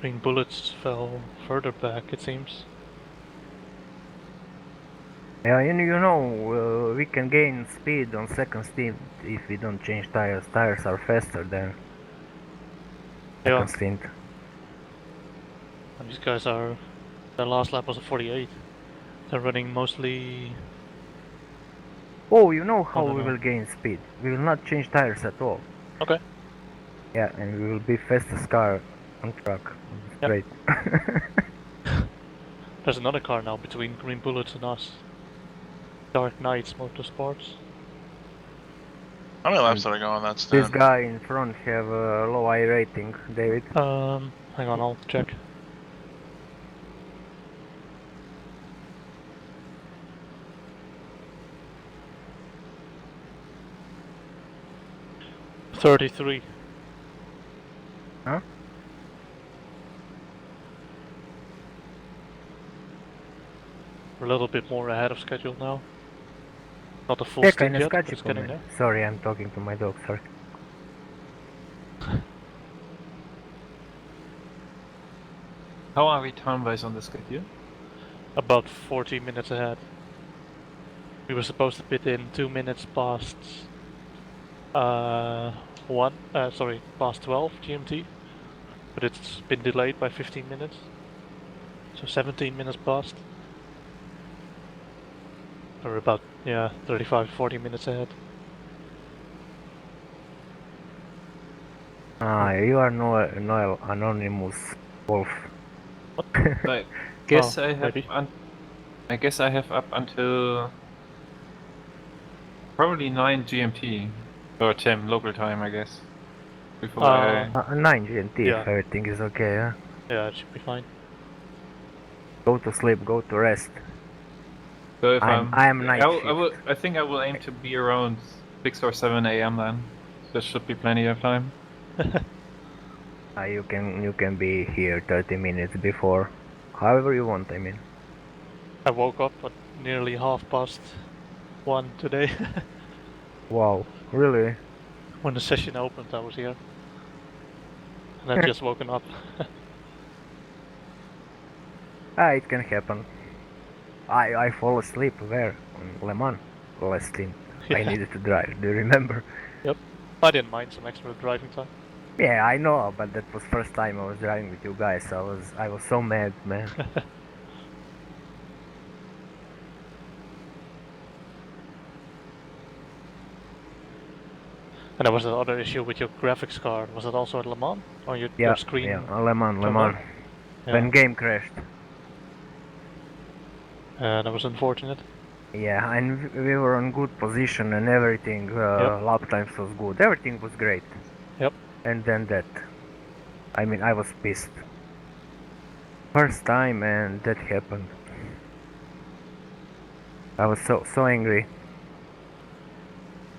Green bullets fell further back, it seems. Yeah, we can gain speed on second stint if we don't change tires. Tires are faster than second Yeah, stint. and these guys are. Their last lap was a 48. They're running mostly. Oh, you know Oh how no we no. will gain speed? We will not change tires at all. Okay. Yeah, and we will be fastest car on track, Yep. straight. There's another car now between Green Bullets and us. Dark Knights Motorsports. How many laps And did I go on that this stand? guy in front have a low I rating, David. Hang on, I'll check. $33. Huh? We're a little bit more ahead of schedule now. Not a full Čekaj, stint ne yet, but skači it's po getting meni. there. Sorry, I'm talking to my dog, sorry. How are we time-wise on the schedule? About 40 minutes ahead. We were supposed to pit in 2 minutes past past 12 GMT, but it's been delayed by 15 minutes. So 17 minutes past. Or about 35-40 minutes ahead. Ah, you are no anonymous wolf. I guess Oh, I have maybe. I guess I have up until probably 9 GMT or 10 local time, I guess. Before I 9 GMT Yeah. if everything is okay, yeah? Yeah, it should be fine. Go to sleep, go to rest. so if I'm night shift. I think I will aim to be around 6 or 7 a.m. then. There should be plenty of time. You can be here 30 minutes before. However you want, I mean. I woke up at nearly 1:30 today. Wow, really? When the session opened, I was here. And I've just woken up. It can happen. I fall asleep there on Le Mans last stint. I Yeah. needed to drive, do you remember? Yep. I didn't mind some extra driving time. Yeah, I know, but that was first time I was driving with you guys. I was so mad, man. And there was another issue with your graphics card. Was it also at Le Mans? Or your screen? Yeah, Le Mans. Yeah. When game crashed. That was unfortunate. Yeah, and we were on good position and everything. Yep. Lap times was good. Everything was great. Yep. And then that. I mean, I was pissed. First time, and that happened. I was so angry.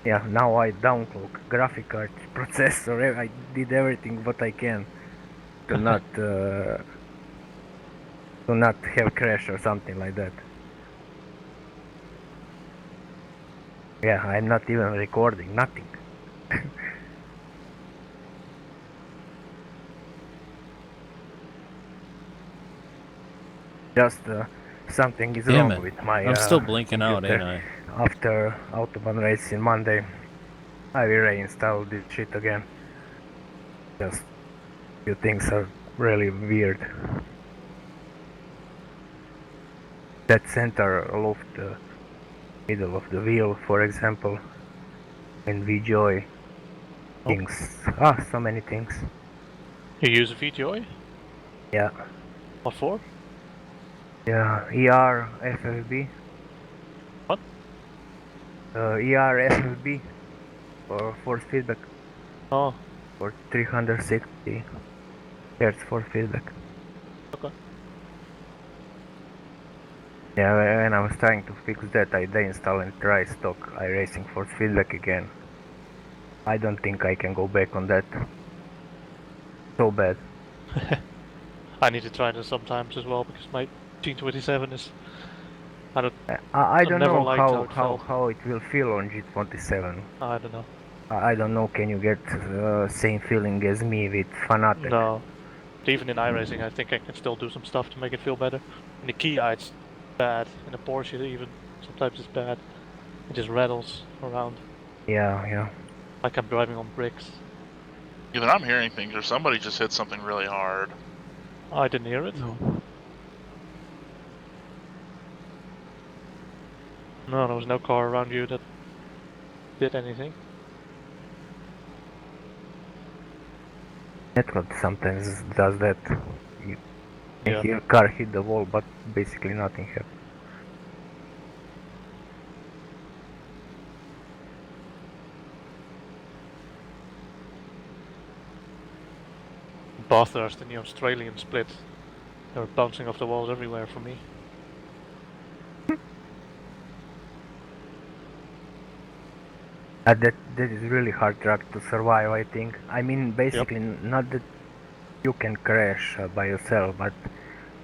Yeah, now I downclock graphic card, processor. I did everything what I can to not have crash or something like that. Yeah, I'm not even recording, nothing. Just something is Damn wrong it. with my I'm still blinking out, computer. ain't I? After Autobahn racing Monday, I will reinstall this shit again. Just few things are really weird. That center loft, middle of the wheel, for example, and VJoy things. So many things. You use VJoy? Yeah, What for? yeah. ER FFB. What? ER FFB for force feedback. Oh, For 360 Hz force feedback. okay. Yeah, when I was trying to fix that, I deinstall and try stock iRacing force feedback again. I don't think I can go back on that. So bad. I need to try this sometimes as well because my G27 is. I don't. I don't never know liked how it felt. how it will feel on G27. I don't know. I don't know, can you get same feeling as me with Fanatec? No. But even in iRacing, I think I can still do some stuff to make it feel better. In the Kia, it's bad. In the Porsche, even sometimes it's bad. It just rattles around Yeah. like I'm driving on bricks. Even I'm hearing things, or somebody just hit something really hard. I didn't hear it. No. No, there was no car around you that did anything. Netcode sometimes does that. You Yeah. hear car hit the wall, but basically nothing happened. Bathurst in the Australian split. They were bouncing off the walls everywhere for me. That is really hard track to survive, I think. I mean, basically, not that you can crash by yourself, but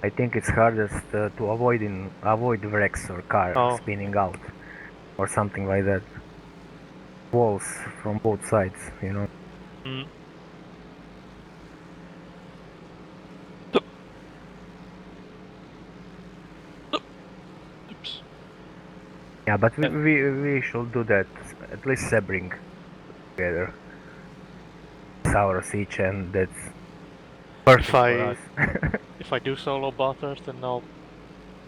I think it's hardest to avoid wrecks or car Oh. spinning out or something like that. Walls from both sides, you know. Mm. Oops. Yeah, but we should do that. At least Sebring together. 6 hours each, and that's perfect for us. If I do solo Bathurst, then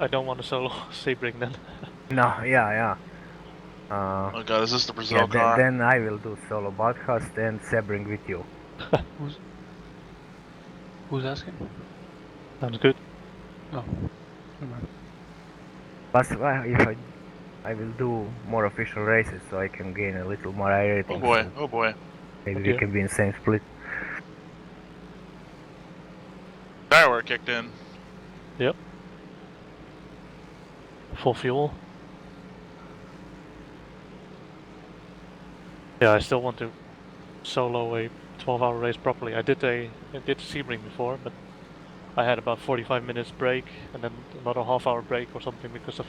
I don't want to solo Sebring then. No, yeah. Oh god, is this the Brazil Yeah, car? then I will do solo Bathurst and Sebring with you. Who's asking? Sounds good. Oh, never mind. But if I will do more official races, so I can gain a little more I Oh rating. boy, So oh boy. maybe Okay. we can be in the same split. Firework kicked in. Yep. Full fuel. Yeah, I still want to solo a 12-hour race properly. I did Sebring before, but I had about 45 minutes break and then another half-hour break or something because of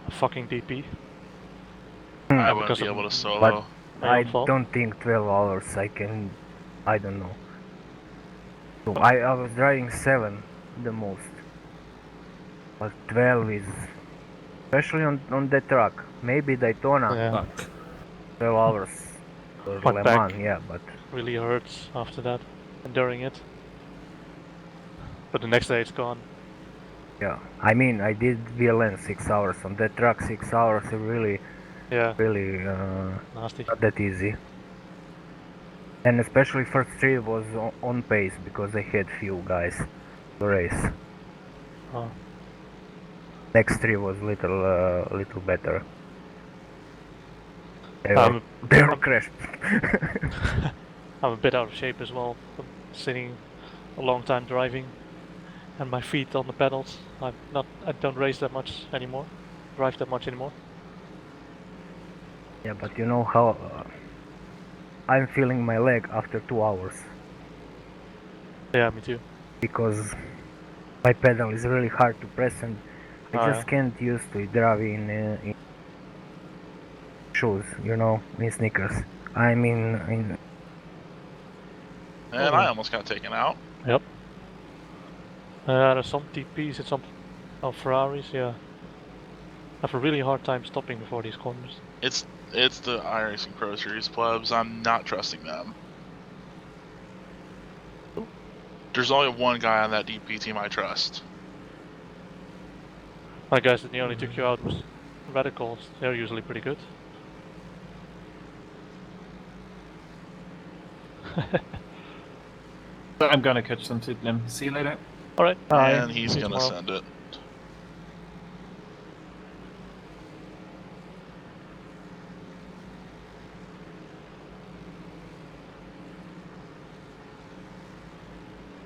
a fucking DP. I wouldn't because be of able to But solo. My I own fault. don't think 12 hours I can. I don't know. So I was driving 7 the most. But 12 is. Especially on that track. Maybe Daytona, Yeah, 12 hours. Or my Le back Mans, yeah, but. really hurts after that and during it. But the next day it's gone. Yeah, I mean, I did VLN 6 hours on that track. 6 hours is really, Yeah, really nasty. not that easy. And especially first three was on pace because they had few guys to race. Oh. Next three was little better. They Um, were crashed. I'm a bit out of shape as well from sitting a long time driving and my feet on the pedals. I don't race that much anymore, drive that much anymore. Yeah, but you know how I'm feeling my leg after 2 hours Yeah, me too. because my pedal is really hard to press and I Oh, just can't use to drive in shoes, you know, in sneakers. I mean, in And I almost got taken out. Yep. There's some TPs and some Ferraris, yeah. I have a really hard time stopping before these corners. It's the iRacing Pro Series plebs. I'm not trusting them. There's only one guy on that DP team I trust. My guys that nearly took you out was Radicals. They're usually pretty good. But I'm gonna catch some Lim. See you later. Alright. And he's See you gonna tomorrow. send it.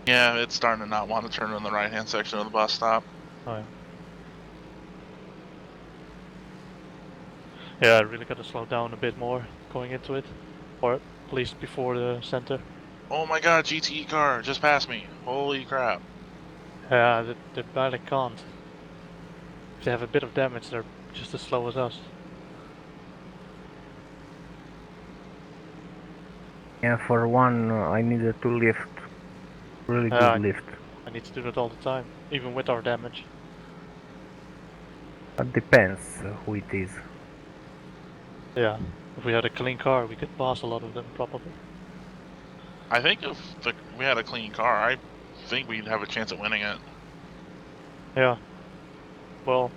Yeah, it's starting to not want to turn in the right-hand section of the bus stop. Oh, yeah. Yeah, I really gotta slow down a bit more going into it. Or at least before the center. Oh my god, GTE car just passed me. Holy crap. Yeah, they barely can't. If they have a bit of damage, they're just as slow as us. yeah, for one, I needed to lift Really Yeah, good lift. I need to do that all the time, even with our damage. It depends who it is. Yeah, if we had a clean car, we could pass a lot of them probably. I think if we had a clean car, I think we'd have a chance at winning it. Yeah. Well,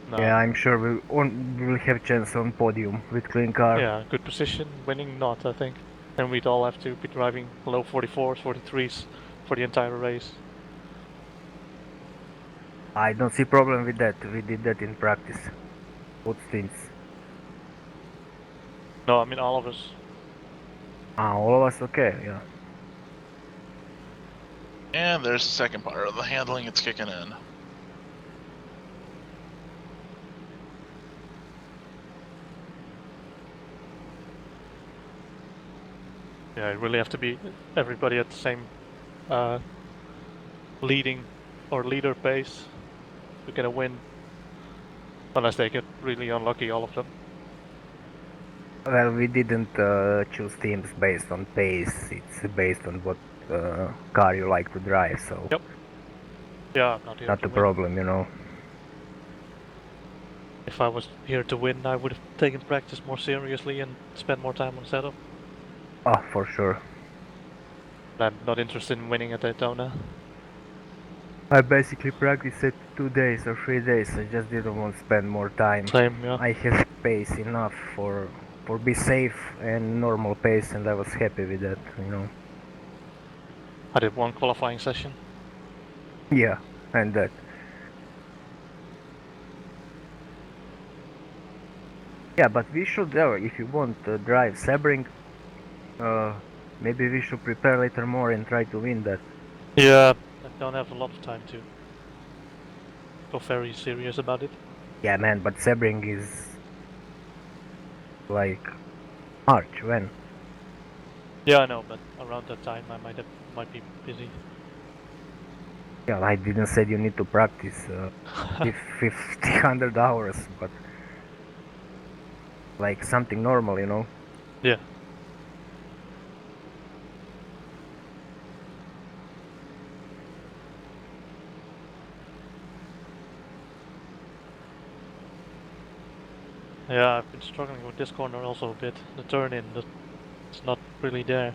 no. Yeah, I'm sure we'll have chance on podium with clean car. Yeah, good position, winning not, I think. And we'd all have to be driving low 44s, 43s for the entire race. I don't see problem with that. We did that in practice. Both stints. No, I mean all of us. All of us okay, yeah. And there's the second part of the handling. It's kicking in. Yeah, it really have to be everybody at the same leading or leader pace to get a win. Unless they get really unlucky, all of them. Well, we didn't choose teams based on pace. It's based on what car you like to drive, so Yep. Yeah, I'm not here not to a win. problem, you know. If I was here to win, I would have taken practice more seriously and spent more time on setup. Oh, for sure. I'm not interested in winning at Daytona. I basically practiced it 2 days or 3 days. I just didn't want to spend more time. Same, yeah. I had pace enough for be safe and normal pace, and I was happy with that, you know. I did one qualifying session. Yeah, and that. Yeah, but we should, if you want to drive Sebring, maybe we should prepare later more and try to win that. Yeah, I don't have a lot of time to go very serious about it. Yeah, man, but Sebring is like March, when? Yeah, I know, but around that time I might be busy. Yeah, I didn't say you need to practice 100 hours, but like something normal, you know. Yeah. Yeah, I've been struggling with this corner also a bit. The turn in, it's not really there.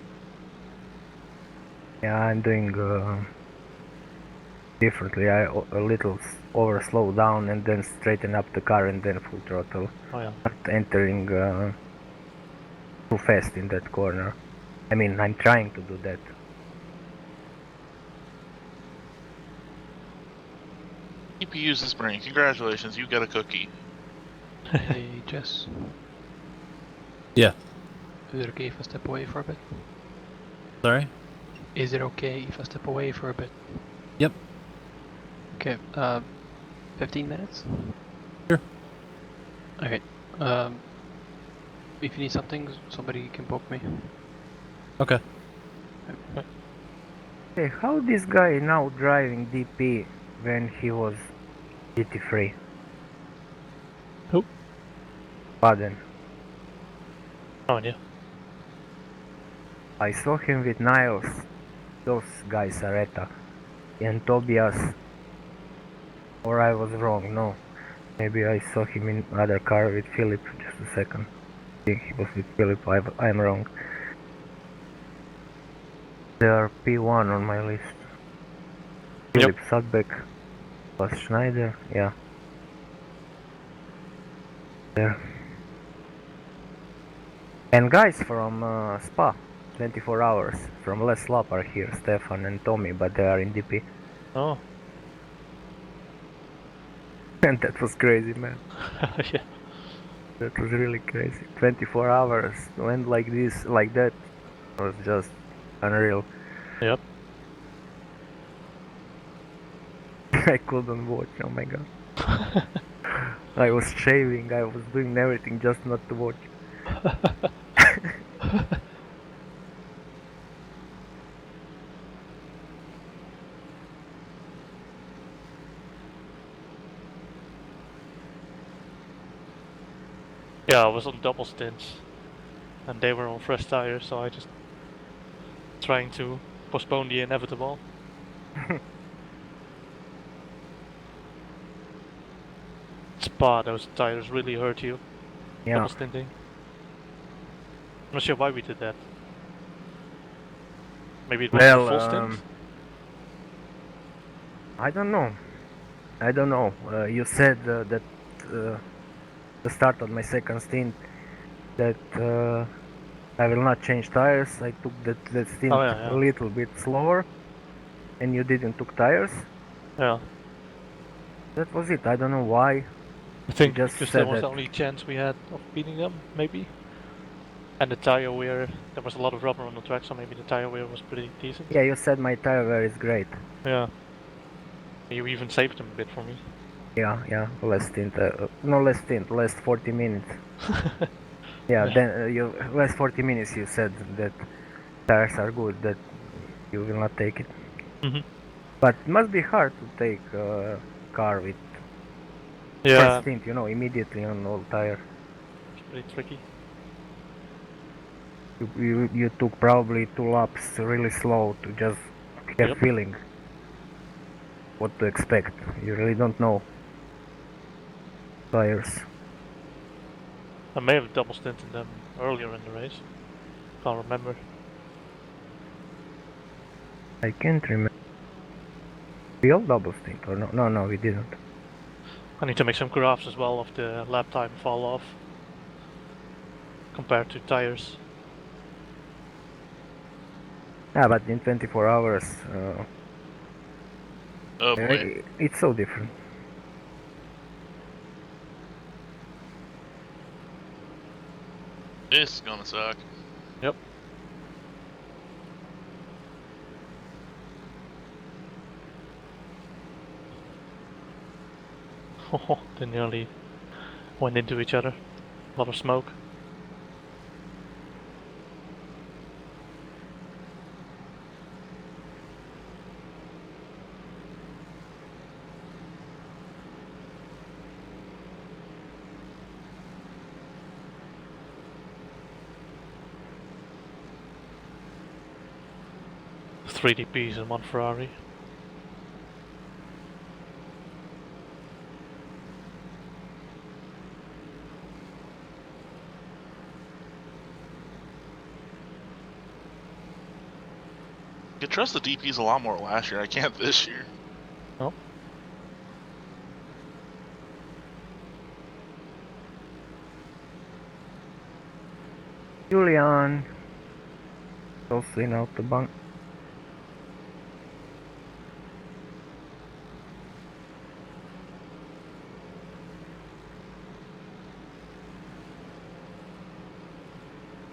Yeah, I'm doing differently. I a little over slow down and then straighten up the car and then full throttle. Oh yeah. Not entering too fast in that corner. I mean, I'm trying to do that. EPU's this spring. Congratulations, you got a cookie. Hey, Jess. Yeah. Is it okay if I step away for a bit? Sorry? Is it okay if I step away for a bit? Yep. Okay, 15 minutes? Sure. Okay, if you need something, somebody can poke me. Okay. Hey, how this guy now driving DP when he was GT3? Who? Baden. Oh yeah. I saw him with Niles. Those guys are ETA. And Tobias. Or I was wrong, no. Maybe I saw him in other car with Philip. Just a second. I think he was with Philip. I'm wrong. They are P1 on my list. Philip Sudbeck plus Schneider, yeah. There. And guys from Spa, 24 hours from Les Lap are here, Stefan and Tommy, but they are in DP. Oh. And that was crazy, man. Yeah. That was really crazy. 24 hours went like this, like that. It was just unreal. Yep. I couldn't watch, oh my god. I was shaving, I was doing everything just not to watch. Yeah, I was on double stints, and they were on fresh tires, so I just trying to postpone the inevitable. Spa, those tires really hurt you. Yeah. Double stinting. I'm not sure why we did that. Maybe it wasn't a Well, full stint? I don't know. I don't know. You said that the start of my second stint that I will not change tires. I took that stint Oh, yeah, a yeah. little bit slower, and you didn't took tires. Yeah. That was it. I don't know why. I think just because said that was the that. only chance we had of beating them, maybe. And the tire wear, there was a lot of rubber on the track, so maybe the tire wear was pretty decent. Yeah, you said my tire wear is great. Yeah. You even saved them a bit for me. Yeah. Less stint. No less stint. Last 40 minutes. Yeah. Yeah. Then you last 40 minutes. You said that tires are good. That you will not take it. Hmm. But it must be hard to take a car with Yeah, first stint, immediately on all tire. it's pretty tricky. You took probably 2 laps really slow to just have Yep. feeling what to expect. You really don't know tires. I may have double stinted them earlier in the race. Can't remember. I can't remember. We all double stint or no? No, we didn't. I need to make some graphs as well of the lap time fall off compared to tires. Yeah, but in 24 hours, Oh boy. it's so different. This is gonna suck. Yep. Oh, they nearly went into each other. A lot of smoke. Three DPs and one Ferrari. I could trust the DPs a lot more last year. I can't this year. Oh. Julian, also in Autobahn.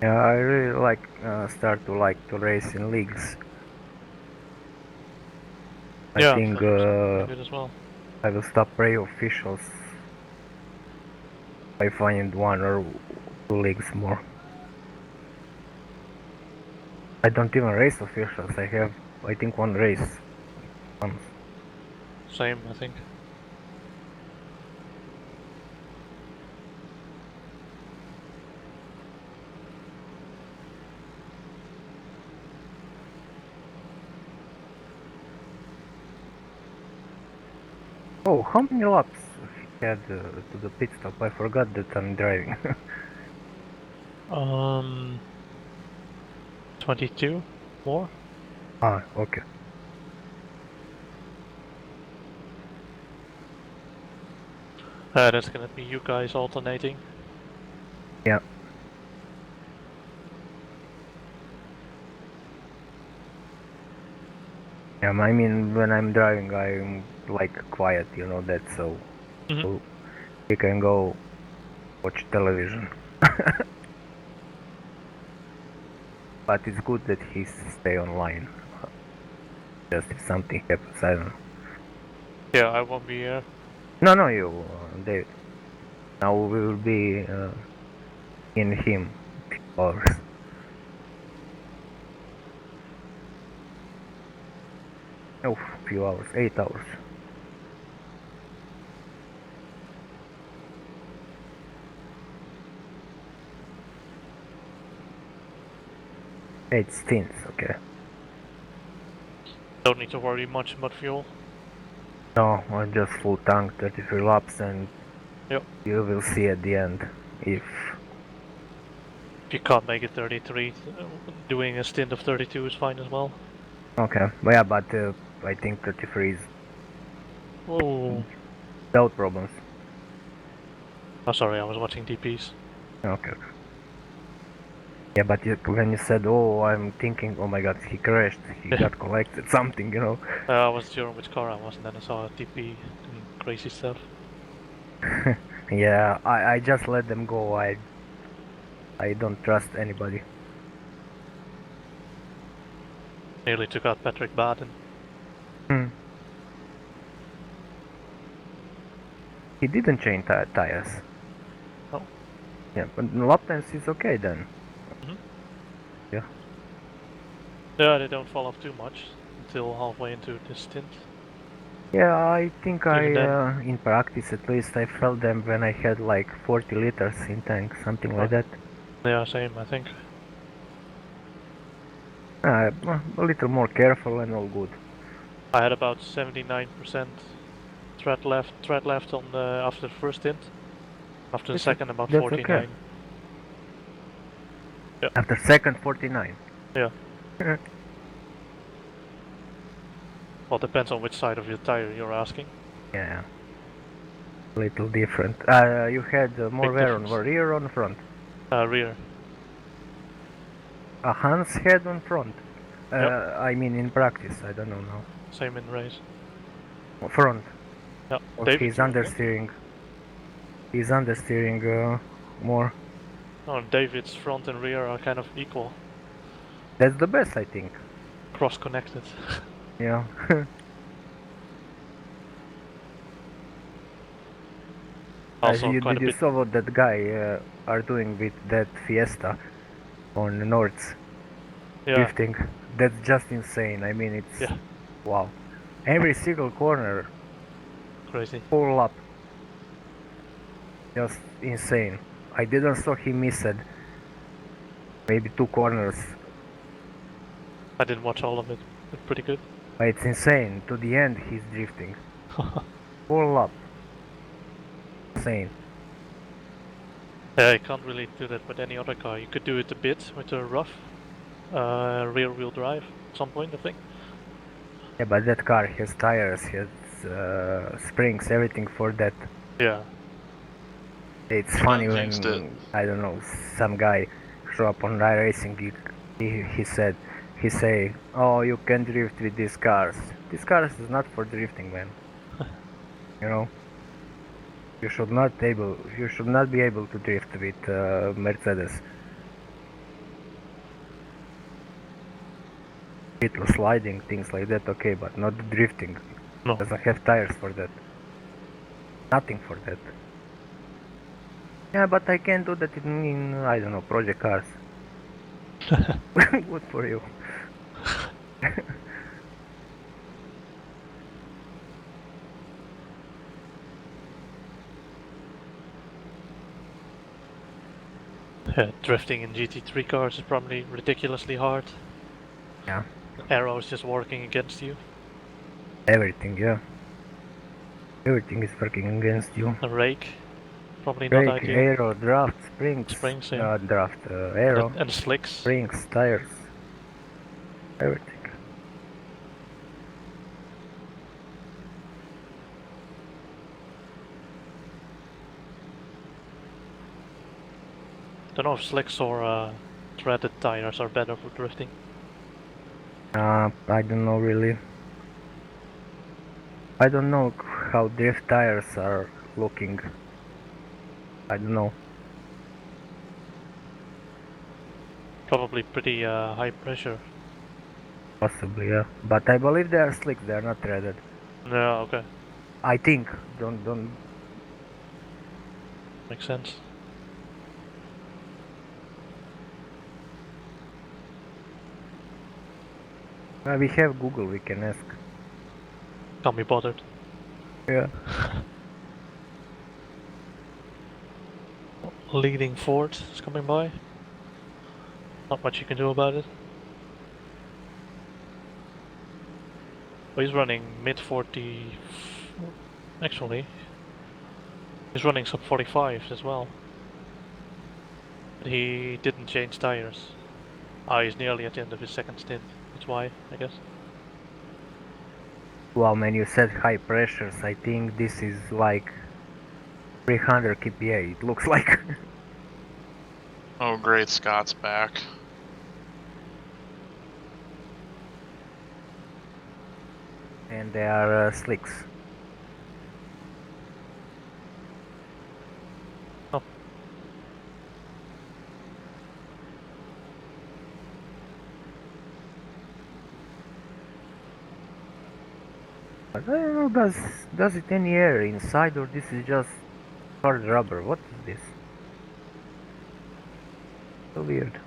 Yeah, I really start to like to race in leagues. Yeah, I think pretty good as well. I will stop pray officials. I find 1 or 2 leagues more. I don't even race officials. I have, I think, 1 race. Once. Same, I think. Oh, how many laps he had to the pit stop? I forgot that I'm driving. 22 more? Ah, okay. That's gonna be you guys alternating. Yeah. Yeah, I mean, when I'm driving, I'm like quiet, that, so Mhm. we can go watch television. But it's good that he stay online. Just if something happens, I don't know. Yeah, I won't be here. No, you, David. Now we will be in him hours. Oh, few hours, 8 hours. Eight stints, okay. Don't need to worry much about fuel. No, I just full tank, 33 laps, and Yep. you will see at the end if. If you can't make it 33, doing a stint of 32 is fine as well. Okay, but yeah, but I think 33 is Oh, without problems. oh sorry, I was watching DPs. Okay. Yeah, but when you said, "Oh, I'm thinking, oh my God, he crashed, he got collected, something," you know. I wasn't sure which car I was, and then I saw a DP doing crazy stuff. Yeah, I just let them go. I don't trust anybody. Nearly took out Patrick Baden. Hmm. He didn't change tires. Oh. Yeah, but in lap times is okay then. Mhm. Yeah. Yeah, they don't fall off too much until halfway into the stint. Yeah, I think Even then. in practice at least, I felt them when I had like 40 liters in tank, something like that. Yeah, same, I think. A little more careful and all good. I had about 79% tread left on the after the first stint. After the second, about That's okay. 49. Yeah. After second, 49. Yeah. Well, depends on which side of your tire you're asking. Yeah. Little different. You had more Big wear on difference. rear or on front? Rear. Hans had on front. Yep. I mean in practice, I don't know now. Same in race. Front. Yeah. Or David, he's understeering. He's understeering more. Oh, David's front and rear are kind of equal. That's the best, I think. Cross-connected. Yeah. Also, Did quite a you bit. saw what that guy are doing with that Fiesta on the Nords? Yeah. Drifting. That's just insane. I mean, it's Yeah. wow. Every single corner, Crazy. full up. Just insane. I didn't saw him miss it. Maybe 2 corners. I didn't watch all of it, but pretty good. But it's insane. To the end, he's drifting. Full up. Insane. Yeah, you can't really do that with any other car. You could do it a bit with a rough rear-wheel drive at some point, I think. Yeah, but that car has tires, has springs, everything for that. Yeah. It's funny when, jinxed it. I don't know, some guy show up on iRacing, he said, he say, "Oh, you can drift with these cars. These cars is not for drifting, man." You know? You should not be able to drift with Mercedes. Little sliding, things like that, okay, but not drifting. No. Doesn't have tires for that. Nothing for that. Yeah, but I can do that in I don't know, project cars. Good for you. Drifting in GT3 cars is probably ridiculously hard. Yeah. Aero is just working against you. Everything, yeah. Everything is working against you. A rake, probably not Brake, ideal. aero, draft, springs. Springs, yeah. Draft, aero, And slicks. springs, tires. Everything. Don't know if slicks or threaded tires are better for drifting. I don't know really. I don't know how drift tires are looking. I don't know. Probably pretty high pressure. Possibly, yeah. But I believe they are slick. They are not threaded. Yeah, okay. I think. Don't. Makes sense. We have Google. We can ask. Can't be bothered. Yeah. Leading Ford is coming by. Not much you can do about it. Well, he's running mid 40. Actually, he's running sub 45 as well. But he didn't change tires. He's nearly at the end of his second stint. That's why, I guess. Well, man, you said high pressures. I think this is like 300 kPa. It looks like. Oh, great, Scott's back. And they are slicks. Oh. But I don't know, does it any air inside or this is just hard rubber? What is this? So weird.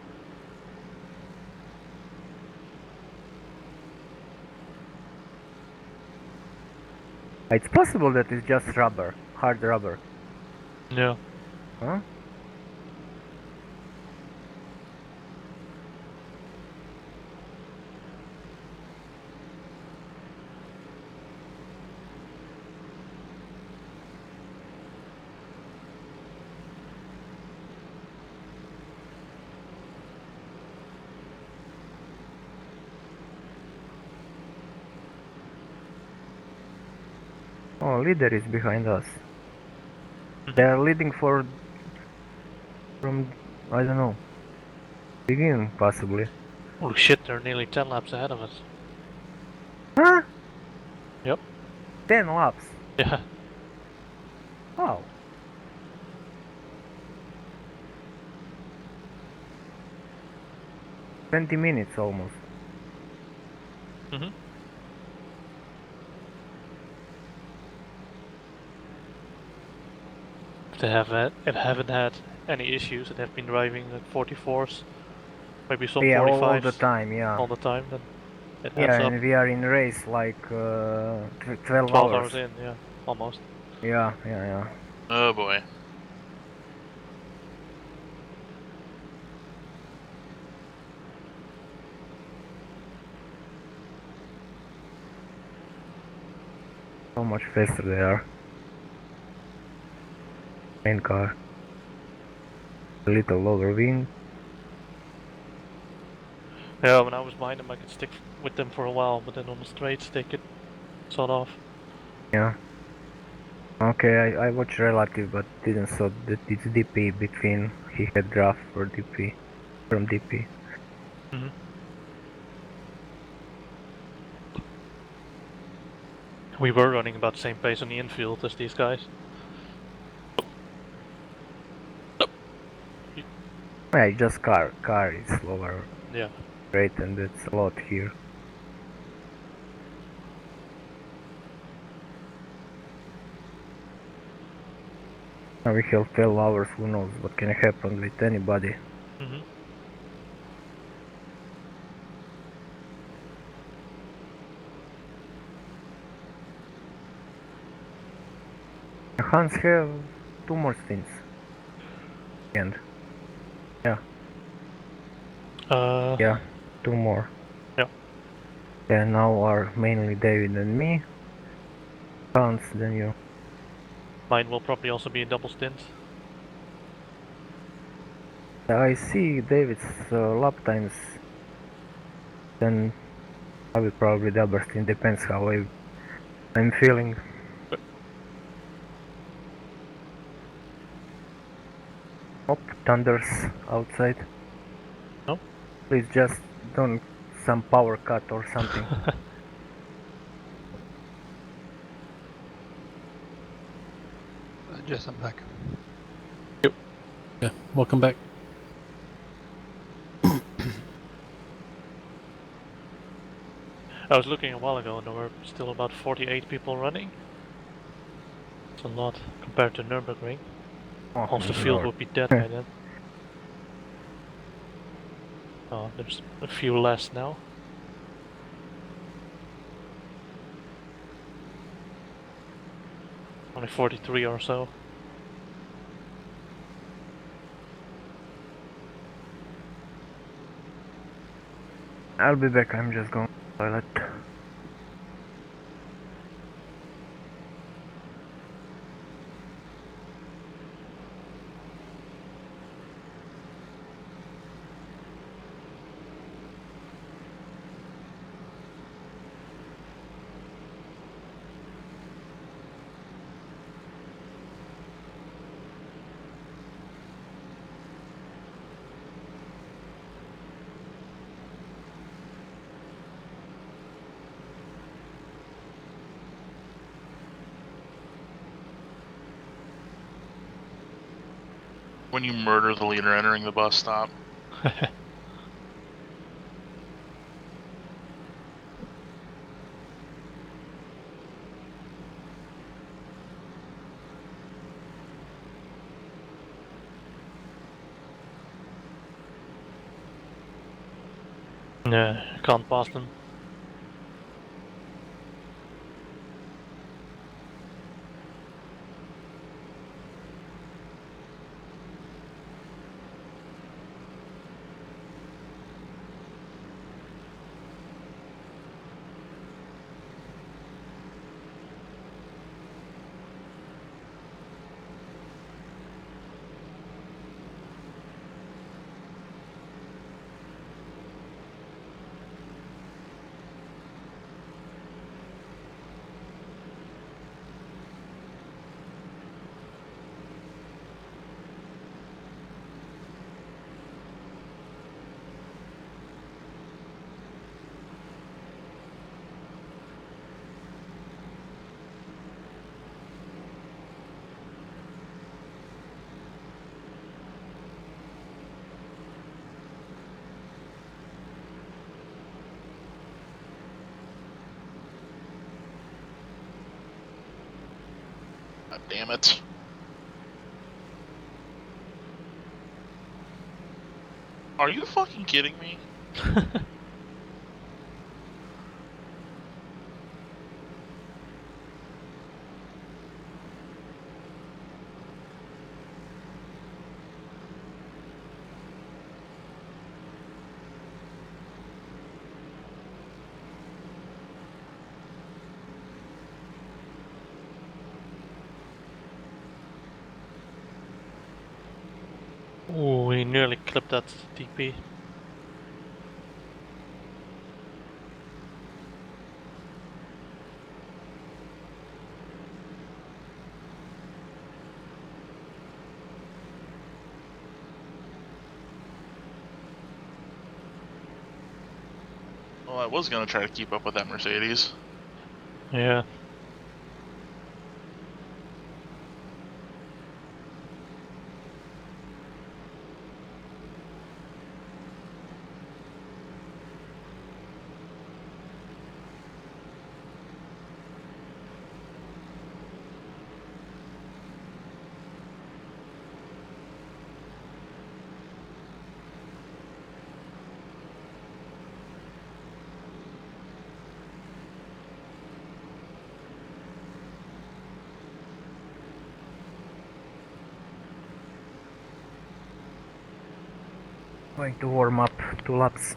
It's possible that it's just rubber, hard rubber. Yeah. Huh? Oh, leader is behind us. They are leading from I don't know, beginning possibly. Holy shit, they're nearly 10 laps ahead of us. Huh? Yep. 10 laps. Yeah. Wow. $20 almost. Mm-hmm. They haven't had any issues. They have been driving like 44s, maybe some Yeah, 45s all the time, yeah. all the time. Then it Yeah, adds up. and we are in race like 12 12 hours. hours in, yeah, almost. Yeah, yeah, yeah. Oh boy. So much faster they are. Main car. A little lower wing. Yeah, when I was behind them, I could stick with them for a while, but then on the straights, they could sort off. Yeah. Okay, I watched relative but didn't saw that it's DP between he had draft for DP from DP. Mm-hmm. We were running about the same pace on the infield as these guys. Yeah, just car is slower Yeah. rate and that's a lot here. Now we have 12 hours, who knows what can happen with anybody. Mm-hmm. Hans have 2 more stints. And yeah, 2 more. Yeah. And now are mainly David and me. Hans, then you. Mine will probably also be a double stint. I see David's lap times. Then I will probably double stint, depends how I'm feeling. Oh, thunders outside. No? Please just don't some power cut or something. Jess, I'm back. Yeah, welcome back. I was looking a while ago and there were still about 48 people running. It's a lot compared to Nürburgring. Oh, Half the field Lord. would be dead by then. Oh, there's a few less now. Only 43 or so. I'll be back, I'm just going to the toilet. when you murder the leader entering the bus stop. Yeah, can't pass them. God damn it. Are you fucking kidding me? Ooh, he nearly clipped that TP. Well, I was gonna try to keep up with that Mercedes. Yeah. Going to warm up 2 laps.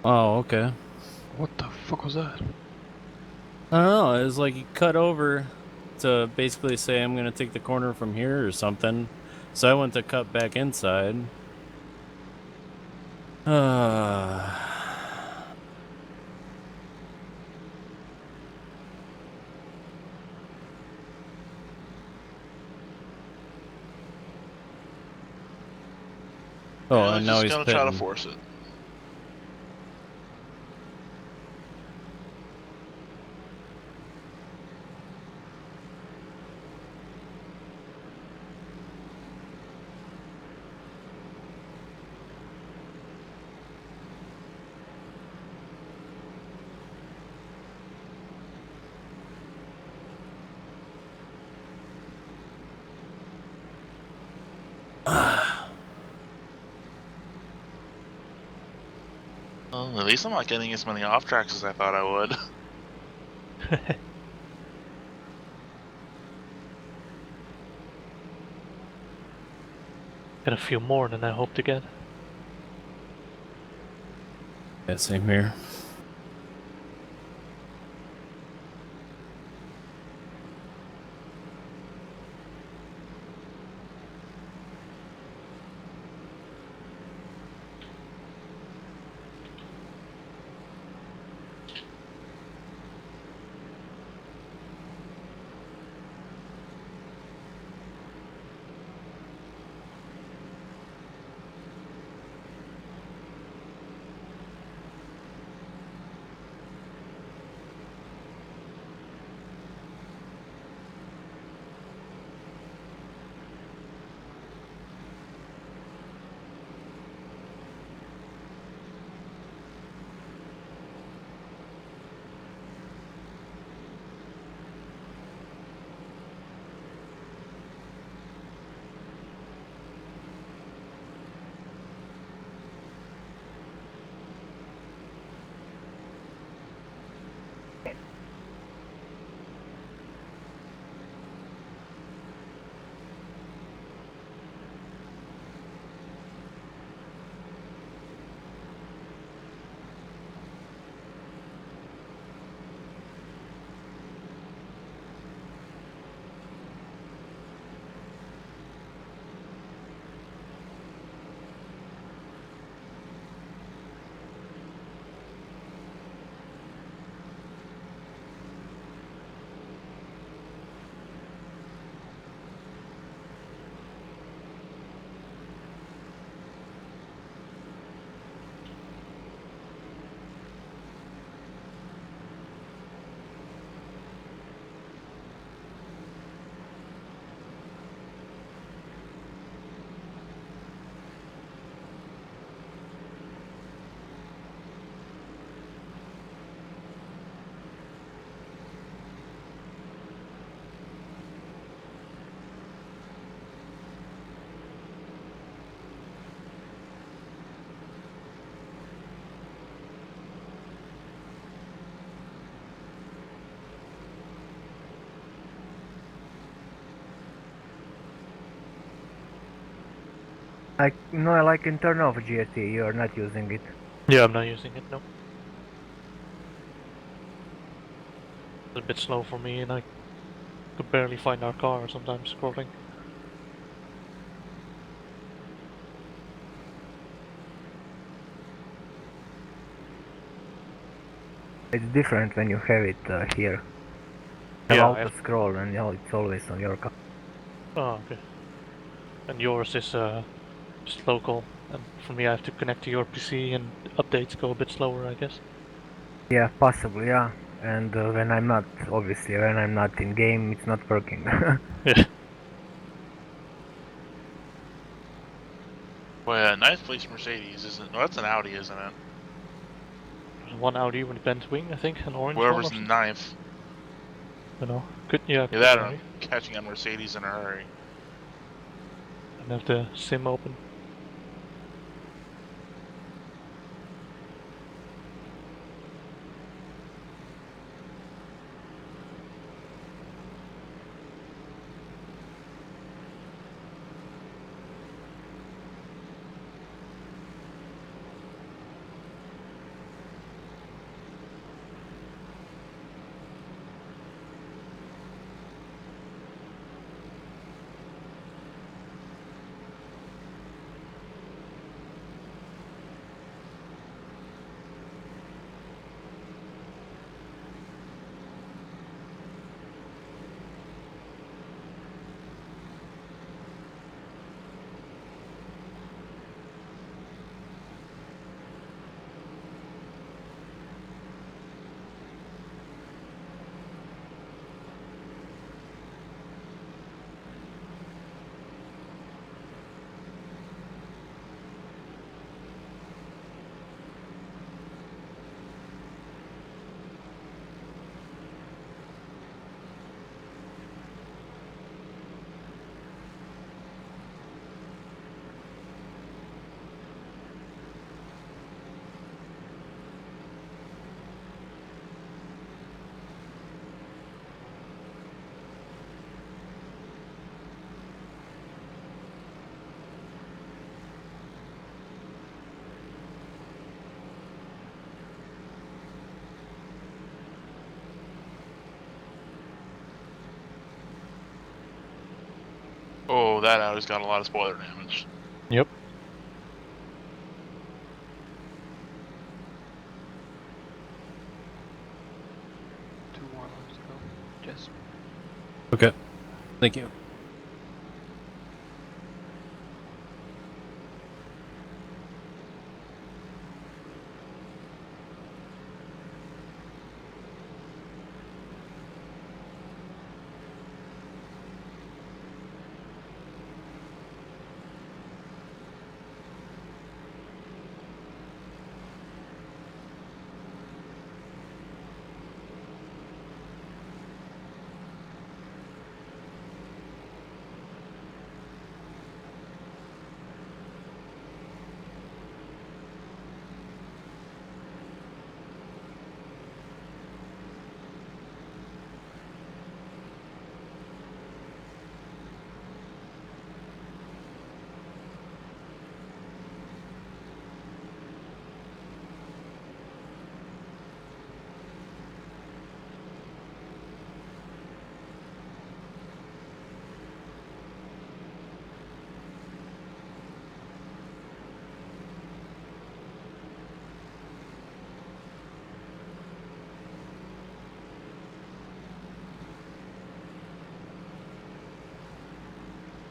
Oh, okay. What the fuck was that? I don't know. It was like he cut over to basically say, I'm going to take the corner from here or something. So I went to cut back inside. Oh, Yeah, and they're now just he's gonna try to pitting. force it. At least I'm not getting as many off tracks as I thought I would. Get a few more than I hope to get. Yeah, same here. I like can turn off GRT. You're not using it. Yeah, I'm not using it, no. It's a bit slow for me and I could barely find our car sometimes scrolling. It's different when you have it here. Yeah, Auto scroll and it's always on your car. Oh, okay. And yours is just local, and for me I have to connect to your PC and updates go a bit slower, I guess. Yeah, possibly, yeah. And when I'm not, obviously, when I'm not in game, it's not working. Yeah. Well, yeah, ninth place Mercedes isn't. Well, that's an Audi, isn't it? There's one Audi with a bent wing, I think, an orange one or Whoever's something. ninth. I don't know. Could yeah, it Yeah, could be that Audi. catching on Mercedes in a hurry. And have the sim open. Oh, that Audi's got a lot of spoiler damage. Yep. Two more laps to go. Just Okay. Thank you.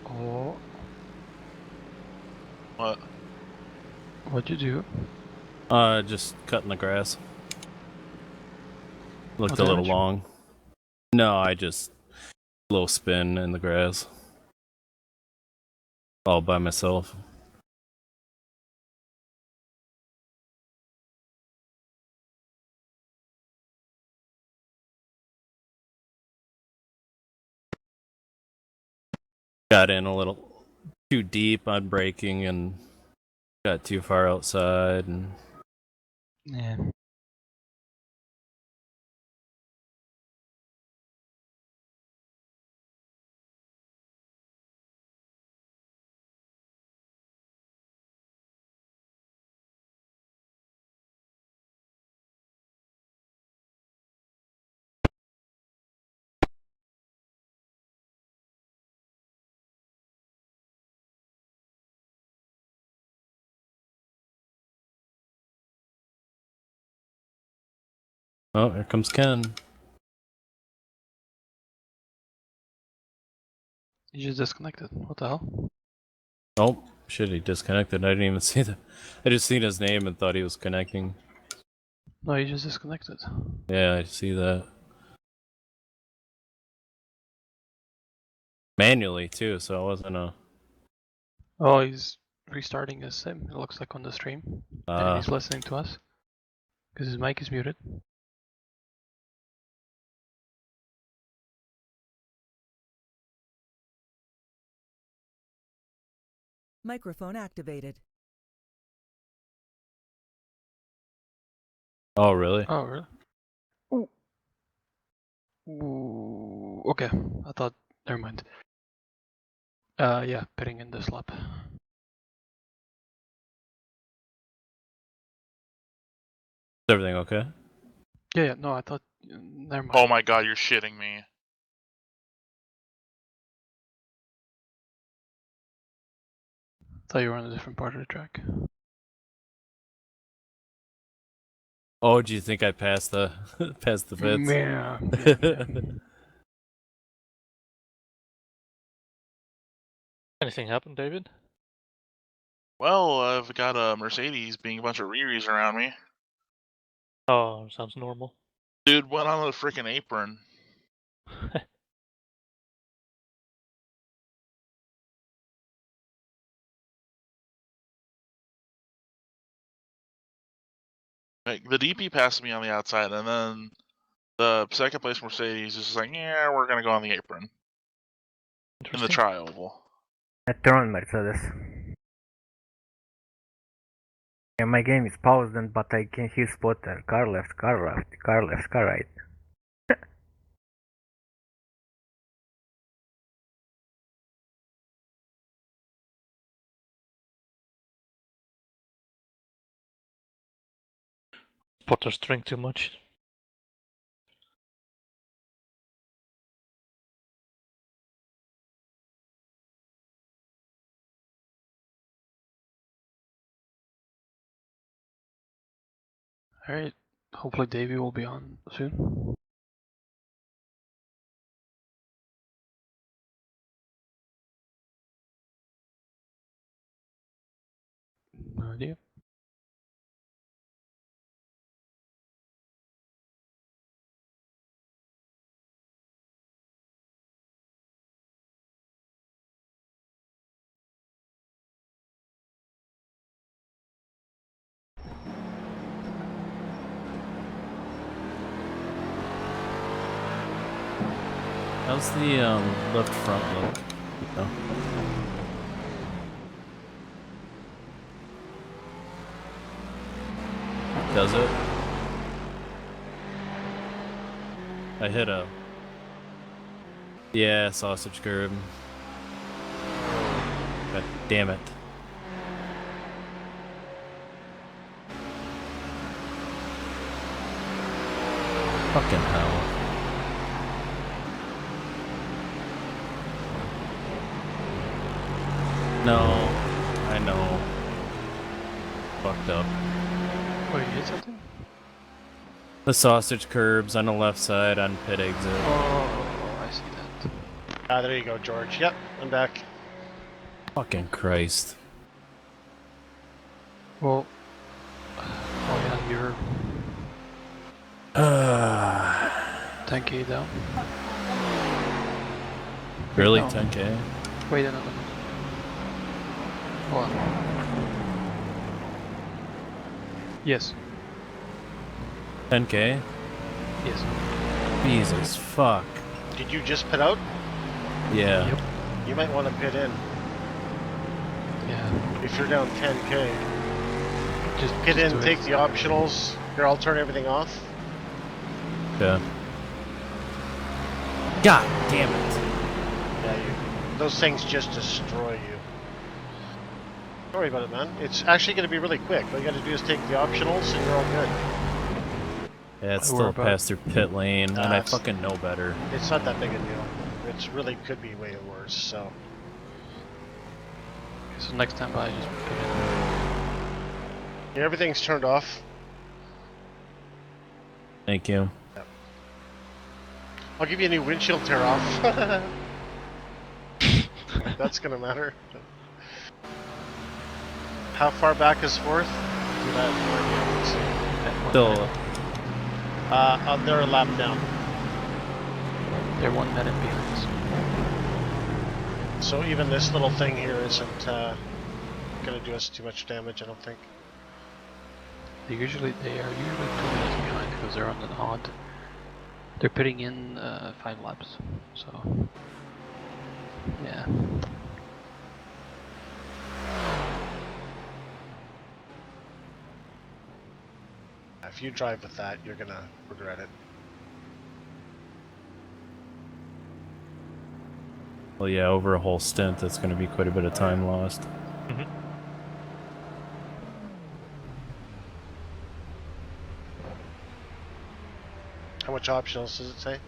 oh, What? what'd you do? Just cutting the grass. Looked No a little damage? long. No, I just a little spin in the grass. All by myself. Got in a little too deep on braking and got too far outside and Yeah. oh, here comes Ken. You just disconnected. What the hell? Oh, shit, he disconnected. I didn't even see that. I just seen his name and thought he was connecting. No, you just disconnected. Yeah, I see that. Manually, too, so it wasn't a... Oh, he's restarting his sim. It looks like on the stream, and he's listening to us because his mic is muted. Microphone activated. Oh, really? Oh, really? Ooh, okay. I thought. Never mind. Yeah, pitting in this lap. Is everything okay? Yeah, no, I thought. Never mind. Oh my god, you're shitting me. Thought you were on a different part of the track. Oh, do you think I passed the passed the fits? Yeah. Anything happened, David? Well, I've got a Mercedes being a bunch of Riris around me. Oh, sounds normal. Dude went on the freaking apron. Like, the DP passed me on the outside, and then the second place Mercedes is just like, yeah, we're gonna go on the apron in the Interesting. tri-oval. Turn Mercedes. Yeah, my game is paused, but I can hear spotter. Car left, car left, car left, car right. Potters drink too much. Alright, hopefully Davey will be on soon. No idea. How's the left front look? Oh. Does it? I hit a... Yeah, sausage curb. God damn it. Fucking hell. No, I know. Fucked up. Oh, you hit something? The sausage curbs on the left side on pit exit. Oh, I see that. Ah, there you go, George. Yep, I'm back. Fucking Christ. Well, oh yeah, you're 10k down. Really? No. 10k? Wait, no. Hold on. Yes. 10k? Yes. Jesus fuck. Did you just pit out? Yeah. Yep. You might want to pit in. Yeah. If you're down 10k. Just Pit in, do it. take the optionals. Here, I'll turn everything off. Yeah. God damn it. Yeah, those things just destroy you. Sorry about it, man. It's actually going to be really quick. All you got to do is take the optionals and you're all good. Yeah, it's We're still about- past their pit lane, and I it's- fucking know better. It's not that big a deal. It's really could be way worse, so. So next time I just put in. Yeah, everything's turned off. Thank you. I'll give you a new windshield tear off. That's gonna matter. How far back is fourth? Do that. Let's see. Still, They're a lap down. They're 1 minute behind us. So even this little thing here isn't gonna do us too much damage, I don't think. They are usually 2 minutes behind because they're on an odd. They're putting in 5 laps, so yeah. If you drive with that, you're gonna regret it. well, yeah, over a whole stint, that's going to be quite a bit of time lost. How much optionals does it say?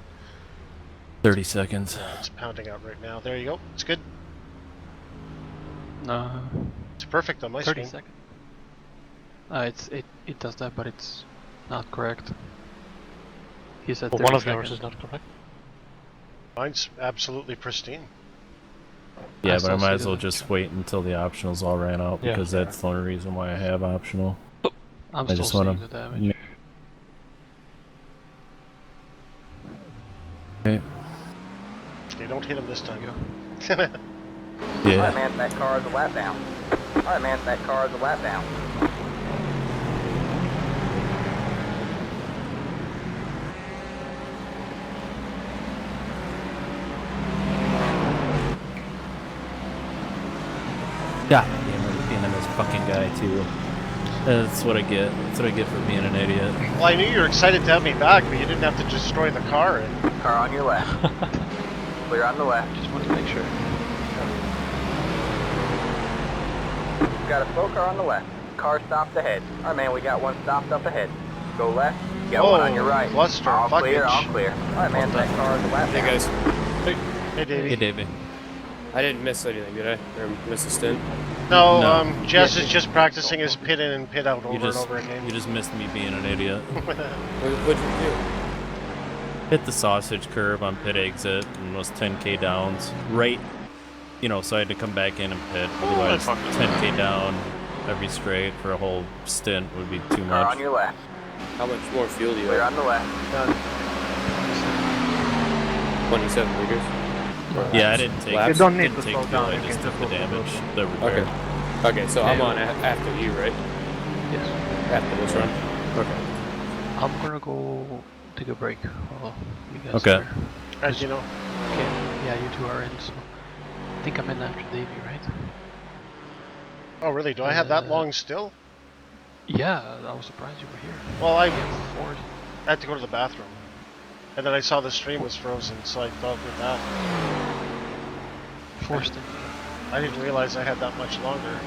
30 seconds. Yeah, it's pounding out right now. There you go. It's good. No, It's perfect on my 30 screen. seconds. It does that, but it's not correct. He said Well, 30 one of seconds. yours is not correct. Mine's absolutely pristine. Yeah, but I still might see as well the- just wait until the optionals all ran out, Yeah. because that's the only reason why I have optional. I'm I still just seeing wanna- the damage. Okay. Okay, don't hit him this time. There Yeah. Alright, man, that car is a lap down. Alright, man, that car is a lap down. God damn it, being in this fucking guy, too. That's what I get. That's what I get for being an idiot. Well, I knew you were excited to have me back, but you didn't have to destroy the car. And Car on your left. Clear on the left. Just want to make sure. We've got a slow car on the left. Car stopped ahead. Alright, man, we got one stopped up ahead. Go left. Got one on your right. Cluster, All clear, fuckage. all clear. Alright, man, that car is a lap down. Hey, Davey. Hey, Davey. I didn't miss anything, did I? Or miss a stint? No, No. Jess is just practicing his pit in and pit out You over just, and over again. you just missed me being an idiot. What'd you do? Hit the sausage curb on pit exit and was 10k downs. Right, you know, so I had to come back in and pit. Otherwise, fuck is 10k down every straight for a whole stint would be too Car much. on your left. How much more fuel do you Clear have? on the left. 27 liters? Yeah, I didn't take. Laps? You don't need didn't to take slow fuel, down, I you just can took just the go for damage, the repair. Okay, so I'm on after you, right? Yes. After this run? Okay. I'm gonna go take a break while you guys Okay. are. As you know. Okay. Yeah, you two are in, so I think I'm in after Davey, right? Oh, really? Do I have that long still? Yeah, I was surprised you were here. Well, I Four. had to go to the bathroom. And then I saw the stream was frozen, so I thought with that. Forced it. I didn't realize I had that much longer.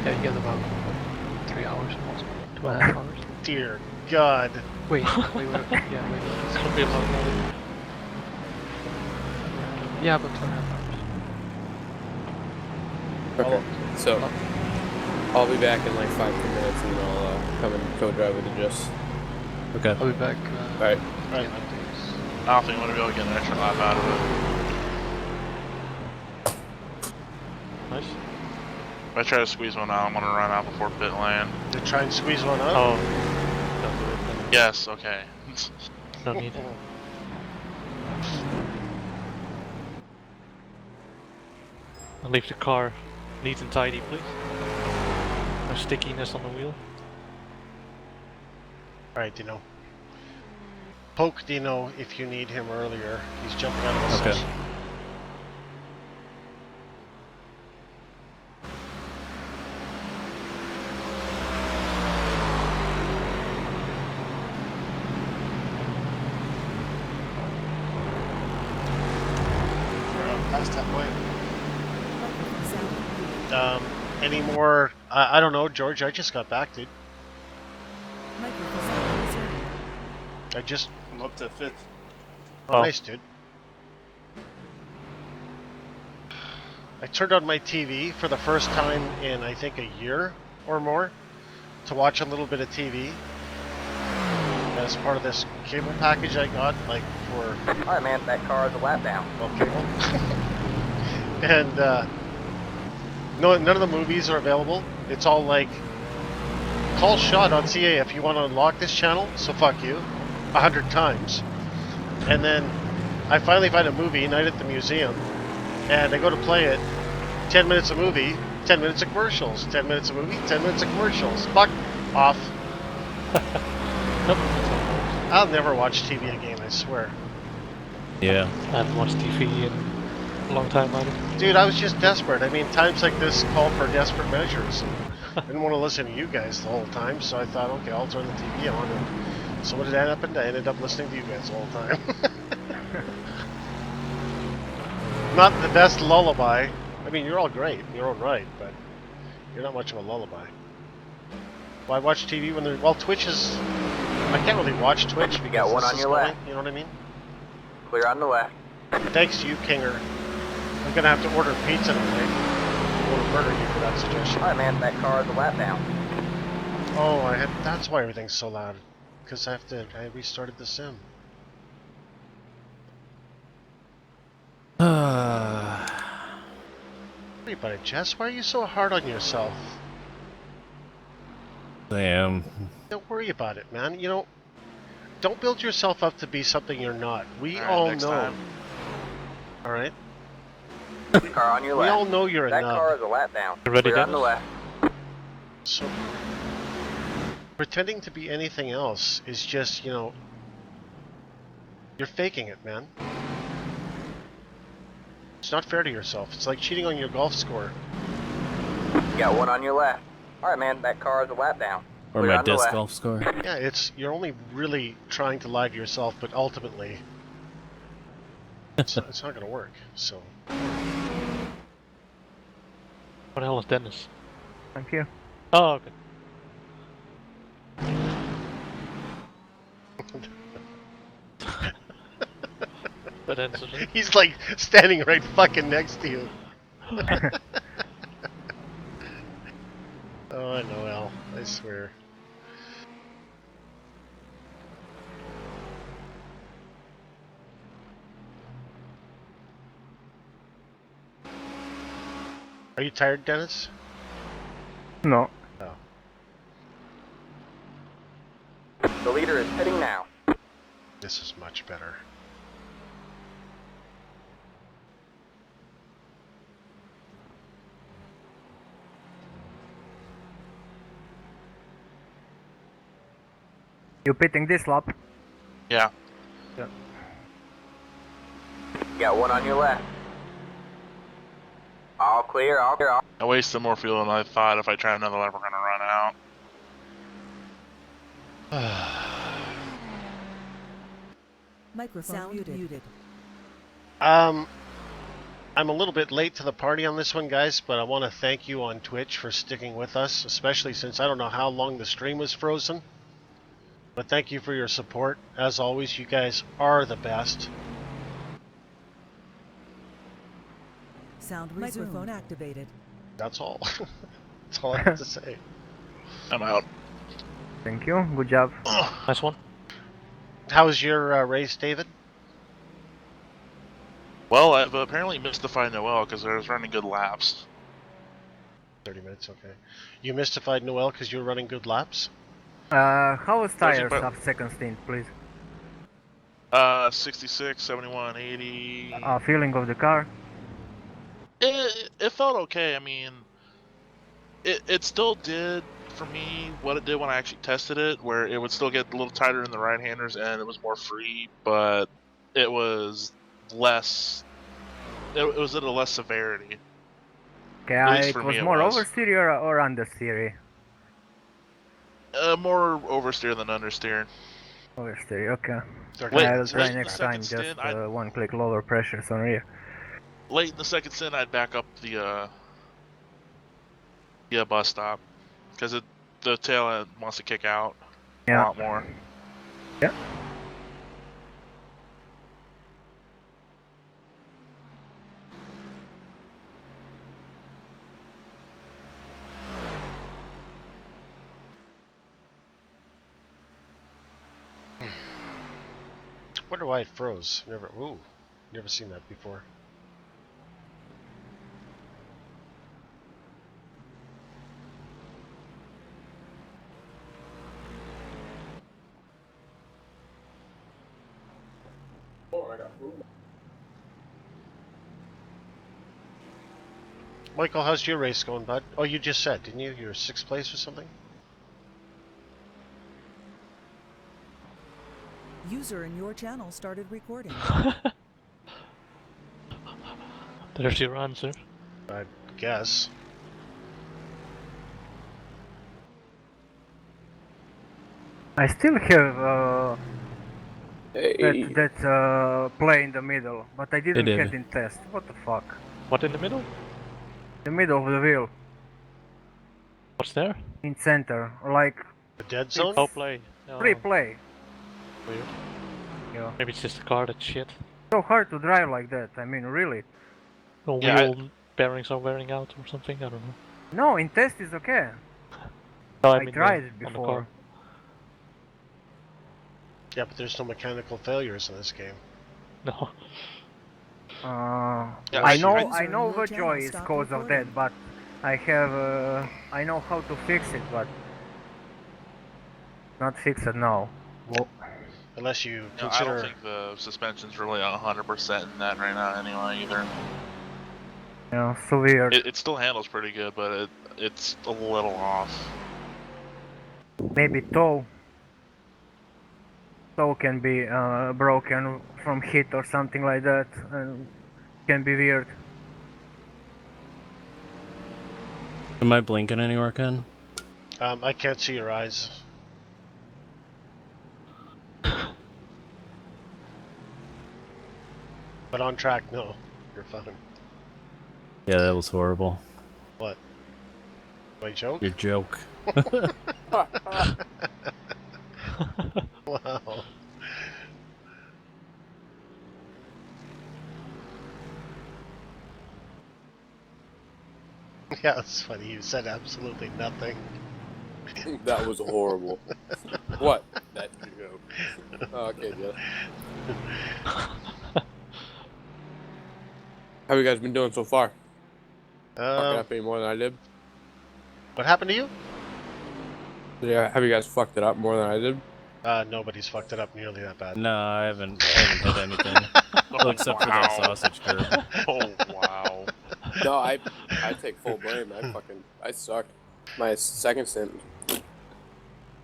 Yeah, you got about 3 hours almost. 2.5 hours. Dear God. Wait. Yeah, wait. It's gonna be about another. Yeah, about 2.5 hours. Okay. So, I'll be back in like 5-10 minutes and I'll come and co-drive with the Jess. Okay. I'll be back. Alright. Right. I don't think I'm gonna be able to get an extra lap out of it. Nice. If I try to squeeze one out, I'm gonna run out before pit lane. To try and squeeze one out? Oh. Don't do it then. Yes, okay. No need. I'll leave the car neat and tidy, please. No stickiness on the wheel. Alright, Dino. Poke Dino if you need him earlier. He's jumping out of the Okay. session. We're up past that point. Any more? I don't know, George. I just got back, dude. I just. I'm up to 5th. Oh, nice, dude. I turned on my TV for the first time in, I think, a year or more to watch a little bit of TV. As part of this cable package I got, like, for... Alright, man, that car is a lap down. Well, cable. And, no, none of the movies are available. It's all, like, call shot on CA if you want to unlock this channel, so fuck you. 100 times. And then I finally find a movie, Night at the Museum, and I go to play it. 10 minutes of movie, 10 minutes of commercials. 10 minutes of movie, 10 minutes of commercials. Fuck off. Nope. I'll never watch TV again, I swear. Yeah. I haven't watched TV in a long time either. Dude, I was just desperate. I mean, times like this call for desperate measures. And I didn't want to listen to you guys the whole time, so I thought, okay, I'll turn the TV on. And so what did that happen? I ended up listening to you guys the whole time. Not the best lullaby. I mean, you're all great in your own right, but you're not much of a lullaby. Well, I watch TV when there's... Well, Twitch is... I can't really watch Twitch because got one this on is your going, left. you know what I mean? Clear on the left. Thanks to you, Kinger. I'm gonna have to order pizza tonight. I want to murder you for that suggestion. Alright, man, that car is a lap down. Oh, that's why everything's so loud. Because I restarted the sim. Hey, buddy, Jess, why are you so hard on yourself? I am. Don't worry about it, man. You know, don't build yourself up to be something you're not. We Alright, all next know. time. Alright? Car on your We left. all know you're a That nub. car is a lap down. You ready, Clear on the Dennis? left. So, pretending to be anything else is just, you know, you're faking it, man. It's not fair to yourself. It's like cheating on your golf score. You got one on your left. Alright, man, that car is a lap down. Or Clear my on the disc left. golf score. Yeah, you're only really trying to lie to yourself, but ultimately, it's not going to work. So, What the hell is Dennis? Thank you. Oh, okay. that answers it. He's like standing right fucking next to you. Oh, Noel, I swear. Are you tired, Dennis? No. Oh. The leader is heading now. This is much better. You pitting this lap? Yeah. Got one on your left. All clear, all clear. I wasted more fuel than I thought. If I try another lap, we're gonna run out. Microphone muted. I'm a little bit late to the party on this one, guys, but I want to thank you on Twitch for sticking with us, especially since I don't know how long the stream was frozen. But thank you for your support. As always, you guys are the best. Sound resumed. Microphone activated. That's all. That's all I have to say. I'm out. Thank you. Good job. Nice one. How was your race, David? Well, I've apparently mystified Noel because I was running good laps. 30 minutes, okay. You mystified Noel because you were running good laps? How was tires about- of second stint, please? 66, 71, 80. Feeling of the car? It felt okay. I mean, it still did for me what it did when I actually tested it, where it would still get a little tighter in the right-handers and it was more free, but it was less. It was at a less severity. Okay, least it for was me it more was. oversteer or understeer? More oversteer than understeer. Oversteer, okay. 30 Wait, I'll minutes. try late in the next time, second just stint, I'd- one click lower pressures on rear. Late in the second stint, I'd back up the bus stop because the tail end wants to kick out a Yeah. lot more. Yeah. Wonder why it froze. Never seen that before. Michael, how's your race going, bud? Oh, you just said, didn't you? You were 6th place or something? User in your channel started recording. There's your answer. I guess. I still have Hey. that play in the middle, but I didn't did. get in test. What the fuck? What in the middle? The middle of the wheel, What's there? in center, like The dead zone? Oh, play. Oh, free play. weird. Yeah. Maybe it's just the car that's shit. So hard to drive like that. I mean, really. The Yeah, wheel bearings are wearing out or something. I don't know. No, in test is okay. No, I mean tried it on the before. car. Yeah, but there's no mechanical failures in this game. No. Yeah, I I- know, User I in know your the channel joy is stopped cause of that, recording. but I have, I know how to fix it, but not fix it now. Well, Unless you I don't consider... think the suspension's really 100% in that right now anyway either. yeah, so weird. It still handles pretty good, but it's a little off. Maybe toe can be broken from hit or something like that, and can be weird. Am I blinking anywhere, Ken? I can't see your eyes. But on track, no. You're fine. Yeah, that was horrible. What? My joke? Your joke. Wow. Yeah, that's funny. You said absolutely nothing. That was horrible. What? That joke. Oh, okay, Jill. How have you guys been doing so far? Fucking up any more than I did? What happened to you? Yeah, have you guys fucked it up more than I did? Nobody's fucked it up nearly that bad. No, I haven't hit anything. Well, except for that sausage curb. Oh wow. No, I take full blame. I sucked. My second stint.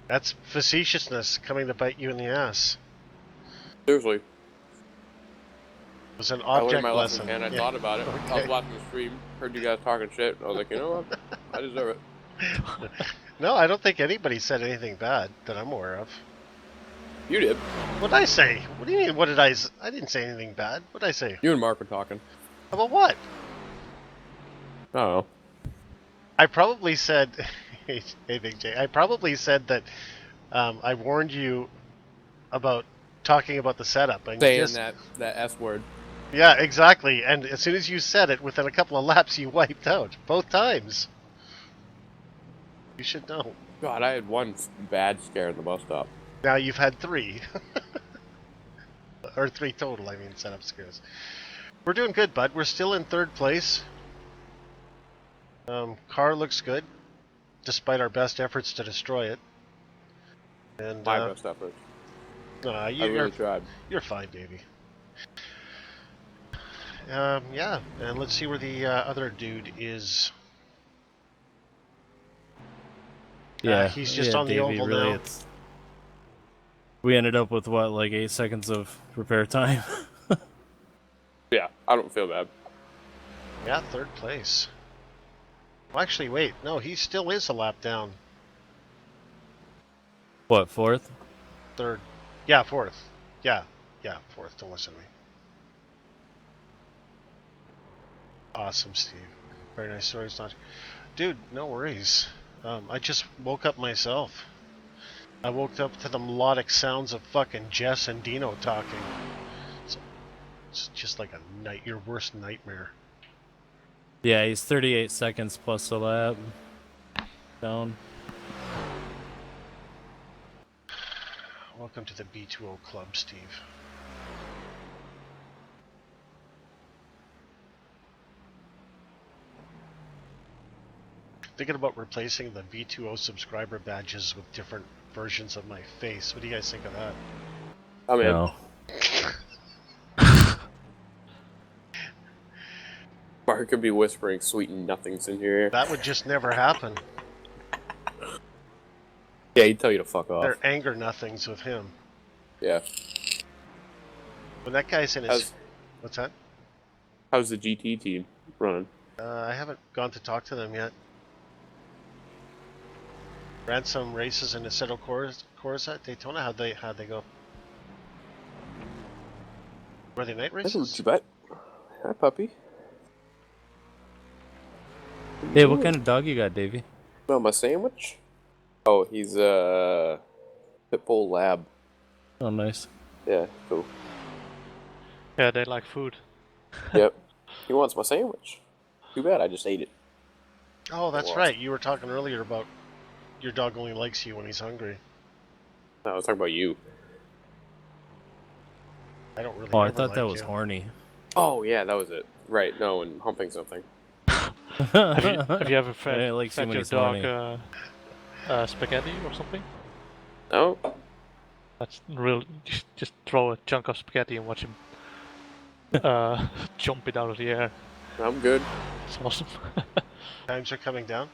That's facetiousness coming to bite you in the ass. Seriously. It was an I learned object my lesson, lesson. and I thought about it. I was watching the stream, heard you guys talking shit, and I was like, you know what? I deserve it. No, I don't think anybody said anything bad that I'm aware of. You did. What did I say? What do you mean, what did I I didn't say anything bad. What did I say? You and Mark were talking. About what? I don't know. I probably said... hey, Big J. I probably said that I warned you about talking about the setup. And Saying just, that S word. Yeah, exactly. And as soon as you said it, within a couple of laps, you wiped out. Both times. You should know. God, I had one bad scare in the bus stop. Now you've had 3. Or 3 total, I mean, setup scares. We're doing good, bud. We're still in 3rd place. Car looks good, despite our best efforts to destroy it. And My best efforts. No, I really tried. You're fine, baby. Yeah, and let's see where the other dude is. Yeah, he's just yeah, on the Davey, oval really, now. We ended up with what, like 8 seconds of repair time? Yeah, I don't feel bad. Yeah, 3rd place. Well, actually, wait. No, he still is a lap down. What, 4th? 3rd. Yeah, 4th. Yeah, 4th. Don't listen to me. Awesome, Steve. Very nice stories. Dude, no worries. I just woke up myself. I woke up to the melodic sounds of fucking Jess and Dino talking. It's just like your worst nightmare. Yeah, he's 38 seconds plus a lap. Down. Welcome to the B20 Club, Steve. Thinking about replacing the B20 subscriber badges with different versions of my face. What do you guys think of that? I'm in. No. Mark could be whispering sweet nothings in your ear. That would just never happen. Yeah, he'd tell you to fuck off. They're anger nothings with him. Yeah. When that guy's in his... What's that? How's the GT team running? I haven't gone to talk to them yet. Ran some races in Assetto Corsa at Daytona. How'd they go? Were they night races? That's what you bet. Hi, puppy. Hey, what kind of dog you got, Davey? Well, my sandwich? Oh, he's a Pitbull Lab. Oh, nice. Yeah, cool. Yeah, they like food. Yep. He wants my sandwich. Too bad I just ate it. Oh, that's right. You were talking earlier about your dog only likes you when he's hungry. No, I was talking about you. I don't really. Oh, I ever thought like that was you. horny. Oh, yeah, that was it. Right, no, and humping something. Have you ever fed, Yeah, like fed when your he's dog horny. spaghetti or something? No? That's real. Just throw a chunk of spaghetti and watch him jump it out of the air. I'm good. It's awesome. Times are coming down.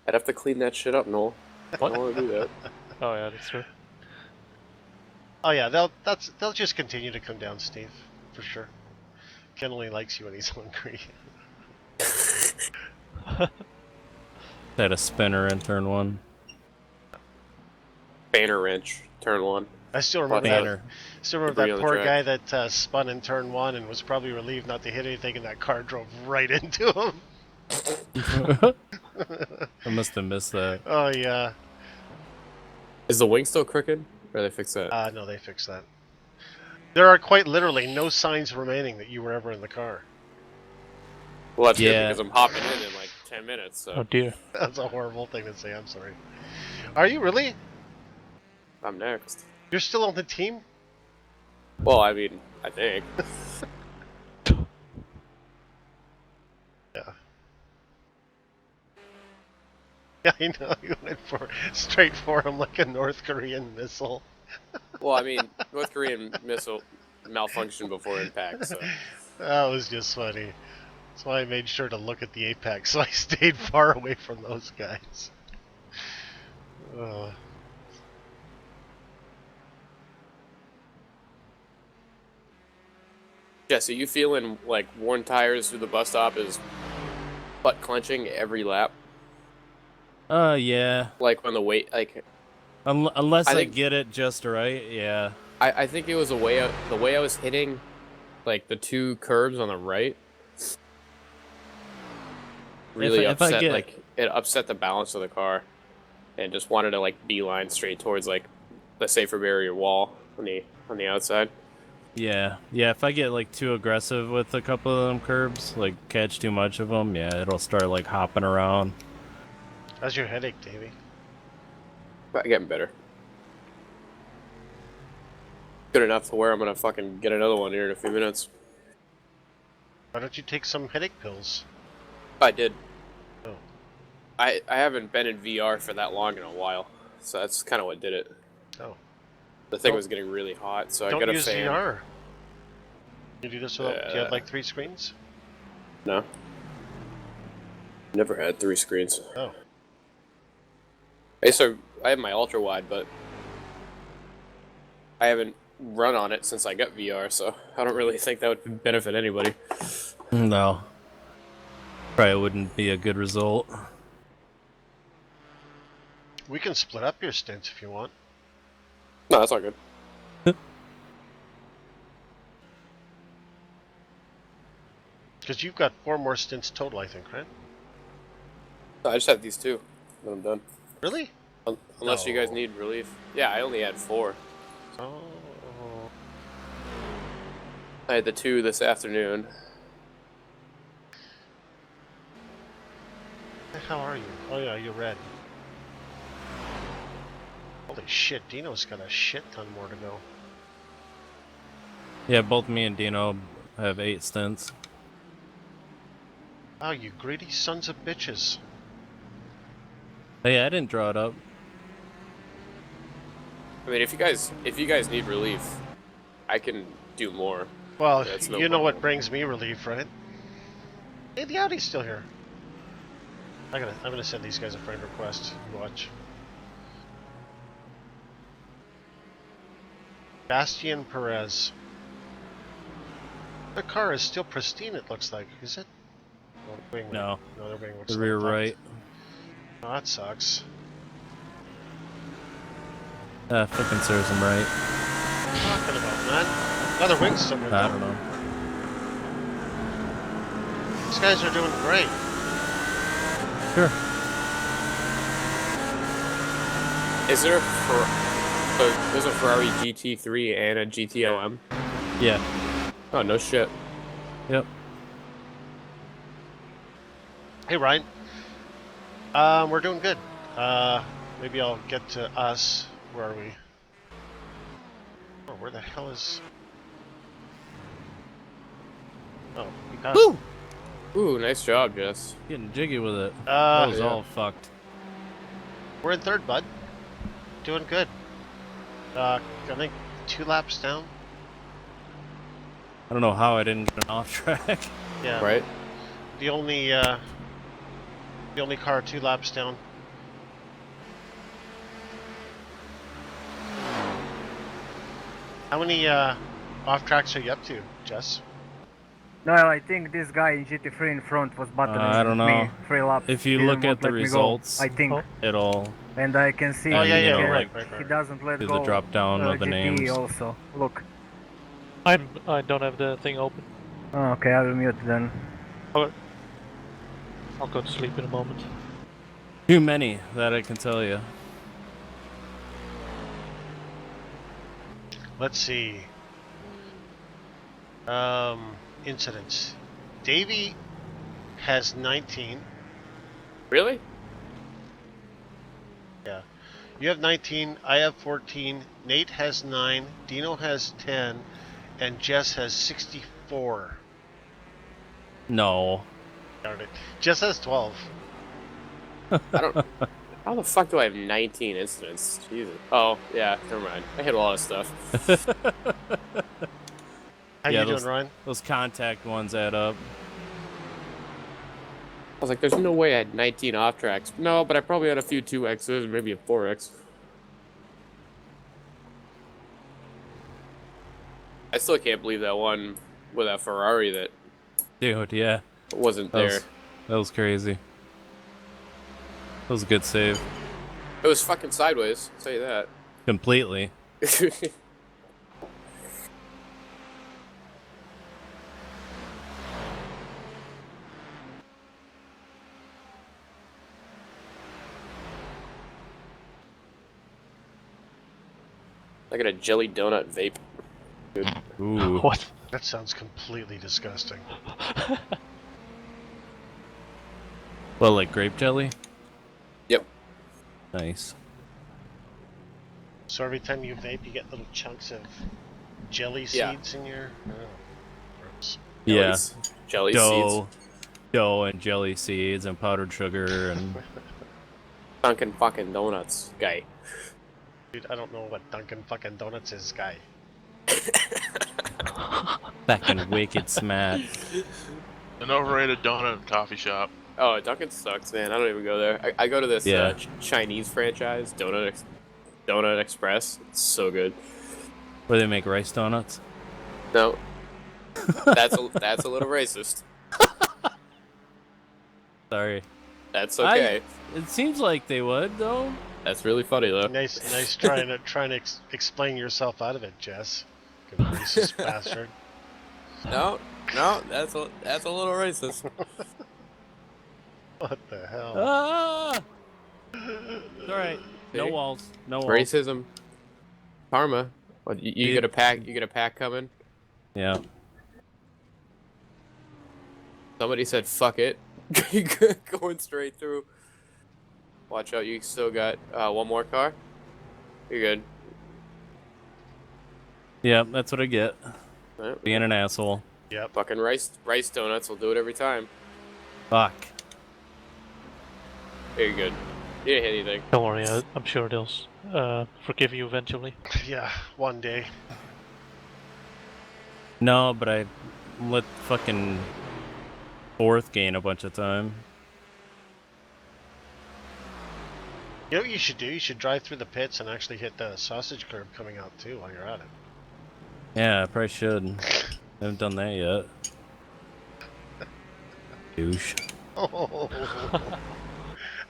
I'd have to clean that shit up, Noel. I don't want to do that. Oh yeah, that's true. Oh yeah, they'll just continue to come down, Steve, for sure. Ken only likes you when he's hungry. Had a spinner in turn 1. Banner wrench, turn 1. I still remember Banner. that Debris on the poor track. guy that spun in turn 1 and was probably relieved not to hit anything, and that car drove right into him. I must have missed that. Oh yeah. Is the wing still crooked? Or they fix that? No, they fixed that. There are quite literally no signs remaining that you were ever in the car. Well, that's good Yeah. because I'm hopping in like 10 minutes. So Oh dear. That's a horrible thing to say. I'm sorry. Are you really? I'm next. You're still on the team? Well, I mean, I think. Yeah. Yeah, I know. You went straight for him like a North Korean missile. Well, I mean, North Korean missile malfunctioned before impact, so. That was just funny. That's why I made sure to look at the apex, so I stayed far away from those guys. Jesse, you feeling like worn tires through the bus stop is butt clenching every lap? Yeah. Like when the weight, like. Unless I think, get it just right, yeah. I think it was the way I was hitting, like the two curbs on the right. Really if I upset, get... like it upset the balance of the car, and just wanted to like beeline straight towards like the safer barrier wall on the outside. Yeah, if I get like too aggressive with a couple of them curbs, like catch too much of them, yeah, it'll start like hopping around. How's your headache, Davey? But getting better. Good enough to where I'm gonna fucking get another one here in a few minutes. Why don't you take some headache pills? I did. Oh. I haven't been in VR for that long in a while, so that's kind of what did it. Oh. The thing was getting really hot, so I got a fan. Don't use VR. You do this without... do you have like 3 screens? No. Never had 3 screens. Oh. I have my ultra wide, but I haven't run on it since I got VR, so I don't really think that would benefit anybody. No. Probably wouldn't be a good result. We can split up your stints if you want. No, that's all good. Because you've got 4 more stints total, I think, right? No, I just have these 2, and I'm done. Really? Unless you guys need relief. Yeah, I only had 4. Oh. I had the 2 this afternoon. How are you? Oh yeah, you're red. Holy shit, Dino's got a shit ton more to go. Yeah, both me and Dino have 8 stints. Oh, you greedy sons of bitches. Hey, I didn't draw it up. I mean, if you guys need relief, I can do more. Well, That's no you know what problem. brings me relief, right? Hey, the Audi's still here. I'm gonna send these guys a friend request. Watch. Bastian Perez. The car is still pristine, it looks like. Is it? Oh, wing No. No, they're being The rear right. Oh, that sucks. Fucking serves him right. What are you talking about, man? Another wing's somewhere. I don't know. These guys are doing great. Sure. There's a Ferrari GT3 and a GTLM? Yeah. Oh, no shit. Yep. Hey, Ryan. We're doing good. Maybe I'll get to us. Where are we? Oh, where the hell is... Oh, we got... Woo! Ooh, nice job, Jess. Getting jiggy with it. That was yeah. all fucked. We're in third, bud. Doing good. I think 2 laps down. I don't know how I didn't get off track. Yeah. Right? The only car 2 laps down. How many off tracks are you up to, Jess? No, I think this guy in GT3 in front was bothering I don't know. me 3 laps. If you He look didn't at the let me go, results, I think. it'll And I can see Oh, yeah, you yeah, know, yeah, like, right. he doesn't let do go. the drop down of the GT names. also. Look. I don't have the thing open. Oh, okay, I will mute then. I'll go to sleep in a moment. Too many, that I can tell you. Let's see. Incidents. Davey has 19. Really? Yeah. You have 19, I have 14, Nate has 9, Dino has 10, and Jess has 64. No. Darn it. Jess has 12. I don't. How the fuck do I have 19 incidents? Jesus. Oh, yeah, never mind. I hit a lot of stuff. How Yeah, you doing, Ryan? Those contact ones add up. I was like, there's no way I had 19 off tracks. No, but I probably had a few 2Xs, maybe a 4X. I still can't believe that one with that Ferrari that Dude, yeah. wasn't there. That was crazy. That was a good save. It was fucking sideways, I'll tell you that. Completely. I got a jelly donut vape. Dude. Ooh. What? That sounds completely disgusting. Well, like grape jelly? Yep. Nice. So every time you vape, you get little chunks of jelly seeds in your... Oh, gross. Yeah. Jelly seeds. Dough and jelly seeds and powdered sugar and... Dunkin' fucking Donuts guy. Dude, I don't know what Dunkin' fucking Donuts is, guy. Fucking wicked smack. An overrated donut and coffee shop. Oh, Dunkin' sucks, man. I don't even go there. I go to this Chinese franchise, Donut Express. It's so good. Where they make rice donuts? No. That's a little racist. Sorry. That's okay. It seems like they would, though. That's really funny, though. Nice trying to explain yourself out of it, Jess. You racist bastard. No, that's a little racist. What the hell? Ah! It's alright. No walls. No walls. Racism. Karma. What, you get a pack. You get a pack coming. Yeah. Somebody said, "Fuck it," going straight through. Watch out! You still got one more car. You're good. Yep, that's what I get. Right. Being an asshole. Yep. Fucking rice donuts will do it every time. Fuck. You're good. You didn't hit anything. Don't worry, I'm sure they'll forgive you eventually. Yeah, one day. No, but I let fucking fourth gain a bunch of time. You know what you should do? You should drive through the pits and actually hit the sausage curb coming out too while you're at it. Yeah, I probably should. I haven't done that yet. Douche. Oh,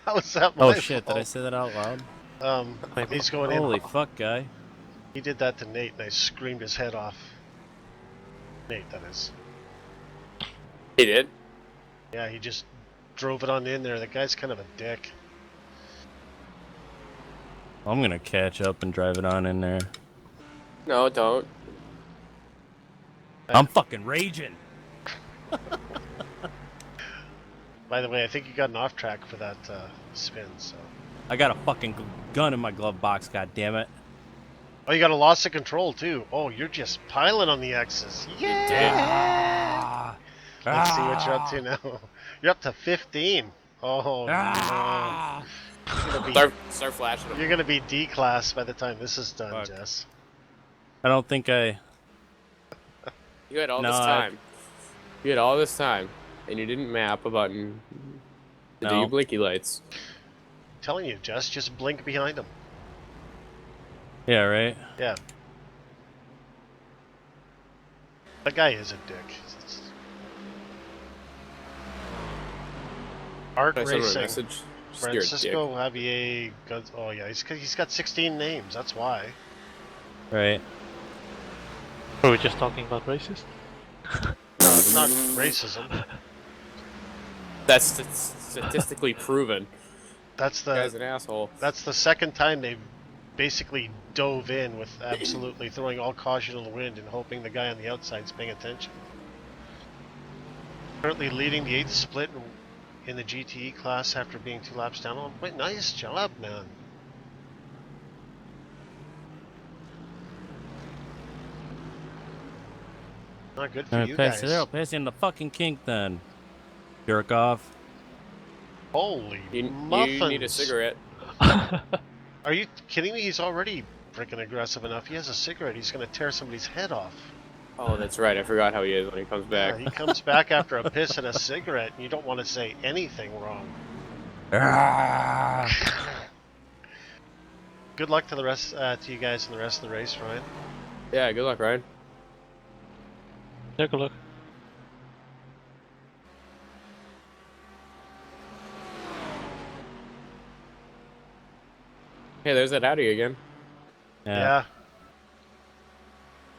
how is that my Oh shit, fault? did I say that out loud? He's going in. Holy fuck, guy. He did that to Nate and I screamed his head off. Nate, that is. He did. Yeah, he just drove it on in there. The guy's kind of a dick. I'm gonna catch up and drive it on in there. No, don't. I'm fucking raging. By the way, I think you got an off track for that spin, so. I got a fucking gun in my glove box, god damn it. Oh, you got a loss of control too. Oh, you're just piling on the X's. Yeah! Let's see what you're up to now. You're up to 15. Oh, no. Start flashing them. You're gonna be D class by the time this is done, Fuck. Jess. I don't think I... You had all No, this time. You had all this time, and you didn't map a button to do No. your blinky lights. I'm telling you, Jess, just blink behind him. Yeah, right? Yeah. That guy is a dick. Art Can I send him a Racing. message? Just you're a dick. Francisco Javier. Oh yeah, he's got 16 names. That's why. Right. Were we just talking about racist? No, it's not racism. That's statistically proven. That's The guy's an asshole. That's the second time they've basically dove in with absolutely throwing all caution to the wind and hoping the guy on the outside's paying attention. Currently leading the 8th split in the GTE class after being 2 laps down. Oh, wait, nice job, man. Not good for you pass guys. it out. Pass you in the fucking kink then. Jerk off. Holy You muffins. need a cigarette. Are you kidding me? He's already freaking aggressive enough. He has a cigarette. He's going to tear somebody's head off. Oh, that's right. I forgot how he is when he comes back. Yeah, he comes back after a piss and a cigarette, and you don't want to say anything wrong. Good luck to the rest, to you guys in the rest of the race, Ryan. Yeah, good luck, Ryan. Take a look. Hey, there's that Audi again. Yeah.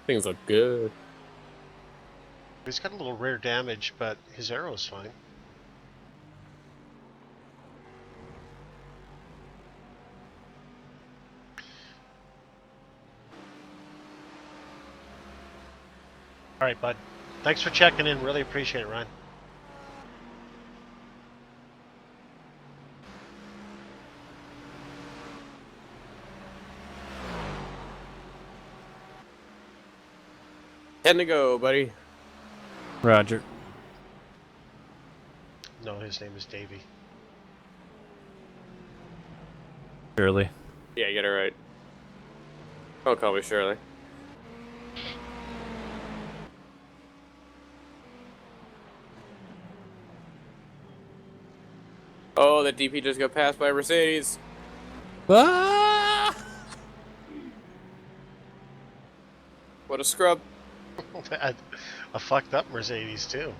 Things look good. He's got a little rear damage, but his arrow's fine. All right, bud. Thanks for checking in. Really appreciate it, Ryan. Ten to go, buddy. Roger. No, his name is Davey. Shirley. Yeah, get it right. Don't call me Shirley. Oh, the DP just got passed by a Mercedes. Ah! What a scrub. A fucked up Mercedes, too.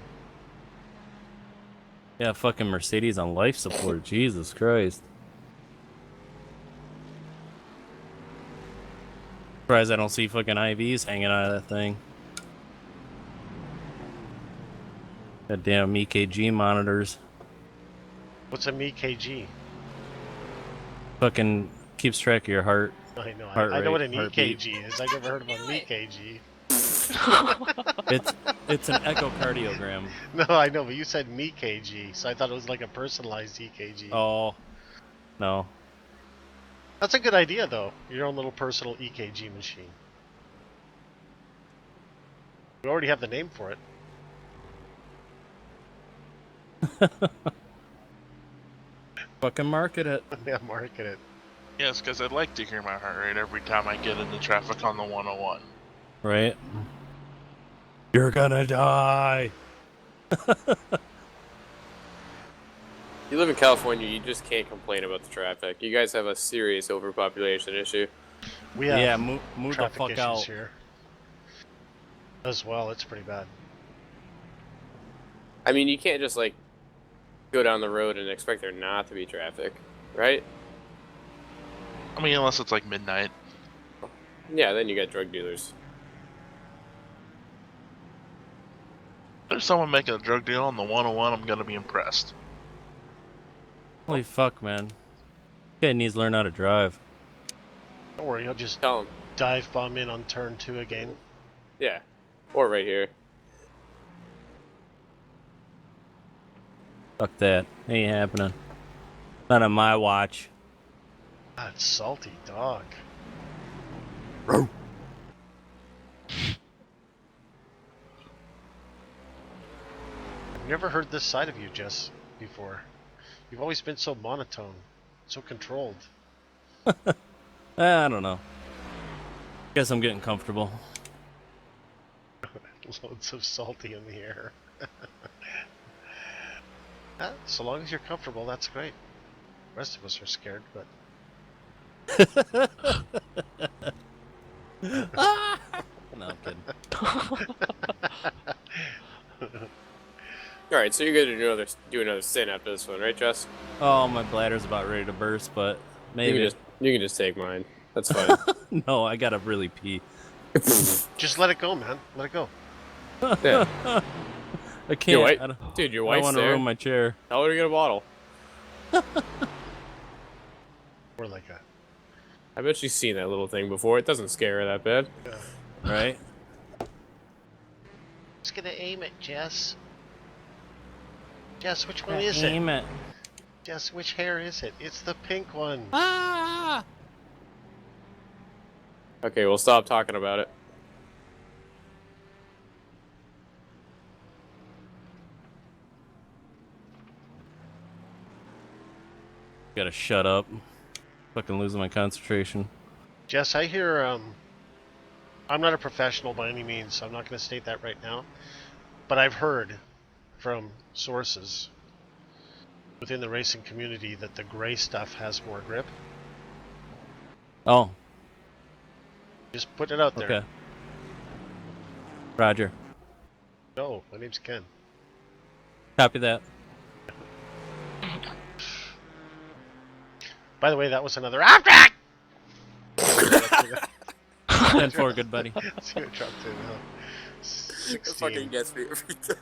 Yeah, fucking Mercedes on life support. Jesus Christ. Surprised I don't see fucking IVs hanging out of that thing. Goddamn EKG monitors. What's an EKG? Fucking keeps track of your heart. I know. Heart I know what rate, an heartbeat. EKG is. I never heard of an EKG. It's an echocardiogram. No, I know, but you said EKG, so I thought it was like a personalized EKG. Oh, no. That's a good idea, though. Your own little personal EKG machine. We already have the name for it. Fucking market it. Yeah, market it. Yes, because I'd like to hear my heart rate every time I get into traffic on the 101. Right? You're gonna die. You live in California, you just can't complain about the traffic. You guys have a serious overpopulation issue. We have Yeah, move the traffic fuck issues out. here. As well, it's pretty bad. I mean, you can't just, like, go down the road and expect there not to be traffic, right? I mean, unless it's like midnight. Yeah, then you got drug dealers. If there's someone making a drug deal on the 101, I'm gonna be impressed. Holy fuck, man. Guy needs to learn how to drive. Don't worry, he'll just Tell them. dive bomb in on turn 2 again. Yeah. Or right here. Fuck that. Ain't happening. Not on my watch. That salty dog. I've never heard this side of you, Jess, before. You've always been so monotone, so controlled. I don't know. Guess I'm getting comfortable. Loads of salty in the air. So long as you're comfortable, that's great. The rest of us are scared, but... No, I'm kidding. Alright, so you're gonna do another stint after this one, right, Jess? Oh, my bladder's about ready to burst, but maybe. You can just take mine. That's fine. No, I gotta really pee. Just let it go, man. Let it go. Yeah. I can't. Your wife, I don't, dude, your I wife's want to there. ruin my chair. Tell her to get a bottle. We're like a... I bet she's seen that little thing before. It doesn't scare her that bad. Right? Just gonna aim it, Jess. Guess which one is it? Aim it. Guess which hair is it? It's the pink one. Ah! Okay, we'll stop talking about it. Gotta shut up. Fucking losing my concentration. Jess, I hear, I'm not a professional by any means, so I'm not going to state that right now. But I've heard from sources within the racing community that the gray stuff has more grip. Oh, Just put it out there. okay. Roger. No, my name's Ken. Copy that. By the way, that was another off track! 10-4, good buddy. See what dropped in now. It fucking 16. gets me every time.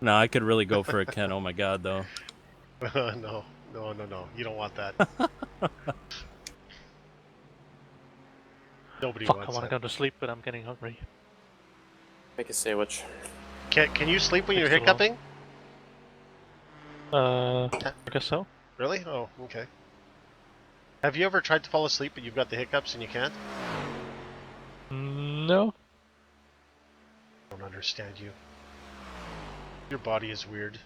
No, I could really go for a Ken. Oh my god, though. No. You don't want that. Nobody Fuck, I wants want to that. go to sleep, but I'm getting hungry. Make a sandwich. Can you sleep when you're Takes too long. hiccuping? I guess so. Really? Oh, okay. Have you ever tried to fall asleep but you've got the hiccups and you can't? No. I don't understand you. Your body is weird.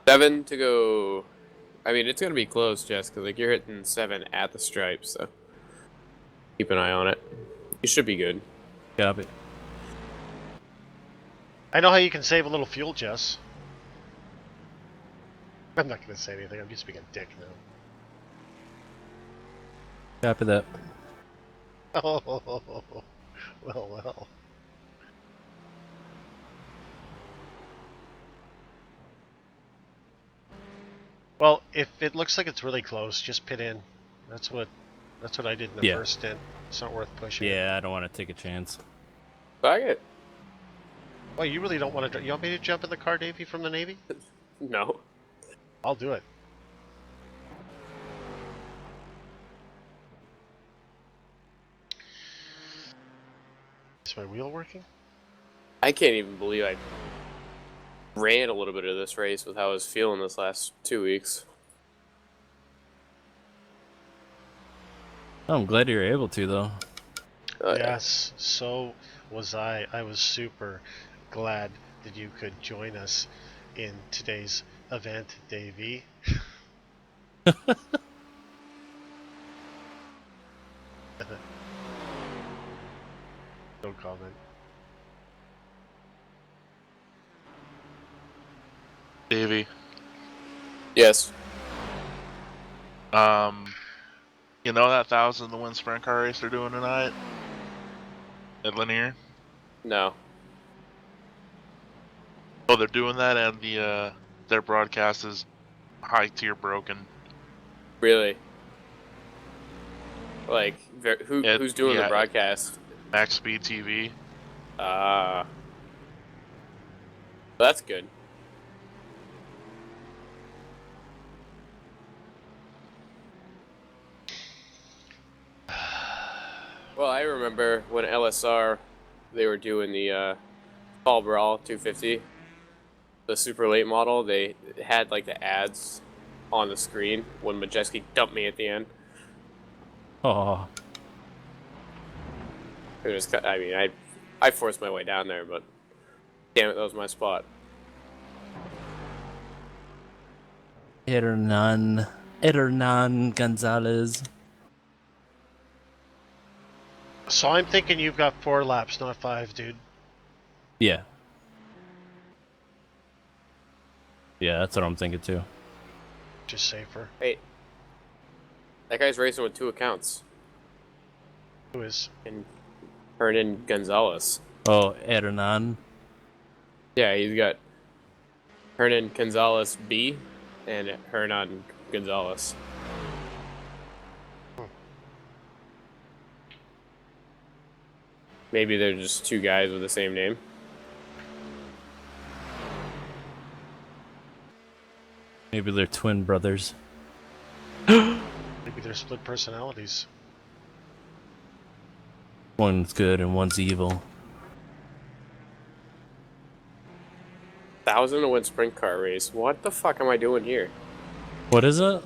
7 to go. I mean, it's gonna be close, Jess, because like you're hitting 7 at the stripe, so keep an eye on it. You should be good. Copy. I know how you can save a little fuel, Jess. I'm not going to say anything. I'm just being a dick now. Copy that. Oh, well. Well, if it looks like it's really close, just pit in. That's what I did in the Yeah. first stint. It's not worth pushing. Yeah, I don't want to take a chance. Fuck it. Well, you really don't want to. You want me to jump in the car, Davey, from the Navy? No. I'll do it. Is my wheel working? I can't even believe I ran a little bit of this race with how I was feeling this last 2 weeks. Oh, I'm glad you're able to, though. Yes, so was I. I was super glad that you could join us in today's event, Davey. No comment. Davey. Yes. You know that 1,000 to win sprint car race they're doing tonight at Linear? No. Oh, they're doing that, and their broadcast is high tier broken. Really? Like, who's doing the yeah, broadcast? Max Speed TV. That's good. Well, I remember when LSR, they were doing the Paul Brawl 250, the super late model. They had like the ads on the screen when Majeski dumped me at the end. Oh, It was, I mean, I forced my way down there, but damn it, that was my spot. Hernan Gonzalez. So I'm thinking you've got 4 laps, not 5, dude. Yeah. Yeah, that's what I'm thinking too. Just safer. Hey, that guy's racing with 2 accounts. Who is? And Hernan Gonzalez. Oh, Hernan. Yeah, he's got Hernan Gonzalez B and Hernan Gonzalez. Maybe they're just 2 guys with the same name. Maybe they're twin brothers. Maybe they're split personalities. One's good and one's evil. 1,000 to win sprint car race. What the fuck am I doing here? What is it?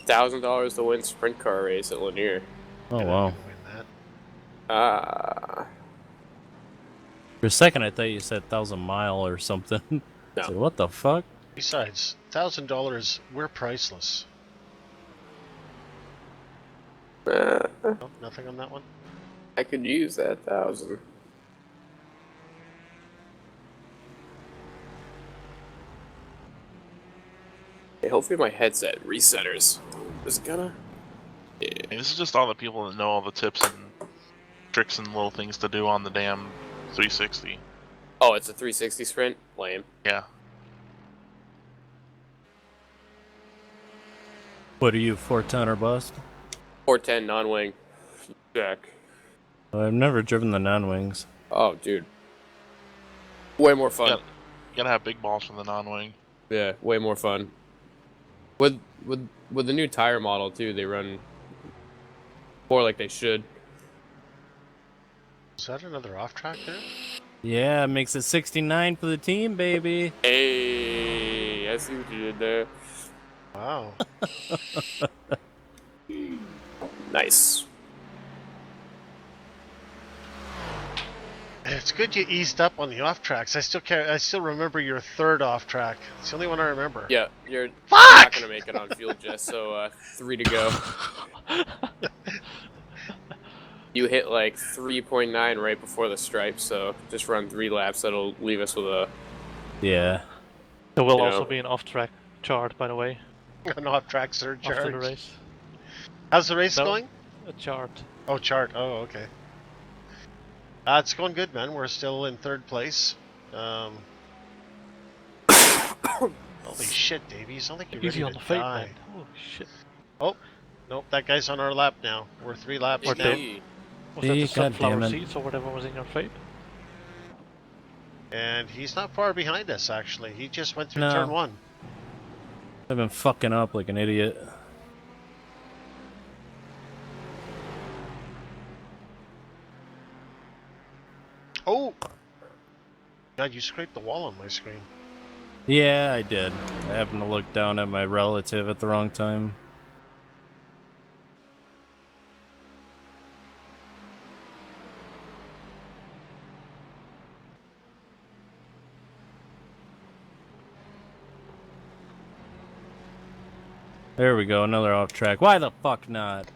$1,000 to win sprint car race at Lanier. Oh, You're not wow. gonna win that. For a second, I thought you said 1,000 mile or something. No. So what the fuck? Besides, $1,000, we're priceless. Uh, Nope, nothing on that one. I could use that 1,000. Hey, hopefully my headset resetters. Is it gonna? Yeah. Hey, this is just all the people that know all the tips and tricks and little things to do on the damn 360. Oh, it's a 360 sprint? Lame. Yeah. What are you, 410 or bust? 410 non-wing. Jack. I've never driven the non-wings. Oh, dude. Way more fun. You gotta have big balls for the non-wing. Yeah, way more fun. With the new tire model too, they run more like they should. Is that another off track there? Yeah, makes it 69 for the team, baby. Hey, I see what you did there. Wow. Nice. It's good you eased up on the off tracks. I still remember your third off track. It's the only one I remember. Yeah, you're Fuck! not gonna make it on fuel, Jess. So 3 to go. You hit like 3.9 right before the stripe, so just run 3 laps. That'll leave us with a. Yeah. There will You also know. be an off-track chart, by the way, An off track after the surcharge. race. How's the race No. going? A chart. Oh, chart. Oh, okay. It's going good, man. We're still in third place. Holy shit, Davey. You sound like you're Easy ready on to the fate, die. man. Holy shit. Nope, that guy's on our lap now. We're 3 laps Or down. Hey, Was that the God sunflower damn it. seeds or whatever was in your fate? And he's not far behind us, actually. He just went through No. turn 1. I've been fucking up like an idiot. Oh! God, you scraped the wall on my screen. Yeah, I did. I happened to look down at my relative at the wrong time. There we go, another off track. Why the fuck not?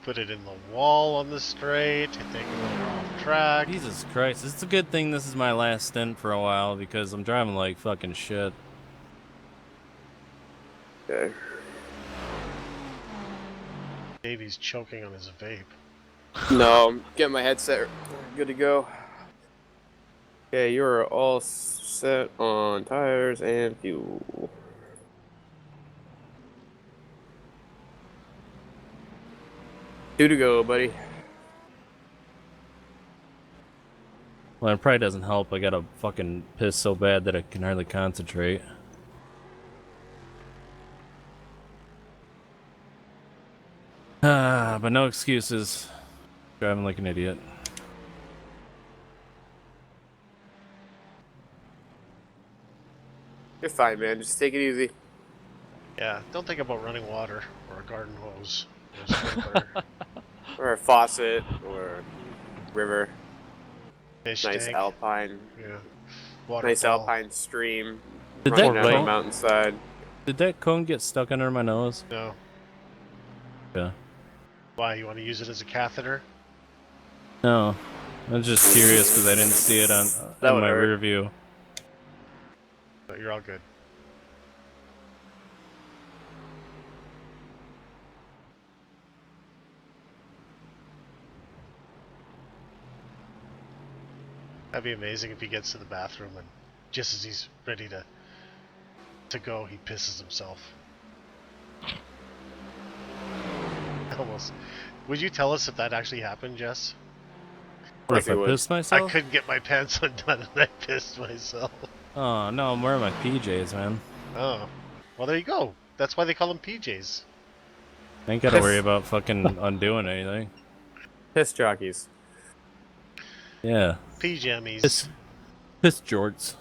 Put it in the wall on the straight. Take it off track. Jesus Christ, it's a good thing this is my last stint for a while because I'm driving like fucking shit. okay. Davey's choking on his vape. No, I'm getting my headset good to go. Okay, you're all set on tires and fuel. Two to go, buddy. Well, it probably doesn't help. I gotta fucking piss so bad that I can hardly concentrate. But no excuses. Driving like an idiot. You're fine, man. Just take it easy. Yeah, don't think about running water or a garden hose or a sprinkler. Or a faucet, or river. Fish Nice tank. alpine. Yeah. Nice Waterfall. alpine stream. Did running that down the cone- mountainside. Did that cone get stuck under my nose? No. Yeah. Why, you want to use it as a catheter? No. I was just curious because I didn't see it on would my hurt. rear view. But you're all good. That'd be amazing if he gets to the bathroom and just as he's ready to go, he pisses himself. Almost. Would you tell us if that actually happened, Jess? What Like if it I would. pissed I myself? couldn't get my pants undone and I pissed myself. Oh, no, I'm wearing my PJs, man. Oh. Well, there you go. That's why they call them PJs. Ain't gotta worry about fucking undoing anything. Piss jockeys. Yeah. Jammies. Piss jorts.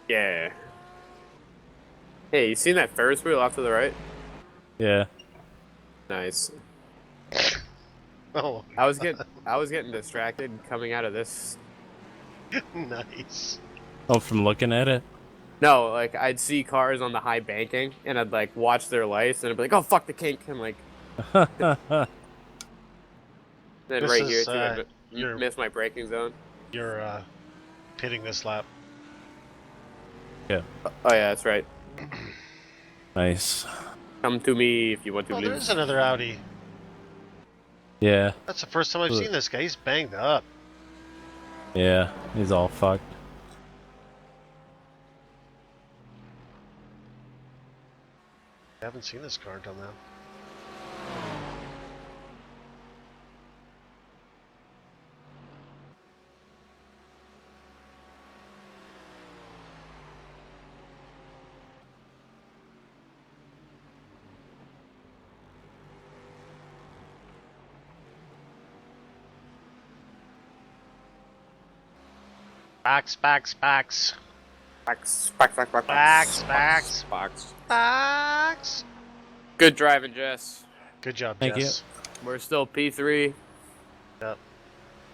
Yeah. Hey, you seen that Ferris wheel off to the right? Yeah. Nice. Oh, I was getting distracted coming out of this. nice. Oh, from looking at it? No, like I'd see cars on the high banking, and I'd like watch their lights, and I'd be like, "Oh fuck the kink!" I'm like, then This right here is too, I'd your miss my braking zone. your pitting this lap. Yeah. Oh yeah, that's right. Nice. Come to me if you want to Oh, there live. is another Audi. Yeah. That's the first time I've Look. seen this guy. He's banged up. Yeah. He's all fucked. I haven't seen this car until now. Backs. Box. Good driving, Jess. Good job, Thank you. Jess. We're still P3. Yep.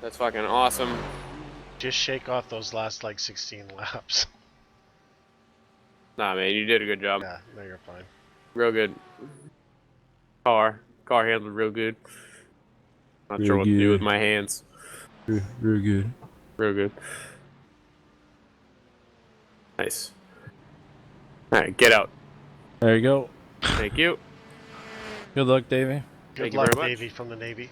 That's fucking awesome. Just shake off those last like 16 laps. Nah, man, you did a good job. Yeah, no, you're fine. Real good. Car handled real good. Not sure what to do with my hands. Real good. Real good. Nice. Alright, get out. There you go. Thank you. Good luck, Davey. Good Thank you luck, very much. Davey from the Navy.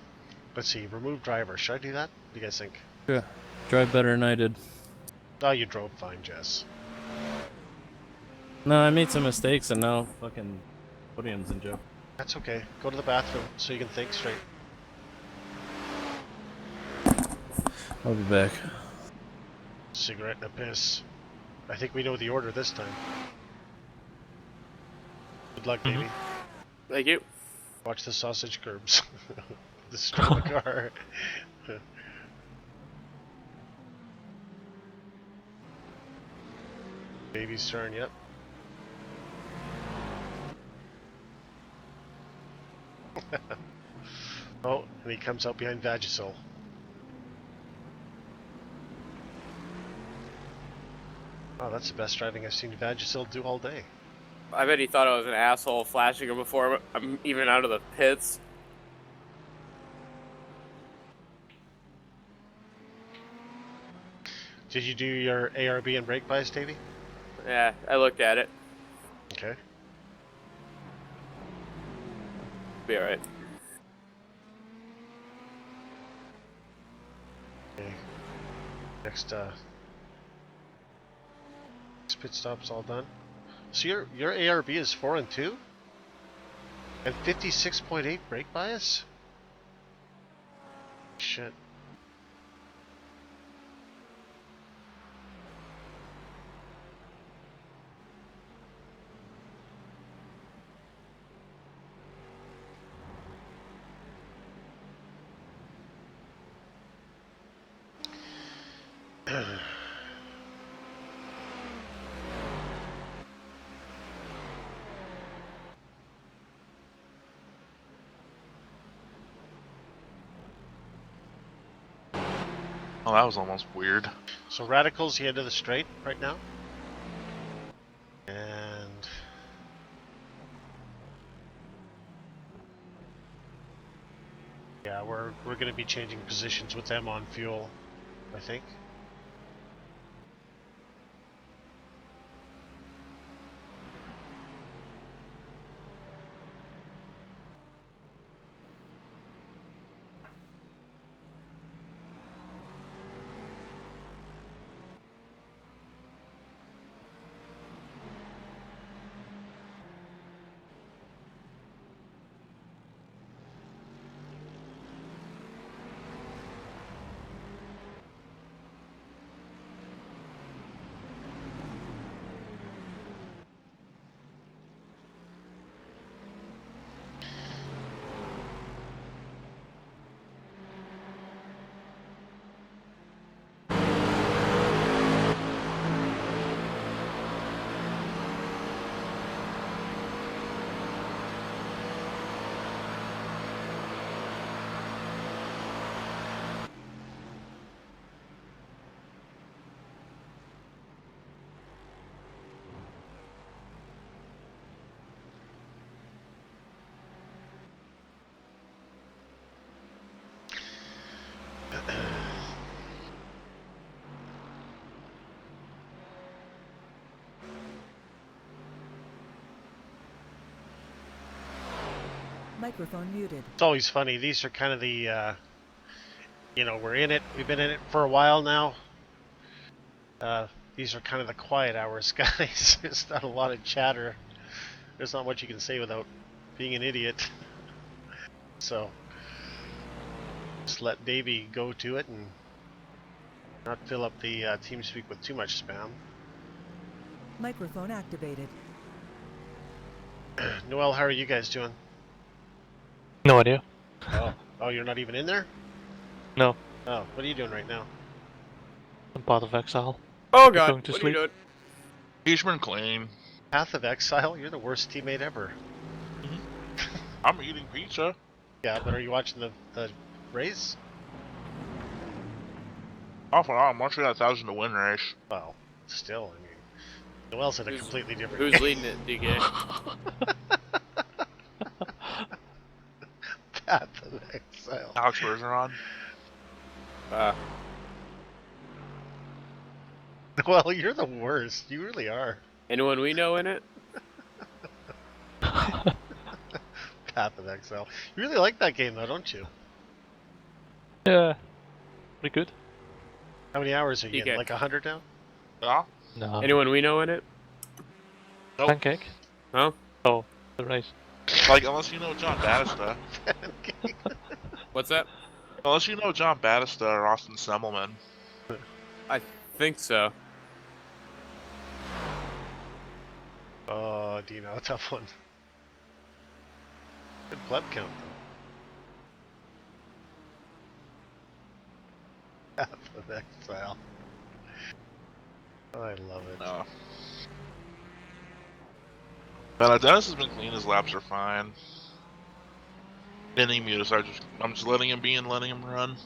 Let's see, remove driver. Should I do that? What do you guys think? Yeah. Drive better than I did. Oh, you drove fine, Jess. No, I made some mistakes and now fucking podium's in joke. That's okay. Go to the bathroom so you can think straight. I'll be back. Cigarette and a piss. I think we know the order this time. Good luck, Davey. Thank you. Watch the sausage curbs. Destroy the car. Baby's turn, yep. Oh, and he comes out behind Vagisil. Oh, that's the best driving I've seen Vagisil do all day. I bet he thought I was an asshole flashing him before I'm even out of the pits. Did you do your ARB and brake bias, Davey? Yeah, I looked at it. Okay. Be alright. Okay. Next pit stop's all done. So your ARB is 4 and 2? And 56.8 brake bias? Shit. Oh, that was almost weird. So Radical's the end of the straight right now. And yeah, we're gonna be changing positions with them on fuel, I think. Microphone muted. It's always funny. These are kind of the, we're in it. We've been in it for a while now. These are kind of the quiet hours, guys. There's not a lot of chatter. There's not much you can say without being an idiot. So, just let Davey go to it and not fill up the TeamSpeak with too much spam. Microphone activated. Noel, how are you guys doing? No idea. Oh, you're not even in there? No, Oh, what are you doing right now? I'm part of Exile. Oh Going god, to what sleep. are you doing? He's been clean. Path of Exile? You're the worst teammate ever. I'm eating pizza. Yeah, but are you watching the race? Off and on, I'm watching that 1,000 to win race. Well, still, I mean, Noel's in a completely different Who's game. leading it, DK? Path of Exile. Alex Bergeron. Well, you're the worst. You really are. Anyone we know in it? Path of Exile. You really like that game, though, don't you? Yeah, pretty good. How many hours are you DK. in? Like 100 now? Yeah? No. Anyone we know in it? Nope. Pancake? Huh? Oh, the race. Like, unless you know John Battista. What's that? Unless you know John Battista or Austin Semmelman. I think so. Oh, Dino, a tough one. Good pleb count, though. Path of Exile. I love it. But Dennis has been clean. His laps are fine. Any mutus, I'm just letting him be and letting him run.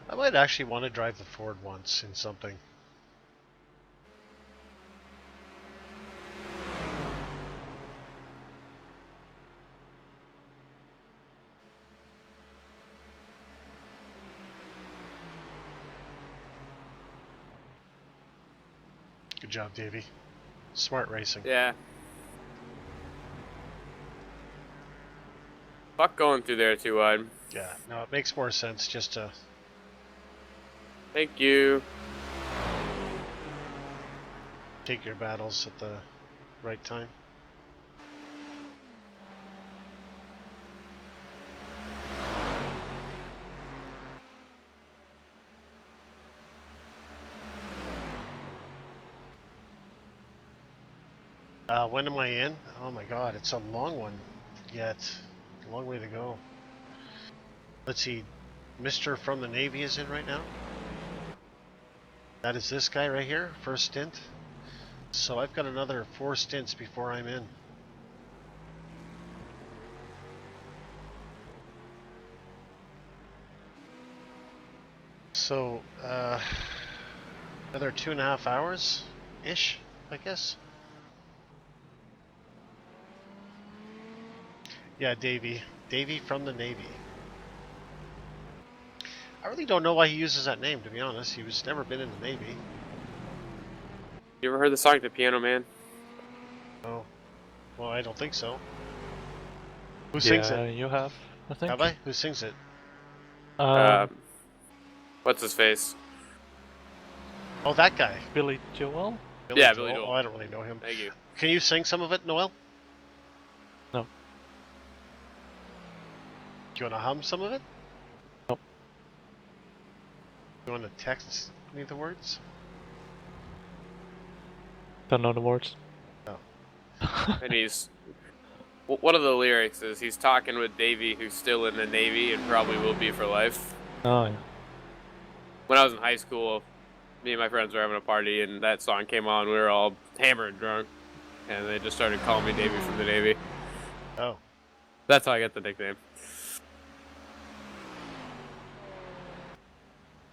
I might actually want to drive the Ford once in something. Good job, Davey. Smart racing. Yeah. Fuck going through there too wide. Yeah, no, it makes more sense just to Thank you. take your battles at the right time. When am I in? Oh my god, it's a long one yet. A long way to go. Let's see. Mr. from the Navy is in right now. That is this guy right here, first stint. So I've got another 4 stints before I'm in. So, another 2.5 hours-ish, I guess. Yeah, Davey. Davey from the Navy. I really don't know why he uses that name, to be honest. He was never been in the Navy. You ever heard the song The Piano Man? Oh. Well, I don't think so. Who sings Yeah, it? you have, I think. Have I? Who sings it? What's his face? Oh, that guy. Billy Joel? Yeah, Billy Joel. Oh, I don't really know him. Thank you. Can you sing some of it, Noel? No. Do you want to hum some of it? Nope. You want to text me the words? Don't know the words. And he's... One of the lyrics is he's talking with Davey, who's still in the Navy and probably will be for life. Oh, yeah. When I was in high school, me and my friends were having a party and that song came on. We were all hammered drunk. and they just started calling me Davey from the Navy. Oh. That's how I got the nickname.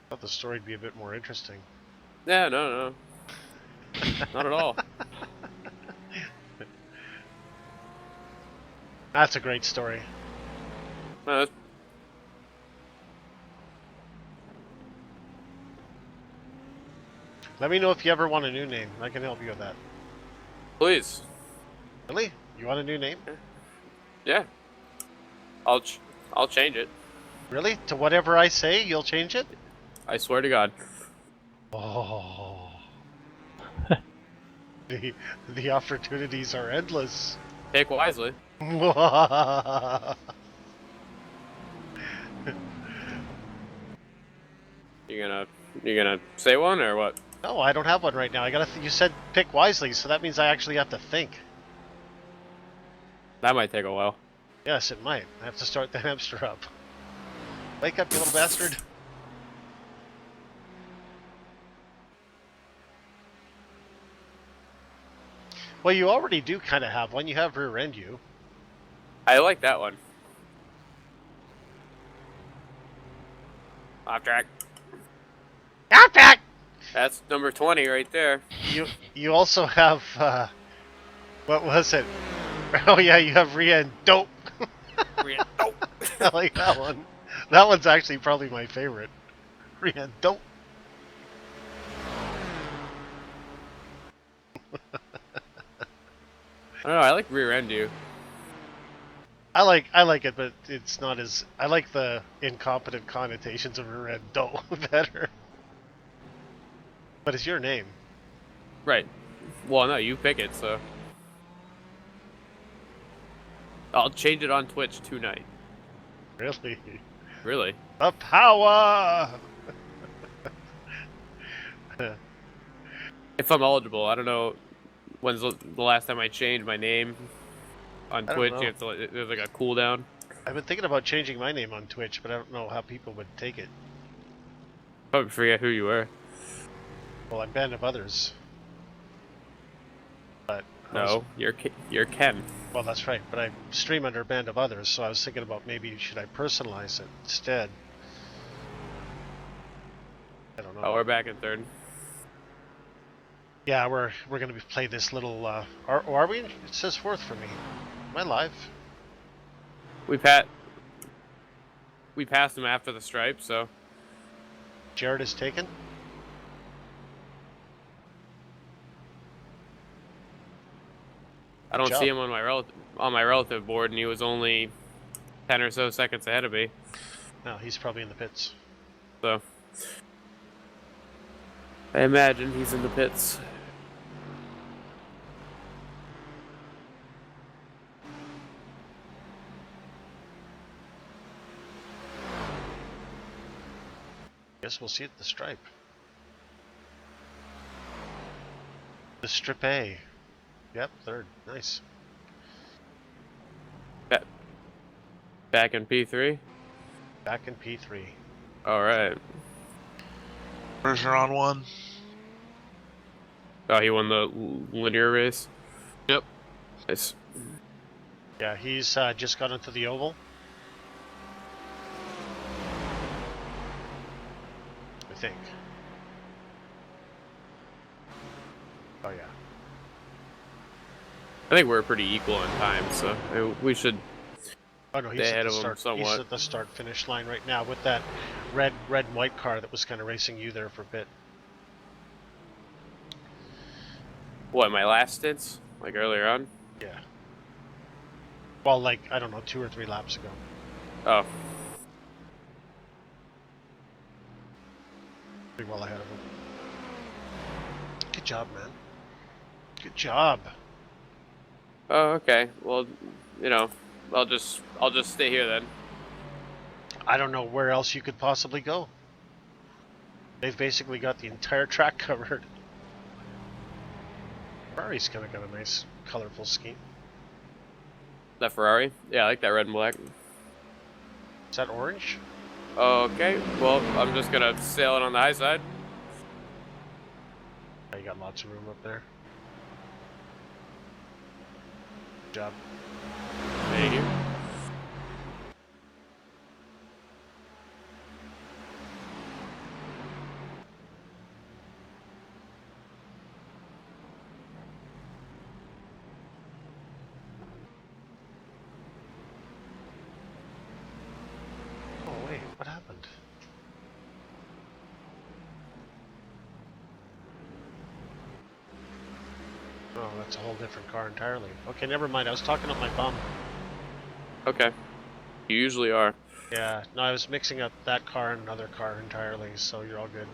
I thought the story'd be a bit more interesting. Yeah, no. Not at all. That's a great story. No, that's- Let me know if you ever want a new name. I can help you with that. please. Really? You want a new name? Yeah. I'll change it. Really? To whatever I say, you'll change it? I swear to God. Oh. The opportunities are endless. Pick wisely. You gonna say one or what? No, I don't have one right now. I gotta. You said pick wisely, so that means I actually have to think. That might take a while. Yes, it might. I have to start the hamster up. Wake up, you little bastard. Well, you already do kind of have one. You have rear end you. I like that one. Off track. Off track! That's number 20 right there. You also have what was it? Oh yeah, you have rear end dope. I like that one. That one's actually probably my favorite. Rear end dope. I don't know, I like rear end you. I like it, but it's not as I like the incompetent connotations of rear end dope better. But it's your name. Right. Well, no, you pick it, so. I'll change it on Twitch tonight. Really? Really? The power! If I'm eligible, I don't know when's the last time I changed my name on I don't Twitch. know. You have to, there's like a cooldown. I've been thinking about changing my name on Twitch, but I don't know how people would take it. Probably forget who you were. Well, I'm Band of Others. But No, you're Ken. well, that's right. But I stream under Band of Others, so I was thinking about maybe should I personalize it instead. I don't know. Oh, we're back in third. Yeah, we're gonna play this little. Are we? It says fourth for me. Am I live? We passed him after the stripe, so. Jared is taken. I don't job. see him on my relative board, and he was only 10 or so seconds ahead of me. No, he's probably in the pits. So I imagine he's in the pits. Guess we'll see it at the stripe. The strip A. Yep, third. Nice. Back in P3. Back in P3. All right. Pressure on one. Oh, he won the linear race. Yep. Nice. Yeah, he's just got into the oval. I think. Oh yeah. I think we're pretty equal in time, so we should. Oh no, he's Stay at ahead the of him start. He's somewhat. at the start-finish line right now with that red and white car that was kind of racing you there for a bit. What, my last stints? Like earlier on? Yeah. Well, like I don't know, 2 or 3 laps ago. Oh. Pretty well ahead of him. Good job, man. Good job. Oh, okay. Well, you know, I'll just stay here then. I don't know where else you could possibly go. They've basically got the entire track covered. Ferrari's kind of got a nice, colorful scheme. That Ferrari? Yeah, I like that red and black. Is that orange? Okay, well, I'm just gonna sail it on the high side. Oh, you got lots of room up there. job. Thank you. Oh wait, what happened? Oh, that's a whole different car entirely. Okay, never mind. I was talking up my bum. Okay. You usually are. Yeah, no, I was mixing up that car and another car entirely, so you're all good.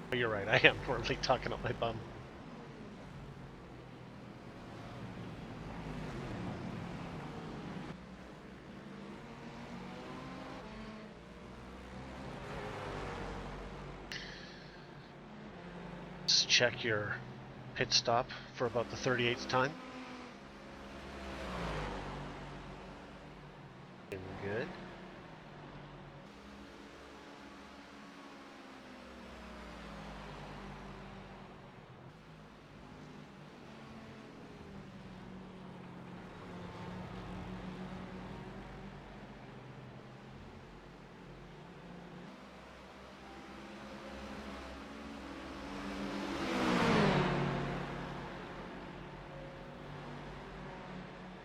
But you're right, I am normally talking up my bum. Just check your pit stop for about the 38th time. Good.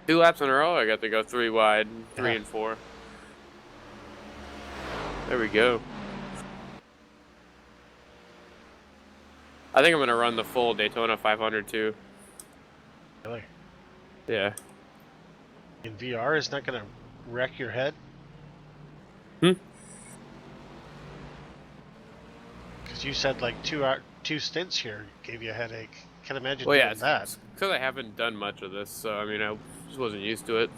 Two laps in a row, I got to go 3 wide, 3 Yeah. and 4. There we go. I think I'm gonna run the full Daytona 500 too. Really? Yeah. In VR, is not gonna wreck your head? Hmm? Because you said like two stints here gave you a headache. Can't imagine Well, doing yeah, that. it's because I haven't done much of this, so I mean, I just wasn't used to it.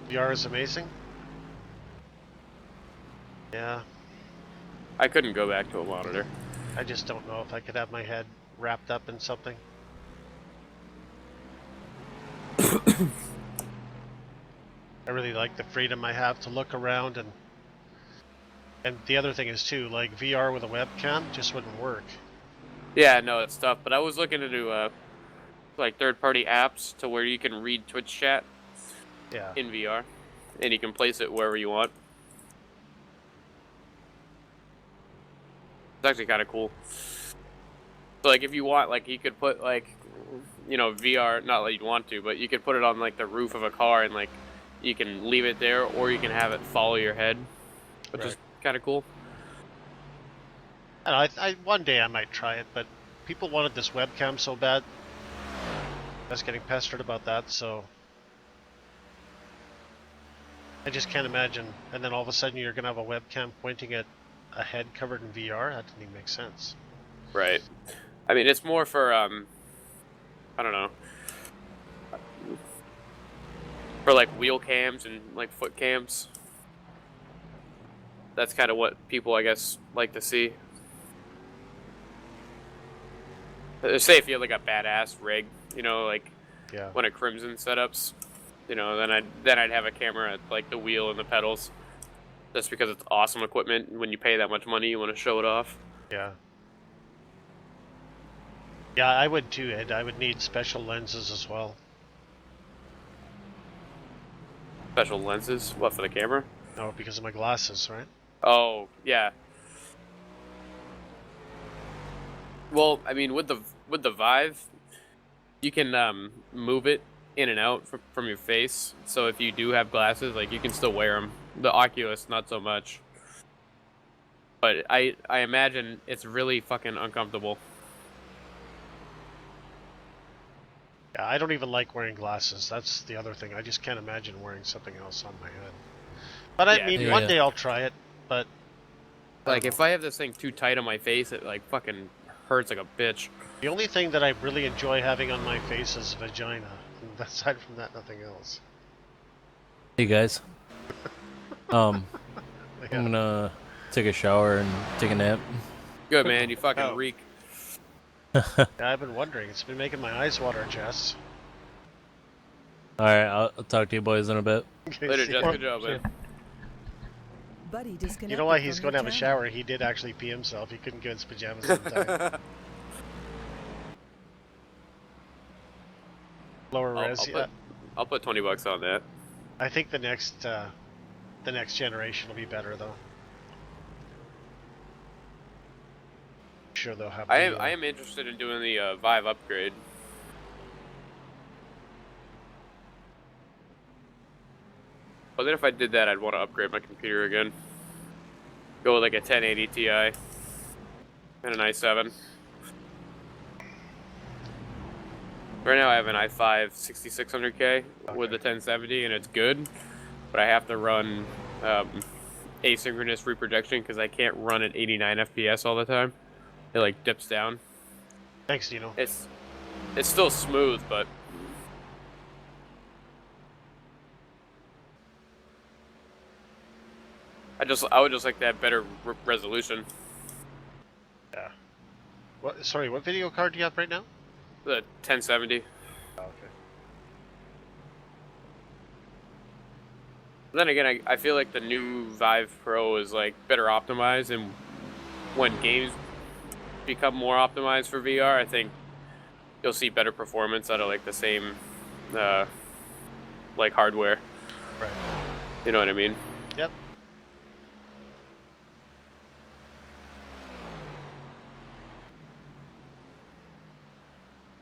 VR is amazing. Yeah, I couldn't go back to a monitor. I just don't know if I could have my head wrapped up in something. I really like the freedom I have to look around, and the other thing is too, like VR with a webcam just wouldn't work. Yeah, no, it's tough. But I was looking to do like third-party apps to where you can read Twitch chat Yeah. in VR, and you can place it wherever you want. It's actually kind of cool. So, like, if you want, like, you could put, like, you know, VR, not that you'd want to, but you could put it on, like, the roof of a car and, like, you can leave it there, or you can have it follow your head, which is kind of cool. I don't know, one day I might try it, but people wanted this webcam so bad. I was getting pestered about that, so I just can't imagine. And then all of a sudden you're gonna have a webcam pointing at a head covered in VR. That didn't even make sense. Right. I mean, it's more for, I don't know, for, like, wheel cams and, like, foot cams. That's kind of what people, I guess, like to see. Say if you have, like, a badass rig, you know, like, Yeah. one of Crimson setups, you know, then I'd have a camera at, like, the wheel and the pedals. Just because it's awesome equipment. When you pay that much money, you want to show it off. Yeah. Yeah, I would too, Ed. I would need special lenses as well. Special lenses? What, for the camera? No, because of my glasses, right? Oh, yeah. Well, I mean, with the Vive, you can move it in and out from your face. So if you do have glasses, like, you can still wear them. The Oculus, not so much. But I imagine it's really fucking uncomfortable. Yeah, I don't even like wearing glasses. That's the other thing. I just can't imagine wearing something else on my head. But I mean, one day I'll try it, but... Like, if I have this thing too tight on my face, it, like, fucking hurts like a bitch. The only thing that I really enjoy having on my face is vagina. And aside from that, nothing else. Hey guys. I'm Yeah. gonna take a shower and take a nap. Good man, you fucking Oh. reek. Yeah, I've been wondering. It's been making my eyes water, Jess. All right, I'll talk to you boys in a bit. Okay, Later, see Jess. ya. Good job, man. Buddy disconnected. You know why he's from going to your have a channel. shower? He did actually pee himself. He couldn't get his pajamas in time. Lower res, yeah. I'll put $20 on that. I think the next generation will be better though. Sure they'll have. I am interested in doing the Vive upgrade. But then if I did that, I'd want to upgrade my computer again. Go with like a 1080 Ti and an i7. Right now I have an i5 6600K with the 1070 and it's good, but I have to run asynchronous reprojection because I can't run at 89 FPS all the time. It like dips down. Thanks, Dino. It's still smooth, but I would just like to have better resolution. Yeah. What? Sorry, what video card do you have right now? The 1070. Oh, okay. Then again, I feel like the new Vive Pro is like better optimized, and when games become more optimized for VR, I think you'll see better performance out of like the same like hardware. Right. You know what I mean? Yep.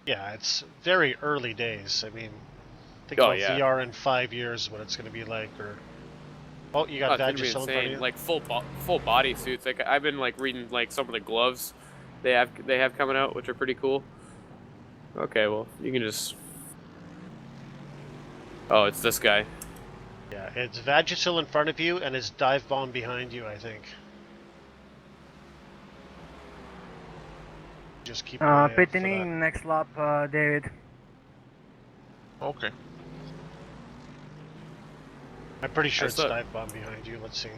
Yeah, it's very early days. I mean, think about VR in 5 years, what it's going to be like, or... Oh, you got that just in front of you? Like full body suits. Like I've been like reading like some of the gloves they have coming out, which are pretty cool. Okay, well you can just. Oh, it's this guy. Yeah, it's Vagisil in front of you and his dive bomb behind you, I think. Just keep an eye out for Pitting that. in next lap, David. Okay. I'm pretty sure I it's saw- dive bomb behind you. Let's see.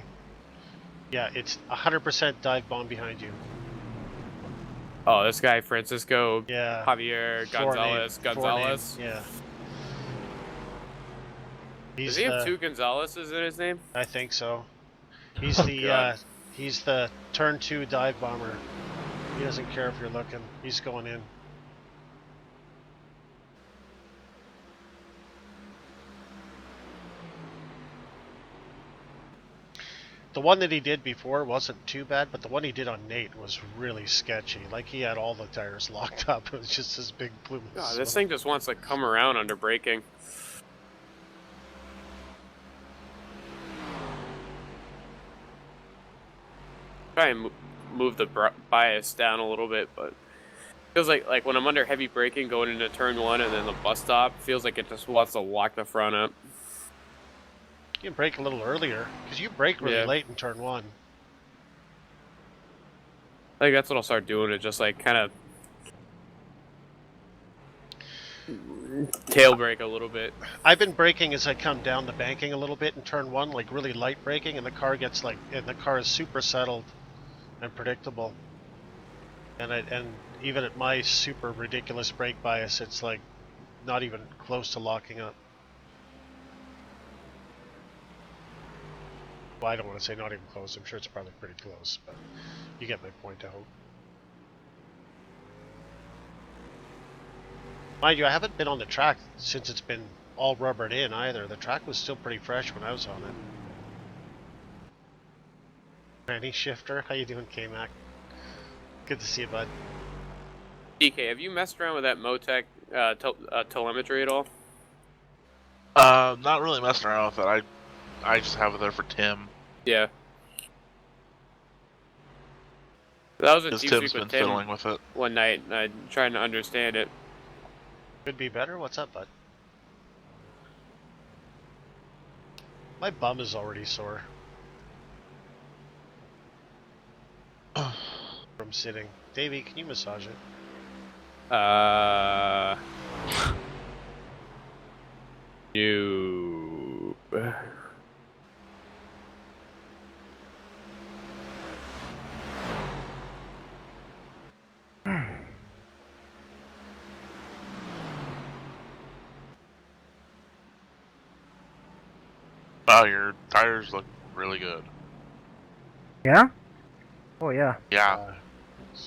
Yeah, it's 100% dive bomb behind you. Oh, this guy Francisco Yeah. Javier Gonzalez. Gonzalez. Yeah. Does he have two Gonzaleses in his name? I think so. He's Oh, the God. he's the turn 2 dive bomber. He doesn't care if you're looking. He's going in. The one that he did before wasn't too bad, but the one he did on Nate was really sketchy. Like he had all the tires locked up. It was just this big plume of God, this smoke. thing just wants to come around under braking. Try and move the bias down a little bit, but feels like when I'm under heavy braking going into turn 1 and then the bus stop, feels like it just wants to lock the front up. You can brake a little earlier, because you brake really Yeah. late in turn 1. I think that's what I'll start doing, is just like kind of tail brake a little bit. I've been braking as I come down the banking a little bit in turn 1, like really light braking, and the car is super settled and predictable. And even at my super ridiculous brake bias, it's like not even close to locking up. Well, I don't want to say not even close. I'm sure it's probably pretty close, but you get my point out. Mind you, I haven't been on the track since it's been all rubbered in either. The track was still pretty fresh when I was on it. Granny Shifter, how you doing, K-Mac? Good to see you, bud. DK, have you messed around with that Motec telemetry at all? Not really messing around with it. I just have it there for Tim. Yeah. That was a Because deep Tim's sleep been with Tim fiddling with it. one night, and I'm trying to understand it. Could be better? What's up, bud? My bum is already sore. From sitting. Davey, can you massage it? You. Wow, your tires look really good. Yeah? Oh yeah. Yeah.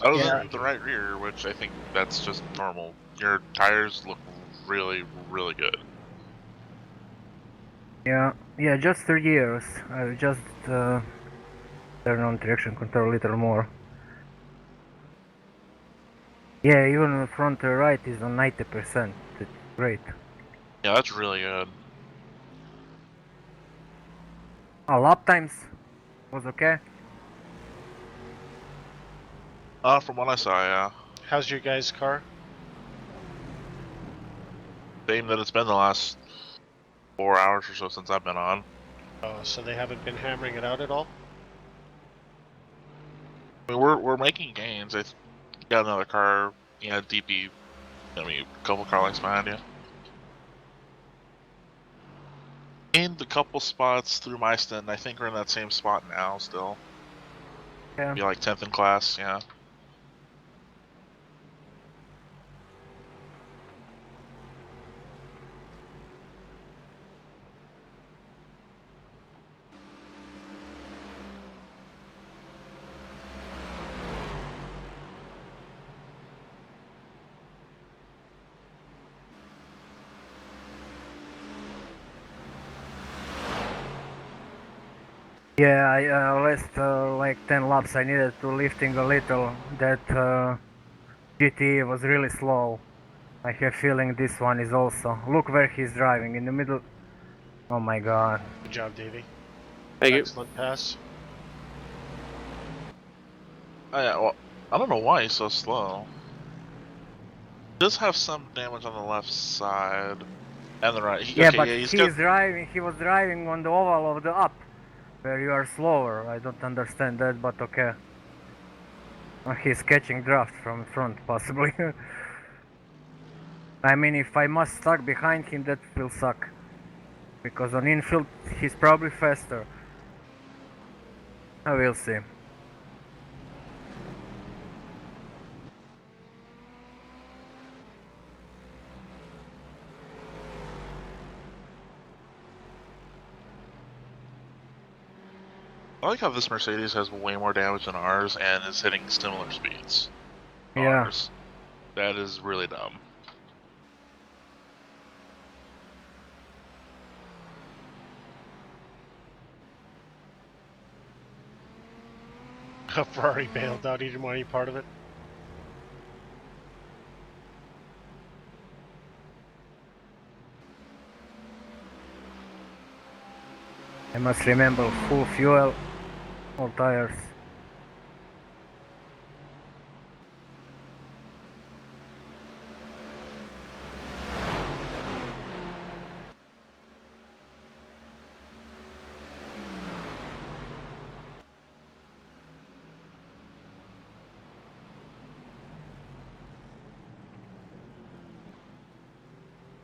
Other Yeah. than the right rear, which I think that's just normal, your tires look really, really good. Yeah. Yeah, just 3 years. I just turn on traction control a little more. Yeah, even the front right is on 90%. It's great. Yeah, that's really good. Lap times was okay. From what I saw, yeah. How's your guys' car? Same that it's been the last 4 hours or so since I've been on. Oh, so they haven't been hammering it out at all? I mean, we're making gains. I got another car, DP, a couple car lengths behind you. Gained a couple spots through my stint. I think we're in that same spot now still. Yeah. Be like 10th in class, yeah. Yeah, I last like 10 laps I needed to lifting a little. That GT was really slow. I have feeling this one is also. Look where he's driving, in the middle. Oh my god. Good job, Davey. Thank you. Excellent pass. Oh, yeah, well, I don't know why he's so slow. He does have some damage on the left side and the right. Yeah, Okay, but yeah, he's he got. is driving, he was driving on the oval of the up, where you are slower. I don't understand that, but okay. He's catching draft from front, possibly. I mean, if I must stuck behind him, that will suck. Because on infield, he's probably faster. I will see. I like how this Mercedes has way more damage than ours and is hitting similar speeds. to Yeah. Ours. That is really dumb. Ferrari bailed out. He didn't want any part of it. I must remember full fuel, all tires.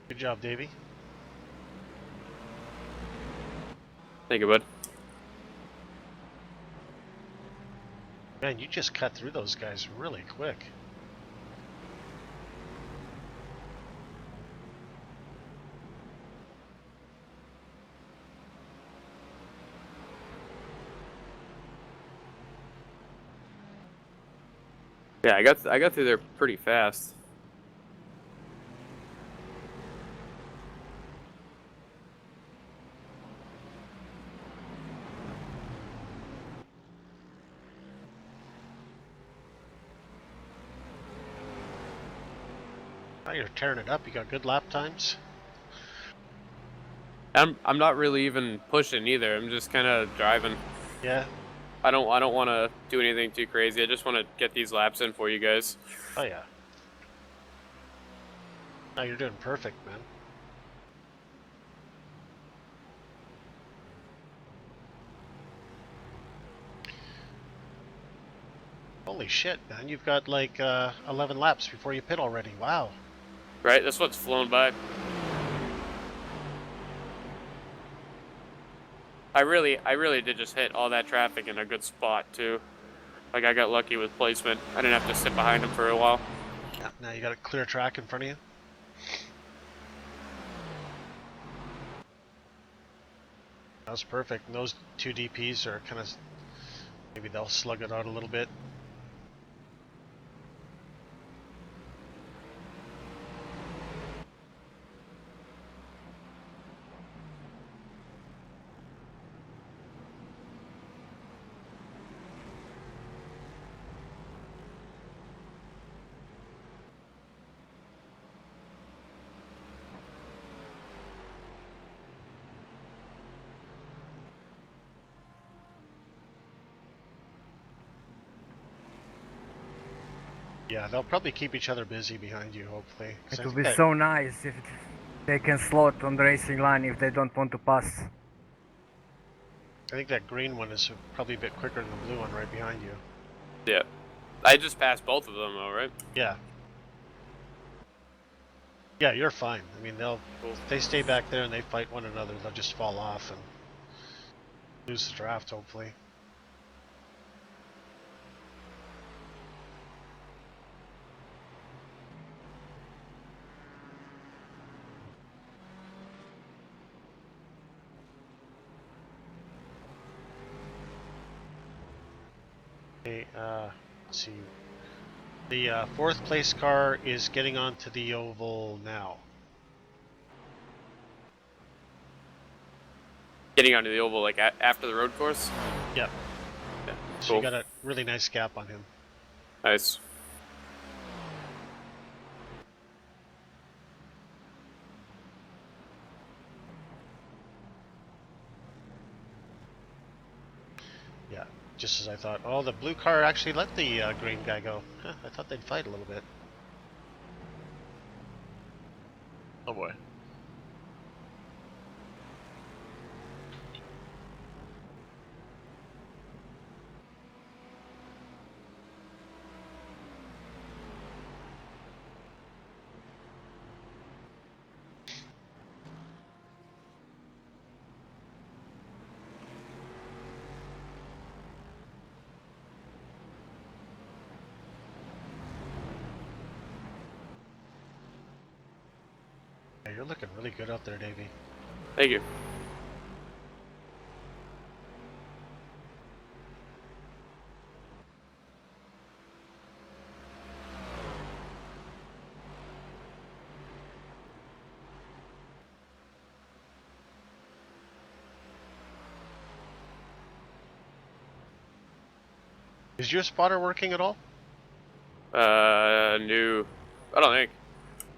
Good job, Davey. Thank you, bud. Man, you just cut through those guys really quick. Yeah, I got through there pretty fast. Oh, you're tearing it up. You got good lap times. I'm not really even pushing either. I'm just kind of driving. Yeah. I don't want to do anything too crazy. I just want to get these laps in for you guys. Oh yeah. No, you're doing perfect, man. Holy shit, man. You've got like 11 laps before you pit already. Wow. Right? That's what's flown by. I really did just hit all that traffic in a good spot too. Like I got lucky with placement. I didn't have to sit behind him for a while. Yeah, now you got a clear track in front of you. That was perfect. And those two DPs are kind of, maybe they'll slug it out a little bit. Yeah, they'll probably keep each other busy behind you, hopefully. 'Cause It I would think be that- so nice if they can slot on the racing line if they don't want to pass. I think that green one is probably a bit quicker than the blue one right behind you. Yeah. I just passed both of them, though, right? Yeah. Yeah, you're fine. I mean, if they stay back there and they fight one another, they'll just fall off and lose the draft, hopefully. Okay, let's see. The fourth place car is getting onto the oval now. Getting onto the oval, like, after the road course? Yep. Yeah. So Cool. you got a really nice gap on him. Nice. Yeah, just as I thought. Oh, the blue car actually let the green guy go. Huh, I thought they'd fight a little bit. Oh boy. Yeah, you're looking really good out there, Davey. Thank you. Is your spotter working at all? New. I don't think.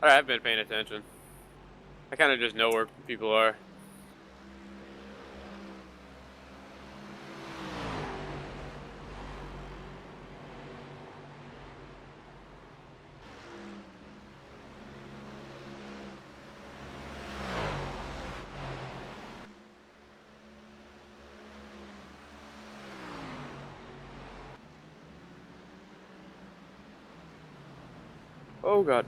I have been paying attention. I kind of just know where people are. Oh god.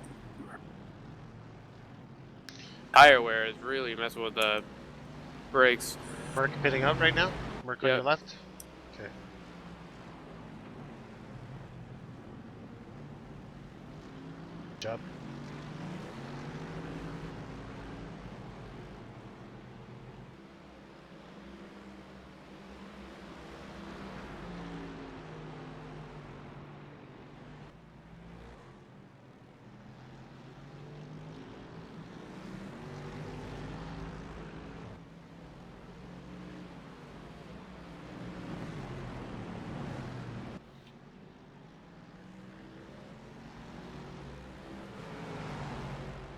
Tire wear is really messing with the brakes. Merc pitting out right now? Merc on Yep. your left? Okay. Good job.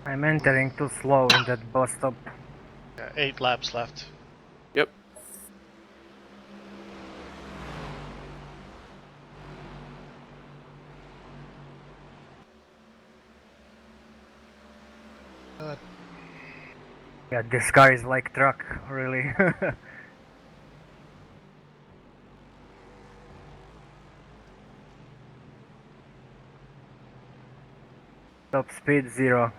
I'm entering too slow in that bus stop. Yeah, 8 laps left. Yep. Yeah, this car is like truck, really. Top speed 0.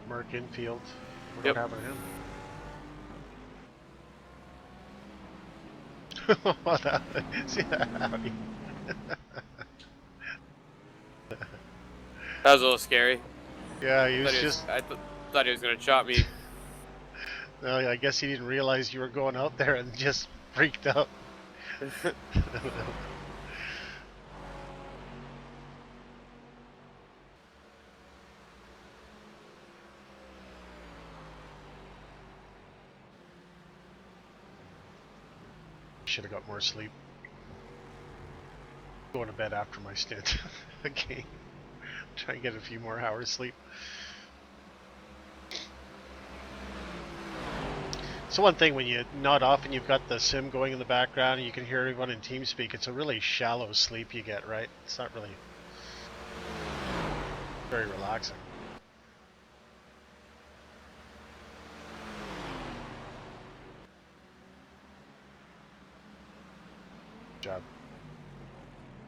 Mark Infield. What Yep. happened to him? What happened? See that? Howdy. That was a little scary. Yeah, he was Thought he was, just. I thought he was gonna chop me. No, I guess he didn't realize you were going out there and just freaked out. Should have got more sleep. Going to bed after my stint. Okay. Try and get a few more hours sleep. So one thing when you nod off and you've got the sim going in the background and you can hear everyone in TeamSpeak, it's a really shallow sleep you get, right? It's not really very relaxing. Good job.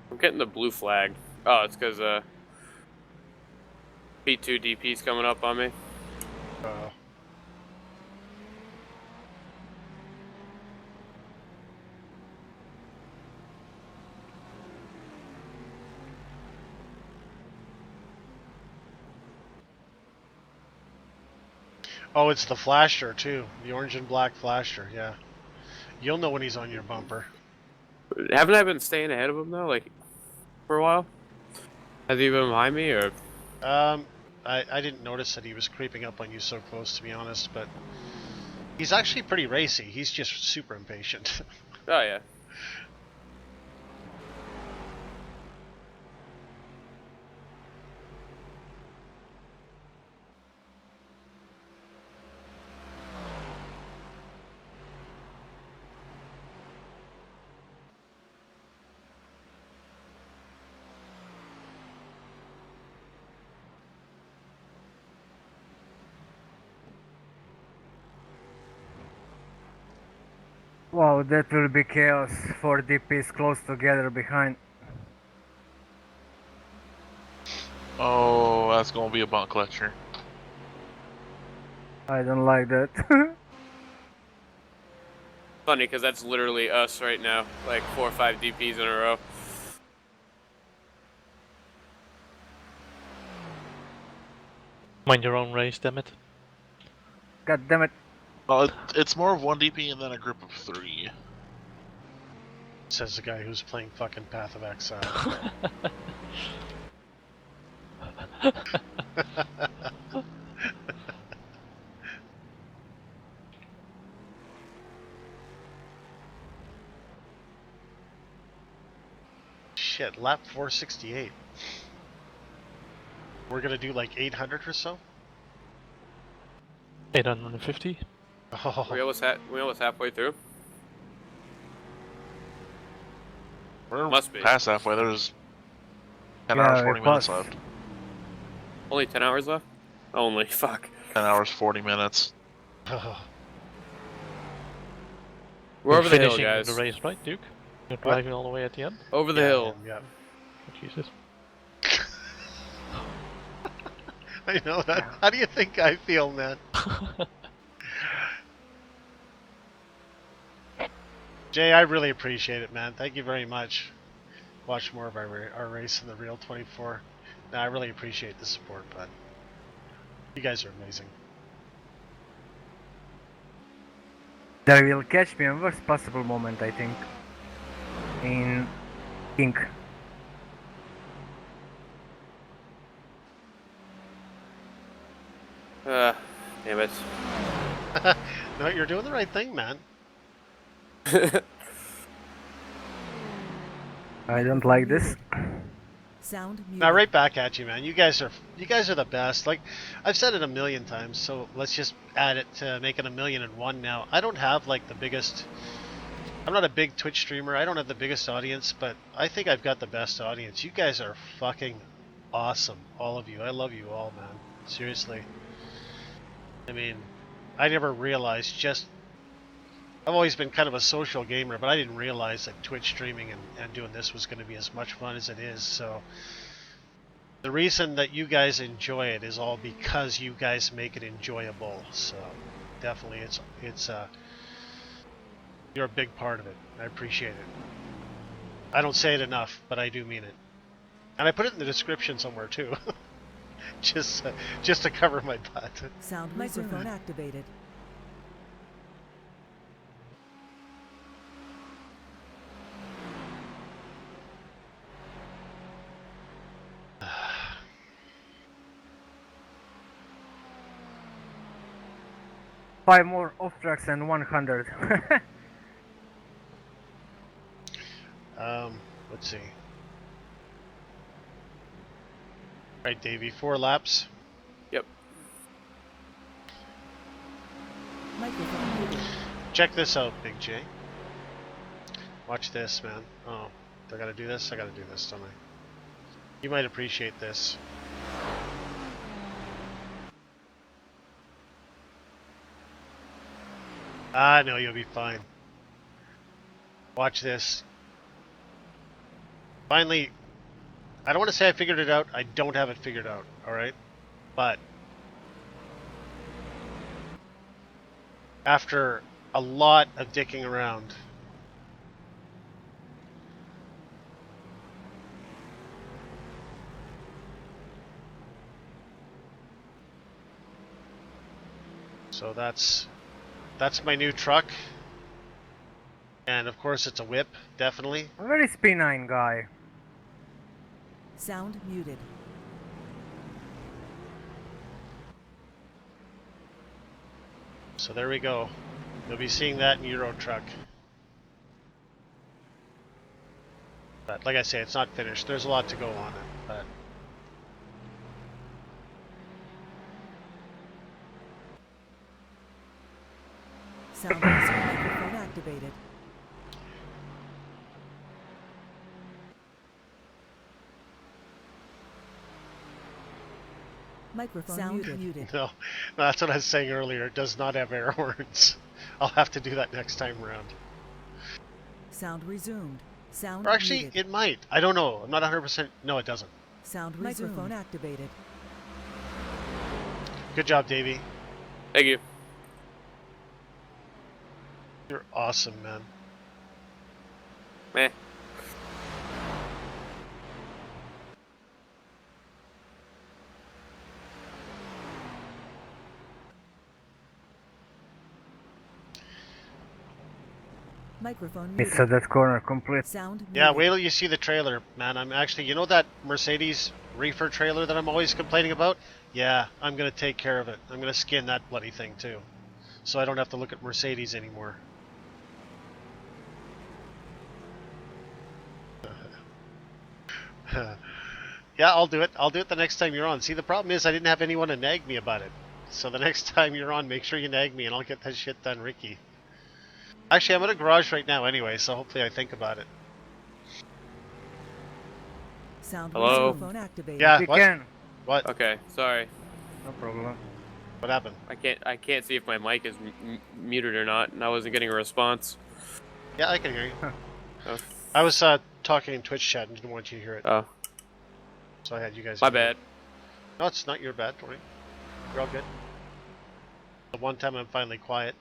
I'm getting the blue flag. Oh, it's because P2 DP's coming up on me. Oh, it's the flasher too. The orange and black flasher, yeah. You'll know when he's on your bumper. Haven't I been staying ahead of him though, like for a while? Has he been behind me or? I didn't notice that he was creeping up on you so close, to be honest, but he's actually pretty racy. He's just super impatient. Oh yeah. Wow, that will be chaos. 4 DPs close together behind. Oh, that's gonna be a bunt clutcher. I don't like that. Funny because that's literally us right now, like 4 or 5 DPs in a row. Mind your own race, damn it. God damn it. Well, it's more of one DP and then a group of 3. Says the guy who's playing fucking Path of Exile. Shit, lap 468. We're gonna do like 800 or so? 850. Oh, We almost halfway through. We're Must be. past halfway. There's 10 Yeah, hours, 40 it minutes was. left. Only 10 hours left? Only, fuck. 10 hours, 40 minutes. We're over the hill, finishing guys. the race, right, Duke? You're What? driving all the way at the end? Over the hill. Yeah. Oh, Jesus. I know that. How do you think I feel, man? Jay, I really appreciate it, man. Thank you very much. Watch more of our race in the Real 24. No, I really appreciate the support, bud. You guys are amazing. They will catch me in worst possible moment, I think. In King. Damn it. No, you're doing the right thing, man. I don't like this. Sound muted. Now, right back at you, man. You guys are the best. Like, I've said it a million times, so let's just add it to make it 1,000,001 now. I don't have like the biggest. I'm not a big Twitch streamer. I don't have the biggest audience, but I think I've got the best audience. You guys are fucking awesome, all of you. I love you all, man. Seriously. I mean, I never realized just. I've always been kind of a social gamer, but I didn't realize that Twitch streaming and doing this was going to be as much fun as it is. So, the reason that you guys enjoy it is all because you guys make it enjoyable. So definitely, it's you're a big part of it. I appreciate it. I don't say it enough, but I do mean it. And I put it in the description somewhere too, just to cover my butt. Sound microphone activated. Five more off tracks and 100. Let's see. Right, Davey, 4 laps. Yep. Microphone muted. Check this out, Big J. Watch this, man. Oh, do I gotta do this? I gotta do this, don't I? You might appreciate this. Ah, no, you'll be fine. Watch this. Finally, I don't want to say I figured it out. I don't have it figured out, alright? But after a lot of dicking around, so that's my new truck. And of course it's a whip, definitely. Where is P9 guy? Sound muted. So there we go. You'll be seeing that in Euro Truck. But like I say, it's not finished. There's a lot to go on it, but Sound microphone activated. Microphone sound muted. no, that's what I was saying earlier. It does not have air horns. I'll have to do that next time around. Sound resumed. Sound Or actually, muted. it might. I don't know. I'm not 100%. No, it doesn't. Sound resumed. Microphone activated. Good job, Davey. Thank you. You're awesome, man. Meh. Microphone It's muted. that corner complete. Sound muted. Yeah, wait till you see the trailer, man. I'm actually, you know that Mercedes reefer trailer that I'm always complaining about? Yeah, I'm gonna take care of it. I'm gonna skin that bloody thing too, so I don't have to look at Mercedes anymore. Yeah, I'll do it. I'll do it the next time you're on. See, the problem is I didn't have anyone to nag me about it. So the next time you're on, make sure you nag me and I'll get that shit done, Ricky. Actually, I'm at a garage right now anyway, so hopefully I think about it. Sound Hello? microphone activated. Yeah, You what? can. What? Okay, sorry. No problem. What happened? I can't see if my mic is muted or not, and I wasn't getting a response. Yeah, I can hear you. Oh. I was talking in Twitch chat and didn't want you to hear it. Oh, So I had you guys my hear it. bad. No, it's not your bad, don't worry. You're all good. The one time I'm finally quiet,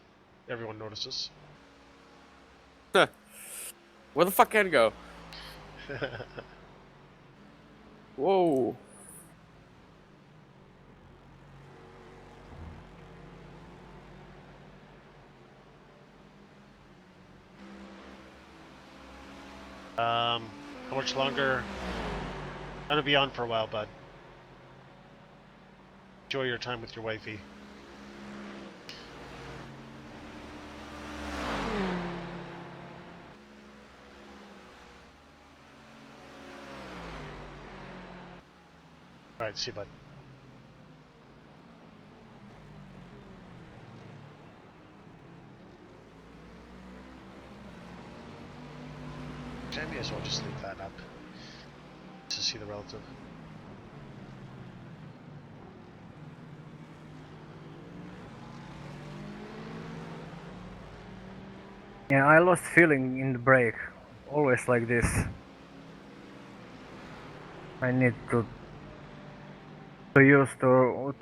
everyone notices. Huh. Where the fuck can I go? Whoa. How much longer? I'm gonna be on for a while, bud. Enjoy your time with your wifey. Alright, see you, bud. I may as well just leave that up to see the relative. Yeah, I lost feeling in the brake. Always like this. I need to So used to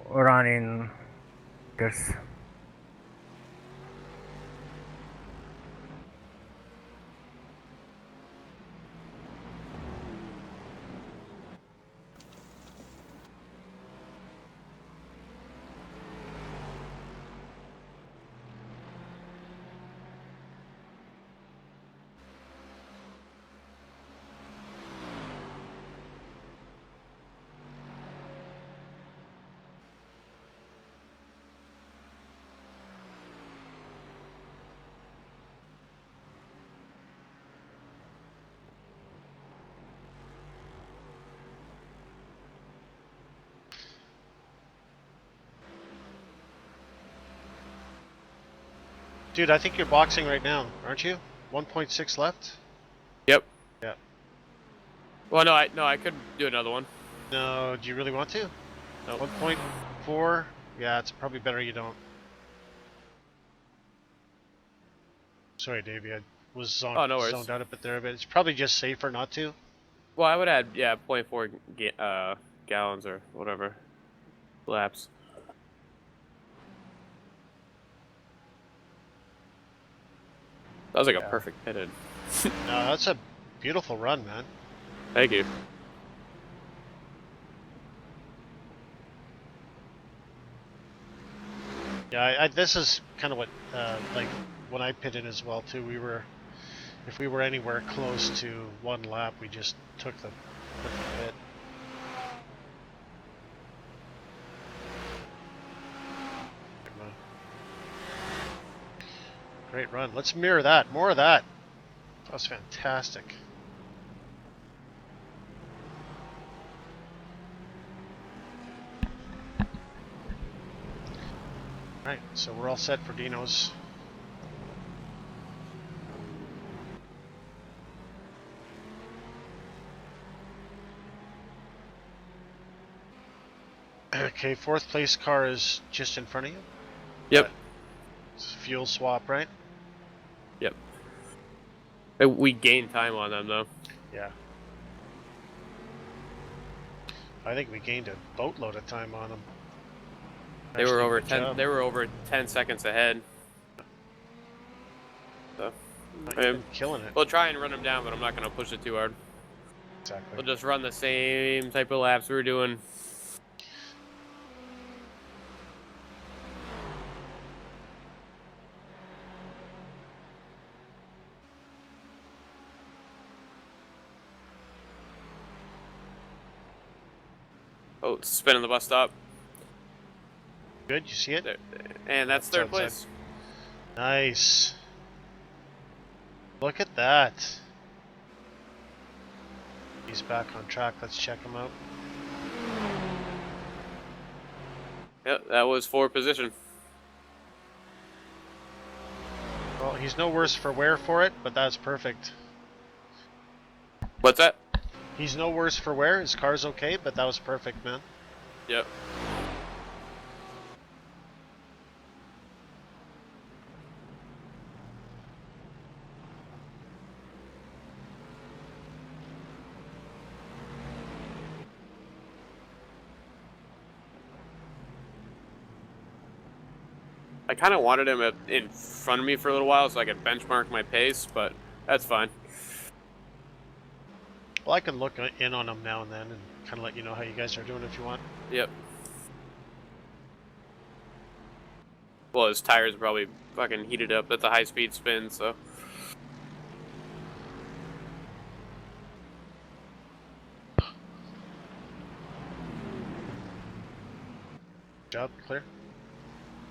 run in there's Dude, I think you're boxing right now, aren't you? 1.6 left? Yep. Yeah. Well, no, I could do another one. No, do you really want to? No. 1.4? Yeah, it's probably better you don't. Sorry, Davey, I was Oh, no worries. zoned out a bit there, but it's probably just safer not to. Well, I would add 0.4 gallons or whatever laps. That was like a perfect pitted. No, that's a beautiful run, man. Thank you. Yeah, this is kind of what, like, when I pitted as well, too. If we were anywhere close to one lap, we just took the pit. Great run. Let's mirror that. More of that. That was fantastic. Right, so we're all set for Dino's. Okay, fourth place car is just in front of you. Yep. It's fuel swap, right? Yep. We gained time on them though. Yeah. I think we gained a boatload of time on them. They were Actually, over good 10. job. They were over 10 seconds ahead. So, You've been killing it. we'll try and run them down, but I'm not going to push it too hard. Exactly. We'll just run the same type of laps we were doing. Oh, it's spinning the bus stop. Good, you see it? There, and that's third outside. place. Nice. Look at that. He's back on track. Let's check him out. Yep, that was fourth position. Well, he's no worse for wear for it, but that's perfect. What's that? He's no worse for wear. His car's okay, but that was perfect, man. Yep. I kind of wanted him in front of me for a little while so I could benchmark my pace, but that's fine. Well, I can look in on him now and then and kind of let you know how you guys are doing if you want. Yep. Well, his tires are probably fucking heated up. That's a high-speed spin, so. Job clear.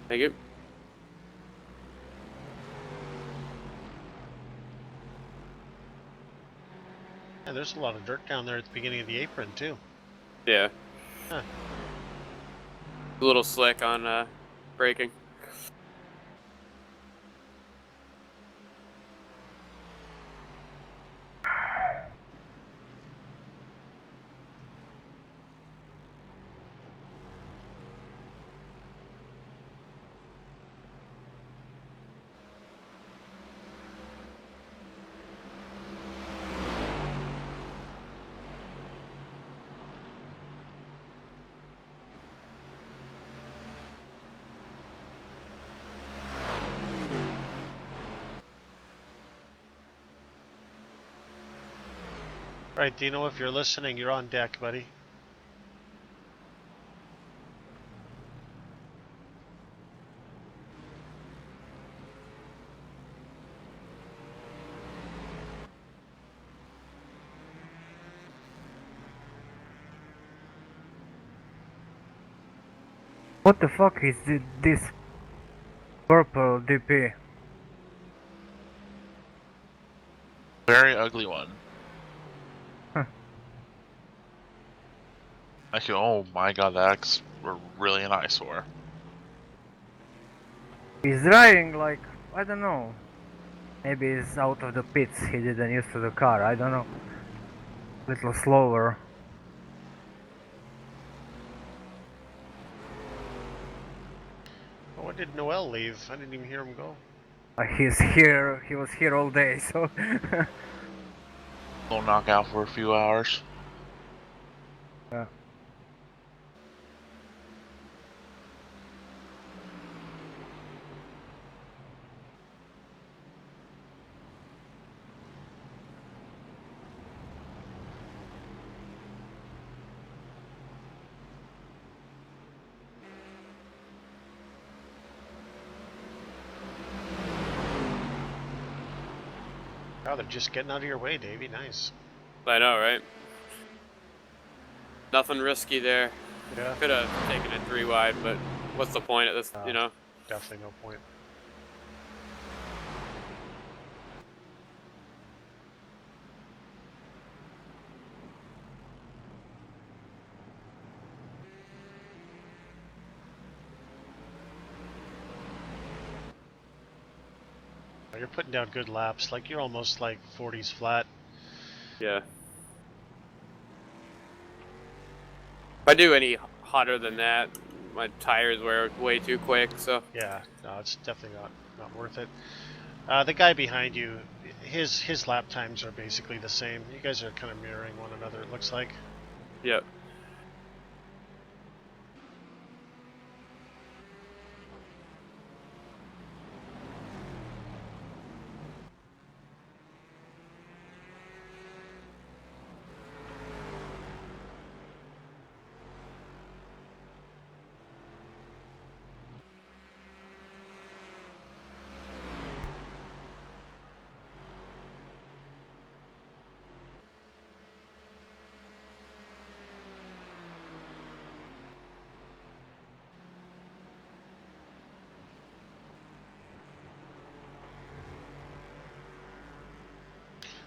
Thank you. Yeah, there's a lot of dirt down there at the beginning of the apron too. Yeah. Huh. A little slick on braking. Alright, Dino, if you're listening, you're on deck, buddy. What the fuck is this purple DP? Very ugly one. Huh. Actually, oh my god, that's really an eyesore. He's driving like, I don't know. Maybe he's out of the pits, he didn't use to the car, I don't know. Little slower. Oh, when did Noel leave? I didn't even hear him go. He's here, he was here all day, so... We'll knock out for a few hours. Yeah. Oh, they're just getting out of your way, Davey. Nice. I know, right? Nothing risky there. Yeah. Could have taken it 3 wide, but what's the point at this, you know? Definitely no point. You're putting down good laps. Like, you're almost like 40s flat. Yeah. If I do any hotter than that, my tires wear way too quick, so. Yeah, no, it's definitely not worth it. The guy behind you, his lap times are basically the same. You guys are kind of mirroring one another, it looks like. Yep.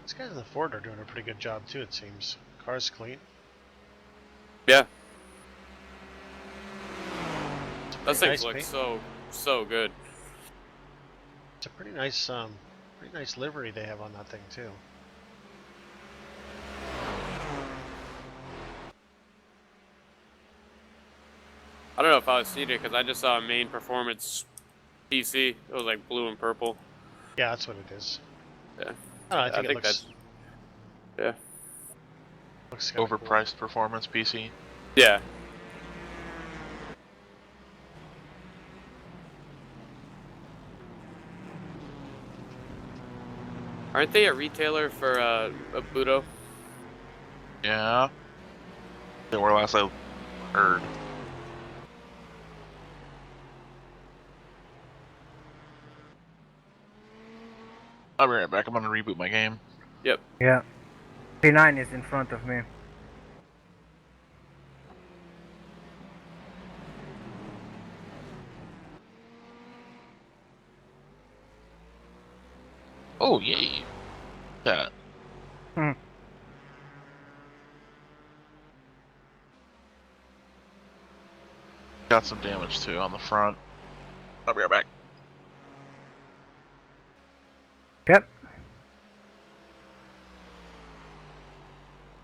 These guys in the Ford are doing a pretty good job too, it seems. Car's clean. Yeah. Pretty Those things nice look paint. so good. It's a pretty nice livery they have on that thing too. I don't know if I was seeing it because I just saw a main performance PC. It was like blue and purple. Yeah, that's what it is. Yeah. I don't know, I think it looks, that's. Yeah. looks kinda cool. Overpriced performance PC. Yeah. Aren't they a retailer for a Budo? Yeah. They were last I heard. I'll be right back. I'm gonna reboot my game. Yep. Yeah. P9 is in front of me. Oh yay! That. Hmm. Got some damage too on the front. I'll be right back. Yep.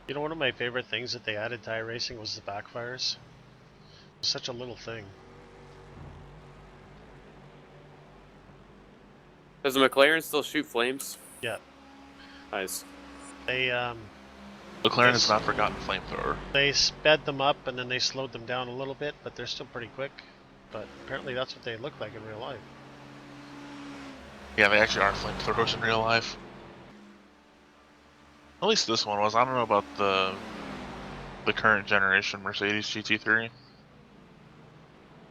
You know, one of my favorite things that they added to iRacing was the backfires. It was such a little thing. Does the McLaren still shoot flames? Yeah. Nice. They McLaren has not forgotten flamethrower. they sped them up and then they slowed them down a little bit, but they're still pretty quick. But apparently that's what they look like in real life. Yeah, they actually are flamethrowers in real life. At least this one was. I don't know about the current generation Mercedes GT3.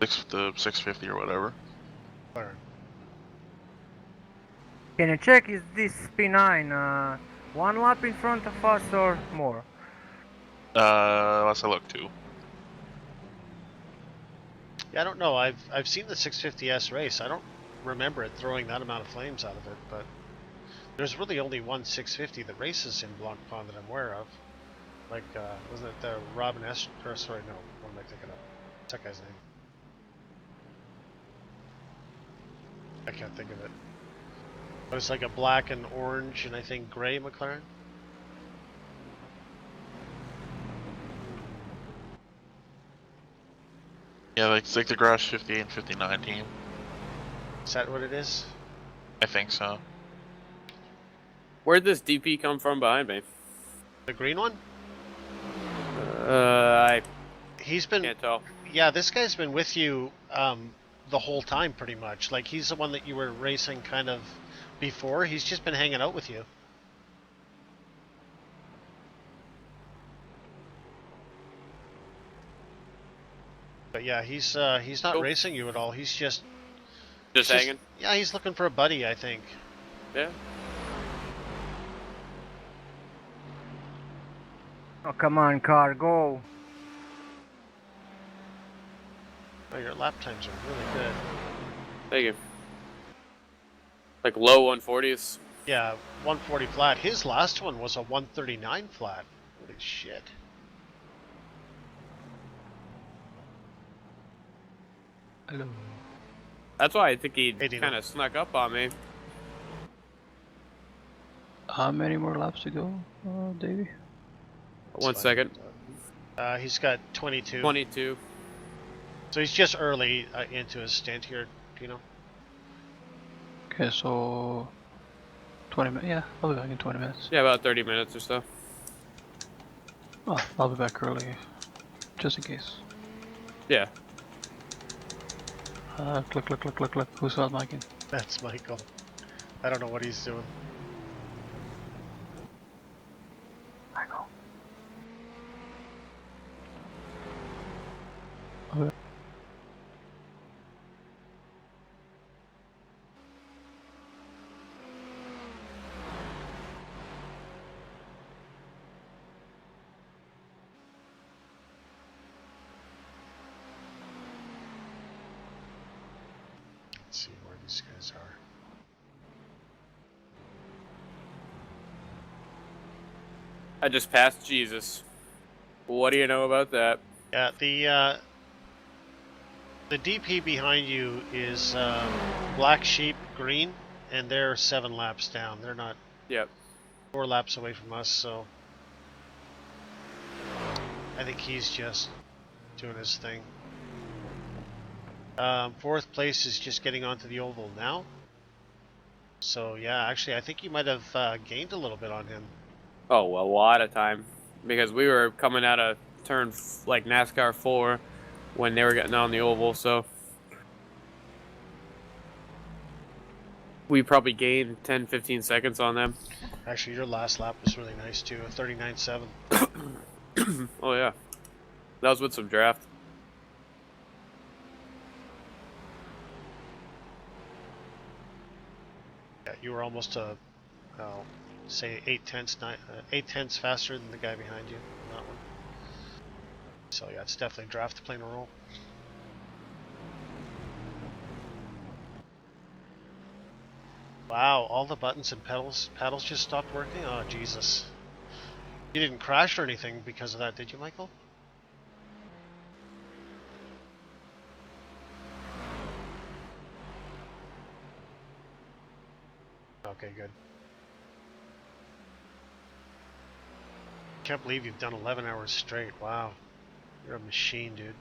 The 650 or whatever. Can you check is this P9 one lap in front of us or more? Let's look too. Yeah, I don't know. I've seen the 650S race. I don't remember it throwing that amount of flames out of it, but there's really only one 650 that races in Blanc Pond that I'm aware of. Like, wasn't it the Robin S? Or sorry, no. What am I thinking of? What's that guy's name? I can't think of it. But it's like a black and orange and I think gray McLaren. Yeah, like it's like the Garage 58 and 59 team. Is that what it is? I think so. Where'd this DP come from behind me? The green one? I He's been. can't tell. Yeah, this guy's been with you the whole time, pretty much. Like, he's the one that you were racing kind of before. He's just been hanging out with you. But yeah, he's not Cool. racing you at all. He's just Just hanging? Yeah, he's looking for a buddy, I think. Yeah. Oh, come on, car, go. Oh, your lap times are really good. Thank you. Like low 140s. Yeah, 140 flat. His last one was a 139 flat. Holy shit. Hello. That's why I think he 89. kind of snuck up on me. How many more laps to go, Davey? One fine. second. He's got 22. 22. So he's just early into his stint here, Dino. Okay, so 20 minutes. Yeah, I'll be back in 20 minutes. Yeah, about 30 minutes or so. Oh, I'll be back early, just in case. Yeah. Look. Who's out micing? That's Michael. I don't know what he's doing. Michael. Let's see where these guys are. I just passed Jesus. What do you know about that? Yeah, the DP behind you is Black Sheep Green, and they're 7 laps down. They're not Yep. 4 laps away from us, so I think he's just doing his thing. 4th place is just getting onto the oval now. So yeah, actually, I think you might have gained a little bit on him. Oh, a lot of time. Because we were coming out of turn like NASCAR 4 when they were getting on the oval, so we probably gained 10-15 seconds on them. Actually, your last lap was really nice too, a 39.7. Oh yeah. That was with some draft. Yeah, you were almost say 8/10 faster than the guy behind you on that one. So yeah, it's definitely draft playing a role. Wow, all the buttons and paddles just stopped working? Oh Jesus. You didn't crash or anything because of that, did you, Michael? Okay, good. Can't believe you've done 11 hours straight. Wow. You're a machine, dude.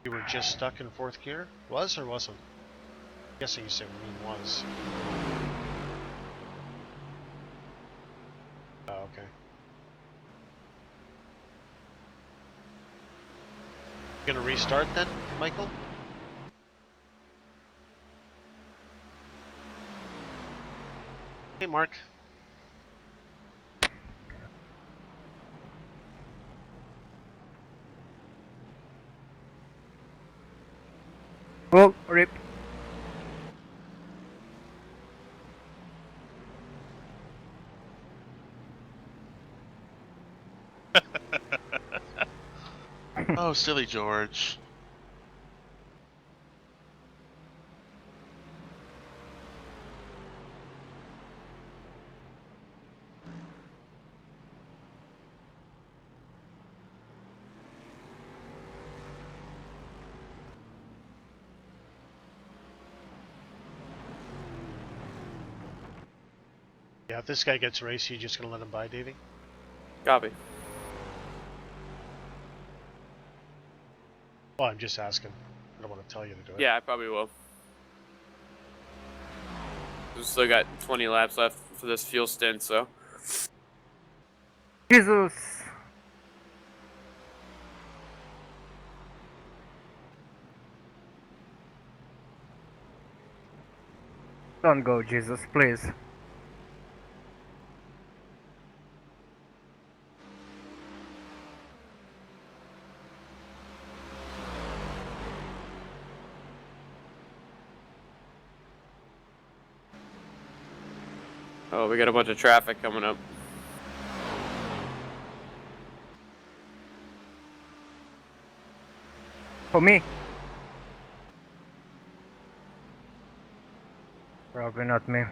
You were just stuck in 4th gear? Was or wasn't? I'm guessing you said was. Oh, okay. You gonna restart then, Michael? Hey, Mark. Well, rip. Oh, silly George. Yeah, if this guy gets raced, you just gonna let him by, Davey? Copy. Well, I'm just asking. I don't want to tell you to do it. Yeah, I probably will. We've still got 20 laps left for this fuel stint, so. Jesus! Don't go, Jesus, please. Oh, we got a bunch of traffic coming up. For me. Probably not me.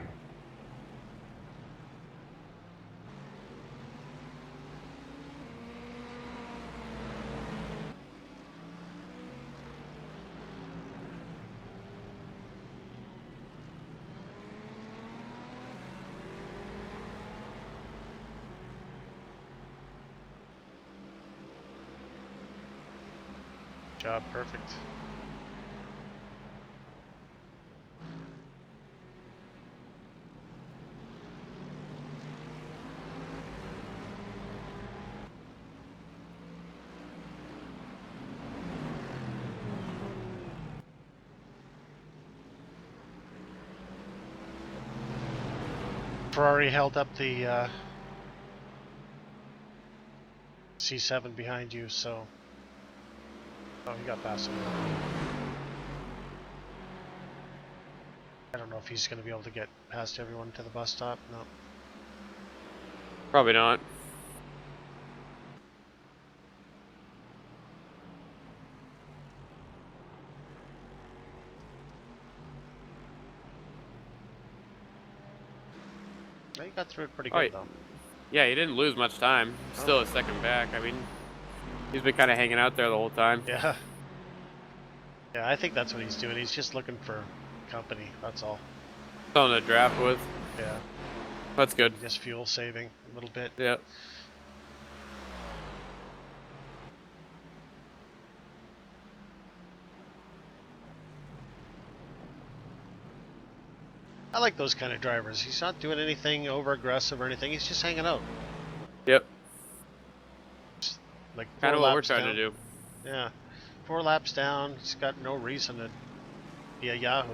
Job, perfect. Ferrari held up the C7 behind you, so... Oh, he got past him. I don't know if he's going to be able to get past everyone to the bus stop. No. Probably not. He got through it pretty Oh, good, though. Yeah, he didn't lose much time. Still a second back. I mean, he's been kind of hanging out there the whole time. Yeah. Yeah, I think that's what he's doing. He's just looking for company, that's all. Something to draft with. Yeah. That's good. Just fuel saving a little bit. Yeah. I like those kind of drivers. He's not doing anything over aggressive or anything. He's just hanging out. Yep. Just like Kind of what we're laps trying down. to do. Yeah. 4 laps down. He's got no reason to be a Yahoo.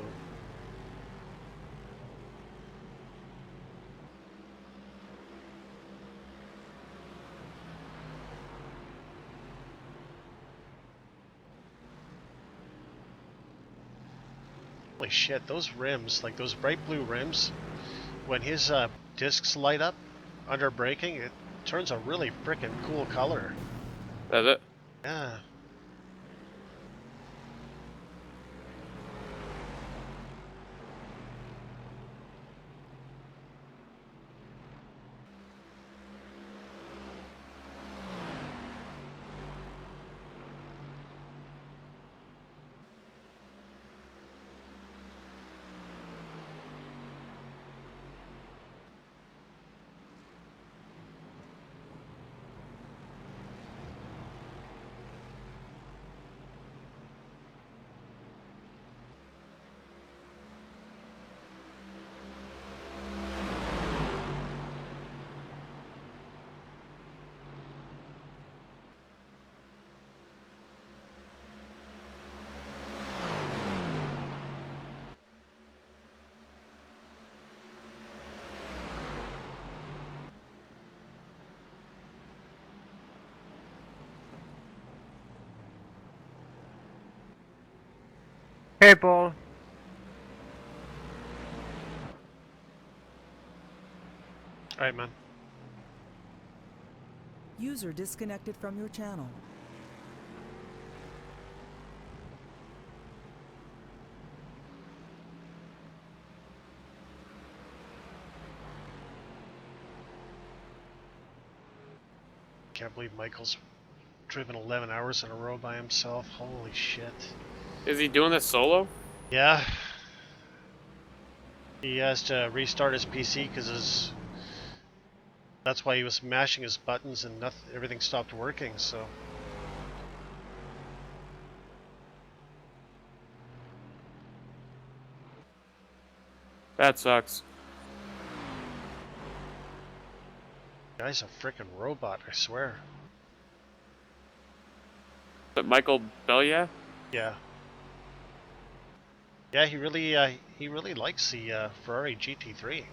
Holy shit, those rims, like those bright blue rims, when his discs light up under braking, it turns a really frickin' cool color. That's it. Yeah. Hey, Paul. Alright, man. User disconnected from your channel. Can't believe Michael's driven 11 hours in a row by himself. Holy shit. Is he doing this solo? Yeah. He has to restart his PC because that's why he was mashing his buttons and everything stopped working, so. That sucks. Guy's a freaking robot, I swear. But Michael Belia? Yeah. Yeah, he really likes the Ferrari GT3.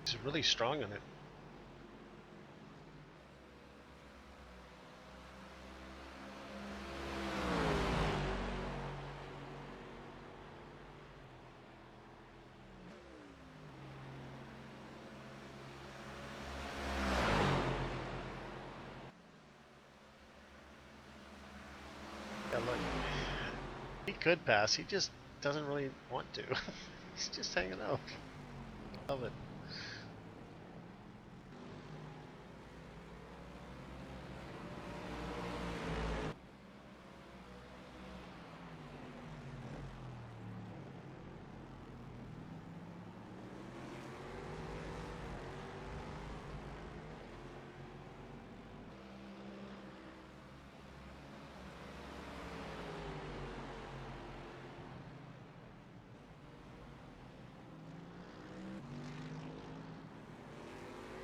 He's really strong in it. Yeah, look. He could pass, he just doesn't really want to. He's just hanging out. Love it.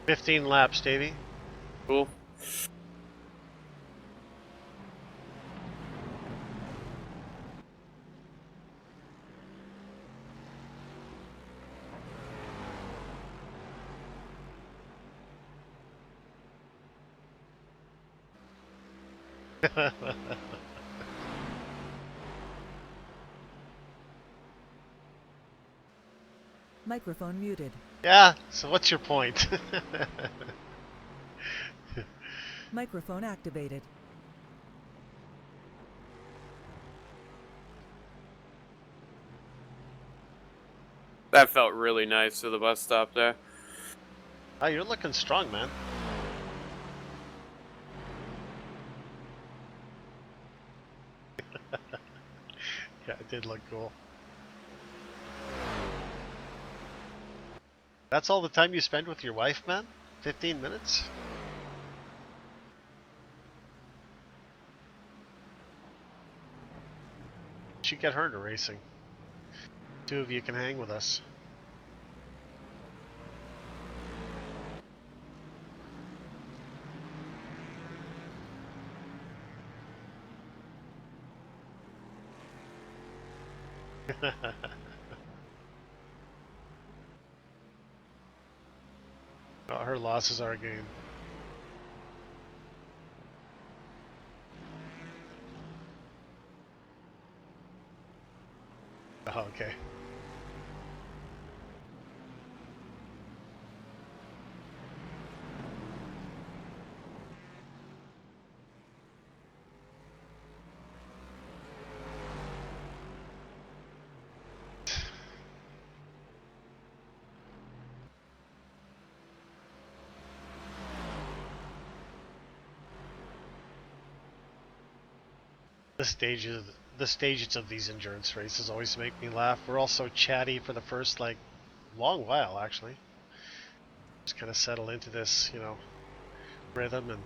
"15 laps, Davey." Cool. Microphone muted. Yeah, so what's your point? Microphone activated. That felt really nice to the bus stop there. Oh, you're looking strong, man. Yeah, it did look cool. That's all the time you spend with your wife, man? 15 minutes? Should get her into racing. Two of you can hang with us. Oh, her losses are a gain. Oh, okay. The stages of these endurance races always make me laugh. We're all so chatty for the first long while actually. Just kind of settle into this, rhythm and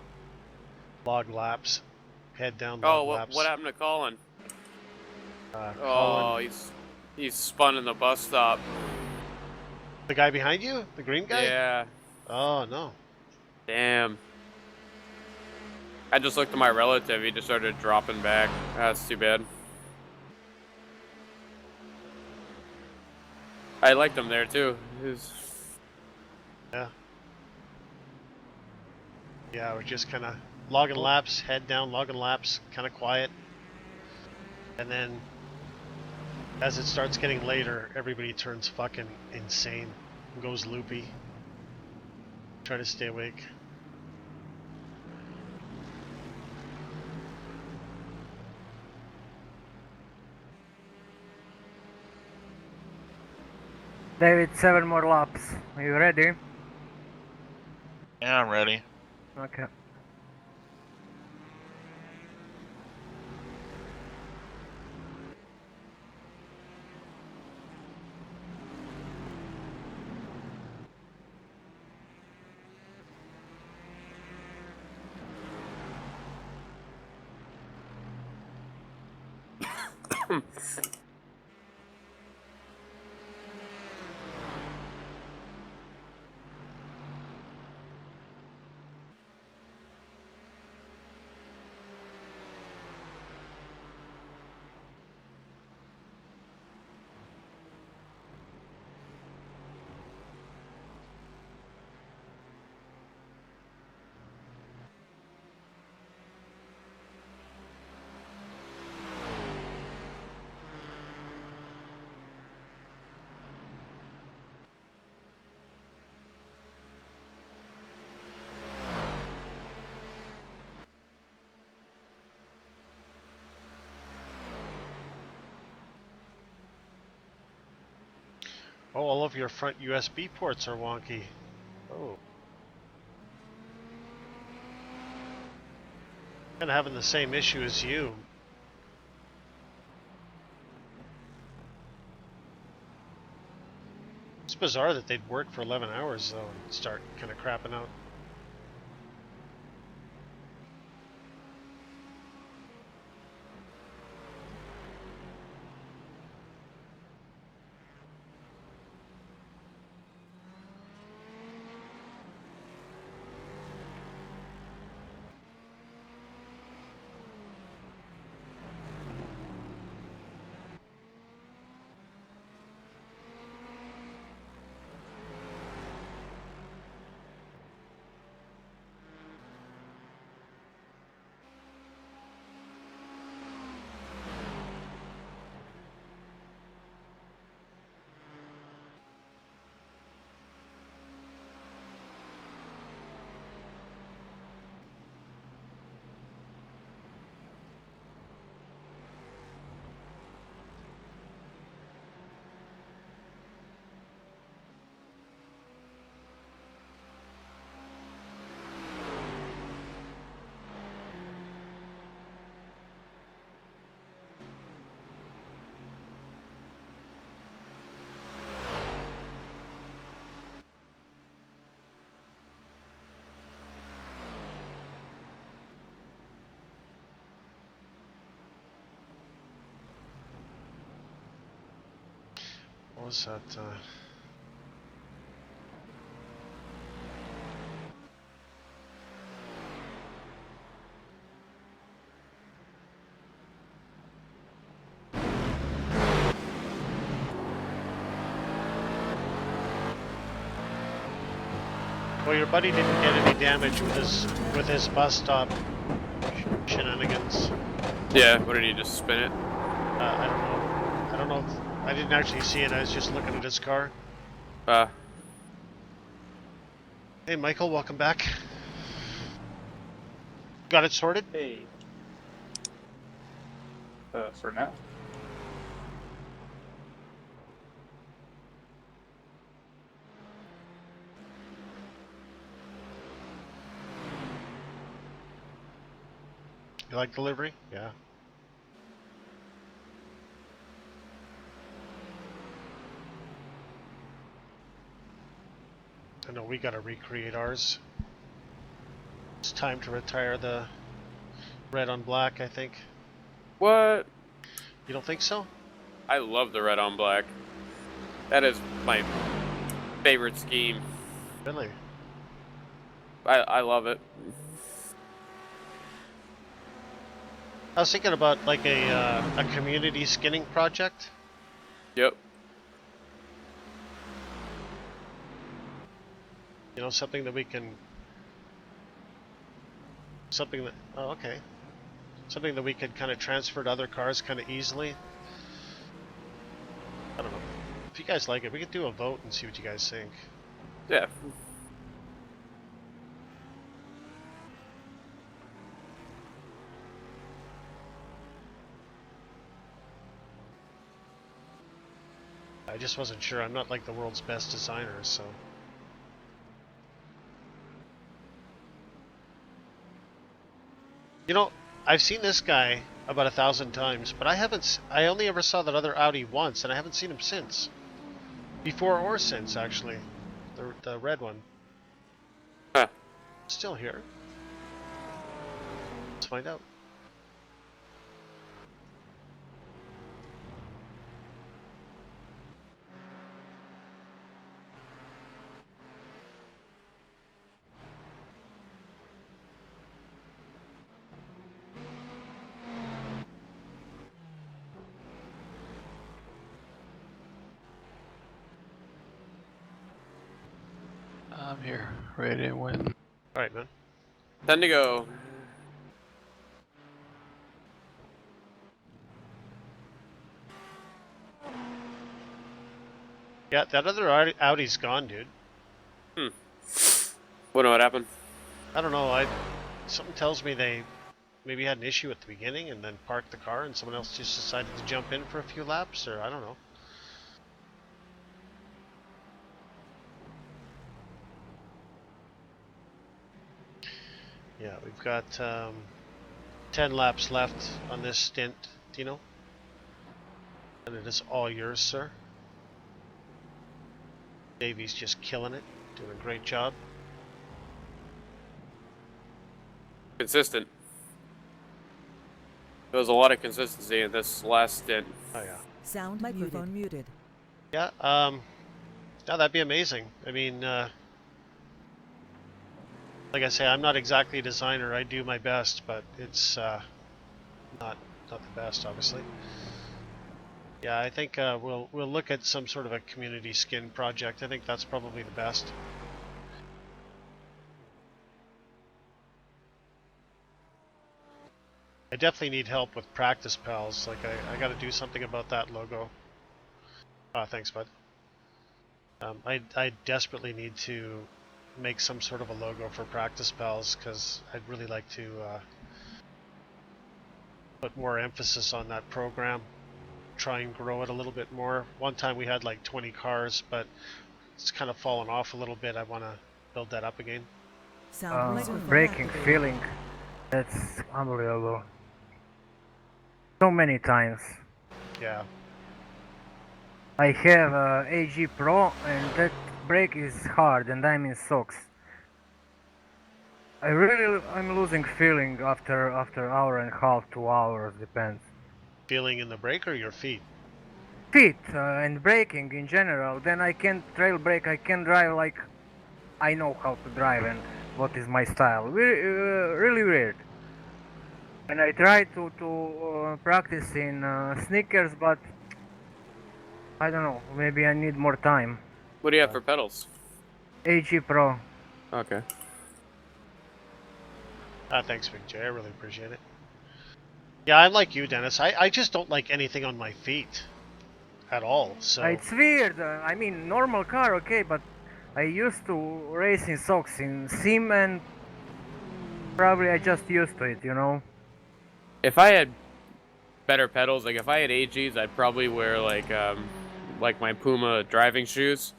log laps, head down Oh, log laps. what happened to Colin? Colin, Oh, he's spun in the bus stop. the guy behind you, the green guy. Yeah. Oh no. Damn. I just looked at my relative. He just started dropping back. That's too bad. I liked him there too. Yeah. Yeah, we're just kind of logging laps, head down, logging laps, kind of quiet. And then as it starts getting later, everybody turns fucking insane and goes loopy. Trying to stay awake. David, 7 more laps. Are you ready? Yeah, I'm ready. Okay. Oh, all of your front USB ports are wonky. Oh. Kind of having the same issue as you. It's bizarre that they'd work for 11 hours though and start kind of crapping out. What was that? Well, your buddy didn't get any damage with his bus stop shenanigans. Yeah, what did he just spin it? I don't know. I don't know. I didn't actually see it. I was just looking at his car. Hey, Michael, welcome back. Got it sorted? Hey. For now. You like delivery? Yeah. I know we gotta recreate ours. It's time to retire the red on black, I think. What? You don't think so? I love the red on black. That is my favorite scheme. Really? I love it. I was thinking about like a community skinning project. Yep. You know, something that we can... Something that... Oh, okay. Something that we could kind of transfer to other cars kind of easily. I don't know. If you guys like it, we could do a vote and see what you guys think. Yeah. I just wasn't sure. I'm not like the world's best designer, so. You know, I've seen this guy about 1,000 times, but I only ever saw that other Audi once, and I haven't seen him since. Before or since, actually. The red one. Huh. Still here. Let's find out. I'm here, ready to win. Alright, man. Time to go. Yeah, that other Audi's gone, dude. Wonder what happened. I don't know. Something tells me they maybe had an issue at the beginning and then parked the car and someone else just decided to jump in for a few laps, or I don't know. Yeah, we've got 10 laps left on this stint, Dino. And it is all yours, sir. Davey's just killing it, doing a great job. Consistent. There was a lot of consistency in this last stint. Oh yeah. Sound microphone muted. Yeah, yeah, that'd be amazing. I mean, like I say, I'm not exactly a designer. I do my best, but it's not the best, obviously. Yeah, I think we'll look at some sort of a community skin project. I think that's probably the best. I definitely need help with practice pals. Like I got to do something about that logo. Thanks, bud. I desperately need to make some sort of a logo for practice pals because I'd really like to put more emphasis on that program. Try and grow it a little bit more. One time we had like 20 cars, but it's kind of fallen off a little bit. I want to build that up again. Sound microphone Braking activated. feeling, that's unbelievable. So many times. Yeah. I have AG Pro and that brake is hard and I'm in socks. I'm losing feeling after hour and a half, 2 hours, depends. Feeling in the brake or your feet? Feet and braking in general, then I can't trail brake, I can drive like I know how to drive and what is my style. Really weird. And I try to practice in sneakers, but I don't know, maybe I need more time. What do you have for pedals? AG Pro. Okay. Thanks, Big J. I really appreciate it. Yeah, I'm like you, Dennis. I just don't like anything on my feet at all. So It's weird. I mean, normal car, okay, but I used to race in socks in sim and probably I just used to it, you know. If I had better pedals, like if I had AGs, I'd probably wear like my Puma driving shoes.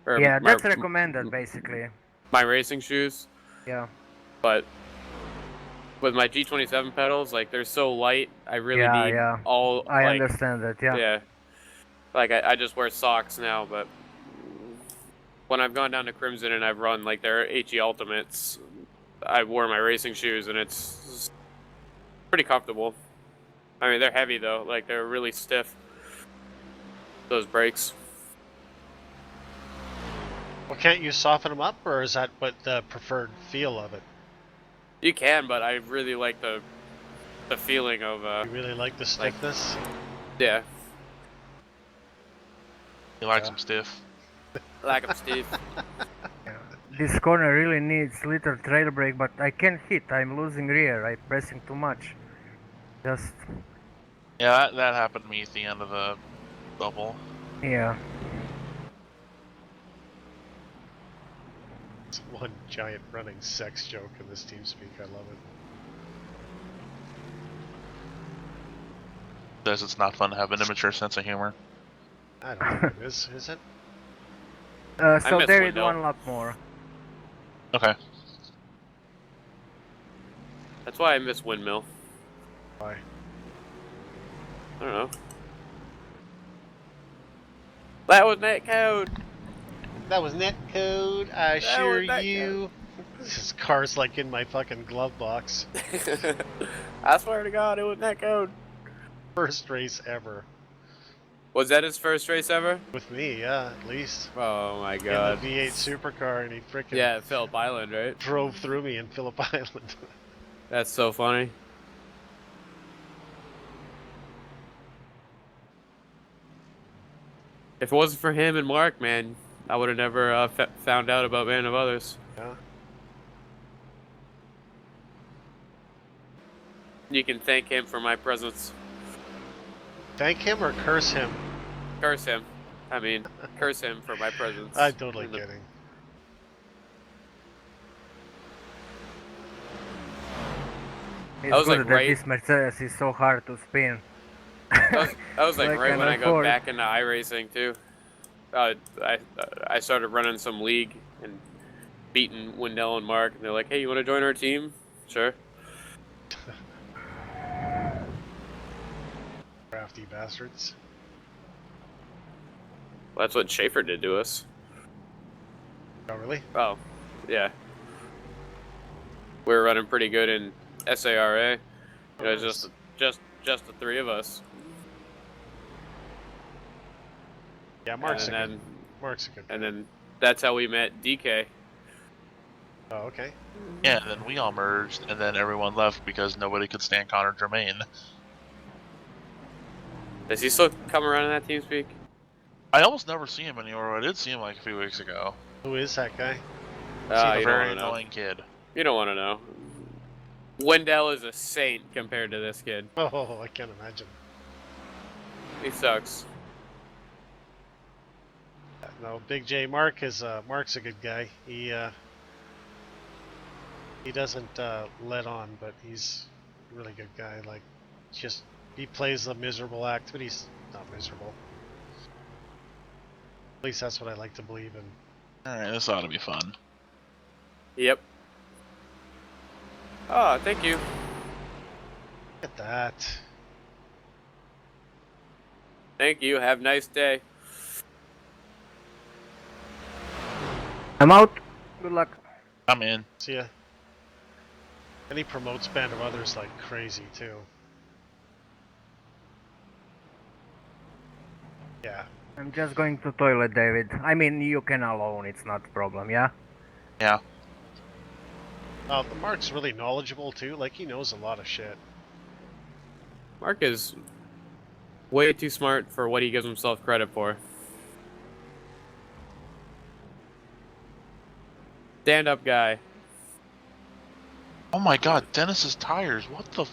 Or Yeah, my, that's recommended basically. my racing shoes. Yeah. But with my G27 pedals, like they're so light, I really need all. I like, understand that. Yeah. Yeah. Like I just wear socks now, but when I've gone down to Crimson and I've run like their HE Ultimates, I wore my racing shoes and it's pretty comfortable. I mean, they're heavy though, like they're really stiff. Those brakes. well, can't you soften them up, or is that what the preferred feel of it? You can, but I really like the feeling of. You really like the stiffness? Yeah. He likes them stiff. Like them, Steve. This corner really needs little trail brake, but I can't hit. I'm losing rear. I'm pressing too much. Just Yeah, that happened to me at the end of the bubble. yeah. It's one giant running sex joke in this TeamSpeak. I love it. Says it's not fun to have an immature sense of humor. I don't think it is it? So miss there is Wendell. one lap more. Okay. That's why I miss Windmill. Why? I don't know. That was net code. That was net code. I That assure was net you. This car's like in my fucking glove box. I swear to God, it was net code. First race ever. Was that his first race ever? With me, yeah, at least. Oh my God. In the V8 supercar, and he frickin' Yeah, Phillip Island, right? drove through me in Phillip Island. That's so funny. If it wasn't for him and Mark, man, I would have never found out about Band of Others. Yeah. You can thank him for my presence. Thank him or curse him? Curse him. I mean, curse him for my presence. I'm totally In the- kidding. It's I was, good like, that right- this Mercedes is so hard to spin. That was like, Like right an when I got Ford. back into iRacing too. I started running some league and beating Wendell and Mark, and they're like, "Hey, you want to join our team?" Sure. Crafty bastards. Well, that's what Schaefer did to us. Oh, really? Oh, yeah. We were running pretty good in SARA. You know, just the three of us. Yeah, Mark's and a then good. Mark's a good. and then that's how we met DK. Oh, okay. Yeah, and then we all merged, and then everyone left because nobody could stand Connor Germain. Does he still come around in that TeamSpeak? I almost never see him anymore. I did see him like a few weeks ago. Who is that guy? He's a You don't very want to know. annoying kid. You don't want to know. Wendell is a saint compared to this kid. Oh, I can't imagine. He sucks. No, Big J Mark's a good guy. He doesn't let on, but he's a really good guy. Like, just he plays a miserable act, but he's not miserable. At least that's what I like to believe in. Alright, this ought to be fun. Yep. Oh, thank you. Look at that. Thank you. Have a nice day. I'm out. Good luck. I'm in. See ya. And he promotes Band of Others like crazy too. Yeah. I'm just going to toilet, David. I mean, you can alone. It's not a problem, yeah? Yeah. Mark's really knowledgeable too. Like, he knows a lot of shit. Mark is way too smart for what he gives himself credit for. Stand-up guy. Oh my god, Dennis's tires. What the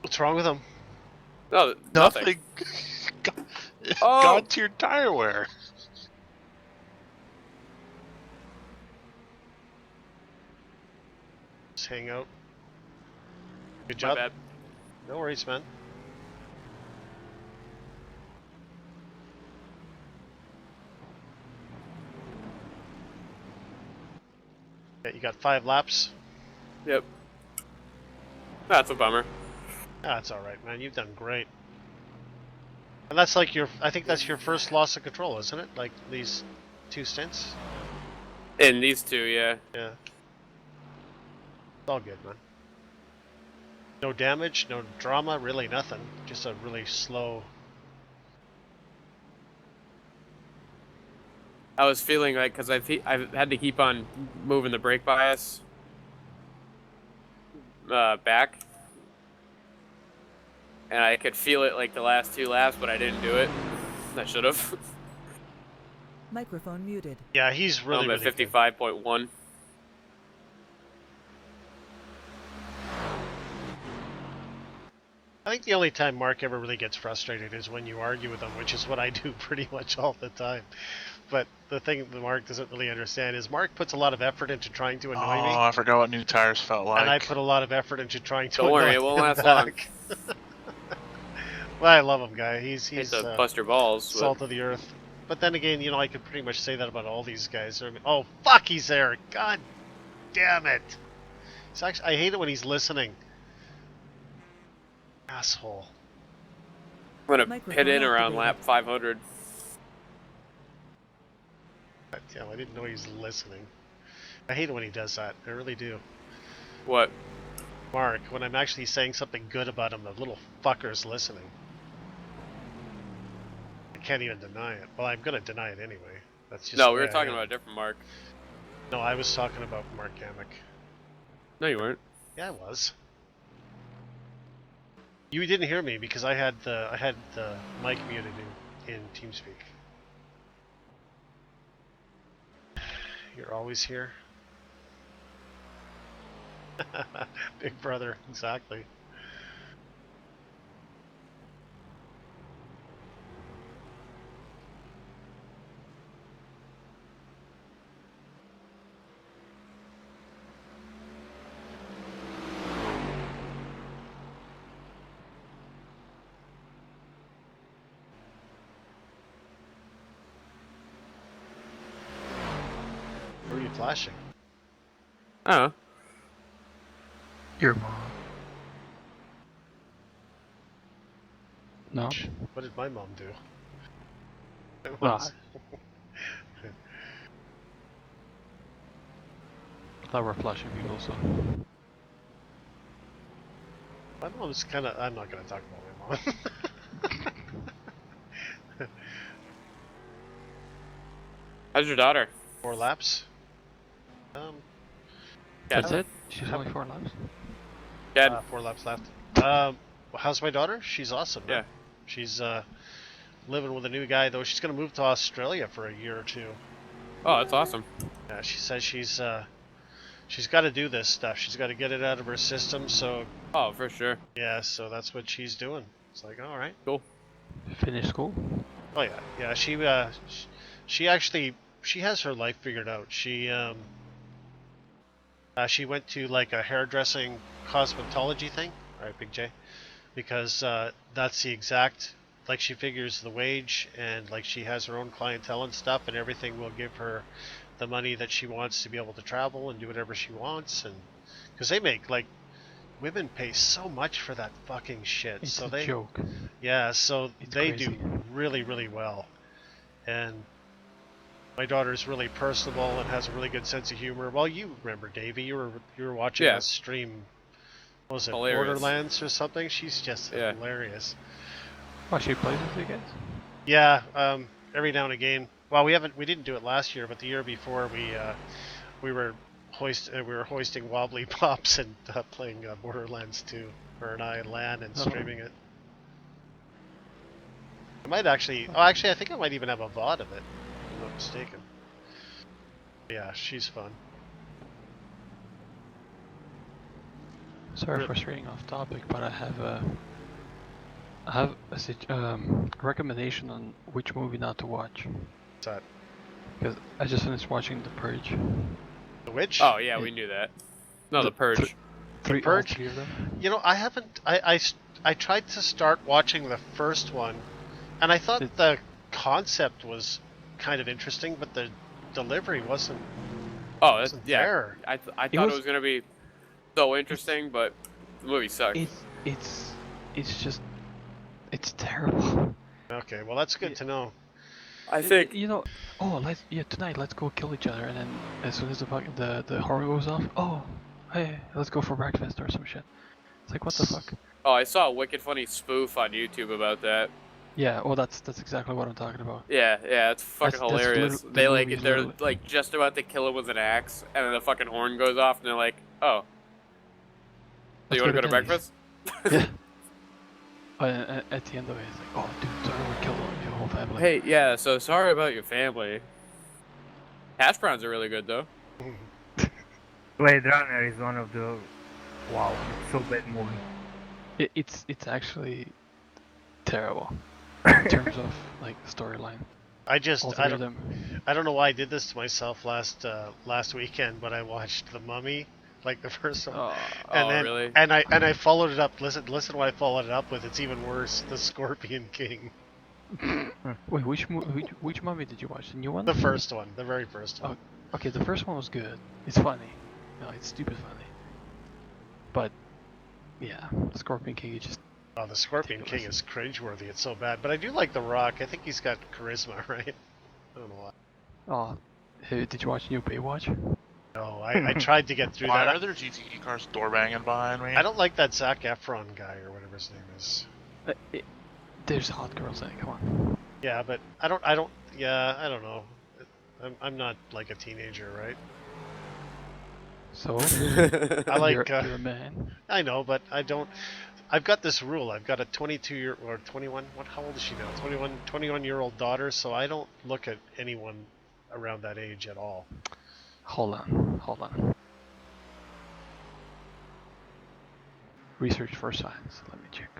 What's wrong with him? No, nothing. Oh. God-tier tire wear. Just hang out. Good My job. bad. No worries, man. Yeah, you got 5 laps. Yep. That's a bummer. That's alright, man. You've done great. And that's like I think that's your first loss of control, isn't it? Like these 2 stints? In these two, yeah. Yeah. It's all good, man. No damage, no drama, really nothing. Just a really slow. I was feeling like, because I've had to keep on moving the brake bias back. And I could feel it like the last 2 laps, but I didn't do it. I should have. Microphone muted. Yeah, he's really, I'm at really good. 55.1. I think the only time Mark ever really gets frustrated is when you argue with him, which is what I do pretty much all the time. But the thing that Mark doesn't really understand is Mark puts a lot of effort into trying to annoy me, Oh, I forgot what new tires felt like. and I put a lot of effort into trying to Don't annoy worry, it won't him last long. back. Well, I love him, guy. He's Hate to bust your balls. salt of the earth. But then again, you know, I could pretty much say that about all these guys. I mean, oh, fuck, he's there. God damn it. It's actually, I hate it when he's listening. Asshole. I'm gonna Microphone pit in around activated. lap 500. God damn, I didn't know he was listening. I hate it when he does that. I really do. What? Mark, when I'm actually saying something good about him, the little fucker's listening. I can't even deny it. Well, I'm gonna deny it anyway. That's just No, the we way were I talking am. about a different Mark. No, I was talking about Mark Amick. No, you weren't. Yeah, I was. You didn't hear me because I had the mic muted in TeamSpeak. You're always here. Big brother, exactly. Where are you flashing? Oh. Your mom. No? What did my mom do? It Well, was- I thought we're flashing people, so. My mom's kind of. I'm not going to talk about my mom. How's your daughter? 4 laps. That's it? She's only 4 laps? Dad? 4 laps left. How's my daughter? She's awesome. Yeah. Man. She's living with a new guy, though. She's going to move to Australia for a year or two. Oh, that's awesome. Yeah, she says she's got to do this stuff. She's got to get it out of her system. So Oh, for sure. yeah, so that's what she's doing. It's like, all right. Cool. Finish school? Oh yeah, yeah. She actually has her life figured out. She went to like a hairdressing cosmetology thing. All right, Big J, because that's the exact, like, she figures the wage, and like she has her own clientele and stuff, and everything will give her the money that she wants to be able to travel and do whatever she wants. And because they make, like, women pay so much for that fucking shit. It's so a they joke. Yeah, so It's they crazy. do really, really well. And my daughter's really personable and has a really good sense of humor. Well, you remember, Davey, you were watching Yeah. a stream. What was it, Hilarious. Borderlands or something? She's just Yeah. hilarious. Oh, she plays with you guys? Yeah, every now and again. Well, we didn't do it last year, but the year before we were hoisting wobbly pops and playing Borderlands 2. Her and I LAN and Oh. streaming it. I might actually. Oh, actually, I think I might even have a VOD of it. If I'm not mistaken. Yeah, she's fun. Sorry for straying off topic, but I have a recommendation on which movie not to watch. What's that? Because I just finished watching The Purge. The Witch? Oh, yeah, we knew that. No, the Purge. All Purge? 3 of them. You know, I haven't. I tried to start watching the first one, and I thought the concept was kind of interesting, but the delivery wasn't. Oh, that's, wasn't yeah. there. I thought it was- was gonna be so interesting, but the movie sucked. It's just it's terrible. Okay, well that's good to know. I think. You know. Oh, tonight let's go kill each other, and then as soon as the horn goes off, oh, hey, let's go for breakfast or some shit. It's like, what the fuck? Oh, I saw a wicked funny spoof on YouTube about that. Yeah. Oh, that's exactly what I'm talking about. Yeah, it's fucking That's hilarious. the They movie's they're literally- like just about to kill him with an axe, and then the fucking horn goes off, and they're like, "Oh, so Let's you want to go to Denny's." breakfast?" Yeah. At the end of it, it's like, oh, dude, sorry, we killed your whole family. Hey, yeah. So sorry about your family. Hash browns are really good though. Blade Runner is one of the... Wow, it's so bad movie. It's actually terrible in terms of like storyline. I All three of don't them. I don't know why I did this to myself last weekend, but I watched The Mummy, like the first one, and Oh, then really? I followed it up. Listen to what I followed it up with. It's even worse. The Scorpion King, Wait, which movie did you watch? The new one? the first one, the very first one. Oh, okay, the first one was good. It's funny. No, it's stupid funny. But yeah, Scorpion King is just. Oh, the Scorpion King ridiculous. is cringeworthy. It's so bad. But I do like The Rock. I think he's got charisma, right? I don't know why. Oh, hey, did you watch new Baywatch? No, I tried to get through Why that. are there GTE cars door banging behind me? I don't like that Zac Efron guy or whatever his name is. There's hot girls in it. Come on. Yeah, but I don't. Yeah, I don't know. I'm not like a teenager, right? So I like. you're a man. I know, but I don't. I've got this rule. I've got a 22-year or 21. What? How old is she now? 21-year-old daughter. So I don't look at anyone around that age at all. Hold on. Research for science. Let me check.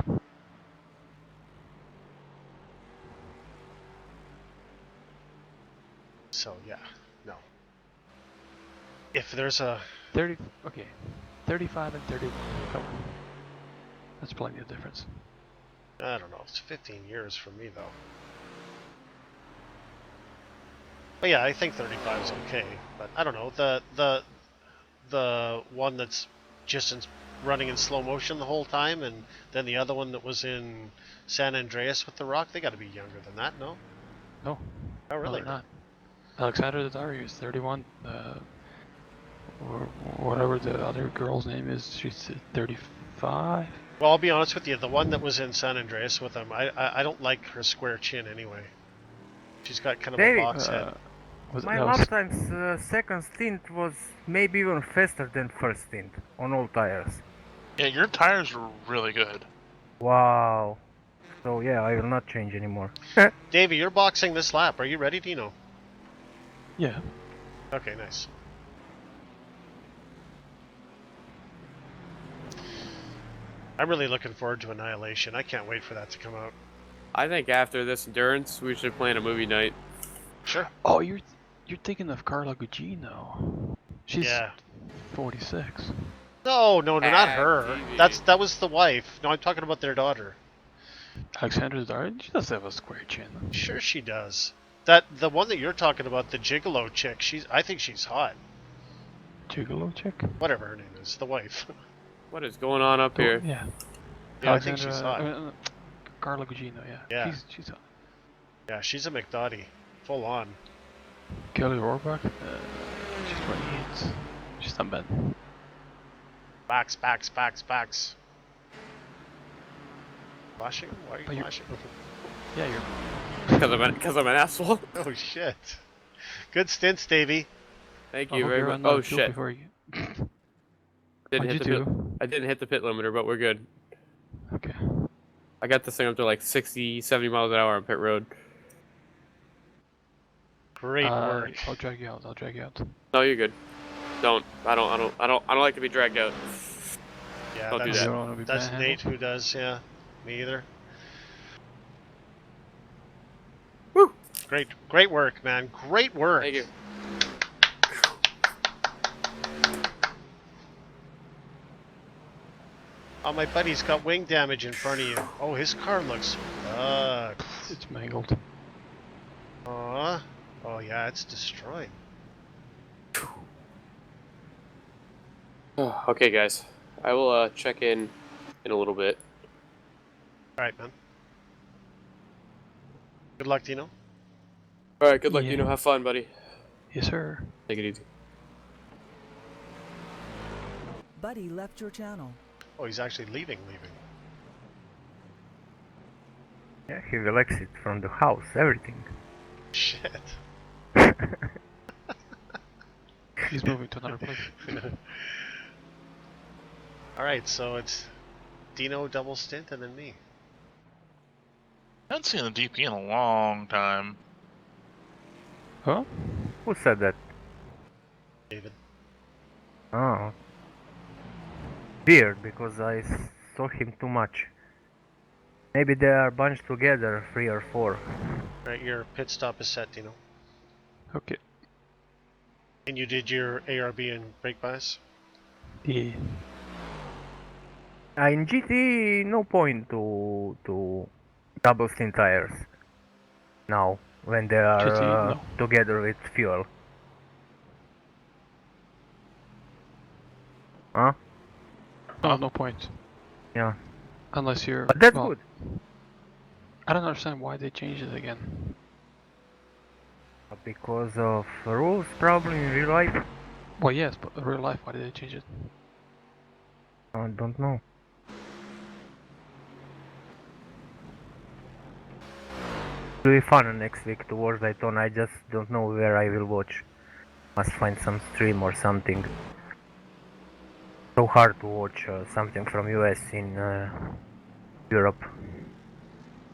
So yeah, no. If there's a 30. Okay, 35 and 31. Come on. That's plenty of difference. I don't know. It's 15 years for me though. But yeah, I think 35 is okay. But I don't know. The one that's just running in slow motion the whole time, and then the other one that was in San Andreas with The Rock, they got to be younger than that, no? No. Oh, really? No, they're not. Alexander Daddario is 31. Or whatever the other girl's name is, she's 35. Well, I'll be honest with you. The one that was in San Andreas with him, I don't like her square chin anyway. She's got kind of a David, box head. My last time's second stint was maybe even faster than first stint on all tires. Yeah, your tires were really good. Wow. So yeah, I will not change anymore. Davey, you're boxing this lap. Are you ready, Dino? Yeah. Okay, nice. I'm really looking forward to Annihilation. I can't wait for that to come out. I think after this endurance, we should plan a movie night. Sure. Oh, you're thinking of Carla Gugino. She's Yeah. 46. No, not her. TV. That was the wife. No, I'm talking about their daughter. Alexander Daddario, she does have a square chin. Sure, she does. The one that you're talking about, the gigolo chick. I think she's hot. Gigolo chick? Whatever her name is, the wife. What is going on up here? Yeah. Yeah, I think she's hot. Carla Gugino, yeah. Yeah. She's hot. Yeah, she's a McDottie, full on. Kelly Rohrbach, she's 28. She's not bad. Backs. Flashing? Why are you flashing? Yeah, you're. Because I'm an asshole. Oh shit! Good stints, Davey. Thank I you hope very you're much. on Oh fuel shit! before you... Didn't hit you the too. pit. I didn't hit the pit limiter, but we're good. Okay. I got this thing up to like 60, 70 miles an hour on pit road. Great work. I'll drag you out. No, you're good. Don't. I don't like to be dragged out. Yeah, Don't do that's, that. You don't wanna be that's manhandled? Nate who does. Yeah, me either. Woo! Great work, man. Great work. Thank you. Oh, my buddy's got wing damage in front of you. Oh, his car looks fucked. It's mangled. Oh yeah, it's destroyed. Okay, guys. I will check in a little bit. All right, man. Good luck, Dino. All right. Good luck. Yeah. You know, have fun, buddy. Yes, sir. Take it easy. Buddy left your channel. Oh, he's actually leaving. Yeah, he will exit from the house, everything. Shit. He's moving to another place. All right, so it's Dino double stint and then me. I haven't seen the DP in a long time. Huh? Who said that? David. Oh. Weird, because I saw him too much. Maybe they are bunched together, 3 or 4. Right, your pit stop is set, Dino. Okay. And you did your ARB and brake bias? Yeah. In GT, no point to double stint tires now when they GT, are no. together with fuel. Huh? No, no point. Yeah, Unless you're. but that's well, good. I don't understand why they changed it again. Because of rules, probably in real life. Well, yes, but in real life, why did they change it? I don't know. It'll be fun next week towards Daytona. I just don't know where I will watch. Must find some stream or something. So hard to watch something from US in Europe.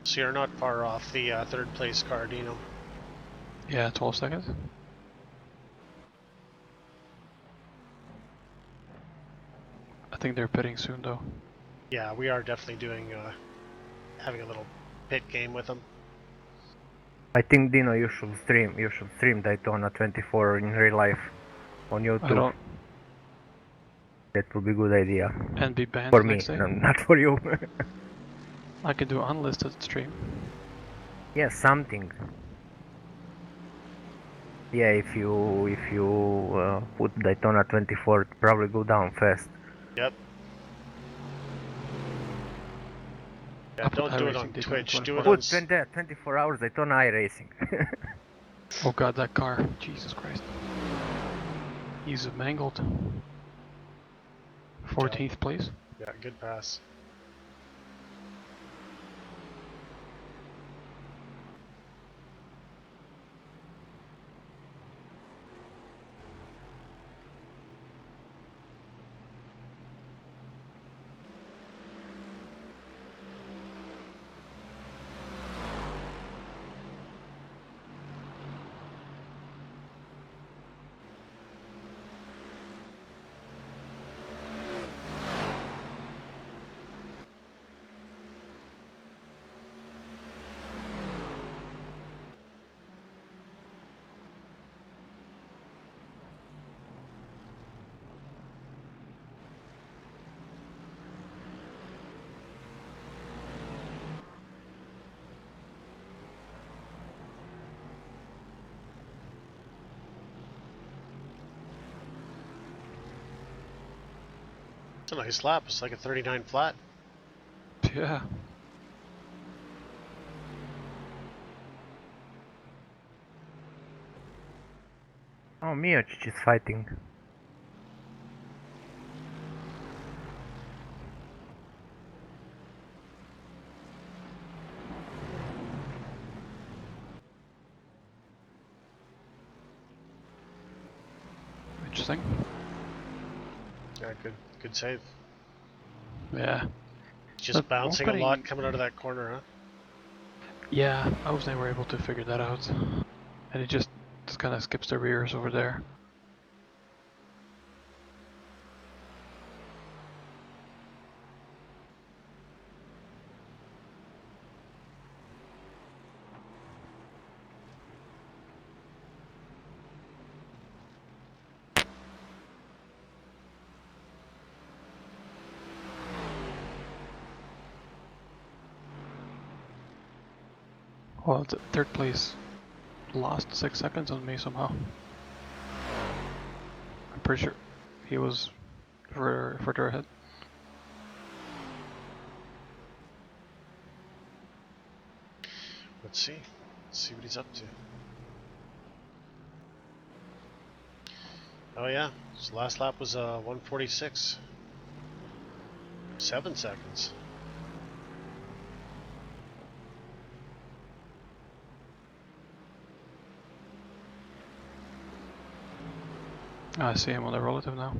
So you're not far off the third place car, Dino. Yeah, 12 seconds. I think they're pitting soon, though. Yeah, we are definitely doing having a little pit game with them. I think Dino, you should stream. You should stream Daytona 24 in real life on YouTube. I don't. That would be a good idea. And be banned For the me, next day. not for you. I can do unlisted stream. Yeah, something. Yeah, if you put Daytona 24, it probably go down fast. Yep. Yeah, I'll put don't do it iRacing on Daytona Twitch. Do 24. it on. Put 24 hours Daytona iRacing. Oh god, that car. Jesus Christ. He's mangled. 14th place. Yeah, good pass. It's a nice lap. It's like a 39 flat. Yeah. Oh, Miocic is fighting. Interesting. Yeah, good save. Yeah. Just But bouncing we're a lot putting- coming out of that corner, huh? Yeah, I was never able to figure that out. And it just kind of skips the rears over there. Well, third place lost 6 seconds on me somehow. I'm pretty sure he was further ahead. Let's see. Let's see what he's up to. Oh yeah, his last lap was 146. 7 seconds. I see him on the relative now.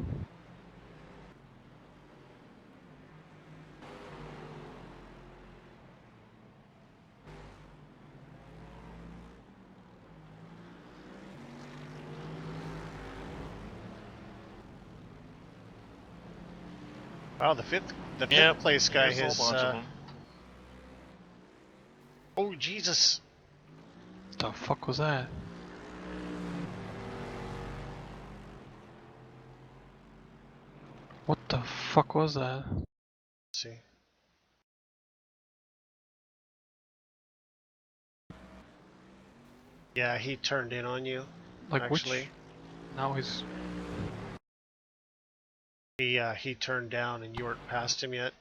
Wow, the fifth Yep, place guy there's a whole bunch of them. Oh Jesus! What the fuck was that? What the fuck was that? Let's see. Yeah, he turned in on you. Like actually. which? Now he's. He turned down and you weren't past him yet.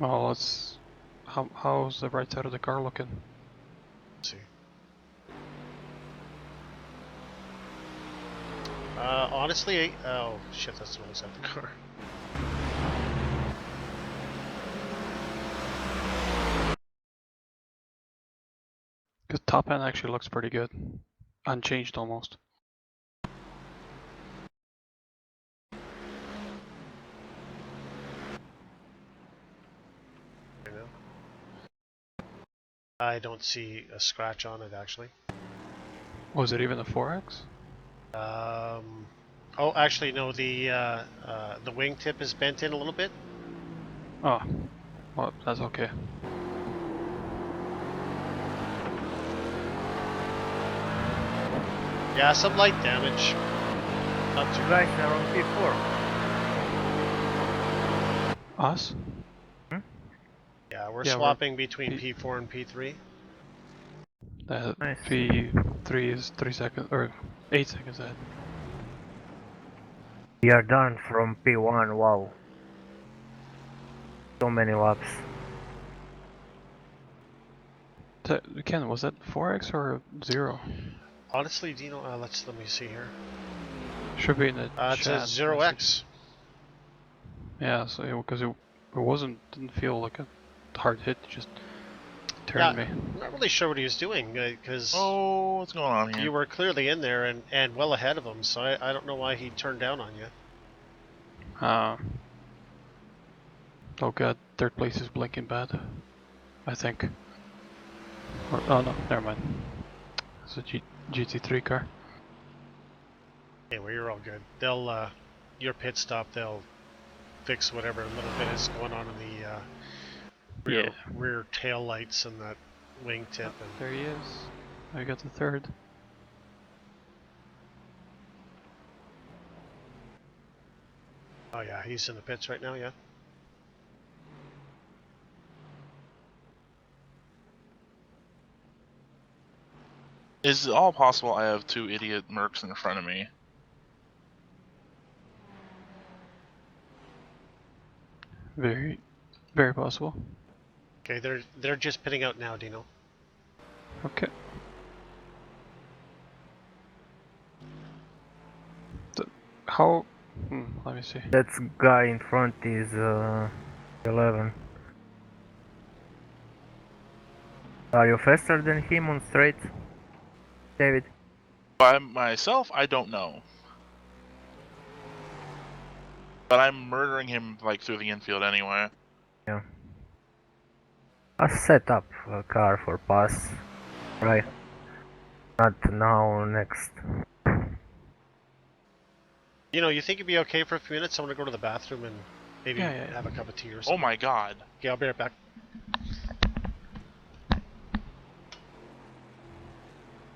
Oh, let's. How's the right side of the car looking? Let's see. Honestly, oh shit, that's the wrong side of the car. Cause top end actually looks pretty good, unchanged almost. I don't see a scratch on it actually. Was it even a 4X? Oh, actually no. The wingtip is bent in a little bit. Oh, well, that's okay. Yeah, some light damage. Not too You guys are on P4. Us? Yeah, we're Yeah, swapping between P- P4 and P3. Nice. P3 is 3 seconds, or 8 seconds ahead. We are done from P1, wow. So many laps. Ken, was that 4X or 0? Honestly, Dino, let me see here. Should be in the It says chat 0x. message. Yeah, so because it didn't feel like a hard hit, it just turned me. I'm not really sure what he was doing because Oh, what's going on here? you were clearly in there and well ahead of him. So I don't know why he turned down on you. Oh god, third place is blinking bad. I think. Or, oh no, never mind. It's a GT3 car. Anyway, you're all good. They'll your pit stop. They'll fix whatever little bit is going on in the rear tail lights and that wingtip. And There he is. I got the third. oh yeah, he's in the pits right now. Yeah. Is it all possible I have two idiot mercs in front of me? Very, very possible. Okay, they're just pitting out now, Dino. Okay. How? Let me see. That guy in front is 11. Are you faster than him on straight, David? By myself, I don't know. But I'm murdering him like through the infield anyway. Yeah. I set up a car for pass, right? Not now, next. You know, you think it'd be okay for a few minutes? I'm gonna go to the bathroom and maybe Yeah. have a cup of tea or Oh something. my god. Okay, I'll be right back.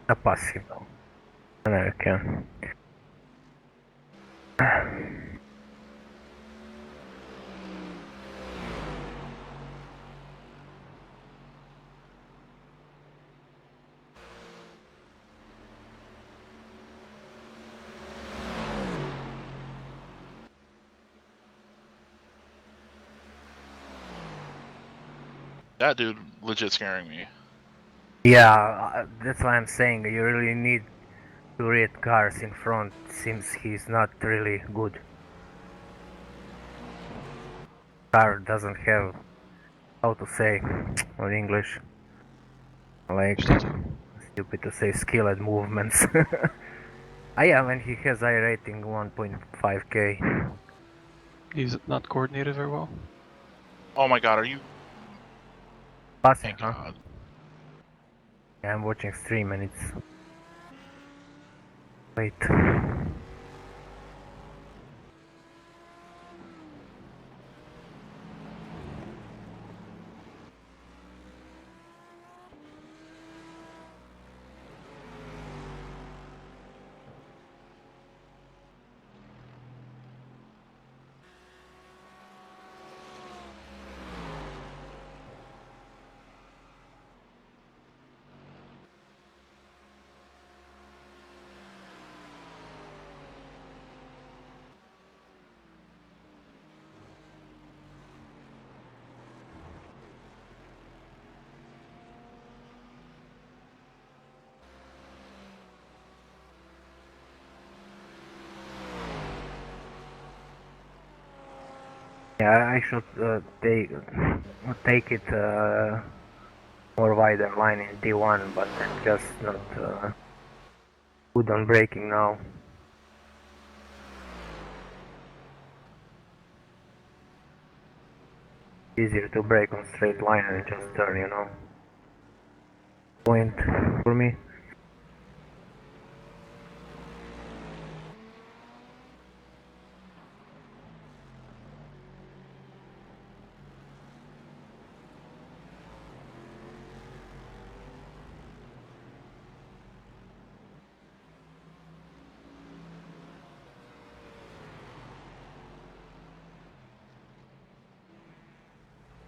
I pass him now. And I can. That dude legit scaring me. Yeah, that's why I'm saying you really need to read cars in front since he's not really good. Car doesn't have, how to say on English, like stupid to say skill at movements. Yeah, when he has I rating 1.5k. He's not coordinated very well. Oh my god, are you? Passing, Thank huh? god. Yeah, I'm watching stream and it's... Wait. Yeah, I should take it more wider line in D1, but just not good on braking now. Easier to brake on straight line and just turn, you know. Point for me.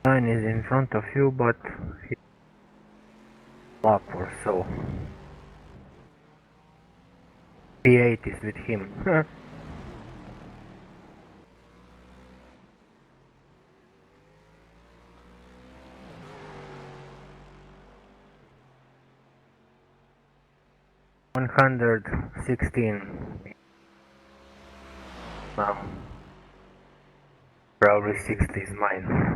Line is in front of you, but he's lap or so. P8 is with him. 116 now. Probably 60 is mine.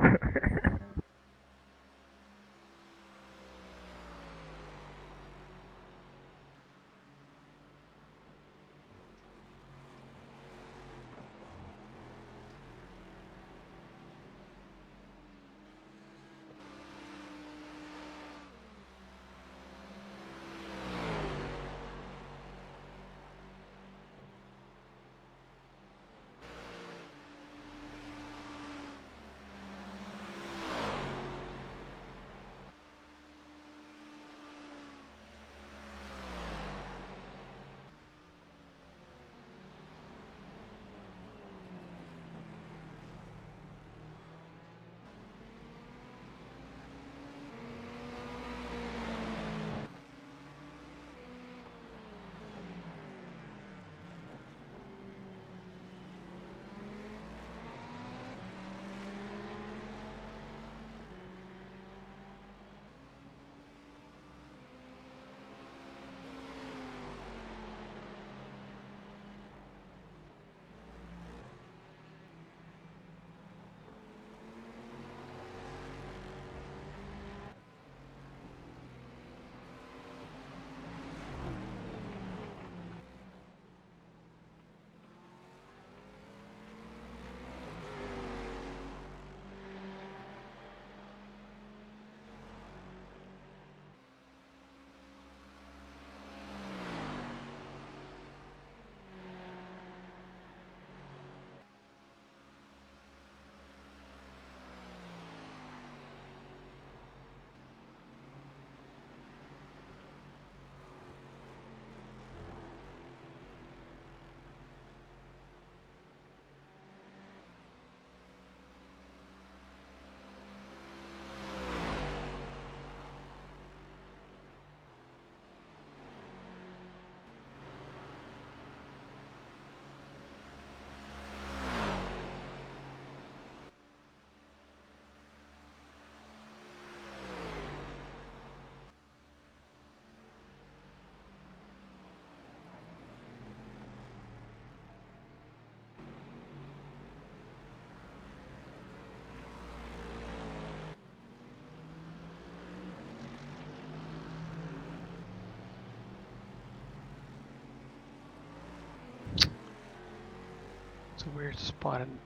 It's a weird spot in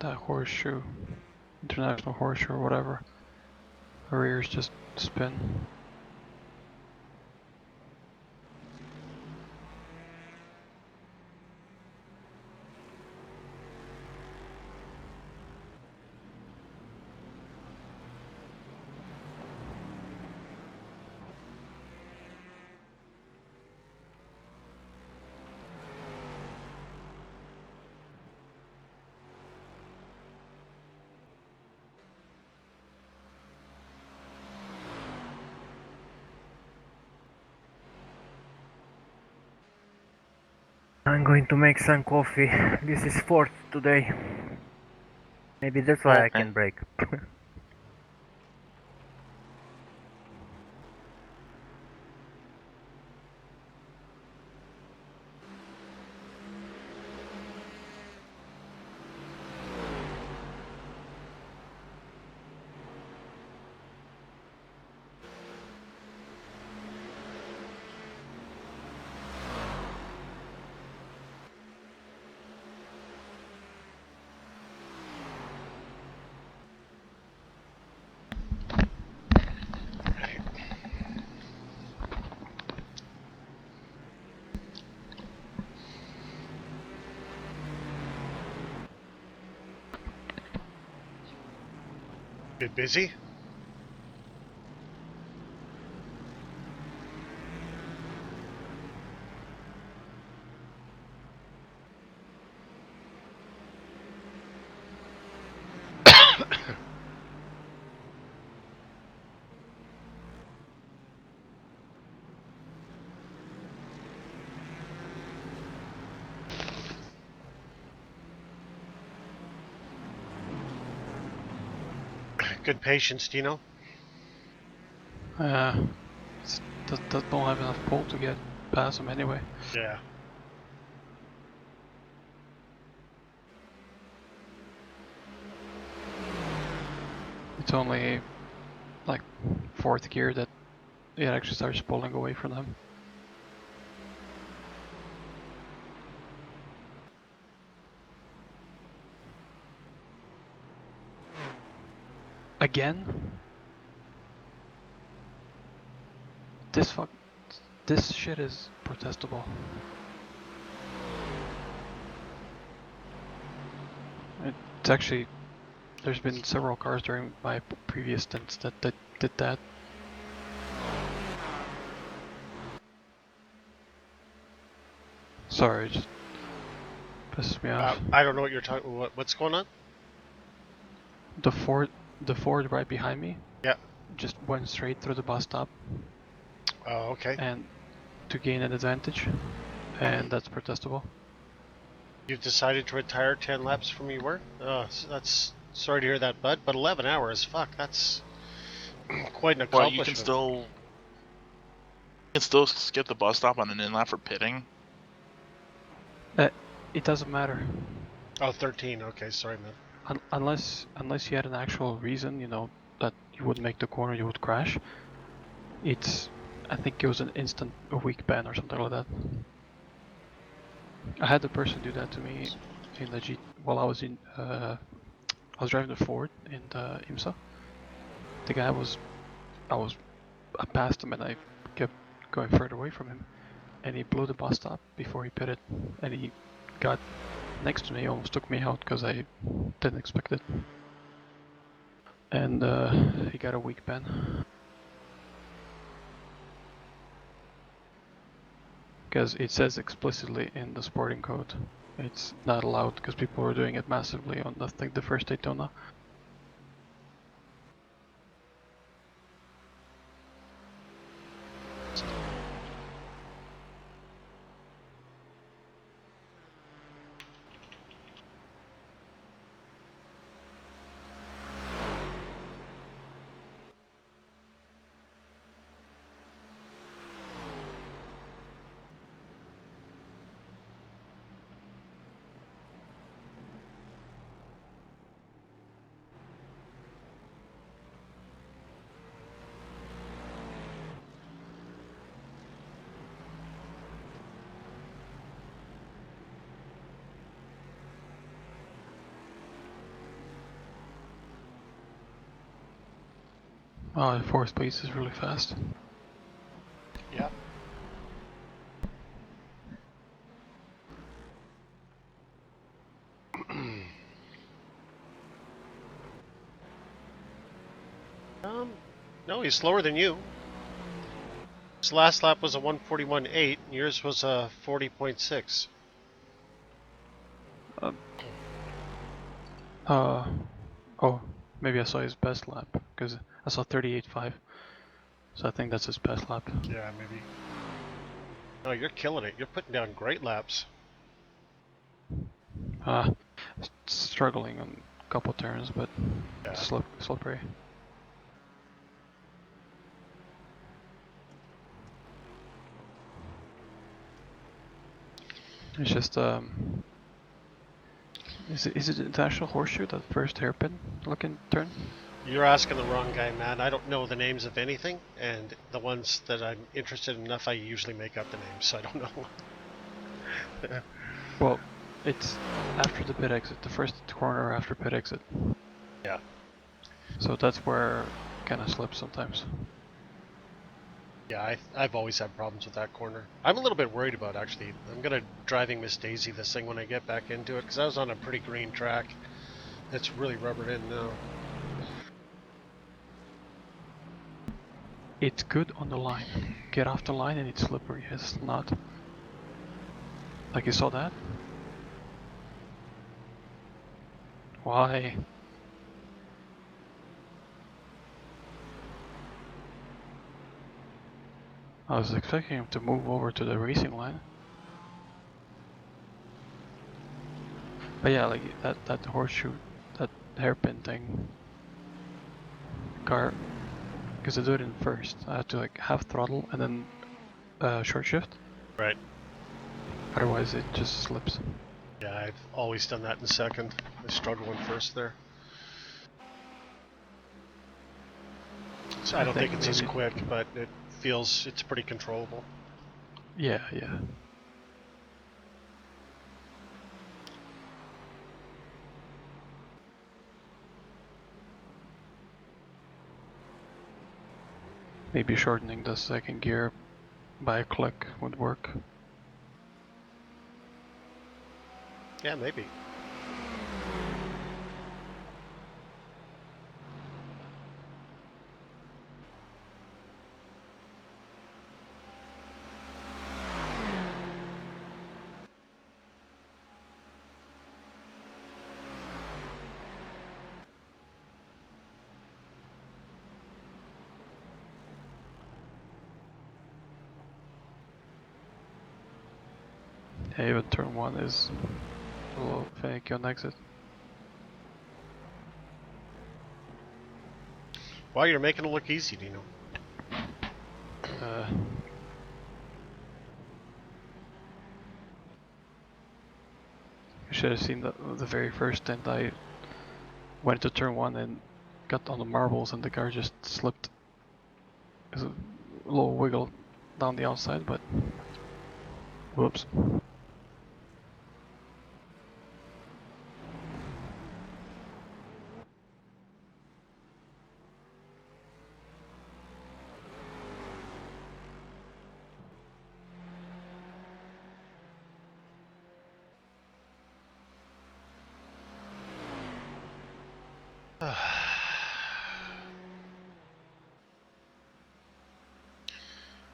that horseshoe, international horseshoe or whatever. The rears just spin. I'm going to make some coffee. This is fourth today. Maybe that's why I can brake. Bit busy? Good patience, Dino. Don't have enough pull to get past him anyway. Yeah. It's only like fourth gear that it actually starts pulling away from them. Again? This shit is protestable. It's actually, there's been several cars during my previous stints that did that. Sorry, it just pisses me off. I don't know what you're talking. What's going on? The Ford right behind me. Yeah. Just went straight through the bus stop. Oh, okay. And to gain an advantage, and that's protestable. You've decided to retire 10 laps from your work? Oh, that's sorry to hear that, bud. But 11 hours, fuck, that's quite an accomplishment. Well, you can still skip the bus stop on an in lap for pitting. It doesn't matter. Oh, 13. Okay, sorry, man. Unless you had an actual reason, you know, that you would make the corner, you would crash. I think it was an instant a week ban or something like that. I had the person do that to me in the while I was I was driving the Ford in the IMSA. The guy I passed him and I kept going further away from him, and he blew the bus stop before he pitted, and he got next to me, almost took me out because I didn't expect it, and he got a week ban. Because it says explicitly in the sporting code it's not allowed because people were doing it massively on I think the first Daytona. Oh, the fourth pace is really fast. Yeah. No, he's slower than you. His last lap was a 141.8, yours was a 40.6. Oh, maybe I saw his best lap, because I saw 38.5. So I think that's his best lap. Yeah, maybe. No, you're killing it. You're putting down great laps. Struggling on a couple turns, but Yeah. slippery. It's just is it International Horseshoe, that first hairpin looking turn? You're asking the wrong guy, man. I don't know the names of anything, and the ones that I'm interested enough, I usually make up the names, so I don't know. Well, it's after the pit exit, the first corner after pit exit. Yeah. So that's where it kind of slips sometimes. Yeah, I've always had problems with that corner. I'm a little bit worried about, actually. I'm going to driving Miss Daisy this thing when I get back into it, because I was on a pretty green track. It's really rubbered in now. It's good on the line. Get off the line and it's slippery. It's not. Like you saw that? Why? I was expecting him to move over to the racing line. But yeah, like that horseshoe, that hairpin thing. Car, because I do it in first. I have to like half throttle and then short shift. Right. Otherwise it just slips. Yeah, I've always done that in second. I struggle in first there. So I don't think it's as quick, but it feels it's pretty controllable. Yeah, yeah. Maybe shortening the second gear by a click would work. Yeah, maybe. Yeah, even turn 1 is a little finicky on exit. Well, you're making it look easy, Dino. You should have seen the very first stint. I went to turn 1 and got on the marbles and the car just slipped. There's a little wiggle down the outside, but whoops.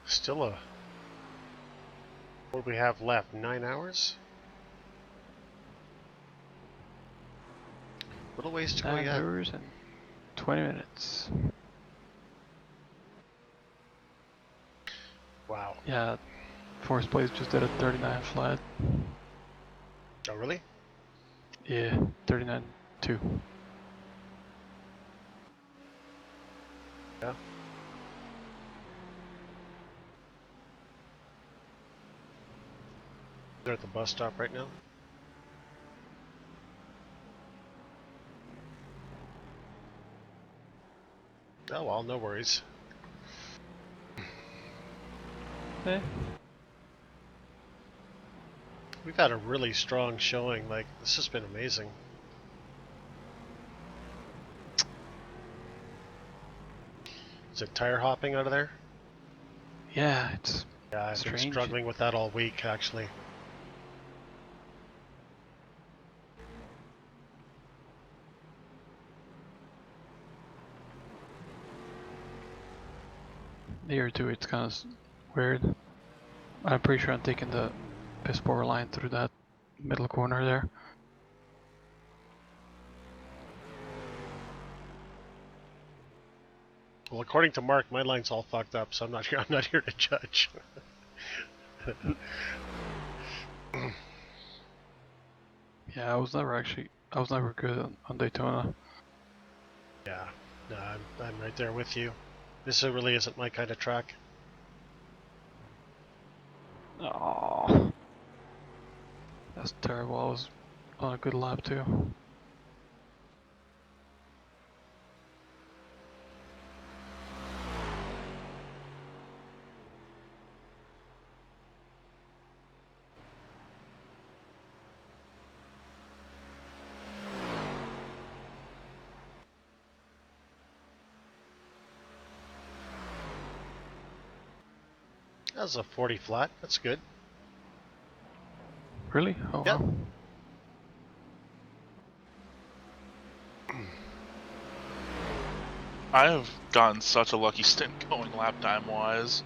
Still a... What do we have left? 9 hours? Little ways to go 9 yet. hours and 20 minutes. Wow. Yeah, first place just did a 39 flat. Oh, really? Yeah, 39.2. Yeah. They're at the bus stop right now. Oh well, no worries. Eh. We've had a really strong showing. Like, this has been amazing. Is it tire hopping out of there? Yeah, it's Yeah, I've strange. been struggling with that all week, actually. Here too, it's kind of weird. I'm pretty sure I'm taking the piss poor line through that middle corner there. Well, according to Mark, my line's all fucked up, so I'm not here. I'm not here to judge. Yeah, I was never good on Daytona. Yeah, no, I'm right there with you. This really isn't my kind of track. Oh, that's terrible. I was on a good lap too. That was a 40 flat. That's good. Really? Oh Yep. wow. I have gotten such a lucky stint going lap time wise.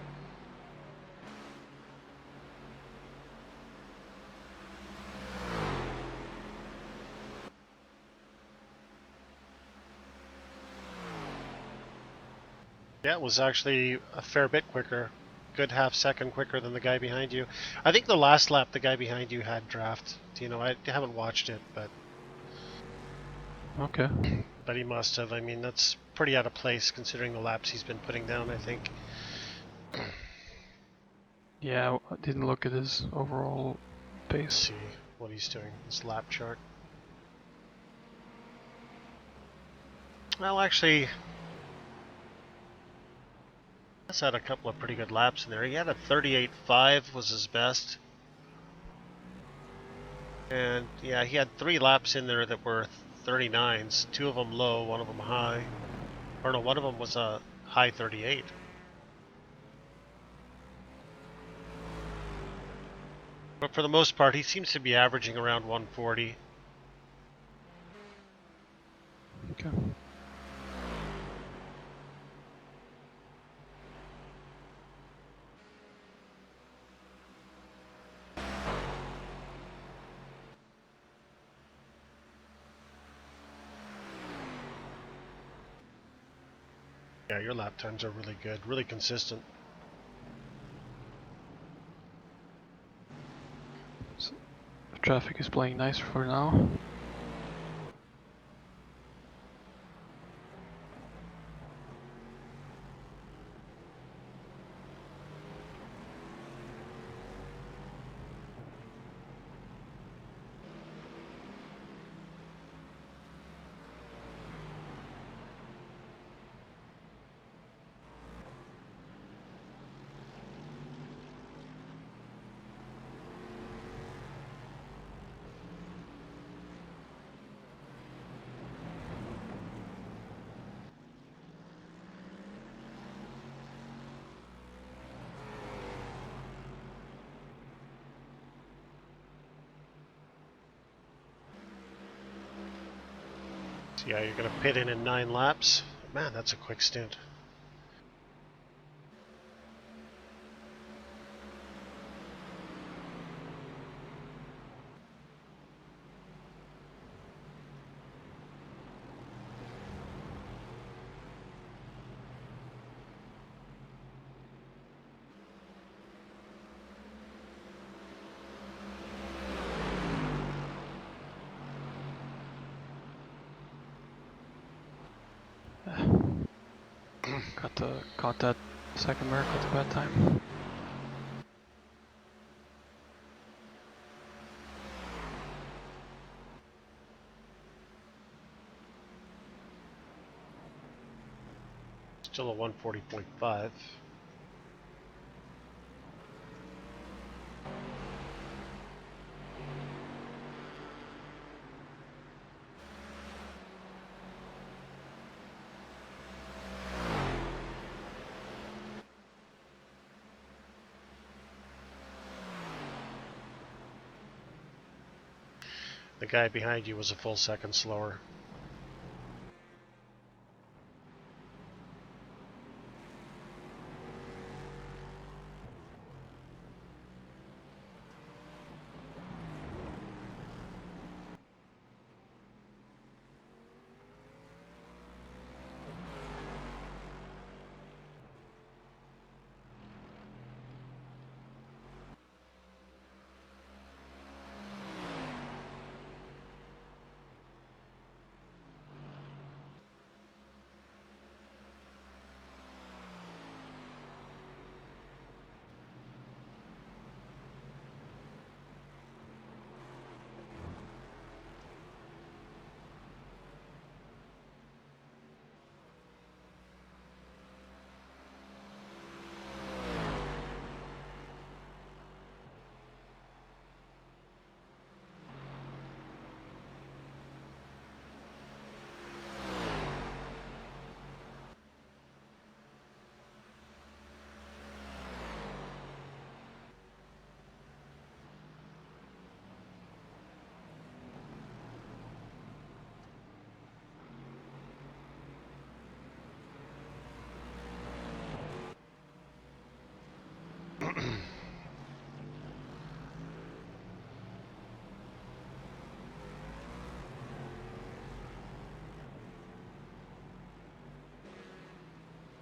Yeah, it was actually a fair bit quicker. Good half second quicker than the guy behind you. I think the last lap the guy behind you had draft. You know, I haven't watched it, but Okay. he must have. I mean, that's pretty out of place considering the laps he's been putting down, I think. Yeah, I didn't look at his overall Let's pace. see what he's doing. His lap chart. Well, actually, he's had a couple of pretty good laps in there. He had a 38.5 was his best. And yeah, he had 3 laps in there that were 39s. 2 of them low, 1 of them high. Or no, 1 of them was a high 38. But for the most part, he seems to be averaging around 140. Okay. Yeah, your lap times are really good, really consistent. So the traffic is playing nice for now. So yeah, you're going to pit in 9 laps. Man, that's a quick stint. Caught that second Merc at a bad time. Still a 140.5. The guy behind you was a full second slower.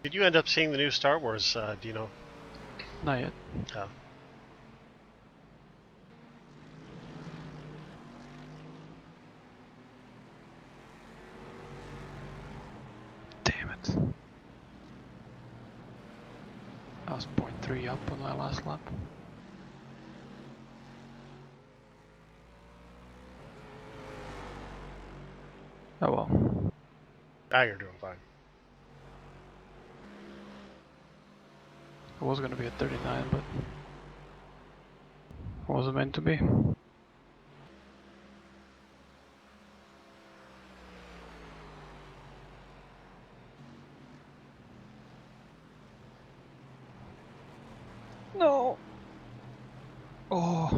Did you end up seeing the new Star Wars, Dino? Not yet. Oh. Damn it. I was 0.3 up on my last lap. Oh well. Ah, you're doing fine. It was gonna be at 39, but it wasn't meant to be. No. Oh.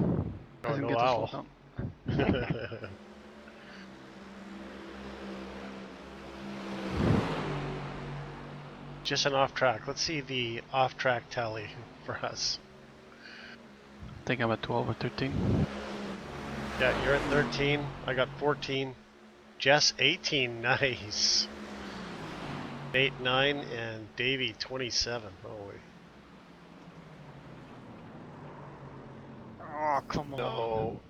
I Oh, didn't no get to slow owl. down. Just an off track. Let's see the off track tally for us. I think I'm at 12 or 13. Yeah, you're at 13. I got 14. Jess 18. Nice. Nate 9 and Davey 27. Holy. Oh, come on. No.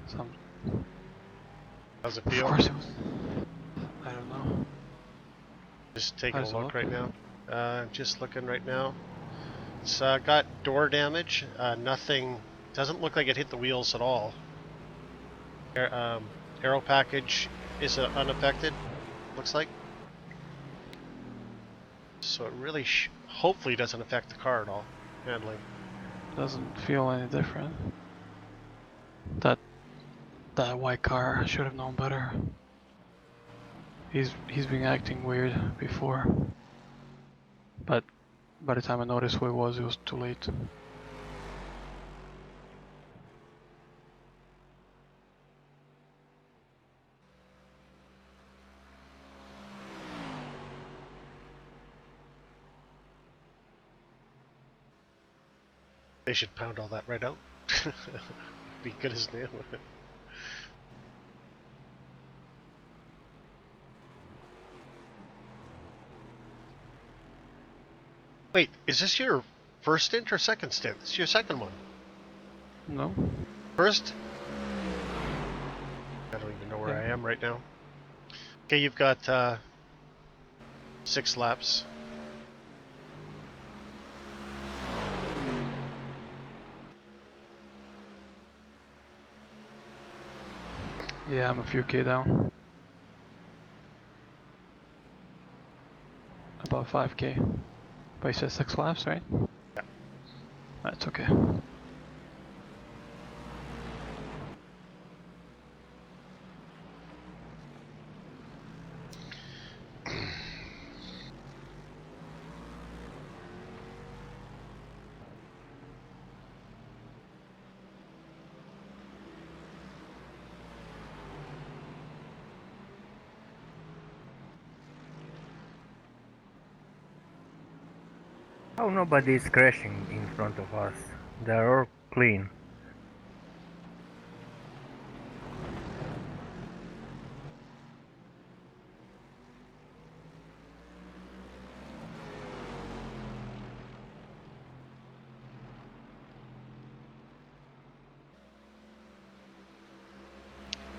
Some, How's it of feel? course it was. I don't know. Just taking a How's it look look? right now. Just looking right now. It's got door damage. Nothing. Doesn't look like it hit the wheels at all. Aero package is unaffected. Looks like. So it really, hopefully, doesn't affect the car at all. Handling. Doesn't feel any different. That white car, I should have known better. He's been acting weird before, but by the time I noticed who it was too late. They should pound all that right out. Be good as new. Wait, is this your first stint or second stint? This is your second one. No? First? I don't even know where Yeah. I am right now. Okay, you've got 6 laps. Yeah, I'm a few K down. About 5K. But you said 6 laps, right? Yeah. That's okay. Oh, nobody is crashing in front of us. They're all clean.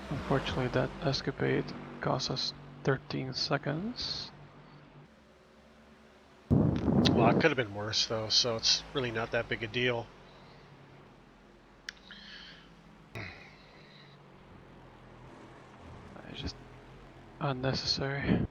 Unfortunately, that escapade cost us 13 seconds. Well, it could have been worse though, so it's really not that big a deal. It's just unnecessary.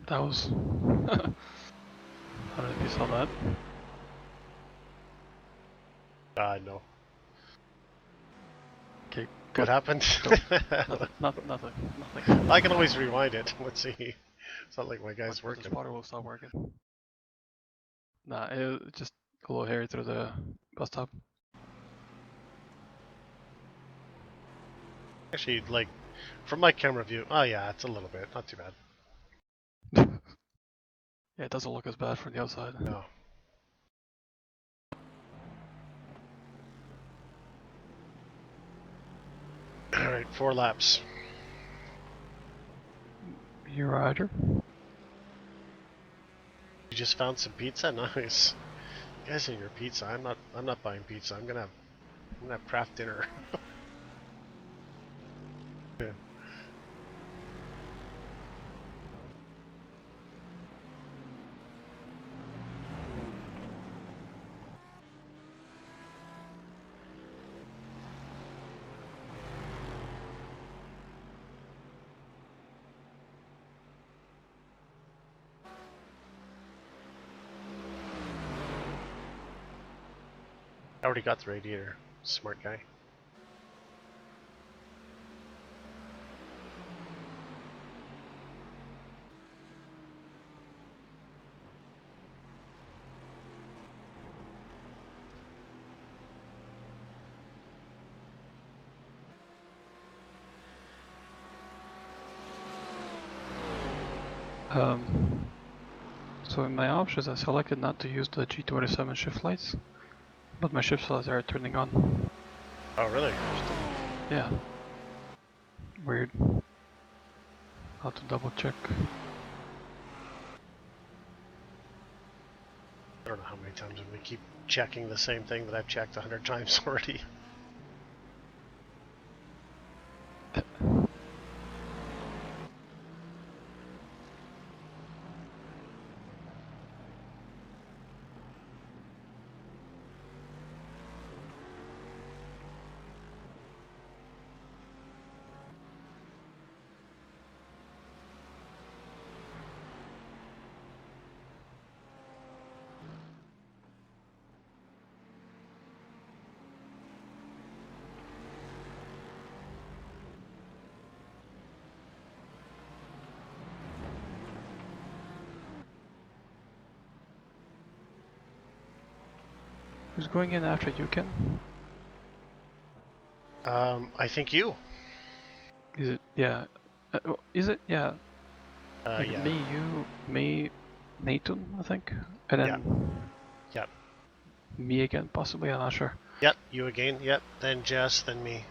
That was. I don't know if you saw that. No. Okay, What good. happened? Nothing. I can always rewind it. Let's see. It's not like my guy's But the working. spotter will stop working. Nah, it just a little hairy through the bus stop. Actually, like, from my camera view, oh yeah, it's a little bit. Not too bad. Yeah, it doesn't look as bad from the outside. No. Alright, 4 laps. You Roger? You just found some pizza? Nice. You guys and your pizza. I'm not buying pizza. I'm gonna have craft dinner. Yeah. I already got the radiator. Smart guy. So in my options, I selected not to use the G27 shift lights, but my shift lights are turning on. Oh really? Yeah. Weird. I'll have to double check. I don't know how many times we keep checking the same thing that I've checked 100 times already. Who's going in after you, Ken? I think you. Is it? Yeah. Is it? Yeah. Like Yeah. me, you, me, Nathan, I think, and then Yep. me again, possibly. I'm not sure. Yep. You again. Yep. Then Jess. Then me.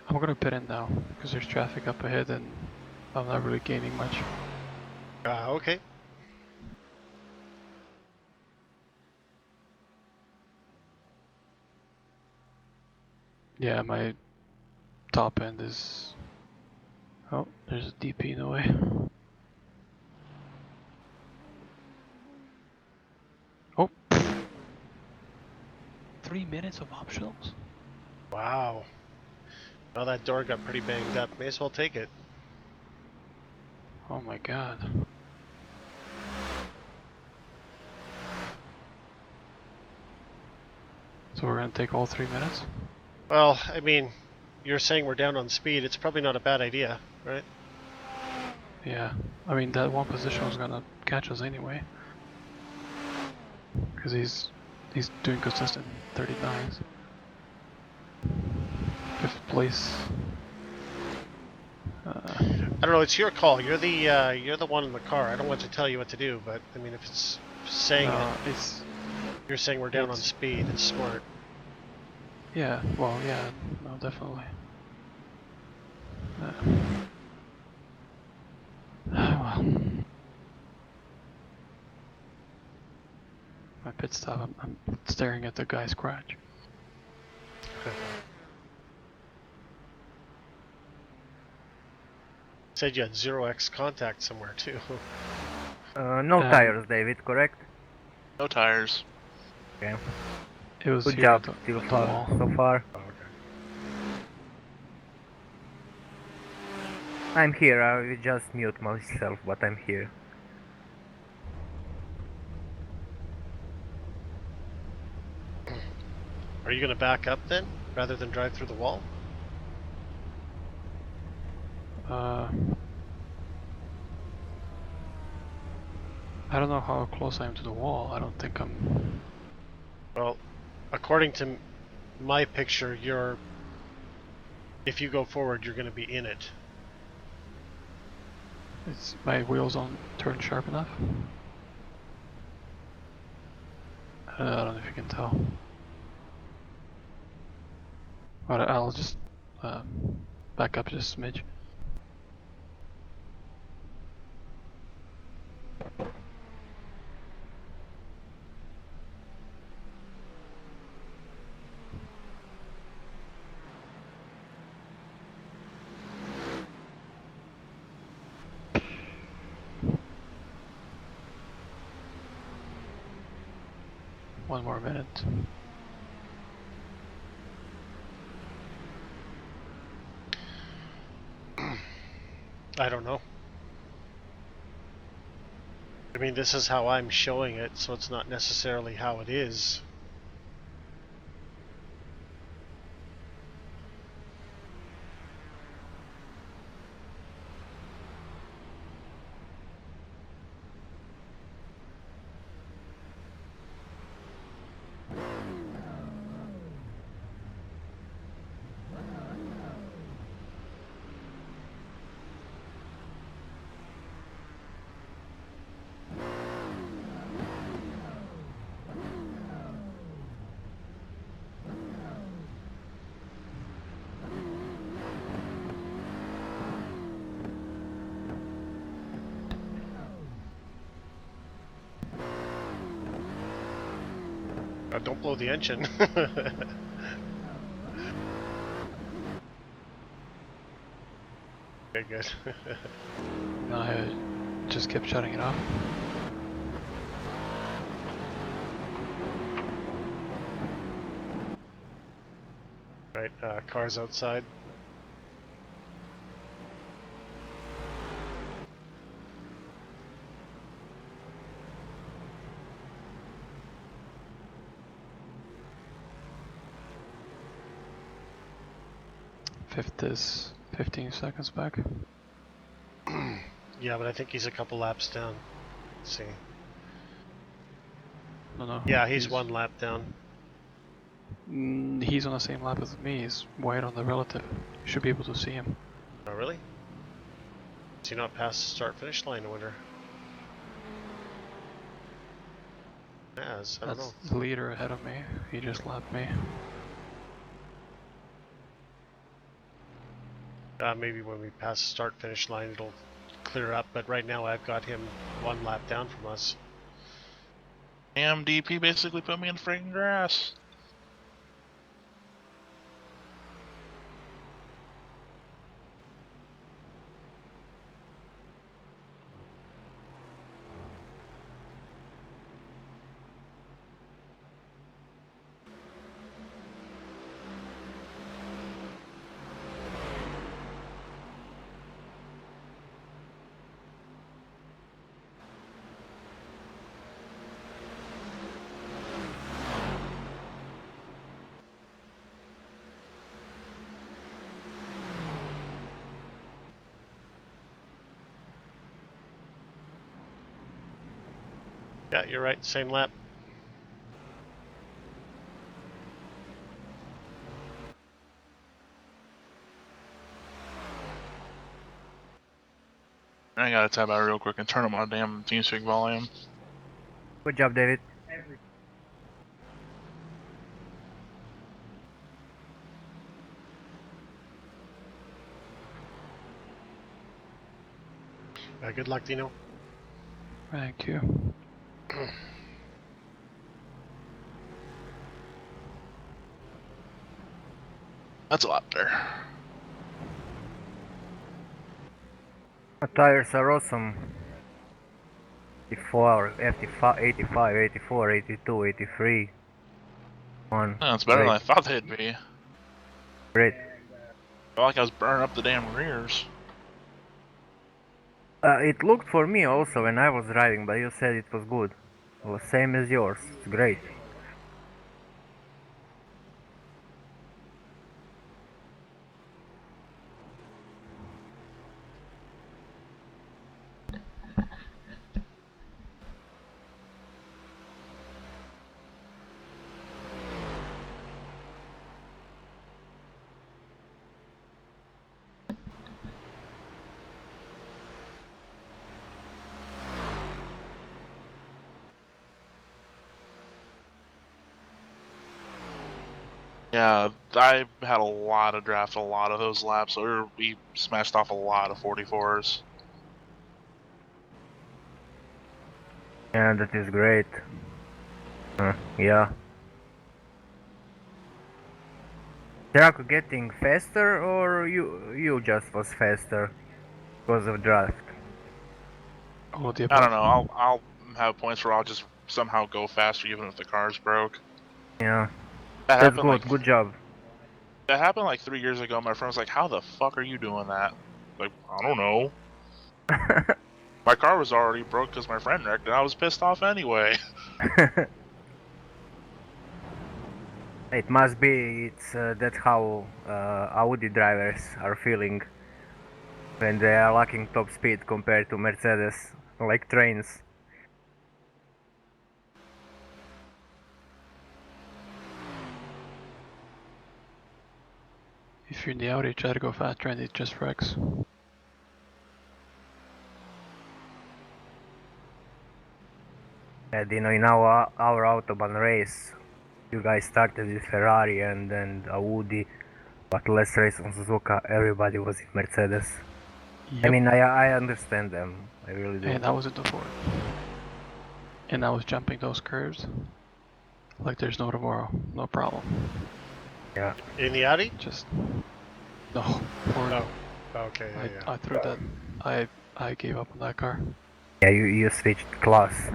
I'm gonna pit in now because there's traffic up ahead and I'm not really gaining much. Okay. Yeah, my top end is. Oh, there's a DP in the way. Oh, 3 minutes of optionals? Wow. Well, that door got pretty banged up. May as well take it. Oh my god. So we're gonna take all 3 minutes? Well, I mean, you're saying we're down on speed. It's probably not a bad idea, right? Yeah, I mean that one position was gonna catch us anyway. Because he's doing consistent 39s. 5th place. I don't know. It's your call. You're the one in the car. I don't want to tell you what to do, but I mean, if it's saying you're saying we're down on speed. It's smart. Yeah. Well, yeah. No, definitely. Well. My pit stop. I'm staring at the guy's crotch. said you had 0x contact somewhere too. No tires, David, correct? No tires. Okay. It was Good here job at till the far, wall. so far. Oh, okay. I'm here, I will just mute myself, but I'm here. Are you gonna back up then, rather than drive through the wall? I don't know how close I am to the wall. I don't think I'm. Well, according to my picture, if you go forward, you're gonna be in it. It's my wheels don't turn sharp enough. I don't know if you can tell. But I'll just back up just a smidge. One more minute. I don't know. I mean, this is how I'm showing it, so it's not necessarily how it is. Don't blow the engine. Okay, good. No, I just kept shutting it off. Right, cars outside. Fifth is 15 seconds back. Yeah, but I think he's a couple laps down. Let's see. No. Yeah, he's 1 lap down. He's on the same lap as me. He's wide on the relative. You should be able to see him. Oh, really? Is he not past the start-finish line, I wonder? Yes, I don't know. That's the leader ahead of me. He just lapped me. Maybe when we pass the start-finish line, it'll clear up. But right now, I've got him 1 lap down from us. Damn, DP basically put me in friggin' grass. Yeah, you're right. Same lap. I gotta tab out real quick and turn up my damn TeamSpeak volume. Good job, David. Good luck, Dino. Thank you. That's a lot better. The tires are awesome. 84, 85, 84, 82, 83. One. No, it's better than Great. I thought they'd be. Great. I felt like I was burning up the damn rears. It looked for me also when I was driving, but you said it was good. Well, same as yours. It's great. Yeah, I had a lot of draft, a lot of those laps. We smashed off a lot of 44s. Yeah, that is great. Yeah. Truck getting faster, or you just was faster because of draft? All of the I above. don't know. I'll have points where I'll just somehow go faster even if the car's broke. Yeah. That That's happened good. like Good job. that happened like 3 years ago. My friend was like, "How the fuck are you doing that?" Like, I don't know. My car was already broke because my friend wrecked, and I was pissed off anyway. It must be. That's how Audi drivers are feeling when they are lacking top speed compared to Mercedes, like trains. If you're in the Audi, try to go faster and it just wrecks. And in our Autobahn race, you guys started with Ferrari and then Audi, but last race on Suzuka, everybody was in Mercedes. Yep. I mean, I understand them. I really do. And I was in the Ford. And I was jumping those curves like there's no tomorrow. No problem. Yeah. In the Audi? Just no. Ford. Oh. Okay, yeah. I threw that. I gave up on that car. Yeah, you switched class.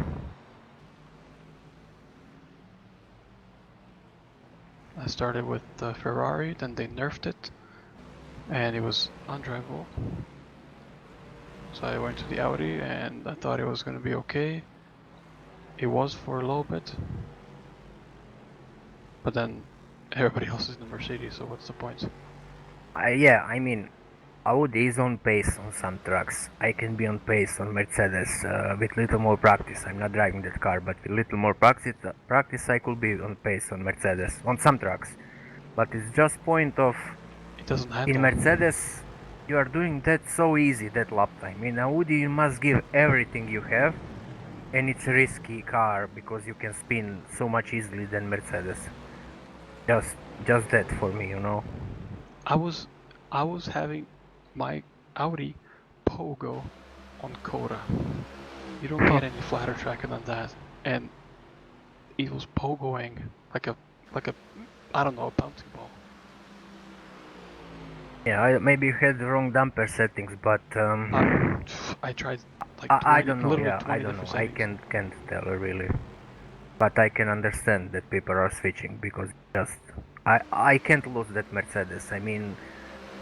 I started with the Ferrari, then they nerfed it, and it was undrivable. So I went to the Audi, and I thought it was going to be okay. It was for a little bit, but then everybody else is in the Mercedes, so what's the point? Yeah, I mean, Audi is on pace on some tracks. I can be on pace on Mercedes with little more practice. I'm not driving that car, but with little more practice I could be on pace on Mercedes on some tracks. But it's just point of It doesn't handle. in Mercedes you are doing that so easy, that lap time. In Audi you must give everything you have, and it's a risky car because you can spin so much easily than Mercedes. Just that for me, you know. I was having my Audi Pogo on Coda. You don't get any flatter tracking than that, and it was pogoing like a I don't know, a bouncing ball. Yeah, maybe you had the wrong damper settings, but I tried like 20, I don't know. literally Yeah, 20 I don't know. different I settings. can't tell really, but I can understand that people are switching because just I can't lose that Mercedes. I mean,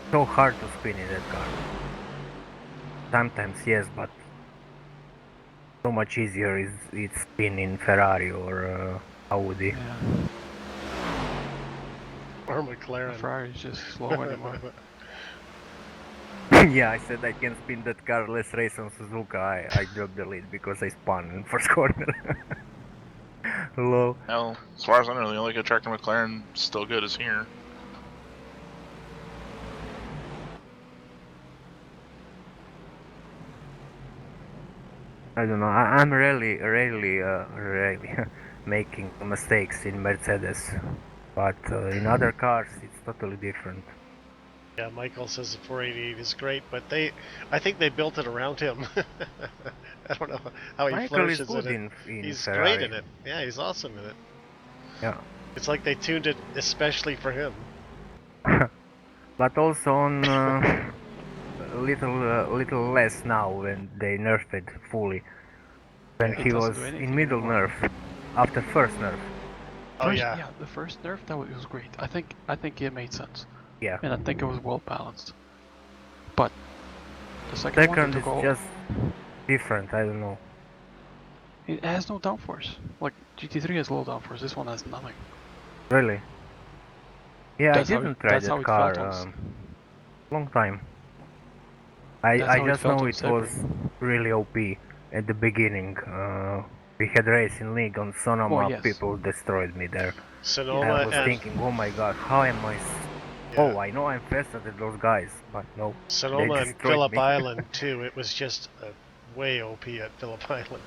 so hard to spin in that car. Sometimes yes, but so much easier is it's spin in Ferrari or Audi. Yeah, Or the McLaren. Ferrari's just slow anymore. Yeah, I said I can spin that car. Let's race on Suzuka. I dropped the lead because I spun in first corner. Hello. Well, as far as I know, the only good track to McLaren still good is here. I don't know. I'm really making mistakes in Mercedes, but in other cars it's totally different. Yeah, Michael says the 488 is great, but I think they built it around him. I don't know how he Michael is flourishes good in it. in He's Ferrari. great in it. Yeah, he's awesome in it. Yeah, It's like they tuned it especially for him. but also on little less now when they nerfed it fully. When It he doesn't was do anything in middle anymore. nerf, after first nerf. Oh yeah. The first nerf it was great. I think it made sense, Yeah. and I think it was well balanced. But the second one, they Second took is all. just different. I don't know. It has no downforce. Like GT3 has low downforce. This one has nothing. Really? Yeah, That's I how didn't try that's how that it felt car. on. Long time. That's I how it just felt know on it was Sebring. really OP at the beginning. We had Racing League on Sonoma. Oh yes. People destroyed me there. Sonoma I was and thinking, oh my god, how am I? Oh, I know I'm faster than those guys, but no. Sonoma they and destroyed Phillip me. Island too. It was just way OP at Phillip Island.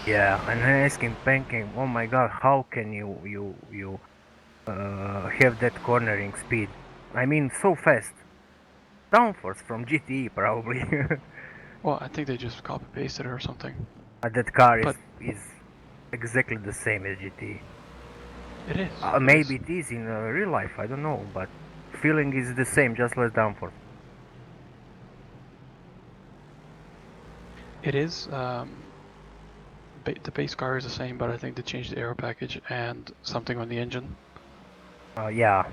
Yeah, and I asked him, thinking, oh my god, how can you have that cornering speed? I mean, so fast. Downforce from GTE probably. Well, I think they just copy pasted it or something. That car But is exactly the same as GTE. it is. Maybe it is in real life, I don't know, but feeling is the same, just less downforce. It is. The base car is the same, but I think they changed the aero package and something on the engine. Yeah,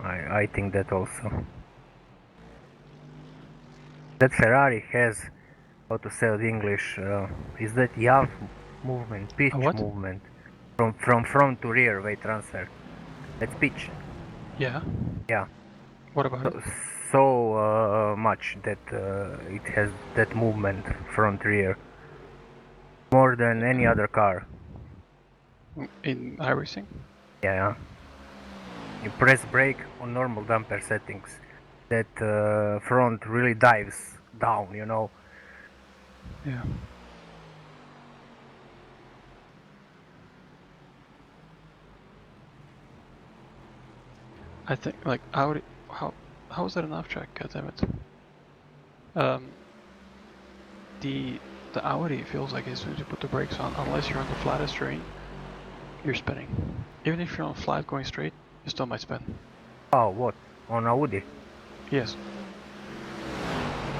I think that also. That Ferrari has, how to say it in English, is that yaw movement, pitch what? movement, from front to rear weight transfer. That's pitch. Yeah. Yeah. What about it? So much that it has that movement front rear more than any other car. In iRacing? Yeah. You press brake on normal damper settings. That front really dives down, you know. Yeah. I think like Audi. How is that an off track? God damn it. The Audi feels like as soon as you put the brakes on, unless you're on the flattest terrain, you're spinning. Even if you're on flat going straight, you still might spin. Oh, what? On Audi? Yes.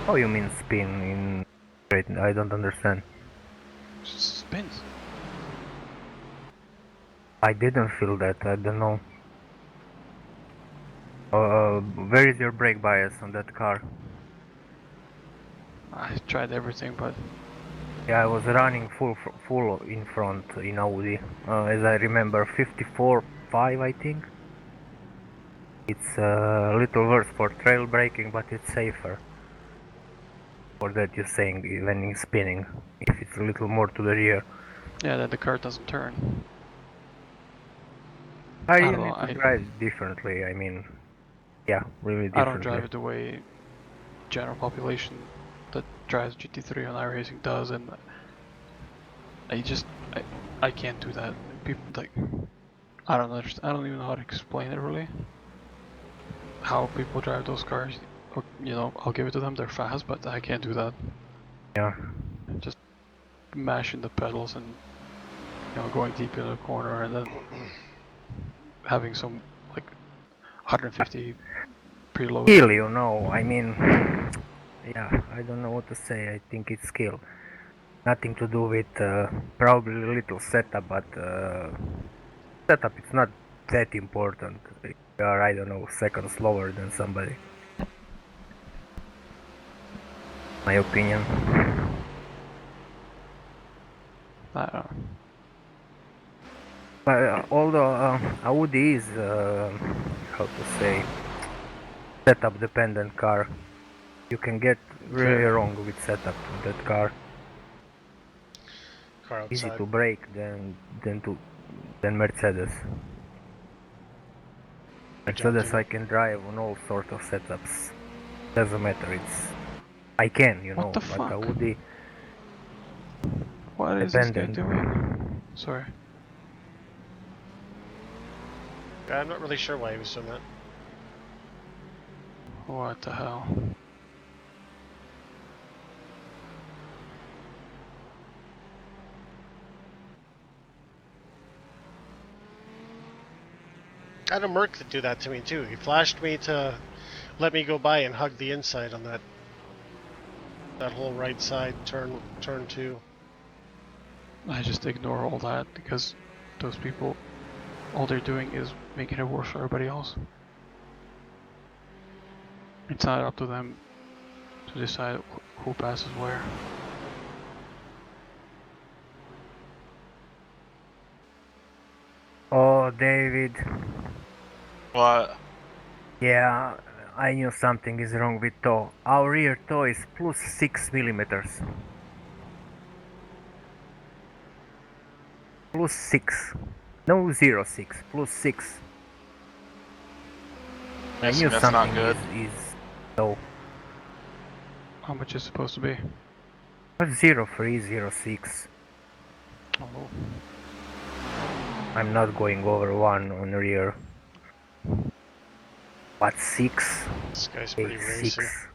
Oh, you mean spin in straight? I don't understand. Spins. I didn't feel that. I don't know. Where is your brake bias on that car? I tried everything, but Yeah, I was running full in front in Audi. As I remember, 54.5, I think. It's a little worse for trail braking, but it's safer. For that you're saying when in spinning, if it's a little more to the rear. yeah, then the car doesn't turn. I don't need know. to drive it differently. I mean, yeah, really differently. I don't drive it the way general population that drives GT3 on iRacing does, and I can't do that. People like I don't understand. I don't even know how to explain it really. How people drive those cars, you know, I'll give it to them. They're fast, but I can't do that. Yeah. Just mashing the pedals and going deep in the corner and then having some like 150 preload. Skill, you know. I mean, yeah, I don't know what to say. I think it's skill. Nothing to do with probably a little setup, but setup it's not that important. You are, I don't know, seconds slower than somebody. My opinion. I don't know. But although Audi is, how to say, setup dependent car, you can get really wrong with setup of that car. Car Easy outside. to break than Mercedes. Mercedes I can drive on all sort of setups. Doesn't matter. I can, you know. What the but fuck? Audi. What is this guy Dependent. doing? Sorry. I'm not really sure why he was doing that. What the hell? I had a Merc that do that to me too. He flashed me to let me go by and hug the inside on that That whole right side turn 2. I just ignore all that because those people, all they're doing is making it worse for everybody else. It's not up to them to decide who passes where. Oh, David. What? Yeah, I knew something is wrong with toe. Our rear toe is plus 6 millimeters. Plus 6. No 0.6, plus 6. I Guessing knew that's not something good. is low. How much is supposed to be? 0.3, 0.6. Oh, I'm not going over 1 on rear. But 6? This guy's Okay, pretty racy. 6.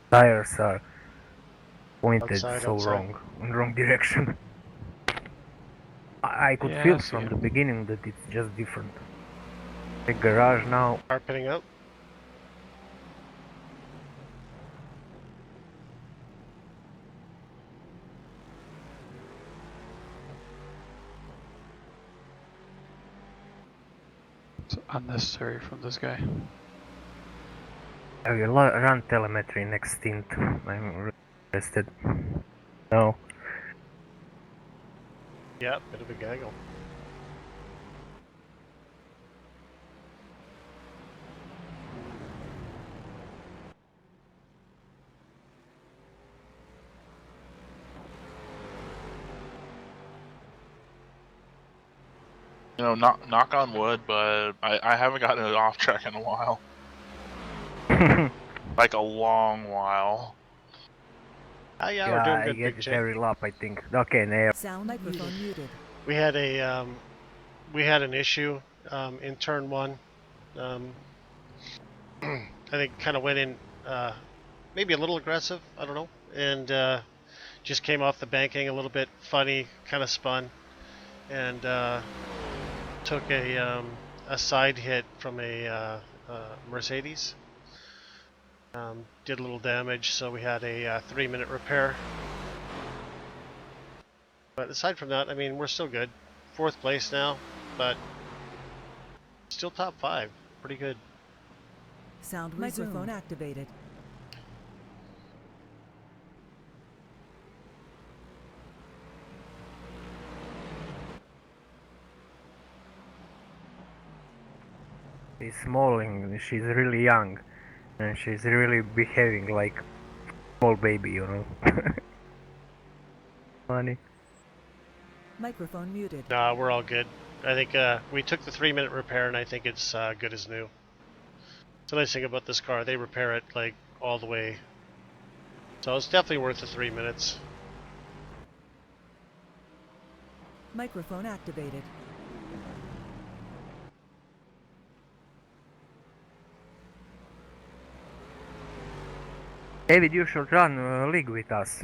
Tires are pointed Outside, so outside. wrong, in wrong direction. I could yeah, I feel see from it. the beginning that it's just different. The garage now. Car pitting up. It's unnecessary from this guy. I will run telemetry next stint. I'm really interested. No. Yeah, bit of a gaggle. You know, knock on wood, but I haven't gotten it off track in a while. Like a long while. Ah, yeah, we're Yeah, doing I good, get Big it J. every lap, I think. Okay, now. Sound microphone muted. We had an issue in turn 1. I think kind of went in maybe a little aggressive. I don't know, and just came off the banking a little bit funny, kind of spun, and took a side hit from a Mercedes. Did a little damage, so we had a 3-minute repair. But aside from that, I mean, we're still good. 4th place now, but still top 5. Pretty good. Sound microphone activated. She's small and she's really young. And she's really behaving like small baby, you know. Funny. Microphone muted. Nah, we're all good. I think we took the 3-minute repair, and I think it's good as new. It's a nice thing about this car. They repair it like all the way. So it's definitely worth the 3 minutes. Microphone activated. David, you should run a league with us.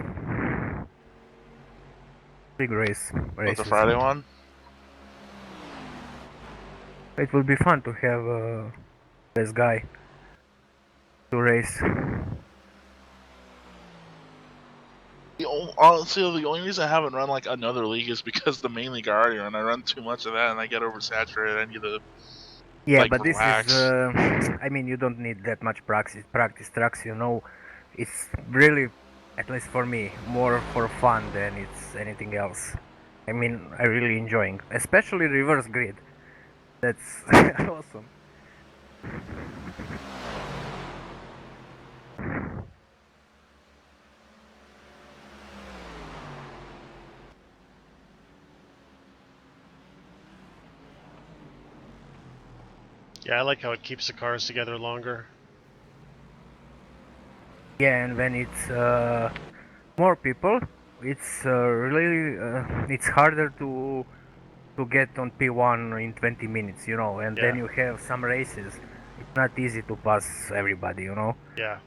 League race. With the Friday one? It will be fun to have this guy to race. Honestly, the only reason I haven't run like another league is because the main league I already run. I run too much of that and I get oversaturated. I need to Yeah, but relax. this is, I mean, you don't need that much practice tracks, you know. It's really, at least for me, more for fun than it's anything else. I mean, I really enjoying, especially reverse grid. That's awesome. Yeah, I like how it keeps the cars together longer. Yeah, and when it's more people, it's really it's harder to get on P1 in 20 minutes, you know. And then Yeah. you have some races. It's not easy to pass everybody, you know. Yeah.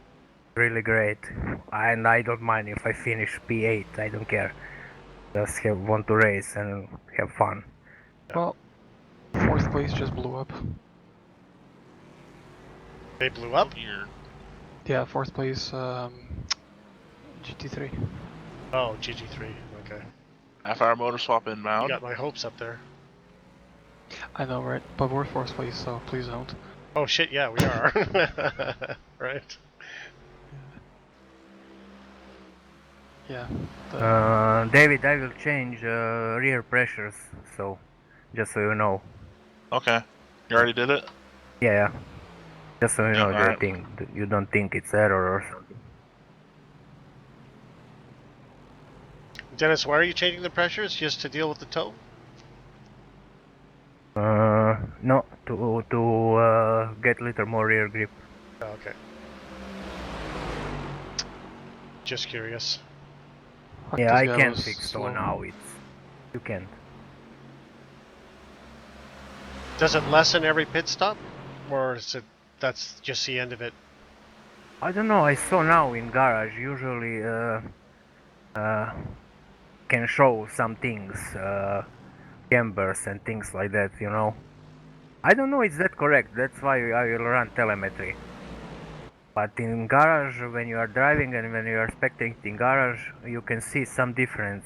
Really great, and I don't mind if I finish P8. I don't care. Just want to race and have fun. Well, 4th place just blew up. They blew up? Weird. Yeah, 4th place, GT3. Oh, GG3. Okay. Half-hour motor swap You inbound. got my hopes up there. I know, right? But we're force please, so please don't. Oh shit, yeah, we are. Right. Yeah. The, David, I will change rear pressures, so just so you know. Okay. You already did it? Yeah, just so you know, Alright. you don't think it's error or something. Dennis, why are you changing the pressures? Just to deal with the tow? No, to get a little more rear grip. Oh, okay. Just curious. fuck, Yeah, this I guy can was fix slow. tow now. You can't. Does it lessen every pit stop? Or is it, that's just the end of it? I don't know. I saw now in garage usually can show some things, cambers and things like that. You know. I don't know. Is that correct? That's why I will run telemetry. But in garage, when you are driving and when you are spectating garage, you can see some difference.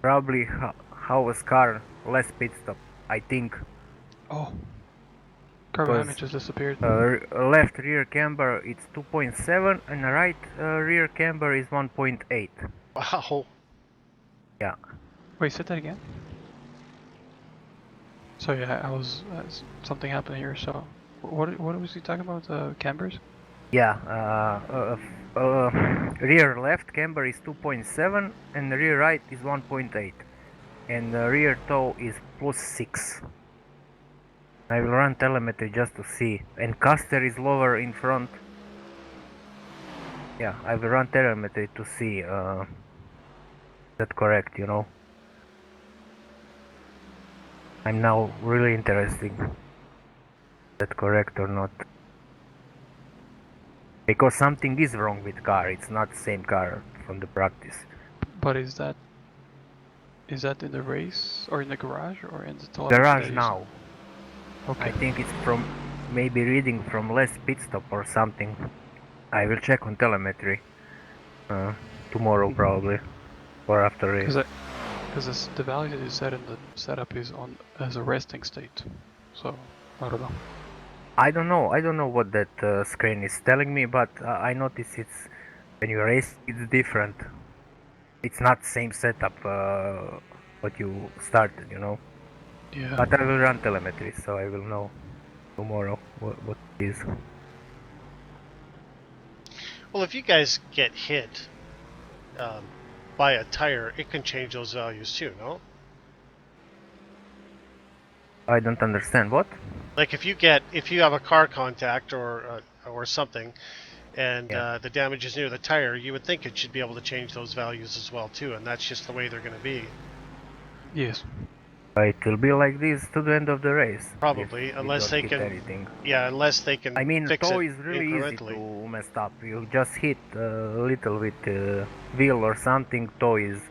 Probably how was car less pit stop, I think. Oh. Car behind me Because just disappeared. left rear camber it's 2.7 and right rear camber is 1.8. Wow. Yeah. Wait, say that again? So yeah, I was something happened here. So what was he talking about? Cambers? Yeah. Rear left camber is 2.7 and rear right is 1.8. And rear toe is plus 6. I will run telemetry just to see. And caster is lower in front. Yeah, I will run telemetry to see that correct, you know. I'm now really interested. That correct or not? Because something is wrong with car. It's not the same car from the practice. But is that in the race or in the garage or in the telemetry Garage that you now. Okay. I think it's from maybe reading from less pit stop or something. I will check on telemetry tomorrow probably or after race. Because the value that you set in the setup is on as a resting state, so I don't know. I don't know what that screen is telling me, but I notice it's when you race it's different. It's not same setup what you started, you know. Yeah. But I will run telemetry, so I will know tomorrow what it is. Well, if you guys get hit by a tire, it can change those values too, no? I don't understand what. Like if you have a car contact or something, and the damage is near the tire, you would think it should be able to change those values as well too, and that's just the way they're going to be. Yes. It will be like this to the end of the race. Probably, if we unless don't they hit can. anything. Yeah, unless they can I mean, fix tow it is really easy incrementally. to mess up. You just hit a little with wheel or something, tow is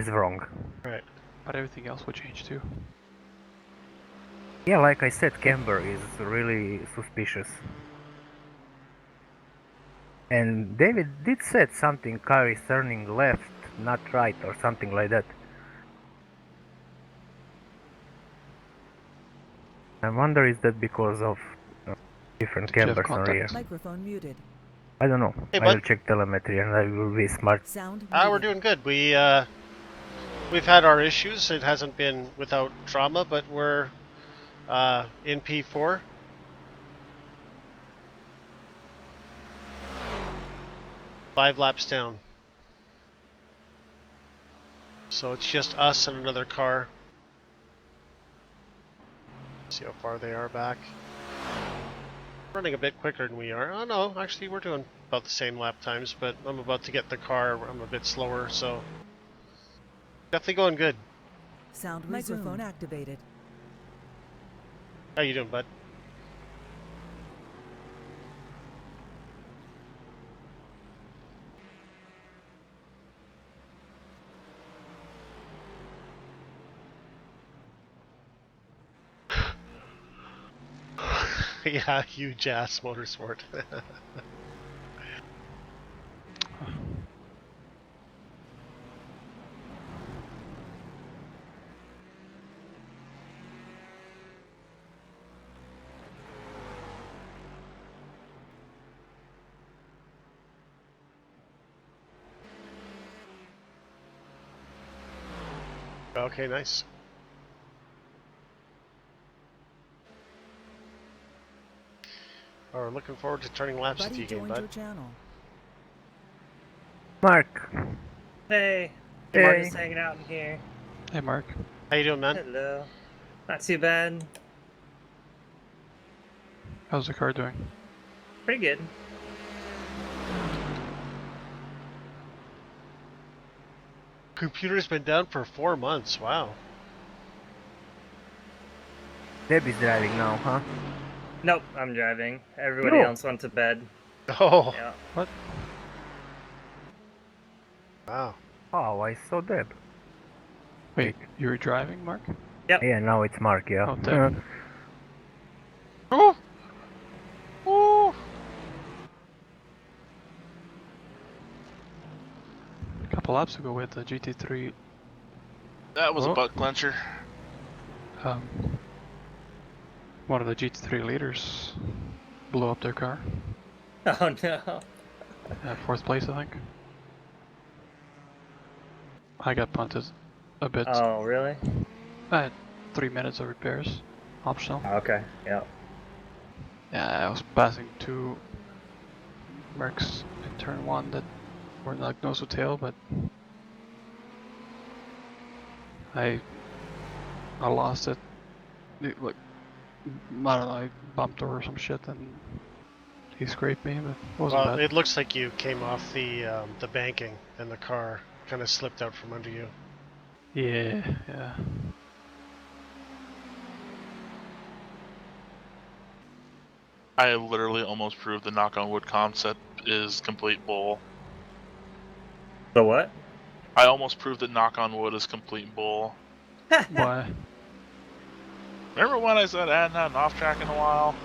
wrong. Right. But everything else would change too. Yeah, like I said, camber is really suspicious. And David did said something, car is turning left, not right, or something like that. I wonder is that because of different Did you have cambers on rear. contact? Microphone muted. I don't know. Hey, I bud. will check telemetry and I will be smart. Sound We're muted. doing good. We've had our issues. It hasn't been without trauma, but we're in P4. Five laps down. So it's just us and another car. See how far they are back. Running a bit quicker than we are. Oh no, actually we're doing about the same lap times, but I'm about to get the car. I'm a bit slower, so definitely going good. Sound microphone activated. How you doing, bud? Yeah, huge ass motorsport. okay, nice. We're looking forward to turning laps with Buddy you again, joined bud. your channel. Mark. Hey, Hey. Mark just hanging out in here. Hey, Mark. How you doing, man? Hello. Not too bad. How's the car doing? Pretty good. Computer's been down for 4 months. Wow. Debbie's driving now, huh? Nope, I'm driving. Everybody No. else went to bed. Oh, Yeah. What? wow. Oh, I saw Deb. Wait, you were driving, Mark? Yeah, now it's Mark, yeah. Oh, Deb. Oh! Oh! A couple laps ago with the GT3, That was Oh. a butt clencher. one of the GT3 leaders blew up their car. Oh no. 4th place, I think. I got punted a bit. Oh really? I had 3 minutes of repairs, optional. Okay. Yeah. Yeah, I was passing 2 Mercs in turn 1 that were like nose to tail, but I lost it. Like, I don't know, I bumped her or some shit and he scraped me, but it wasn't Well, bad. it looks like you came off the banking and the car kind of slipped out from under you. Yeah. I literally almost proved the knock on wood concept is complete bull. The what? I almost proved that knock on wood is complete bull. Why? Remember when I said I hadn't had an off track in a while?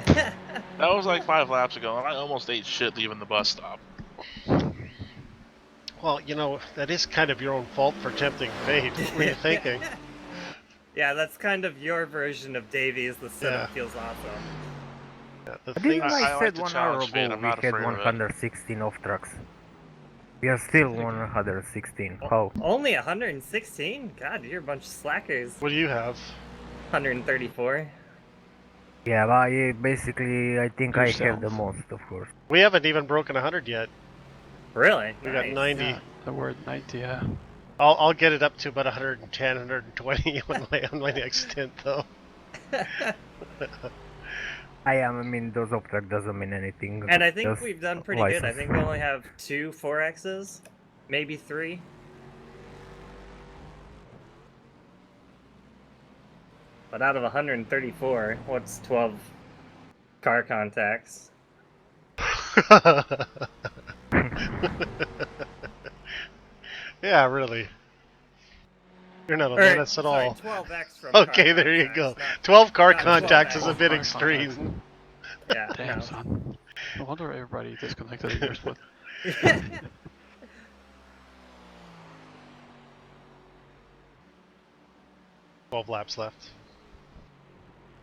That was like 5 laps ago, and I almost ate shit leaving the bus stop. Well, you know, that is kind of your own fault for tempting fate. What were you thinking? Yeah, that's kind of your version of Davies. The setup Yeah. feels awesome. Yeah, the Didn't thing, I I like said to 1 challenge hour fate, ago I'm we not had afraid of it. 116 off trucks? We are still 116. How? Only 116? God, you're a bunch of slackers. what do you have? 134. Yeah, but I think I have the Yourself. most, of course. We haven't even broken 100 yet. Really? We got Nice. 90. Yeah, the word 90, yeah. I'll get it up to about 110, 120 on my next stint, though. I mean, those off track doesn't mean anything. And I think just we've done pretty good. I license. think we only have 2 4Xs, maybe 3. But out of 134, what's 12 car contacts? Yeah, really. You're not a Or, menace at sorry, all. 12X from Okay, car there you contacts, go. not- 12 car not contacts is 12X. a bit Car extreme. contacts. Yeah, Damn, no. son. No wonder everybody disconnected in your split. 12 laps left.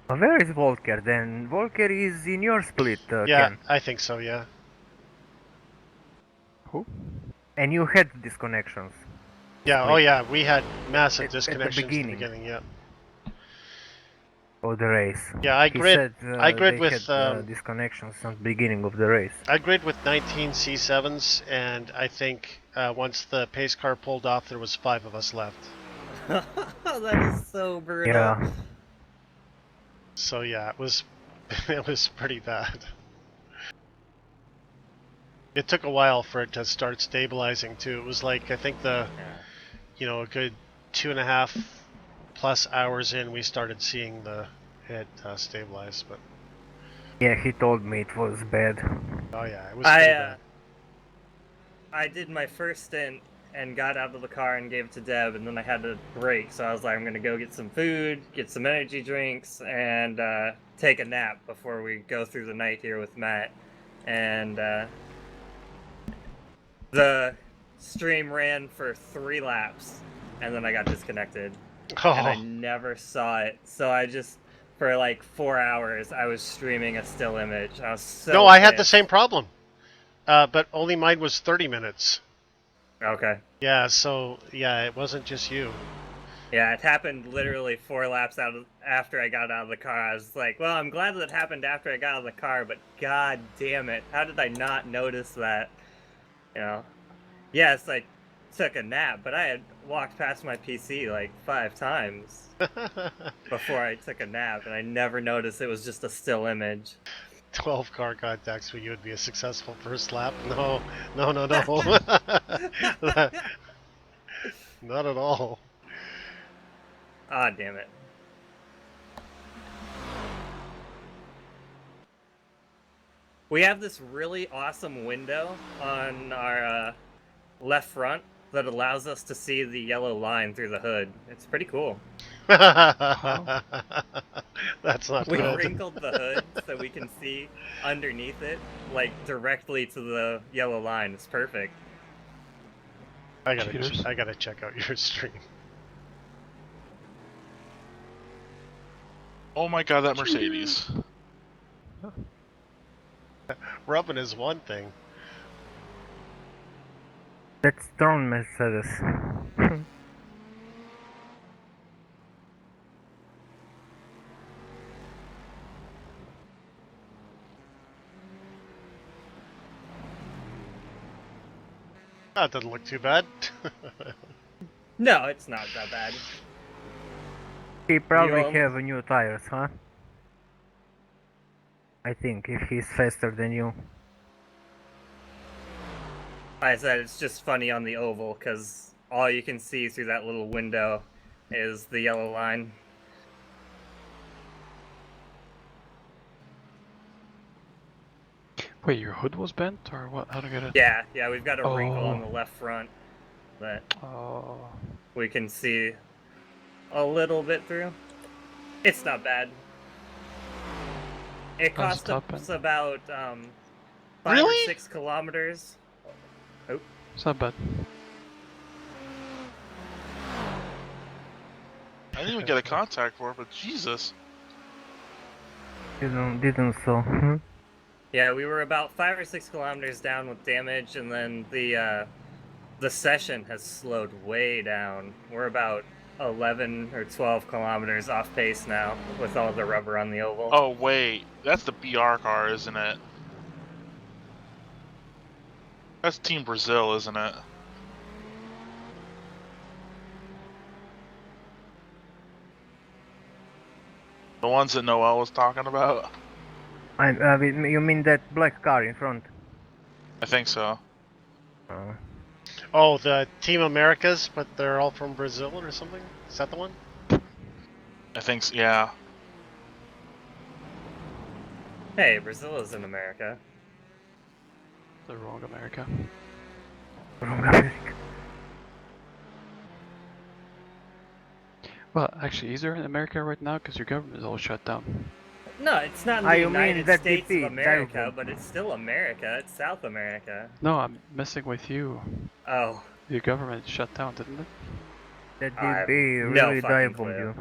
Where is Volker then? Volker is in your split, Yeah, Ken. I think so, yeah. Who? And you had disconnections. Yeah, Split. oh yeah, we had massive At the disconnections at the beginning. beginning, yeah. Of the race. Yeah, I He grid, said, I grid they with, had, disconnections at the beginning of the race. I grid with 19 C7s, and I think once the pace car pulled off, there was 5 of us left. That is so brutal. Yeah. So yeah, it was pretty bad. It took a while for it to start stabilizing too. It was like I think a good 2.5 plus hours in, we started seeing it stabilize. But Yeah, he told me it was bad. oh yeah, it was pretty bad. I did my first stint and got out of the car and gave it to Deb, and then I had to break, so I was like, I'm gonna go get some food, get some energy drinks, and take a nap before we go through the night here with Matt. And the stream ran for 3 laps, and then I got disconnected, and I Oh, never saw it. So I just, for like 4 hours, I was streaming a still image. I was so no, I had the pissed. same problem, but only mine was 30 minutes. Okay. Yeah, so yeah, it wasn't just you. Yeah, it happened literally 4 laps after I got out of the car. I was like, well, I'm glad that it happened after I got out of the car, but god damn it, how did I not notice that? You know, yes, I took a nap, but I had walked past my PC like 5 times before I took a nap, and I never noticed it was just a still image. 12 car contacts for you would be a successful first lap. No. Not at all. Ah, damn it. We have this really awesome window on our left front that allows us to see the yellow line through the hood. It's pretty cool. That's not We good. wrinkled the hood so we can see underneath it, like directly to the yellow line. It's perfect. I gotta check out your stream. Oh my god, that Mercedes. Rubbing is one thing. That's strong Mercedes. That doesn't look too bad. No, it's not that bad. He probably You have new tires, huh? I think, if he's faster than you. I said it's just funny on the oval because all you can see through that little window is the yellow line. Wait, your hood was bent or what? How to get it? Yeah, we've got a wrinkle on the left front that we can see a little bit through. It's not bad. It cost us about 5 or 6 kilometers. Oh. It's not bad. I didn't even get a contact for it, but Jesus. Didn't so. Yeah, we were about 5 or 6 kilometers down with damage, and then the session has slowed way down. We're about 11 or 12 kilometers off pace now with all the rubber on the oval. Oh wait, that's the BR car, isn't it? That's Team Brazil, isn't it? The ones that Noel was talking about? You mean that black car in front? I think so. Oh, the Team Americas, but they're all from Brazil or something? Is that the one? I think so, yeah. Hey, Brazil is in America. The wrong America. Wrong America. Well, actually, is there in America right now? Because your government is all shut down. No, it's not in the United States of America, but it's still America. It's South America. No, I'm messing with you. Oh. Your government shut down, didn't it? That did be really dive on you.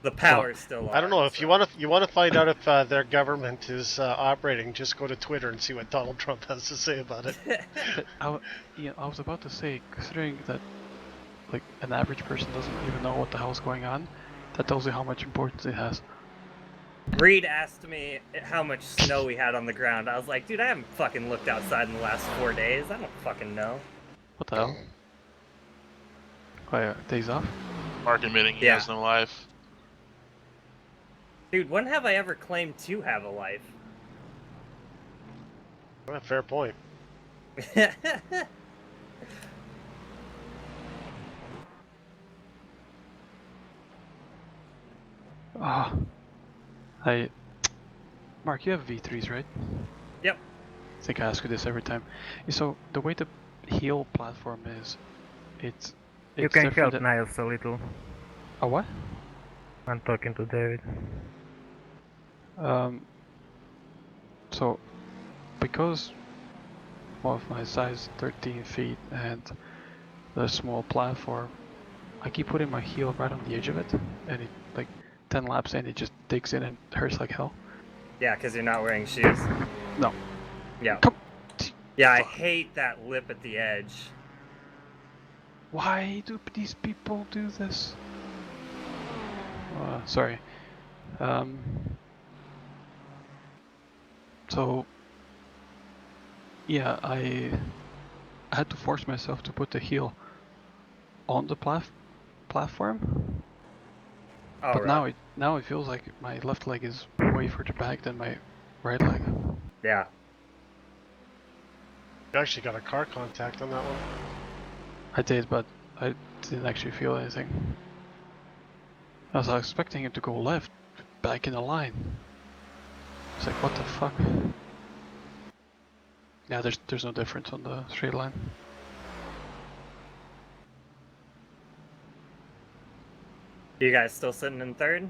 The power's still on. I don't know. If you want to find out if their government is operating, just go to Twitter and see what Donald Trump has to say about it. I was about to say, considering that like an average person doesn't even know what the hell's going on, that tells you how much importance it has. Reed asked me how much snow we had on the ground. I was like, dude, I haven't fucking looked outside in the last 4 days. I don't fucking know. What the hell? Oh yeah, days off? Mark admitting he has no life. Dude, when have I ever claimed to have a life? Well, fair point. Ah. Mark, you have V3s, right? Yep. I think I ask you this every time. So, the way the heel platform is, it's You can different help Niles a little. A what? I'm talking to David. So, because of my size 13 feet and the small platform, I keep putting my heel right on the edge of it, and it, like 10 laps in, it just digs in and hurts like hell. Yeah, because you're not wearing shoes. No. Yeah. Yeah, I hate that lip at the edge. Why do these people do this? Sorry. So yeah, I had to force myself to put the heel on the platform. Oh, But right. now it feels like my left leg is way further back than my right leg. Yeah. You actually got a car contact on that one. I did, but I didn't actually feel anything. I was expecting him to go left, back in the line. It's like, what the fuck? Yeah, there's no difference on the straight line. You guys still sitting in third?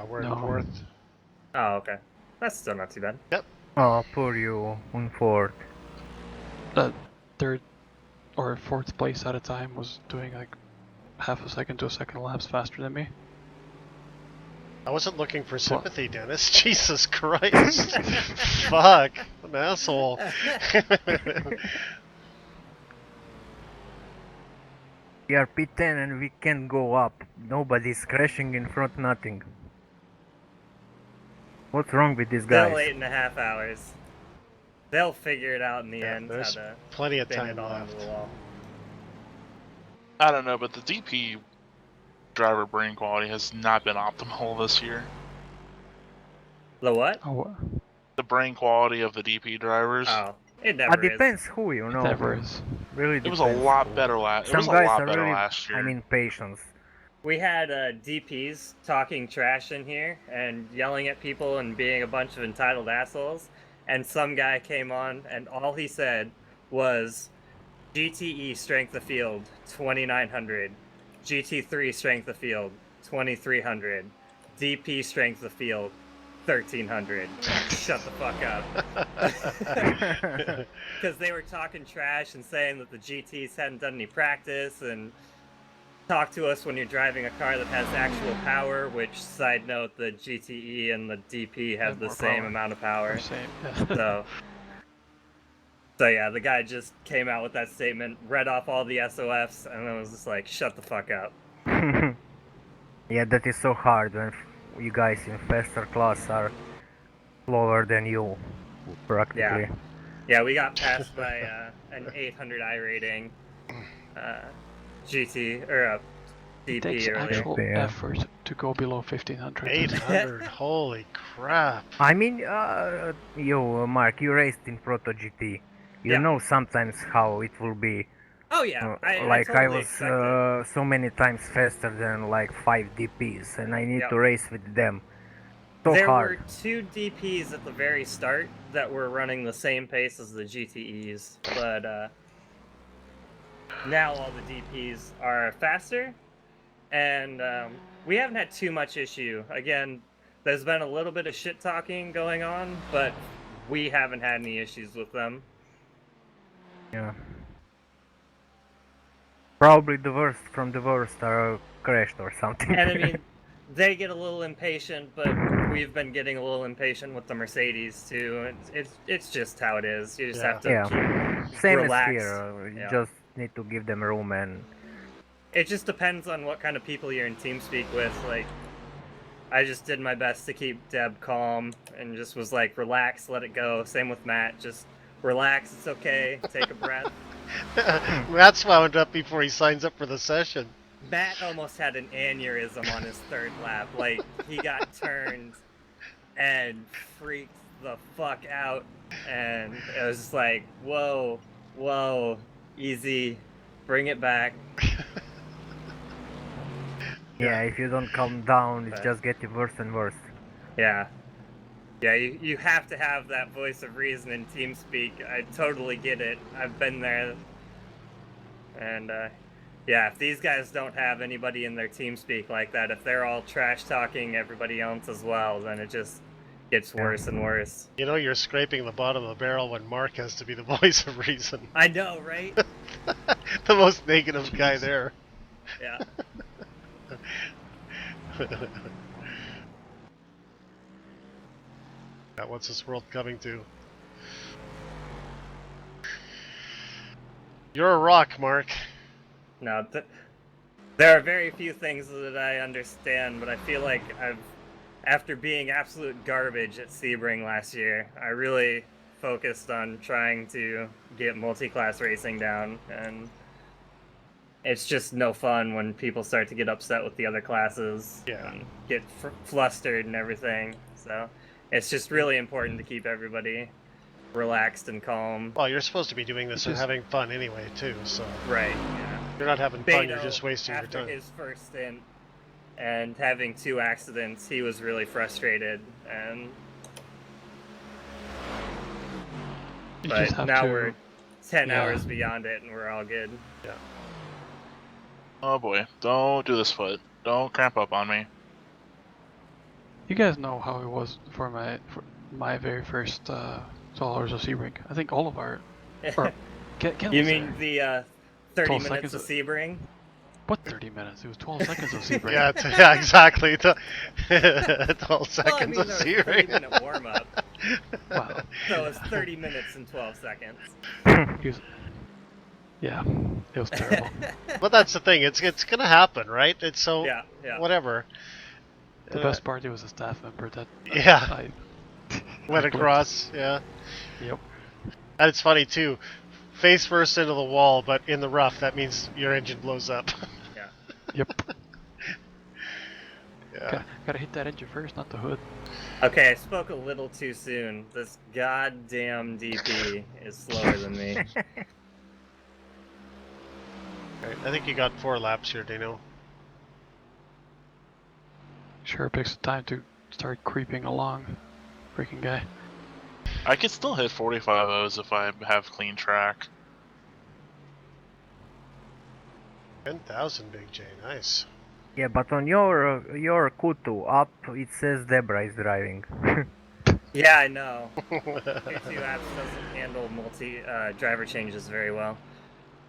We're No. in fourth. Oh, okay. That's still not too bad. Yep. Oh, poor you, on fourth. Third or fourth place at a time was doing like half a second to a second laps faster than me. I wasn't looking for sympathy, Dennis. Jesus Christ. Fuck. An asshole. We are P10 and we can't go up. Nobody's crashing in front, nothing. What's wrong with these Still guys? 8.5 hours. They'll figure it out in the Yeah, end. How there's to plenty of spin time it all left. into the wall. I don't know, but the DP driver brain quality has not been optimal this year. The what? Oh, what? The brain quality of the DP drivers. Oh, it never is. Depends who, you know. Never is. Really It was depends. a lot who. better last. It Some was a guys lot are better really, last year. I mean, patience. We had DPs talking trash in here and yelling at people and being a bunch of entitled assholes. And some guy came on and all he said was GTE strength of field 2900, GT3 strength of field 2300, DP strength of field 1300. Shut the fuck up. Because they were talking trash and saying that the GTs hadn't done any practice and talk to us when you're driving a car that has actual power, which, side note, the GTE and the DP have the more same power. amount of power. Same. So yeah, the guy just came out with that statement, read off all the SOFs, and then was just like, shut the fuck up. Yeah, that is so hard when you guys in faster class are slower than you, practically. Yeah, we got passed by an 800 I rating GT, or It takes DP earlier. actual Yeah. effort to go below 1500. 800. Holy crap. I mean, Mark, you raced in Proto GT. You Yeah. know sometimes how it will be. Oh yeah, I I totally was expect it. so many times faster than like 5 DPs, and I need Yep. to race with them. So There hard. were 2 DPs at the very start that were running the same pace as the GTEs, but now all the DPs are faster, and we haven't had too much issue. Again, there's been a little bit of shit talking going on, but we haven't had any issues with them. Yeah. Probably the worst from the worst are crashed or something. And I mean, they get a little impatient, but we've been getting a little impatient with the Mercedes too. It's just how it is. You just have to keep Same relaxed. as here. You Yeah. just need to give them room and. It just depends on what kind of people you're in TeamSpeak with. Like, I just did my best to keep Deb calm and just was like, relax, let it go. Same with Matt. Just relax. It's okay. Take a breath. Matt's wound up before he signs up for the session. Matt almost had an aneurysm on his third lap. Like, he got turned and freaked the fuck out. And it was just like, whoa, easy, bring it back. Yeah, if you don't calm down, it's just getting worse and worse. Yeah. Yeah, you have to have that voice of reason in TeamSpeak. I totally get it. I've been there. And, yeah, if these guys don't have anybody in their TeamSpeak like that, if they're all trash-talking everybody else as well, then it just gets worse and worse. You know you're scraping the bottom of the barrel when Mark has to be the voice of reason. I know, right? The most negative guy there. Yeah. What's this world coming to? You're a rock, Mark. no. There are very few things that I understand, but I feel like after being absolute garbage at Sebring last year, I really focused on trying to get multi-class racing down, and it's just no fun when people start to get upset with the other classes and get flustered and everything. So it's just really important to keep everybody relaxed and calm. Well, you're supposed to be doing this and having fun anyway, too, so... Right, yeah. You're not having fun, you're Beto, just wasting your after time. his first stint and having 2 accidents, he was really frustrated, and... But now we're 10 hours beyond it, and we're all good. Yeah. Oh boy, don't do this foot. Don't cramp up on me. You guys know how it was for my very first 12 hours of Sebring. I think all of our... You mean the 30 minutes of Sebring? What 30 minutes? It was 12 seconds of Sebring. Yeah, exactly. 12 seconds of Well, I mean, Sebring. 30-minute warm-up. Wow. So it's 30 minutes and 12 seconds. Yeah, it was terrible. But that's the thing, it's gonna happen, right? It's so... Yeah. Whatever. The best part, it was a staff member that... Yeah. Went across, yeah. Yep. And it's funny, too. Face first into the wall, but in the rough, that means your engine blows up. Yeah. Yep. Yeah. Gotta hit that engine first, not the hood. Okay, I spoke a little too soon. This goddamn DP is slower than me. Right, I think you got 4 laps here, Dano. Sure picks the time to start creeping along. Freaking guy. I could still hit 45 O's if I have clean track. 10,000, Big J, nice. Yeah, but on your Kutu up, it says Debra is driving. Yeah, I know. K2 apps doesn't handle driver changes very well.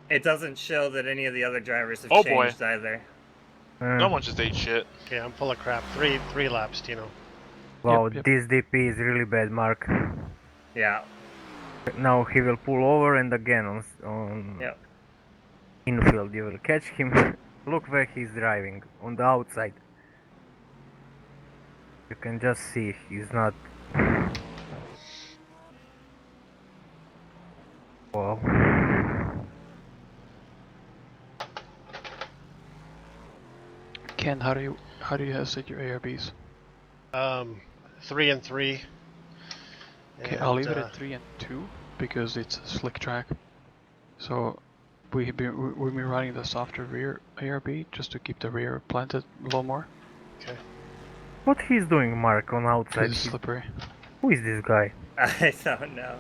It doesn't show that any of the other drivers have changed either. Someone just ate shit. Okay, I'm full of crap. Three laps, Tino. Wow, this DP is really bad, Mark. Yeah. Now he will pull over and again on infield. You will catch him. Look where he's driving, on the outside. You can just see he's not... Wow. Ken, how do you set your ARBs? 3 and 3. Okay, I'll leave it at 3 and 2 because it's a slick track. So we've been running the softer rear ARB just to keep the rear planted a little more. Okay. What he's doing, Mark, on outside? It's slippery. Who is this guy? I don't know.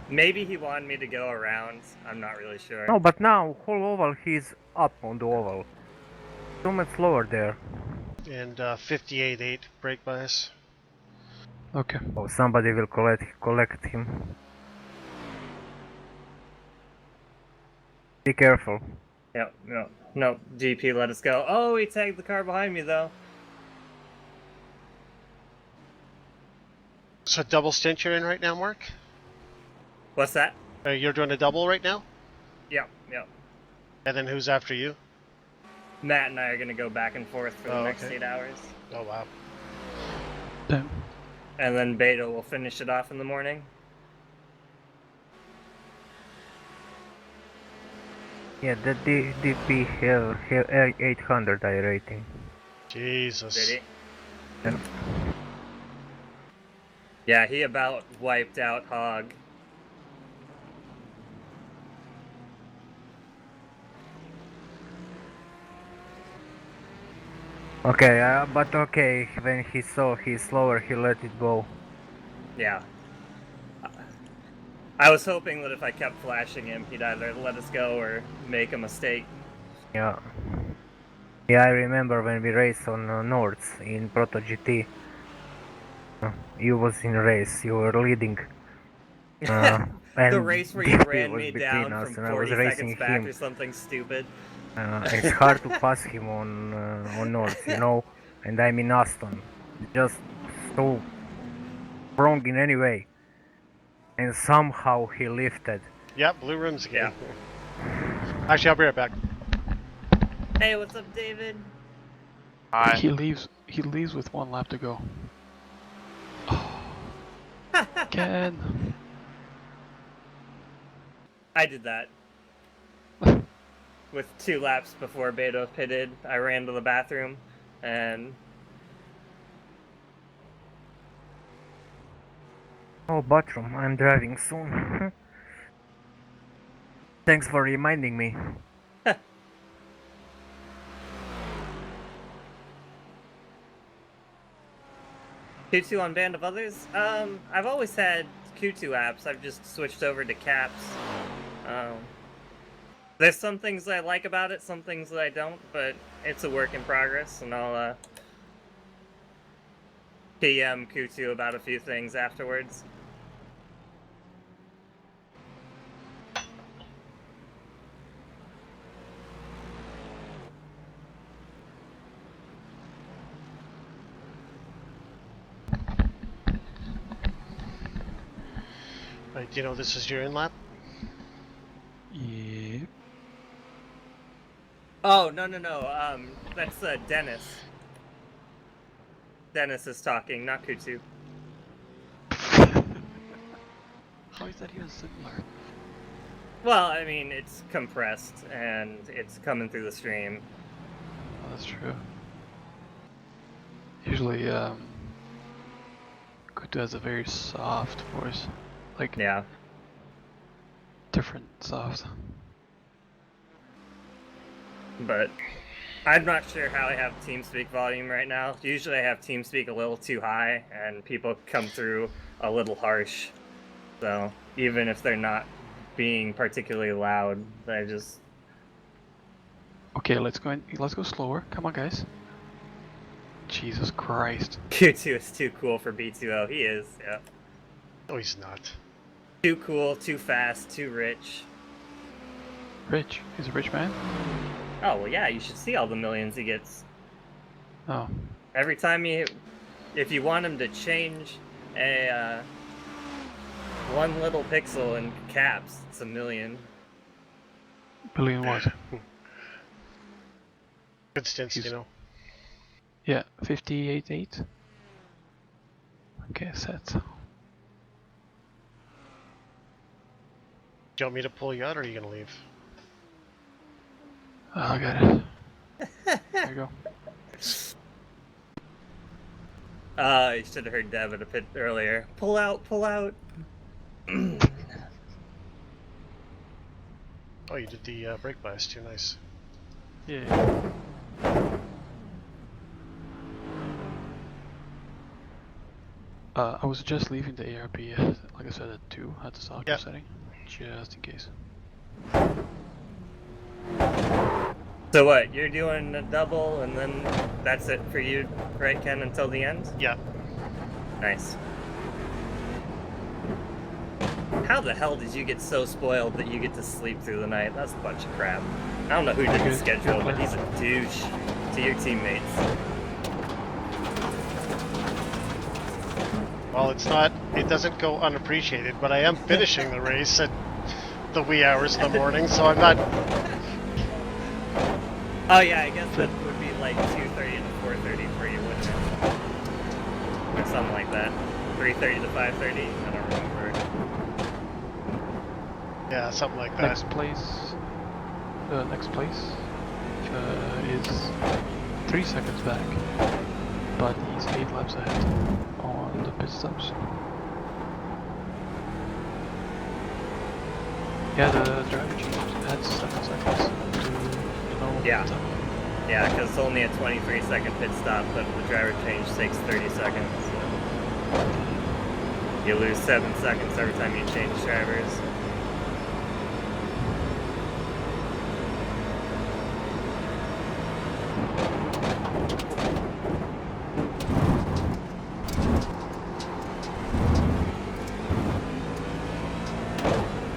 Maybe he wanted me to go around. I'm not really sure. No, but now whole oval he's up on the oval. So much slower there. And 58.8 brake bias. Okay. Oh, somebody will collect him. Be careful. Yep, no, GP let us go. Oh, he tagged the car behind me though. So double stint you're in right now, Mark? What's that? You're doing a double right now? Yep. And then who's after you? Matt and I are gonna go back and forth for the next okay. 8 hours. Oh, wow. Damn. And then Beta will finish it off in the morning. Yeah, the DP have 800 I rating. Jesus. Did he? Yeah. Yeah, he about wiped out Hog. Okay, but okay, when he saw he's slower, he let it go. Yeah. I was hoping that if I kept flashing him, he'd either let us go or make a mistake. Yeah. Yeah, I remember when we raced on North in Proto GT. You was in race, you were leading. The and race where you DP ran was me between down us, from and I was 40 racing seconds back him. or something stupid. It's hard to pass him on North, you know, and I'm in Aston. Just so wrong in any way. And somehow he lifted. Yeah, blue rims again. Yeah. Actually, I'll be right back. Hey, what's up, David? Hi. He leaves with 1 lap to go. Again. I did that. With 2 laps before Beto pitted, I ran to the bathroom, and Oh, bathroom, I'm driving soon. Thanks for reminding me. Q2 on Band of Others? I've always had Q2 apps. I've just switched over to caps. There's some things I like about it, some things that I don't, but it's a work in progress, and I'll PM Q2 about a few things afterwards. Right, do you know this is your in lap? Yeah. Oh, no. That's Dennis. Dennis is talking, not Q2. How is that even similar? Well, I mean, it's compressed, and it's coming through the stream. Oh, that's true. Usually, Kutu has a very soft voice. Like, Yeah. different soft. But I'm not sure how I have TeamSpeak volume right now. Usually I have TeamSpeak a little too high, and people come through a little harsh. So even if they're not being particularly loud, I just... Okay, let's go slower. Come on, guys. Jesus Christ. Q2 is too cool for B2O. He is, yeah. No, he's not. Too cool, too fast, too rich. Rich? He's a rich man? Oh, well, yeah, you should see all the millions he gets. Oh. Every time if you want him to change a, 1 little pixel in caps, it's $1 million. Billion what? Good stints, you know. Yeah, 58.8. Okay, set. Do you want me to pull you out, or are you gonna leave? Oh, I got it. There you go. You should have heard Deb at a pit earlier. Pull out, pull out. Oh, you did the brake bias too, nice. Yeah. I was just leaving the ARP, like I said, at 2 at the stock setting, just in case. So what, you're doing a double and then that's it for you, right, Ken, until the end? Yeah. Nice. How the hell did you get so spoiled that you get to sleep through the night? That's a bunch of crap. I don't know who did the schedule, but he's a douche to your teammates. Well, it doesn't go unappreciated, but I am finishing the race at the wee hours of the morning, so I'm not... Oh yeah, I guess that would be like 2:30 to 4:30 for you, wouldn't it? Or something like that. 3:30 to 5:30? I don't remember. Yeah, something like that. Next place is 3 seconds back, but he's 8 laps ahead on the pit stops. Yeah, the driver changed. Adds 7 seconds to the normal Yeah. pit stop. Yeah, because it's only a 23-second pit stop, but the driver change takes 30 seconds. So you lose 7 seconds every time you change drivers.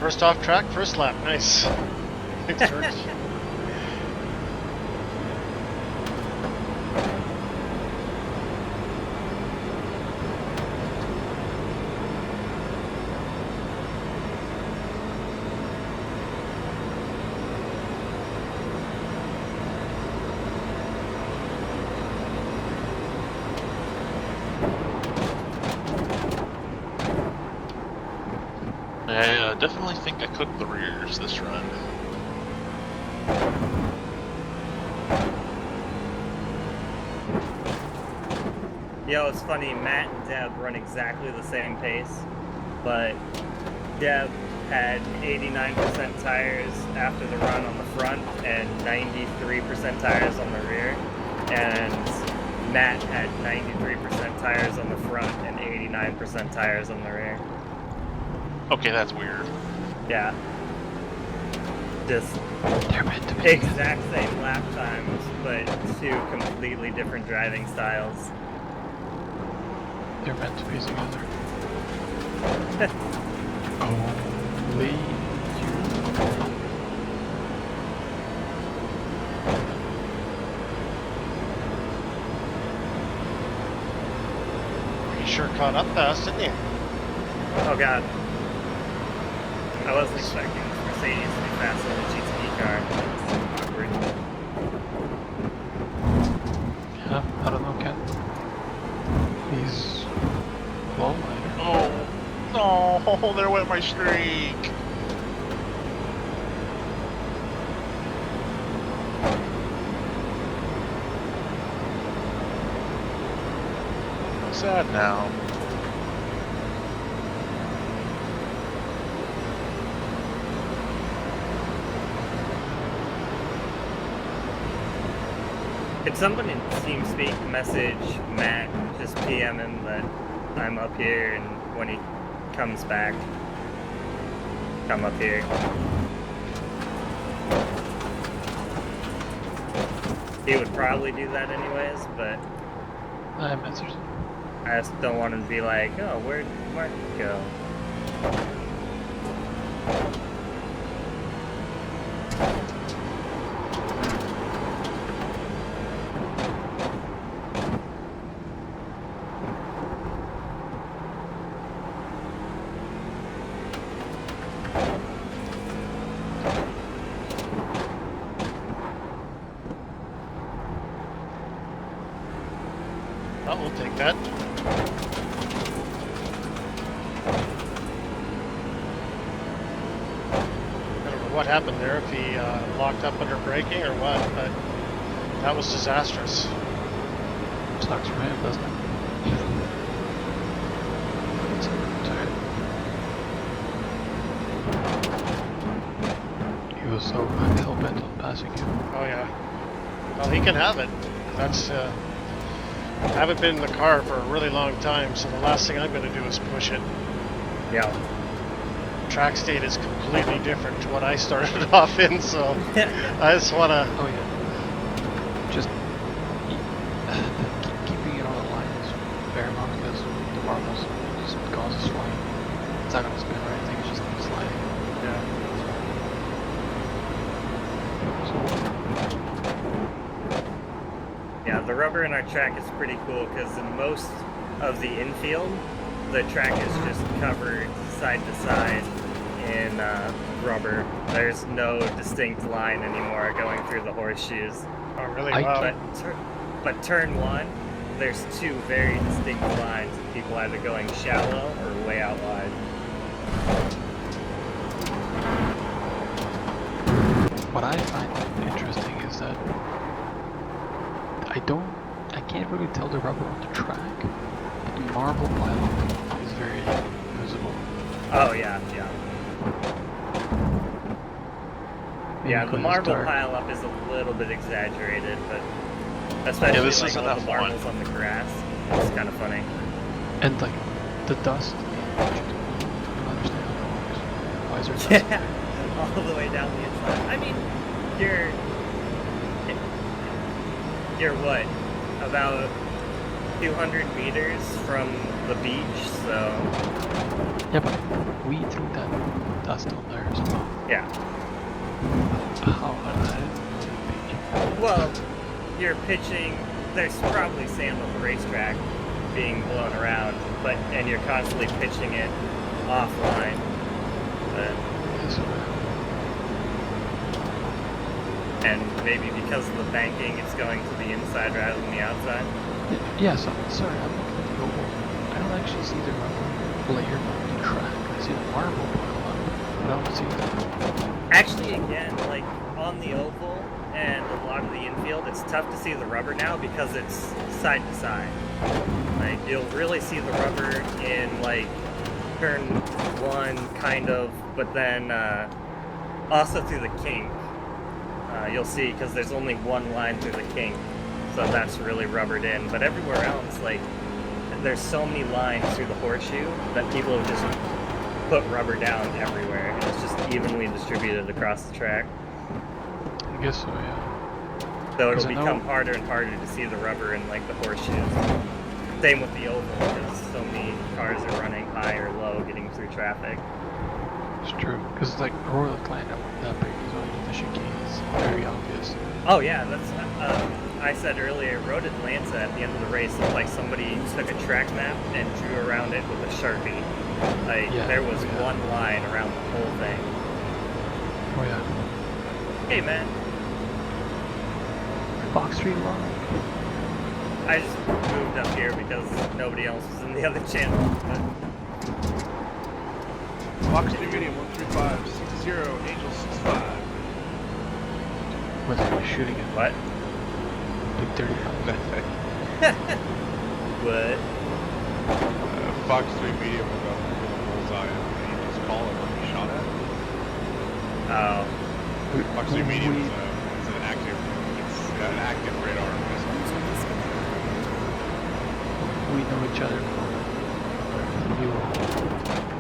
First off track, first lap, nice. Thanks, George. definitely think I cooked the rears this run. Yo, it's funny, Matt and Deb run exactly the same pace, but Deb had 89% tires after the run on the front and 93% tires on the rear, and Matt had 93% tires on the front and 89% tires on the rear. Okay, that's weird. Yeah. Just They're meant to be exact same lap times, but two completely different driving styles. They're meant to be together. Only you. You sure caught up fast, didn't you? Oh god. I wasn't expecting this Mercedes to be faster than a GTE car. It's awkward. Yeah, I don't know, Ken. He's low lighter. Oh, no, there went my streak. I'm sad now. Could someone in TeamSpeak message Matt, just PM him that I'm up here and when he comes back, come up here. He would probably do that anyways, but I messaged him. I just don't want him to be like, oh, where'd Mark go? Well, we'll take that. I don't know what happened there, if he locked up under braking or what, but that was disastrous. Sucks for him, doesn't it? It's tired. He was so hell-bent on passing you. Oh yeah. Well, he can have it. That's, I haven't been in the car for a really long time, so the last thing I'm going to do is push it. Yeah. Track state is completely different to what I started off in, so I just want to... Oh yeah. Just keeping it on the line is paramount because the marbles just causes flying. It's not gonna spin or anything, it's just gonna be sliding. Yeah, the rubber in our track is pretty cool because in most of the infield, the track is just covered side to side in rubber. There's no distinct line anymore going through the horseshoes. Oh, really? I Wow. But turn one, there's two very distinct lines of people either going shallow or way out wide. What I find interesting is that I can't really tell the rubber on the track, but the marble pileup is very visible. Oh yeah, yeah. Yeah, the Because it's marble dark. pileup is a little bit exaggerated, but especially this like isn't all the F1. marbles on the grass. It's kind of funny. And like the dust, I don't understand how that works. Why is there dust? All the way down the inside. I mean, you're what? About 200 meters from the beach, so Yeah, but we threw that dust on there, so yeah. how did that to the beach? Well, you're pitching. There's probably sand on the racetrack being blown around, and you're constantly pitching it offline. But, Yes, and maybe because of the banking, it's going to the inside rather than the outside. yeah, so sorry, I'm looking at the oval. I don't actually see the rubber layered on the track. I see the marble pile up. I don't see it. Actually, again, like on the oval and a lot of the infield, it's tough to see the rubber now because it's side to side. Like you'll really see the rubber in like turn one, kind of, but then also through the kink. You'll see because there's only one line through the kink, so that's really rubbered in. But everywhere else, like there's so many lines through the horseshoe that people have just put rubber down everywhere, and it's just evenly distributed across the track. I guess so, yeah. So 'Cause it'll I know- become harder and harder to see the rubber in like the horseshoes. Same with the oval, because so many cars are running high or low getting through traffic. It's true. Because like Royal Atlanta, that big is only the chicane is very obvious. Oh yeah, that's I said earlier, Road Atlanta at the end of the race looked like somebody took a track map and drew around it with a Sharpie. Like Yeah, there was yeah. one line around the whole thing. Oh yeah. Hey man, Fox Street Line. I just moved up here because nobody else was in the other channel. But Fox 3 Medium 13560 Angel 65. Was it shooting at what? Big 35. What? Fox 3 Medium was up with a bullseye and you just call it when you shot at. Oh. Fox 3 Medium is an active radar missile. We know each other from you.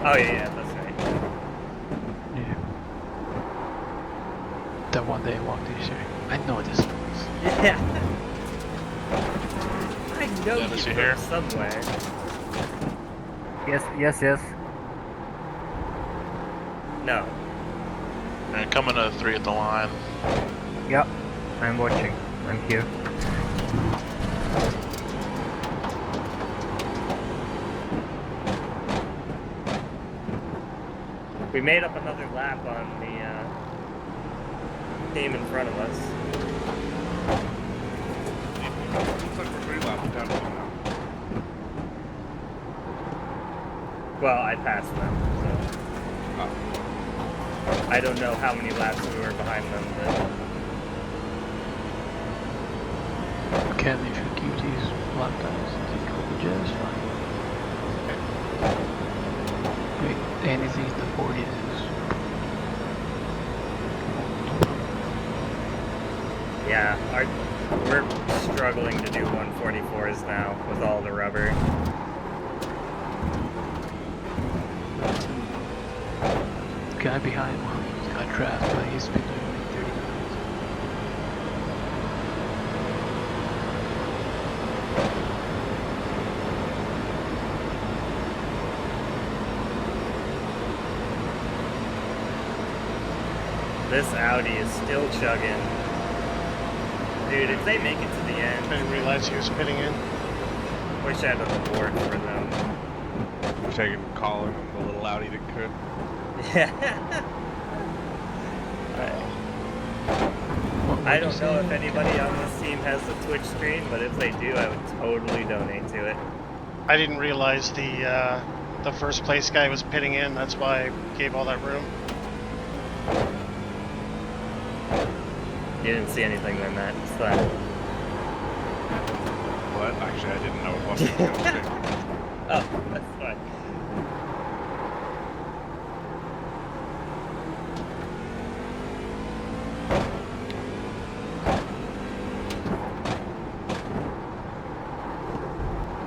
Oh yeah, that's right. Yeah. That one day I walked in here. I know this place. Yeah. I know Dennis, you you from here? somewhere. Yes. No. And coming to 3 at the line. Yeah, I'm watching. I'm here. We made up another lap on the team in front of us. Looks like we're 3 laps down to now. Well, I passed them, so I don't know how many laps we were behind them, but Ken, if you keep these lap times, I think we'll be just fine. Wait, anything in the 40s is... yeah, we're struggling to do 144s now with all the rubber. The guy behind one got trapped, but he's been doing like 30 miles. This Audi is still chugging. Dude, if they make it to the end, I didn't realize he was spitting in. wish I had an award for them. We're taking Colin and the little Audi that could. Yeah. I don't know if anybody on this team has a Twitch stream, but if they do, I would totally donate to it. I didn't realize the first place guy was pitting in. That's why I gave all that room. You didn't see anything then, Matt. It's fine. What? Actually, I didn't know it wasn't going to stick. Oh, that's fine.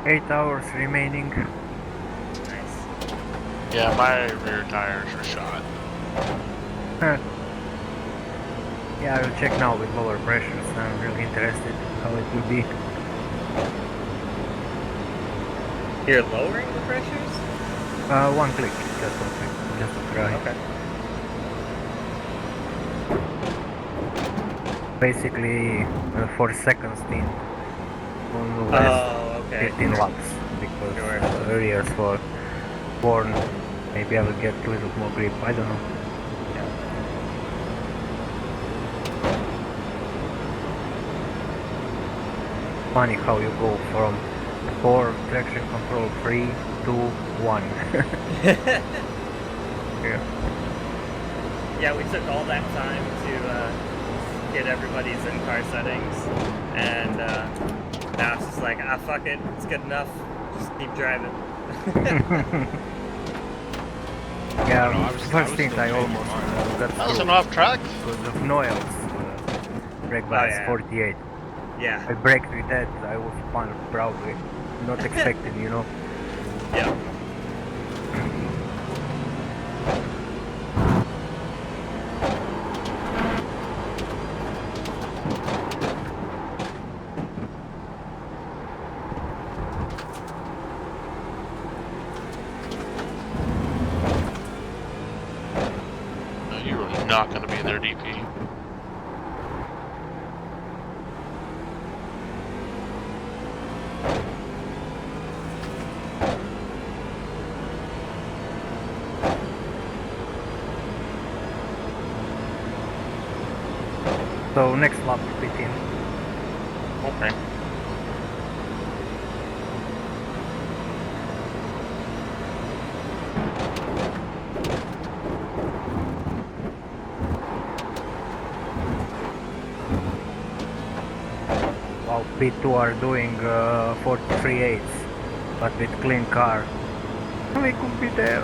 Eight hours remaining. Nice. Yeah, my rear tires are shot. Huh. Yeah, I will check now with lower pressures. I'm really interested how it will be. You're lowering the pressures? One click, just one click, just to try. Okay. Basically, 4 seconds in on the last Oh, okay. 15 laps because Sure. earlier for Born, maybe I will get a little more grip. I don't know. Funny how you go from 4 traction control 3 to 1. Yeah. Yeah, we took all that time to get everybody's in-car settings, and now it's just like, fuck it, it's good enough. Just keep driving. Yeah, I was first thing still I changing almost mine. got That was an screwed off track. because of Noel's brake bias yeah. 48. Yeah. I braked with that, I was probably not expecting, you know. Yeah. No, you are not going to be in their DP. So next lap we pit in. Okay. While P2 are doing 43.8s, but with clean car. We could be there.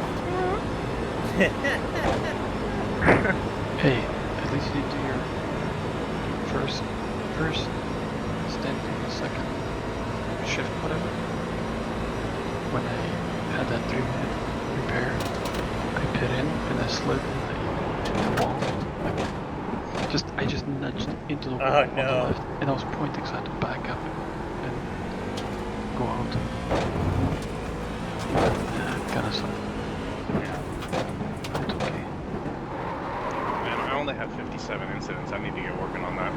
Hey, at least you did do your first stint in the second shift, whatever. When I had that 3-minute repair, I pit in and I slid in the wall. I just nudged into the wall on the left, and I was pointing, so I had to back up and go out. Kinda sucked. It's okay. Man, I only have 57 incidents. I need to get working on that.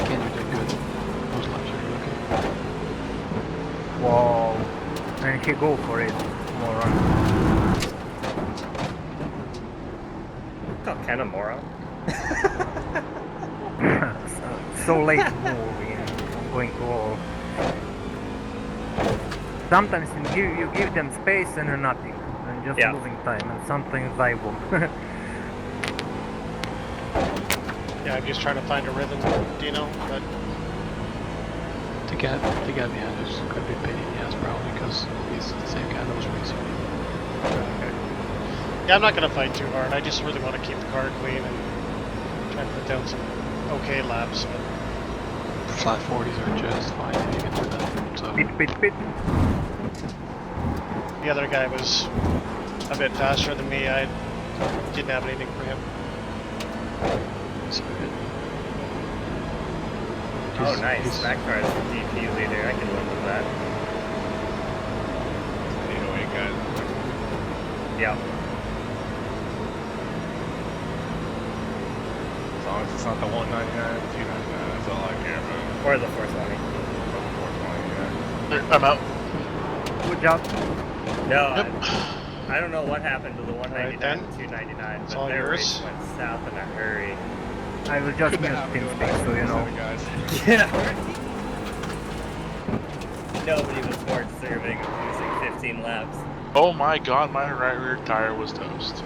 Again, you did good. Those laps are looking. Wow. And he go for it. Moron. Oh, kind of moron. So late moving. I'm going to all. Sometimes you give them space and nothing. And just losing time. And sometimes I won't. Yeah, I'm just trying to find a rhythm, Dino, but The guy behind us is going to be a pain in the ass probably because he's the same guy that was racing me. yeah, I'm not gonna fight too hard. I just really want to keep the car clean and try to put down some okay laps. But Flat 40s are just fine if you can do that. So Pit. the other guy was a bit faster than me. I didn't have anything for him. it's good. Oh, nice. That car is the DP leader. I can live with that. 808 guys. Yeah. As long as it's not the 199, 299, that's all I care about. Or the 420. 420, yeah. I'm out. Good job. No, I don't know what happened to the 199 then. and 299, It's but all their yours. race went south in a hurry. I will just mute Happen to a TeamSpeak so you know. guys. Yeah. Nobody was more deserving of losing 15 laps. Oh my god, my right rear tire was toast.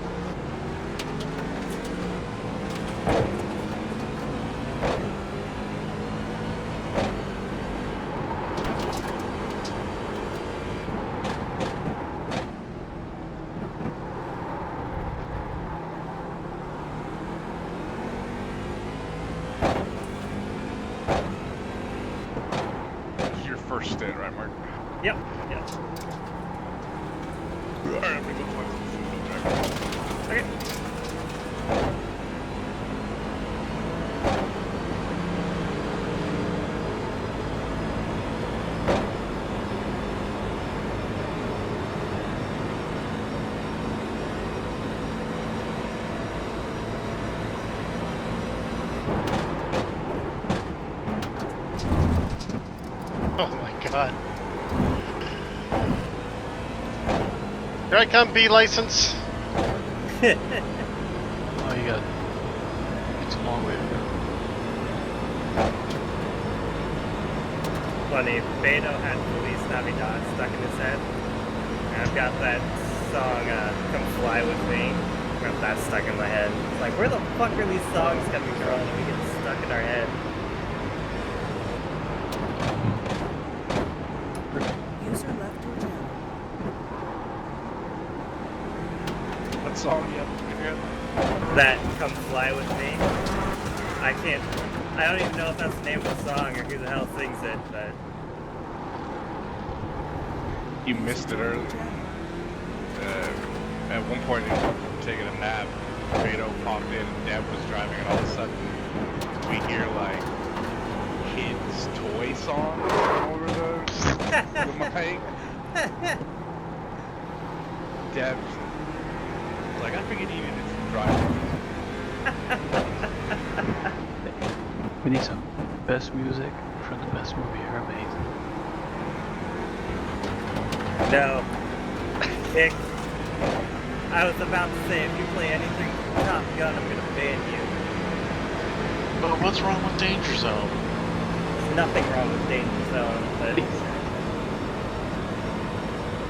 This is your first stint, right, Mark? Yep. Yep. Alright, I'm gonna go find some food. Okay. Oh my god. Here I come, B license. Oh, you got. It's a long way to go. Funny, Beto had Feliz Navidad stuck in his head. And I've got that song, Come Fly With Me. Got that stuck in my head. It's like, where the fuck are these songs coming from? We get stuck in our head. User left your channel. What song you have again? That Come Fly With Me. I don't even know if that's the name of the song or who the hell sings it, but... You missed it earlier. At one point, he was taking a nap. Beto popped in, and Deb was driving, and all of a sudden, we hear like kids' toy songs over the mic. Deb's like, I figured you needed some driving. We need some best music from the best movie ever made. No. I was about to say, if you play anything from Top Gun, I'm gonna ban you. But what's wrong with Danger Zone? There's nothing wrong with Danger Zone, but...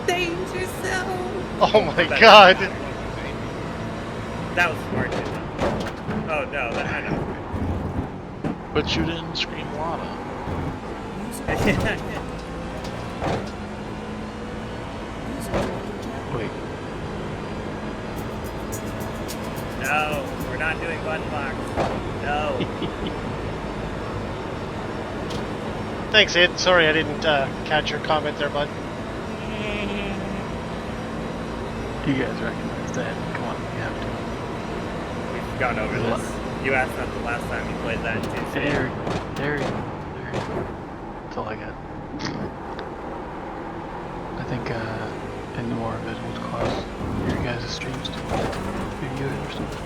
Danger Zone! Oh my god! That was smart, too. Oh no, I know. But you didn't scream Lana. Wait. No, we're not doing button box. No. Thanks, Ed. Sorry I didn't catch your comment there, bud. You guys recognize that? Come on, you have to. We've gone over this. You asked that the last time you played that too. There you go. That's all I got. I think any more of it would cause your guys' streams to review it or something.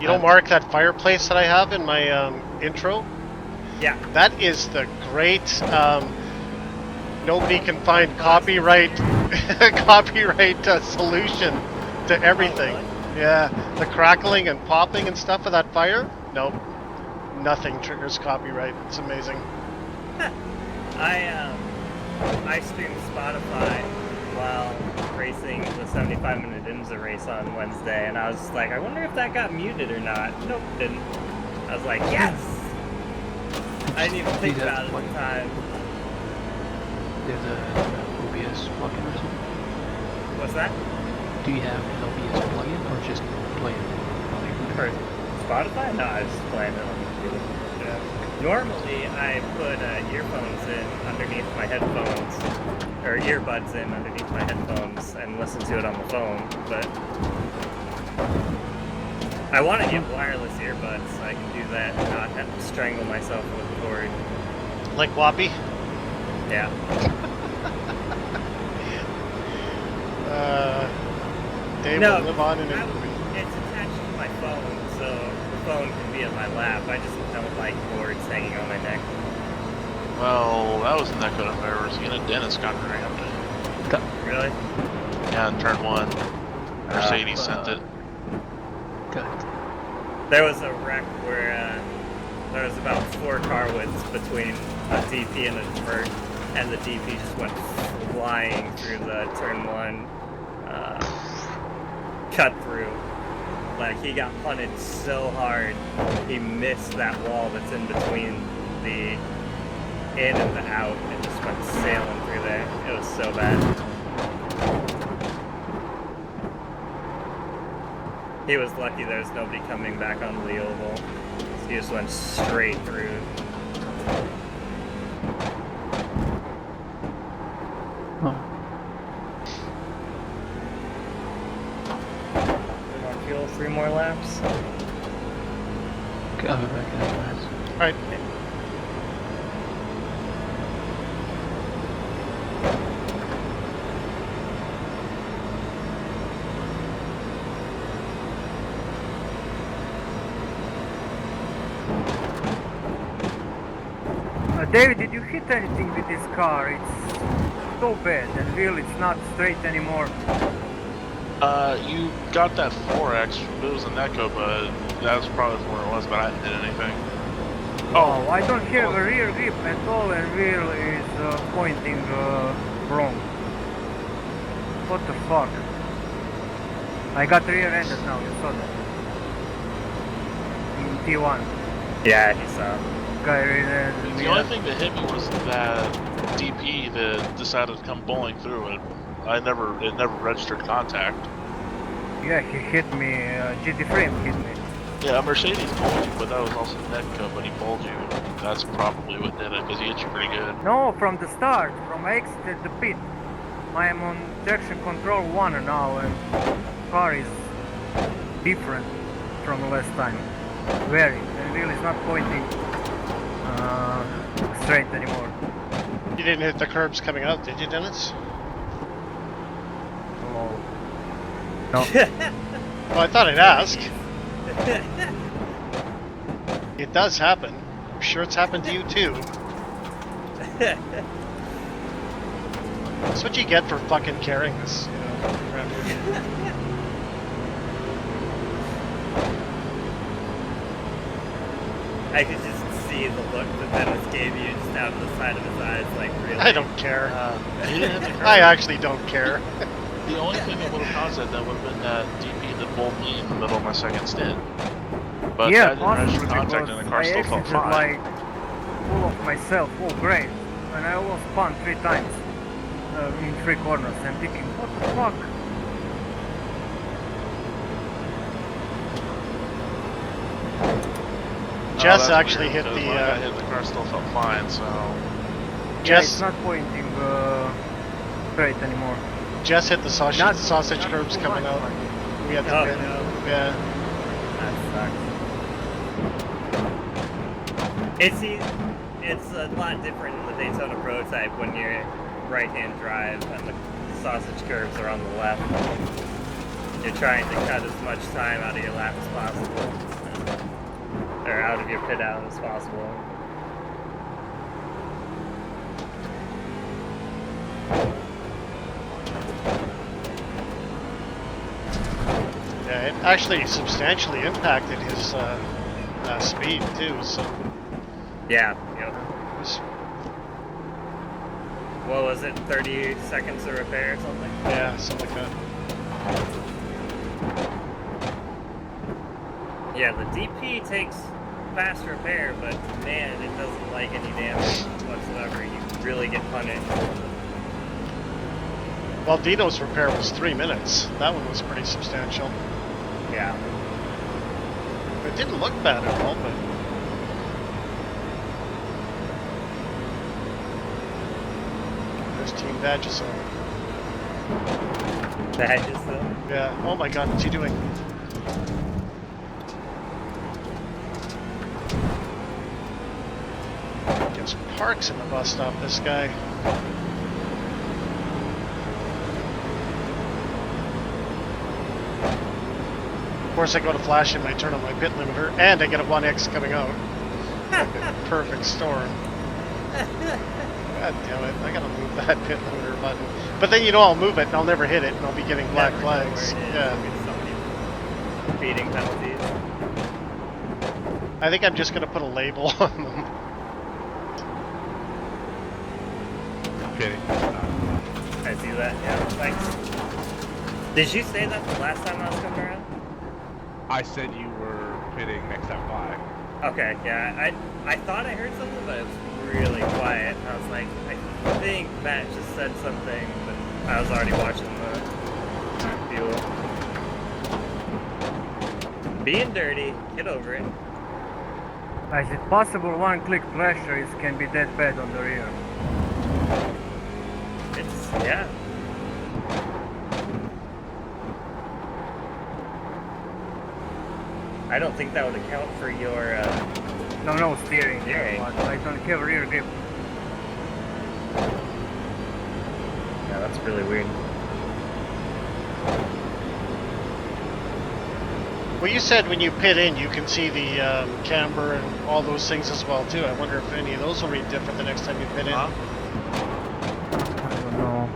You know, Mark, that fireplace that I have in my intro? Yeah. That is the great, nobody can find copyright solution to everything. Yeah, the crackling and popping and stuff of that fire? Nope. Nothing triggers copyright. It's amazing. I streamed Spotify while racing the 75-minute IMSA race on Wednesday, and I was just like, I wonder if that got muted or not. Nope, didn't. I was like, yes! I didn't even think about it at the time. There's a OBS plugin or something? What's that? Do you have an OBS plugin or just play it? For Spotify? No, I was just playing it on the computer. Yeah. Normally, I put earphones in underneath my headphones, or earbuds in underneath my headphones, and listen to it on the phone, but I want to get wireless earbuds so I can do that and not have to strangle myself with the cord. Like Whoppy? Yeah. Dave No, will live on in it. It's attached to my phone, so the phone can be in my lap. I just don't like cords hanging on my neck. Well, that was in that code of errors. You know, Dennis got rammed. Really? Yeah, in turn 1. Mercedes sent it. There was a wreck where there was about 4 car widths between a DP and a divert, and the DP just went flying through the turn 1 cut through. Like, he got punted so hard, he missed that wall that's in between the in and the out, and just went sailing through there. It was so bad. He was lucky there was nobody coming back onto the oval. He just went straight through. Huh. Fuel 3 more laps. Okay, I'll be back in a minute. Alright. David, did you hit anything with this car? It's so bad, and wheel it's not straight anymore. You got that 4X, it was a Neko, but that was probably where it was, but I didn't hit anything. Oh, I don't have a rear grip at all, and wheel is pointing wrong. What the fuck? I got rear-ended now, you saw that. In T1. Yeah, he saw. Guy rear-ended me. The only thing that hit me was that DP that decided to come bowling through it. It never registered contact. Yeah, he hit me, GT frame hit me. Yeah, a Mercedes bowled you, but that was also Netco, but he bowled you. That's probably what did it, because he hit you pretty good. No, from the start, from I exited the pit. I am on traction control 1 now and car is different from the last time. Very, the wheel is not pointing straight anymore. You didn't hit the curbs coming out, did you, Dennis? Oh. No. Well, I thought I'd ask. It does happen. I'm sure it's happened to you too. That's what you get for fucking carrying this, you know, around here. I could just see the look that Dennis gave you just out of the side of his eyes, like, really? I don't care. He didn't hit the curb. I actually don't care. The only thing that would have caused that would have been that DP that bowled me in the middle of my second stint. But Yeah, that didn't register possibly, contact because and the car I still felt exited fine. like full of myself, oh great, and I almost spun 3 times in 3 corners. I'm thinking, what the fuck? Jess that's actually weird, hit because the. when I got hit, the car still felt fine. So Yeah, it's Jess, not pointing straight anymore. Jess hit the sausage, Not- sausage not curbs too coming much, out. but- We had to Oh, pit. no. Yeah. That sucks. It's a lot different in the Daytona prototype when you're right-hand drive and the sausage curves are on the left. You're trying to cut as much time out of your lap as possible, or out of your pit out as possible. Yeah, it actually substantially impacted his speed too. So Yeah, yep. it was, What was it, 30 seconds to repair or something? yeah, something like that. Yeah, the DP takes fast repair, but man, it doesn't like any damage whatsoever. You really get punished. Well, Dino's repair was 3 minutes. That one was pretty substantial. Yeah. It didn't look bad at all, but there's Team Badges on. Badges though. Yeah. Oh my God, what's he doing? Just parks in the bus stop, this guy. Of course, I go to flash him, I turn on my pit limiter, and I get a 1X coming out. Perfect storm. God damn it, I gotta move that pit limiter button. But then, you know, I'll move it and I'll never hit it and I'll be getting black Never know where flags. it is. Yeah. There'll be so many speeding penalties. I think I'm just gonna put a label on them. Okay. I see that, yeah, thanks. Did you say that the last time I was coming around? I said you were pitting next time by. Okay, yeah, I thought I heard something, but it was really quiet. I was like, I think Matt just said something, but I was already watching the fuel. Being dirty, get over it. Is it possible one-click pressure can be that bad on the rear? It's, yeah. I don't think that would account for your, No, steering. Steering. But I don't have rear grip. yeah, that's really weird. Well, you said when you pit in, you can see the camber and all those things as well too. I wonder if any of those will read different the next time you pit in. I don't know.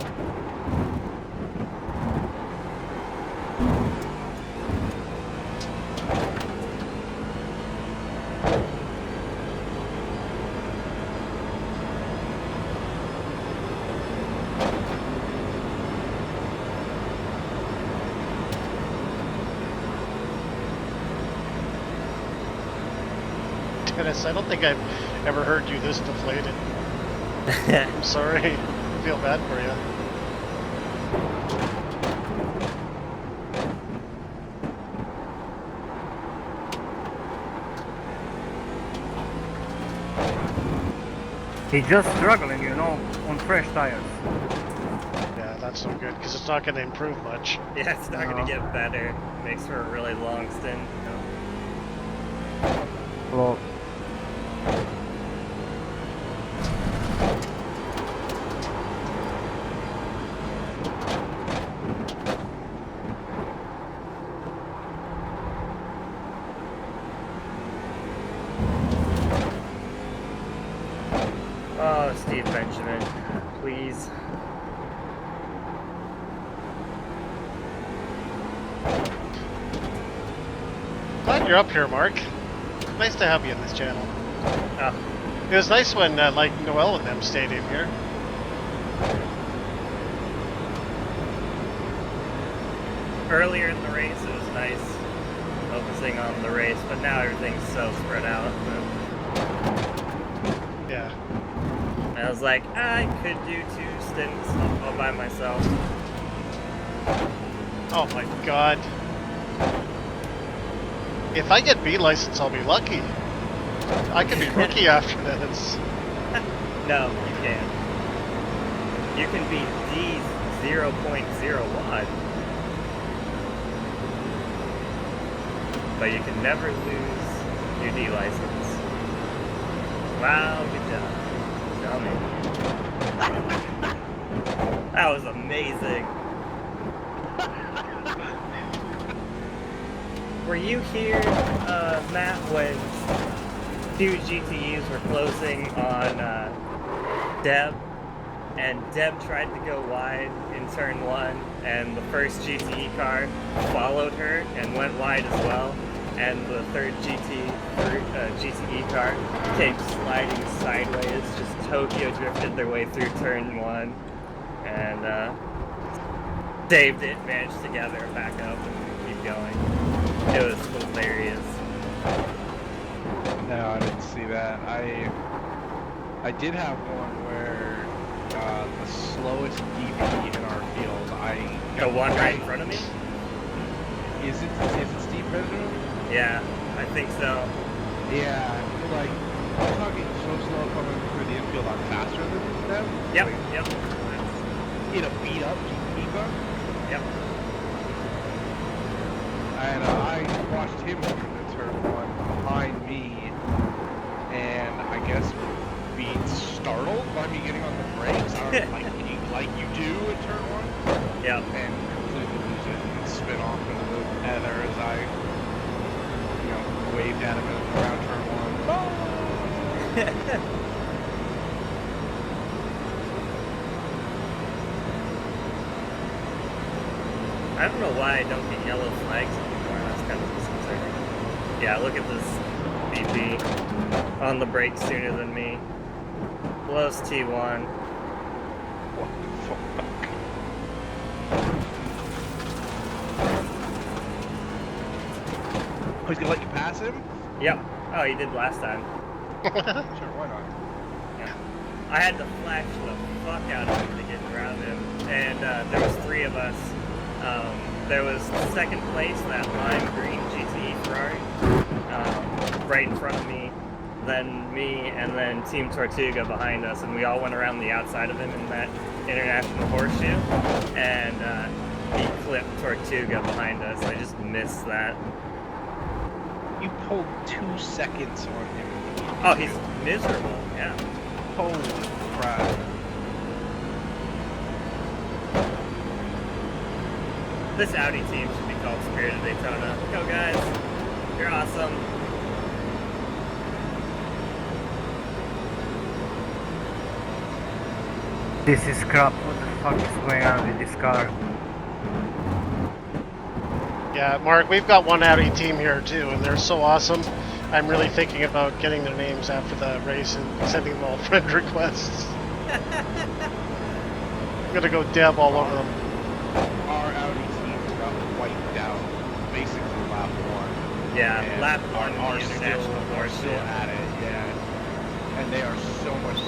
Goodness, I don't think I've ever heard you this deflated. I'm sorry. I feel bad for you. He's just struggling, you know, on fresh tires. Yeah, that's no good, because it's not going to improve much. Yeah, it's not going to get better. Makes for a really long stint. Well, Oh, Steve Benjamin, please. Glad you're up here, Mark. Nice to have you in this channel. Oh. It was nice when, like, Noel and them stayed in here. Earlier in the race, it was nice focusing on the race, but now everything's so spread out. Yeah. And I was like, I could do 2 stints all by myself. Oh my god. If I get B license, I'll be lucky. I could be rookie after this. No, you can't. You can be D 0.01. But you can never lose your D license. Wow, good job. Dummy. That was amazing. Were you here, Matt, when 2 GTEs were closing on Deb, and Deb tried to go wide in turn 1, and the first GTE car followed her and went wide as well, and the third GTE car came sliding sideways, just Tokyo drifted their way through turn 1, and saved it, managed to gather it back up and keep going. It was hilarious. No, I didn't see that. I did have one where the slowest DP in our field, The one right in front of me? Is it Steve Benjamin? Yeah, I think so. Yeah, like, I'm talking so slow coming through the infield, I'm faster than them. Yep, like, yep. In a beat up GP car. Yep. And I watched him into turn 1 behind me, and I guess being startled by me getting on the brakes, like you do in turn 1. Yep. And completely lose it and spin off into the heather as I, waved at him around turn 1. I don't know why I don't get yellow flags anymore. That's kind of disconcerting. Yeah, look at this BP on the brakes sooner than me. Blows T1. What the fuck? Oh, he's gonna let you pass him? Yep. Oh, he did last time. Sure, why not? Yeah. I had to flash the fuck out of him to get around him. And there was 3 of us. There was second place, that lime green GTE Ferrari, right in front of me, then me, and then Team Tortuga behind us, and we all went around the outside of him in that international horseshoe, and he clipped Tortuga behind us. I just missed that. You pulled 2 seconds on him. Oh, he's miserable, yeah. Holy crap. This Audi team should be called Spirit of Daytona. Go guys, you're awesome. this is crap. What the fuck is going on with this car? Yeah, Mark, we've got one Audi team here too, and they're so awesome. I'm really thinking about getting their names after the race and sending them all friend requests. I'm gonna go Deb all over them. Our Audi team got wiped out basically lap 1. Yeah, And lap 1 our is still still at it. Yeah. And they are so much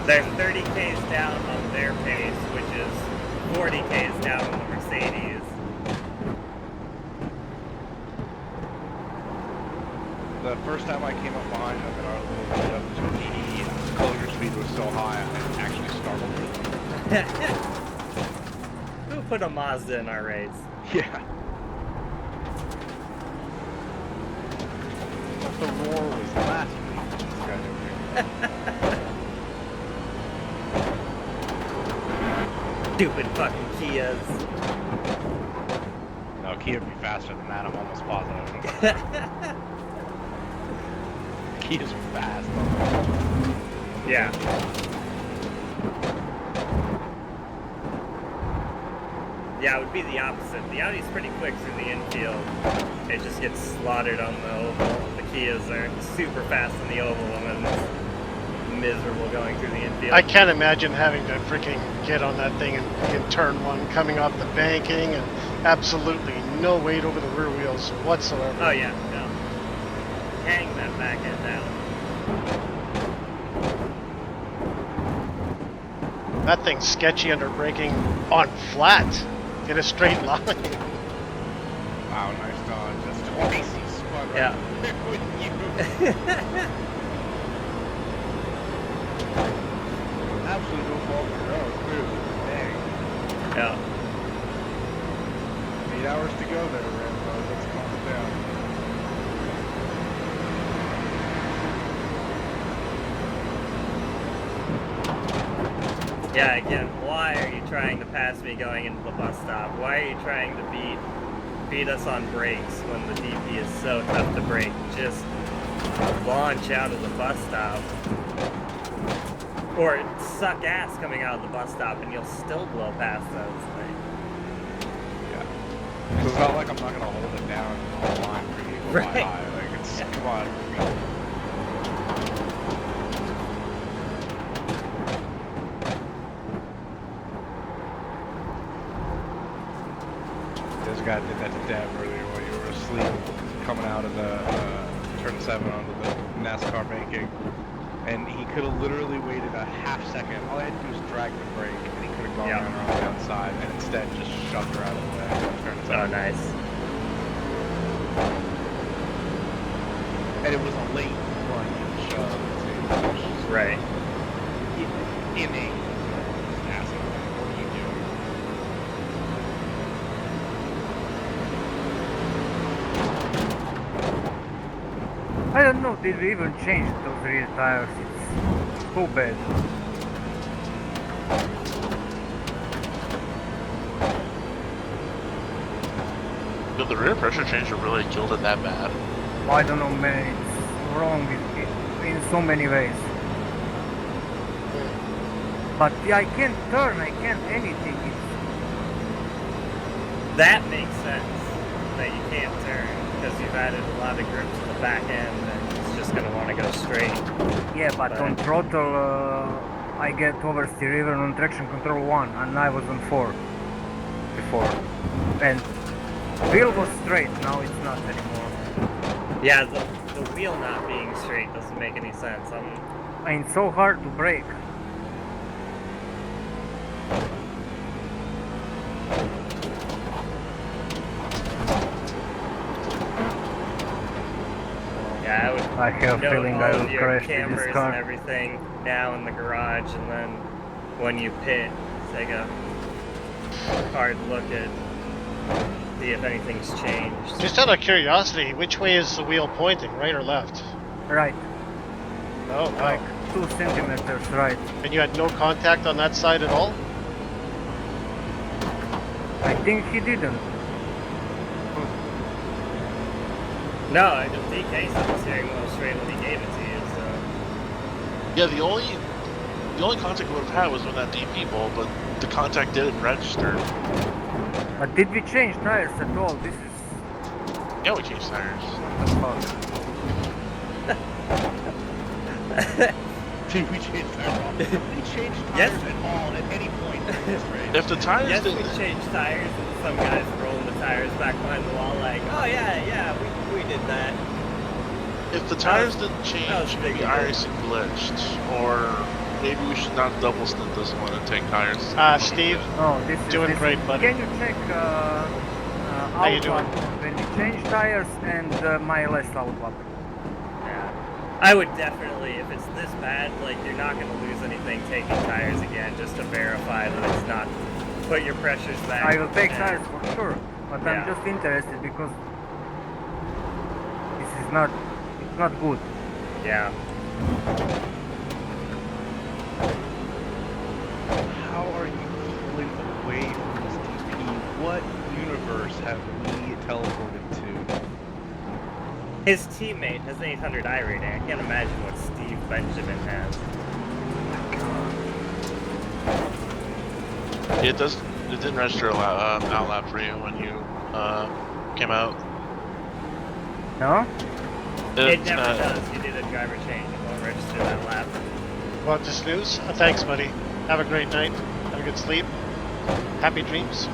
They're 30 k's down on their pace, which is 40 k's down on the Mercedes. The first time I came up behind them in our little meetup, the closure speed was so high, it actually startled me. Who put a Mazda in our race? Yeah. The roar was last week. This guy over here. Stupid fucking Kias. No, Kia would be faster than that, I'm almost positive. Kia's fast. Yeah. Yeah, it would be the opposite. The Audi's pretty quick through the infield. It just gets slaughtered on the oval. The Kias are super fast in the oval and then it's miserable going through the infield. I can't imagine having to freaking get on that thing in turn one, coming off the banking, and absolutely no weight over the rear wheels whatsoever. Oh yeah, no. Hang that back end down. That thing's sketchy under braking on flat in a straight line. Wow, nice dodge. That's twice he spun right Yeah. there with you. Absolutely no fault of your own, too. Dang. Yeah. 8 hours to go there, Rambo. Let's calm down. Yeah, again, why are you trying to pass me going into the bus stop? Why are you trying to beat us on brakes when the DP is so tough to brake? Just launch out of the bus stop. Or suck ass coming out of the bus stop and you'll still blow past us. Yeah. Because it's not like I'm not going to hold it down on the line for you to go by high. Like, it's, come on. This guy did that to Deb earlier while you were asleep, coming out of the turn 7 onto the NASCAR banking. And he could have literally waited a half second. All I had to do was drag the brake, and he could have gone around the outside, and instead just shoved her out of the way. Turn 7. Oh, nice. And it was a late run shove. Right. Innate. Asshole. What are you doing? I don't know, did we even change those rear tires? It's so bad. Did the rear pressure changer really killed it that bad? I don't know, man, it's wrong in so many ways. But yeah, I can't turn, I can't anything. That makes sense, that you can't turn, because you've added a lot of grip to the back end and it's just going to want to go straight. Yeah, but on throttle, I get oversteer even on traction control 1, and I was on 4 before. And wheel was straight, now it's not anymore. Yeah, the wheel not being straight doesn't make any sense. And it's so hard to brake. Yeah, I have a feeling I will crash your with this cameras car. and everything now in the garage, and then when you pit, take a hard look at, see if anything's changed. Just out of curiosity, which way is the wheel pointing, right or left? Right. Oh, Like 2 centimeters right. And you had no contact on that side at all? I think he didn't. No, I just DK set the steering wheel straight when he gave it to you, so... Yeah, the only contact we would have had was when that DP pulled, but the contact didn't register. But did we change tires at all? This is... Yeah, we changed tires. What Did we change tires? Did we change tires at all at any point in this race? If the tires yes, didn't... we changed tires, and some guys rolling the tires back behind the wall like, oh yeah, we did that. If the tires didn't change, maybe iRacing glitched, or maybe we should not double stint this one and take tires. Steve, this is doing great, buddy. Can you check How you doing? when we change tires and my last outlap? Yeah. I would definitely, if it's this bad, like you're not going to lose anything taking tires again, just to verify that it's not. Put your pressures back. I will take tires for sure, but Yeah. I'm just interested because this is not, it's not good. Yeah. How are you pulling away from this DP? What universe have we teleported to? His teammate has 800 I rating. I can't imagine what Steve Benjamin has. It didn't register a outlap for you when you came out. No? It never does. You did a driver change. It won't register that lap. About to snooze? Thanks, buddy. Have a great night. Have a good sleep. Happy dreams.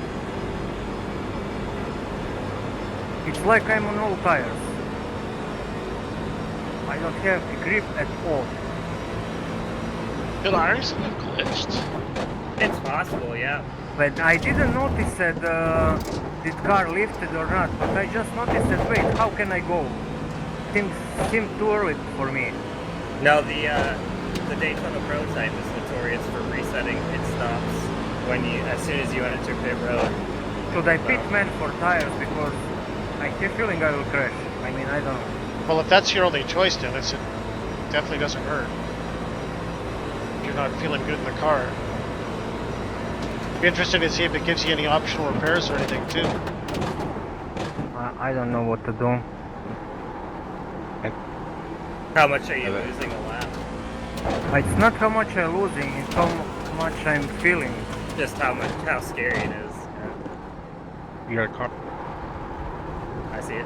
It's like I'm on all tires. I don't have the grip at all. Could iRacing have glitched? It's possible, yeah. But I didn't notice that the car lifted or not, but I just noticed that, wait, how can I go? Seemed too early for me. No, the Daytona prototype is notorious for resetting pit stops as soon as you enter pit road. Should I pit man for tires because I have a feeling I will crash. I mean, I don't know. Well, if that's your only choice, Dennis, it definitely doesn't hurt. If you're not feeling good in the car. Be interested to see if it gives you any optional repairs or anything too. I don't know what to do. How much are you losing a lap? It's not how much I'm losing, it's how much I'm feeling. Just how scary it is. You got a car? I see it.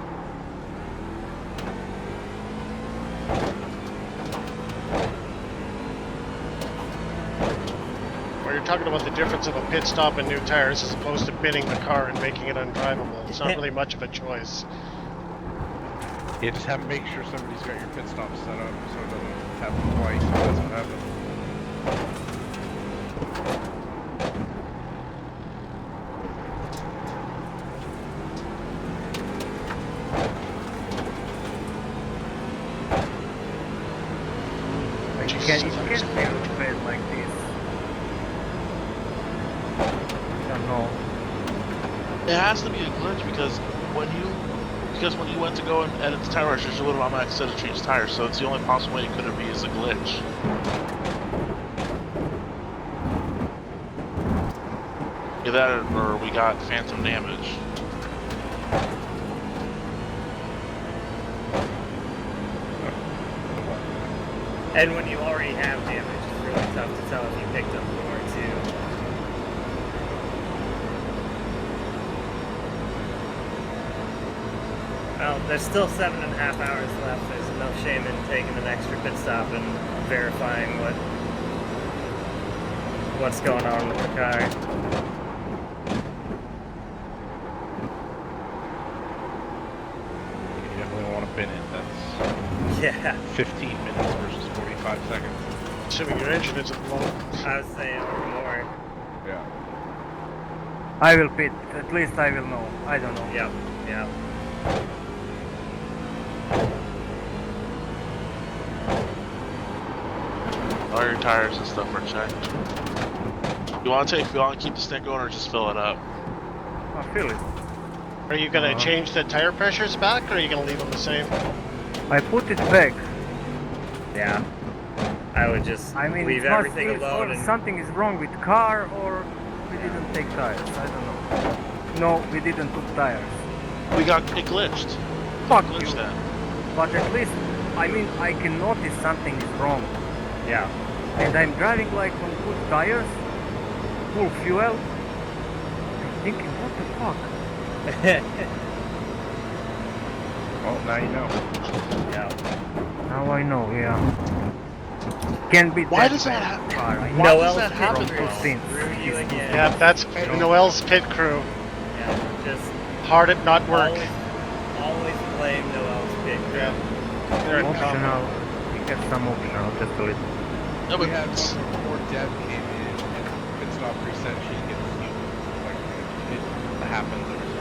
Or you're talking about the difference of a pit stop and new tires as opposed to binning the car and making it undrivable. It's not really much of a choice. Yeah, just make sure somebody's got your pit stop set up so it doesn't happen twice. That's what happened. It can't be bad like this. I don't know. It has to be a glitch because when you went to go and edit the tire registers, you would have automatically said to change tires, so it's the only possible way it could be is a glitch. Either that or we got phantom damage. And when you already have damage, it's really tough to tell if you picked up more too. Well, there's still 7.5 hours left. There's no shame in taking an extra pit stop and verifying what's going on with the car. You definitely want to bin it. That's 15 minutes versus 45 seconds. Assuming your engine is at the moment. I was saying more. Yeah. I will pit, at least I will know. I don't know. Yep, yep. All your tires and stuff are checked. You want to keep the stint going or just fill it up? I feel it. Are you going to change the tire pressures back or are you going to leave them the same? I put it back. Yeah. I would just leave everything alone. And something is wrong with car or we didn't take tires. I don't know. No, we didn't put tires. We got it glitched. Fuck Glitched you. that. But at least, I mean, I can notice something is wrong. Yeah. And I'm driving like on good tires, full fuel. I'm thinking, what the fuck? Well, now you know. Yeah. Now I know, yeah. Can be Why that does that bad happen? car. Why does that happen? Screw you again. Yeah, that's Noel's pit crew. Yeah, just Hard at not work. always blame Noel's pit crew. Yeah. They're uncommon. Optional. We get some optional, just a little. No, We but had one before Deb came in and pit stop reset, she gets huge. Like, it happens every so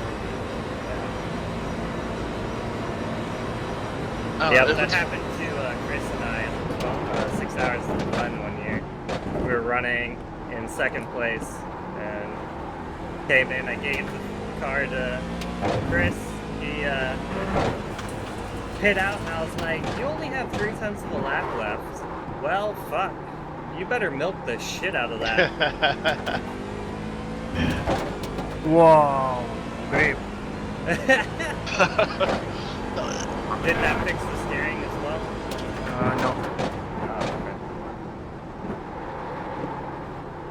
often. Yeah, that happened to Chris and I on 6 hours to the Glen one year. We were running in second place and came in. I gave the car to Chris. He hit out and I was like, you only have 3/10 of a lap left. Well, fuck. You better milk the shit out of that. Wow, great. Did that fix the steering as well? No. Oh, okay.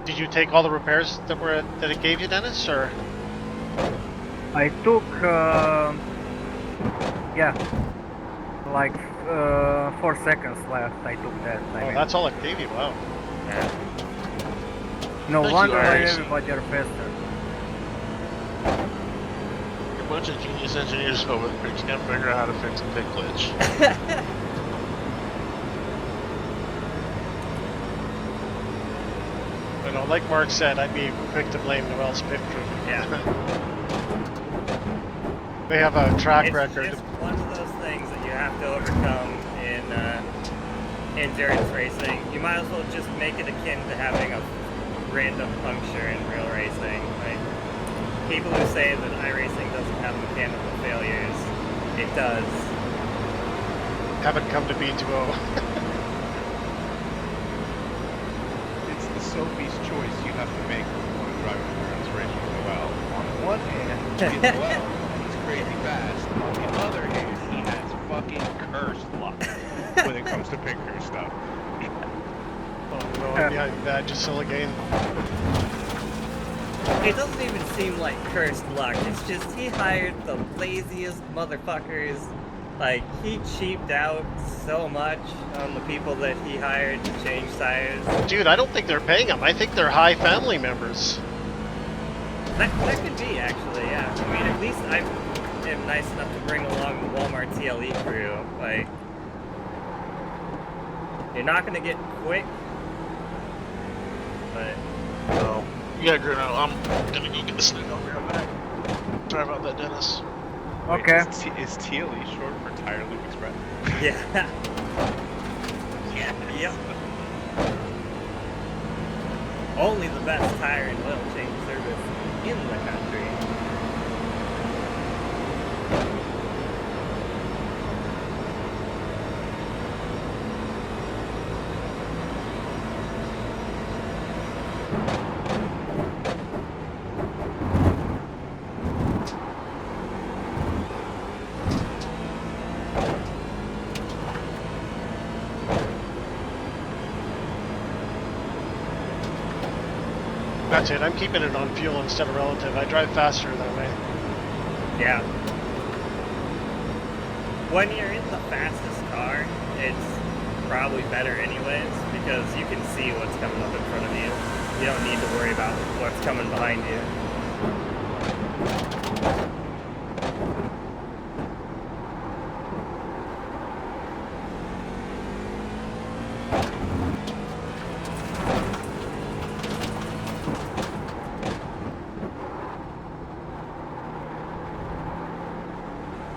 Did you take all the repairs that it gave you, Dennis, or? I took, yeah, like 4 seconds left. I took that. I Oh, mean. that's all it gave you. Wow. Yeah. No Thank wonder you, why Iris. everybody are faster. a bunch of genius engineers over there who can't figure out how to fix a pit glitch. You know, like Mark said, I'd be quick to blame Noel's pit crew. Yeah. They have a track It's record. just one of those things that you have to overcome in endurance racing. You might as well just make it akin to having a random puncture in real racing. Like, people who say that iRacing doesn't have mechanical failures, it does. Haven't come to B2O. It's the Sophie's choice you have to make when you want to drive an endurance race with Noel. On the one hand, he's Noel, he's crazy fast. On the other hand, he has fucking cursed luck when it comes to pit crew stuff. Oh no, I'm behind that just again. It doesn't even seem like cursed luck. It's just he hired the laziest motherfuckers. Like, he cheaped out so much on the people that he hired to change tires. Dude, I don't think they're paying them. I think they're high family members. That could be, actually, yeah. I mean, at least I am nice enough to bring along the Walmart TLE crew. Like, you're not gonna get quick, but... So, yeah, Bruno, I'm gonna go get the snake over here back. Sorry about that, Dennis. Wait, Okay. Is TLE short for Tire Loop Express? Yeah. Yes. Yep. Only the best tire and oil change service in the country. That's it. I'm keeping it on fuel instead of relative. I drive faster that way. Yeah. When you're in the fastest car, it's probably better anyways, because you can see what's coming up in front of you. You don't need to worry about what's coming behind you.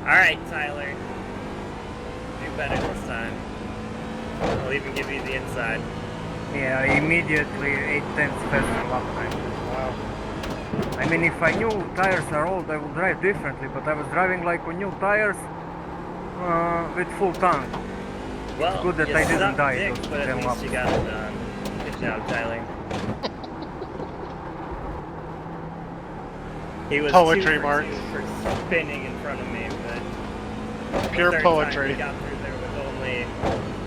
Alright, Tyler. Do better this time. I'll even give you the inside. Yeah, immediately 8/10 faster lap time. Wow. I mean, if I knew tires are old, I would drive differently, but I was driving like on new tires with full tank. Well, Good that you I didn't suck die dick, those but at 10 least laps. you got it done. Good job, Tyler. He was Poetry, 2 for Mark. 2 for spinning in front of me, but Pure the third poetry. time he got through there with only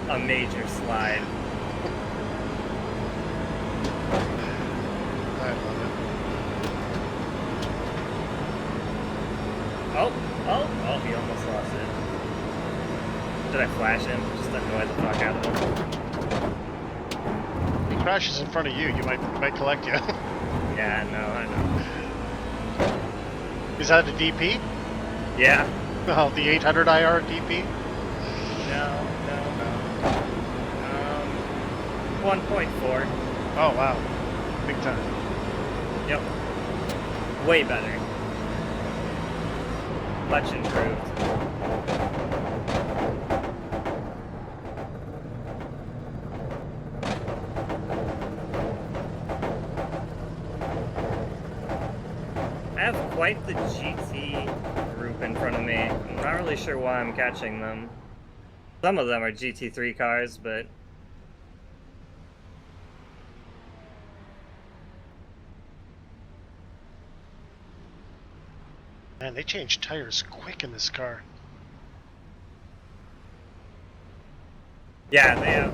a major slide. I love it. Oh, he almost lost it. Did I flash him? Just annoy the fuck out of him. If he crashes in front of you, you might collect you. Yeah, no, I know. Is that a DP? Yeah. Oh, the 800 IR DP? No. 1.4. Oh wow, big time. Yep. Way better. Much improved. I have quite the GT group in front of me. I'm not really sure why I'm catching them. Some of them are GT3 cars, but... Man, they change tires quick in this car. Yeah, they have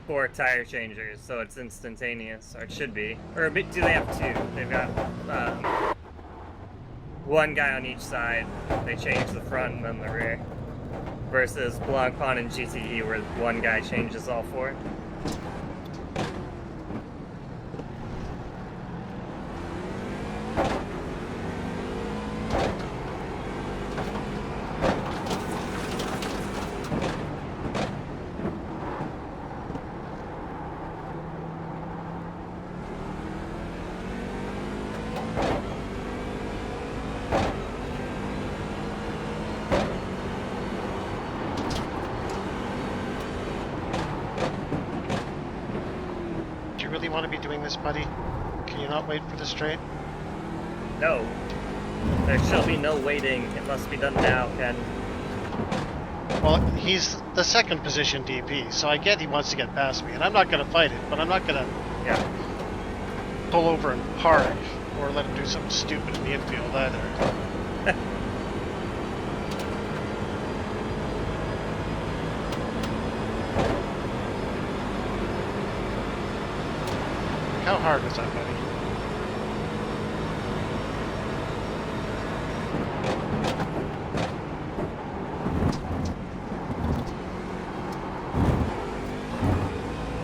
4 tire changers, so it's instantaneous, or it should be. Or do they have 2? They've got 1 guy on each side. They change the front and then the rear. Versus Blancpain and GTE, where 1 guy changes all 4. Do you really want to be doing this, buddy? Can you not wait for the straight? No. There shall be no waiting. It must be done now, Ken. Well, he's the second position DP, so I get he wants to get past me, and I'm not going to fight it, but I'm not going to pull over and park, or let him do something stupid in the infield either. How hard was that, buddy?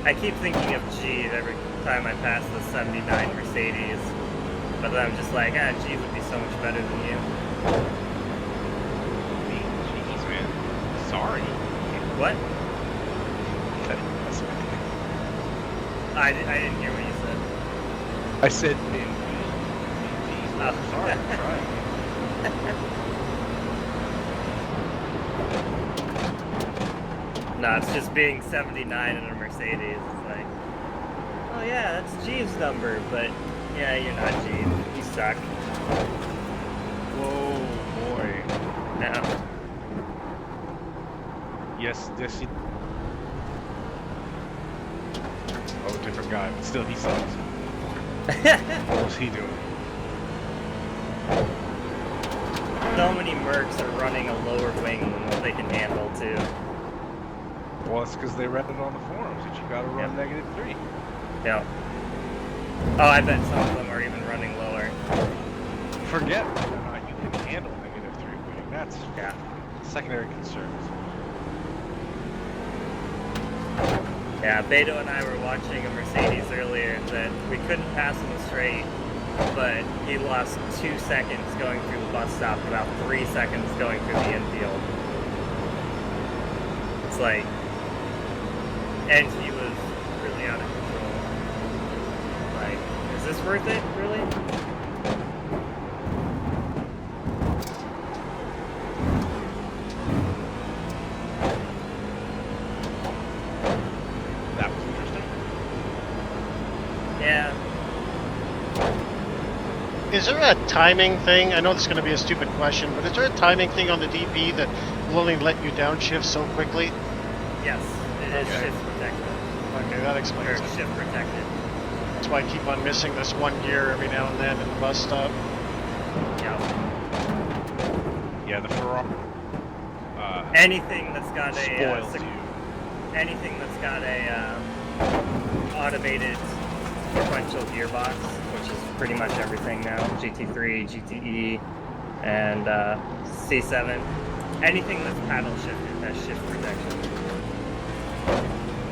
I keep thinking of G every time I pass the 79 Mercedes, but then I'm just like, G would be so much better than you. Jeez, man. Sorry. What? I didn't hear what you said. I said, man. Oh. Sorry, I'm trying. No, it's just being 79 in a Mercedes. It's like, oh yeah, that's G's number, but yeah, you're not G. You suck. Whoa, boy. No. Yes, he... Oh, different guy, but still, he sucks. What was he doing? So many Mercs are running a lower wing than what they can handle, too. Well, it's because they read it on the forums that you gotta run -3. Yeah. Oh, I bet some of them are even running lower. Forget whether or not you can handle -3 wing. That's secondary concerns. Yeah, Beto and I were watching a Mercedes earlier that we couldn't pass in the straight, but he lost 2 seconds going through the bus stop, about 3 seconds going through the infield. It's like, and he was really out of control. Like, is this worth it, really? That was interesting. Yeah. Is there a timing thing? I know this is going to be a stupid question, but is there a timing thing on the DP that will only let you downshift so quickly? Yes, it is shift protected. Okay, that explains Or it. shift protected. That's why I keep on missing this one gear every now and then in the bus stop. Yeah. Yeah, the Ferrari. Anything that's got spoils you. Anything that's got a automated sequential gearbox, which is pretty much everything now. GT3, GTE, and C7. Anything that's paddle shifted has shift protection.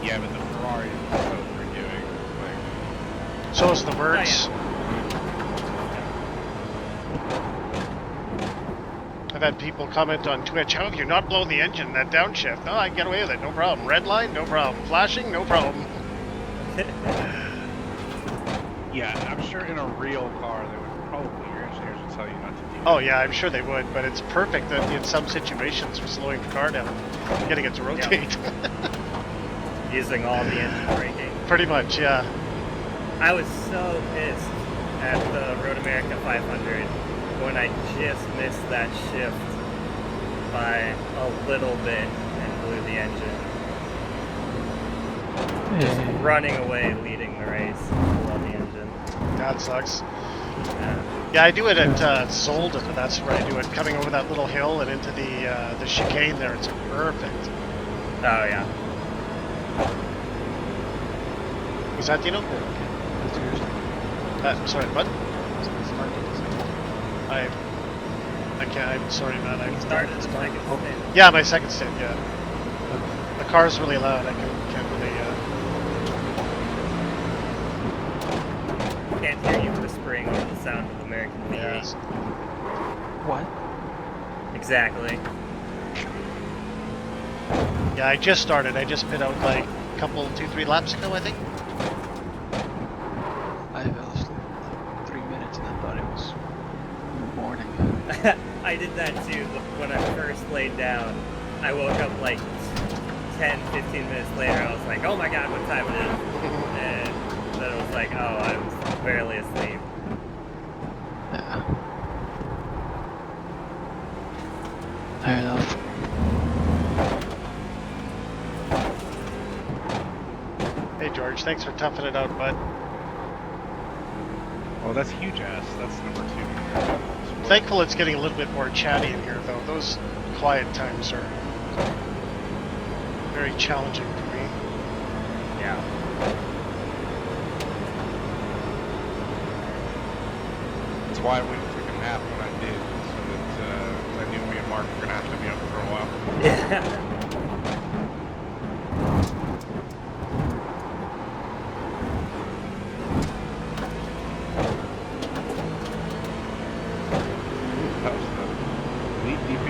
Yeah, but the Ferrari is so forgiving. Like, So is the Mercs. Oh, I I've had people comment on Twitch, how have you not blown the engine in that downshift? Oh, I can get away with it, no problem. Red line, no problem. Flashing, no problem. Yeah, I'm sure in a real car, they would probably, your engineers would tell you not to do that. Oh yeah, I'm sure they would, but it's perfect that in some situations for slowing the car down, getting it to rotate. Using all the engine braking. Pretty much, yeah. I was so pissed at the Road America 500 when I just missed that shift by a little bit and blew the engine. Just running away, leading the race, blew the engine. That sucks. Yeah, I do it at Zolder, that's where I do it, coming over that little hill and into the chicane there. It's perfect. Oh yeah. Was that Dino? Sorry, what? I can't. I'm sorry, man. I started the second stint. Yeah, my second stint. Yeah. The car's really loud. I can't really. Can't hear you whispering over the sound of American V8. Yes. What? Exactly. Yeah, I just started. I just put out like a couple, 2-3 laps ago, I think. I fell asleep for like 3 minutes and I thought it was morning. I did that too when I first laid down. I woke up like 10-15 minutes later. I was like, oh my god, what time it is? And then it was like, oh, I was barely asleep. Yeah. Fair enough. Hey George, thanks for toughing it out, bud. Oh, that's huge ass. That's number 2. Thankful it's getting a little bit more chatty in here, though. Those quiet times are very challenging for me. Yeah. That's why I went and took a nap when I did, so that I knew me and Mark were gonna have to be up for a while. Yeah. That was the lead DP?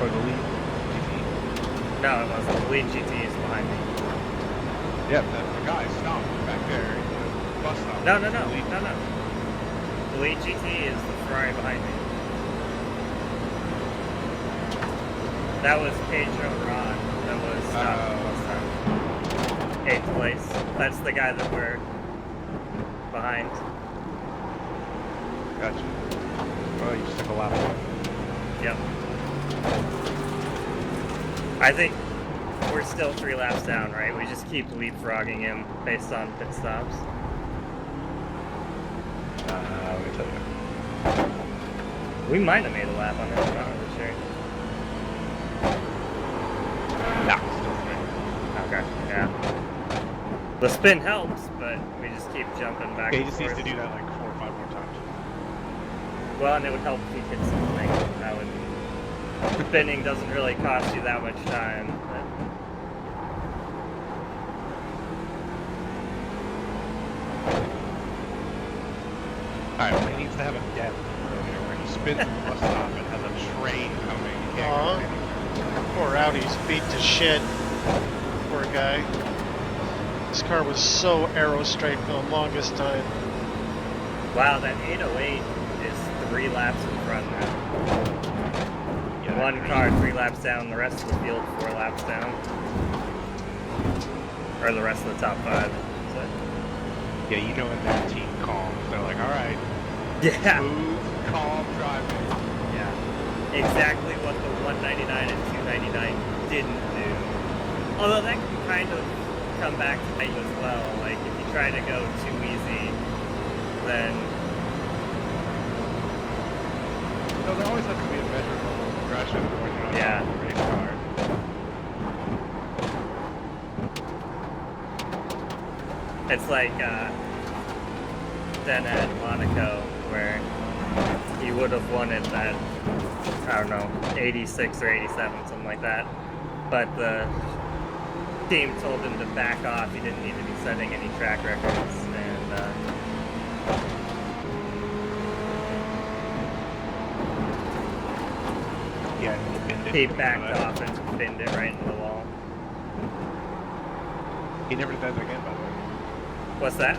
Or the lead GT? No, it wasn't. The lead GT is behind me. Yeah, the guy stopped back there. The bus stop. No. The lead- No. The lead GT is the Ferrari behind me. That was Pedro Ron. That was stopped. 8th place. That's the guy that we're behind. Gotcha. Well, you just took a lap off. Yep. I think we're still 3 laps down, right? We just keep leapfrogging him based on pit stops. Let me tell you. We might have made a lap on him, I'm not really sure. Nah, still 3. Okay, yeah. The spin helps, but we just keep jumping back Yeah, he and just needs forth. to do that like 4 or 5 more times. Well, and it would help if we hit something. That would... Spinning doesn't really cost you that much time. But... Alright, well, he needs to have a depth where he spins the bus stop and has a train coming. He can't go anywhere. Poor Rowdy's beat to shit. Poor guy. This car was so arrow straight for the longest time. Wow, that 808 is 3 laps in front now. Yeah, One car 3 laps down, the rest of the field 4 laps down. Or the rest of the top 5. So. Yeah, you know in their team calm. They're like, alright, Yeah. smooth, calm driving. Yeah. Exactly what the 199 and 299 didn't do. Although that can kind of come back to bite as well. Like, if you try to go too easy, then... No, there always has to be a measured level of progression when you're on Yeah. a race car. It's like then at Monaco, where he would have won it at, I don't know, 86 or 87, something like that. But the team told him to back off. He didn't need to be setting any track records. And He backed off and pinned it right into the wall. He never does it again, by the way. What's that?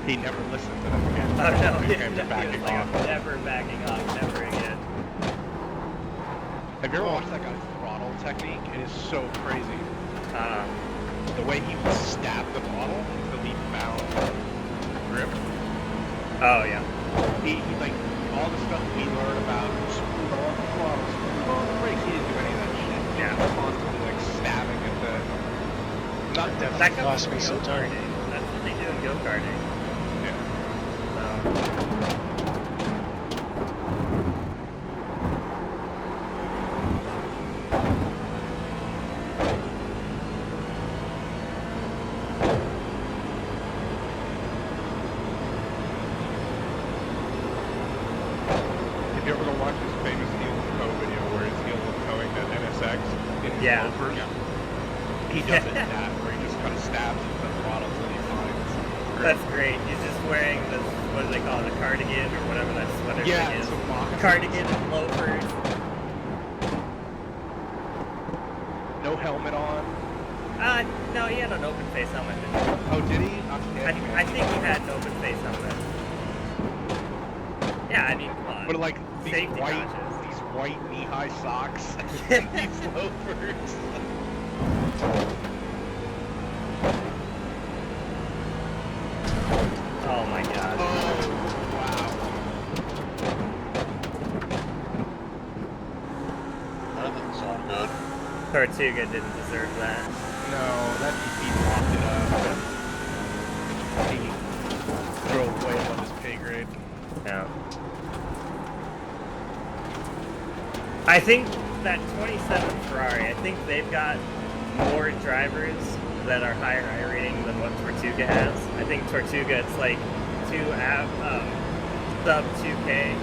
He never listened to them again. Oh no, These he guys are backing was like, off. I'm never backing off, never again. Have you ever watched that guy's throttle technique? It is so crazy. Uh, The way he would stab the throttle until he found grip. oh yeah. He like all the stuff we learned about smooth on the throttle, smooth on the brakes. He didn't do any of that shit. He Yeah. was constantly like stabbing at the. Not That That definitely cost me comes some from time. go-karting. That's what they do in go-karting. Yeah. If you ever go watch his famous heel and toe video where he's heel and towing that NSX in his Yeah. loafers, he does it that where he just kind of stabs at the throttle until he finds grip. That's great. He's just wearing this, what do they call it, a cardigan or whatever that sweater Yeah, thing is. it's a moccasins. Cardigan and loafers. No helmet on. No, he had an open face helmet, didn't he? Oh, did he? I think he had an open face helmet. Yeah, I mean, come on. But like these Safety white, conscious. these white knee-high socks and these loafers. Oh my god. Oh, wow. That doesn't sound good. Tortuga didn't deserve that. No, that he locked it up. He drove way above his pay grade. Yeah. I think that 27 Ferrari, I think they've got more drivers that are higher rating than what Tortuga has. I think Tortuga, it's like sub 2K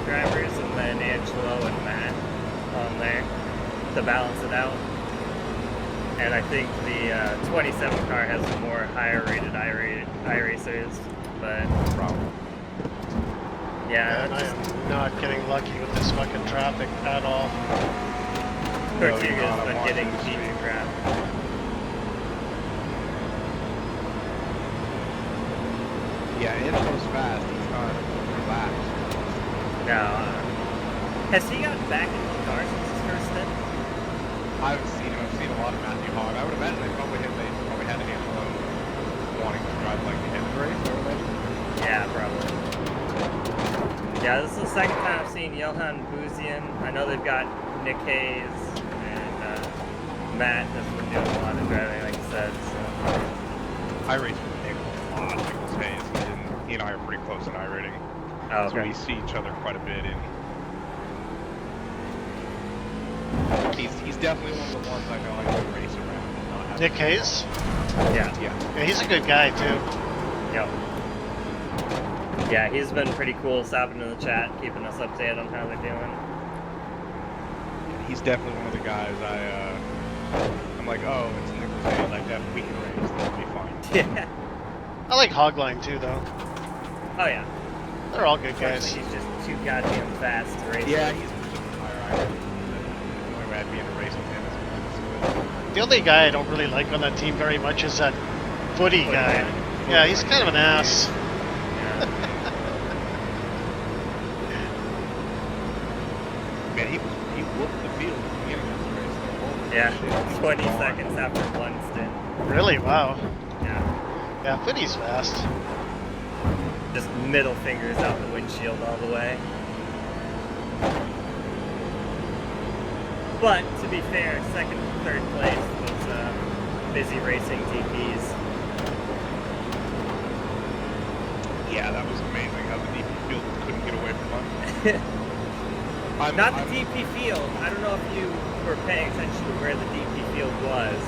drivers and then Angelo and Matt on there to balance it out. And I think the 27 car has more higher rated iRacers, but Problem. yeah, And I just am not getting lucky with this fucking traffic at all. Tortuga's No, I'm been watching getting the beat stream. to crap. Yeah, Angelo's fast. He's not relaxed. No. Has he gotten back into the car since his first stint? I haven't seen him. I've seen a lot of Matthew Hogg. I would imagine they probably had Angelo wanting to drive like the end of the race, I would imagine. Yeah, probably. Yeah, this is the second time I've seen Johan Buzian. I know they've got Nick Hayes and Matt has been doing a lot of driving, like I said. So. I race with Nick a lot. Nicholas Hayes. He and I are pretty close in iRating. Oh, So okay. we see each other quite a bit, and he's definitely one of the ones I know I can race around. And not have Nick to Hayes? Yeah. Yeah, he's a good guy too. Yep. Yeah, he's been pretty cool stopping in the chat, keeping us updated on how they're doing. He's definitely one of the guys I'm like, oh, it's Nicholas Hayes. Like that, we can race. That'll be fine. Yeah. I like Hogline too, though. Oh yeah. They're all good guys. Unfortunately, he's just too goddamn fast to race. Yeah, with. he's super higher iRating. The only way I'd be in a race with him is The only guy I don't really like on that team very much is that footy guy. man. Yeah, he's kind of an ass. Yeah. Man, he whooped the field at the beginning of the race. Like, holy Yeah, shit, he was 20 gone. seconds after one stint. Really? Wow. Yeah. Yeah, footy's fast. Just middle fingers out the windshield all the way. But, to be fair, second and third place was busy racing DPs. Yeah, that was amazing how the DP field couldn't get away from us. Not the DP field. I don't know if you were paying attention to where the DP field was.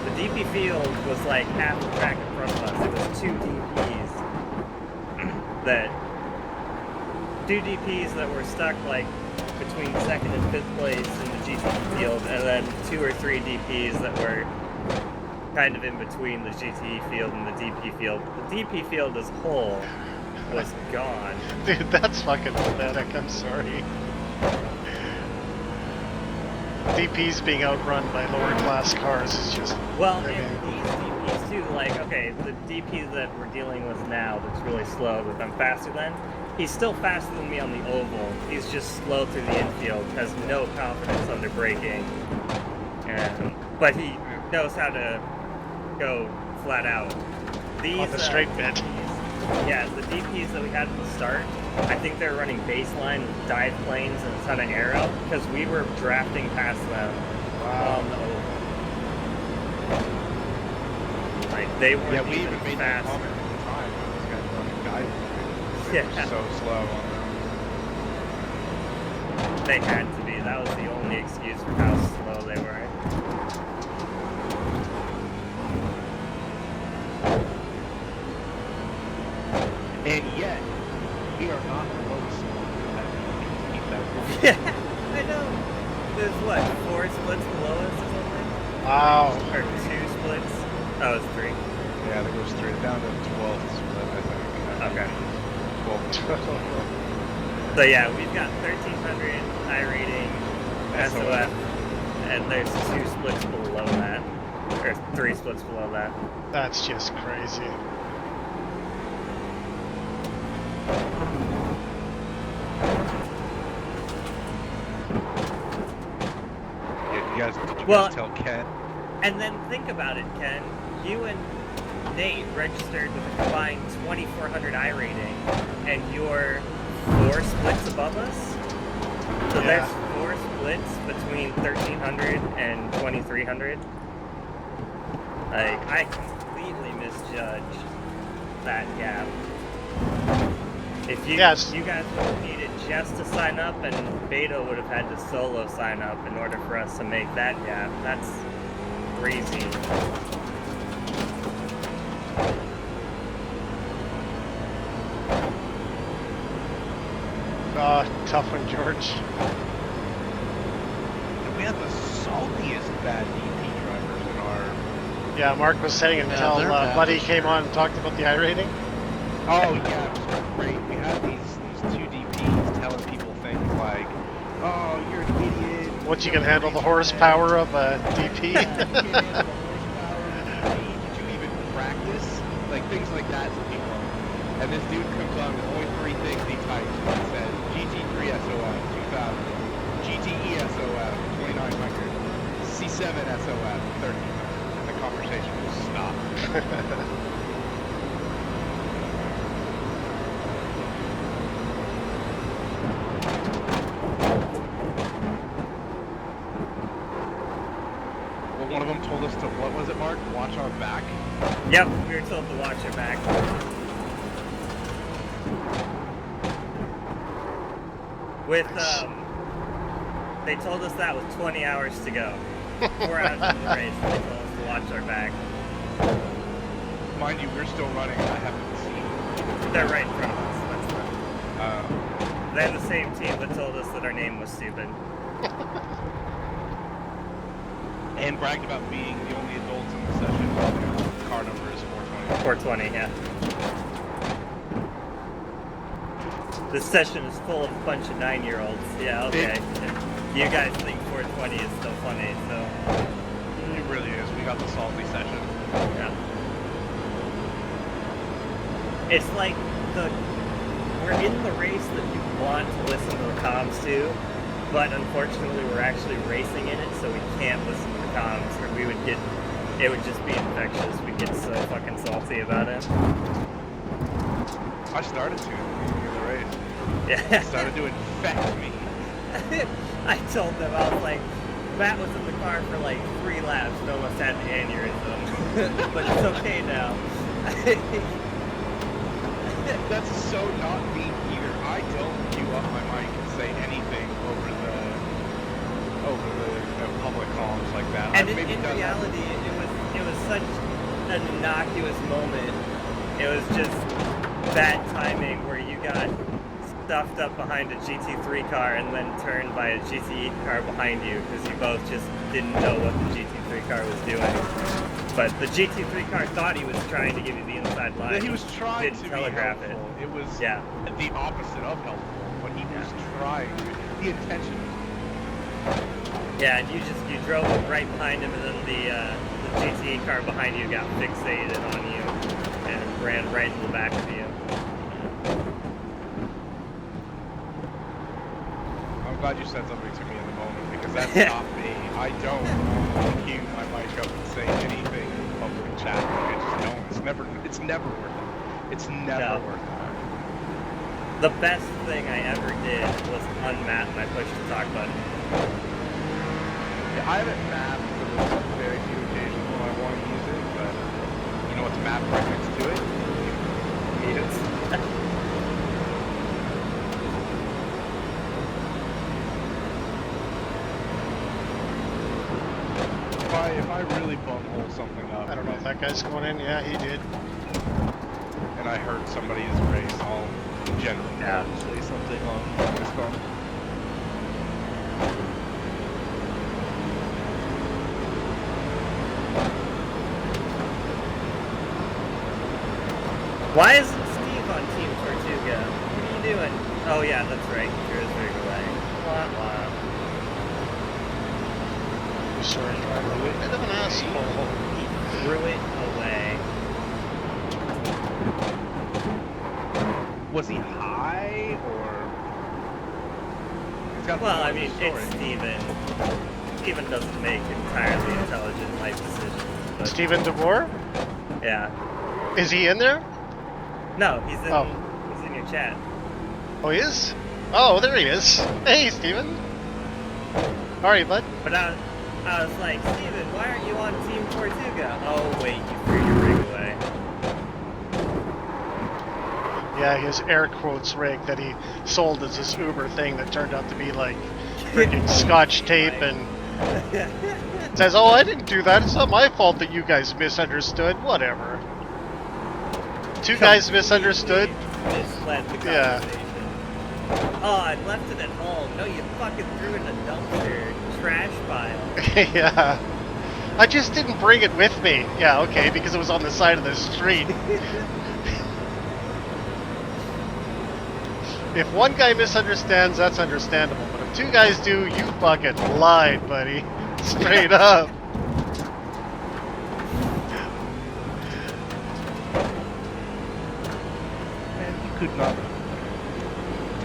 The DP field was like half the track in front of us. It was two DPs that were stuck like between second and fifth place in the GT field, and then two or three DPs that were kind of in between the GT field and the DP field. The DP field as a whole was gone. Dude, that's fucking pathetic. I'm sorry. DPs being outrun by lower class cars is just. Well, I and mean, these DPs too, like, okay, the DP that we're dealing with now that's really slow, that I'm faster than, he's still faster than me on the oval. He's just slow through the infield, has no confidence under braking. But he knows how to go flat out. These, on the straight bit. Yeah, the DPs that we had at the start, I think they're running baseline with dive planes and a ton of aero, because we were drafting past them on the oval. Like, they weren't Yeah, we even even made that fast. comment at the time when this guy running dive. They Yeah. were so slow on them. They had to be. That was the only excuse for how slow they were. And yet, we are not the lowest score. Yeah, I know. There's what, 4 splits below us or something? Wow. Or 2 splits? Oh, it's 3. Yeah, I think it was 3 down to 12th split, I think. Okay. 12. So yeah, we've got 1300 high rating SOF, and there's 2 splits below that. Or 3 splits below that. That's just crazy. Did you guys tell Ken? And then think about it, Ken. You and Nate registered with a combined 2400 I rating, and you're 4 splits above us? So Yeah. there's 4 splits between 1300 and 2300. Like, I completely misjudged that gap. If you Yes. you guys would have needed just to sign up, and Beto would have had to solo sign up in order for us to make that gap. That's crazy. Tough one, George. And we had the saltiest bad DP drivers in our... Yeah, Mark was saying until they're bad Buddy this came year. on and talked about the I rating. Oh yeah, it was great. We had these 2 DPs telling people things like, "Oh, you're an idiot. Once you can handle the horsepower of a DP. Yeah, you can't handle the horsepower of a DP. Did you even practice?" Like things like that to people. And this dude comes on with only 3 things he types. He says GT3 SOF 2000, GTE SOF 2900, C7 SOF 1300, and the conversation will stop. Well, one of them told us to, what was it, Mark? Watch our back? Yep, we were told to watch your back. With, they told us that with 20 hours to go. 4 hours into the race, they told us to watch our back. Mind you, we're still running. I haven't seen. They're right in front of us. That's them. Uh, They're the same team that told us that our name was stupid. and bragged about being the only adults in the session while their car number is 420. 420, yeah. This session is full of a bunch of 9-year-olds. Yeah, okay. You guys think 420 is still funny, so... It really is. We got the salty session. Yeah. It's like we're in the race that you want to listen to the comms to, but unfortunately we're actually racing in it, so we can't listen to the comms, or it would just be infectious. We'd get so fucking salty about it. I started to in the race. Yeah. It started to infect me. I told them, I was like, Matt was in the car for like 3 laps and almost had an aneurysm. But it's okay now. That's so not me either. I don't queue up my mic and say anything over the public comms like that. And I've in maybe done that. reality, it was such an innocuous moment. It was just bad timing where you got stuffed up behind a GT3 car and then turned by a GTE car behind you because you both just didn't know what the GT3 car was doing. But the GT3 car thought he was trying to give you the inside line. Yeah, he was trying didn't to be telegraph helpful. It was Yeah. the opposite of helpful, but he was trying. The intention was Yeah, and you drove up right behind him, and then the GTE car behind you got fixated on you and ran right into the back of you. I'm glad you said something to me in the moment because that stopped me. I don't cue my mic up and say anything in public chat. Like, I just don't. It's never worth it. It's never worth it. The best thing I ever did was unmap my push to talk button. Yeah, I haven't mapped for those very few occasions when I want to use it, but you know what's mapped right next to it? Meters. If I really bumhole something up, I don't know if that guy's going in. Yeah, he did. and I heard somebody's race, I'll generally say something on this phone. Why isn't Steve on Team Tortuga? What are you doing? Oh yeah, that's right. He threw his rig away. Wah, wah. Sorry, driver. A bit of an asshole. He threw it away. Was he high or? He's got Well, I mean, it's Steven. Steven doesn't make entirely intelligent life decisions. But Steven DeVore? yeah. Is he in there? No, he's in your chat. Oh, he is? Oh, there he is. Hey, Steven. How are you, bud? But I was like, Steven, why aren't you on Team Tortuga? Oh wait, you threw your rig away. Yeah, his air quotes rig that he sold as this Uber thing that turned out to be like freaking Scotch tape and says, oh, I didn't do that. It's not my fault that you guys misunderstood. Whatever. Two guys misunderstood. Misled the conversation. Oh, I left it at home. No, you fucking threw it in a dumpster. Trash pile. Yeah. I just didn't bring it with me. Yeah, okay, because it was on the side of the street. If one guy misunderstands, that's understandable. But if two guys do, you fucking lied, buddy. Straight up. Man, you could not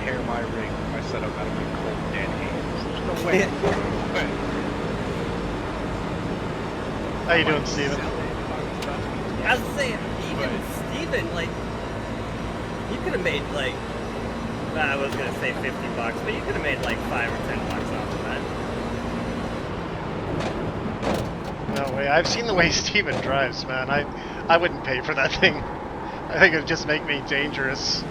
tear my rig, my setup out of my cold dead hands. There's no way. How you doing, Steven? I was saying, even Steven, like, you could have made, like, I was going to say $50, but you could have made, like, $5 or $10 off of that. No way. I've seen the way Steven drives, man. I wouldn't pay for that thing. I think it would just make me dangerous.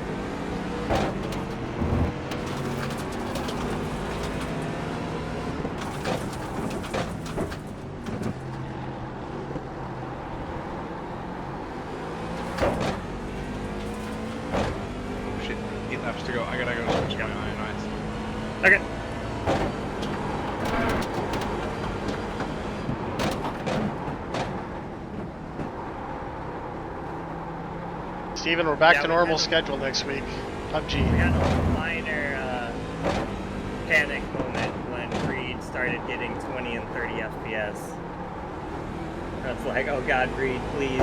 Shit, 8 laps to go. I gotta go switch my ionize. Okay. Steven, we're back Yeah, to we normal had a- schedule next week. PUBG. We had a minor panic moment when Reed started getting 20 and 30 FPS. I was like, oh god, Reed, please.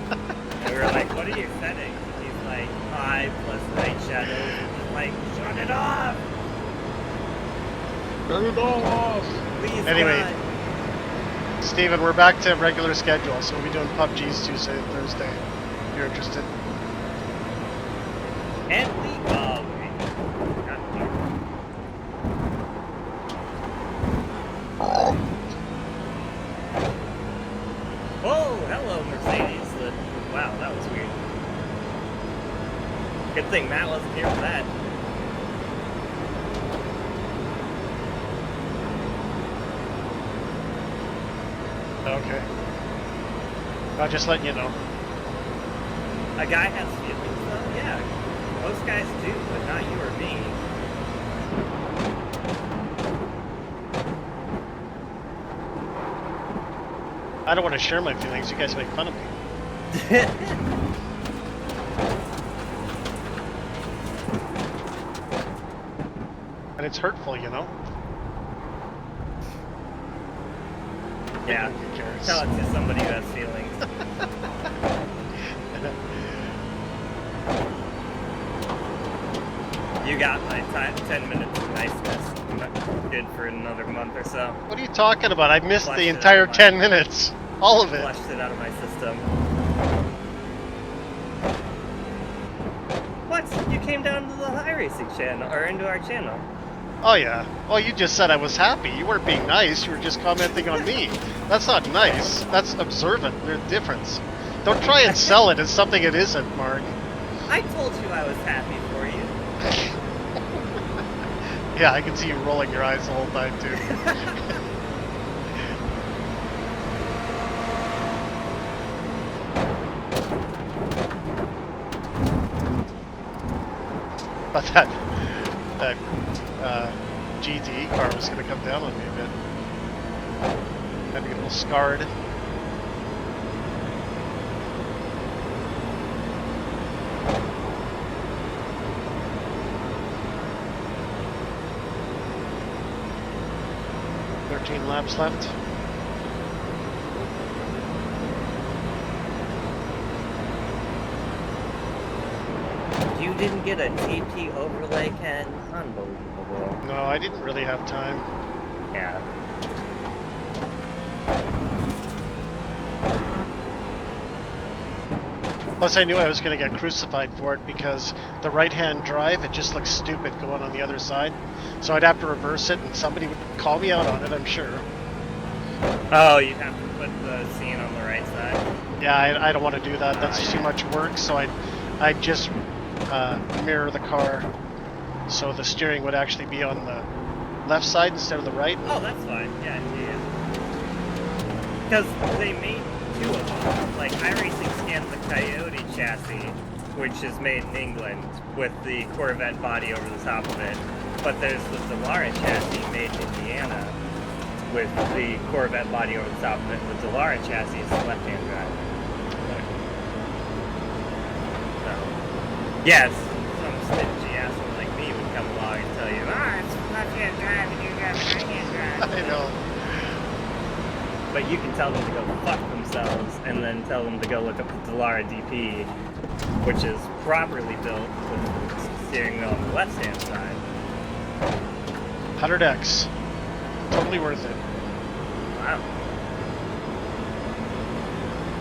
And we were like, what are you setting? He's like, 5 plus night shadows. And just like, shut it off! Turn it all off! Please, Anyway. God. Steven, we're back to regular schedule, so we'll be doing PUBGs Tuesday and Thursday. If you're interested. And we God damn. Whoa, hello, Mercedes. Wow, that was weird. Good thing Matt wasn't here for that. Okay. I'll just let you know. A guy has feelings, though? Yeah. Most guys do, but not you or me. I don't want to share my feelings. You guys make fun of me. And it's hurtful, you know? Yeah. Who cares? Tell it to somebody who has feelings. You got my 10 minutes of niceness. I'm good for another month or so. What are you talking about? I missed Flushed the it entire out of my- 10 minutes. All of it. Flushed it out of my system. What? You came down to the iRacing channel, or into our channel. Oh yeah. Oh, you just said I was happy. You weren't being nice. You were just commenting on me. That's not nice. That's observant. There's a difference. Don't try and sell it as something it isn't, Mark. I told you I was happy for you. Yeah, I can see you rolling your eyes the whole time too. But that GTE car was going to come down on me a bit. Had to get a little scarred. Laps left. You didn't get a TP overlay, Ken? Unbelievable. No, I didn't really have time. Yeah. Plus, I knew I was going to get crucified for it because the right-hand drive, it just looks stupid going on the other side. So I'd have to reverse it, and somebody would call me out on it, I'm sure. Oh, you'd have to put the scene on the right side. Yeah, I don't want to do that. That's too much work. So I'd just mirror the car, so the steering would actually be on the left side instead of the right. Oh, that's fine. Yeah. Because they made two of them. Like, iRacing scans the Coyote chassis, which is made in England, with the Corvette body over the top of it. But there's the Delara chassis made in Indiana, with the Corvette body over the top of it. The Delara chassis is left-hand drive. So, yes, some stingy asshole like me would come along and tell you, it's left-hand drive and you got right-hand drive. I know. But you can tell them to go fuck themselves, and then tell them to go look up the Delara DP, which is properly built with the steering wheel on the left-hand side. 100X. Totally worth it. Wow.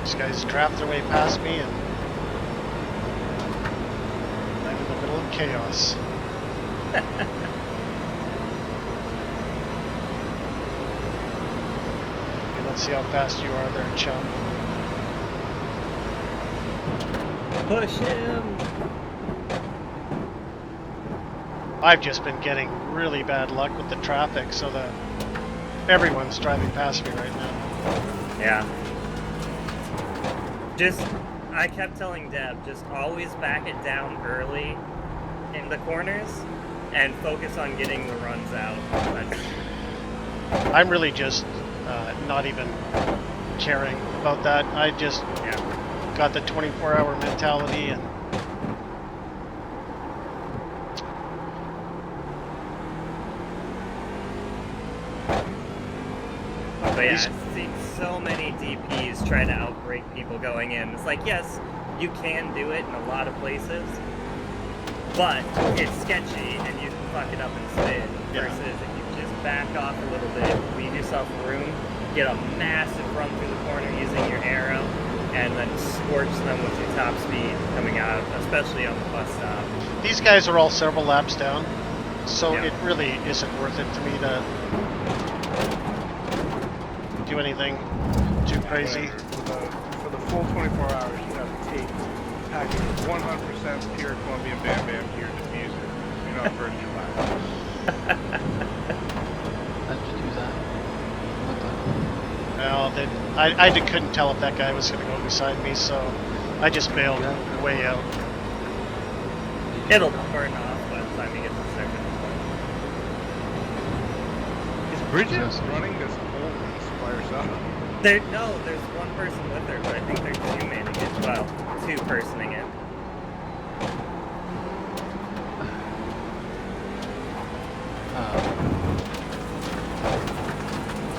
These guys draft their way past me, and I'm in the middle of chaos. Okay, let's see how fast you are there, chum. Push him! I've just been getting really bad luck with the traffic, so that everyone's driving past me right now. Yeah. I kept telling Deb, just always back it down early in the corners and focus on getting the runs out. I'm really just not even caring about that. I just got the 24-hour mentality, and but yeah, I've seen so many DPs try to outbreak people going in. It's like, yes, you can do it in a lot of places, but it's sketchy and you can fuck it up and spin. Versus if you just back off a little bit, leave yourself room, get a massive run through the corner using your arrow, and then scorch them with your top speed coming out, especially on the bus stop. these guys are all several laps down, so it really isn't worth it to me to do anything too crazy. For the full 24 hours, you have to take package 100% pure Colombian Bam Bam gear diffuser. You're not burning your lap. How'd you do that? What the? Well, I couldn't tell if that guy was going to go beside me, so I just bailed way out. It'll burn off by the time you get to the second Is Bridget running this whole race by herself? there's one person with her, but I think they're two-manning it. Well, two-personing it.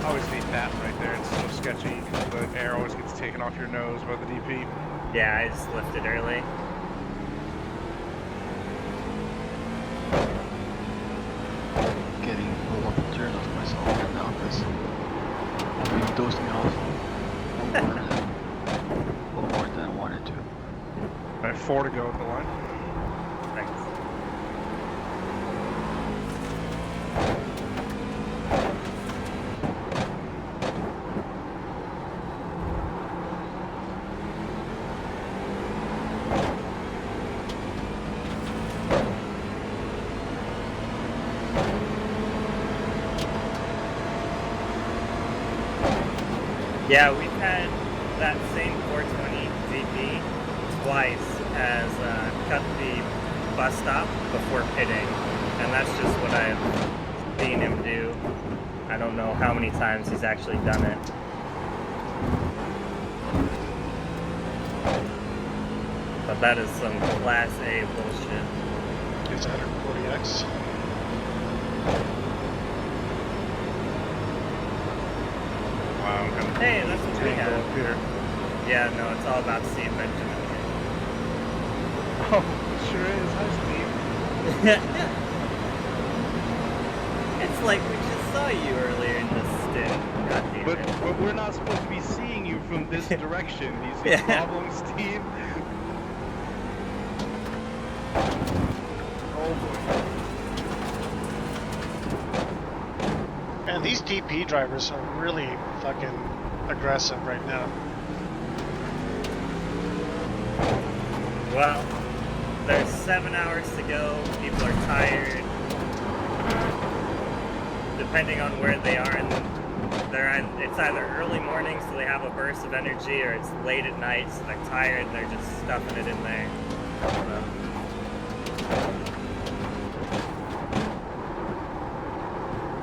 I always hate that right there. It's so taken off your nose by the DP? Yeah, I just lifted early. Getting a lot of turn off myself right now because I'm being dosing off a little more than I wanted to. Alright, 4 to go at the line. Thanks. Yeah, we've had that same 420 GP twice as cut the bus stop before pitting, and that's just what I've seen him do. I don't know how many times he's actually done it. But that is some Class A bullshit. It's 140X. Wow, I'm kind of Hey, that's what we have. up here. Yeah, no, it's all about Steve Benjamin. Oh, it sure is. Hi, Steve. It's like we just saw you earlier in this stint. God damn it. But we're not supposed to be seeing you from this direction. Do you see Yeah. the problem, Steve? Oh boy. And these DP drivers are really fucking aggressive right now. Well, there's 7 hours to go. People are tired. Depending on where they are, and it's either early morning, so they have a burst of energy, or it's late at night, so they're tired and they're just stuffing it in there.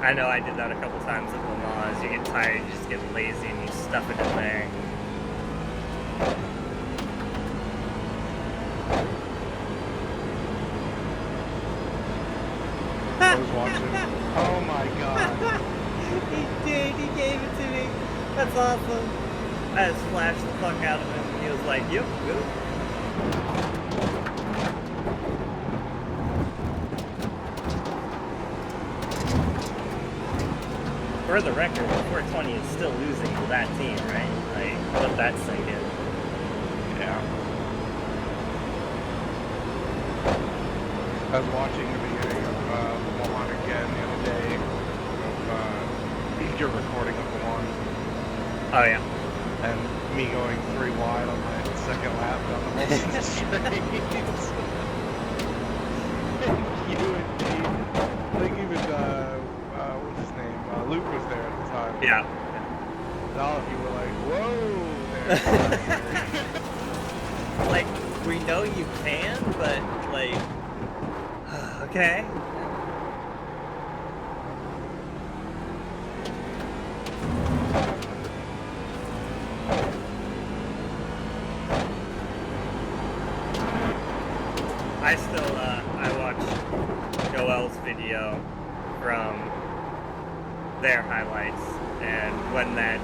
I know I did that a couple times at Le Mans. You get tired, you just get lazy, and you stuff it in there. I was watching. Oh my god. He did, he gave it to me. That's awesome. I just flashed the fuck out of him, and he was like, yep, good. For the record, 420 is still losing to that team, right? Like, let that sink in. Yeah. I was watching the beginning of Le Mans again the other day. Of your recording of Le Mans. Oh, yeah. And me going 3 wide on my second lap down the Wilson straight. You and Dave, I think even, what's his name? Luke was there at the time. Yeah. And all of you were like, whoa there. Like, we know you can, but, like, okay. I still, I watched Noel's video from their highlights, and when that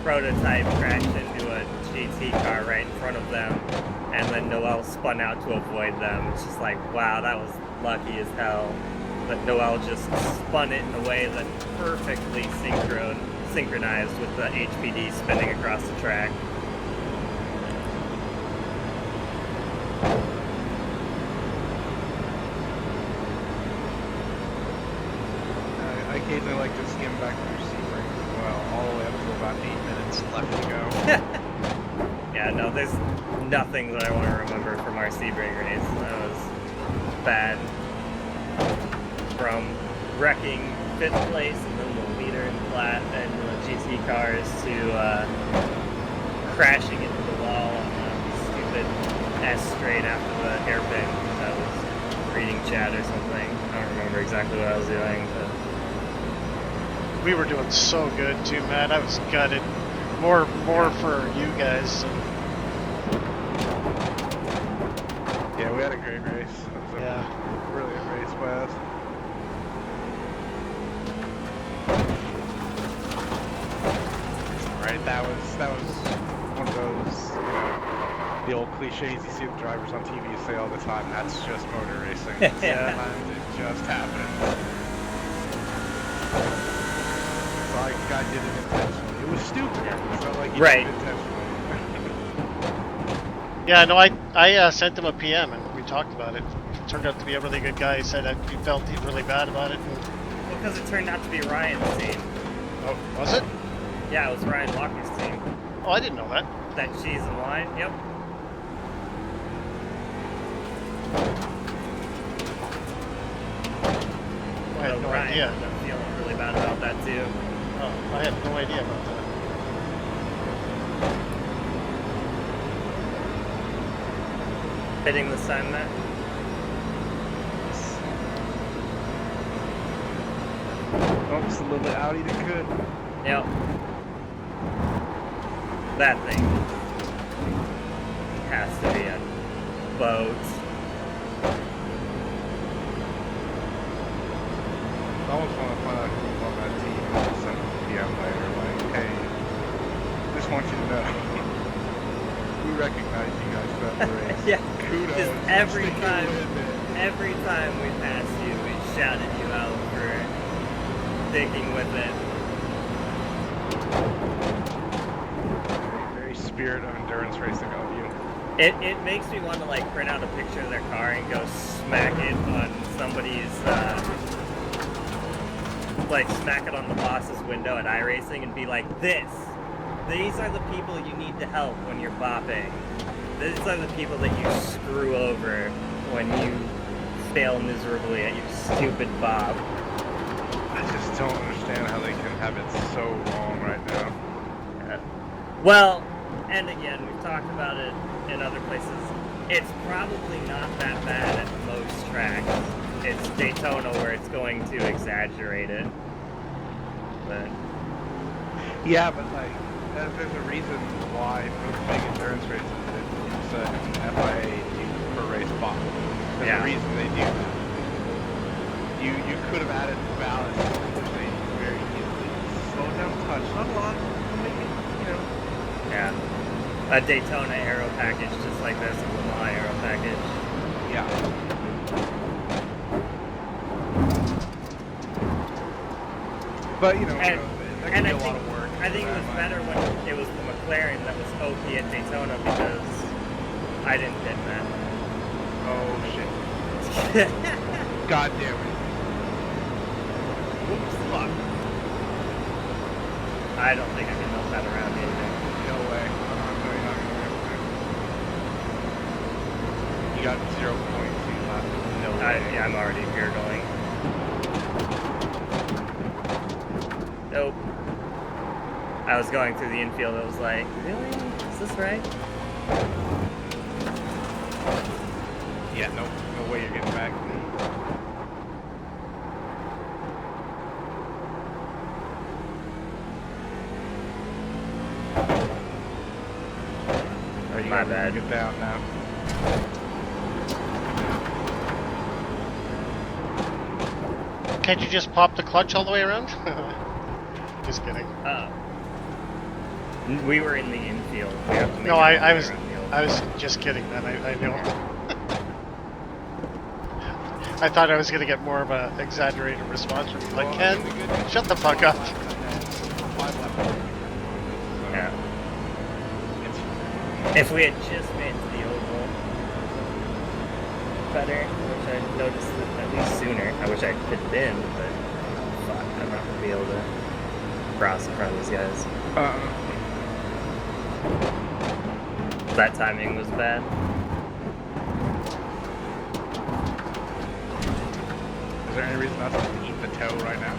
prototype crashed into a GT car right in front of them, and then Noel spun out to avoid them, it's just like, wow, that was lucky as hell. That Noel just spun it in a way that perfectly synchronized with the HPD spinning across the track. I occasionally like to skim back through Sebring as well, all the way up to about 8 minutes left to go. Yeah, no, there's nothing that I want to remember from our Sebring race. That was bad. From wrecking 5th place and then the leader in flat and the GT cars to crashing into the wall on the stupid S straight after the hairpin. That was reading chat or something. I don't remember exactly what I was doing, but We were doing so good too, Matt. I was gutted. More for you guys. Yeah, we had a great race. It was a brilliant race by us. Right, that was one the old cliches you see the drivers on TV say all the time. That's just motor racing. Yeah. Sometimes it just happens. It's like the guy did it intentionally. It was stupid. It's not like he Right. did it intentionally. Yeah, no, I sent him a PM and we talked about it. It turned out to be a really good guy. He said that he felt really bad about it. And... Well, because it turned out to be Ryan's team. Oh, was it? Yeah, it was Ryan Walker's team. Oh, I didn't know that. That cheese and wine. Yep. I had no idea. I'm feeling really bad about that too. Oh, I had no idea about that. Hitting the sun, Matt. Oh, just a little bit out, either good. Yep. That thing has to be a boat. I almost want to find out who's on that team and just send a PM later, like, hey, just want you to know, we recognize you guys for the race. Yeah. Kudos. Just every Stick time with it. we passed you, we shouted you out for sticking with it. Very spirit of endurance racing of you. It makes me want to like print out a picture of their car and go smack it on somebody's like smack it on the boss's window at iRacing and be like, these are the people you need to help when you're bopping. These are the people that you screw over when you fail miserably at your stupid bob. I just don't understand how they can have it so wrong right now. Well, and again, we've talked about it in other places. It's probably not that bad at most tracks. It's Daytona where it's going to exaggerate it. But Yeah, but like, there's a reason why most big endurance races it's an FIA per race bop. There's a reason they do that. You could have added ballast, which they very easily slow down a touch, not a lot, but make it, you know. yeah, a Daytona aero package just like this, a Le Mans aero package. Yeah. But you know, that can be a lot of work. I think it was better when it was the McLaren that was OP at Daytona because I didn't get that. Oh shit. God damn it. Whoops, fuck. I don't think I can melt that around anything. No way. You got 0.2 left. No way. Yeah, I'm already gurgling. Nope. I was going through the infield, I was like, really? Is this right? Yeah, no way you're getting back. My bad. Get down now. Can't you just pop the clutch all the way around? Just kidding. We were in the infield. We have to make No, it I all was the way around I was just kidding, man. I know. I thought I was gonna get more of an exaggerated response from you, like, Ken, shut the fuck up. Yeah. If we had just made it to the oval better, I wish I had noticed it at least sooner. I wish I had been, but fuck, I'm not gonna be able to cross in front of these guys. That timing was bad. Is there any reason not to eat the toe right now?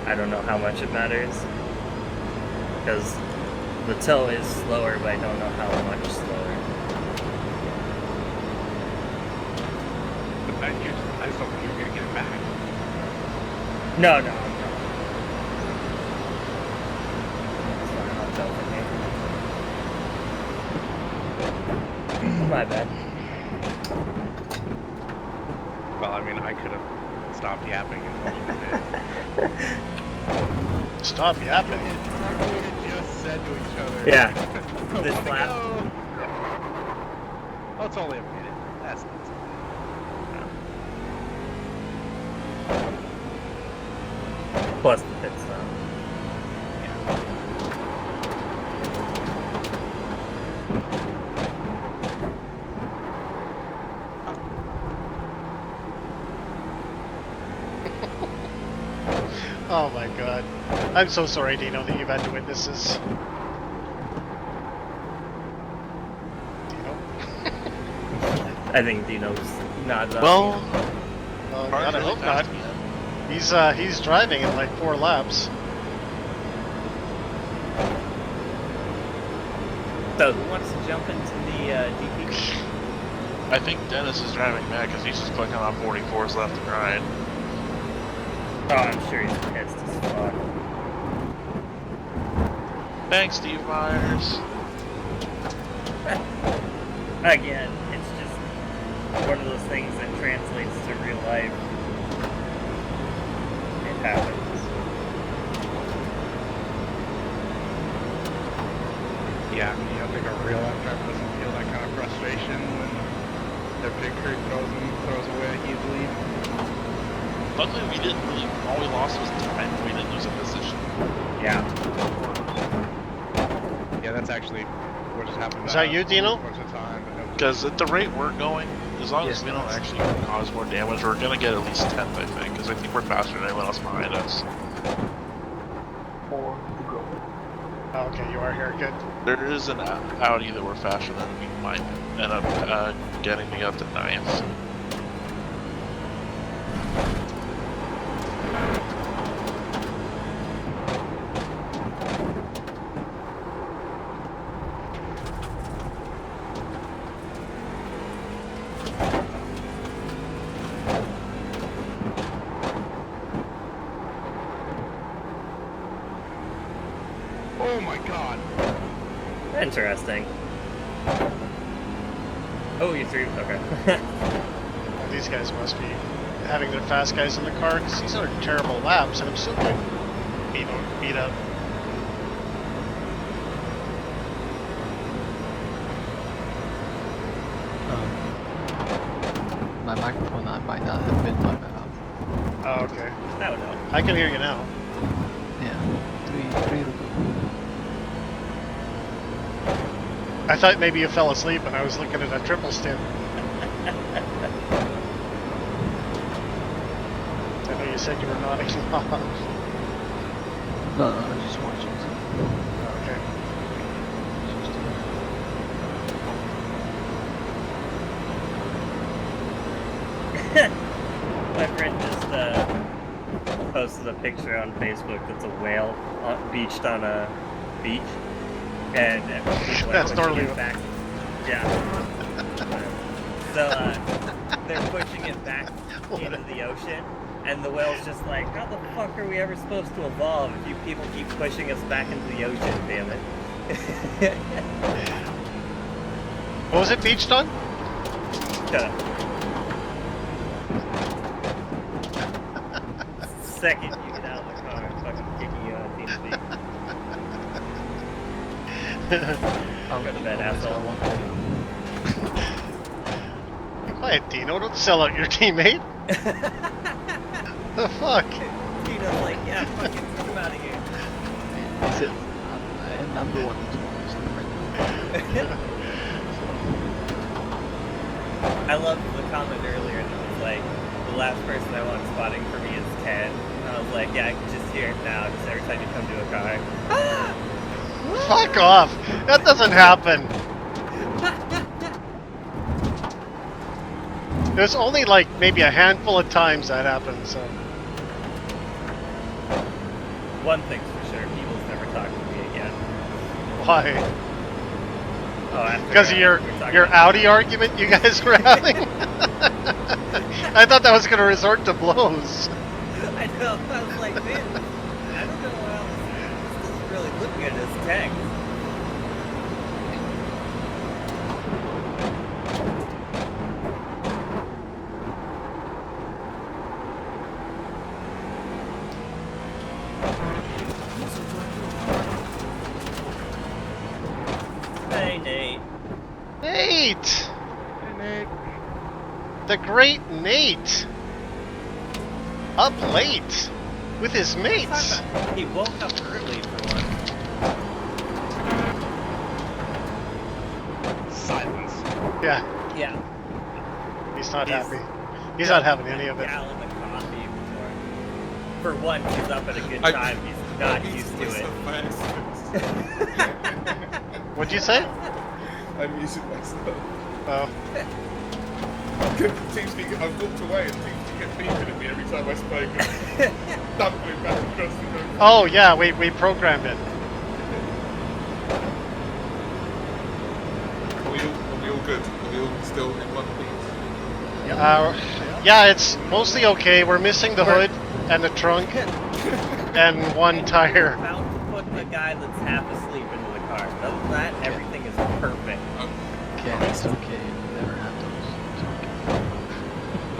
I don't know how much it matters. Because the toe is slower, but I don't know how much slower. But then I just don't think you're gonna get it back. No. It's not an uphill for me. My bad. Well, I mean, I could have stopped yapping and watched it. Stop yapping. It's not going to just said to each other. Yeah. "I This wanna lap. go." Oh, it's only a minute. That's not so Plus the pit stop. Oh my god. I'm so sorry, Dino, that you've had to witness this. Dino? I think Dino's not. Well, Oh, Car's God, I really hope not. fast again. He's driving in like 4 laps. So who wants to jump into the DP? I think Dennis is driving mad because he's just clicking on 44s left and right. Oh, I'm sure he's pissed as fuck. Thanks, Steve Myers. Again, it's just one of those things that translates to real life. It happens. Yeah, I mean, I think a real life driver doesn't feel that kind of frustration when their pit crew throws away a huge lead. Luckily, we didn't really. All we lost was time. We didn't lose a position. Yeah. Yeah, that's actually what just happened. Is that you, Dino? Because at the rate we're going, as long as we don't actually cause more damage, we're gonna get at least 10th, I think. Because I think we're faster than anyone else behind us. 4 to go. Oh, okay, you are here. Good. There is an Audi that we're faster than. We might end up getting me up to 9th. Oh my god! Interesting. Oh, you threw. Okay. Well, these guys must be having their fast guys in the car because these are terrible laps, and I'm still getting beat up. My microphone might not have been my bad. Oh, okay. That would help. I can hear you now. Yeah. 3 to go. I thought maybe you fell asleep and I was looking at a triple stint. I know you said you were nodding off. No, I was just watching something. Okay. My friend just posted a picture on Facebook that's a whale beached on a beach, and people are That's pushing totally it back. Yeah. So they're pushing it back into the ocean, and the whale's just like, how the fuck are we ever supposed to evolve if you people keep pushing us back into the ocean? Damn it. What was it beached on? Shut up. Second you get out of the car, I'm fucking kicking you out of TeamSpeak. I'll go to bed, asshole. Be quiet, Dino. Don't sell out your teammate. The fuck? Dino's like, yeah, fucking get him out of here. Is it? I'm the one who's right I loved the comment earlier that was like, the last person I want spotting for me is Ken. And I was like, yeah, I can just hear it now, just every time you come to a car. Fuck off! That doesn't happen. There's only like maybe a handful of times that happens. So. One thing's for sure, people's never talking to me again. Why? Oh, Because of your Audi argument you guys were having? I thought that was going to resort to blows. I know, I was like, man, I don't know how this doesn't really look good as tech. the great Nate. Up late with his mates. He woke up early for one. Silence. Yeah, Yeah. he's not happy. He's not having any of it. Gallon of coffee before. For one, he's up at a good time. He's not used to it. What'd you say? I'm using myself. Oh. I've walked away and things get beeping at me every time I spoke. Stumbling back across the room. Oh yeah, we programmed it. Are we all good? Are we all still in one piece? Yeah, it's mostly okay. We're missing the hood and the trunk and one tire. About to put the guy that's half asleep into the car. Other than that, everything is perfect. Okay, it's okay. Never had those.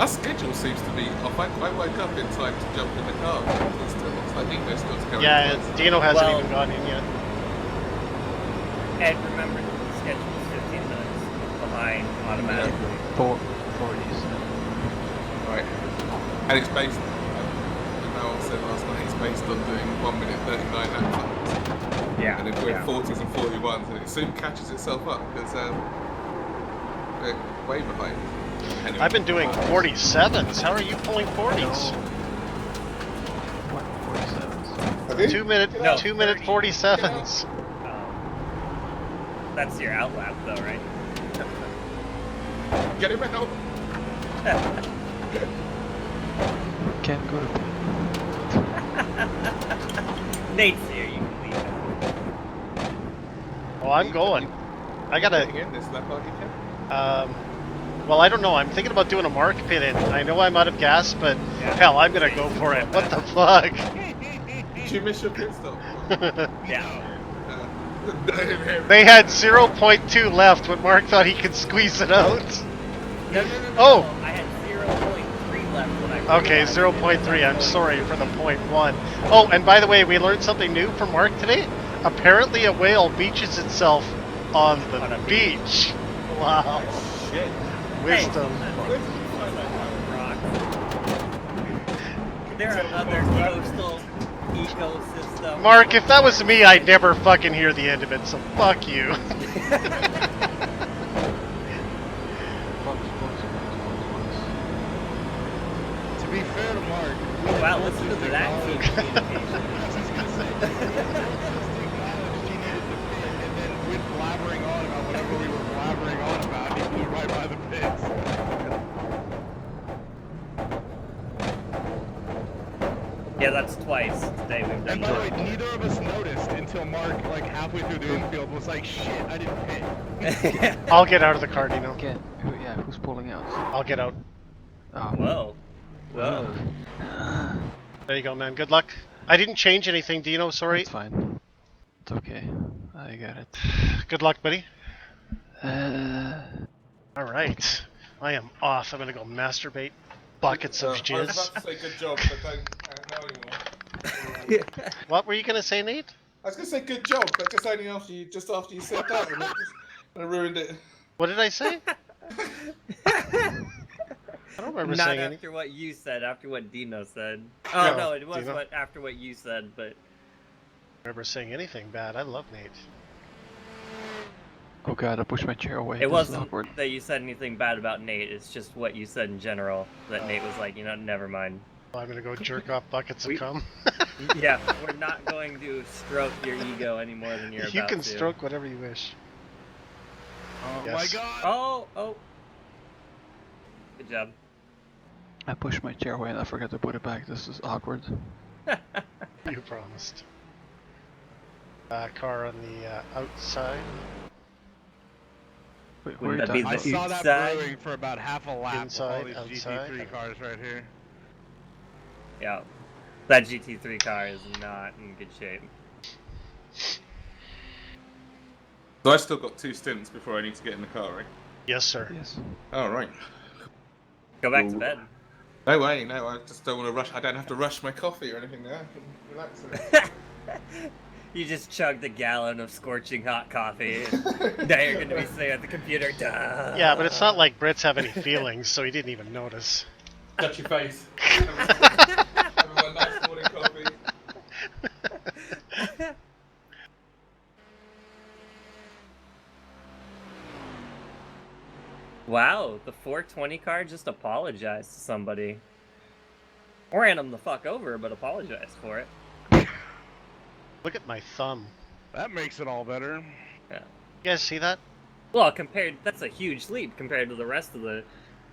Our schedule seems to be. I woke up in time to jump in the car. It still looks like English still going. Yeah, Dino hasn't Well- even gone in yet. And remember, the schedule is 15 minutes behind automatically. 40s. Right. And it's based. Mel said last night it's based on doing 1 minute 39 lap times. Yeah. And if we're 40s and 41s, and it soon catches itself up because we're way behind. Anyway. I've been doing 47s. How are you pulling 40s? What? 47s? 2 minute, No, 2 minute 30. 47s. That's your outlap, though, right? Get him out. Can't go to bed. Nate's here, you can leave. Oh, I'm going. I gotta. Again, this lap party can. Well, I don't know. I'm thinking about doing a mark pit in. I know I'm out of gas, but hell, I'm gonna go for it. What the fuck? Did you miss your pit stop? Yeah. They had 0.2 left, but Mark thought he could squeeze it out. No. Oh. I had 0.3 left when I Okay, 0.3. I'm sorry for the 0.1. Oh, and by the way, we learned something new from Mark today. Apparently, a whale beaches itself on the beach. Wow. Shit. Wisdom. There are other coastal ecosystem. Mark, if that was me, I'd never fucking hear the end of it, so fuck you. To be fair to Mark, Wow, listen to that team communication. and then with blabbering on about whatever we were blabbering on about, he flew right by the pits. Yeah, that's twice today we've done And by the way, that. neither of us noticed until Mark, like halfway through the infield, was like, "Shit, I didn't pit." I'll get out of the car, Dino. Okay. Yeah, who's pulling out? I'll get out. Oh. Whoa. There you go, man. Good luck. I didn't change anything, Dino. Sorry. It's fine. It's okay. I got it. Good luck, buddy. All right. I am off. I'm gonna go masturbate buckets of I was jizz. about to say good job, but don't know anymore. What were you gonna say, Nate? I was gonna say good job, but just only after you said that, and I ruined it. What did I say? I don't remember Not saying after anything. what you said, after what Dino said. Oh, No, no, it was Dino? after what you said, but... I don't remember saying anything bad. I love Nate. Oh god, I pushed my chair away. It This is wasn't awkward. that you said anything bad about Nate, it's just what you said in general. That Nate was like, never mind. Well, I'm gonna go jerk off buckets of cum. Yeah, we're not going to stroke your ego any more than you're You about can to. stroke whatever you wish. Oh Yes. my god! Oh. Good job. I pushed my chair away and I forgot to put it back. This is awkward. You promised. Car on the outside. Wait, Wouldn't where that be you I the saw that inside? brewing for about half a lap Inside, with all these outside. GT3 cars right here. Yeah. That GT3 car is not in good shape. So I still got 2 stints before I need to get in the car, right? Yes, sir. Yes. Oh, right. Go back to bed. No way, no, I just don't want to rush. I don't have to rush my coffee or anything now. I can relax a bit. You just chugged a gallon of scorching hot coffee. And now you're gonna be sitting at the computer. Duh. Yeah, but it's not like Brits have any feelings, so he didn't even notice. Touch your face. Everyone, nice morning coffee. Wow, the 420 car just apologized to somebody. Or ran him the fuck over, but apologized for it. Look at my thumb. That makes it all better. Yeah. You guys see that? Well, that's a huge leap compared to the rest of the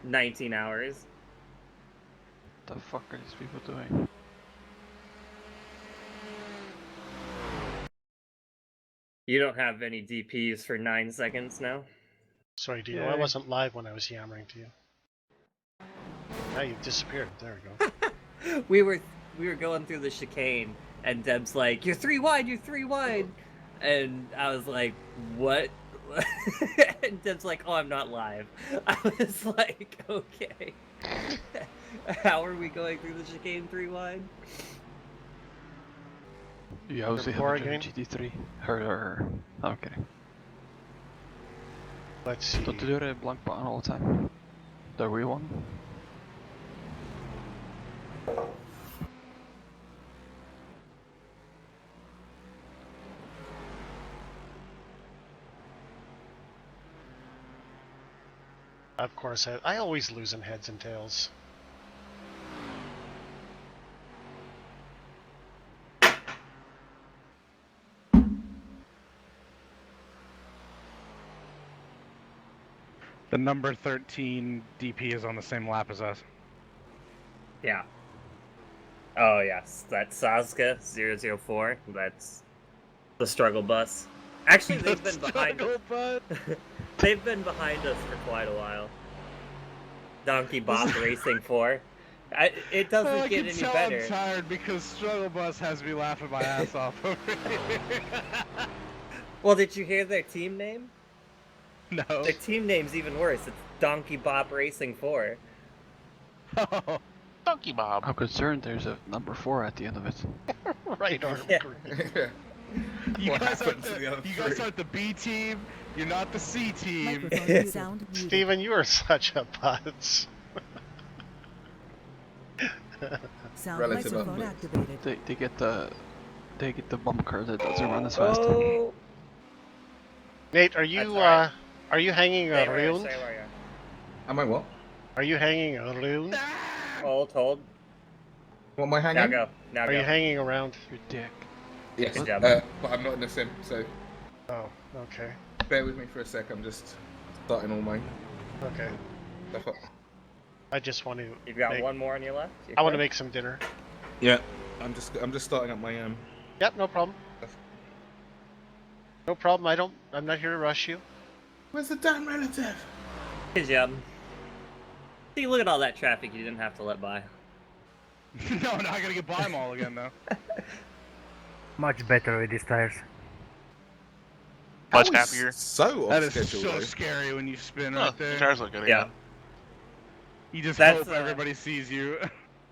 19 hours. What the fuck are these people doing? You don't have any DPs for 9 seconds now? Sorry, Dino, I wasn't live when I was yammering to you. Now you've disappeared. There we go. we were going through the chicane, and Deb's like, "You're 3 wide, you're 3 wide," and I was like, "What?" And Deb's like, "Oh, I'm not live." I was like, "Okay." How are we going through the chicane 3 wide? Yeah, I was Before able to again? GT3. Her. I'm kidding. Let's see. Don't do det blank baan all the time. The real one. Of course, I always lose in heads and tails. The number 13 DP is on the same lap as us. Yeah. Oh, yes. That's Sasuke 004. That's the struggle bus. Actually, they've been behind us. They've been behind us for quite a while. Donkey Bop Racing 4. It doesn't get any better. I'm tired because Struggle Bus has me laughing my ass off over here. Well, did you hear their team name? No. Their team name's even worse. It's Donkey Bop Racing 4. Oh. Donkey Bob. I'm concerned there's a number 4 at the end of it. Right on. Yeah. You guys aren't the B team. You're not the C team. Microphone sound muted. Steven, you are such a putz. Sound Relative microphone uplift. activated. They get the bump car that doesn't run as fast. Oh. Nate, are you That's are you hanging Stay a where you are, rune? stay where you Am I what? Are you hanging a rune? are. Hold. What am I hanging? Now go. Now Are go. you hanging around? Your dick. Yes, Good job. but I'm not in the sim, so Oh, okay. bear with me for a sec. I'm just starting all my Okay. stuff up. I just want to. You've got one more on your left? I want to make some dinner. Yeah, I'm just starting up my Yep, no problem. No problem. I'm not here to rush you. Where's the damn relative? Good job. See, look at all that traffic you didn't have to let by. No, now I gotta get by them all again though. Much better with these tires. Much That was happier. So off That is schedule. so though. scary when you spin Oh, right the there. tires look good Yeah. again. You just That's, hope everybody sees you.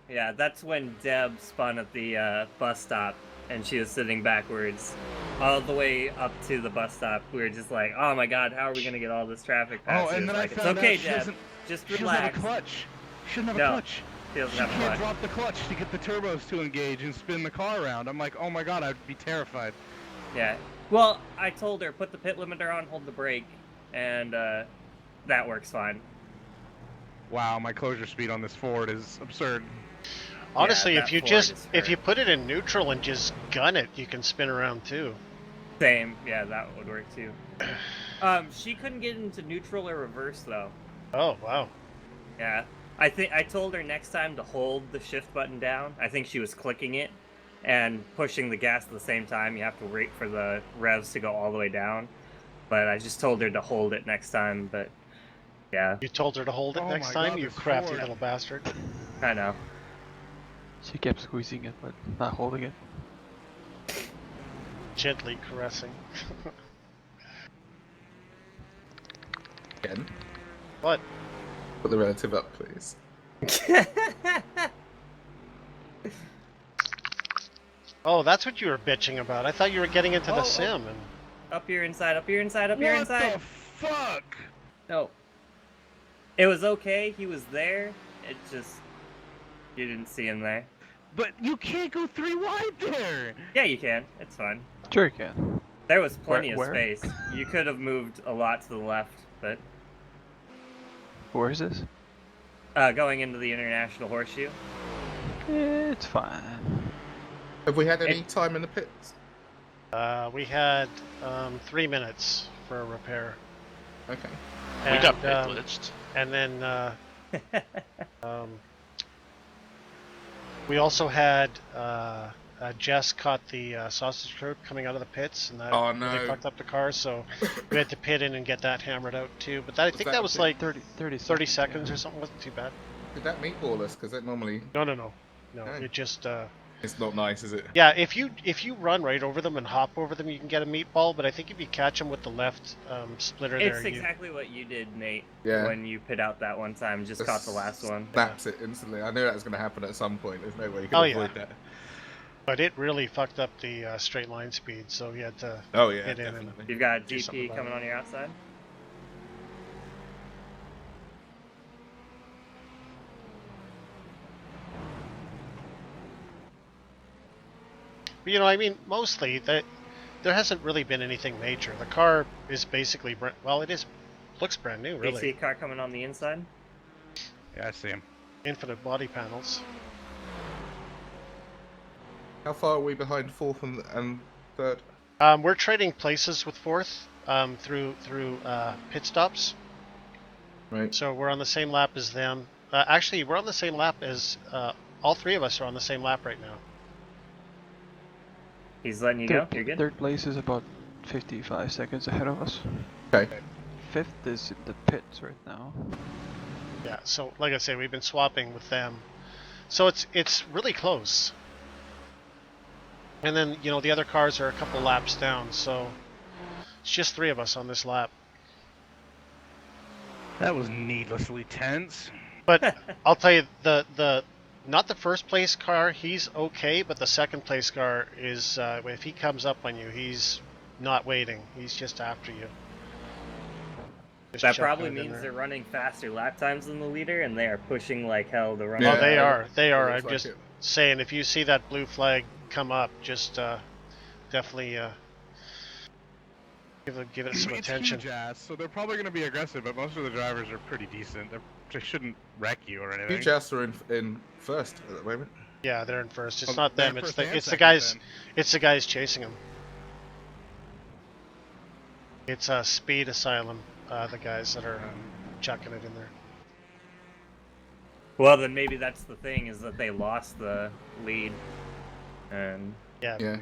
Yeah, that's when Deb spun at the bus stop, and she was sitting backwards. All the way up to the bus stop, we were just like, oh my god, how are we gonna get all this traffic past Oh, and you? then Like, I it's found okay, out she Deb. doesn't- Just She doesn't have relax. a clutch. She doesn't have a No. clutch. She doesn't She have a can't clutch. drop the clutch to get the turbos to engage and spin the car around. I'm like, oh my god, I'd be terrified. Yeah. Well, I told her, put the pit limiter on, hold the brake, and that works fine. Wow, my closure speed on this Ford is absurd. Honestly, Yeah, if that you Ford just is if you hurt. put it in neutral and just gun it, you can spin around too. Same. Yeah, that would work too. She couldn't get into neutral or reverse though. Oh wow. Yeah. I told her next time to hold the shift button down. I think she was clicking it and pushing the gas at the same time. You have to wait for the revs to go all the way down. But I just told her to hold it next time, but yeah. You told her to hold it Oh next my time, God, you this crafty Ford. little bastard. I know. She kept squeezing it, but not holding it. Gently caressing. Again. What? Put the relative up, please. Oh, that's what you were bitching about. I thought you were getting into the sim. And... Up here inside, up here inside, up here inside. What the fuck? No. It was okay, he was there. It just... You didn't see him there. But you can't go 3 wide there! Yeah, you can. It's fine. Sure you can. There was plenty Where? of space. You could have moved a lot to the left, but... Where is this? Going into the International Horseshoe. It's fine. Have we had any time in the pits? We had 3 minutes for a repair. Okay. And, We got pit glitched. And then we also had Jess caught the sausage curd coming out of the pits, and that really fucked up the car. So we had to pit in and get that hammered out too. But I think that was like 30 seconds or something. Wasn't too bad. Did that meatball us? Because it normally... No. It just... It's not nice, is it? Yeah, if you run right over them and hop over them, you can get a meatball. But I think if you catch them with the left splitter it's exactly what you did, Nate. Yeah. When you pit out that one time, just caught the last one. Snaps it instantly. I knew that was going to happen at some point. There's no way you can avoid that. But it really fucked up the straight line speed, so you had to hit in. And you've got GP coming on your outside. But, I mean, mostly there hasn't really been anything major. The car is basically looks brand new, really. You see a car coming on the inside? Yeah, I see him. Infinite body panels. How far are we behind 4th and 3rd? We're trading places with 4th through pit stops. Right. So we're on the same lap as them. Actually, we're on the same lap as all 3 of us are on the same lap right now. He's letting you go. You're good. 3rd place is about 55 seconds ahead of us. Okay. 5th is in the pits right now. Yeah. So, like I say, we've been swapping with them. So it's really close. And then the other cars are a couple laps down. So it's just 3 of us on this lap. That was needlessly tense. But I'll tell you, the not the first place car, he's okay, but the second place car is, if he comes up on you, he's not waiting. He's just after you. Just That chucking probably it in means there. they're running faster lap times than the leader, and they are pushing like hell to run. Oh, they are. I'm looks like just it. saying, if you see that blue flag come up, just definitely give it some It's attention. huge ass, so they're probably going to be aggressive, but most of the drivers are pretty decent. They shouldn't wreck you or anything. Huge ass are in 1st at the moment. Yeah, they're in first. It's Well, not them. they're It's first and the second, guys. then. It's the guys chasing them. It's Speed Asylum. The guys that are chucking it in there. Well, then maybe that's the thing, is that they lost the lead. And Yeah.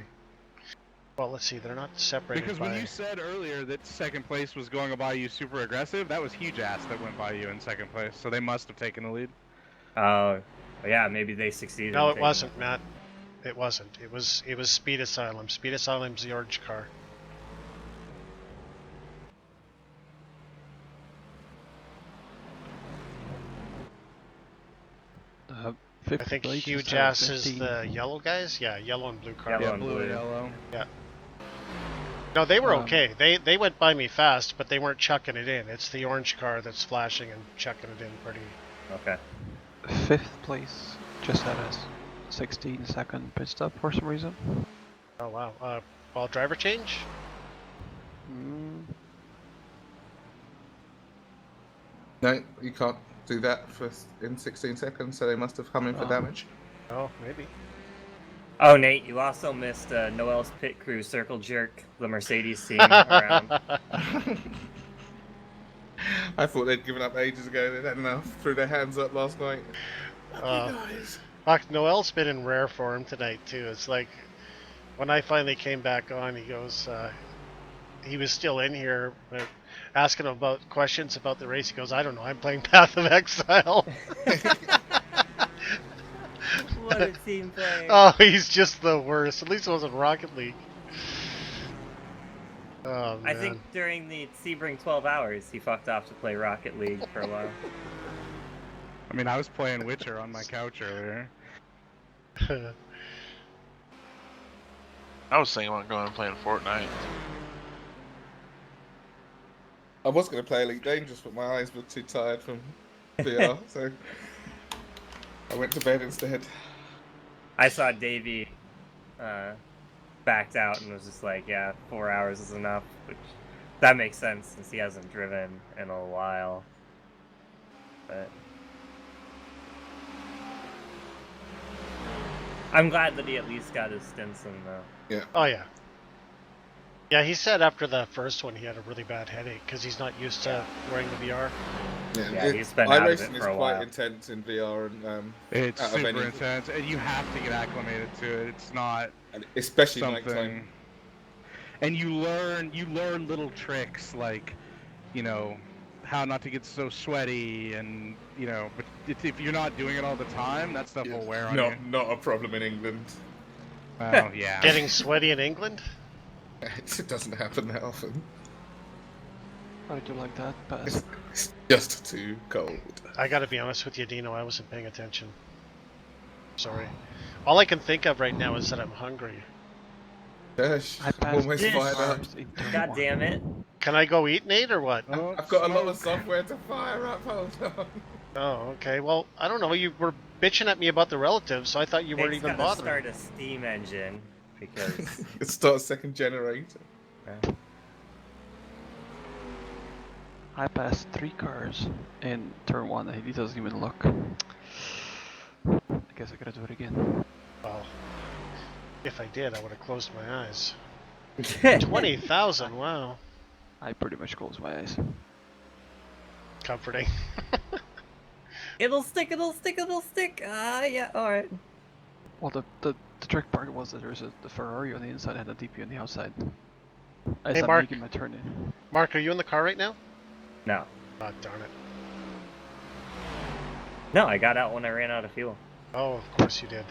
Well, let's see. They're not separated Because by... when you said earlier that 2nd place was going by you super aggressive, that was huge ass that went by you in 2nd place, so they must have taken the lead. oh, yeah, maybe they succeeded. No, in it taking wasn't, Matt. It wasn't. It was Speed Asylum. Speed Asylum's the orange car. I think Huge Ass is the yellow guys. Yeah, yellow and blue car. Yellow Yeah, and blue and blue. yellow. Yeah. No, they were okay. They went by me fast, but they weren't chucking it in. It's the orange car that's flashing and chucking it in pretty. Okay. 5th place just had a 16-second pit stop for some reason. Oh wow. Well, driver change. No, you can't do that in 16 seconds, so they must have come in for damage. Oh, maybe. Oh, Nate, you also missed Noel's pit crew circle jerk the Mercedes team around. I thought they'd given up ages ago. They'd had enough. Threw their hands up last night. Fuck, Noel's been in rare form tonight too. It's like when I finally came back on, he goes, he was still in here asking about questions about the race. He goes, I don't know, I'm playing Path of Exile. What a team player. Oh, he's just the worst. At least it wasn't Rocket League. Oh, man. I think during the Sebring 12 hours, he fucked off to play Rocket League for a while. I mean, I was playing Witcher on my couch earlier. I was thinking about going and playing Fortnite. I was going to play Elite Dangerous, but my eyes were too tired from VR, so I went to bed instead. I saw Davey backed out and was just like, yeah, 4 hours is enough, which that makes sense since he hasn't driven in a while. But I'm glad that he at least got his Stinson though. Yeah. Oh yeah. Yeah, he said after the first one he had a really bad headache because he's not used to wearing the VR. Yeah, he's been out of it iRacing for a is quite while. intense in VR, and It's out of super any- intense, and you have to get acclimated to it. It's not and especially something. nighttime. And you learn little tricks like, you know, how not to get so sweaty, and you know, but if you're not doing it all the time, that stuff will wear on you. Not a problem in England. Well, yeah. Getting sweaty in England? It doesn't happen that often. I do like that, but It's just too cold. I gotta be honest with you, Dino, I wasn't paying attention. Sorry. All I can think of right now is that I'm hungry. Gosh, I passed almost this. fired up. God damn it. Can I go eat, Nate, or what? Oh, I've got a lot of smoke. software to fire up, hold on. Oh, okay. Well, I don't know. You were bitching at me about the relatives, so I thought you weren't Nate's even gotta bothering. start a steam engine because Let's start a second generator. I passed 3 cars in turn 1 and he doesn't even look. I guess I gotta do it again. Well, if I did, I would have closed my eyes. 20,000, wow. I pretty much closed my eyes. Comforting. it'll stick, it'll stick, it'll stick. Ah, yeah, alright. Well, the trick part was that there's the Ferrari on the inside and a DP on the outside. As Hey, I'm Mark. making my turn in. Mark, are you in the car right now? No. Oh, darn it. No, I got out when I ran out of fuel. Oh, of course you did.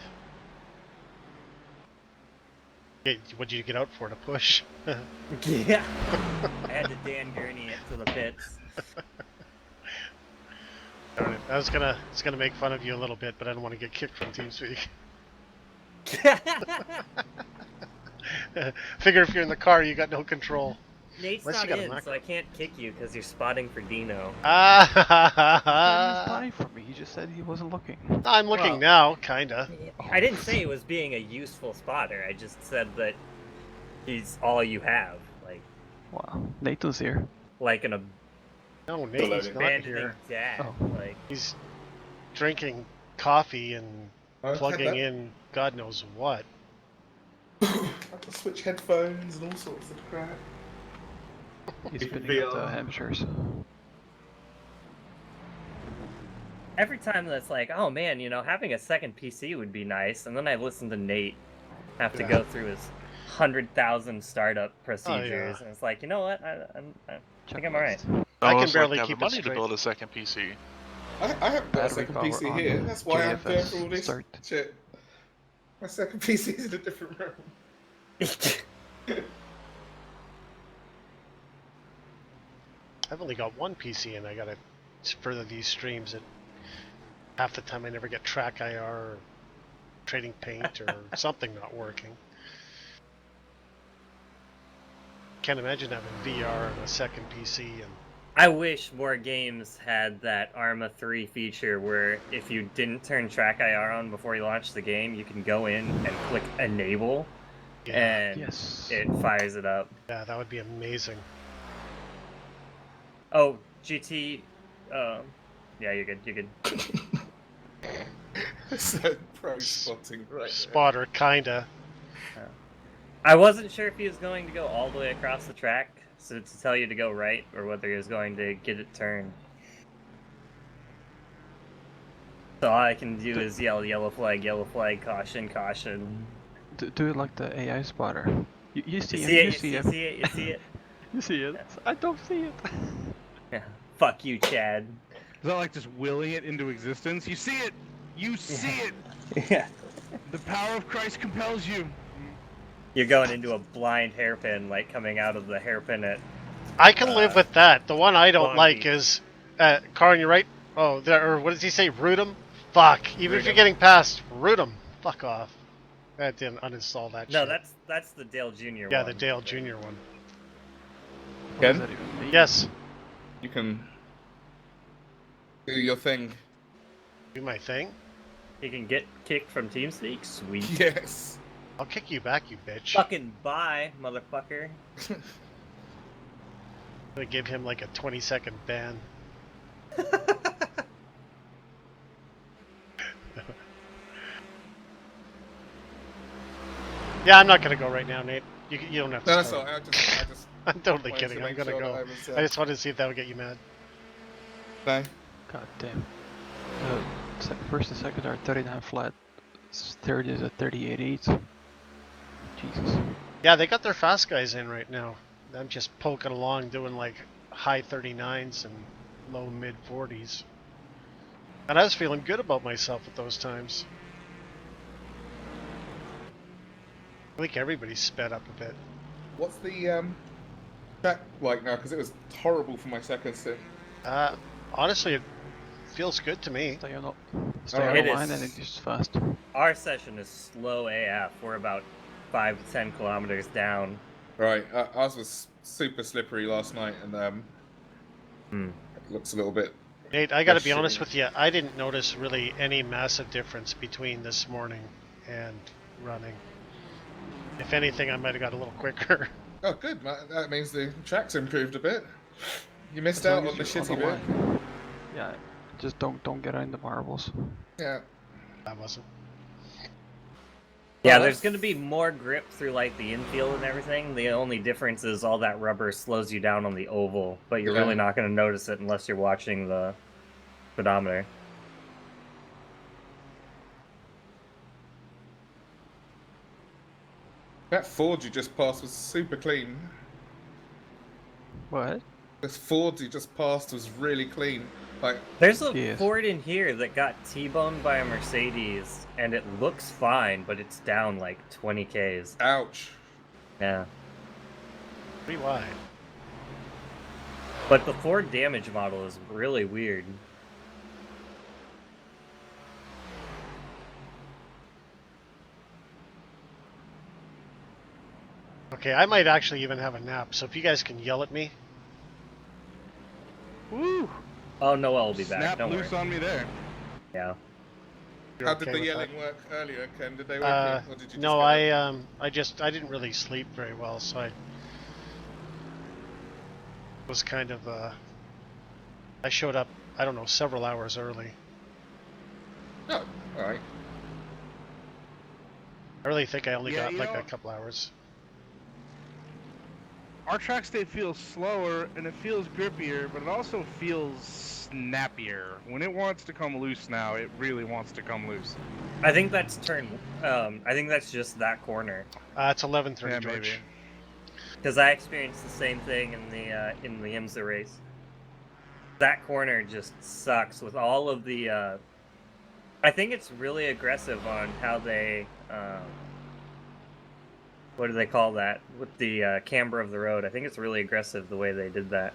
What did you get out for, to push? Yeah. I had to Dan Gurney it to the pits. Darn it. I was gonna make fun of you a little bit, but I don't want to get kicked from TeamSpeak. Figure if you're in the car, you got no control. Nate's Unless not you got a in, Mac. so I can't kick you because you're spotting for Dino. He's Ah, spying for me. He just said he wasn't looking. I'm looking Well- now, kinda. I didn't say it was being a useful spotter. I just said that he's all you have, Wow, Nathan's here. like an No, Nate, he's not abandoning here. dad. Oh. Like He's drinking coffee and I've plugging had that. in God knows what. I have to switch headphones and all sorts of crap. He's If spinning we up the are- amateurs. every time that's like, oh man, you know, having a second PC would be nice, and then I listen to Nate have to Yeah. go through his 100,000 startup procedures, and it's like, you know what, I think I'm alright. I can almost barely like keep have the it money to straight. build a second PC. I haven't got a Battery second power PC on. here. That's why I'm doing JFS all this start. shit. My second PC is in a different room. I've only got one PC, and I gotta further these streams. And half the time, I never get track IR or trading paint or something not working. Can't imagine having VR and a second PC and. I wish more games had that Arma 3 feature where if you didn't turn track IR on before you launch the game, you can go in and click enable, and Yes. it fires it up. Yeah, that would be amazing. Oh, GT, yeah, you're good, you're good. So pro spotting right there. Spotter, kinda. I wasn't sure if he was going to go all the way across the track, so to tell you to go right, or whether he was going to get it turned. So all I can do is yell, yellow flag, caution, caution. Do it like the AI spotter. You see You him, see it, you see you him. see it, you see it. You see it. I don't see it. Yeah. Fuck you, Chad. Is that like just willing it into existence? You see it! You see it! Yeah. The power of Christ compels you. You're going into a blind hairpin, like coming out of the hairpin at. I can live with that. The one I don't Long like Beach. is, Karn, you're right. Oh, there, or what does he say? Root 'em? Fuck. Even if Root you're 'em. getting past, root 'em. Fuck off. I didn't uninstall that No, shit. that's the Dale Jr. Yeah, one. the Dale Jr. one. What does Ken? that even mean? Yes. You can do your thing. Do my thing? He can get kicked from TeamSpeak? Sweet. Yes. I'll kick you back, you bitch. Fucking bye, motherfucker. I'm gonna give him like a 20-second ban. Yeah, I'm not gonna go right now, Nate. You don't have to No, that's start. all right. I just I'm totally wanted kidding. to I'm make gonna sure go. that I was, I just wanted to see if that would get you mad. No. God damn. First and second are 39 flat. Third is a 38.8. Jesus. Yeah, they got their fast guys in right now. I'm just poking along doing like high 39s and low mid 40s. And I was feeling good about myself at those times. I think everybody's sped up a bit. What's the track like now? Because it was horrible for my second stint. Honestly, it feels good to me. Stay on It the line is- and it is fast. Our session is slow AF. We're about 5 to 10 kilometers down. Right, ours was super slippery last night, and it looks a little bit. Nate, I gotta be shitty. honest with you, I didn't notice really any massive difference between this morning and running. If anything, I might have got a little quicker. Oh, good. That means the track's improved a bit. You missed As long out as on the you're shitty the bit. line. Yeah, just don't get in the marbles. Yeah. I wasn't. Yeah, Well, there's that's- going to be more grip through like the infield and everything. The only difference is all that rubber slows you down on the oval, but you're Yeah. really not going to notice it unless you're watching the speedometer. That Ford you just passed was super clean. What? This Ford you just passed was really clean. Like, There's a Yes. Ford in here that got T-boned by a Mercedes, and it looks fine, but it's down like 20 Ks. ouch. Yeah. Pretty wide. But the Ford damage model is really weird. Okay, I might actually even have a nap, so if you guys can yell at me. Woo! Oh, Noel will be back. Snap Don't loose worry. on me there. Yeah. You're How okay did the with yelling that? work earlier, Ken? Did they work you? Or did you just No, get I didn't really sleep very well, so I was kind of I showed up, I don't know, several hours early. Oh, alright. I really think I only Yeah, got you like know- a couple hours. Our track state feels slower and it feels grippier, but it also feels snappier. When it wants to come loose now, it really wants to come loose. I think that's turn. I think that's just that corner. It's 11:30, Yeah, George. maybe. Because I experienced the same thing in the IMSA race. That corner just sucks with all of the. I think it's really aggressive on how they. What do they call that? With the camber of the road. I think it's really aggressive the way they did that.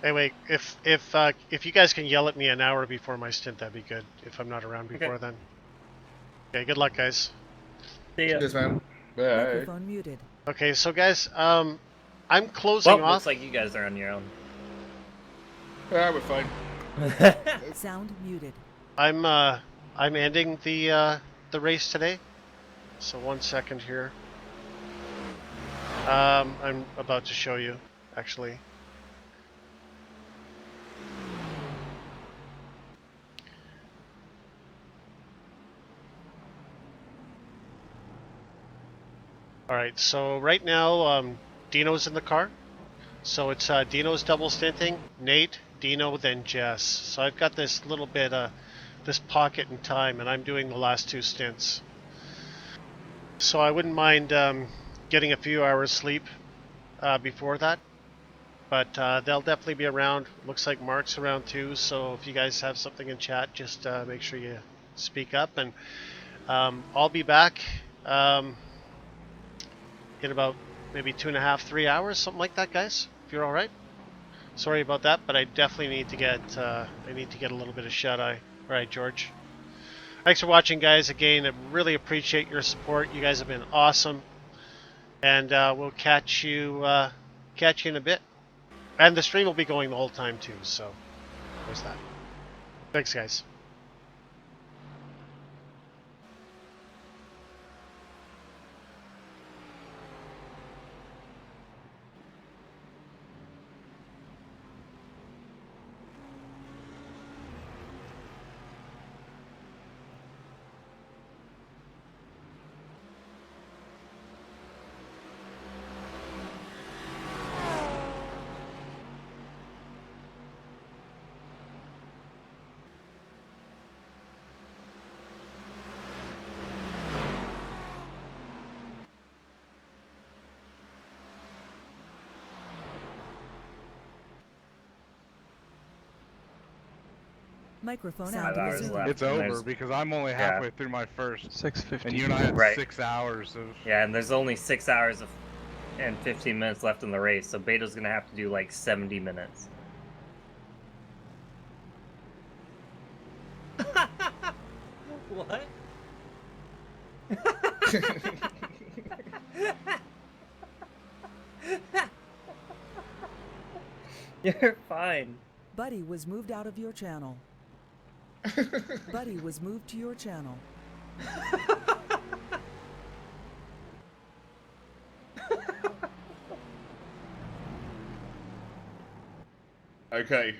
Anyway, if you guys can yell at me an hour before my stint, that'd be good. If I'm not around before Okay. then. Okay, good luck, guys. See ya. Cheers, man. Bye. Microphone muted. Okay, so guys, I'm closing Well, off. looks like you guys are on your own. Ah, we're fine. Sound muted. I'm ending the race today. So 1 second here. I'm about to show you, actually. Alright, so right now, Dino's in the car. So it's Dino's double stinting, Nate, Dino, then Jess. So I've got this little bit, this pocket in time, and I'm doing the last two stints. So I wouldn't mind getting a few hours sleep before that. But they'll definitely be around. Looks like Mark's around too, so if you guys have something in chat, just make sure you speak up. And I'll be back in about maybe 2.5, 3 hours, something like that, guys. If you're all right. Sorry about that, but I definitely need to get a little bit of shut eye. All right, George. Thanks for watching, guys. Again, I really appreciate your support. You guys have been awesome. And we'll catch you in a bit. And the stream will be going the whole time too, so there's that. Thanks, guys. Microphone 5 out. hours left. It's over because I'm only halfway through my first. 6:50. And you and I had Right. 6 hours of. Yeah, and there's only 6 hours and 15 minutes left in the race, so Beta's gonna have to do like 70 minutes. What? You're fine. Buddy was moved out of your channel. Buddy was moved to your channel. Okay.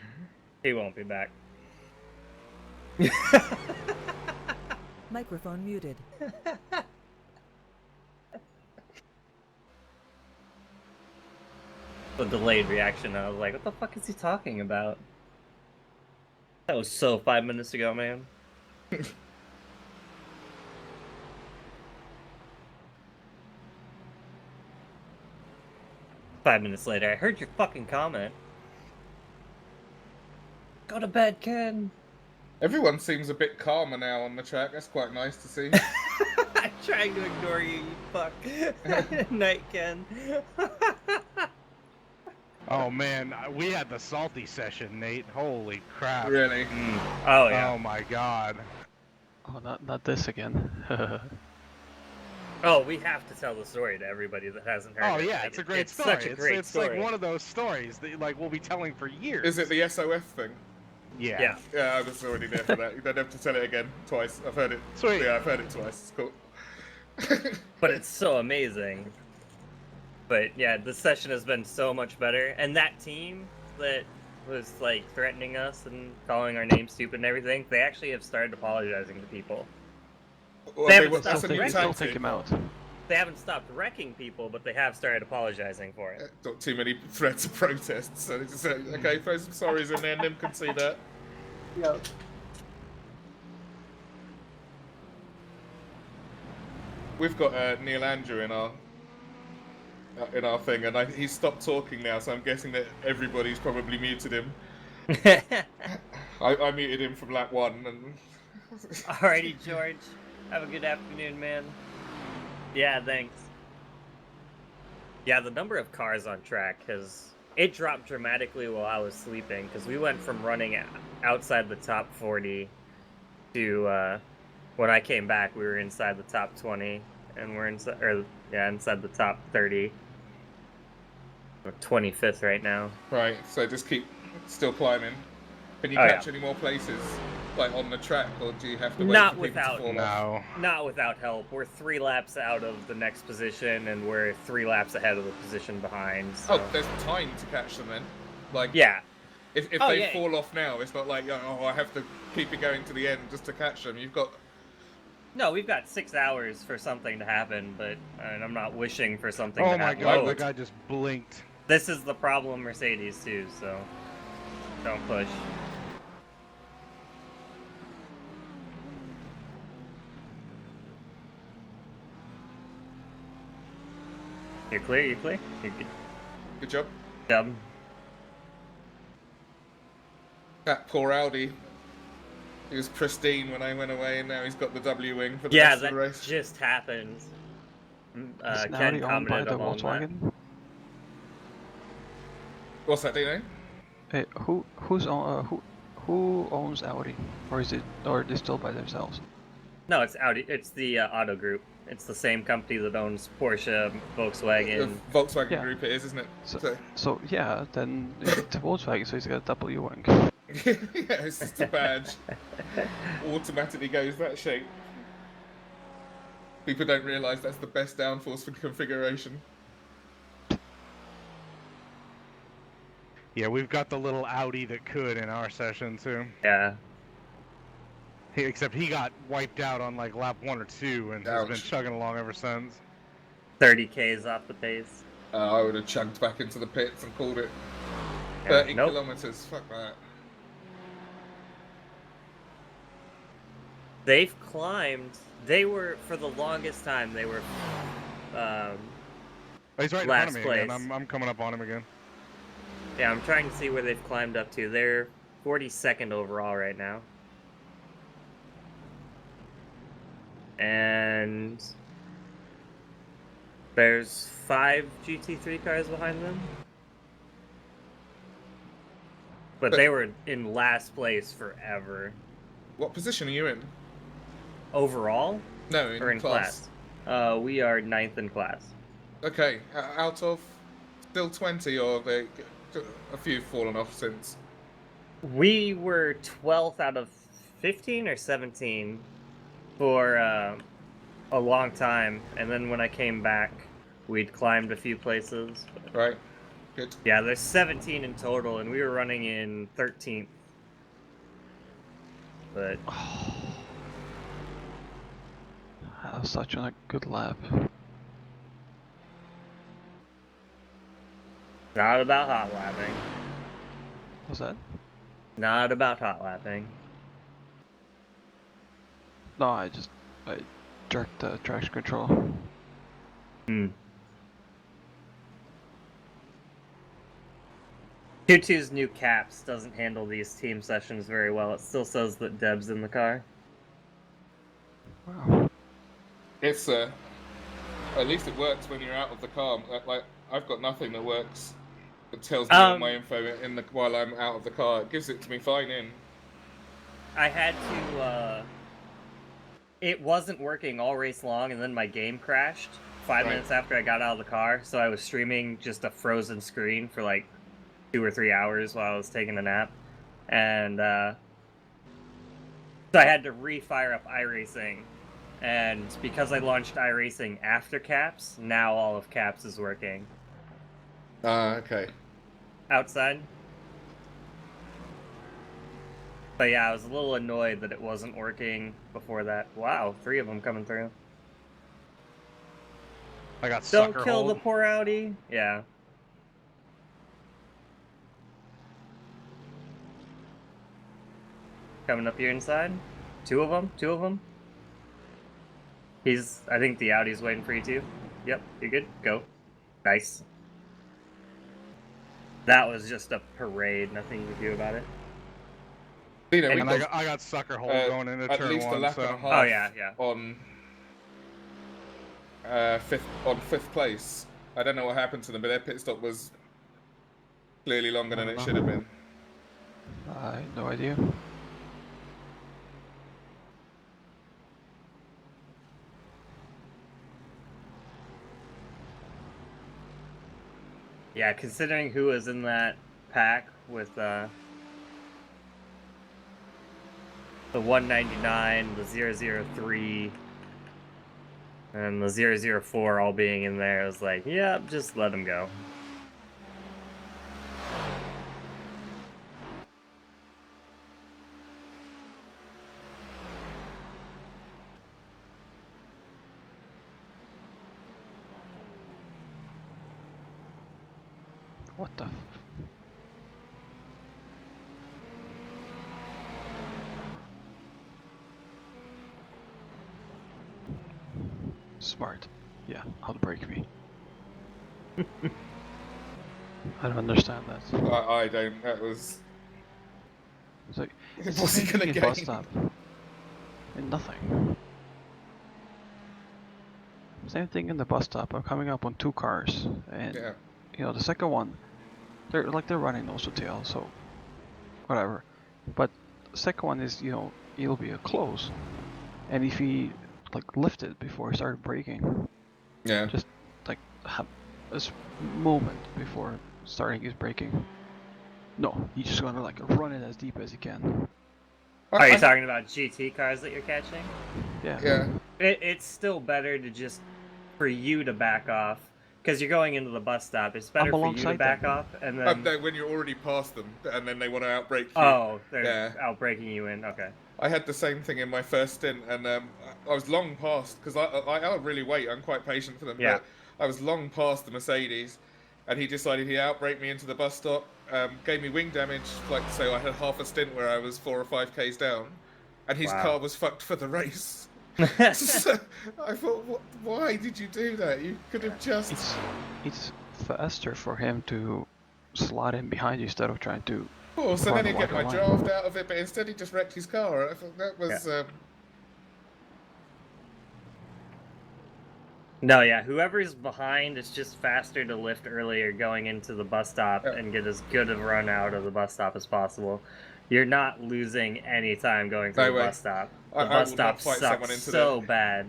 He won't be back. Microphone muted. The delayed reaction, I was like, what the fuck is he talking about? That was so 5 minutes ago, man. 5 minutes later, I heard your fucking comment. Go to bed, Ken. Everyone seems a bit calmer now on the track. That's quite nice to see. I'm trying to ignore you, you fuck. Night, Ken. Oh man, we had the salty session, Nate. Holy crap. Really? Oh yeah. Oh my god. Oh, not this again. Oh, we have to tell the story to everybody that hasn't heard it. Oh yeah, Like, it's a great story. Such a great it's story. like one of those stories that like we'll be telling for years. Is it the SOF thing? Yeah. Yeah. Yeah, I was already there for that. You don't have to tell it again twice. I've heard it. Sweet. Yeah, I've heard it twice. It's cool. But it's so amazing. But yeah, this session has been so much better. And that team that was like threatening us and calling our names stupid and everything, they actually have started apologizing to people. Well, They haven't that's stopped a new wrecking. Still tactic. take him out. They haven't stopped wrecking people, but they have started apologizing for it. Not too many threats of protests. So it's just, okay, throw some sorries in there. Nim can see that. Yep. We've got Neil Andrew in our thing, and he's stopped talking now. So I'm guessing that everybody's probably muted him. I muted him from lap 1, and Alrighty, George. Have a good afternoon, man. Yeah, thanks. Yeah, the number of cars on track it dropped dramatically while I was sleeping, because we went from running outside the top 40 to, when I came back, we were inside the top 20, and we're inside the top 30. We're 25th right now. right. So just keep still climbing. Can you Oh, catch any more places, like on the track, or do you have to wait Not for people without- to fall off? No. Not without help. We're 3 laps out of the next position, and we're 3 laps ahead of the position behind. So. Oh, there's time to catch them then. Like, Yeah. if Oh, they yeah. fall off now, it's not like, oh, I have to keep it going to the end just to catch them. You've got. No, we've got 6 hours for something to happen, but and I'm not wishing for something Oh to my happen. god, Oh, the guy just blinked. this is the problem, Mercedes too. So don't push. You're clear. You're clear. You're good. Good job. Job. That poor Audi. He was pristine when I went away, and now he's got the W wing for the Yeah, rest of that the race. just happened. Is now Ken owned by commented the on that. Volkswagen? What's that, Dino? Hey, who owns Audi, or is they still by themselves? No, it's Audi. It's the Auto Group. It's the same company that owns Porsche, Volkswagen. The Volkswagen Yeah. Group it is, isn't it? So yeah, then it's a Volkswagen, so he's got a W wing. Yeah, it's just a badge. Automatically goes that shape. People don't realise that's the best downforce for configuration. Yeah, we've got the little Audi that could in our session too. Yeah. Except he got wiped out on like lap 1 or 2 and has been chugging along ever since. 30 Ks off the pace. I would have chugged back into the pits and called it. Yeah, 30 nope. kilometers, fuck that. They've climbed. They were, for the longest time, they were He's right in front last of me place. again. I'm coming up on him again. Yeah, I'm trying to see where they've climbed up to. They're 42nd overall right now. And there's 5 GT3 cars behind them. But they were in last place forever. What position are you in? Overall? No, or in class? We are 9th in class. Okay, out of still 20, or they a few fallen off since? We were 12th out of 15 or 17 for a long time, and then when I came back, we'd climbed a few places. Right, good. Yeah, there's 17 in total, and we were running in 13th. But That was such a good lap. not about hot lapping. What's that? Not about hot lapping. No, I jerked the traction control. Hmm. 2-2's new caps doesn't handle these team sessions very well. It still says that Deb's in the car. Wow. It's at least it works when you're out of the car. Like I've got nothing that works. That tells me all my info while I'm out of the car. It gives it to me fine in. I had to, it wasn't working all race long, and then my game crashed 5 minutes after I got out of the car, so I was streaming just a frozen screen for like 2 or 3 hours while I was taking a nap. And, so I had to re-fire up iRacing. And because I launched iRacing after Caps, now all of Caps is working. Okay. Outside. But yeah, I was a little annoyed that it wasn't working before that. Wow, 3 of them coming through. I got Don't sucker kill hold. the poor Audi. Yeah. Coming up here inside. 2 of them. 2 of them. I think the Audi's waiting for you too. Yep, you're good. Go. Nice. That was just a parade. Nothing you could do about it. You know, And I got sucker hold going into at turn least 1. a lap so. and a half. Oh yeah, yeah. On fifth place. I don't know what happened to them, but their pit stop was clearly longer than it should have been. I had no idea. Yeah, considering who was in that pack with the 199, the 003, and the 004 all being in there, I was like, yep, just let them go. What the? Smart. Yeah, outbreak me. I don't understand that. I don't. That was. It's like What's he same gonna thing in bus gain? stop. And nothing. Same thing in the bus stop. I'm coming up on 2 cars, and you know the second one, they're running nose to tail, so whatever. But the second one is it'll be a close, and if he like lifted before he started braking, Yeah. just like have a moment before starting his braking. No, he's just gonna like run it as deep as he can. Are you talking about GT cars that you're catching? Yeah. Yeah. It's still better to just for you to back off because you're going into the bus stop. It's better for you to back off and then. No, when you're already past them and then they want to outbrake you. Oh, they're yeah. outbraking you in. Okay. I had the same thing in my first stint, and I was long past because I'll really wait. I'm quite patient for them. Yeah. But I was long past the Mercedes, and he decided he'd outbrake me into the bus stop. Gave me wing damage, like so. I had half a stint where I was 4 or 5 Ks down, and his car was fucked for the race. So I thought, why did you do that? You could have just. It's faster for him to slide in behind you instead of trying to. Of course, and then he'd get my draft out of it, but instead he just wrecked his car. I thought that was. No, yeah, whoever's behind, it's just faster to lift earlier going into the bus stop and get as good a run out of the bus stop as possible. You're not losing any time going through the bus stop. The bus stop sucks so bad.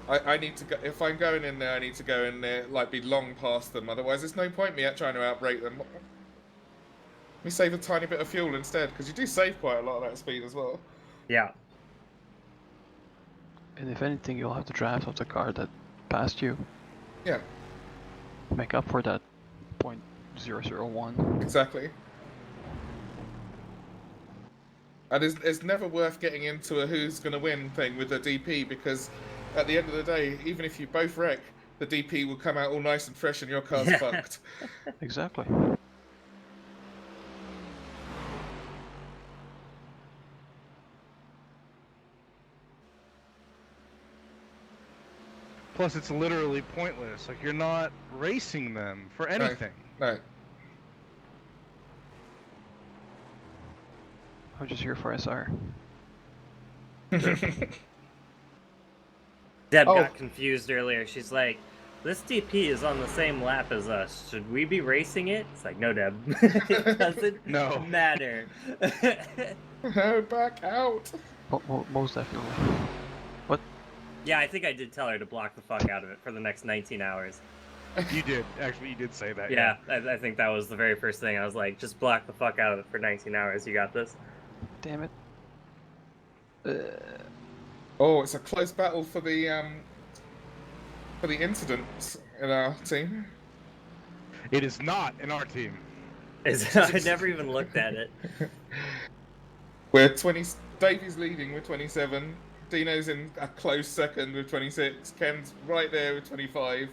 I need to go, if I'm going in there, I need to go in there, like, be long past them. Otherwise, there's no point me at trying to outbrake them. Let me save a tiny bit of fuel instead, because you do save quite a lot of that speed as well. Yeah. And if anything, you'll have to draft off the car that passed you. Yeah. Make up for that 0.001. Exactly. And it's never worth getting into a who's going to win thing with a DP, because at the end of the day, even if you both wreck, the DP will come out all nice and fresh and your car's fucked. Exactly. Plus, it's literally pointless. Like, you're not racing them for anything. No. I'm just here for SR. Deb got confused earlier. She's like, this DP is on the same lap as us. Should we be racing it? It's like, no, Deb. It doesn't matter. Back out. Most definitely. What? Yeah, I think I did tell her to block the fuck out of it for the next 19 hours. You did. Actually, you did say that. Yeah, I think that was the very first thing. I was like, just block the fuck out of it for 19 hours. You got this. Damn it. Oh, it's a close battle for the incidents in our team. It is not in our team. I never even looked at it. We're 20. Davey's leading with 27. Dino's in a close second with 26. Ken's right there with 25.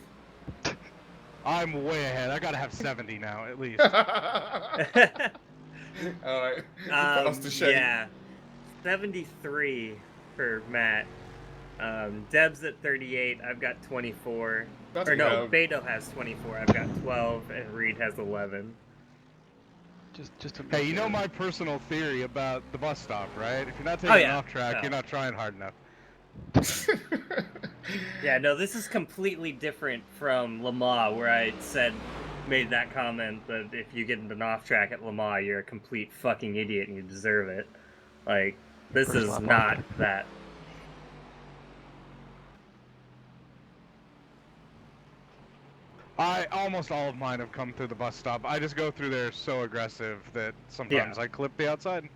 I'm way ahead. I gotta have 70 now, at least. Alright. Yeah. 73 for Matt. Deb's at 38. I've got 24. Beto has 24. I've got 12, and Reed has 11. Just hey, you know my personal theory about the bus stop, right? If you're not taking it off track, you're not trying hard enough. Yeah, no, this is completely different from Le Mans, where I made that comment that if you get an off track at Le Mans, you're a complete fucking idiot and you deserve it. Like, this is not that. Almost all of mine have come through the bus stop. I just go through there so aggressive that sometimes I clip the outside.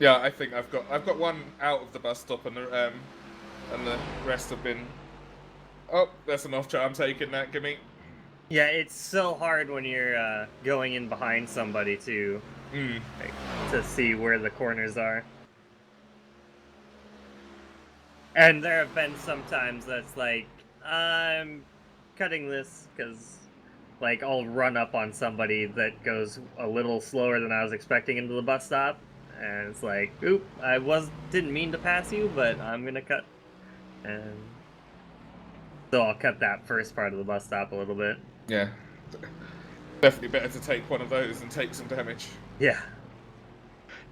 Yeah, I think I've got one out of the bus stop, and the rest have been. Oh, that's an off track. I'm taking that. Give me. Yeah, it's so hard when you're going in behind somebody to see where the corners are. And there have been some times that's like, I'm cutting this because, like, I'll run up on somebody that goes a little slower than I was expecting into the bus stop, and it's like, oop, I didn't mean to pass you, but I'm gonna cut, and so I'll cut that first part of the bus stop a little bit. Yeah, definitely better to take one of those and take some damage. Yeah.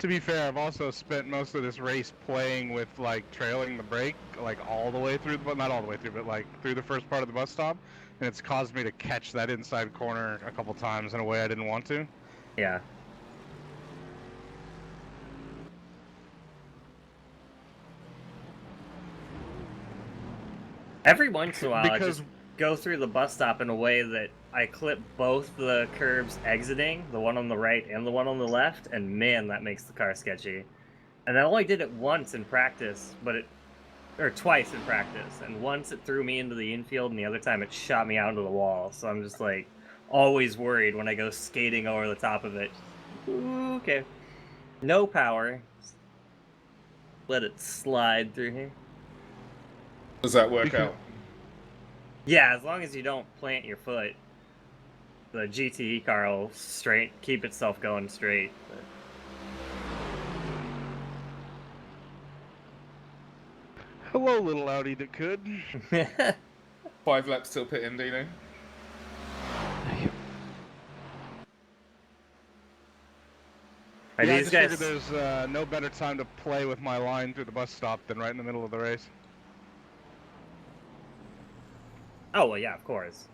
To be fair, I've also spent most of this race playing with, like, trailing the brake, like, all the way through, not all the way through, but, like, through the first part of the bus stop, and it's caused me to catch that inside corner a couple times in a way I didn't want to. Yeah. Every once in a while, I Because- just go through the bus stop in a way that I clip both the curbs exiting, the one on the right and the one on the left, and man, that makes the car sketchy. And I only did it once in practice, or twice in practice, and once it threw me into the infield, and the other time it shot me out into the wall. So I'm just like always worried when I go skating over the top of it. Ooh, okay, no power. Let it slide through here. Does that work out? Yeah, as long as you don't plant your foot, the GTE car will keep itself going straight. But... Hello, little Audi that could. 5 laps till pit in, Dino. Yeah, I these just guys... figured there's no better time to play with my line through the bus stop than right in the middle of the race. Oh, well, yeah, of course.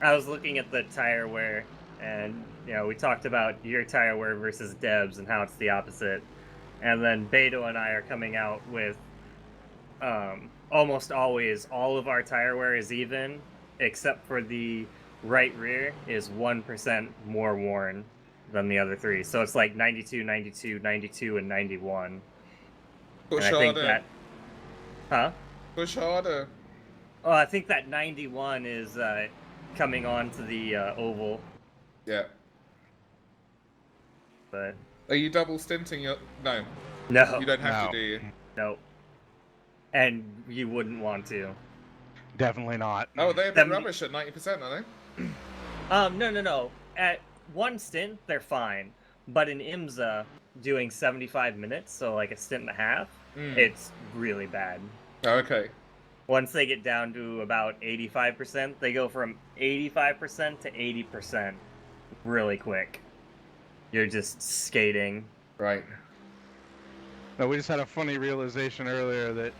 I was looking at the tire wear, and, you know, we talked about your tire wear versus Deb's and how it's the opposite. And then Beto and I are coming out with almost always all of our tire wear is even, except for the right rear is 1% more worn than the other three. So it's like 92, 92, 92, and 91. Push and I think harder. that... Huh? Push harder. Oh, I think that 91 is coming on to the oval. Yeah. But... Are you double stinting your... No. No. You don't have to, do you? Nope. And you wouldn't want to. Definitely not. Oh, they're a bit rubbish at 90%, are they? No. At one stint, they're fine. But in IMSA, doing 75 minutes, so like a stint and a half, it's really bad. Oh, okay. Once they get down to about 85%, they go from 85% to 80% really quick. You're just skating. Right. No, we just had a funny realization earlier that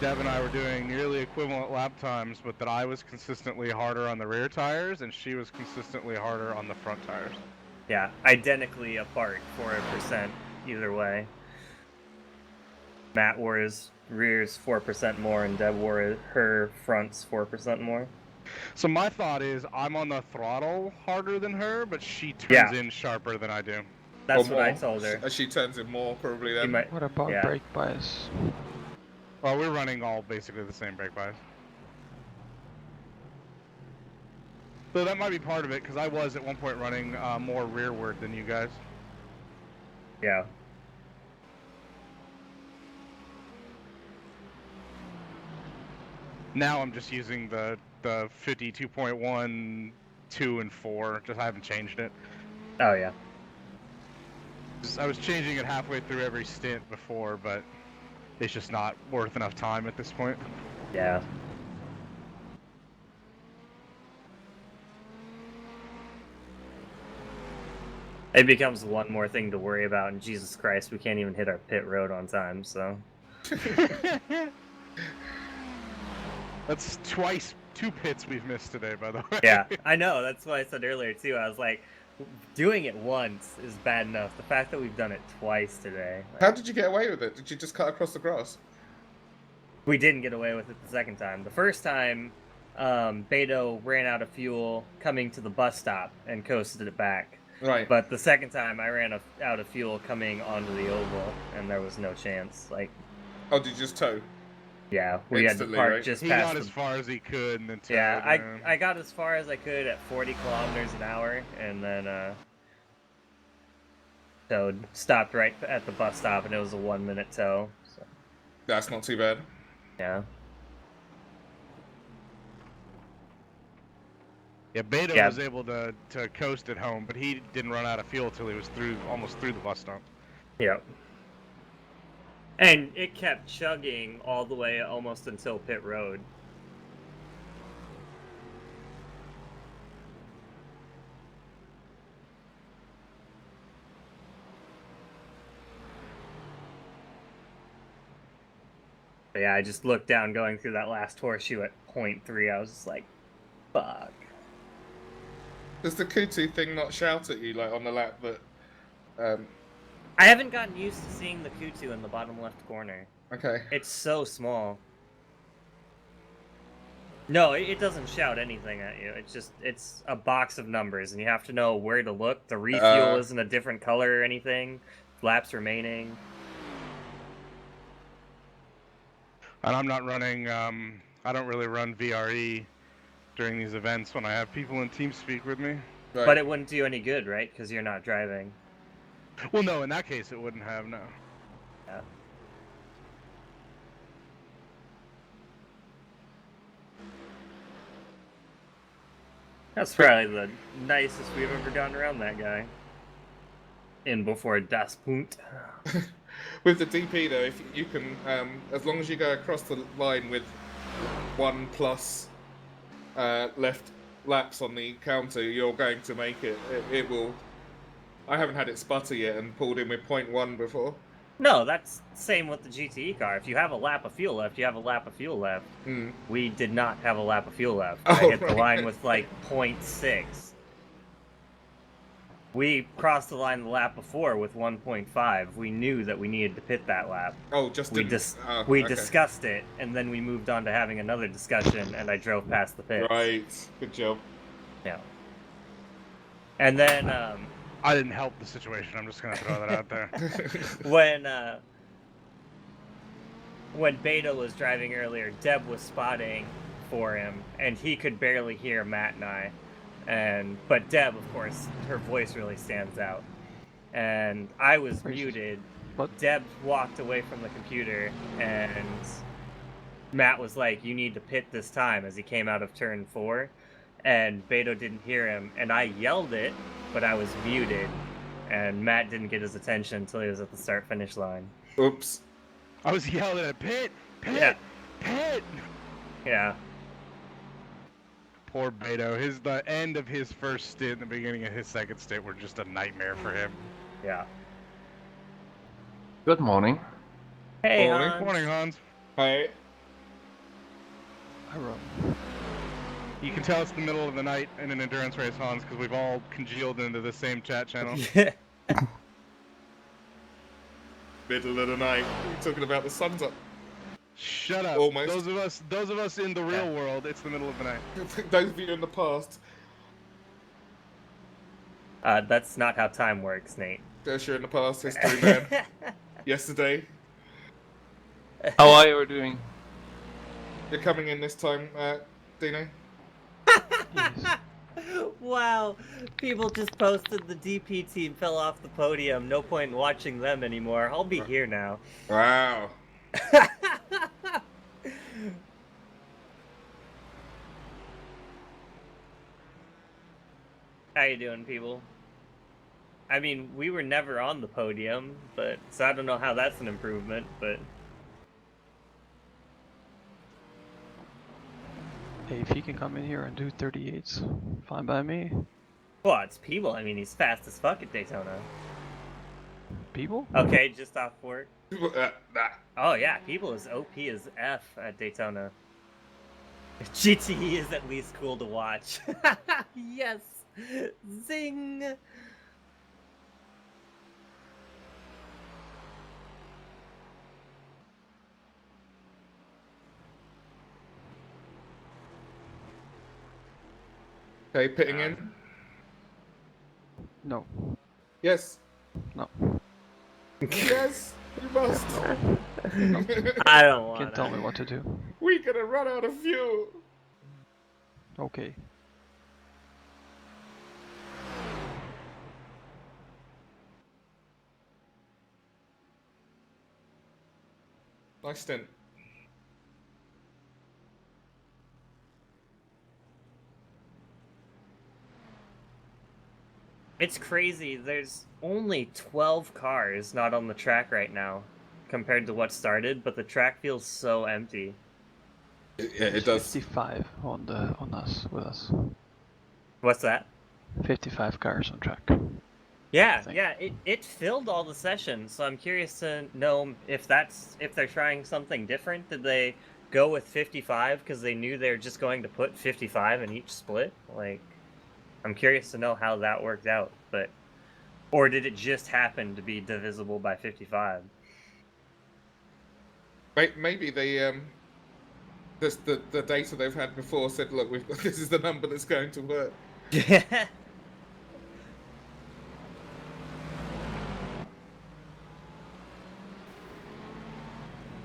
Deb and I were doing nearly equivalent lap times, but that I was consistently harder on the rear tires and she was consistently harder on the front tires. Yeah, identically apart, 4% either way. Matt wore his rears 4% more, and Deb wore her fronts 4% more. So my thought is, I'm on the throttle harder than her, but she turns in sharper than I do. That's what I told her. She turns in more, probably, then. What about brake bias? Well, we're running all basically the same brake bias. So that might be part of it, because I was at one point running more rearward than you guys. Yeah. Now I'm just using the 52.1, 2, and 4. Just I haven't changed it. Oh yeah. I was changing it halfway through every stint before, but it's just not worth enough time at this point. Yeah. It becomes one more thing to worry about, and Jesus Christ, we can't even hit our pit road on time, so... That's two pits we've missed today, by the way. Yeah, I know, that's what I said earlier, too. I was like, doing it once is bad enough. The fact that we've done it twice today... How did you get away with it? Did you just cut across the grass? We didn't get away with it the second time. The first time, Beto ran out of fuel coming to the bus stop and coasted it back. Right. But the second time, I ran out of fuel coming onto the oval, and there was no chance. Like, oh, did you just tow? Yeah, we Instantly, had to park right? just He past got as far as he could, and then towed. Yeah, I got as far as I could at 40 kilometers an hour, and then towed. Stopped right at the bus stop, and it was a 1-minute tow. So. That's not too bad. Yeah. Yeah, Beto was able to coast at home, but he didn't run out of fuel till he was almost through the bus stop. Yep. And it kept chugging all the way almost until pit road. But yeah, I just looked down going through that last horseshoe at 0.3. I was just like, fuck. Does the Kutu thing not shout at you, like, on the lap that I haven't gotten used to seeing the Kutu in the bottom left corner. Okay. It's so small. No, it doesn't shout anything at you. It's a box of numbers, and you have to know where to look. The refuel isn't a different color or anything. Laps remaining. And I'm not running, I don't really run VRE during these events when I have people in TeamSpeak with me. Right. But it wouldn't do any good, right? Because you're not driving. Well, no, in that case it wouldn't have, no. Yeah. That's probably the nicest we've ever gotten around that guy. In before Das Punkt. With the DP though, if you can, as long as you go across the line with 1+ left laps on the counter, you're going to make it. It will. I haven't had it sputter yet and pulled in with 0.1 before. No, that's same with the GTE car. If you have a lap of fuel left, you have a lap of fuel left. Mm. We did not have a lap of fuel left. Oh, I hit the right. line with like 0.6. We crossed the line the lap before with 1.5. We knew that we needed to pit that lap. Oh, just we didn't... we okay. discussed it, and then we moved on to having another discussion, and I drove past the pit. Right. Good job. Yeah. And then I didn't help the situation. I'm just gonna throw that out there. when Beto was driving earlier, Deb was spotting for him, and he could barely hear Matt and I. But Deb, of course, her voice really stands out. And I was muted. What? Deb walked away from the computer, and Matt was like, "You need to pit this time," as he came out of turn 4. And Beto didn't hear him, and I yelled it, but I was muted. And Matt didn't get his attention until he was at the start-finish line. Oops. I was yelling at pit! Yeah. Pit! Yeah. Poor Beto. The end of his first stint and the beginning of his second stint were just a nightmare for him. Yeah. Good morning. Hey, Morning. Hans. Morning, Hans. Hi. I run. You can tell it's the middle of the night in an endurance race, Hans, because we've all congealed into the same chat channel. Middle of the night. You're talking about the sun's up. Shut up. Almost. Those of us in the real world, it's the middle of the night. Those of you in the past. That's not how time works, Nate. Those you're in the past, history man. Yesterday. How are you doing? You're coming in this time, Dino? Wow, people just posted the DP team fell off the podium. No point in watching them anymore. I'll be here now. Wow. How you doing, people? I mean, we were never on the podium, but so I don't know how that's an improvement, but Hey, if he can come in here and do 38s, fine by me. well, it's people. I mean, he's fast as fuck at Daytona. People? Okay, just off work. Nah. Oh yeah, people is OP as F at Daytona. GTE is at least cool to watch. Yes! Zing! Okay, pitting in? No. Yes. No. Yes, you must. I don't want Can't tell me what to do. We're gonna run out of fuel. Okay. Nice stint. It's crazy. There's only 12 cars not on the track right now compared to what started, but the track feels so empty. Yeah, it does. 55 on us with us. What's that? 55 cars on track. Yeah, Thing. yeah, it filled all the sessions, so I'm curious to know if they're trying something different. Did they go with 55 because they knew they were just going to put 55 in each split? Like, I'm curious to know how that worked out, but Or did it just happen to be divisible by 55? Maybe they the data they've had before said, look, this is the number that's going to work.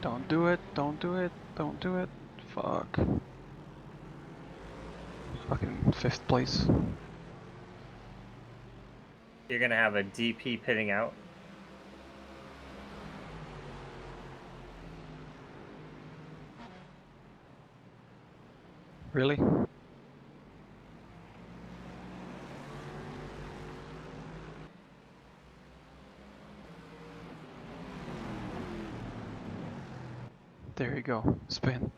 Don't do it, don't do it, don't do it. Fuck. Fucking 5th place. You're gonna have a DP pitting out. Really? There you go. Spin.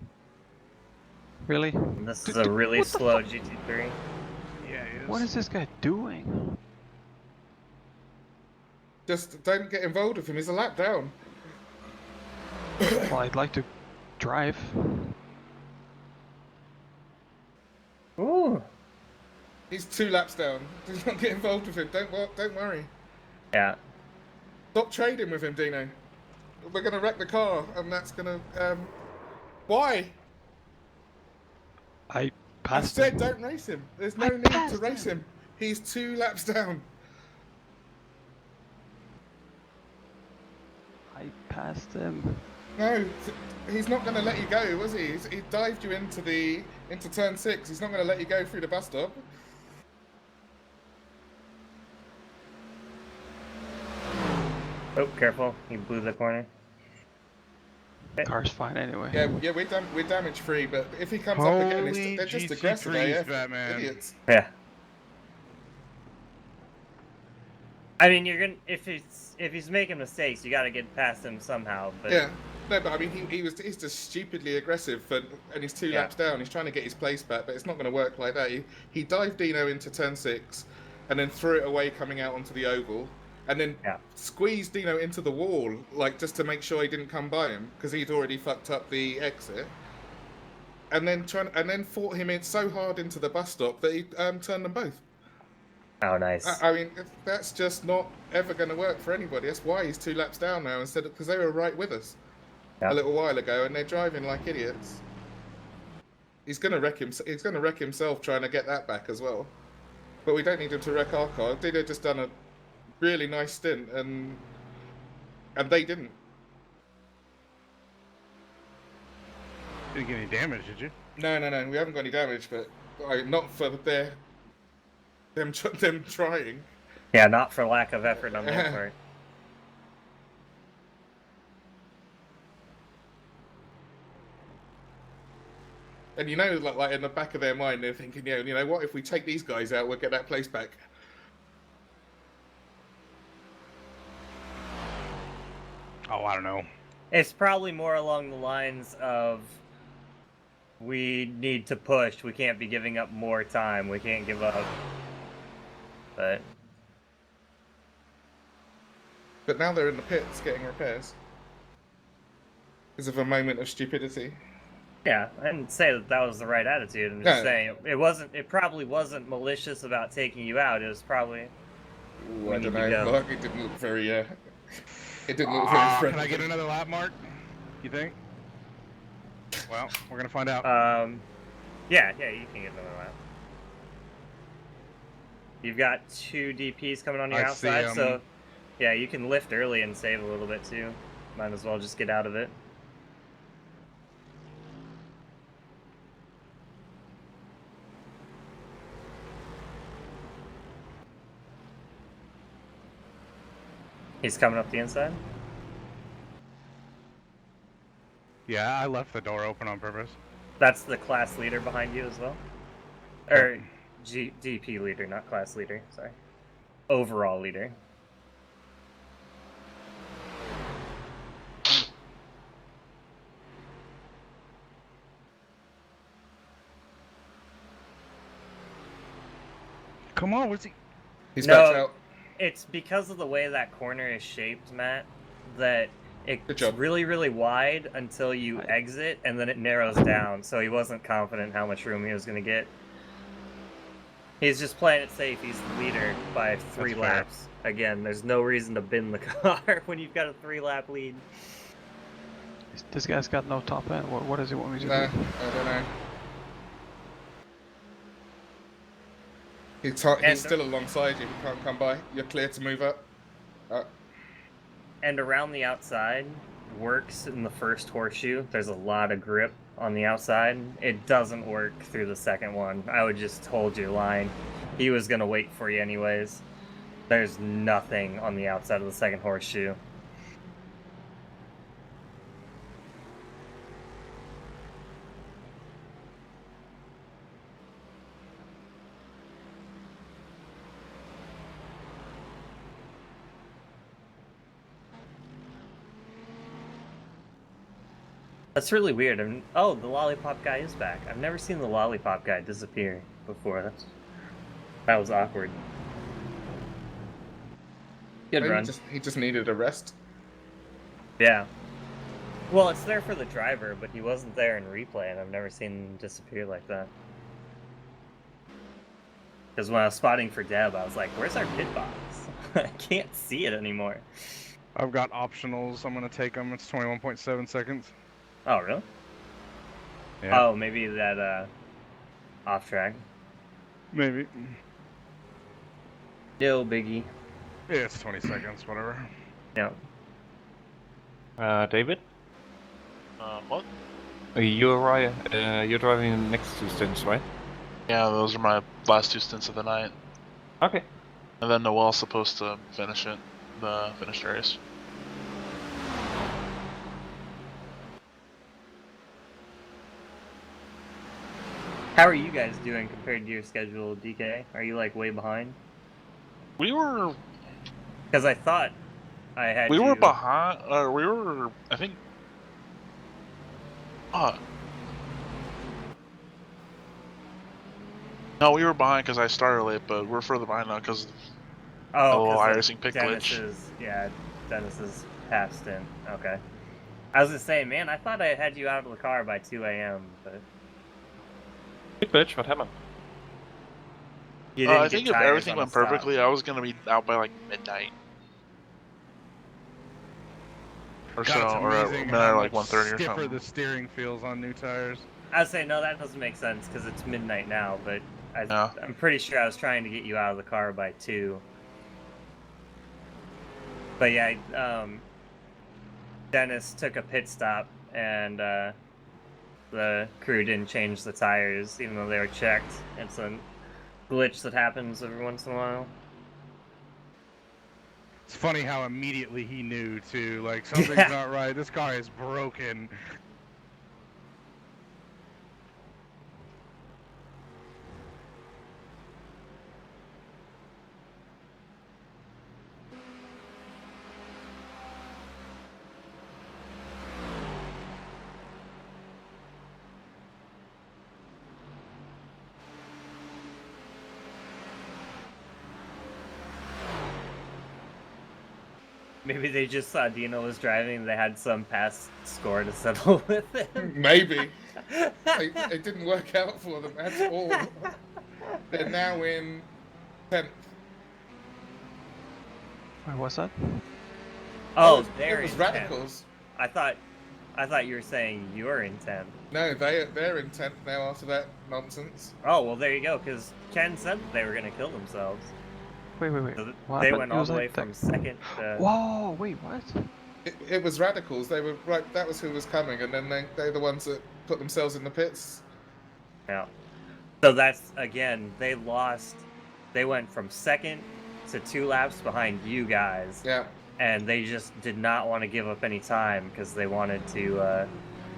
Really? And this is a really slow GT3. Yeah, it is. What is this guy doing? Just don't get involved with him. He's a lap down. Well, I'd like to drive. Ooh. He's 2 laps down. Do not get involved with him. Don't worry. Yeah. Stop trading with him, Dino. We're gonna wreck the car, and that's gonna. Why? I I passed said him. don't race him. There's no need to race him. He's 2 laps down. I passed him. No, he's not going to let you go, was he? He dived you into turn 6. He's not going to let you go through the bus stop. Oh, careful. He blew the corner. Car's fine anyway. Yeah, we're damage free, but if he comes up again, they're just aggressive, AF. Batman. Idiots. Yeah. I mean, you're gonna if he's making mistakes, you gotta get past him somehow. But Yeah. No, but I mean, he's just stupidly aggressive, and he's 2 laps down. He's trying to get his place back, but it's not going to work like that. He dived Dino into turn 6, and then threw it away coming out onto the oval, and then squeezed Dino into the wall, like just to make sure he didn't come by him because he'd already fucked up the exit. And then fought him in so hard into the bus stop that he turned them both. Oh, nice. I mean, that's just not ever going to work for anybody. That's why he's 2 laps down now instead of because they were right with us a little while ago, and they're driving like idiots. He's going to wreck him. He's going to wreck himself trying to get that back as well. But we don't need him to wreck our car. Dino just done a really nice stint, and they didn't. Didn't get any damage, did you? No. We haven't got any damage, but not for them trying. Yeah, not for lack of effort on their part. And you know, like in the back of their mind, they're thinking, yeah, you know what? If we take these guys out, we'll get that place back. Oh, I don't know. It's probably more along the lines of we need to push. We can't be giving up more time. We can't give up. But now they're in the pits getting repairs because of a moment of stupidity. yeah, I didn't say that was the right attitude. I'm just saying it wasn't. It probably wasn't malicious about taking you out. It was probably. Ooh, I don't know. Mark, it didn't look very. It didn't look very friendly. Can I get another lap, Mark? You think? Well, we're gonna find out. Yeah, you can get another lap. You've got 2 DPs coming on your outside, so yeah, you can lift early and save a little bit too. Might as well just get out of it. He's coming up the inside. Yeah, I left the door open on purpose. That's the class leader behind you as well? Or DP leader, not class leader, sorry. Overall leader. Come on, where's he? He's back out. It's because of the way that corner is shaped, Matt, that it's really, really wide until you exit, and then it narrows down, so he wasn't confident how much room he was going to get. He's just playing it safe. He's the leader by 3 That's fair. laps. Again, there's no reason to bin the car when you've got a 3-lap lead. This guy's got no top end. What does he want me to No, do? I don't know. He's still alongside you. He can't come by. You're clear to move up. And around the outside works in the first horseshoe. There's a lot of grip on the outside. It doesn't work through the second one. I would just hold your line. He was going to wait for you anyways. There's nothing on the outside of the second horseshoe. That's really weird. Oh, the lollipop guy is back. I've never seen the lollipop guy disappear before. That was awkward. Good Maybe run. He just needed a rest. Yeah. Well, it's there for the driver, but he wasn't there in replay, and I've never seen him disappear like that. Because when I was spotting for Deb, I was like, where's our pit box? I can't see it anymore. I've got optionals. I'm gonna take them. It's 21.7 seconds. Oh, really? Yeah. Oh, maybe that, off track. Maybe. No biggie. Yeah, it's 20 seconds, whatever. Yeah. David? What? You're driving the next 2 stints, right? Yeah, those are my last 2 stints of the night. Okay. And then Noel's supposed to finish the race. How are you guys doing compared to your schedule, DK? Are you, like, way behind? We were... Because I thought I had We you... were behind... we were... I think... No, we were behind because I started late, but we're further behind now because the little iRacing pick glitch. Yeah, Dennis's half stint. Okay. I was just saying, man, I thought I had you out of the car by 2 a.m., but... Pick glitch, what happened? You didn't I think if everything went perfectly, I was going to be out by like midnight. Or God, so, it's or amazing midnight, how like much 1:30 or stiffer something. the steering feels on new tires. I was saying, no, that doesn't make sense because it's midnight now, but I'm pretty sure I was trying to get you out of the car by 2. But yeah, Dennis took a pit stop and the crew didn't change the tires even though they were checked. It's a glitch that happens every once in a while. It's funny how immediately he knew too, like something's not right, this car is broken. Maybe they just saw Dino was driving and they had some past score to settle with him. Maybe. It didn't work out for them at all. They're now in 10th. Wait, what's that? Oh, it was Radicals. I thought you were saying you're in 10th. No, they're in 10th now after that nonsense. Oh, well, there you go, because Ken said that they were going to kill themselves. Wait. So What they happened? went It all was the way like from second to... Whoa, wait, what? It was Radicals. They were right. That was who was coming, and then they're the ones that put themselves in the pits. Yeah. So that's, again, they lost. They went from second to 2 laps behind you guys. Yeah. And they just did not want to give up any time because they wanted to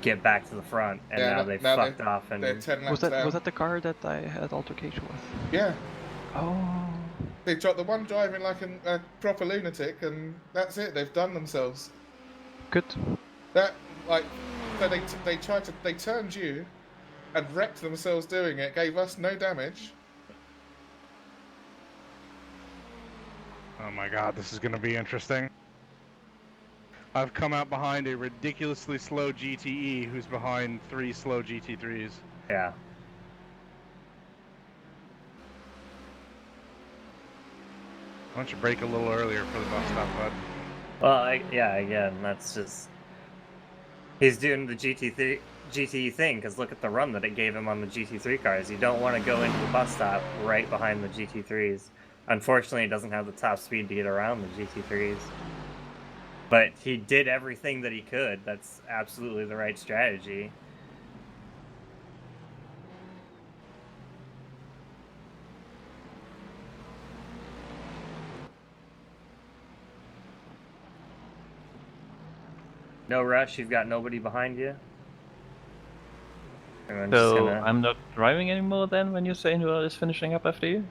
get back to the front. And now they fucked off. And they're 10 laps Was down. that the car that I had altercation with? Yeah. Oh. They dropped the one driving like a proper lunatic, and that's it. They've done themselves. Good. That so they turned you, and wrecked themselves doing it. Gave us no damage. Oh my god, this is gonna be interesting. I've come out behind a ridiculously slow GTE who's behind 3 slow GT3s. Yeah. Why don't you break a little earlier for the bus stop, bud? Well, yeah, again, that's just he's doing the GT thing because look at the run that it gave him on the GT3 cars. You don't want to go into the bus stop right behind the GT3s. Unfortunately, it doesn't have the top speed to get around the GT3s. But he did everything that he could. That's absolutely the right strategy. No rush, you've got nobody behind you. I'm just So gonna... I'm not driving anymore then when you say Noel is finishing up after you?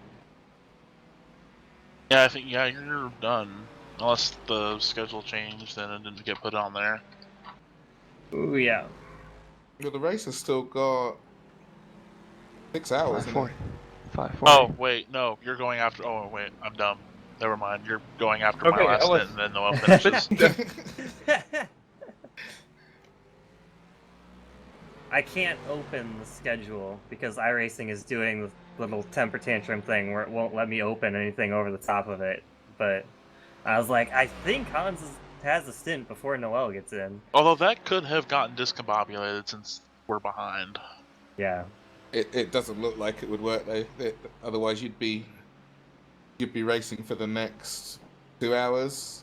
Yeah, I think you're done. Unless the schedule changed and it didn't get put on there. Ooh, yeah. Well, the race has still got 6 hours in it. 540. Oh, wait, no, you're going after... Oh, wait, I'm dumb. Never mind, you're going after my Okay, last I was- stint and then Noah finishes. I can't open the schedule because iRacing is doing the little temper tantrum thing where it won't let me open anything over the top of it. But I was like, I think Hans has a stint before Noel gets in. Although that could have gotten discombobulated since we're behind. Yeah. It doesn't look like it would work though. Otherwise, you'd be racing for the next 2 hours.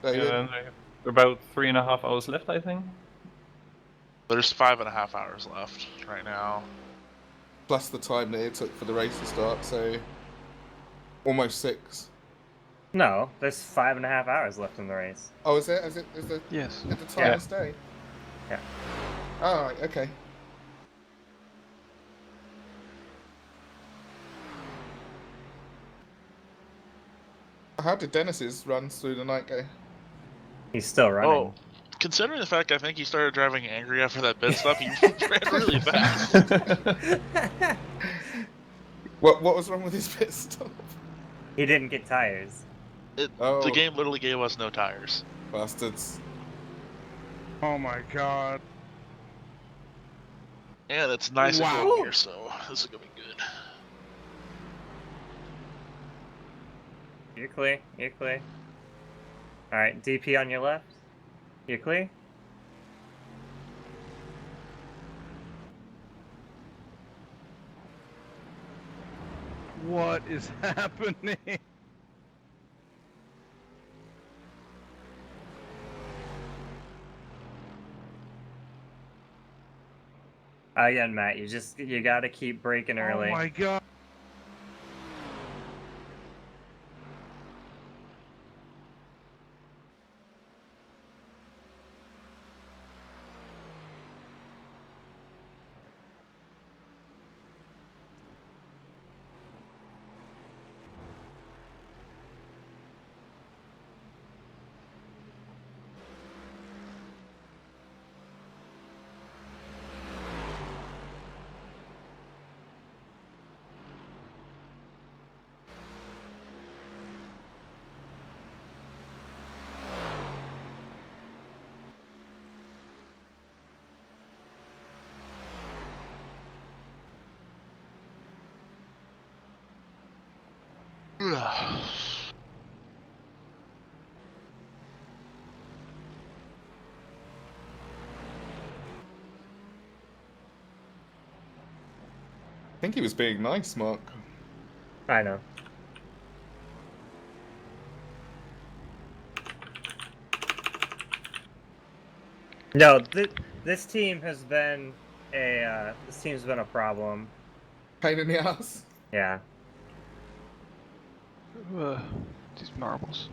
David? Yeah, about 3.5 hours left, I think. There's 5.5 hours left right now. Plus the time that it took for the race to start, so almost 6. No, there's 5.5 hours left in the race. Oh, is it? Yes. At the time of stay? Yeah. Oh, right, okay. How did Dennis's runs through the night go? He's still running. Oh, considering the fact I think he started driving angry after that pit stop, he ran really fast. What was wrong with his pit stop? He didn't get tires. The game literally gave us no tires. Bastards. Oh my god. And it's nice and cool here, so this is gonna be good. You're clear. You're clear. Alright, DP on your left. You're clear? What is happening? Again, Matt, you gotta keep braking early. Oh my god. I think he was being nice, Mark. I know. No, this team has been a problem. Pain in the ass. Yeah. These marbles.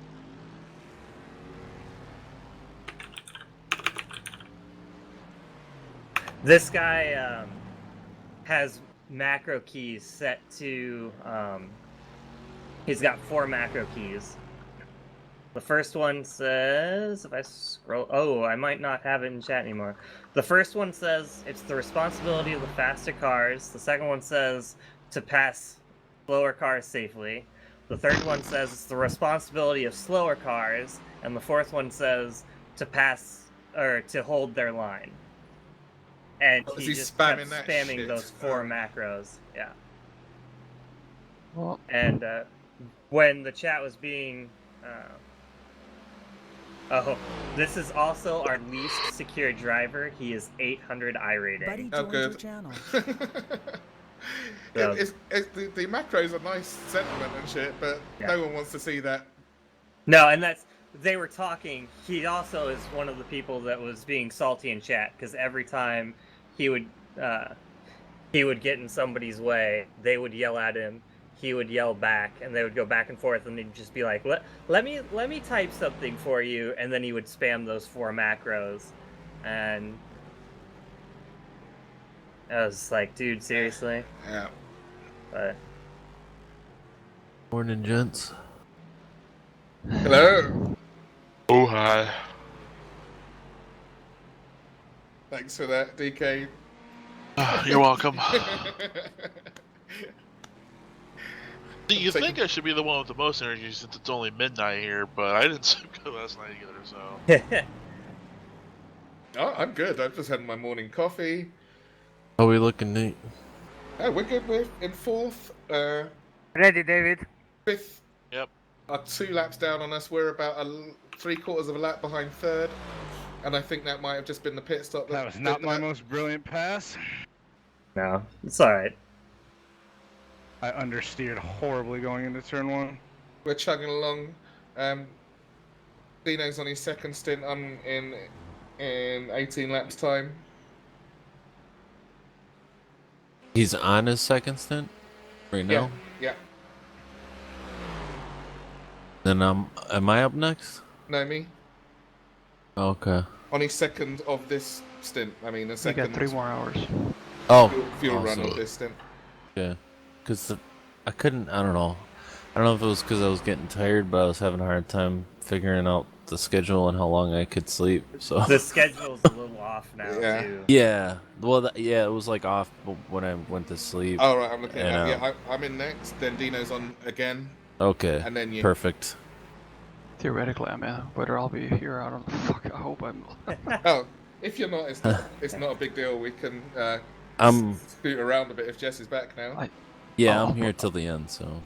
This guy has macro keys set to he's got 4 macro keys. The first one says, if I scroll, oh, I might not have it in chat anymore. The first one says it's the responsibility of the faster cars. The second one says to pass slower cars safely. The third one says it's the responsibility of slower cars. And the fourth one says to pass, or to hold their line. And Oh, is he he just spamming kept that spamming shit? those 4 macros. Yeah. Well, And when the chat was being. Oh, this is also our least secure driver. He is 800 I rating. Buddy Oh, joined your good. channel. So, The macros are nice sentiment and shit, but Yeah. no one wants to see that. no, and they were talking. He also is one of the people that was being salty in chat because every time he would get in somebody's way, they would yell at him. He would yell back, and they would go back and forth, and they'd just be like, "Let me type something for you," and then he would spam those 4 macros, and I was like, "Dude, seriously?" Yeah. But Morning, gents. Hello. Oh, hi. Thanks for that, DK. You're welcome. See, you think I should be the one with the most energy since it's only midnight here, but I didn't sleep good last night either, so. Oh, I'm good. I've just had my morning coffee. How we looking, Nate? Oh, we're good. We're in 4th. Ready, David? 5th. Yep. Are 2 laps down on us. We're about 3/4 of a lap behind 3rd. And I think that might have just been the pit stop. That was not my most brilliant pass. no, it's all right. I understeered horribly going into turn 1. We're chugging along. Dino's on his 2nd stint. I'm in 18 laps time. He's on his 2nd stint right now. Yeah. Then am I up next? No, me. Okay. On his 2nd of this stint. I mean, a You second got 3 more hours. Oh. fuel run also- of this stint. Yeah. Because I couldn't. I don't know. I don't know if it was because I was getting tired, but I was having a hard time figuring out the schedule and how long I could sleep. So The schedule's a little off now Yeah. too. yeah. Well, yeah, it was like off when I went to sleep. Oh, right, I'm looking at And, that. Yeah, I'm in next. Then Dino's on again. Okay. And then you. Perfect. Theoretically, I mean, whether I'll be here, I don't know. Fuck, I hope I'm. Oh, if you're not, it's not a big deal. We can scoot around a bit if Jess is back now. Yeah, I'm here till the end. So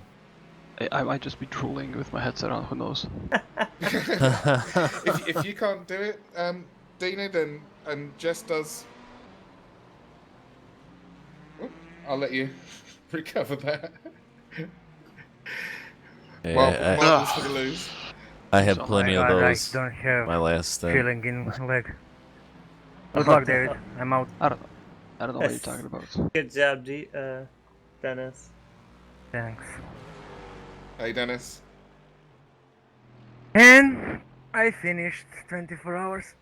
I might just be drooling with my headset on. Who knows? if you can't do it, Dino, then and Jess does. Oh, I'll let you recover that. yeah, Marbles for the lose. I had plenty of those. don't have my last stint. feeling in my leg. Good luck, David. I'm out. I don't know what you're talking about. Good job, Dennis. Thanks. Hey, Dennis. And I finished 24 hours.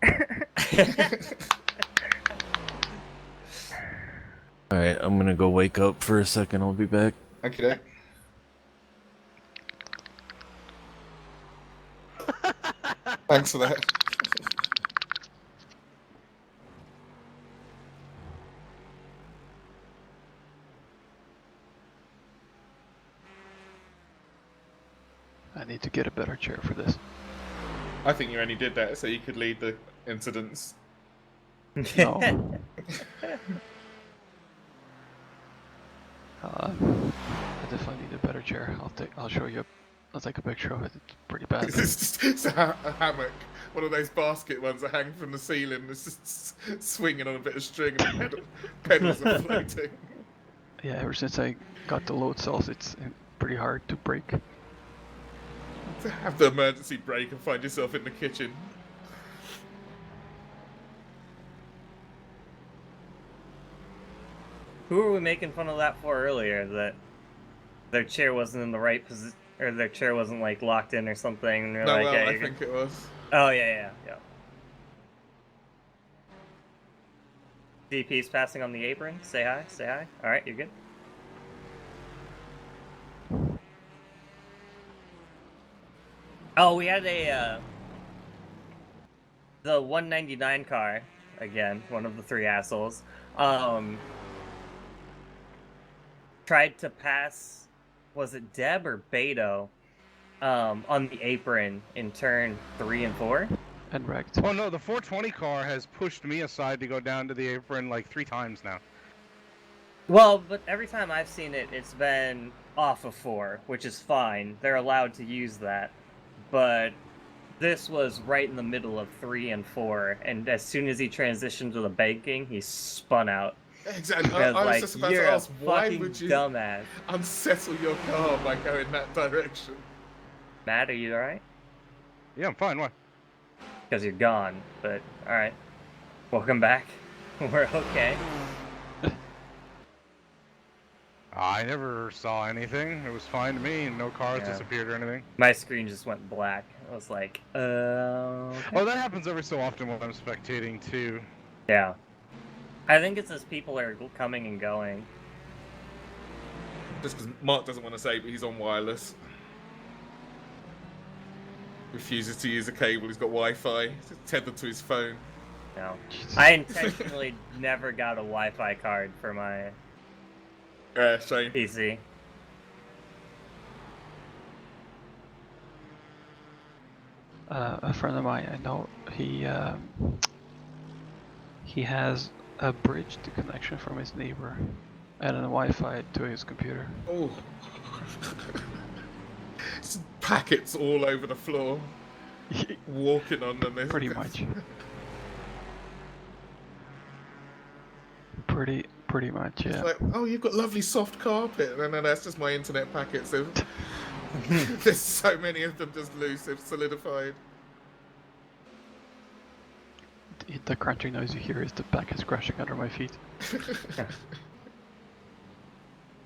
Alright, I'm gonna go wake up for a second. I'll be back. Okay. Thanks for that. I need to get a better chair for this. I think you only did that so you could lead the incidents. No. I definitely need a better chair. I'll show you. I'll take a picture of it. It's pretty bad. It's a hammock. One of those basket ones that hang from the ceiling. It's just swinging on a bit of string and pedals are floating. Yeah, ever since I got the load cells, it's pretty hard to break. To have the emergency brake and find yourself in the kitchen. Who were we making fun of that for earlier? That their chair wasn't in the right position, or their chair wasn't like locked in or something. And they're No, like, well, yeah, I think it was. Oh yeah. DP's passing on the apron. Say hi. Say hi. All right, you're good. Oh, we had the 199 car again. One of the 3 assholes. Tried to pass. Was it Deb or Beto? On the apron in turn 3 and 4. And wrecked. Oh no, the 420 car has pushed me aside to go down to the apron like 3 times now. Well, but every time I've seen it, it's been off of 4, which is fine. They're allowed to use that. But this was right in the middle of 3 and 4, and as soon as he transitioned to the banking, he spun out. Exactly. Because, I was like, just about you're to ask, a why fucking would you dumbass. unsettle your car by going that direction? Matt, are you alright? Yeah, I'm fine. Why? Because you're gone, but alright. Welcome back. We're okay. I never saw anything. It was fine to me. No cars Yeah. disappeared or anything. My screen just went black. I was like, okay. Oh, that happens every so often when I'm spectating too. Yeah. I think it's as people are coming and going. Just because Mark doesn't want to say, but he's on wireless. Refuses to use a cable. He's got Wi-Fi. It's tethered to his phone. No. I intentionally never got a Wi-Fi card for my shame. PC. A friend of mine, I know, he has a bridged connection from his neighbor and a Wi-Fi to his computer. Oh. Just packets all over the floor. Walking on them. Pretty much. Pretty much, yeah. It's like, oh, you've got lovely soft carpet. No, that's just my internet packets. There's so many of them just loose. They've solidified. The crunching noise you hear is the packets crashing under my feet.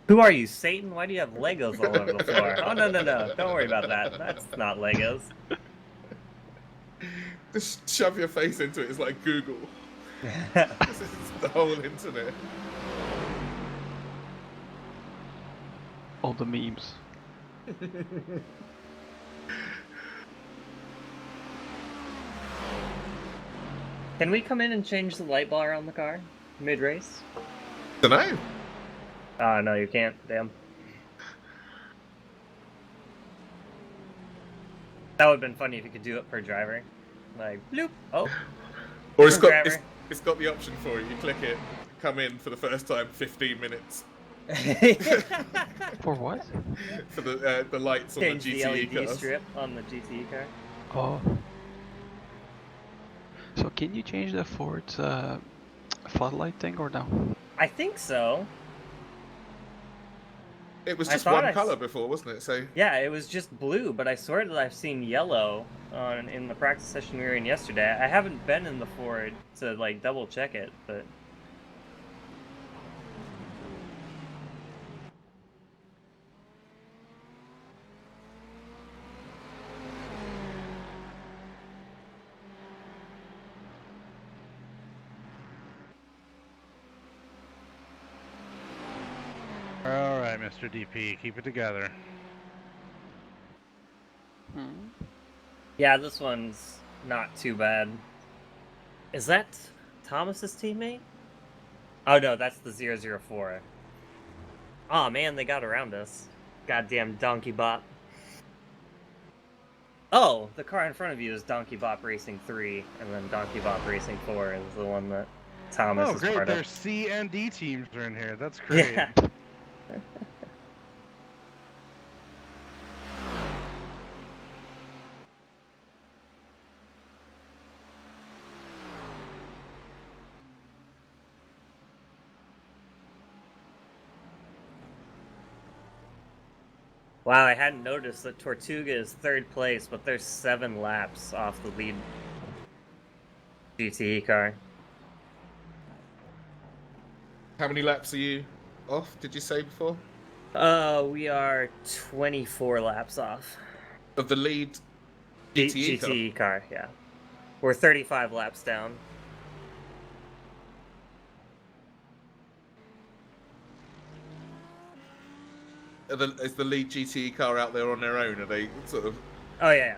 Who are you, Satan? Why do you have Legos all over the floor? Oh, no. Don't worry about that. That's not Legos. Just shove your face into it. It's like Google. This is the whole internet. All the memes. Can we come in and change the light bar on the car mid-race? Dunno. No, you can't. Damn. That would have been funny if you could do it per driver. Like, bloop. Oh. Or it's got the option for you. You click it, come in for the first time, 15 minutes. For what? For the lights on Change the the GTE LED cars. strip on the GTE car. Oh. So can you change the Ford's floodlight thing or no? I think so. It was I just thought one colour before, wasn't it? So yeah, it was just blue, but I swear that I've seen yellow in the practice session we were in yesterday. I haven't been in the Ford to like double check it, but Alright, Mr. DP, keep it together. yeah, this one's not too bad. Is that Thomas's teammate? Oh no, that's the 004. Oh man, they got around us. Goddamn Donkey Bop. Oh, the car in front of you is Donkey Bop Racing 3, and then Donkey Bop Racing 4 is the one that Thomas Oh, is great, part their of. C and D teams are in here. That's great. Yeah. Wow, I hadn't noticed that Tortuga is third place, but they're 7 laps off the lead GTE car. how many laps are you off? Did you say before? We are 24 laps off. Of the lead GTE car? GTE car, yeah. We're 35 laps down. Is the lead GTE car out there on their own? Are they sort of? Oh yeah.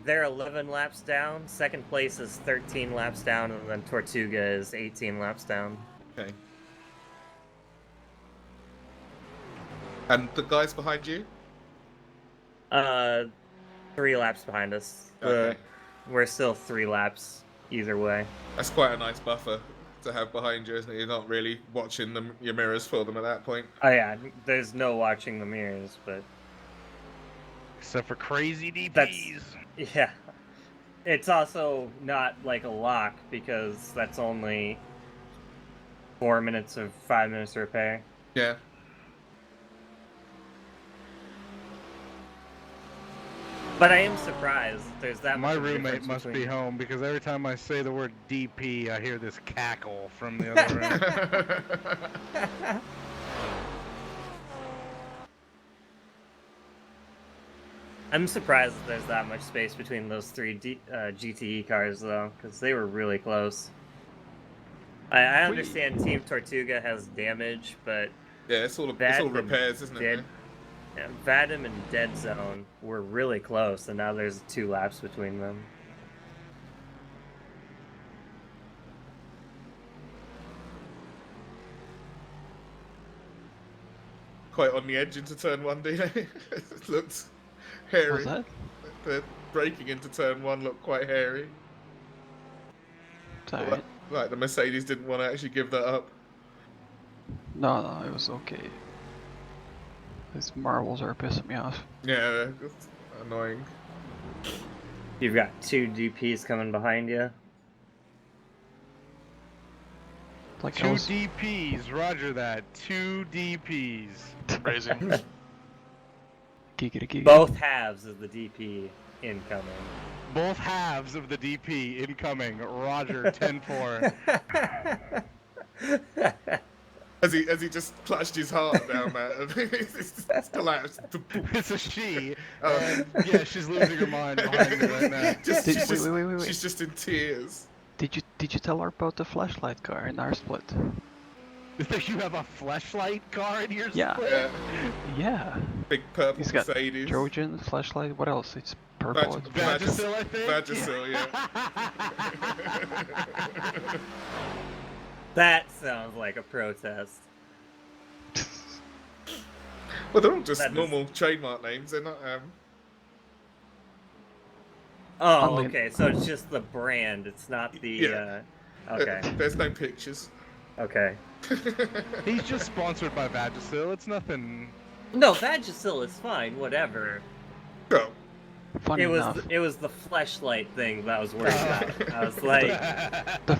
They're 11 laps down. Second place is 13 laps down, and then Tortuga is 18 laps down. Okay. And the guys behind you? 3 laps behind us. Okay. We're still 3 laps either way. That's quite a nice buffer to have behind you, isn't it? You're not really watching your mirrors for them at that point. Oh yeah, there's no watching the mirrors, but Except for crazy DPs. yeah. It's also not like a lock because that's only 4 minutes or 5 minutes to repair. Yeah. But I am surprised there's that My much of a roommate difference must be between... home because every time I say the word DP, I hear this cackle from the other room. I'm surprised that there's that much space between those three GTE cars, though, because they were really close. I understand Team Tortuga has damage, but yeah, it's all repairs, isn't it? Yeah, Vadim and Dead Zone were really close, and now there's 2 laps between them. Quite on the edge into turn 1, Dino. It looked hairy. What's that? The braking into turn 1 looked quite hairy. Sorry. Like the Mercedes didn't want to actually give that up. No, it was okay. These marbles are pissing me off. Yeah, it's annoying. You've got 2 DPs coming behind you. Like 2 DPs, roger that. 2 DPs. Amazing. Both halves of the DP incoming. Both halves of the DP incoming. Roger, 10-4. As he just clutched his heart down, man. It's collapsed. It's a she. Yeah, she's losing her mind behind me right now. Wait. She's just in tears. Did you tell her about the flashlight car in our split? You have a flashlight car in your Yeah. split? Yeah. Big purple He's got Mercedes. Trojan, flashlight, what else? It's purple. Vagisil, I think? Vagisil, yeah. That sounds like a protest. Well, they're all just normal trademark names. They're not. Oh, okay. So it's just the brand. It's not the. Yeah. Okay. There's no pictures. Okay. He's just sponsored by Vagisil. It's nothing. No, Vagisil is fine. Whatever. Go. Funny it was enough. it was the fleshlight thing that I was worried about. I was like, the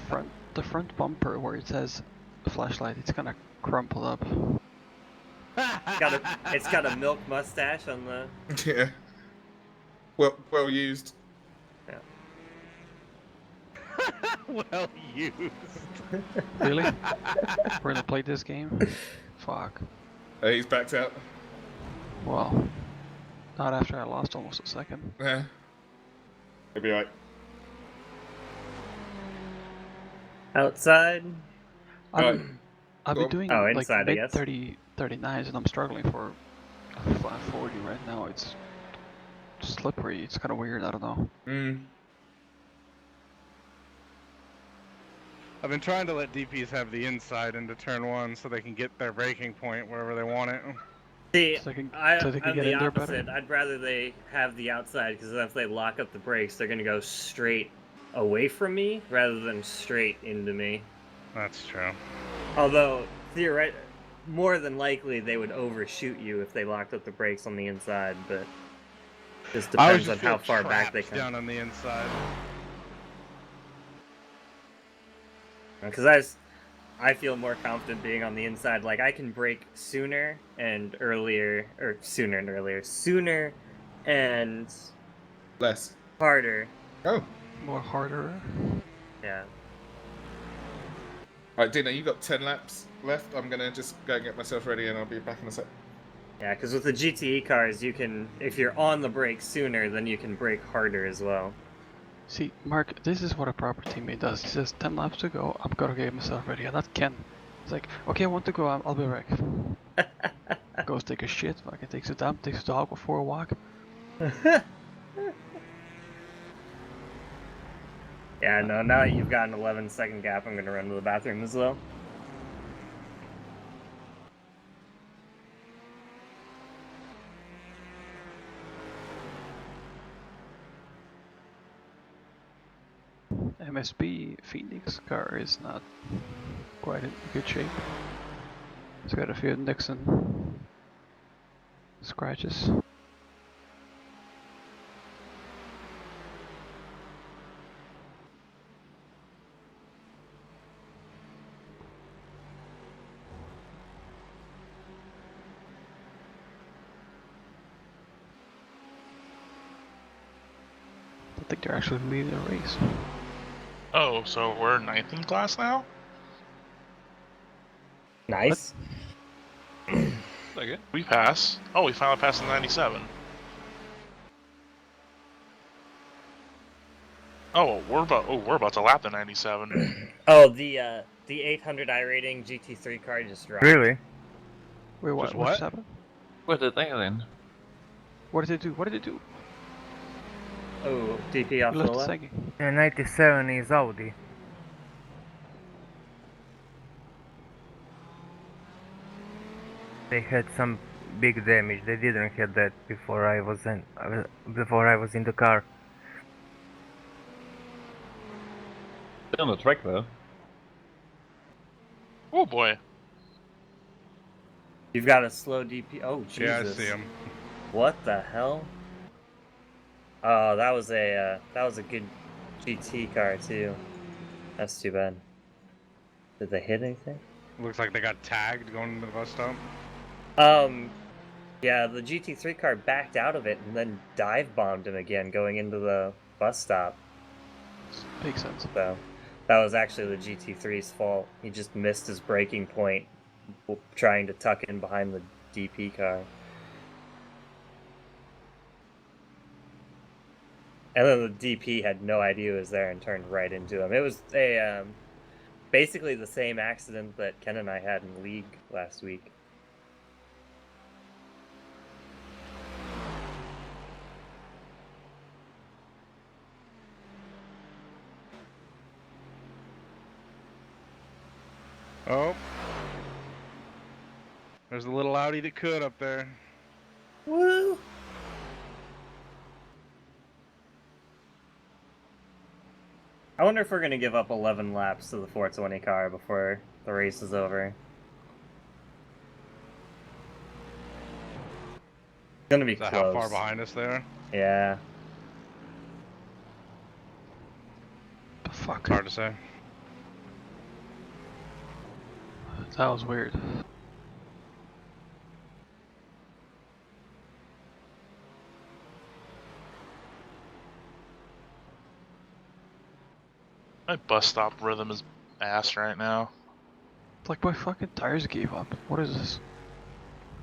front bumper where it says flashlight, it's gonna crumple up. it's got a milk mustache on the. Yeah. Well used. Yeah. Well used. Really? We're gonna play this game? Fuck. He's backed out. Well, not after I lost almost a second. Yeah. He'll be right. Outside. I've been doing like inside, mid 39s and I'm struggling for a 540 right now. It's slippery. It's kind of weird. I don't know. I've been trying to let DPs have the inside into turn 1 so they can get their braking point wherever they want it. See, So they can I'm get the in there opposite. better? I'd rather they have the outside because if they lock up the brakes, they're gonna go straight away from me rather than straight into me. That's true. Although, more than likely they would overshoot you if they locked up the brakes on the inside, but just depends on how far back they come. Down on the inside. Because I feel more confident being on the inside. Like, I can brake sooner and earlier, or sooner and less harder. Oh. More harder? Yeah. Alright, Dino, you got 10 laps left. I'm gonna just go and get myself ready and I'll be back in a sec. Yeah, because with the GTE cars, you can, if you're on the brake sooner, then you can brake harder as well. See, Mark, this is what a proper teammate does. He says 10 laps to go, I'm gonna get myself ready. And not Ken. It's like, okay, I want to go, I'll be back. Goes take a shit, fucking takes a dump, takes a dog before a walk. Yeah, no, now that you've got an 11-second gap, I'm gonna run to the bathroom as well. MSB Phoenix car is not quite in good shape. It's got a few nicks and scratches. I think they're actually leading the race. Oh, so we're 9th in class now? Nice. Okay. We pass. Oh, we finally passed the 97. Oh, we're about to lap the 97. Oh, the 800 iRating GT3 car just dropped. Really? Wait, what? Just What what? just happened? What did they then? What did it do? What did it do? Oh, DP off You left the it left. sagging. Yeah, 97 is Audi. They had some big damage. They didn't have that before I was in the car. Still on the track though. Oh boy. You've got a slow DP. Oh, Jesus. Yeah, I see him. What the hell? Oh, that was a good GT car too. That's too bad. Did they hit anything? Looks like they got tagged going to the bus stop. Yeah, the GT3 car backed out of it and then dive bombed him again going into the bus stop. Makes sense. So that was actually the GT3's fault. He just missed his braking point trying to tuck in behind the DP car. And then the DP had no idea he was there and turned right into him. It was a basically the same accident that Ken and I had in League last week. Oh. There's a little Audi that could up there. Woo! I wonder if we're going to give up 11 laps to the 420 car before the race is over. It's going to be Is that close. how far behind us they are? Yeah. The fuck? It's hard to say. That was weird. My bus stop rhythm is ass right now. It's like my fucking tires gave up. What is this?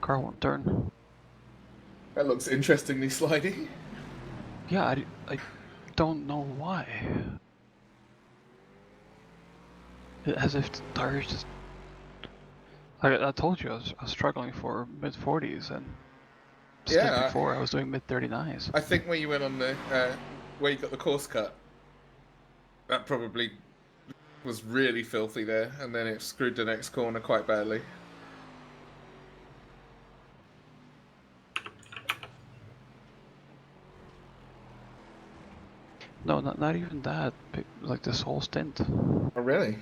Car won't turn. That looks interestingly slidey. Yeah, I don't know why. As if the tires just... I told you I was struggling for mid-40s and Yeah, before I was doing mid-39s. I think when you went on the where you got the course cut, that probably was really filthy there, and then it screwed the next corner quite badly. No, not even that. Like this whole stint. Oh really?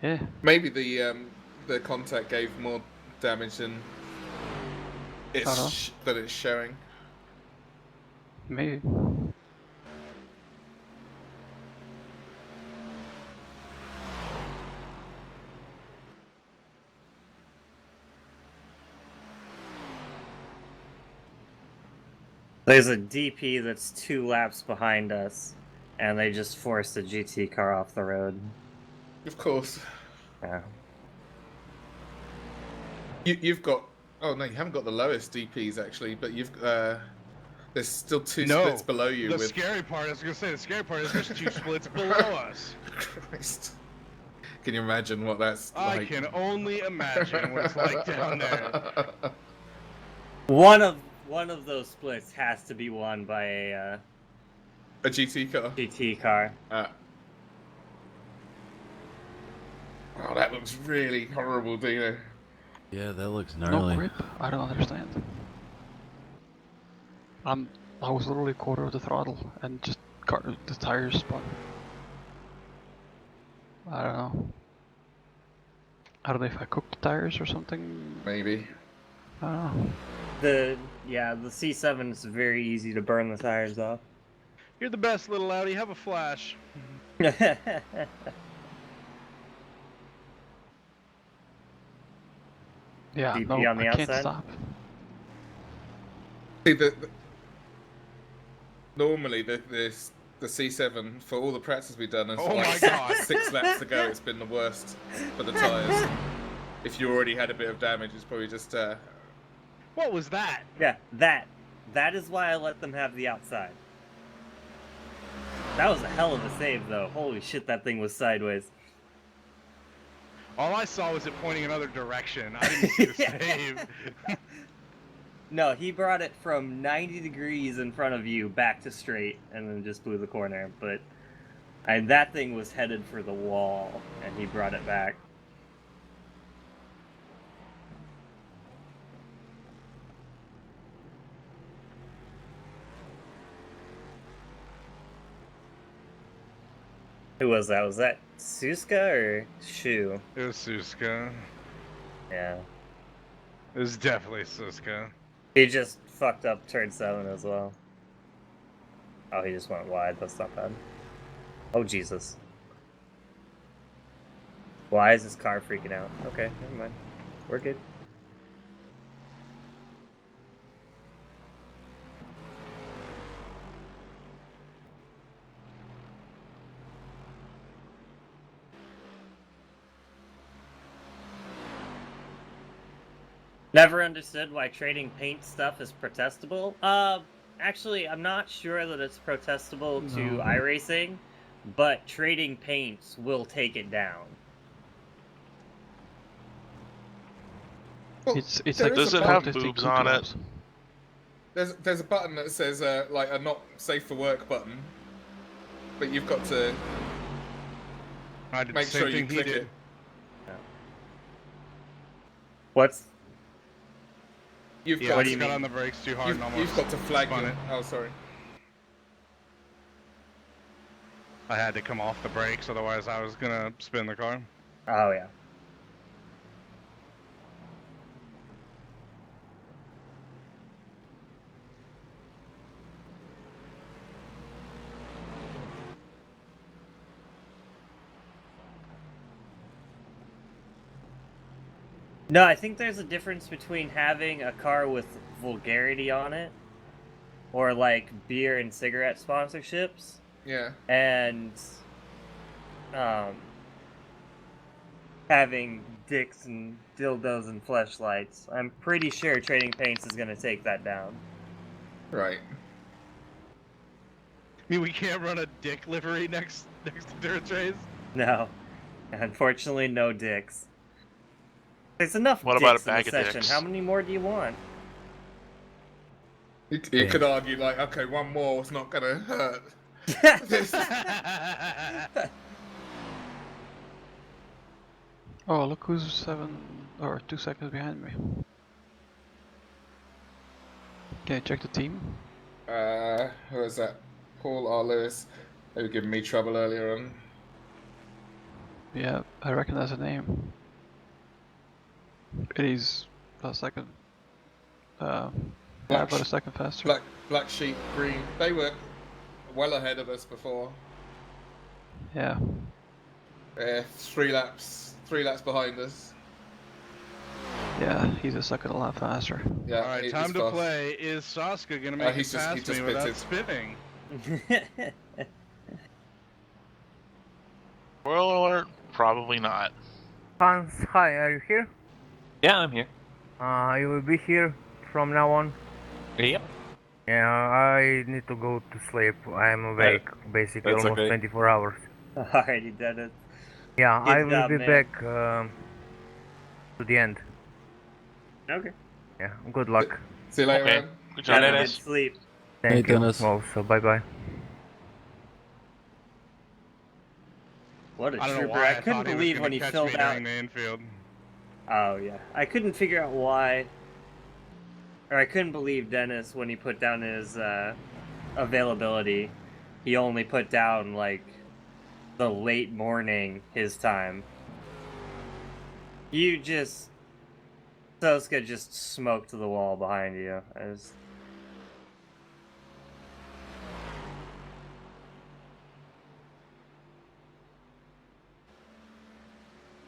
Yeah. Maybe the contact gave more damage than that it's showing. Maybe. There's a DP that's 2 laps behind us, and they just forced a GT car off the road. Of course. Yeah. You've got... Oh no, you haven't got the lowest DPs actually, but you've... there's still 2 No, splits below you. The scary part, I was going to say, the scary part is there's 2 splits below us. Christ. Can you imagine what that's like? I can only imagine what it's like down there. One of those splits has to be won by a GT car. GT car. Oh, that looks really horrible, Dino. Yeah, that looks No gnarly. grip? I don't understand. I was literally a quarter of the throttle and just the tires spun. I don't know. I don't know if I cooked the tires or something. Maybe. I don't know. The C7 is very easy to burn the tires off. You're the best, little Audi. Have a flash. Yeah, DP no, on the I can't outside? stop. See, normally the C7 for all the practice we've done, and Oh like my God. 6 laps to go, it's been the worst for the tyres. If you already had a bit of damage, it's probably just. What was that? Yeah, that is why I let them have the outside. That was a hell of a save, though. Holy shit, that thing was sideways. All I saw was it pointing another direction. I didn't see the save. No, he brought it from 90 degrees in front of you back to straight, and then just blew the corner. But that thing was headed for the wall, and he brought it back. Who was that? Was that Suska or Shu? It was Suska. Yeah. It was definitely Suska. He just fucked up turn 7 as well. Oh, he just went wide. That's not bad. Oh, Jesus. Why is this car freaking out? Okay, never mind. We're good. Never understood why trading paint stuff is protestable. Actually, I'm not sure that it's protestable to iRacing, but trading paints will take it down. Well, It's there like Does it have boobs on it? There's a button that says like a not safe for work button, but you've got to I did make the same sure you thing he click did. it. What's... You've Yeah, got I to, just got on the brakes too hard and almost you've got to flag spun it. it. Oh, sorry. I had to come off the brakes, otherwise I was gonna spin the car. Oh, yeah. No, I think there's a difference between having a car with vulgarity on it, or like beer and cigarette sponsorships, Yeah. and having dicks and dildos and fleshlights. I'm pretty sure Trading Paints is gonna take that down. Right. I mean, we can't run a dick livery next to Dirt Trays. No, unfortunately, no dicks. There's enough What dicks about a bag in the of session. dicks? How many more do you want? You could argue like, okay, one more is not gonna hurt. Oh, look who's 2 seconds behind me. Okay, check the team. Who is that? Paul R. Lewis. They were giving me trouble earlier on. Yeah, I recognize the name. It is a second. Yeah, about a second faster. Black Sheep, Green. They were well ahead of us before. Yeah. 3 laps behind us. Yeah, he's a second a lot faster. Yeah. Alright, time to play. Is Saska gonna make it past me without spinning? Spoiler alert, probably not. Hans, hi, are you here? Yeah, I'm here. You will be here from now on? Yep. Yeah, I need to go to sleep. I am awake basically That's almost okay. 24 hours. Alrighty, Dennis. Yeah, Good I will job, be man. back to the end. Okay. Yeah, good luck. See you later, Okay. man. Good job, Have a Dennis. good sleep. Thank Hey, you. Dennis. Also, bye bye. What a I don't know trooper. why I couldn't thought he was believe gonna when he catch filled me out. during the infield. Oh, yeah. I couldn't figure out why. Or I couldn't believe Dennis when he put down his availability. He only put down, like, the late morning his time. You just... Soska just smoked the wall behind you.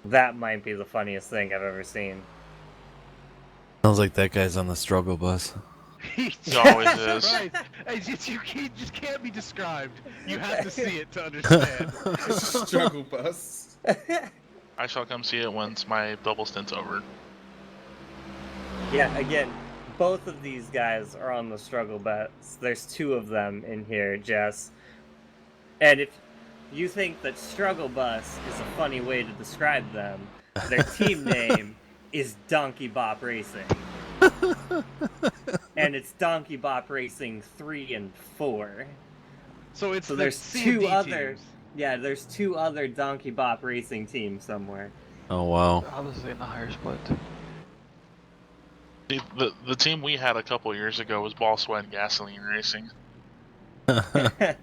That might be the funniest thing I've ever seen. Sounds like that guy's on the struggle bus. He always is. Right. You just can't be described. You have to see it to understand. Struggle bus. I shall come see it once my double stint's over. Yeah, again, both of these guys are on the struggle bus. There's 2 of them in here, Jess. And if you think that struggle bus is a funny way to describe them, their team name is Donkey Bop Racing. And it's Donkey Bop Racing 3 and 4. So there's C&D 2 other teams. Yeah, there's 2 other Donkey Bop Racing teams somewhere. Oh wow. I was in the higher split. The team we had a couple years ago was Ball Sweat and Gasoline Racing. To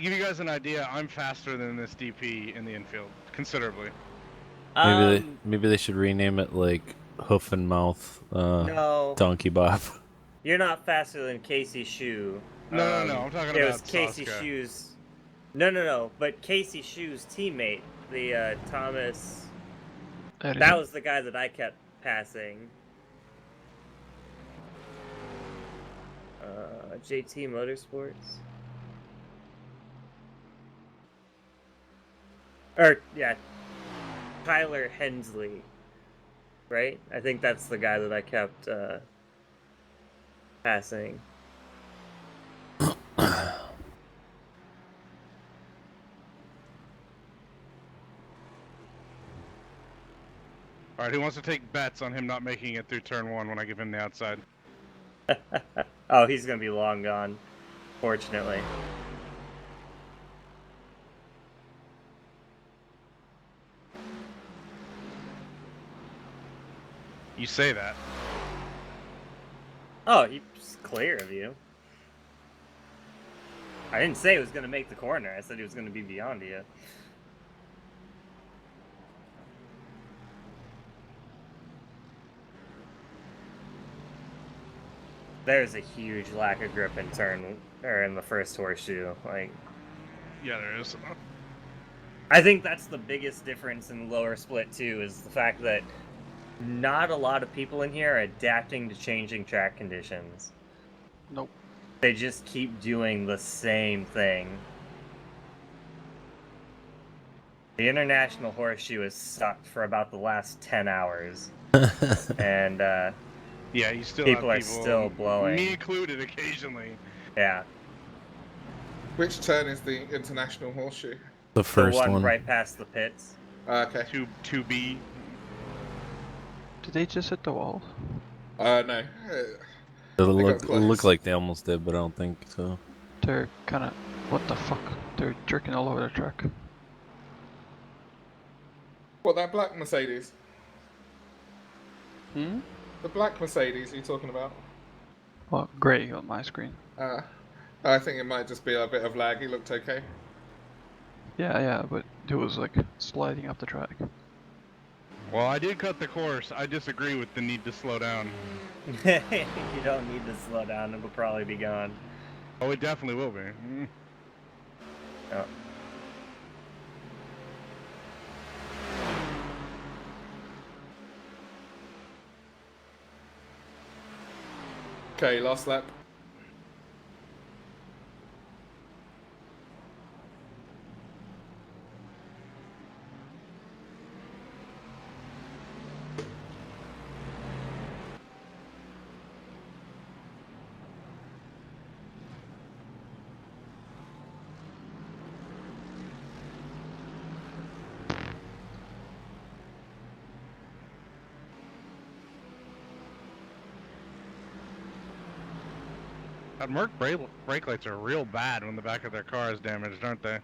give you guys an idea, I'm faster than this DP in the infield, considerably. Maybe they should rename it like Hoof and Mouth No. Donkey Bob. You're not faster than Casey Shu. No, I'm talking it about was Casey Soska. Shu's. No. But Casey Shu's teammate, the Thomas. That was the guy that I kept passing. JT Motorsports. Tyler Hensley. Right? I think that's the guy that I kept passing. Alright, who wants to take bets on him not making it through turn 1 when I give him the outside? Oh, he's gonna be long gone, fortunately. You say that. Oh, he's clear of you. I didn't say he was gonna make the corner. I said he was gonna be beyond you. There's a huge lack of grip in in the first horseshoe. Like, Yeah, there is. I think that's the biggest difference in lower split too, is the fact that not a lot of people in here are adapting to changing track conditions. Nope. They just keep doing the same thing. The International Horseshoe has sucked for about the last 10 hours. And, yeah, you still people have are still blowing. Me included, occasionally. Yeah. Which turn is the International Horseshoe? The first one. one. Right past the pits. Okay. 2B. Did they just hit the wall? No. It looked like they almost did, but I don't think so. They're kind of... What the fuck? They're jerking all over the track. What, that black Mercedes? Hmm? The black Mercedes you're talking about? Well, grey on my screen. I think it might just be a bit of lag. He looked okay. Yeah, but it was like sliding up the track. Well, I did cut the course. I disagree with the need to slow down. You don't need to slow down. It'll probably be gone. Oh, it definitely will be. Mm. Oh. Okay, last lap. Merc brake lights are real bad when the back of their car is damaged, aren't they?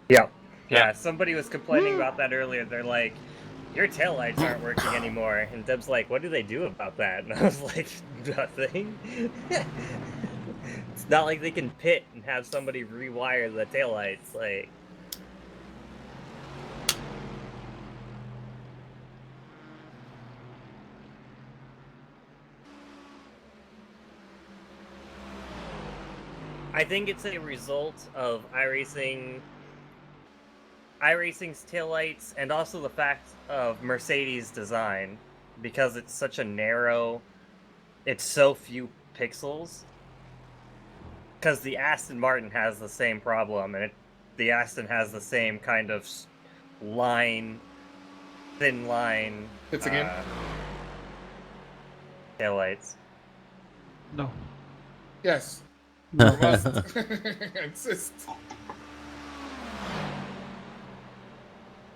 Yeah, somebody was complaining about that earlier. They're like, your taillights aren't working anymore. And Deb's like, what do they do about that? And I was like, nothing. It's not like they can pit and have somebody rewire the taillights, like... I think it's a result of iRacing's taillights and also the fact of Mercedes' design, because it's such a narrow, it's so few pixels. Because the Aston Martin has the same problem, and the Aston has the same kind of line, thin line. It's again. Taillights. No. Yes. No. You must. Insist.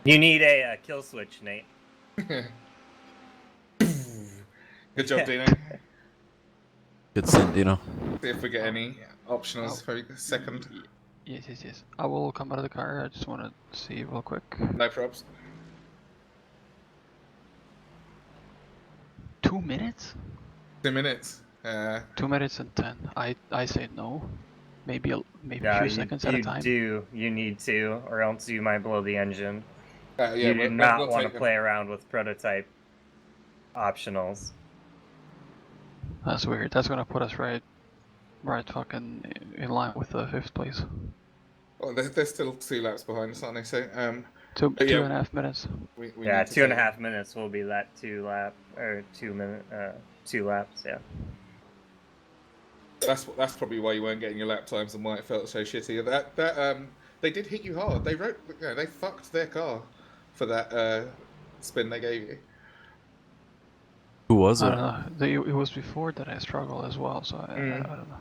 You need a kill switch, Nate. Good job, Dino. Good send, Dino. See if we get any optionals for a second. Yes. I will come out of the car. I just want to see real quick. No props. 2 minutes? 2 minutes. 2 minutes and 10. I say no. Maybe a few seconds at a time. You need to, or else you might blow the engine. Yeah, you do not we'll want to take play around with prototype optionals. That's weird. That's gonna put us right fucking in line with the 5th place. Well, they're still 2 laps behind us, aren't they? So, two and a half minutes. We yeah, need to 2.5 minutes will be that 2 laps. Yeah. That's probably why you weren't getting your lap times and why it felt so shitty. That they did hit you hard. They fucked their car for that spin they gave you. Who was it? I don't know. It was before that I struggled as well, so I don't know.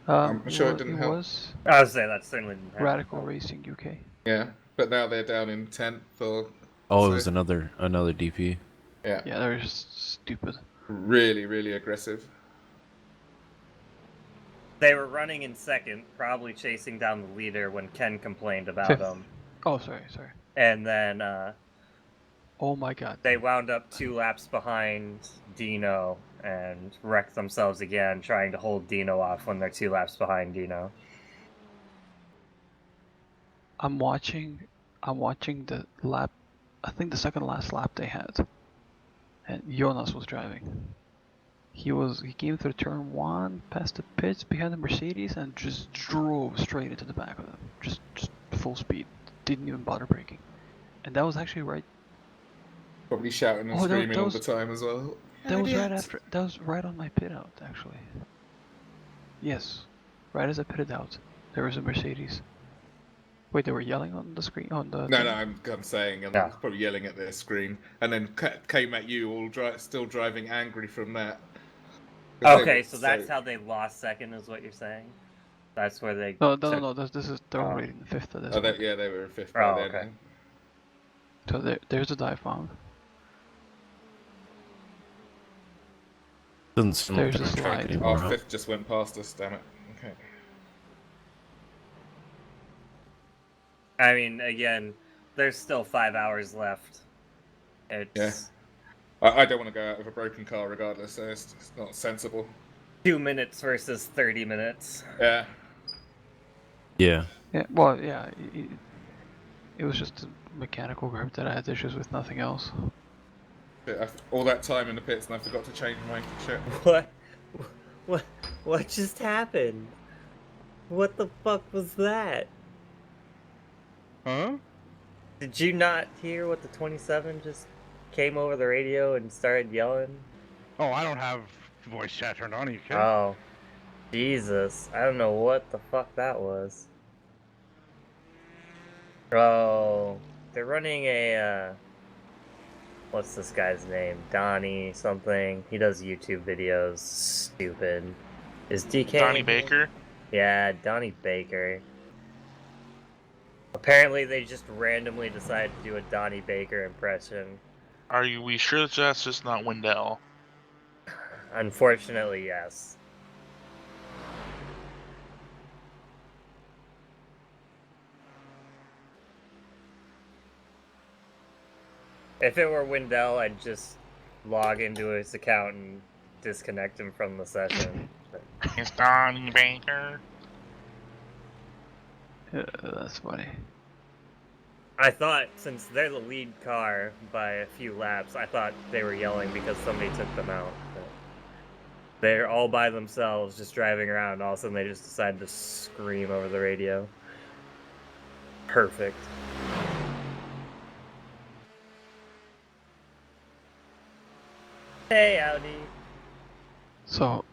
I'm sure it didn't help. Was I would say that certainly didn't help. Radical Racing UK. Yeah, but now they're down in 10th or... Oh, it was another DP. Yeah. Yeah, they're just stupid. Really, really aggressive. They were running in 2nd, probably chasing down the leader when Ken complained about 5th. them. Oh, sorry. And then... oh my god. They wound up 2 laps behind Dino and wrecked themselves again, trying to hold Dino off when they're 2 laps behind Dino. I'm watching the lap, I think the second last lap they had, and Jonas was driving. He came through turn 1, past the pits behind the Mercedes, and just drove straight into the back of them. Just full speed. Didn't even bother braking. And that was actually right. Probably shouting and screaming all the time as well. That was right after. That was right on my pit out, actually. Yes, right as I pitted out, there was a Mercedes. Wait, they were yelling on the screen on the. No, I'm saying, and probably yelling at their screen, and then came at you all still driving angry from that. Okay, so that's how they lost 2nd, is what you're saying? That's where they. No. This is they're already in 5th at this point. Yeah, they were in 5th by then. Okay. So there's a dive bomb. There's a slide. Our 5th just went past us, damn it. Okay. I mean, again, there's still 5 hours left. Yeah. I don't want to go out with a broken car regardless, so it's not sensible. 2 minutes versus 30 minutes. Yeah. Yeah. Yeah. Well, yeah. It was just a mechanical group that I had issues with, nothing else. All that time in the pits and I forgot to change my shit. What just happened? What the fuck was that? Huh? Did you not hear what the 27 just came over the radio and started yelling? Oh, I don't have voice chat turned on, are you kidding? Oh. Jesus. I don't know what the fuck that was. Oh. They're running a, what's this guy's name? Donnie something. He does YouTube videos. Stupid. Is DK? Donnie Baker? Yeah, Donnie Baker. Apparently they just randomly decided to do a Donnie Baker impression. Are we sure that's just not Wendell? Unfortunately, yes. If it were Wendell, I'd just log into his account and disconnect him from the session. It's Donnie Baker. That's funny. I thought, since they're the lead car by a few laps, I thought they were yelling because somebody took them out. But they're all by themselves, just driving around, and all of a sudden they just decided to scream over the radio. Perfect. Hey, Audi. So,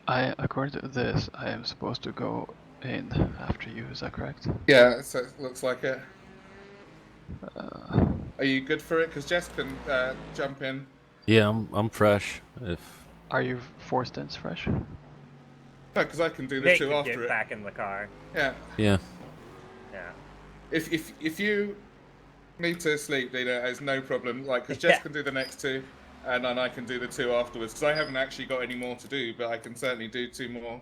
according to this, I am supposed to go in after you. Is that correct? Yeah, so it looks like it. Uh, Are you good for it? Because Jess can jump in. Yeah, I'm fresh. If Are you 4 stints fresh? No, because I can do the They 2 could after get it. back in the car. Yeah. yeah, Yeah. If you need to sleep, Dina, it's no problem. Like, because Jess Yeah. can do the next 2, and then I can do the 2 afterwards. Because I haven't actually got any more to do, but I can certainly do 2 more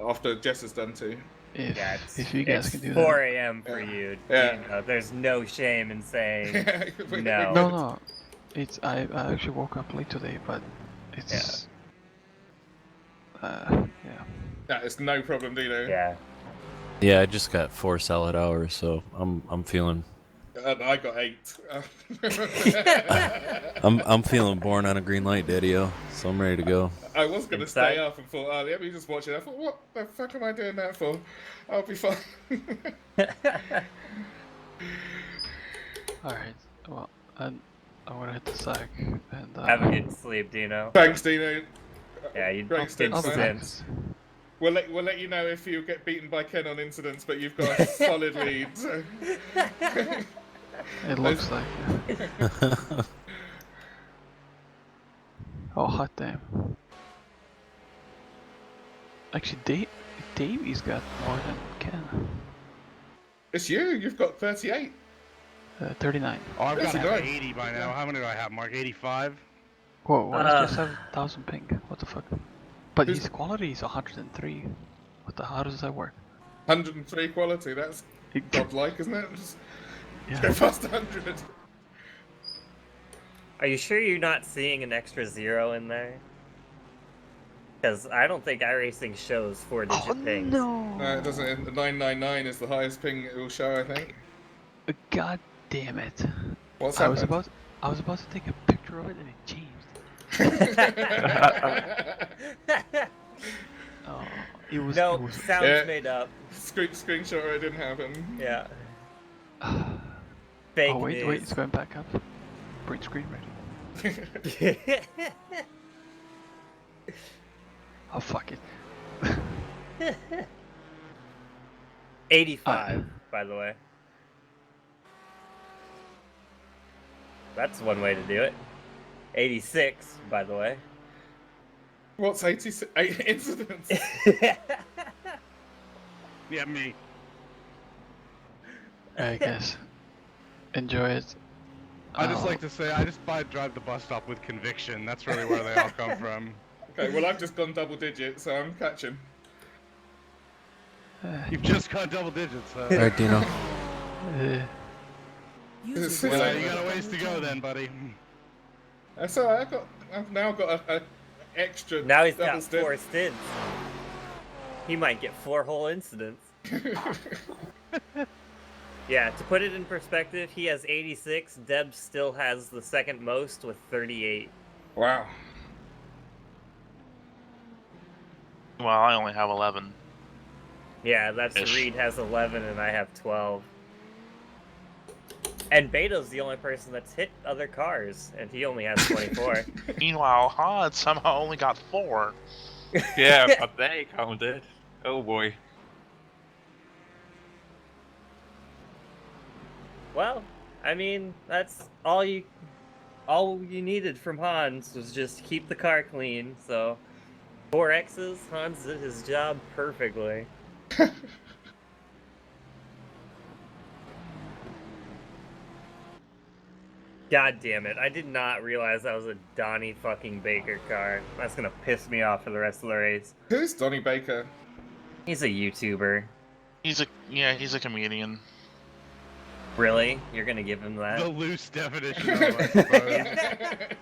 after Jess has done 2. If you guys can do 4 that. a.m. for you. Yeah. You know, there's no shame in saying no. No. It's I actually woke up late today, but it's yeah. That is no problem, Dino. Yeah. yeah, I just got 4 solid hours, so I'm feeling And I got 8. I'm feeling born on a green light, Daddy-o, so I'm ready to go. I was going to Inside? stay up and thought, oh, let me just watch it. I thought, what the fuck am I doing that for? I'll be fine. Alright, well, I'm gonna hit the sack and Have a good sleep, Dino. Thanks, Dino. Yeah, you Great good stints, man. stints. We'll let you know if you get beaten by Ken on incidents, but you've got a solid lead. So. It looks like it. Oh, hot damn. Actually, Davey's got more than Ken. It's you. You've got 38. 39. Oh, I've got to have 39. 80 by now. How many do I have, Mark? 85? Whoa, why does just have 1,000 ping? What the fuck? But his quality is 103. How does that work? 103 quality. That's godlike, isn't it? Just Yeah. go past 100. Are you sure you're not seeing an extra 0 in there? Because I don't think iRacing shows 4-digit pings. No, it doesn't. The 999 is the highest ping it will show, I think. God damn it! What's I was happened? about to take a picture of it and it changed. Oh, it was. No, it was... sounds made up. Screenshot or it didn't happen. Yeah. Fake oh wait, news. it's going back up. Print screen ready. Oh fuck it. 85, by the way. That's one way to do it. 86, by the way. What's 86? 8 incidents? Yeah, me. I guess. Enjoy it. I just like to say, I just drive the bus stop with conviction. That's really where they all come from. Okay, well, I've just gone double digit, so I'm catching. You've just got double digits. All right, Dino. Well, you got a ways to go then, buddy. That's alright. I've now got a extra. Now he's double got stint. 4 stints. He might get 4 whole incidents. Yeah, to put it in perspective, he has 86. Deb still has the second most with 38. Wow. Well, I only have 11. Yeah, that's Ish. Reed has 11 and I have 12. And Beto's the only person that's hit other cars, and he only has 24. Meanwhile, Hod somehow only got 4. Yeah, but they counted. Oh boy. Well, I mean, that's all you needed from Hans was just keep the car clean. So 4 X's, Hans did his job perfectly. God damn it, I did not realize that was a Donnie fucking Baker car. That's gonna piss me off for the rest of the race. Who's Donnie Baker? He's a YouTuber. He's a comedian. Really? You're gonna give him that? The loose definition of it, I suppose.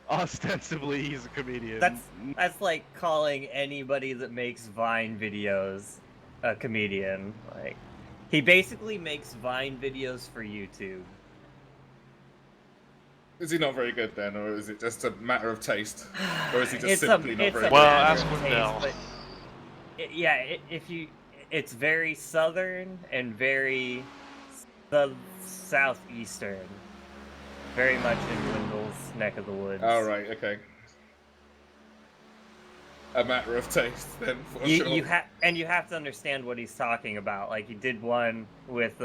Ostensibly, he's a comedian. That's like calling anybody that makes Vine videos a comedian. Like, he basically makes Vine videos for YouTube. Is he not very good then, or is it just a matter of taste? Or is he just It's simply a, not it's very a good? Well, matter ask of Wendell. taste, but if you, it's very southern and very southeastern, very much in Wendell's neck of the woods. Oh, right, okay. A matter of taste, then, for sure. You have to understand what he's talking about. Like, he did one with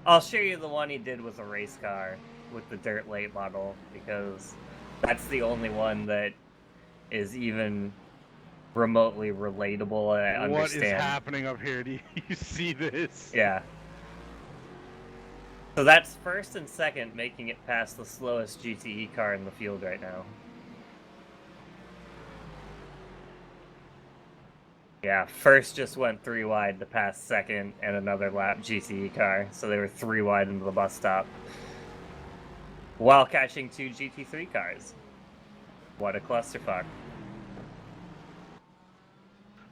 I'll show you the one he did with a race car with the dirt late model, because that's the only one that is even remotely relatable and I What is understand. happening up here? Do you see this? Yeah. So that's first and second, making it past the slowest GTE car in the field right now. Yeah, first just went 3 wide to pass second and another lap GTE car, so they were 3 wide into the bus stop. While catching 2 GT3 cars. What a clusterfuck.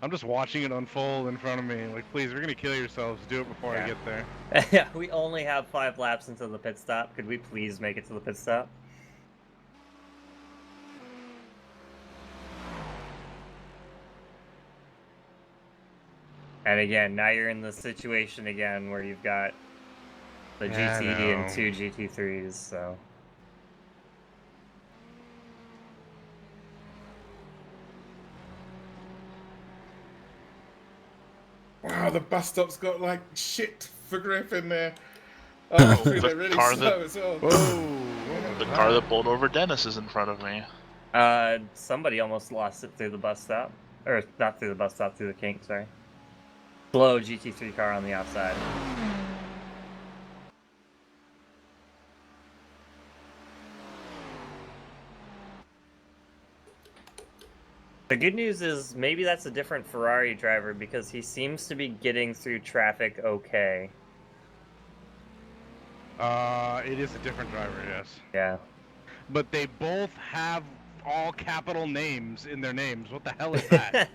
I'm just watching it unfold in front of me. Like, please, we're gonna kill yourselves. Do it before I get there. Yeah, we only have 5 laps until the pit stop. Could we please make it to the pit stop? And again, now you're in the situation again where you've got the GTE and 2 GT3s, so... Wow, the bus stop's got like shit for grip in there. Oh, hopefully they're really slow as well. The car that bowled over Dennis is in front of me. Somebody almost lost it through the bus stop. Or, not through the bus stop, through the kink, sorry. Slow GT3 car on the outside. The good news is maybe that's a different Ferrari driver because he seems to be getting through traffic okay. It is a different driver, yes. Yeah. But they both have all capital names in their names. What the hell is that?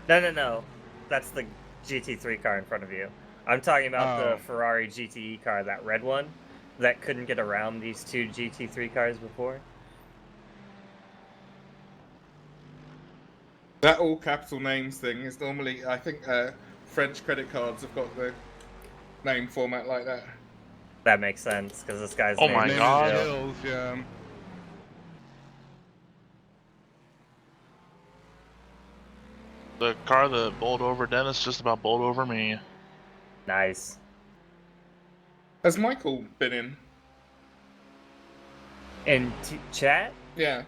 No. That's the GT3 car in front of you. I'm talking about the Ferrari GTE car, that red one, that couldn't get around these 2 GT3 cars before. That all capital names thing is normally, I think, French credit cards have got the name format like that. That makes sense, because this guy's Oh name my is god. Hills, yeah. The car that bowled over Dennis just about bowled over me. Nice. Has Michael been in? In chat? Yeah.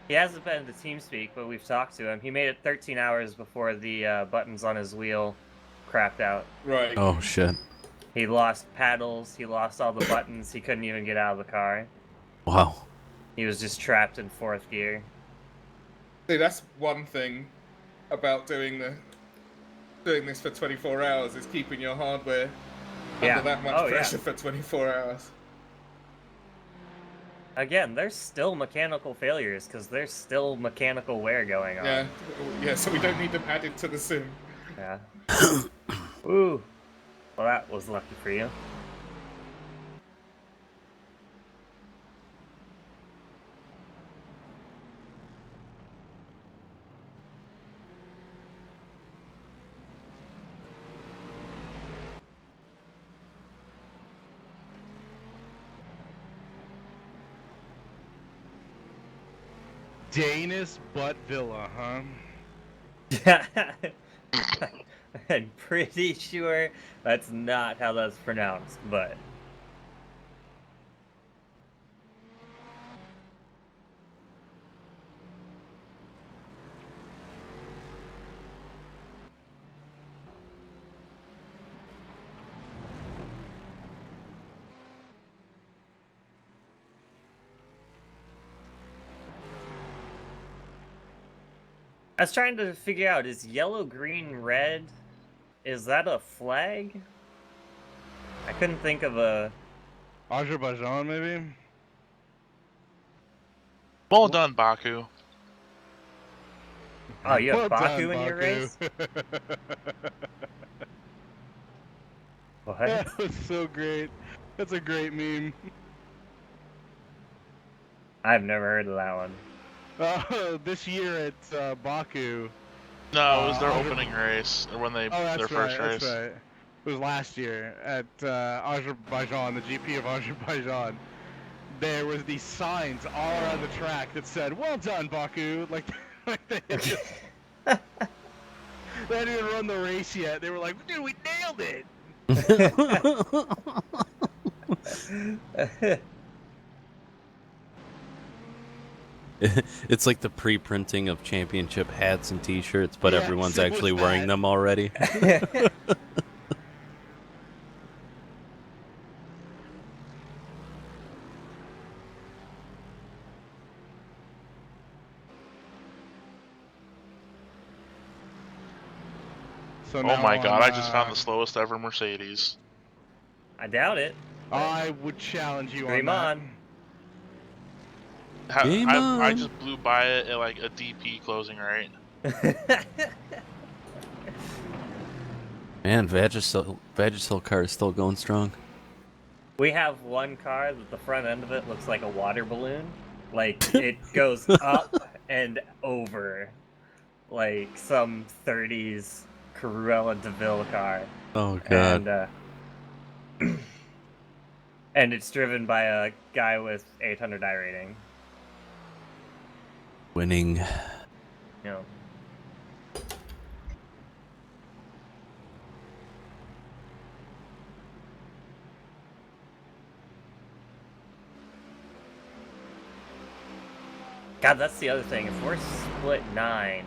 He hasn't been to TeamSpeak, but we've talked to him. He made it 13 hours before the buttons on his wheel crapped out. Right. Oh shit. He lost paddles, he lost all the buttons, he couldn't even get out of the car. Wow. He was just trapped in 4th gear. See, that's one thing about doing this for 24 hours is keeping your hardware under that much pressure for 24 hours. Again, there's still mechanical failures because there's still mechanical wear going on. Yeah, so we don't need them added to the sim. Yeah. Ooh. Well, that was lucky for you. Danis Butt Villa, huh? I'm pretty sure that's not how that's pronounced, but... I was trying to figure out, is yellow, green, red, is that a flag? I couldn't think of a... Azerbaijan, maybe? Well done, Baku. Oh, you have Well Baku done, in your Baku. race? What? That was so great. That's a great meme. I've never heard of that one. This year at Baku. No, it was their opening race, or when they Oh, their first race. That's right. It was last year at Azerbaijan, the GP of Azerbaijan. There was these signs all around the track that said, "Well done, Baku." Like they had just, they hadn't even run the race yet. They were like, "Dude, we nailed it." It's like the pre-printing of championship hats and T-shirts, but Yes, everyone's it was actually wearing that. them already. So Oh now my god, I on, just found the slowest ever Mercedes. I doubt it. I would challenge you Dream on on. Game I on. just blew by it at like a DP closing rate. Man, Vagisil car is still going strong. We have one car that the front end of it looks like a water balloon. Like, it goes up and over. Like some 30s Cruella DeVille car. Oh god. And it's driven by a guy with 800 I rating. Winning. You know. God, that's the other thing. If we're split 9,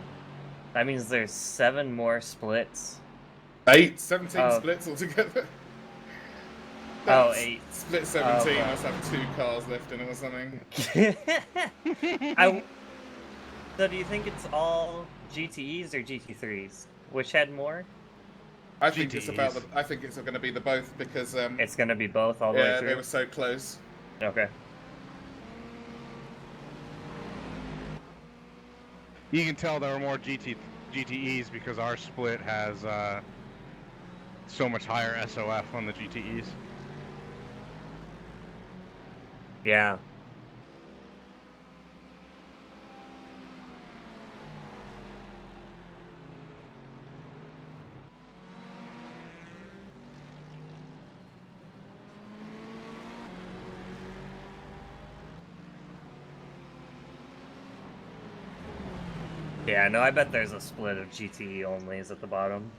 that means there's 7 more splits. 17 splits altogether. Oh, That's 8. Split 17 must have 2 cars left in it or something. So do you think it's all GTEs or GT3s? Which had more? I think it's about the. I think it's going to be the both because. It's going to be both all the way Yeah, through? they were so close. Okay. You can tell there were more GTEs because our split has so much higher SOF on the GTEs. Yeah. Yeah, no, I bet there's a split of GTE onlys at the bottom.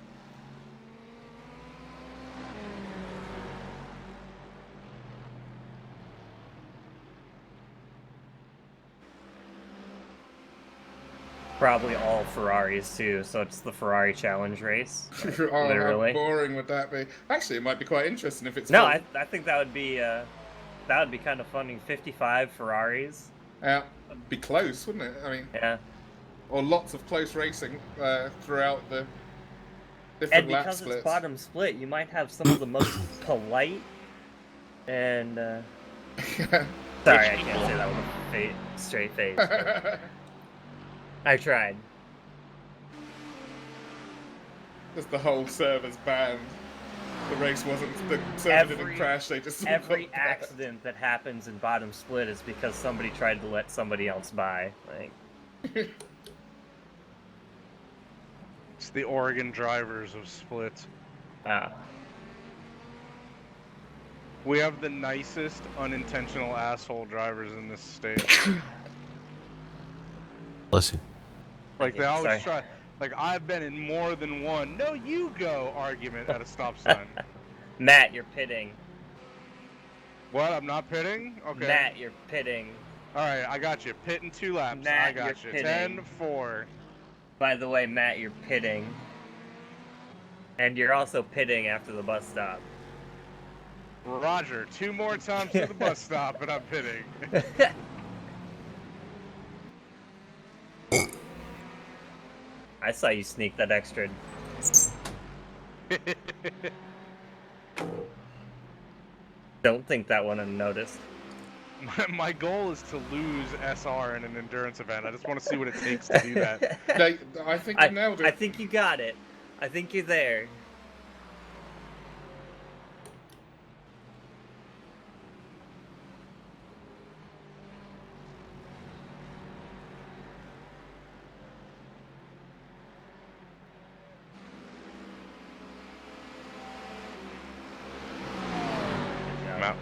Probably all Ferraris too, so it's the Ferrari challenge race. Oh, Literally. how boring would that be? Actually, it might be quite interesting if it's. No, full. I think that would be kind of funny. 55 Ferraris. Yeah, be close, wouldn't it? I mean. Yeah. Or lots of close racing throughout the And different lap because splits. it's bottom split, you might have some of the most polite and sorry, I can't say that with a straight face. but I tried. Just the whole server's banned. The race wasn't. The server didn't crash. They just. Every accident that happens in bottom split is because somebody tried to let somebody else by. Like. It's the Oregon drivers of splits. We have the nicest unintentional asshole drivers in this state. Bless you. Like they always Sorry. try. Like I've been in more than one "no, you go" argument at a stop sign. Matt, you're pitting. What? I'm not pitting? Okay. Matt, you're pitting. Alright, I got you. Pit in 2 laps. Matt, I got you're you. pitting. 10-4. By the way, Matt, you're pitting. And you're also pitting after the bus stop. Roger, 2 more times to the bus stop and I'm pitting. I saw you sneak that extra. Don't think that one unnoticed. My goal is to lose SR in an endurance event. I just want to see what it takes to do that. I think you nailed it. I think you got it. I think you're there. I'm out.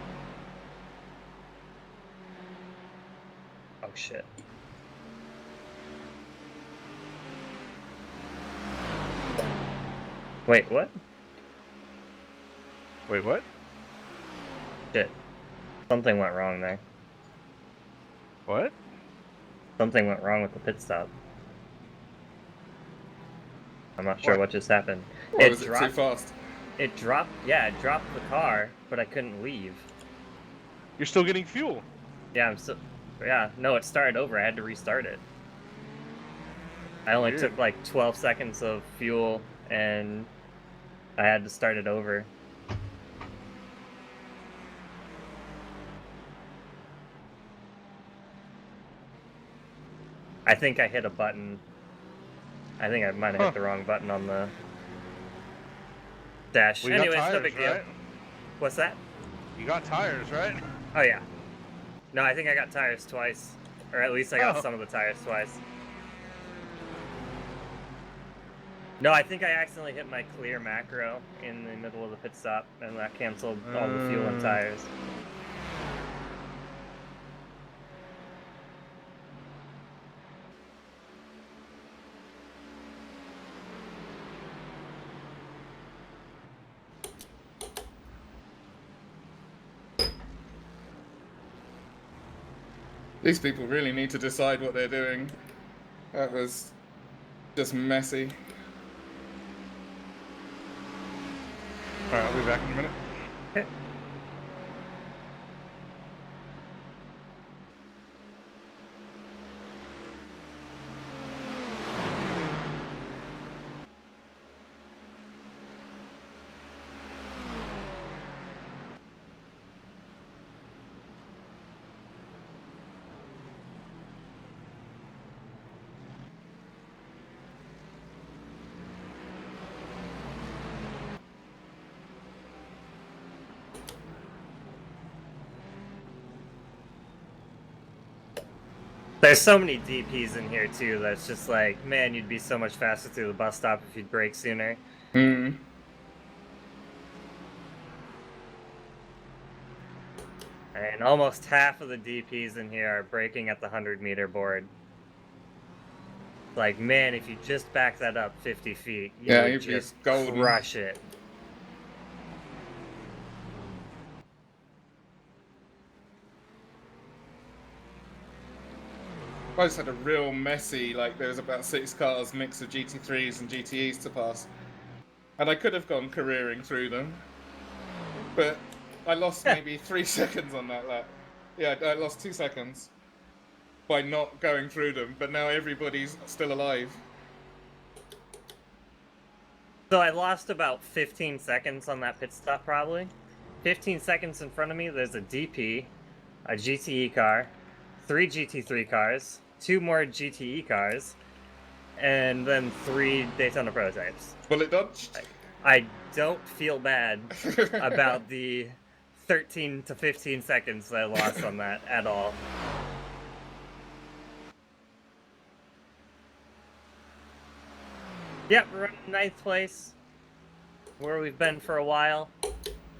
Oh shit. Wait, what? Wait, what? Shit. Something went wrong there. What? Something went wrong with the pit stop. I'm not sure what just happened. Or was it too fast? It dropped, yeah, it dropped the car, but I couldn't leave. You're still getting fuel. Yeah, I'm still, yeah, no, it started over. I had to restart it. I only Weird. took like 12 seconds of fuel, and I had to start it over. I think I hit a button. I think I might have hit the wrong button on the dash. Well, you Anyways, got no tires, big deal. right? What's that? You got tires, right? Oh yeah. No, I think I got tires twice. Or at least I got Oh. some of the tires twice. No, I think I accidentally hit my clear macro in the middle of the pit stop, and that canceled all the fuel and tires. These people really need to decide what they're doing. That was just messy. Alright, I'll be back in a minute. Okay. There's so many DPs in here too that's just like, man, you'd be so much faster through the bus stop if you'd brake sooner. Hmm. And almost half of the DPs in here are braking at the 100-meter board. Like, man, if you just back that up 50 feet, you Yeah, would you'd be just golden. crush it. I just had a real messy, like there was about 6 cars, mix of GT3s and GTEs to pass. And I could have gone careering through them. But I lost maybe 3 seconds on that lap. Yeah, I lost 2 seconds by not going through them, but now everybody's still alive. So I lost about 15 seconds on that pit stop, probably. 15 seconds in front of me, there's a DP, a GTE car, 3 GT3 cars, 2 more GTE cars, and then 3 Daytona prototypes. Bullet dodged? I don't feel bad about the 13 to 15 seconds that I lost on that at all. Yep, we're in 9th place, where we've been for a while.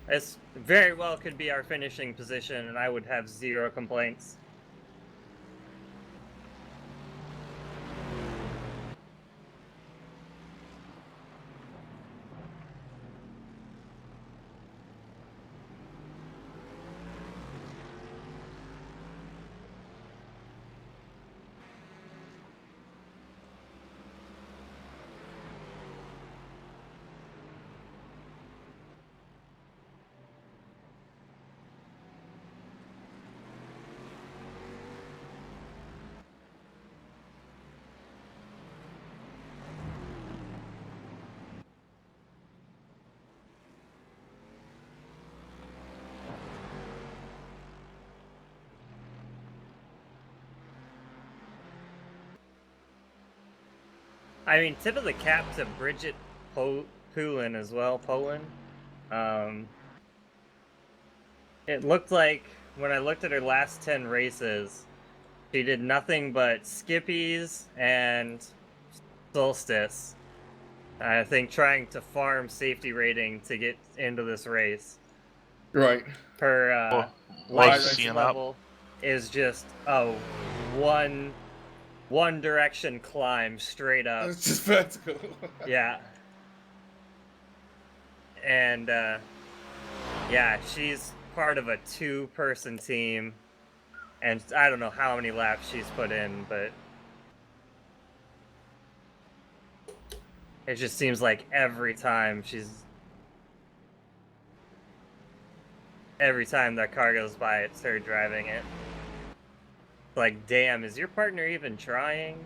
This very well could be our finishing position, and I would have 0 complaints. I mean, tip of the cap to Bridget Poulin as well. It looked like when I looked at her last 10 races, she did nothing but skippies and solstice. I think trying to farm safety rating to get into this race. Right. Her license level is just one direction climb straight up. It's just vertical. Yeah. And yeah, she's part of a 2-person team, and I don't know how many laps she's put in, but it just seems like every time that car goes by, it's her driving it. Like, damn, is your partner even trying?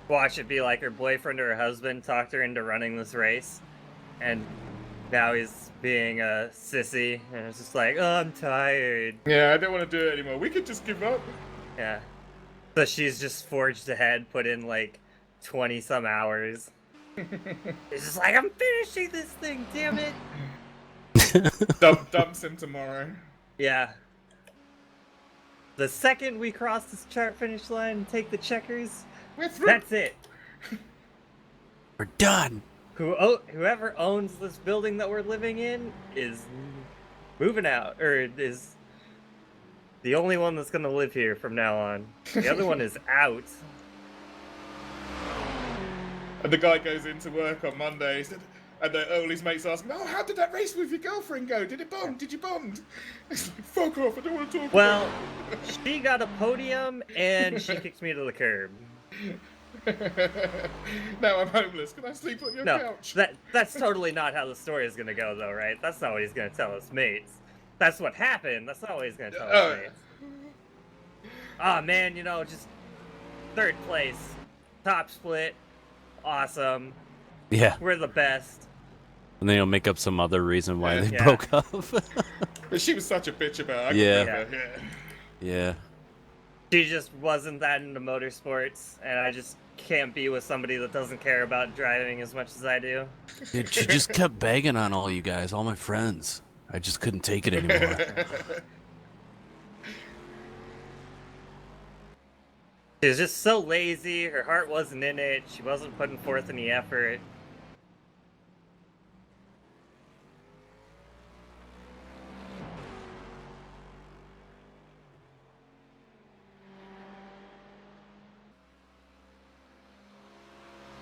Watch it be like her boyfriend or her husband talked her into running this race, and now he's being a sissy, and it's just like, oh, I'm tired. Yeah, I don't want to do it anymore. We could just give up. Yeah. So she's just forged ahead, put in like 20-some hours. It's just like, I'm finishing this thing, damn it! Dumps him tomorrow. Yeah. The second we cross this chart finish line and take the checkers, that's it. We're done. Whoever owns this building that we're living in is moving out, or is the only one that's gonna live here from now on. The other one is out. And the guy goes into work on Monday, and all his mates ask him, "Oh, how did that race with your girlfriend go? Did it bond? Did you bond?" It's like, fuck off, I don't want to talk well, about it. She got a podium, and she kicked me to the curb. Now I'm homeless. Can I sleep on your couch? That's totally not how the story is gonna go, though, right? That's not what he's gonna tell us mates. That's what happened. That's not what he's gonna tell us mates. Ah, man, just 3rd place, top split, awesome. Yeah. We're the best. And then you'll make up some other reason why they broke up. But she was such a bitch about it. Yeah. Yeah. Yeah. She just wasn't that into motorsports, and I just can't be with somebody that doesn't care about driving as much as I do. Dude, she just kept begging on all you guys, all my friends. I just couldn't take it anymore. She was just so lazy, her heart wasn't in it, she wasn't putting forth any effort.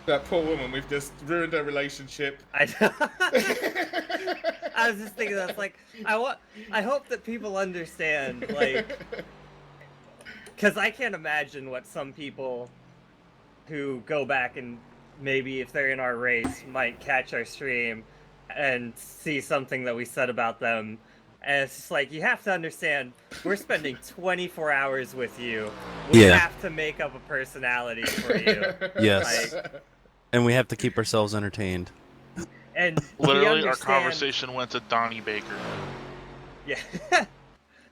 That poor woman, we've just ruined her relationship. I was just thinking that's like, I hope that people understand, like, because I can't imagine what some people who go back and maybe if they're in our race might catch our stream and see something that we said about them. And it's just like, you have to understand, we're spending 24 hours with you. We have to make up a personality for you. Yes. And we have to keep ourselves entertained. And literally, our conversation went to Donnie Baker. Yeah.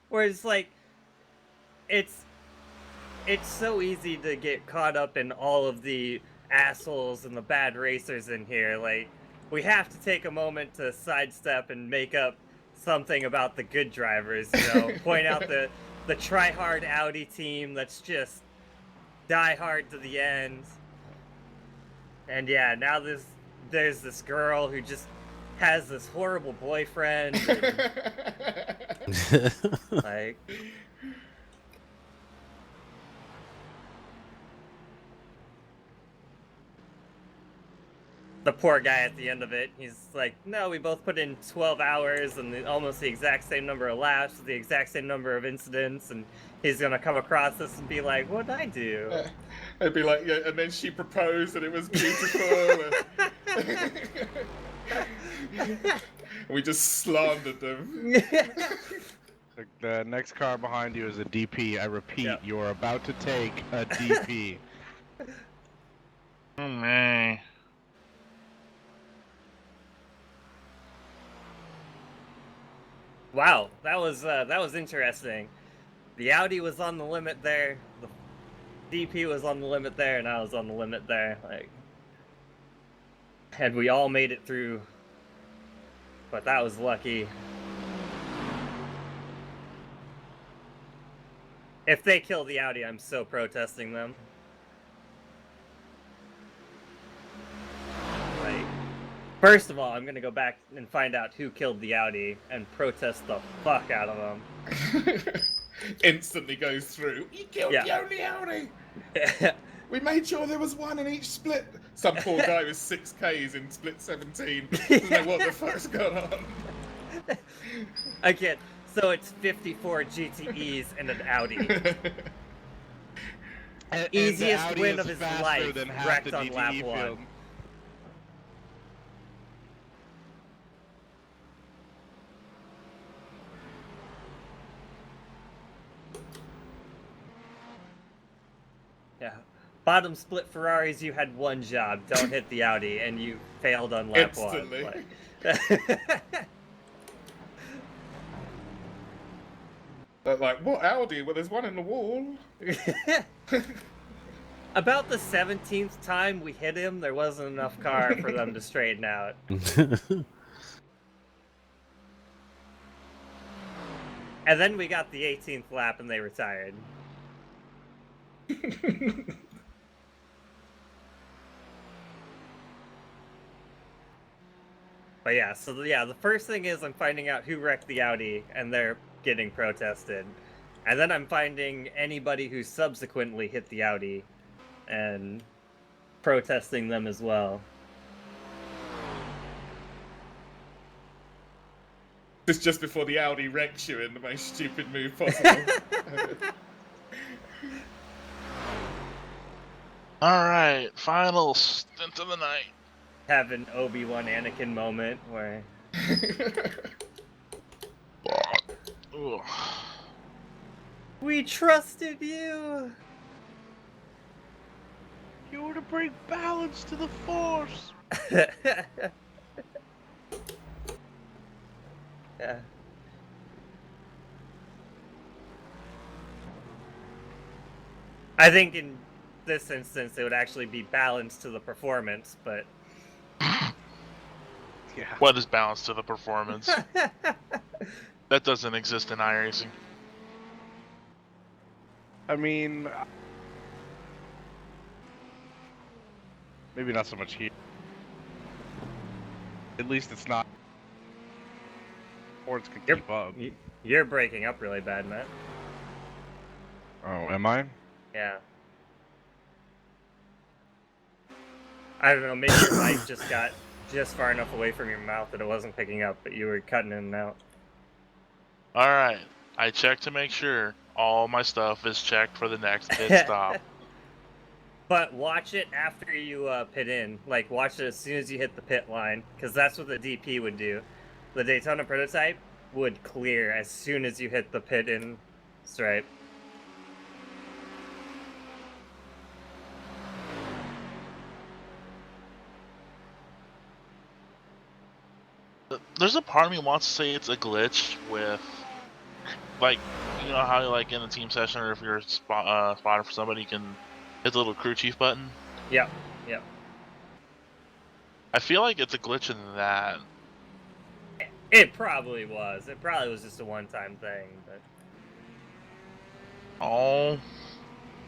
Where it's like, it's so easy to get caught up in all of the assholes and the bad racers in here. Like, we have to take a moment to sidestep and make up something about the good drivers, point out the try-hard Audi team that's just die hard to the end. And yeah, now there's this girl who just has this horrible boyfriend. And, like, the poor guy at the end of it, he's like, no, we both put in 12 hours and almost the exact same number of laps, the exact same number of incidents, and he's gonna come across this and be like, what'd I do? It'd be like, yeah, and then she proposed and it was beautiful. And we just slandered them. The next car behind you is a DP. I repeat, you are about to take a DP. Oh man. Wow, that was interesting. The Audi was on the limit there, the DP was on the limit there, and I was on the limit there. Like, had we all made it through, but that was lucky. If they kill the Audi, I'm so protesting them. Like, first of all, I'm gonna go back and find out who killed the Audi and protest the fuck out of them. Instantly goes through. You killed the only Audi. We made sure there was one in each split. Some poor guy with 6Ks in split 17 doesn't know what the fuck's going on. Again, so it's 54 GTEs and an Audi. Easiest win of his life, wrecked on lap 1. Yeah. Bottom split Ferraris, you had one job. Don't hit the Audi, and you failed on lap 1. Instantly. Like... But like, what Audi? Well, there's one in the wall. About the 17th time we hit him, there wasn't enough car for them to straighten out. And then we got the 18th lap and they retired. But yeah, so the first thing is I'm finding out who wrecked the Audi, and they're getting protested. And then I'm finding anybody who subsequently hit the Audi and protesting them as well. It's just before the Audi wrecks you in the most stupid move possible. Alright, final stint of the night. Have an Obi-Wan Anakin moment where... We trusted you! You were to bring balance to the Force! Yeah. I think in this instance it would actually be balanced to the performance, but... Yeah. What is balance to the performance? That doesn't exist in iRacing. I mean... maybe not so much here. At least it's not... Fords can keep up. You're breaking up really bad, Matt. Oh, am I? Yeah. I don't know, maybe your mic just got just far enough away from your mouth that it wasn't picking up, but you were cutting in and out. Alright, I checked to make sure all my stuff is checked for the next pit stop. But watch it after you pit in. Like, watch it as soon as you hit the pit line, because that's what the DP would do. The Daytona prototype would clear as soon as you hit the pit in stripe. There's a part of me wants to say it's a glitch with, like, you know how like in the team session, or if you're spotter for somebody, you can hit the little crew chief button. Yep, yep. I feel like it's a glitch in that. It probably was. It probably was just a one-time thing, but... Oh,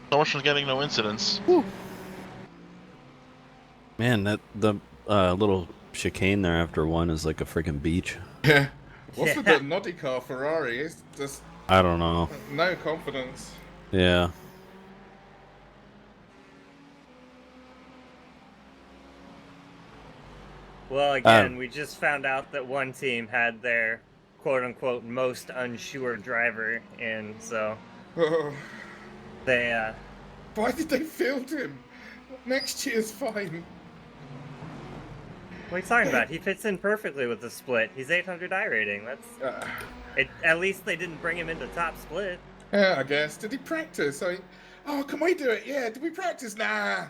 so much for getting no incidents. Man, that the little chicane there after one is like a freaking beach. Yeah. What's with the noddy car Ferrari? It's just... I don't know. no confidence. Yeah. Well, again, we just found out that one team had their quote-unquote most unsure driver in, so... They, Why did they field him? Next year's fine. What are you talking about? He fits in perfectly with the split. He's 800 I rating. That's at least they didn't bring him into top split. Yeah, I guess. Did he practice? Oh, can we do it? Yeah, did we practice? Nah.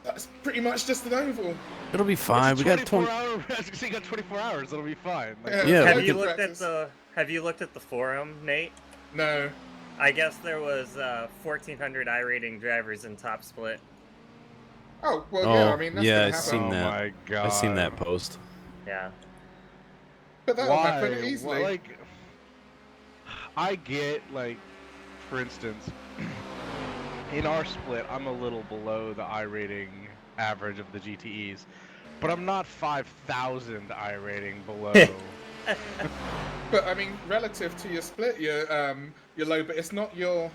That's pretty much just an oval. It'll be fine. We got 24 hours. You got 24 hours. It'll be fine. Like, Yeah, Have you looked at the forum, Nate? No. I guess there was 1,400 I rating drivers in top split. Oh well, yeah. I mean, that's yeah, gonna I happen. seen that. my God. I seen that post. Yeah. But that'll Why? happen easily. Like, I get, like, for instance, in our split, I'm a little below the I rating average of the GTEs, but I'm not 5,000 I rating below. But I mean, relative to your split, you're low. But it's not your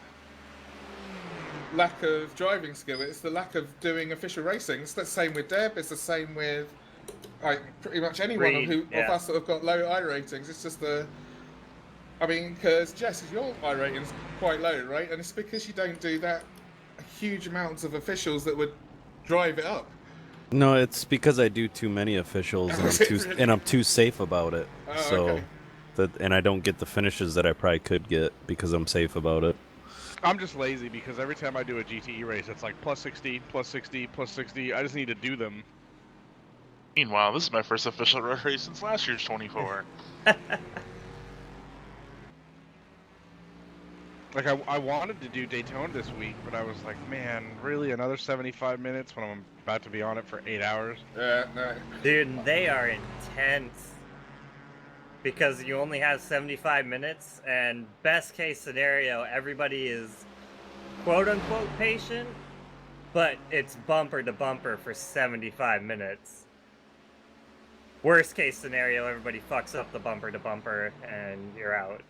lack of driving skill. It's the lack of doing official racing. It's the same with Deb. It's the same with pretty much anyone of us that have got low I ratings. It's just I mean, because Jess, your I rating's quite low, right? And it's because you don't do that huge amounts of officials that would drive it up. No, it's because I do too many officials and I'm too safe about it. Okay. And I don't get the finishes that I probably could get because I'm safe about it. I'm just lazy because every time I do a GTE race, it's like plus 60, plus 60, plus 60. I just need to do them. Meanwhile, this is my first official road race since last year's 24. Like, I wanted to do Daytona this week, but I was like, man, really? Another 75 minutes when I'm about to be on it for 8 hours? Yeah, no. Dude, they are intense. Because you only have 75 minutes, and best case scenario, everybody is quote-unquote patient, but it's bumper to bumper for 75 minutes. Worst case scenario, everybody fucks up the bumper to bumper, and you're out.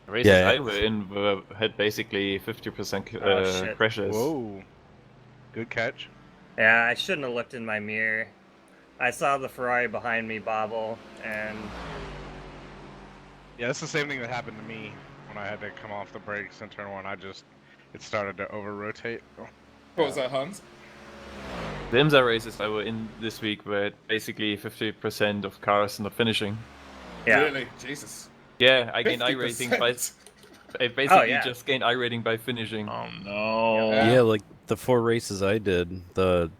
The races I were in had basically 50% crashes. Whoa. Good catch. Yeah, I shouldn't have looked in my mirror. I saw the Ferrari behind me bobble, and... Yeah, that's the same thing that happened to me when I had to come off the brakes in turn one. It started to over-rotate. What was that, Hans? The IMSA races I were in this week were basically 50% of cars not finishing. Yeah. Really? Jesus. Yeah, I gained I rating by... I basically just gained I rating by finishing. Oh no. Yeah, like the 4 races I did, the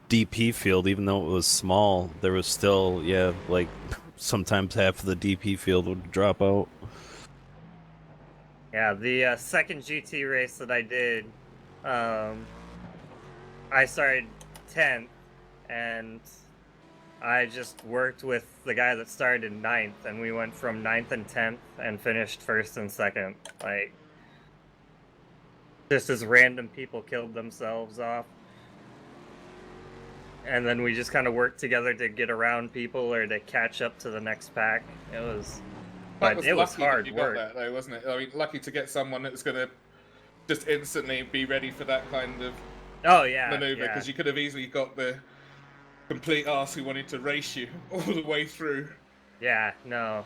DP field, even though it was small, there was still, like sometimes half of the DP field would drop out. Yeah, the second GT race that I did, I started 10th, and I just worked with the guy that started 9th, and we went from 9th and 10th and finished 1st and 2nd. Like, just as random people killed themselves off. And then we just kind of worked together to get around people or to catch up to the next pack. It was hard work. Got that, though, wasn't it? I mean, lucky to get someone that was going to just instantly be ready for that kind of maneuver, because you could have easily got the complete arse who wanted to race you all the way through. Yeah, no.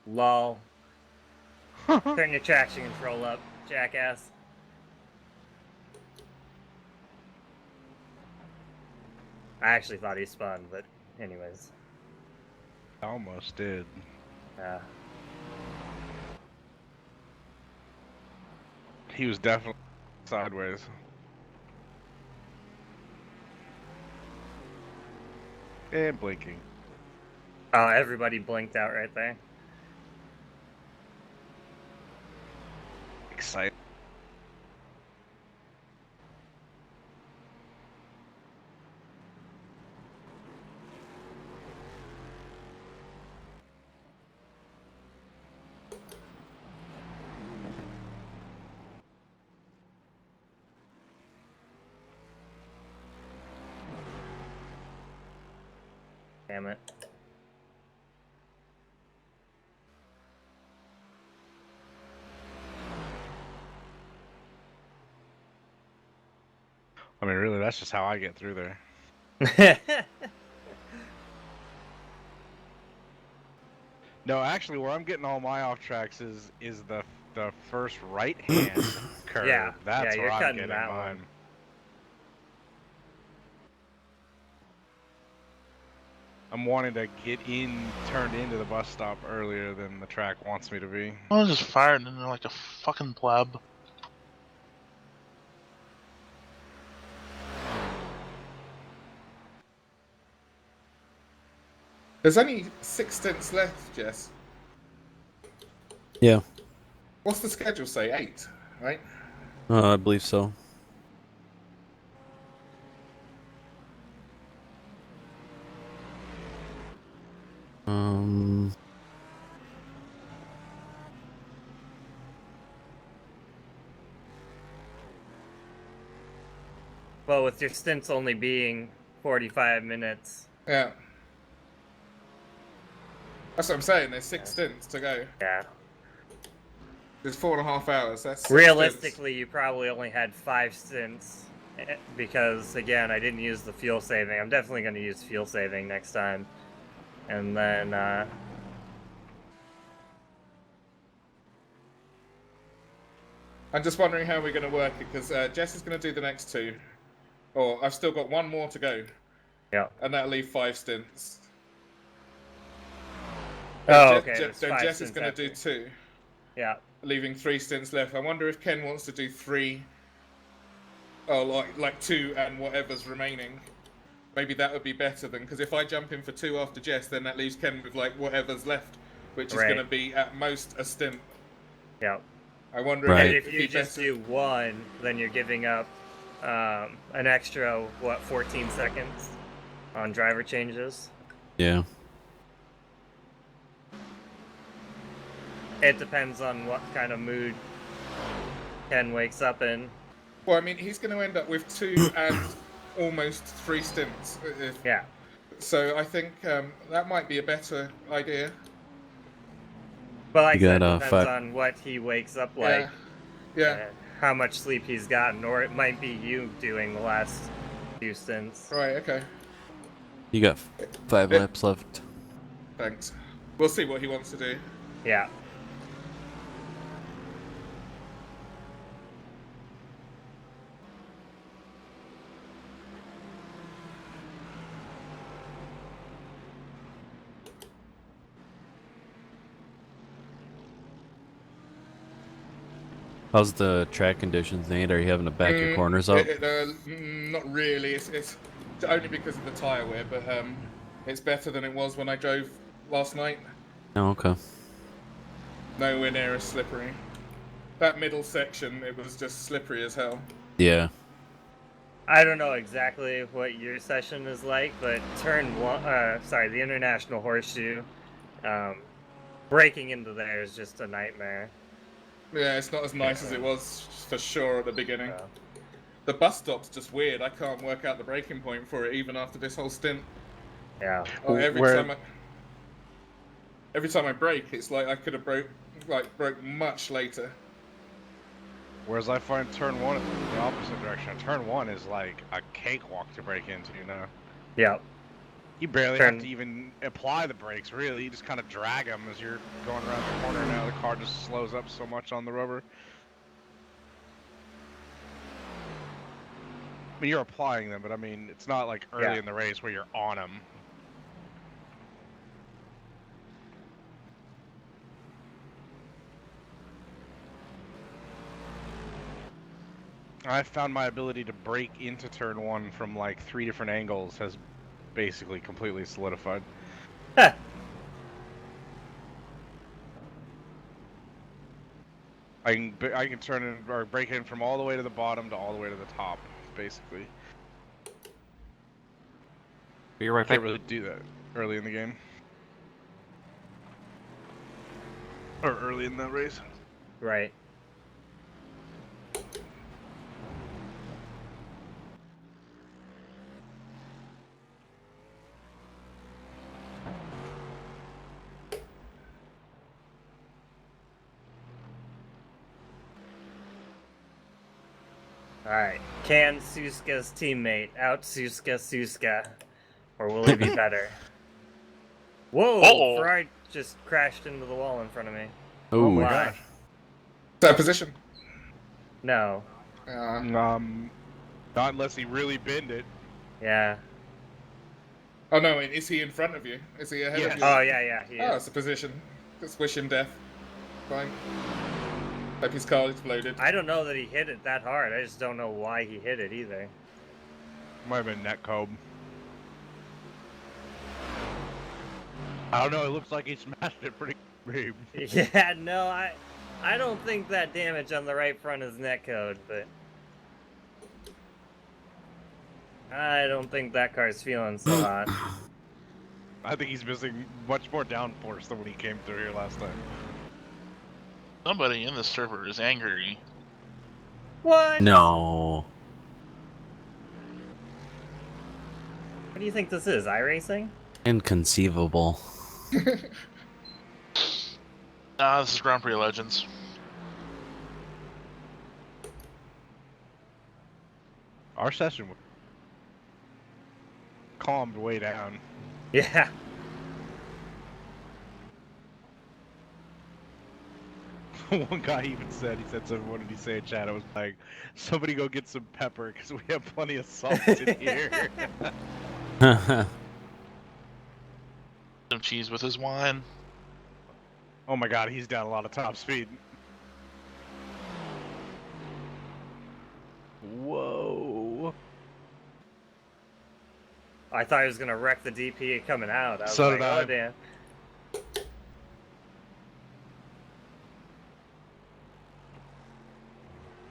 Lol. Turn your traction control up, jackass. I actually thought he spun, but anyways. I almost did. Yeah. He was definitely sideways. And blinking. Oh, everybody blinked out right there. Excited. Damn it. I mean, really, that's just how I get through there. No, actually, where I'm getting all my off tracks is the first right hand curve. Yeah, That's yeah, where you're I'm cutting getting that mine. one. I'm wanting to get turned into the bus stop earlier than the track wants me to be. I was just firing in there like a fucking pleb. There's only 6 stints left, Jess. Yeah. What's the schedule say? 8, right? I believe so. Well, with your stints only being 45 minutes. Yeah. That's what I'm saying. There's 6 stints to go. Yeah. There's 4.5 hours. That's 6 Realistically, you probably only had 5 stints because, again, I didn't use the fuel saving. I'm definitely going to use fuel saving next time. And then, I'm just wondering how we're going to work it, because Jess is going to do the next 2. Or I've still got 1 more to go. Yeah. And that'll leave 5 stints. Oh, okay. Then Jess is going to do 2. Yeah. Leaving 3 stints left. I wonder if Ken wants to do 3. Oh, like 2 and whatever's remaining. Maybe that would be better than, because if I jump in for 2 after Jess, then that leaves Ken with like whatever's left, which is going to be at most a stint. Yeah. I wonder if you just do 1, then you're giving up an extra, what, 14 seconds on driver changes? Yeah. It depends on what kind of mood Ken wakes up in. Well, I mean, he's going to end up with 2 and almost 3 stints. Yeah. So I think that might be a better idea. But like I said, it depends on what he wakes up like. Yeah. How much sleep he's gotten, or it might be you doing the last few stints. Right, okay. You got 5 laps left. Thanks. We'll see what he wants to do. Yeah. How's the track conditions, Nate? Are you having to back your corners up? Not really. It's only because of the tyre wear, but it's better than it was when I drove last night. Oh, okay. Nowhere near as slippery. That middle section, it was just slippery as hell. Yeah. I don't know exactly what your session is like, but turn 1, the International Horseshoe, breaking into there is just a nightmare. Yeah, it's not as nice as it was for sure at the beginning. The bus stop's just weird. I can't work out the breaking point for it even after this whole stint. Yeah. Every time I brake, it's like I could have broke much later. Whereas I find turn 1 in the opposite direction. Turn 1 is like a cakewalk to break into now. Yeah. You barely have to even apply the brakes, really. You just kind of drag them as you're going around the corner. Now the car just slows up so much on the rubber. I mean, you're applying them, but I mean, it's not like early in the race where you're on them. I found my ability to break into turn 1 from like 3 different angles has basically completely solidified. I can turn in or break in from all the way to the bottom to all the way to the top, basically. But you're right Can't back. really do that early in the game. Or early in the race. Right. Alright. Can Suska's teammate out Suska? Or will he be better? Whoa! Uh-oh. Ferrari just crashed into the wall in front of me. Oh my Why? gosh. Third position. No. Not unless he really binned it. Yeah. Oh no, is he in front of you? Is he ahead of you? Oh, yeah, he is. Oh, it's a position. Just wish him death. Fine. Hope his car exploded. I don't know that he hit it that hard. I just don't know why he hit it either. Might have been netcode. I don't know, it looks like he smashed it pretty big. Yeah, no, I don't think that damage on the right front is netcode, but I don't think that car's feeling so hot. I think he's missing much more downforce than when he came through here last time. Somebody in the server is angry. What? No. What do you think this is? iRacing? Inconceivable. This is Grand Prix Legends. Our session calmed way down. Yeah. One guy even said, something, what did he say in chat? It was like, somebody go get some pepper because we have plenty of salt in here. Some cheese with his wine. Oh my god, he's down a lot of top speed. Whoa. I thought he was gonna wreck the DP coming out. I was So like, did I. oh damn.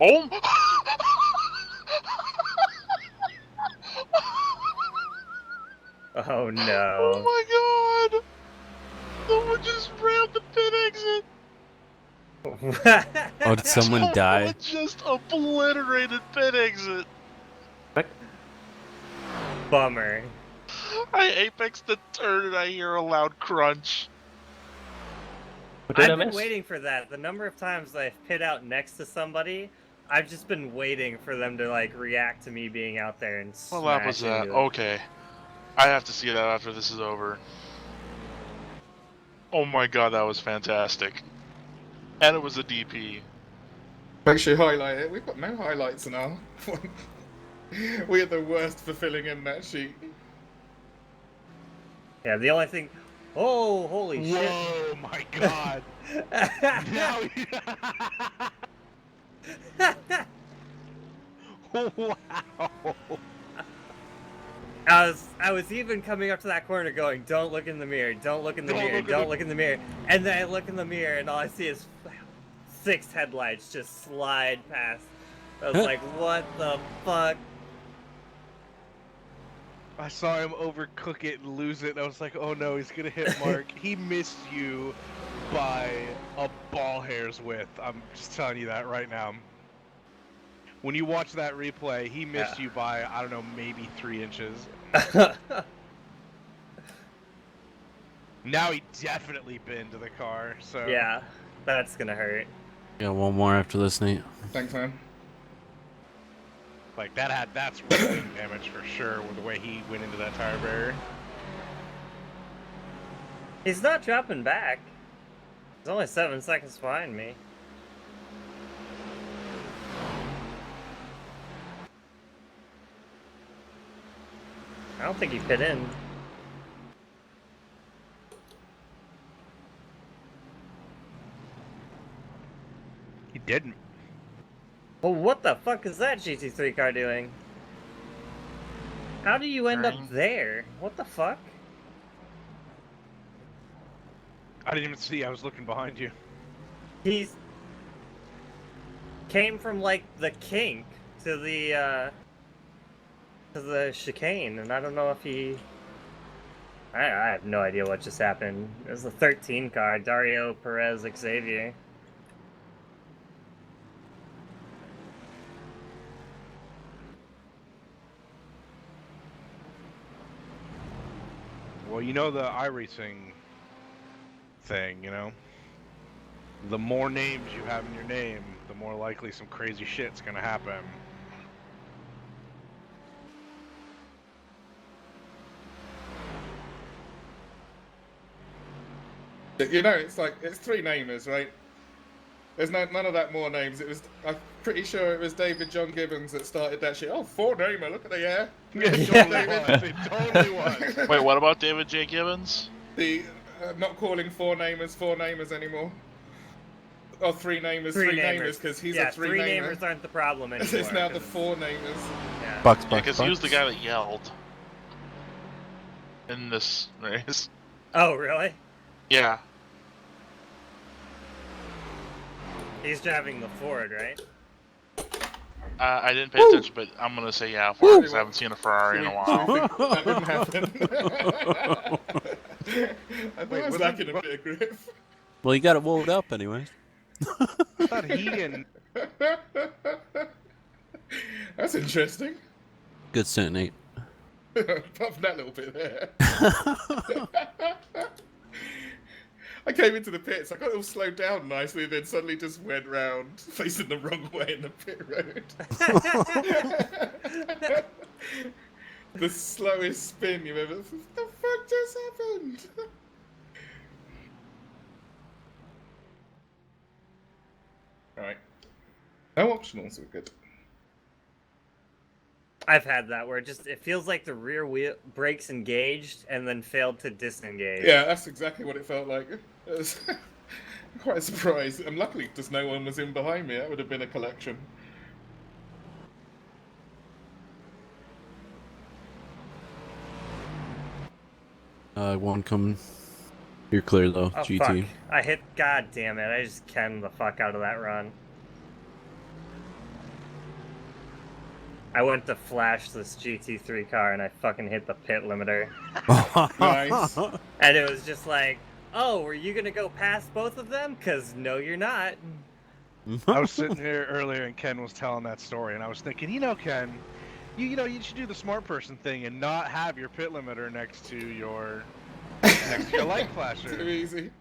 Oh! Oh no. Oh my god! Someone just rammed the pit exit! Oh, did someone die? Someone just obliterated pit exit! Bummer. I apexed the turn and I hear a loud crunch. I've been waiting for that. The number of times I've pit out next to somebody, I've just been waiting for them to like react to me being out there and What lap was that? Okay. I have to see that after this is over. Oh my god, that was fantastic. And it was a DP. Make sure you highlight it. We've got no highlights in our one. We are the worst for filling in that sheet. Yeah, the only thing. Oh, holy shit! Whoa, my god! Now wow! I was even coming up to that corner going, don't look in the mirror, don't look in the mirror, don't look in the mirror. And then I look in the mirror and all I see is 6 headlights just slide past. I was like, what the fuck? I saw him overcook it and lose it, and I was like, oh no, he's gonna hit Mark. He missed you by a ball hair's width. I'm just telling you that right now. When you watch that replay, he missed you by, I don't know, maybe 3 inches. Now he definitely been to the car, so... Yeah, that's gonna hurt. Yeah, one more after this, Nate. Thanks, man. Like, that's wing damage for sure with the way he went into that tire barrier. He's not dropping back. He's only 7 seconds behind me. I don't think he fit in. He didn't. Well, what the fuck is that GT3 car doing? How do you end up there? What the fuck? I didn't even see, I was looking behind you. He's... came from, like, the kink to the chicane, and I don't know if he... I have no idea what just happened. It was the 13 car, Dario Perez Xavier. Well, you know the iRacing thing, you know? The more names you have in your name, the more likely some crazy shit's gonna happen. You know, it's like, it's 3 namers, right? There's none of that more names. I'm pretty sure it was David John Gibbons that started that shit. Oh, 4 namer, look at the hair. It totally was. It totally was. Wait, what about David J. Gibbons? The not calling 4 namers anymore. Or 3 namers, 3 namers, because he's a 3 three namer. namers aren't the problem anymore. It's now the 4 namers. Yeah. Bucks, Because he was the guy that yelled in this race. Oh, really? Yeah. He's driving the Ford, right? I didn't pay attention, but I'm gonna say yeah for it because I haven't seen a Ferrari in a while. That didn't happen. I thought I was lacking a bit of grip. Well, you got it walled up anyways. I thought he and... That's interesting. Good stint, Nate. Apart from that little bit there. I came into the pits, I got it all slowed down nicely, and then suddenly just went round, facing the wrong way in the pit road. The slowest spin you've ever... What the fuck just happened? Right. No optionals were good. I've had that where it feels like the rear wheel brakes engaged and then failed to disengage. Yeah, that's exactly what it felt like. It was quite surprised. And luckily, just no one was in behind me. That would have been a collection. One come. You're clear though, Oh, GT. fuck. I hit. God damn it! I just canned the fuck out of that run. I went to flash this GT3 car and I fucking hit the pit limiter. Nice. And it was just like, oh, were you gonna go past both of them? Cause no, you're not. I was sitting here earlier and Ken was telling that story, and I was thinking, you know, Ken, you know, you should do the smart person thing and not have your pit limiter next to your light flasher. Too easy.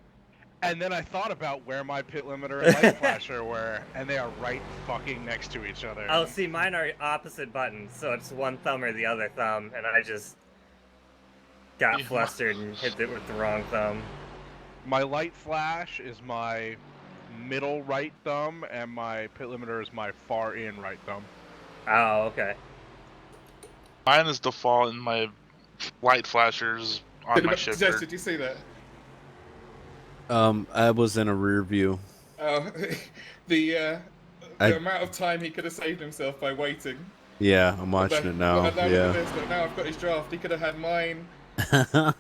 And then I thought about where my pit limiter and light flasher were, and they are right fucking next to each other. Oh, see, mine are opposite buttons, so it's one thumb or the other thumb, and I just got flustered and hit it with the wrong thumb. My light flash is my middle right thumb, and my pit limiter is my far in right thumb. Oh, okay. Mine is default in my light flashers on my shifter. Jess, did you see that? I was in a rear view. The amount of time he could have saved himself by waiting. Yeah, I'm watching it now. Yeah. But now I've got his draft. He could have had mine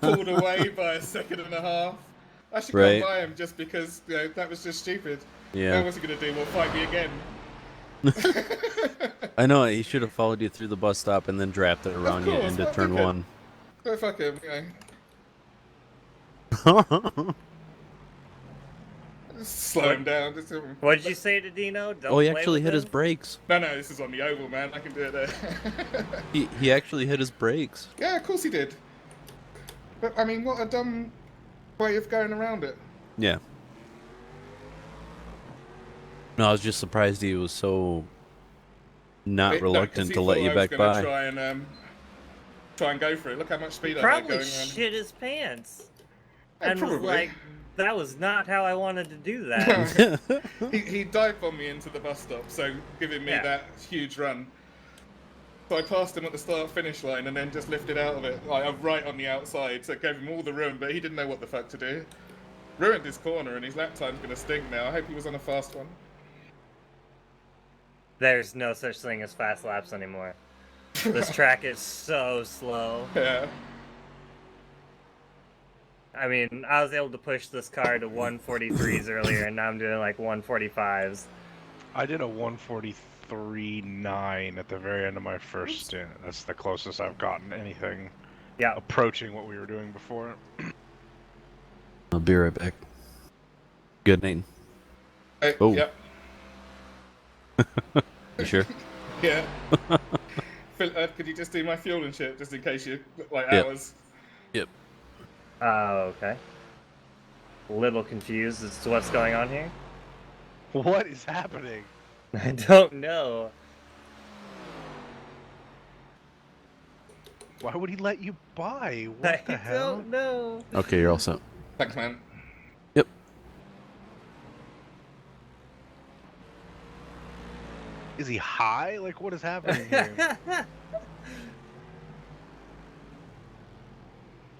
pulled away by a second and a half. I should go buy him just because that was just stupid. Yeah. Now what's he gonna do? Well, fight me again. I know, he should have followed you through the bus stop and then drafted around you into turn 1. Go fuck him, Slow him down. What did you say to Dino? Don't Oh, he play actually with hit his him? brakes. No, this is on the oval, man. I can do it there. He actually hit his brakes. Yeah, of course he did. But, I mean, what a dumb way of going around it. Yeah. No, I was just surprised he was so not reluctant to let you back by. Try and go for it. Look how much speed I had Probably going around. shit his pants. Yeah, And was probably. like, that was not how I wanted to do that. he dive bombed me into the bus stop, so giving me that huge run. So I passed him at the start-finish line and then just lifted out of it. Like, I'm right on the outside, so it gave him all the room, but he didn't know what the fuck to do. Ruined his corner, and his lap time's going to stink now. I hope he was on a fast one. There's no such thing as fast laps anymore. This track is so slow. Yeah. I mean, I was able to push this car to 143s earlier, and now I'm doing like 145s. I did a 143.9 at the very end of my first stint. That's the closest I've gotten to anything approaching what we were doing before. I'll be right back. Good, Nathan. Hey, Oh. Yep. You sure? Yeah. Could you just do my fuel and shit, just in case you like Yep. hours? Yep. Oh, okay. A little confused as to what's going on here. What is happening? I don't know. Why would he let you buy? What the hell? I don't know. Okay, you're all set. Thanks, man. Is he high? Like, what is happening here?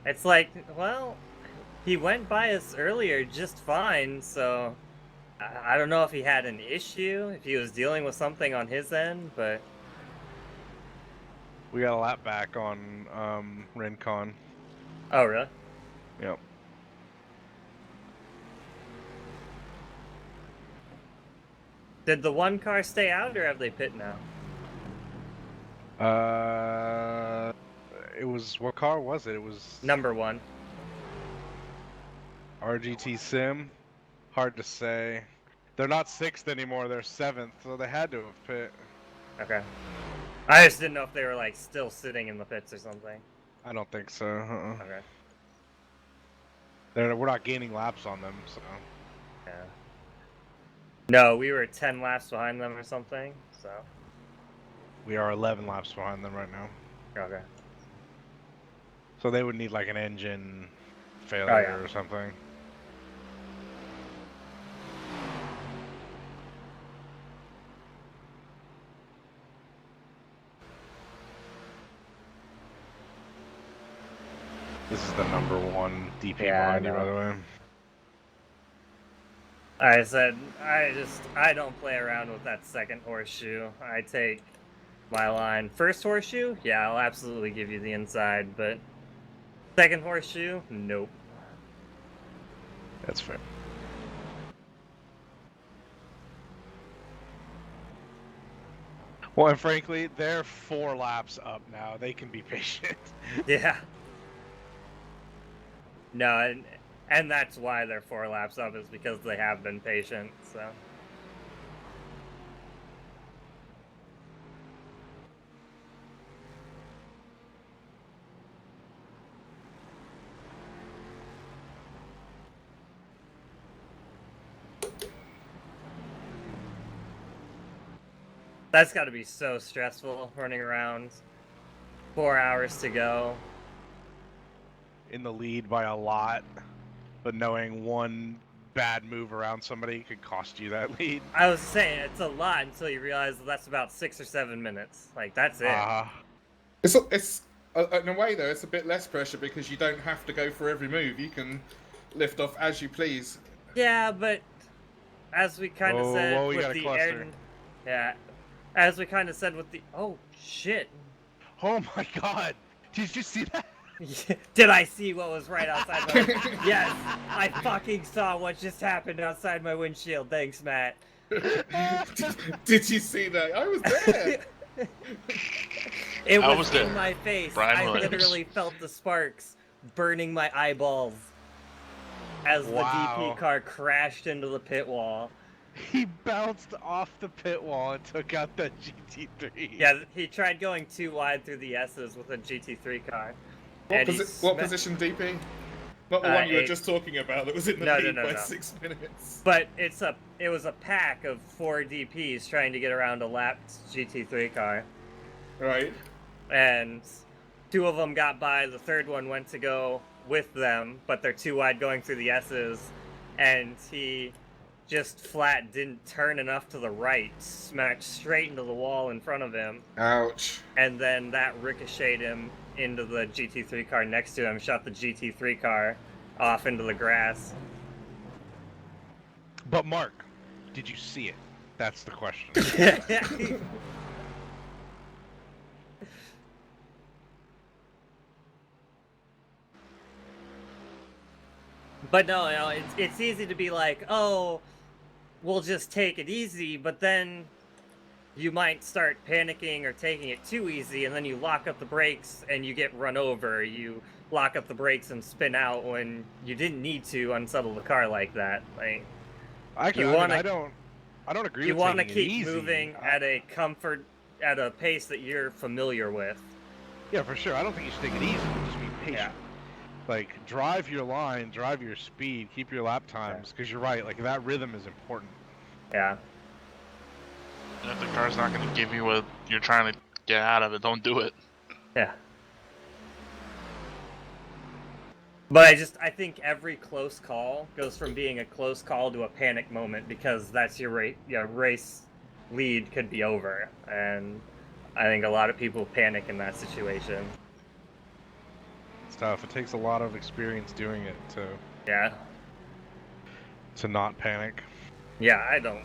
It's like, well, he went by us earlier just fine, so I don't know if he had an issue, if he was dealing with something on his end, but We got a lap back on Rincon. oh really? Yep. Did the one car stay out, or have they pit now? It was, what car was it? It was Number 1. RGT Sim. Hard to say. They're not 6th anymore, they're 7th, so they had to have pit. Okay. I just didn't know if they were like still sitting in the pits or something. I don't think so. Okay. We're not gaining laps on them, so. Yeah. No, we were 10 laps behind them or something, so. We are 11 laps behind them right now. Okay. So they would need like an engine failure or something. This is the number 1 DP behind you, by the way. I said, I don't play around with that second horseshoe. I take my line. First horseshoe? Yeah, I'll absolutely give you the inside, but second horseshoe? Nope. That's fair. Well, and frankly, they're 4 laps up now. They can be patient. Yeah. No, and that's why they're 4 laps up, is because they have been patient, so. That's got to be so stressful, running around. 4 hours to go. In the lead by a lot, but knowing one bad move around somebody could cost you that lead. I was saying, it's a lot until you realize that's about 6 or 7 minutes. Like, that's it. It's in a way, though, it's a bit less pressure because you don't have to go for every move. You can lift off as you please. Yeah, but as we kind of said with the air... Yeah. As we kind of said with the... Oh, shit. Oh my god. Did you see that? Did I see what was right outside my... Yes, I fucking saw what just happened outside my windshield. Thanks, Matt. Did you see that? I was there. It I was was in there. my face. Brian I Williams. literally felt the sparks burning my eyeballs as the DP car crashed into the pit wall. He bounced off the pit wall and took out the GT3. Yeah, he tried going too wide through the S's with a GT3 car. What position, DP? Not the one you were just talking about that was in the lead by 6 minutes. But it was a pack of 4 DPs trying to get around a lapped GT3 car. Right. And 2 of them got by, the third one went to go with them, but they're too wide going through the S's, and he just flat didn't turn enough to the right, smacked straight into the wall in front of him. Ouch. And then that ricocheted him into the GT3 car next to him, shot the GT3 car off into the grass. But Mark, did you see it? That's the question. But no, it's easy to be like, oh, we'll just take it easy, but then you might start panicking or taking it too easy, and then you lock up the brakes and you get run over. You lock up the brakes and spin out when you didn't need to unsettle the car like that. Like, I don't agree. You with want to taking it keep easy. moving at a pace that you're familiar with. Yeah, for sure. I don't think you should take it easy. Just be patient. Yeah. Like, drive your line, drive your speed, keep your lap times, because you're right. Like, that rhythm is important. Yeah. And if the car's not going to give you what you're trying to get out of it, don't do it. Yeah. But I think every close call goes from being a close call to a panic moment, because that's your race lead could be over, and I think a lot of people panic in that situation. It's tough. It takes a lot of experience doing it Yeah. to not panic. Yeah, I don't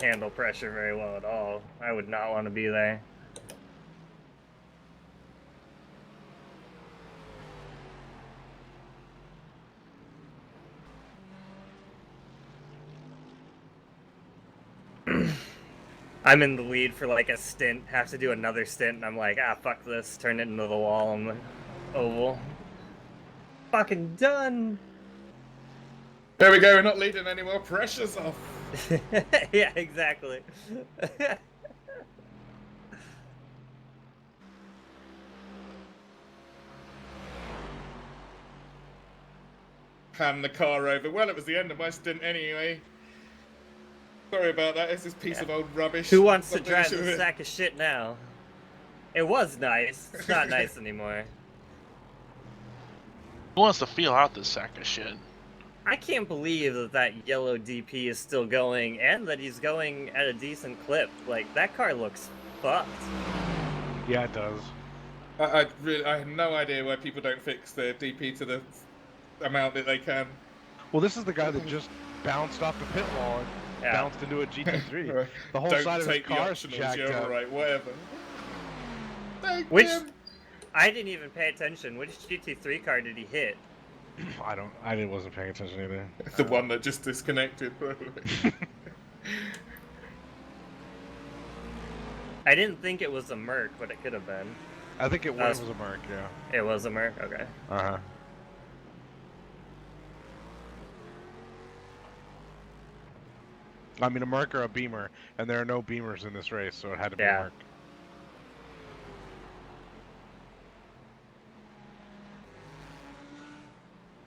handle pressure very well at all. I would not want to be there. I'm in the lead for like a stint, have to do another stint, and I'm like, ah, fuck this, turn it into the wall on the oval. Fucking done! There we go, we're not leading anymore, pressure's off. Yeah, exactly. Hand the car over. Well, it was the end of my stint anyway. Sorry about that, it's this piece of old rubbish. Who wants to Nothing drive to this it. sack of shit now? It was nice. It's not nice anymore. Who wants to feel out this sack of shit? I can't believe that that yellow DP is still going, and that he's going at a decent clip. Like, that car looks fucked. Yeah, it does. I have no idea why people don't fix the DP to the amount that they can. Well, this is the guy that just bounced off the pit wall and bounced into a GT3. Right. The whole Don't side of his take the car's optionals, jacked you're up. alright, whatever. Which, I didn't even pay attention. Which GT3 car did he hit? I wasn't paying attention either. The one that just disconnected, probably. I didn't think it was a Merc, but it could have been. I think it was a Merc, yeah. It was a Merc? Okay. Uh-huh. I mean, a Merc or a Beamer, and there are no Beamers in this race, so it had to be a Merc.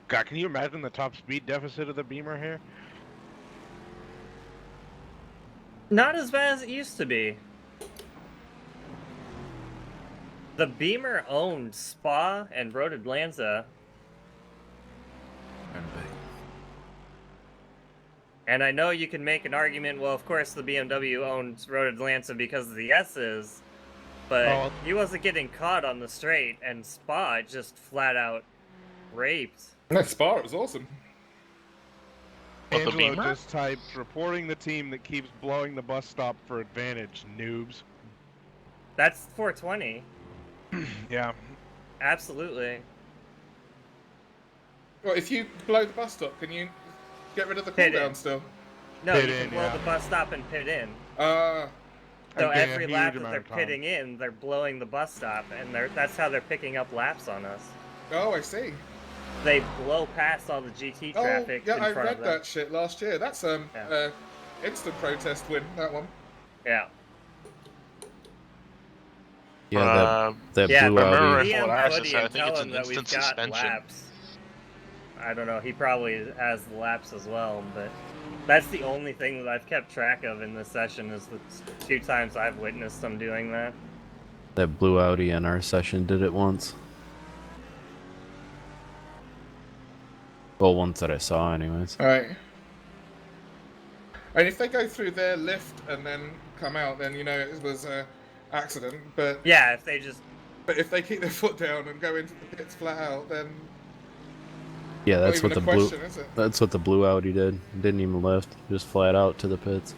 God, can you imagine the top speed deficit of the Beamer here? Not as bad as it used to be. The Beamer owned Spa and Road Atlanta. And I know you can make an argument, well, of course the BMW owns Road Atlanta because of the S's, but he wasn't getting caught on the straight, and Spa just flat out raped. That Spa was awesome. Angelo just typed, reporting the team that keeps blowing the bus stop for advantage, noobs. That's 420. Yeah. Absolutely. Well, if you blow the bus stop, can you get rid of the Pit cooldown in. still? No, you can blow the bus stop and pit in. So every lap that they're pitting in, they're blowing the bus stop, and that's how they're picking up laps on us. Oh, I see. They blow past all the GT traffic in I front read of them. that shit last year. That's instant protest win, that one. Yeah. Yeah, that yeah, blue Audi. DM Footy and tell him that we've got laps. I don't know, he probably has the laps as well, but that's the only thing that I've kept track of in this session is the 2 times I've witnessed them doing that. That blue Audi in our session did it once. Well, once that I saw, anyways. Alright. And if they go through their lift and then come out, then you know it was an accident. But yeah, if they just. But if they keep their foot down and go into the pits flat out, then Yeah, that's not what even the a blue. question, is it? That's what the blue Audi did. Didn't even lift, just flat out to the pits.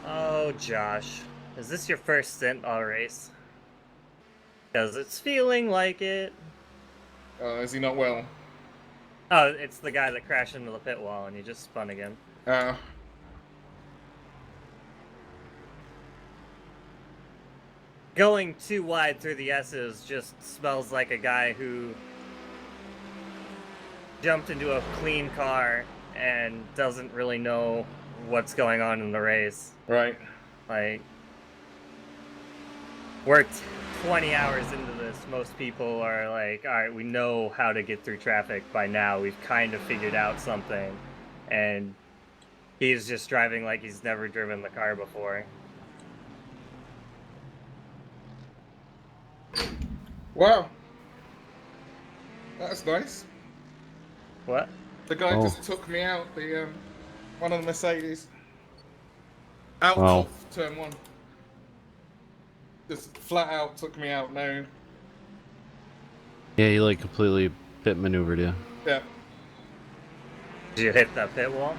Oh, Josh. Is this your first stint all race? Because it's feeling like it. Is he not well? Oh, it's the guy that crashed into the pit wall and he just spun again. Going too wide through the S's just smells like a guy who jumped into a clean car and doesn't really know what's going on in the race. Right. Like, we're 20 hours into this. Most people are like, alright, we know how to get through traffic by now. We've kind of figured out something. And He's just driving like he's never driven the car before. Wow. That's nice. What? The guy Oh. just took me out, the one of the Mercedes. Out Wow. of turn one. Just flat out took me out, no. Yeah, he like completely pit maneuvered you. Yeah. Did you hit that pit wall?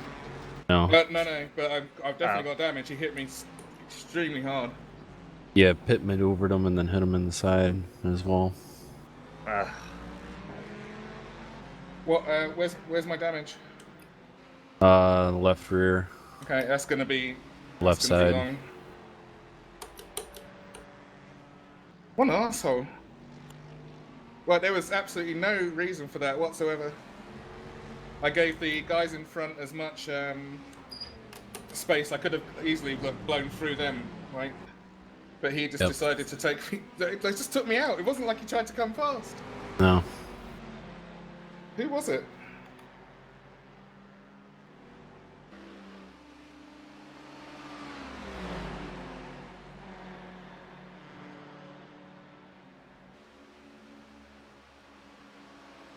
No. No, but I've definitely got damage. He hit me extremely hard. Yeah, pit maneuvered him and then hit him in the side as well. What, where's my damage? Left rear. Okay, that's gonna be... Left side. Long. What an asshole. Well, there was absolutely no reason for that whatsoever. I gave the guys in front as much space. I could have easily blown through them, right? But he just decided to take me... They just took me out. It wasn't like he tried to come past. No. Who was it?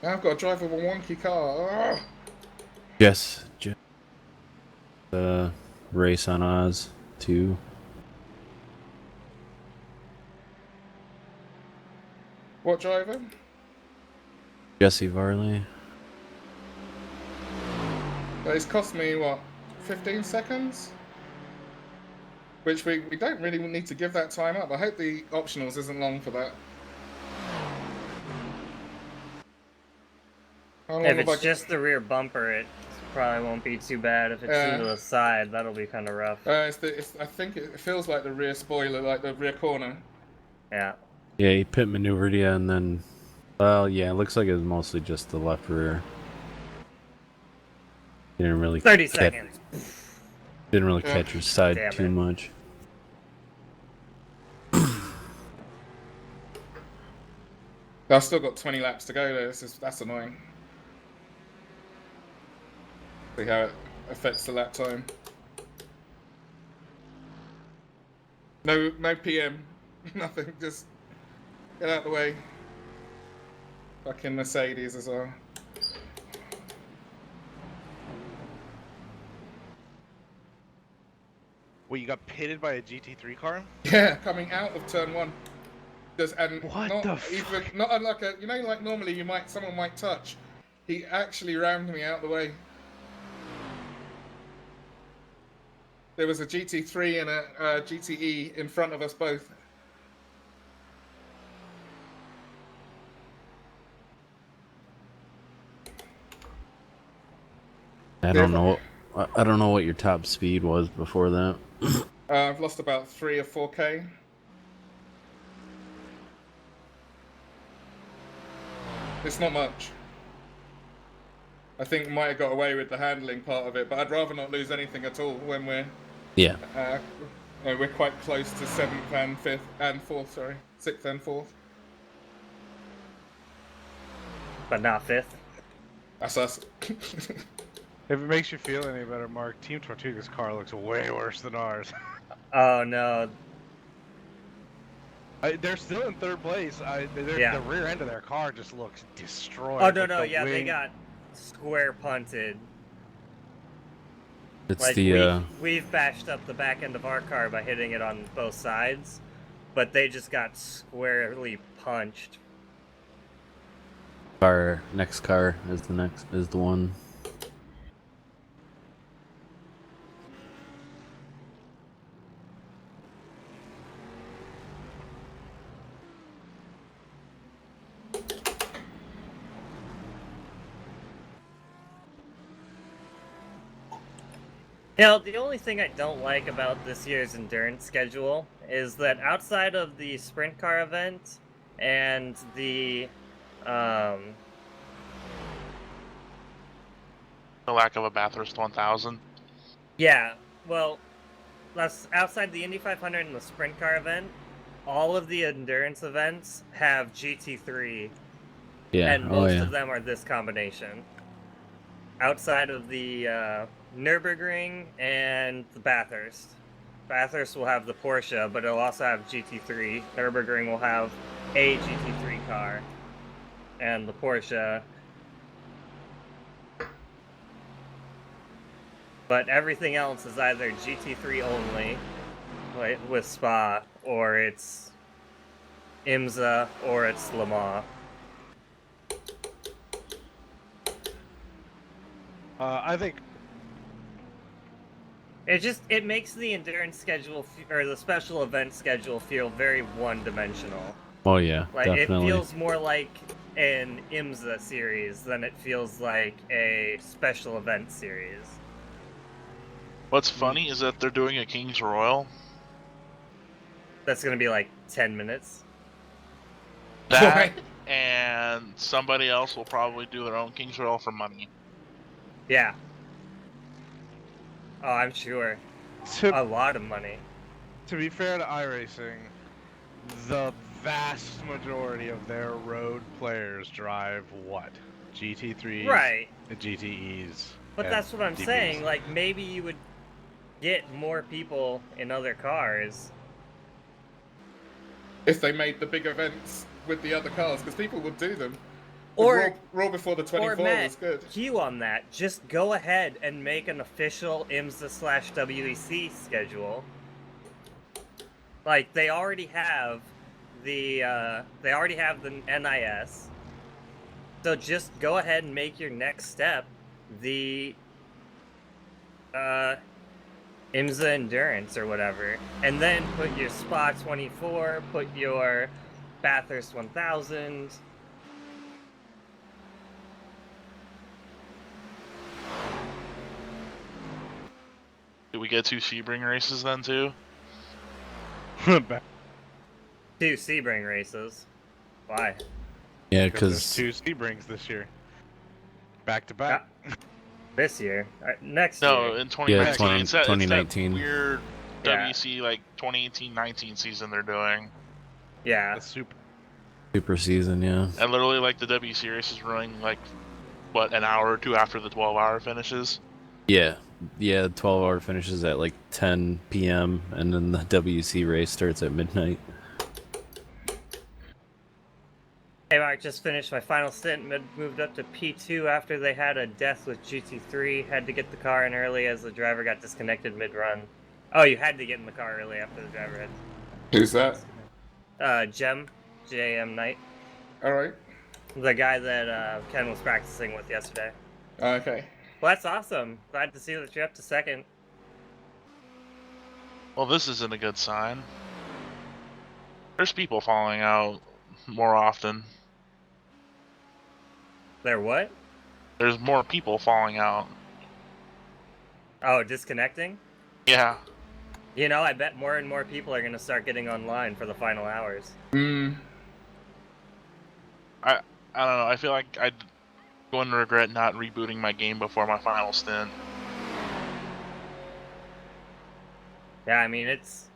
Now I've got to drive a wonky car. Ugh. Yes. Race on Oz 2. What driver? Jesse Varley. It's cost me, what, 15 seconds? Which we don't really need to give that time up. I hope the optionals isn't long for that. If it's just the rear bumper, it probably won't be too bad. If it's into the side, that'll be kind of rough. I think it feels like the rear spoiler, like the rear corner. Yeah. Yeah, he pit maneuvered you and then... Well, yeah, it looks like it was mostly just the left rear. He didn't really 30 seconds. Didn't really catch your side Damn too it. much. I've still got 20 laps to go there. That's annoying. See how it affects the lap time. No PM. Nothing. Just get out of the way. Fucking Mercedes as well. Well, you got pitted by a GT3 car? Yeah, coming out of turn one. And What not the even not unlike a, you know, like normally someone might touch. He actually rammed me out the way. There was a GT3 and a GTE in front of us both. I don't know. I don't know what your top speed was before that. I've lost about 3 or 4K. It's not much. I think we might have got away with the handling part of it, but I'd rather not lose anything at all when we're... Yeah. We're quite close to 7th and 5th and 4th, sorry. 6th and 4th. But not 5th? That's us. If it makes you feel any better, Mark, Team Tortuga's car looks way worse than ours. Oh no. They're still in 3rd place. The rear end of their car just looks destroyed. Oh no, Like, no, the yeah, they wing- got square punted. It's Like the we've bashed up the back end of our car by hitting it on both sides, but they just got squarely punched. our next car is the one. You know, the only thing I don't like about this year's endurance schedule is that outside of the sprint car event and the The lack of a Bathurst 1000. yeah, well, that's outside the Indy 500 and the sprint car event, all of the endurance events have GT3, Yeah. and most of them are this combination. Outside of the Nürburgring and the Bathurst. Bathurst will have the Porsche, but it'll also have GT3. Nürburgring will have a GT3 car, and the Porsche. But everything else is either GT3 only, like with Spa, or it's IMSA, or it's Le Mans. I think it makes the endurance schedule or the special event schedule feel very one-dimensional. Oh yeah, Like definitely. it feels more like an IMSA series than it feels like a special event series. What's funny is that they're doing a King's Royal. That's gonna be like 10 minutes. That and somebody else will probably do their own King's Royal for money. Yeah. Oh, I'm sure. A lot of money. To be fair to iRacing, the vast majority of their road players drive what? GT3s, Right. GTEs. But and that's what I'm DPs. saying. Like maybe you would get more people in other cars. If they made the big events with the other cars, because people would do them. Or Raw before the 24 or Matt, was good. Cue on that. Just go ahead and make an official IMSA/WEC schedule. Like they already have the NIS. So just go ahead and make your next step the IMSA Endurance or whatever, and then put your Spa 24, put your Bathurst 1000. Do we get 2 Sebring races then too? 2 Sebring races. Why? Yeah, there's 2 Sebrings this year. Back to back. This year? Next No, year? in 2019. Yeah, It's that 2019. weird Yeah. WC like 2018-19 season they're doing. Yeah. That's Super season, yeah. And literally like the WC race is running like what, an hour or two after the 12-hour finishes. Yeah, 12-hour finishes at like 10 p.m. and then the WC race starts at midnight. Hey Mark, just finished my final stint, moved up to P2 after they had a death with GT3. Had to get the car in early as the driver got disconnected mid-run. Oh, you had to get in the car early after the driver had... Who's that? J.M. Knight. Alright. The guy that Ken was practicing with yesterday. Okay. Well, that's awesome. Glad to see that you're up to second. Well, this isn't a good sign. There's people falling out more often. There what? There's more people falling out. Oh, disconnecting? Yeah. You know, I bet more and more people are going to start getting online for the final hours. I don't know. I feel like I'd going to regret not rebooting my game before my final stint. Yeah, I mean, it's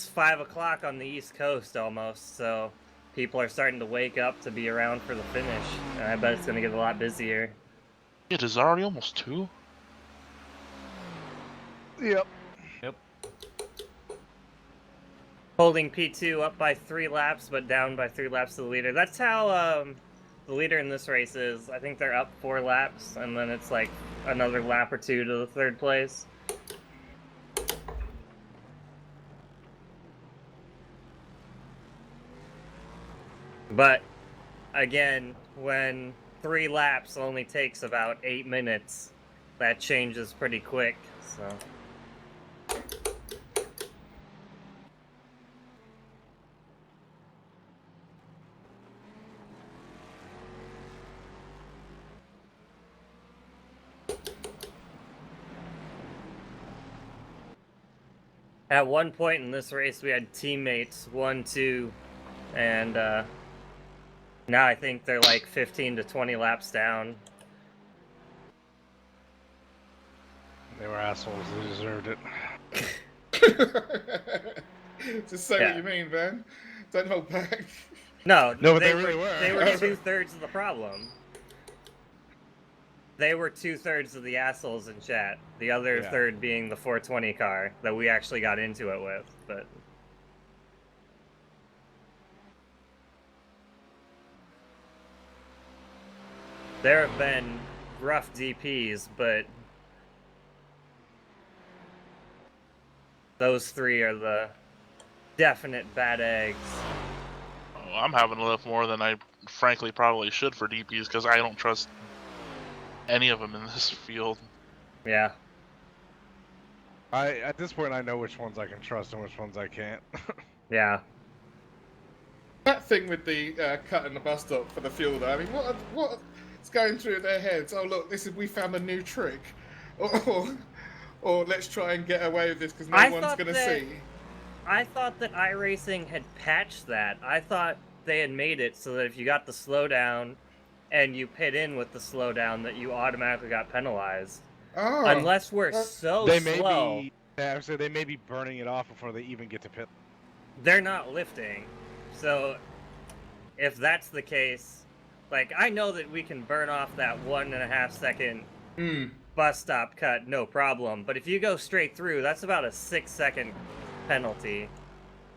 5 o'clock on the East Coast almost, so people are starting to wake up to be around for the finish, and I bet it's going to get a lot busier. It is already almost 2? Yep. Holding P2 up by 3 laps, but down by 3 laps to the leader. That's how the leader in this race is. I think they're up 4 laps, and then it's like another lap or 2 to the 3rd place. But, again, when 3 laps only takes about 8 minutes, that changes pretty quick, so... At one point in this race, we had teammates 1, 2, and now I think they're like 15 to 20 laps down. They were assholes. They deserved it. Just say what you mean, man. Don't hold back. No, but they really were. They were 2/3 of the problem. They were 2/3 of the assholes in chat. The other Yeah. third being the 420 car that we actually got into it with, but. There have been rough DPs, but those three are the definite bad eggs. Oh, I'm having to lift more than I frankly probably should for DPs because I don't trust any of them in this field. Yeah. At this point, I know which ones I can trust and which ones I can't. Yeah. That thing with the cutting the bus stop for the fuel, though. I mean, what's going through their heads? Oh, look, we found a new trick, or let's try and get away with this because no one's gonna see. I thought that iRacing had patched that. I thought they had made it so that if you got the slowdown and you pit in with the slowdown, that you automatically got penalized. Oh, unless we're so they slow. They may be burning it off before they even get to pit. They're not lifting. So, if that's the case, like, I know that we can burn off that 1.5 second bus stop cut, no problem. But if you go straight through, that's about a 6-second penalty.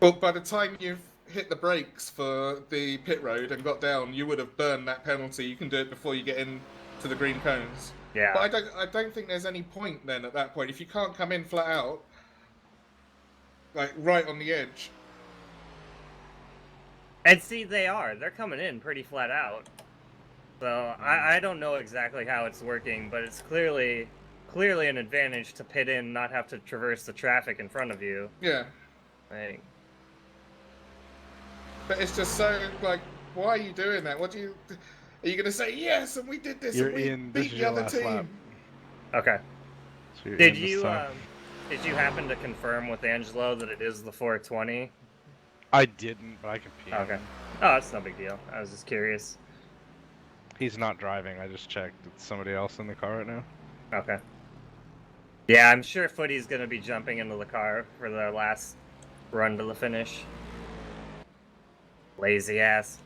Well, by the time you've hit the brakes for the pit road and got down, you would have burned that penalty. You can do it before you get in to the green cones. Yeah. But I don't think there's any point then at that point. If you can't come in flat out, like right on the edge. And see, they're coming in pretty flat out. So I don't know exactly how it's working, but it's clearly an advantage to pit in, not have to traverse the traffic in front of you. Yeah. Like, but it's just so, like, why are you doing that? Are you going to say, yes, and we did this, You're and we in, beat this is the your other last team? lap. Okay. So Did you happen to confirm with Angelo that it is the 420? I didn't, but I can pee. Okay. Oh, that's no big deal. I was just curious. He's not driving. I just checked. It's somebody else in the car right now. Okay. Yeah, I'm sure Footy's gonna be jumping into the car for the last run to the finish. Lazy ass.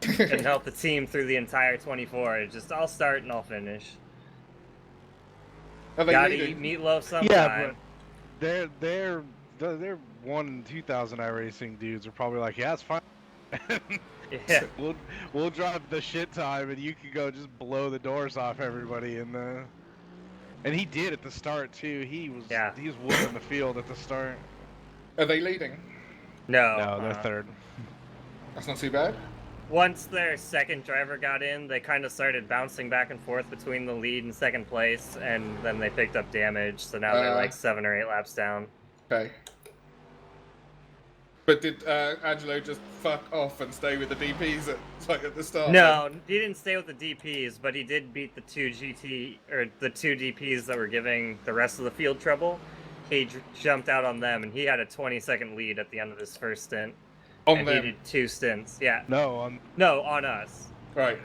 Couldn't help the team through the entire 24. Just, I'll start and I'll finish. Gotta eat meatloaf sometime. Yeah, but they're 1 in 2,000 iRacing dudes are probably like, yeah, it's fine. Yeah. We'll drive the shit time, and you can go just blow the doors off everybody in the. And he did at the start too. He was whooping the field at the start. Are they leading? No. They're third. That's not too bad. Once their second driver got in, they kind of started bouncing back and forth between the lead and second place, and then they picked up damage, so now they're like 7 or 8 laps down. Okay. But did Angelo just fuck off and stay with the DPs at the start? No, he didn't stay with the DPs, but he did beat the two DPs that were giving the rest of the field trouble. He jumped out on them, and he had a 20-second lead at the end of his first stint. On them? He did 2 stints, yeah. No, on us. Right.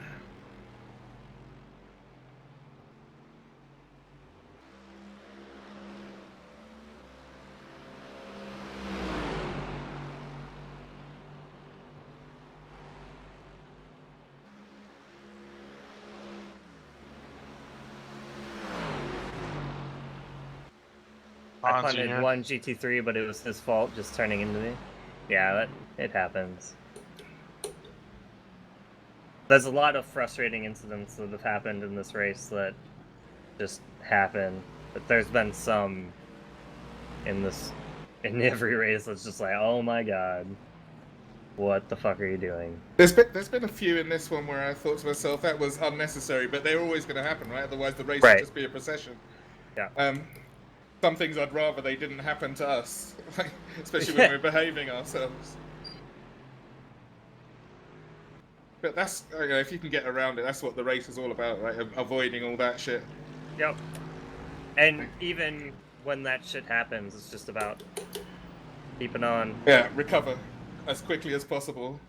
I punted one GT3, but it was his fault just turning into me. Yeah, it happens. There's a lot of frustrating incidents that have happened in this race that just happen. But there's been some in every race that's just like, oh my god, what the fuck are you doing? There's been a few in this one where I thought to myself that was unnecessary, but they're always going to happen, right? Otherwise the race would just be a procession. Yeah. Some things I'd rather they didn't happen to us, especially when we're behaving ourselves. But that's, if you can get around it, that's what the race is all about, right? Avoiding all that shit. Yep. And even when that shit happens, it's just about keeping on. Yeah, recover as quickly as possible.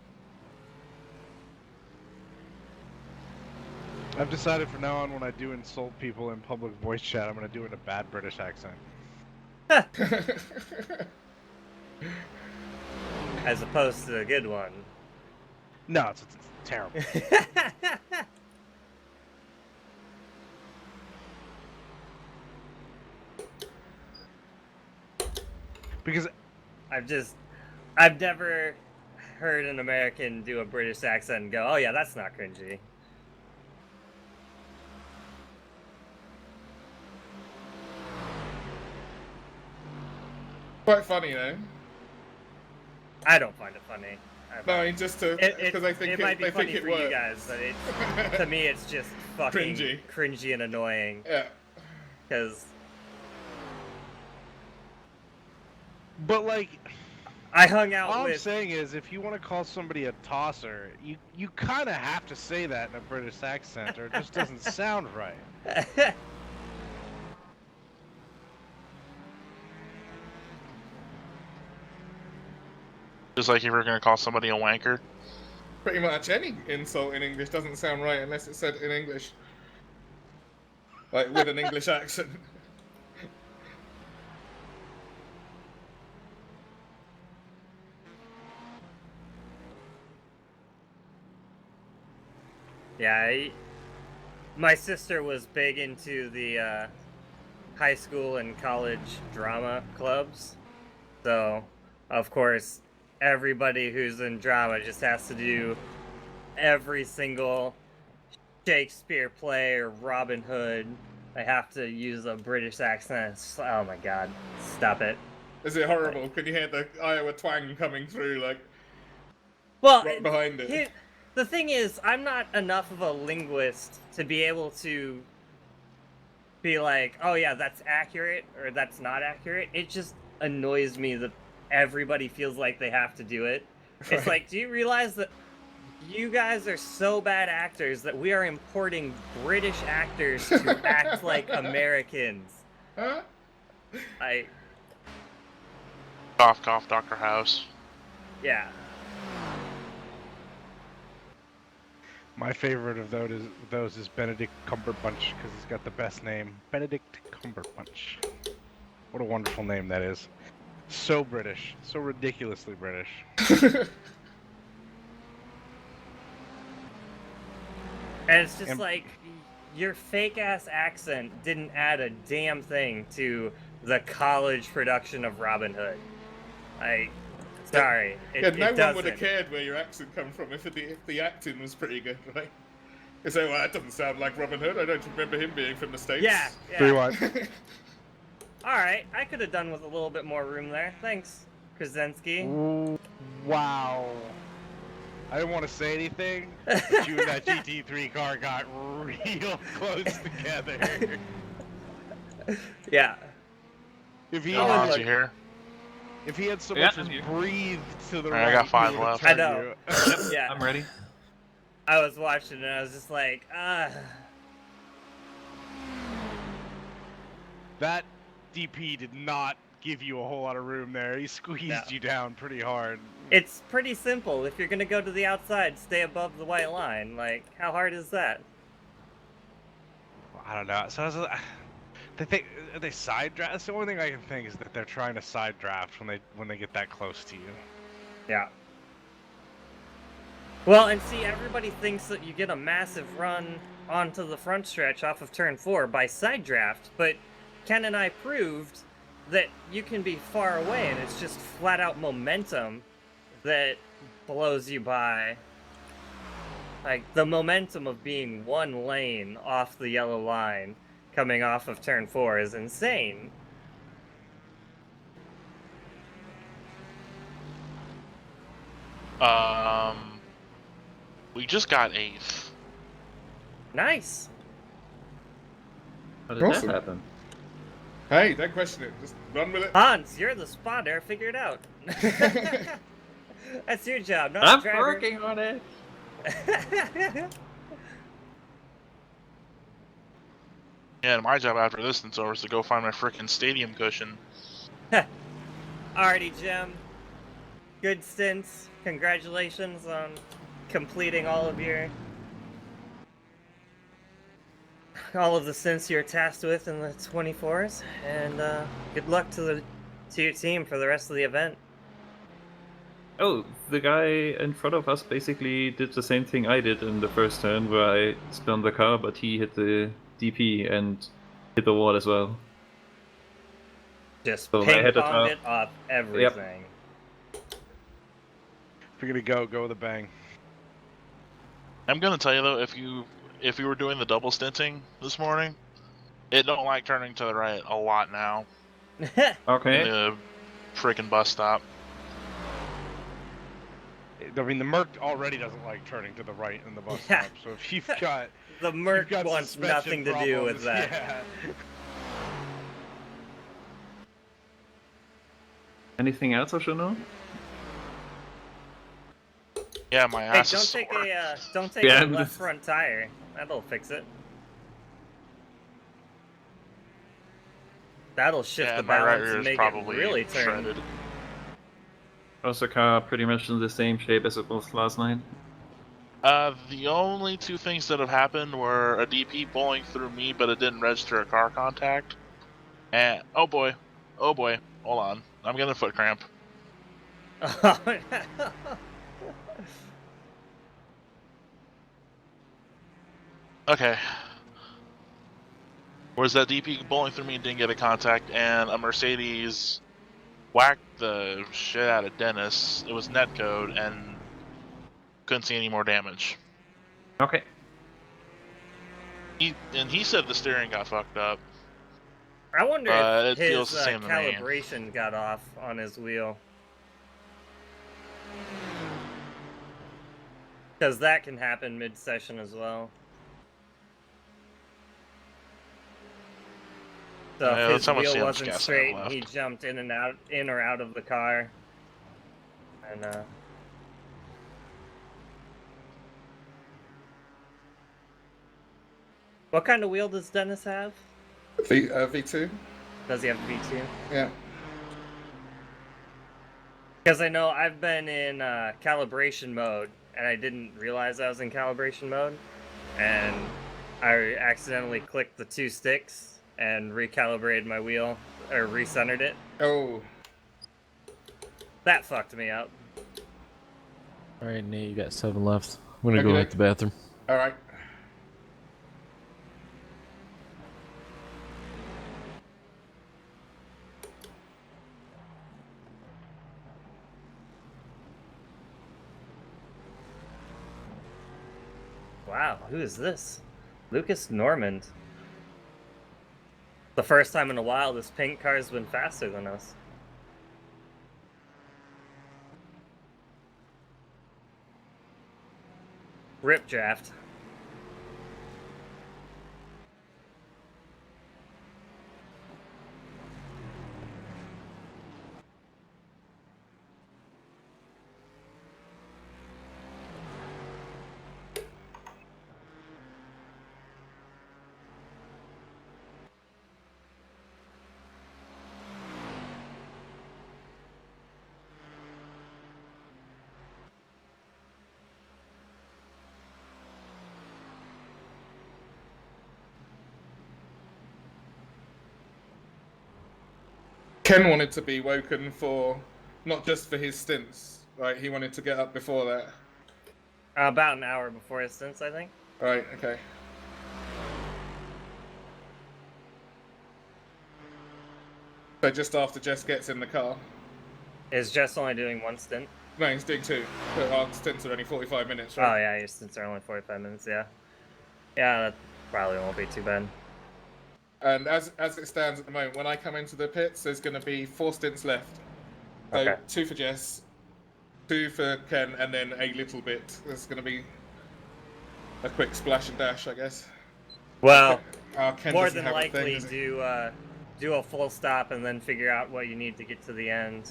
I've decided from now on, when I do insult people in public voice chat, I'm going to do it in a bad British accent. As opposed to a good one. No, it's terrible. Because I've never heard an American do a British accent and go, "Oh yeah, that's not cringy." Quite funny though. I don't find it funny. No, just to because I think it might be they funny think it for works. you guys, but to me it's just fucking cringy and annoying. Yeah. Because. But like, I hung out all with. I'm saying is, if you want to call somebody a tosser, you kind of have to say that in a British accent, or it just doesn't sound right. Just like if you're gonna call somebody a wanker. Pretty much any insult in English doesn't sound right unless it's said in English. Like with an English accent. Yeah, my sister was big into the high school and college drama clubs. So, of course, everybody who's in drama just has to do every single Shakespeare play or Robin Hood. They have to use a British accent. Oh my god, stop it. Is it horrible? Can you hear the Iowa twang coming through, like, well, right behind it? The thing is, I'm not enough of a linguist to be able to be like, oh yeah, that's accurate, or that's not accurate. It just annoys me that everybody feels like they have to do it. It's like, do you realize that you guys are so bad actors that we are importing British actors to act like Americans? Huh? Cough, cough, Dr. House. Yeah. My favorite of those is Benedict Cumberbatch, because he's got the best name. Benedict Cumberbatch. What a wonderful name that is. So British. So ridiculously British. And it's just like, your fake-ass accent didn't add a damn thing to the college production of Robin Hood. Sorry, no one would have cared where your accent come from if the acting was pretty good, right? You say, well, that doesn't sound like Robin Hood. I don't remember him being from the States. Yeah. 3-1. Alright, I could have done with a little bit more room there. Thanks, Krasinski. Ooh, wow. I didn't want to say anything, but you and that GT3 car got real close together. Yeah. If he had, here. If he had so much as breathed to the right, I got 5 left. I know. Yeah, I'm ready. I was watching and I was just like, That DP did not give you a whole lot of room there. He squeezed you down pretty hard. It's pretty simple. If you're gonna go to the outside, stay above the white line. Like, how hard is that? I don't know. So I was, they side draft. That's the only thing I can think is that they're trying to side draft when they get that close to you. Yeah. Well, and see, everybody thinks that you get a massive run onto the front stretch off of turn 4 by side draft, but Ken and I proved that you can be far away and it's just flat out momentum that blows you by. Like, the momentum of being one lane off the yellow line coming off of turn 4 is insane. We just got 8th. Nice. How did that happen? Hey, don't question it. Just run with it. Hans, you're the spotter. Figure it out. That's your job, not I'm the driver. working on it. Yeah, and my job after this is over is to go find my frickin' stadium cushion. Alrighty, Jim. Good stints. Congratulations on completing all of the stints you're tasked with in the 24s, and good luck to your team for the rest of the event. Oh, the guy in front of us basically did the same thing I did in the first turn, where I spun the car, but he hit the DP and hit the wall as well. Just So I ping had to ponged talk. it off everything. If you're gonna go with a bang. I'm gonna tell you though, if you were doing the double stinting this morning, it don't like turning to the right a lot now. Okay. In the freaking bus stop. I mean, the Merc already doesn't like turning to the right in the bus stop. So if you've got the Merc got wants suspension nothing to do with problems, that. Yeah. Anything else I should know? Yeah, my Hey, ass is sore. don't take Yeah, a left front tire. That'll fix it. That'll shift Yeah, the my right balance rear and is make it probably really turn. shredded. Was the car pretty much in the same shape as it was last night? The only two things that have happened were a DP bowling through me, but it didn't register a car contact. And oh boy, hold on, I'm getting a foot cramp. Oh, no. Okay. Whereas that DP bowling through me and didn't get a contact, and a Mercedes whacked the shit out of Dennis. It was net code, and couldn't see any more damage. Okay. He said the steering got fucked up. I wonder if it his feels the same to me. calibration got off on his wheel. Because that can happen mid-session as well. So Yeah, if let's his how much wheel wasn't gas I have straight, left. he jumped in or out of the car. And what kind of wheel does Dennis have? V2. Does he have V2? Yeah. Because I know I've been in calibration mode, and I didn't realize I was in calibration mode, and I accidentally clicked the two sticks and recalibrated my wheel, or recentered it. Oh. That fucked me up. Alright, Nate, you got 7 left. I'm gonna go hit the bathroom. Alright. Wow, who is this? Lucas Normand. The first time in a while this pink car's been faster than us. Rip draft. Ken wanted to be woken for, not just for his stints, right? He wanted to get up before that. About an hour before his stints, I think. Right, okay. So just after Jess gets in the car? Is Jess only doing one stint? No, he's doing 2. But our stints are only 45 minutes, right? Oh yeah, your stints are only 45 minutes, yeah. Yeah, that probably won't be too bad. And as it stands at the moment, when I come into the pits, there's going to be 4 stints left. So Okay. 2 for Jess, 2 for Ken, and then a little bit. There's going to be a quick splash and dash, I guess. Well, Ken more doesn't than have a thing, likely does he? do a full stop and then figure out what you need to get to the end.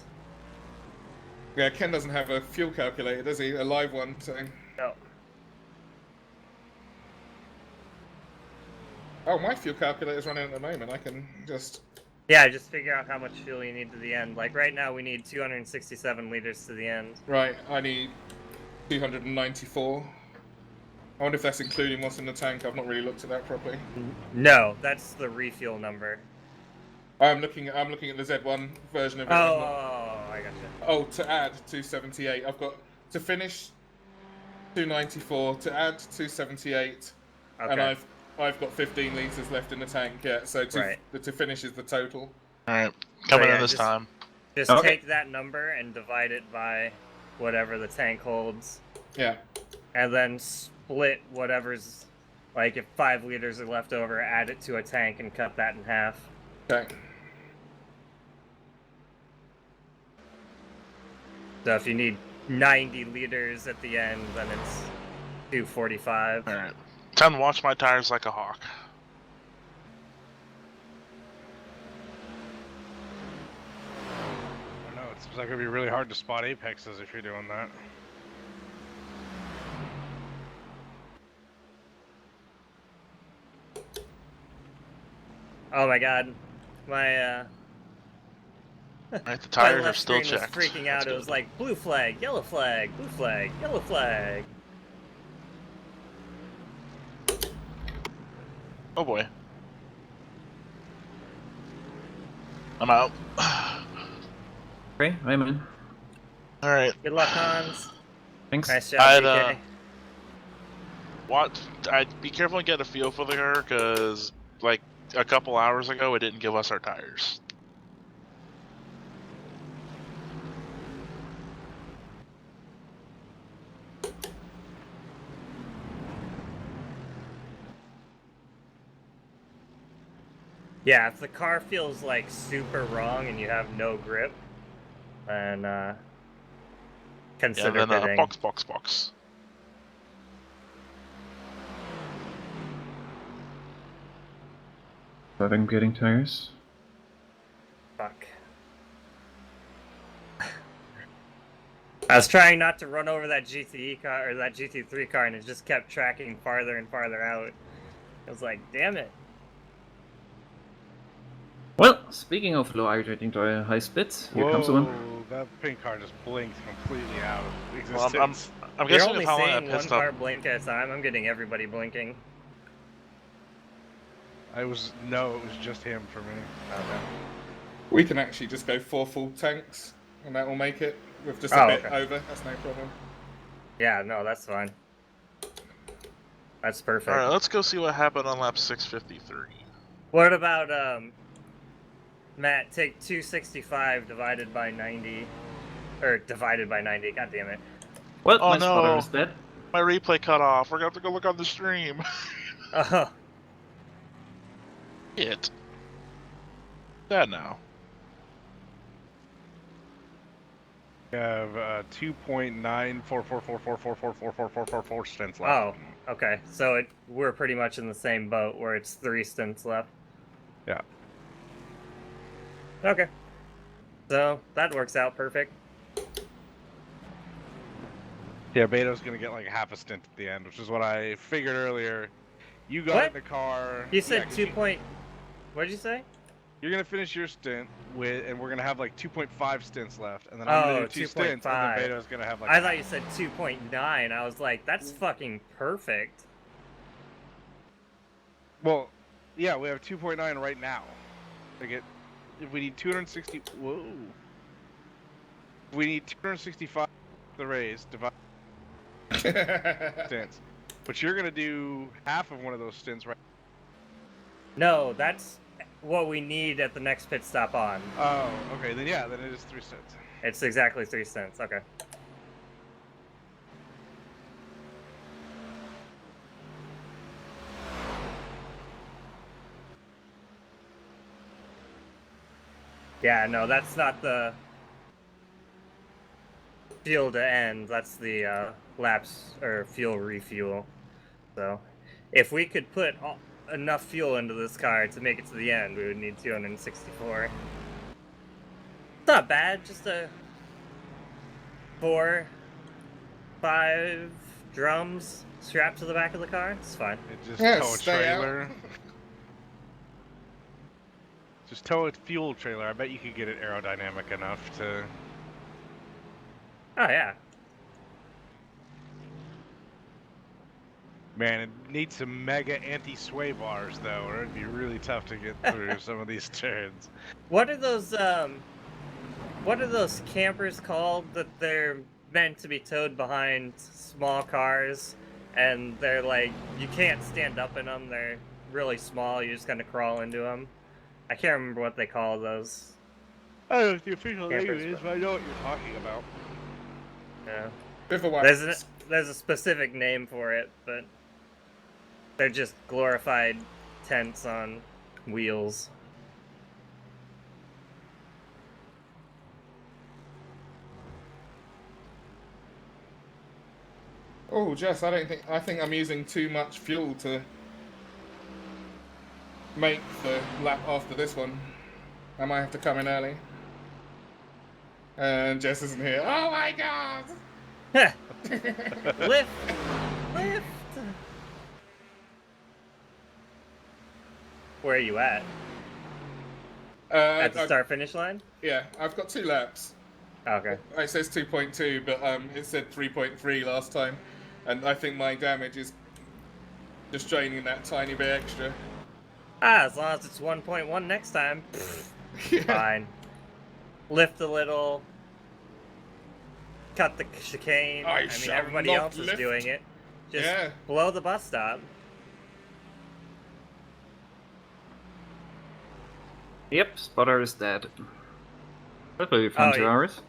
Yeah, Ken doesn't have a fuel calculator, does he? A live one, so... No. Oh, my fuel calculator's running at the moment. I can just... Yeah, just figure out how much fuel you need to the end. Like right now we need 267 liters to the end. Right, I need 294. I wonder if that's including what's in the tank. I've not really looked at that properly. No, that's the refuel number. I'm looking at the Z1 version of it. Oh, I gotcha. Oh, to add 278. I've got to finish 294, to add 278, and Okay. I've got 15 liters left in the tank. Yeah, so Right. to finish is the total. Alright, coming So, in this time. Just take that number and divide it by whatever the tank holds. Yeah. And then split whatever's, like, if 5 liters are left over, add it to a tank and cut that in half. Okay. So if you need 90 liters at the end, then it's 245. Alright. Time to watch my tires like a hawk. I don't know, it seems like it'd be really hard to spot apexes if you're doing that. Oh my god. My, Right, the tires my are left still screen checked. was freaking out. It was like, blue flag, yellow flag, blue flag, yellow flag. Oh boy. I'm out. Okay, I'm in. Alright. Good luck, Hans. Thanks. Nice job, I'd, DK. I'd be careful and get a feel for the car, because, like, a couple hours ago, it didn't give us our tires. Yeah, if the car feels like super wrong and you have no grip, then consider bidding. Box. But I'm getting tires. Fuck. I was trying not to run over that GTE car, or that GT3 car, and it just kept tracking farther and farther out. I was like, damn it. Well, speaking of low hydrating to high speeds, here comes one. That pink car just blinked completely out of Well, existence. I'm You're guessing only how long I seeing one pissed car up. blink at a time. I'm getting everybody blinking. It was just him for me. We can actually just go 4 full tanks, and that will make it with just a bit over. That's no problem. Yeah, no, that's fine. That's perfect. Alright, let's go see what happened on lap 653. What about, Matt, take 265 divided by 90. Or divided by 90, god damn it. What? Oh My spotter no! is dead. My replay cut off. We're gonna have to go look on the stream. Oh. Shit. That now. We have 2.94444444444 stints left. Oh, okay. So we're pretty much in the same boat where it's 3 stints left. Yeah. Okay. So that works out perfect. Yeah, Beto's gonna get like half a stint at the end, which is what I figured earlier. You got What? in the car. You said yeah, 2 point... What'd you say? You're gonna finish your stint and we're gonna have like 2.5 stints left, and then I'm gonna do 2 stints, and then Beto's gonna have like. I thought you said 2.9. I was like, that's fucking perfect. Well, yeah, we have 2.9 right now. Like if we need 260, whoa. We need 265 the race divide stints, but you're gonna do half of one of those stints right. No, that's what we need at the next pit stop on. Oh, okay, then yeah, then it is 3 stints. It's exactly 3 stints. Okay. Yeah, no, that's not the fuel to end. That's the laps or fuel refuel. So, if we could put enough fuel into this car to make it to the end, we would need 264. It's not bad. Just a 4, 5 drums strapped to the back of the car. It's fine. Just tow a trailer. Just tow a fuel trailer. I bet you could get it aerodynamic enough to. Oh yeah. Man, it needs some mega anti-sway bars though, or it'd be really tough to get through some of these turns. What are those campers called that they're meant to be towed behind small cars, and they're like, you can't stand up in them, they're really small, you just kind of crawl into them? I can't remember what they call those. I don't know what the official name Campers, is, but I know what you're talking about. Yeah. Bivouacs. There's a specific name for it, but they're just glorified tents on wheels. Oh, Jess, I think I'm using too much fuel to make the lap after this one. I might have to come in early. And Jess isn't here. Oh my god! Lift! Lift! Where are you at? At the start-finish line? Yeah, I've got 2 laps. Okay. It says 2.2, but it said 3.3 last time. And I think my damage is just draining that tiny bit extra. As long as it's 1.1 next time. Fine. Lift a little. Cut the chicane. I mean, everybody else is doing it. Just blow the bus stop. Yep, spotter is dead. Hopefully we found 2 hours.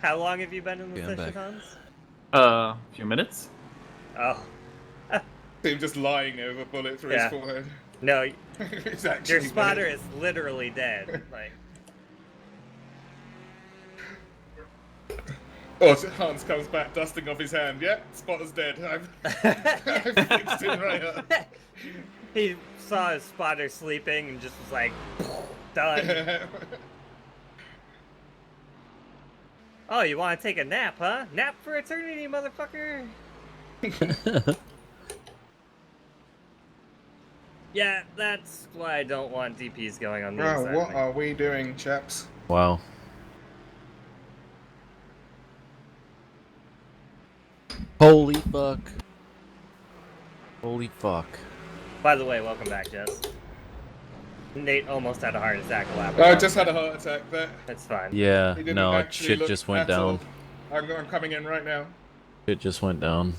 How long have you been in the session, Hans? A few minutes. Oh. Him just lying there with a bullet through his forehead. No, your spotter is literally dead. Like. Oh, Hans comes back, dusting off his hand. Yeah, spotter's dead. I've fixed him right up. He saw his spotter sleeping and just was like, done. Oh, you want to take a nap, huh? Nap for eternity, motherfucker! Yeah, that's why I don't want DPs going on the inside. Bro, what are we doing, chaps? Wow. Holy fuck. Holy fuck. By the way, welcome back, Jess. Nate almost had a heart attack a lap. I just had a heart attack there. That's fine. Yeah, no, shit just went down. I'm coming in right now. Shit just went down.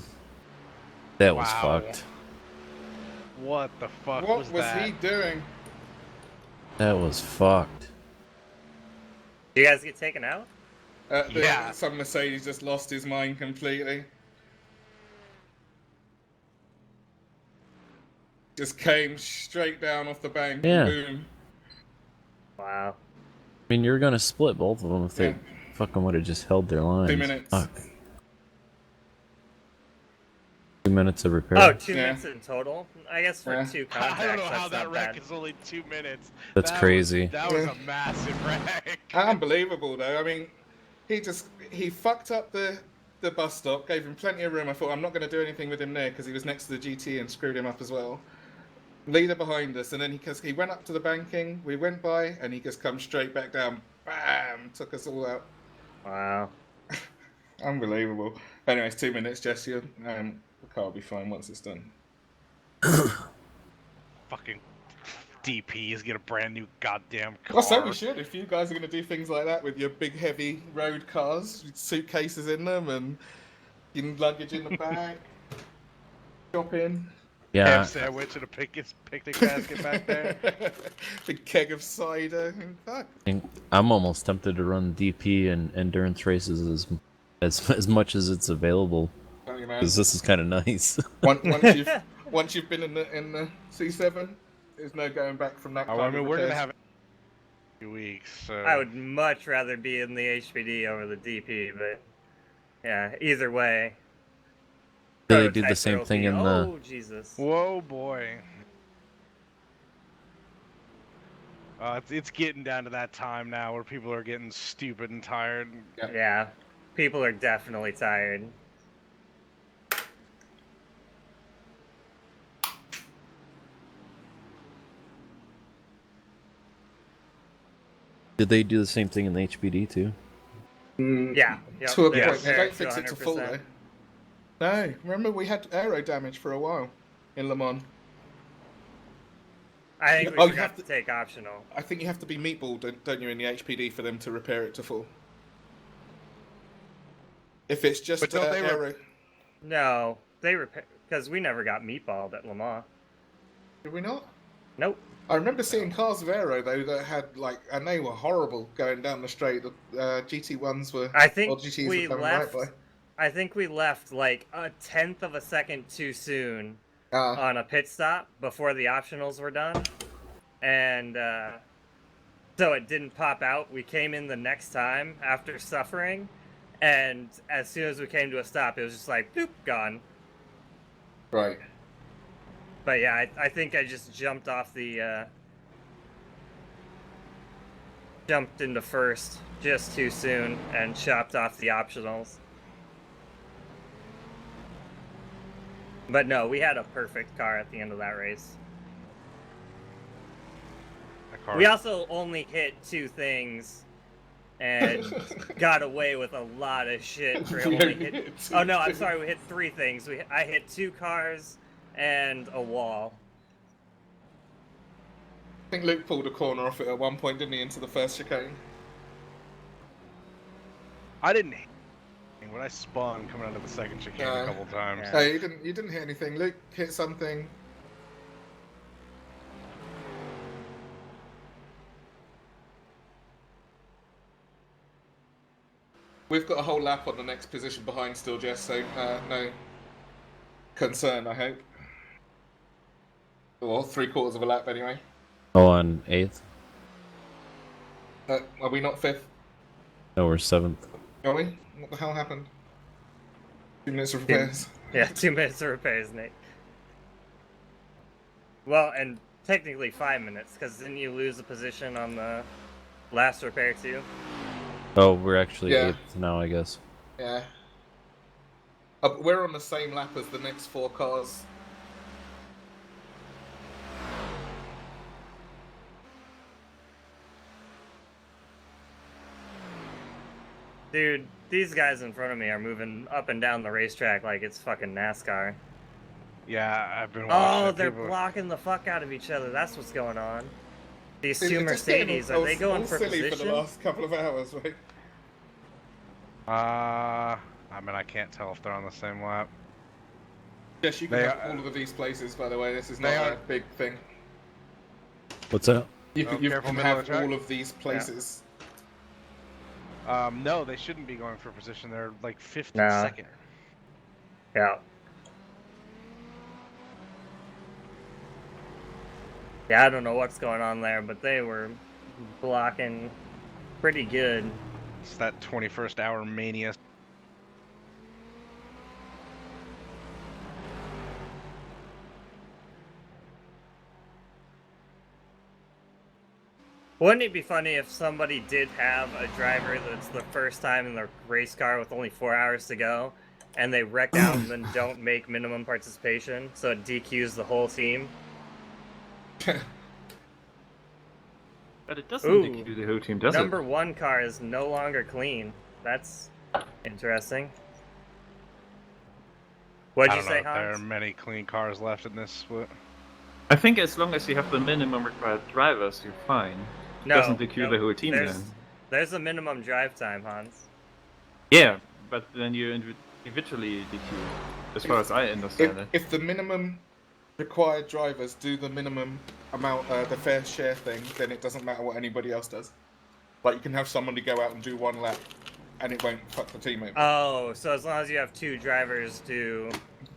That was fucked. What the fuck what was was that? he doing? That was fucked. Did you guys get taken out? Yeah. Some Mercedes just lost his mind completely. Just came straight down off the bank. Yeah. Boom. Wow. I mean, you're gonna split both of them if they fucking would have just held their lines. 2 minutes. Fuck. 2 minutes of repair. Oh, 2 minutes in total? I guess for 2 contacts, I don't know how that's that not wreck bad. is only 2 minutes. That's crazy. That was a massive wreck. Unbelievable though. I mean, he fucked up the bus stop, gave him plenty of room. I thought I'm not going to do anything with him there because he was next to the GT and screwed him up as well. Leader behind us, and then he went up to the banking. We went by, and he just come straight back down. Bam! Took us all out. Wow. Unbelievable. Anyways, 2 minutes, Jesse. The car will be fine once it's done. Fucking DPs get a brand new goddamn car. Well, so we should. If you guys are going to do things like that with your big, heavy road cars, with suitcases in them, and your luggage in the back, shopping. Yeah. Ham sandwich and a picnic basket back there. Big keg of cider. Fuck. I'm almost tempted to run DP and endurance races as much as it's available. Because this is kind of nice. once you've been in the C7, there's no going back from that. I mean, we're gonna have it in a few weeks. So I would much rather be in the HPD over the DP, but yeah, either way. Do they do the same thing in the... Oh, Jesus. Whoa, boy. It's getting down to that time now where people are getting stupid and tired. Yeah, people are definitely tired. Did they do the same thing in the HBD too? Yeah. Yep, To a point. yes. They don't fix it to full though. No, remember we had aero damage for a while in Le Mans. I think we forgot to take optional. I think you have to be meatball, don't you, in the HPD for them to repair it to full. If it's just aero... No, they repair... Because we never got meatballed at Le Mans. Did we not? Nope. I remember seeing cars of Aero though that had like, and they were horrible going down the straight. The GT1s were, I think or GTs we were coming left. right by. I think we left like a tenth of a second too soon on a pit stop before the optionals were done, and so it didn't pop out. We came in the next time after suffering, and as soon as we came to a stop, it was just like boop, gone. Right. But yeah, I think I just jumped off the jumped into first just too soon and chopped off the optionals. But no, we had a perfect car at the end of that race. We also only hit 2 things and got away with a lot of shit for only hit. Oh no, I'm sorry, we hit 3 things. I hit 2 cars and a wall. I think Luke pulled a corner off it at one point, didn't he, into the first chicane? I didn't. When I spun coming out of the second chicane a couple times. No, you didn't hit anything. Luke hit something. We've got a whole lap on the next position behind still, Jess, so no concern, I hope. Or 3/4 of a lap anyway. Oh, on 8th? Are we not 5th? No, we're 7th. Are we? What the hell happened? 2 minutes of repairs. Yeah, 2 minutes of repairs, Nate. Well, and technically 5 minutes, because didn't you lose a position on the last repair too? Oh, we're actually 8th now, I guess. Yeah. We're on the same lap as the next 4 cars. Dude, these guys in front of me are moving up and down the racetrack like it's fucking NASCAR. Yeah, I've been watching. Oh, they're blocking the fuck out of each other. That's what's going on. These 2 Mercedes, are they going for silly position? for the last couple of hours, right? I mean, I can't tell if they're on the same lap. Yes, you can have all of these places, by the way. This is not a big thing. What's that? You can have all of these places. No, they shouldn't be going for position. They're like 50 Nah. second. Yeah. Yeah, I don't know what's going on there, but they were blocking pretty good. It's that 21st hour mania. Wouldn't it be funny if somebody did have a driver that's the first time in the race car with only 4 hours to go, and they wreck out and then don't make minimum participation, so it DQs the whole team? But it doesn't DQ the whole team, does it? Number 1 car is no longer clean. That's interesting. What'd you say, Hans? There are many clean cars left in this split. I think as long as you have the minimum required drivers, you're fine. No, Doesn't DQ the whole team then. There's a minimum drive time, Hans. Yeah, but then you individually DQ, as far as I understand it. If the minimum required drivers do the minimum amount, the fair share thing, then it doesn't matter what anybody else does. Like, you can have somebody go out and do 1 lap, and it won't fuck the team over. Oh, so as long as you have 2 drivers to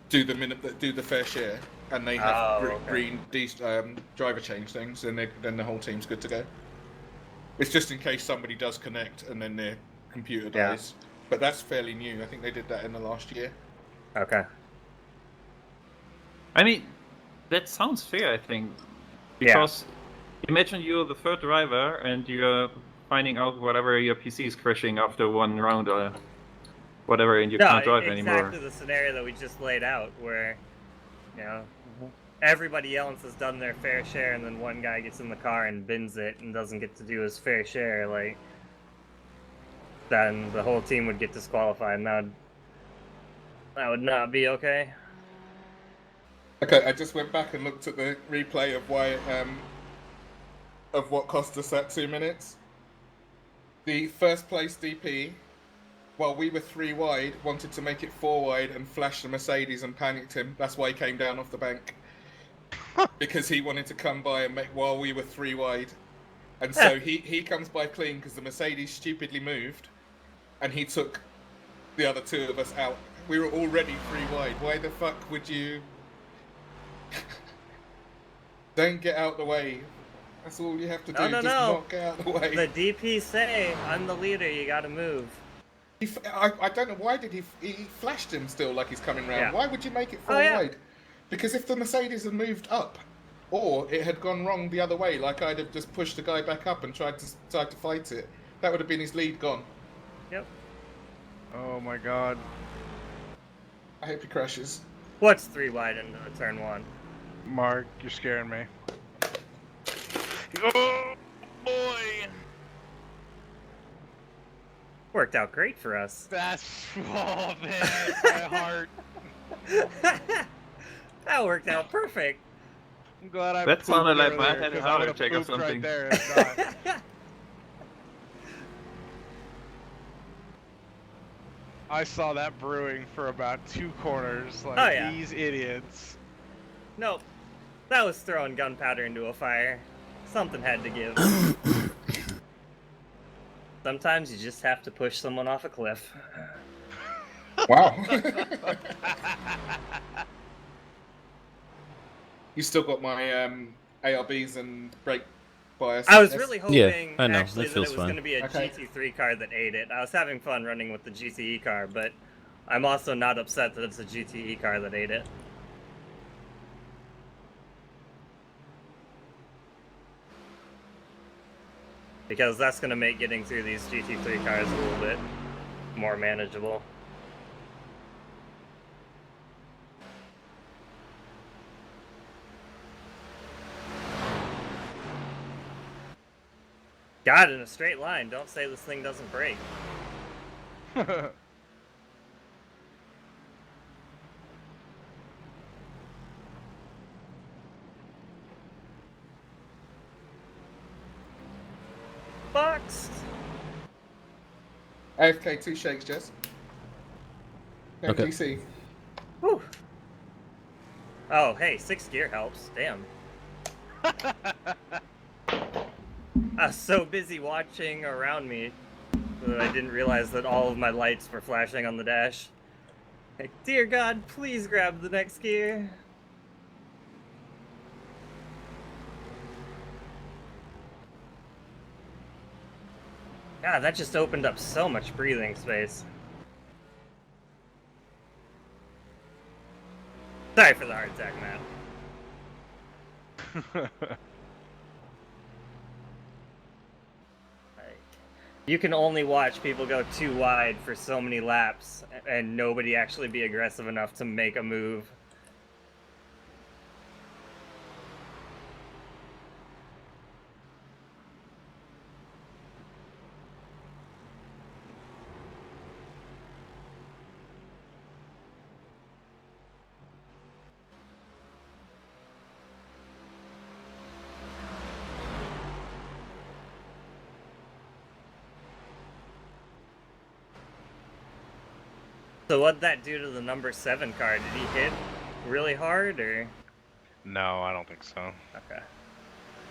do the fair share, and they have green driver change things, then the whole team's good to go. It's just in case somebody does connect and then their computer dies. But that's fairly new. I think they did that in the last year. Okay. I mean, that sounds fair, I think. Because imagine you're the 3rd driver and you're finding out whatever your PC is crashing after 1 round or whatever, and you can't drive anymore. Exactly the scenario that we just laid out, where, you know, everybody else has done their fair share, and then one guy gets in the car and bins it and doesn't get to do his fair share. Like, then the whole team would get disqualified, and that would not be okay. Okay, I just went back and looked at the replay of why of what cost us that 2 minutes. The first place DP, while we were 3 wide, wanted to make it 4 wide and flashed the Mercedes and panicked him. That's why he came down off the bank. because he wanted to come by and make while we were 3 wide. And so he comes by clean because the Mercedes stupidly moved, and he took the other 2 of us out. We were already 3 wide. Why the fuck would you... Don't get out the way. That's all you have to do. No. Not get out the way. The DP say, I'm the leader, you gotta move. I don't know, why did he flashed him still like he's coming round. Yeah. Why would you make it 4 wide? Because if the Mercedes had moved up, or it had gone wrong the other way, like I'd have just pushed the guy back up and tried to fight it, that would have been his lead gone. Yep. Oh my god. I hope he crashes. What's 3 wide into the turn 1? Mark, you're scaring me. Oh boy! Worked out great for us. That's oh man, my heart. That worked out perfect. I'm glad I. That sounded like my earlier, head 'cause heart I would've attack or pooped something. Right there if not. I saw that brewing for about 2 corners. Like these idiots. Nope. That was throwing gunpowder into a fire. Something had to give. Sometimes you just have to push someone off a cliff. Wow. You still got my ARBs and brake bias. I was really hoping I know. actually That that it feels was fine. going to be a GT3 car that ate it. I was having fun running with the GTE car, but I'm also not upset that it's a GTE car that ate it. Because that's going to make getting through these GT3 cars a little bit more manageable. God, in a straight line, don't say this thing doesn't break. Boxed. AFK 2 shakes, Jess. Okay. DC. Whew. Oh, hey, 6th gear helps. Damn. I was so busy watching around me that I didn't realize that all of my lights were flashing on the dash. Like, dear God, please grab the next gear. God, that just opened up so much breathing space. Sorry for the heart attack, Matt. You can only watch people go too wide for so many laps and nobody actually be aggressive enough to make a move. So what'd that do to the number 7 car? Did he hit really hard, or? No, I don't think so. Okay.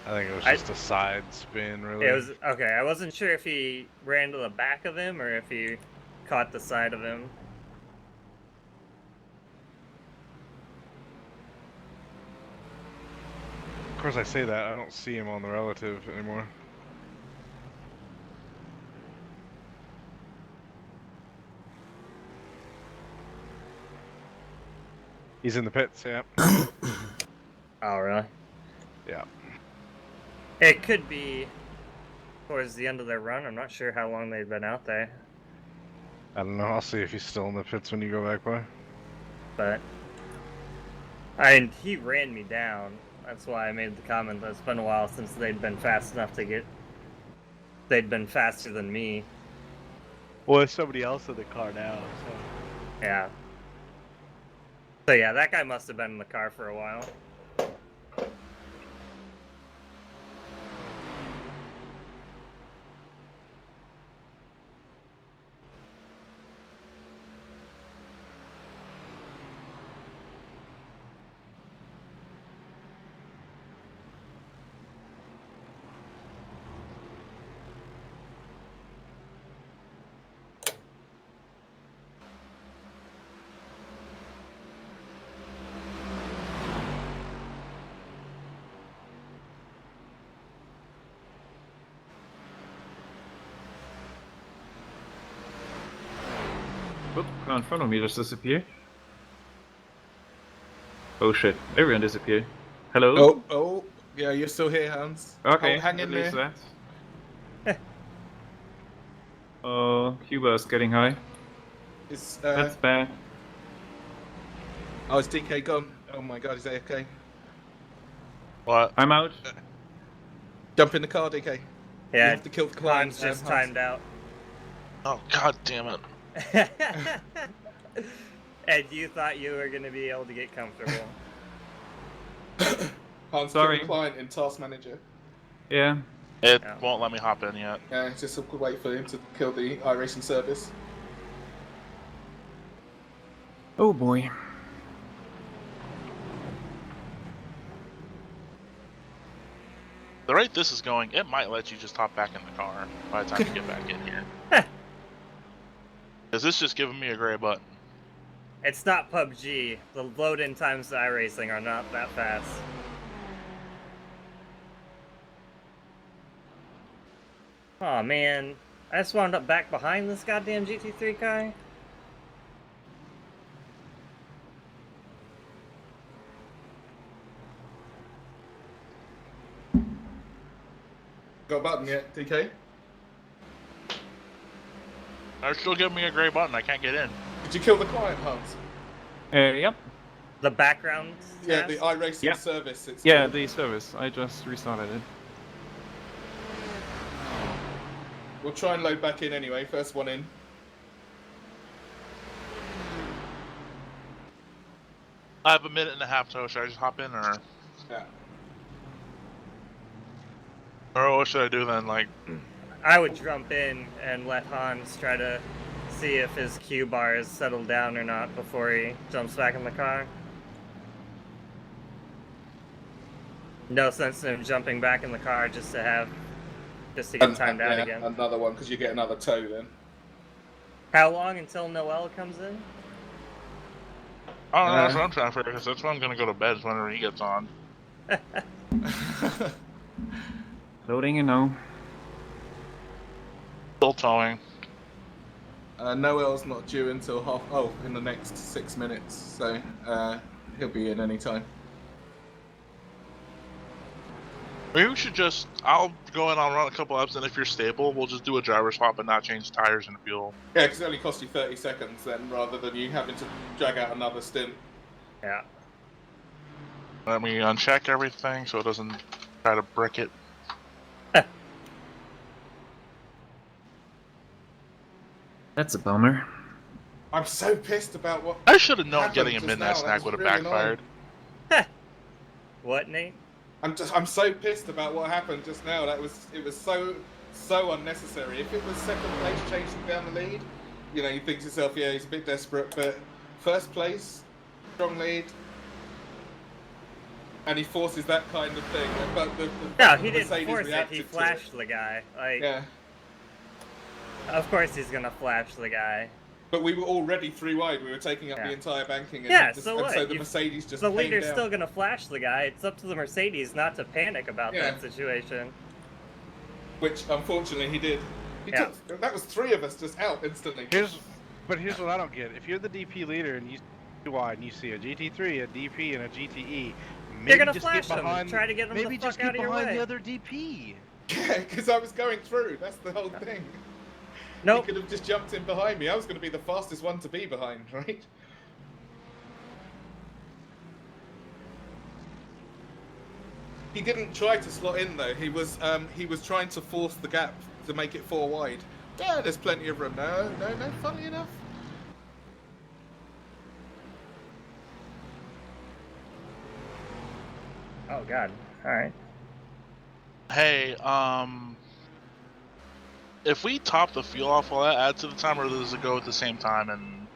I think it was just a side spin, really. It was, okay, I wasn't sure if he ran to the back of him or if he caught the side of him. Of course, I say that. I don't see him on the relative anymore. He's in the pits, yeah. Oh, really? Yeah. It could be towards the end of their run. I'm not sure how long they've been out there. I don't know. I'll see if he's still in the pits when you go back by. But he ran me down. That's why I made the comment that it's been a while since they'd been fast enough to get... They'd been faster than me. Well, there's somebody else in the car now, so... Yeah. So yeah, that guy must have been in the car for a while. car in front of me just disappeared. Oh shit, everyone disappeared. Hello? Oh, yeah, you're still here, Hans. Okay, Hang at in least there. that. Oh, Cuba is getting high. That's bad. Oh, is DK gone? Oh my god, is that okay? What? I'm out. Jump in the car, DK. Yeah, You have to kill the client. Hans just timed out. Oh god damn it. And you thought you were gonna be able to get comfortable. Hans, Sorry. kill the client in Task Manager. Yeah. It won't let me hop in yet. Yeah, just wait for him to kill the iRacing service. Oh boy. The rate this is going, it might let you just hop back in the car by the time you get back in here. Because this just giving me a gray button. It's not PUBG. The load-in times to iRacing are not that fast. Aw, man. I just wound up back behind this goddamn GT3 guy. Got a button yet, DK? They're still giving me a gray button. I can't get in. Did you kill the client, Hans? Yep. The background Yeah, task? the iRacing Yeah. service. It's Yeah, called. the service. I just restarted it. We'll try and load back in anyway. First one in. I have a minute and a half, so should I just hop in, or? Yeah. Or what should I do then? Like, I would jump in and let Hans try to see if his Q bar is settled down or not before he jumps back in the car. No sense in him jumping back in the car just to get timed out again. Another one, because you get another tow then. How long until Noel comes in? I don't know. That's what I'm trying to figure. Because that's when I'm gonna go to bed. Is whenever he gets on. Loading, you know. Still towing. Noel's not due until in the next 6 minutes, so he'll be in any time. Maybe we should just. I'll go in. I'll run a couple laps, and if you're stable, we'll just do a driver swap and not change tires and fuel. Yeah, because it only costs you 30 seconds then, rather than you having to drag out another stint. Yeah. Let me uncheck everything so it doesn't try to brick it. That's a bummer. I'm so pissed about what. I should have known happened getting a just midnight now. snack That would have was really backfired. What, Nate? I'm so pissed about what happened just now. It was so unnecessary. If it was second place chasing down the lead, you know, you think to yourself, yeah, he's a bit desperate, but first place, strong lead, and he forces that kind of thing. But No, he didn't Mercedes force it. reacted He to flashed the guy. Like, yeah. Of course he's gonna flash the guy. But we were already 3 wide. We were taking up the entire banking. And Yeah, just, so and what? so the Mercedes just the came leader's down. still gonna flash the guy. It's up to the Mercedes not to panic about that situation. Which unfortunately he did. That was 3 of us just out instantly. Here's what I don't get. If you're the DP leader and you see wide and you see a GT3, a DP, and a GTE, maybe You're gonna just flash get them. behind. Try to get them maybe the fuck just get out of your behind way. the other DP. Yeah, because I was going through. That's the whole thing. Nope. He could have just jumped in behind me. I was going to be the fastest one to be behind, right? He didn't try to slot in though. He was trying to force the gap to make it 4 wide. Yeah, there's plenty of room. No. Funny enough. Oh god. Alright. Hey, if we top the fuel off, will that add to the time, or does it go at the same time? And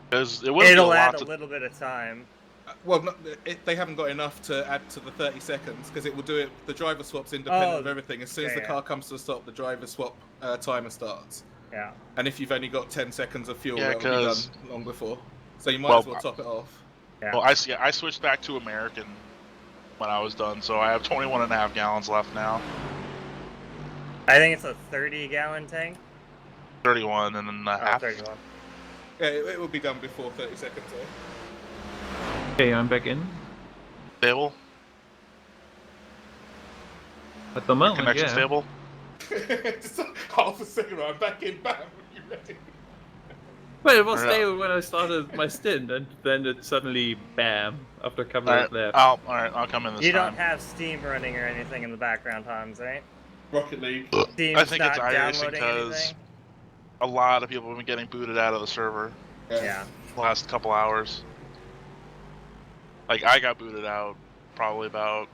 because it wouldn't be a It'll add lot a little bit of time. Well, they haven't got enough to add to the 30 seconds because it will do it. The driver swap's independent of everything. As soon as the car comes to a stop, the driver swap timer starts. Yeah. And if you've only got 10 seconds of fuel, Yeah, that'll be done 'cause- long before. So you might as well top it off. Well, I switched back to American when I was done, so I have 21.5 gallons left now. I think it's a 30-gallon tank. 31 and then a half. 31. Yeah, it will be done before 30 seconds. Okay, I'm back in. Stable? At the moment, Connection yeah. stable? Just half a second, I'm back in, bam, you ready? Well, it was Alright. stable when I started my stint, and then it suddenly bam after a couple Alright, of laps. I'll come in this You time. don't have Steam running or anything in the background, Hans, right? Rocket League. Steam's I think not it's iRacing downloading because anything? a lot of people have been getting booted out of the server. Yeah. The last couple hours. Like, I got booted out probably about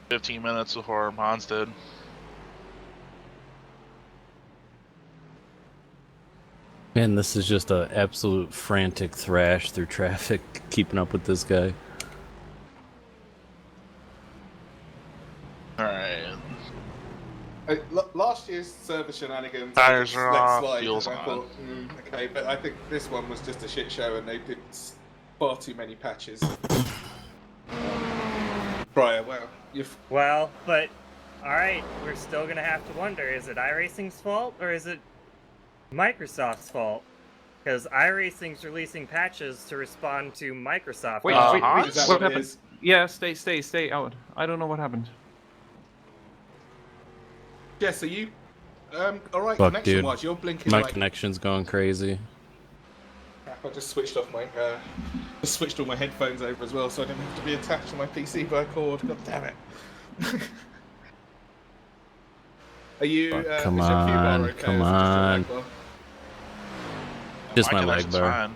15 minutes before Hans did. Man, this is just a absolute frantic thrash through traffic, keeping up with this guy. Alright. Last year's server shenanigans, Tires I are let off, slide, fuel's and I on. thought, okay, but I think this one was just a shit show, and they did far too many patches. Briar, well, Well, but alright, we're still gonna have to wonder, is it iRacing's fault or is it Microsoft's fault? Because iRacing's releasing patches to respond to Microsoft. Wait, patches. wait, Is that what what it happened? is? Yeah, stay out. I don't know what happened. Jess, are you alright Fuck, connection-wise? dude. You're blinking My like... connection's going crazy. Crap, I just switched off my... just switched all my headphones over as well, so I didn't have to be attached to my PC by a cord. God damn it. Are you... Come is your Q bar on, okay, come or is it just your on. leg bar? Just My my leg connection's bar. fine.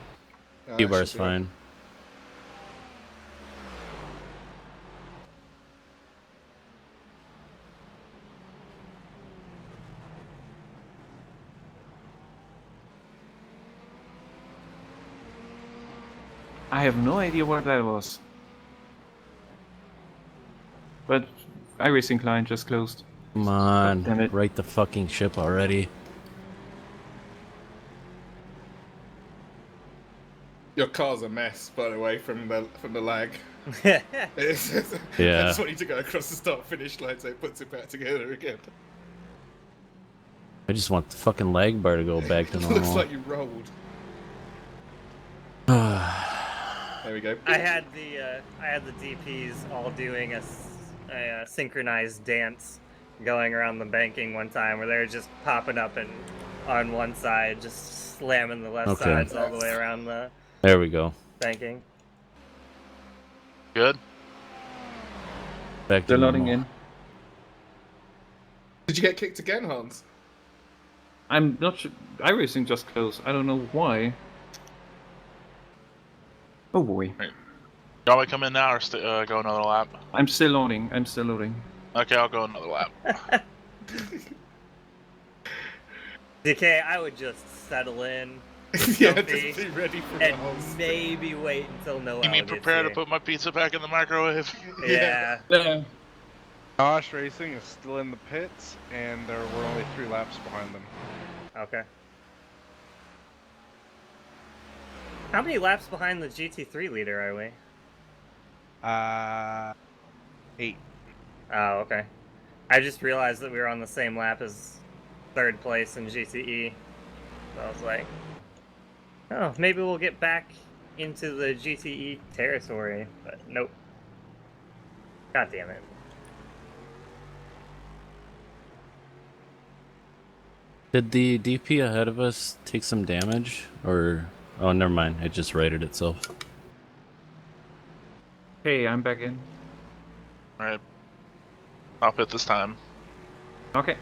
Oh, Q that bar's should be right. fine. I have no idea what that was. But iRacing client just closed. Come Damn on, it. right the fucking ship already. Your car's a mess, by the way, from the lag. Yeah. I just want you to go across the start-finish line so it puts it back together again. I just want the fucking lag bar to go back to It normal. looks like you rolled. There we go. I had the DPs all doing a synchronized dance going around the banking one time where they were just popping up and on one side, just slamming the left Okay. sides all the way around the There we go. banking. Good? Back to They're loading normal. in. Did you get kicked again, Hans? I'm not sure. iRacing just closed. I don't know why. Oh boy. Y'all want to come in now or go another lap? I'm still loading. Okay, I'll go another lap. DK, I would just settle in. Yeah, comfy, just be ready for and Hans. maybe wait until Noel You mean gets prepare to here. put my pizza back in the microwave? Yeah. Josh Racing is still in the pits, and there were only 3 laps behind them. Okay. How many laps behind the GT3 leader are we? 8. Oh, okay. I just realized that we were on the same lap as 3rd place in GTE. So I was like, oh, maybe we'll get back into the GTE territory, but nope. God damn it. Did the DP ahead of us take some damage? Or... Oh, never mind. It just righted itself. Hey, I'm back in. Alright. I'll pit this time. Okay.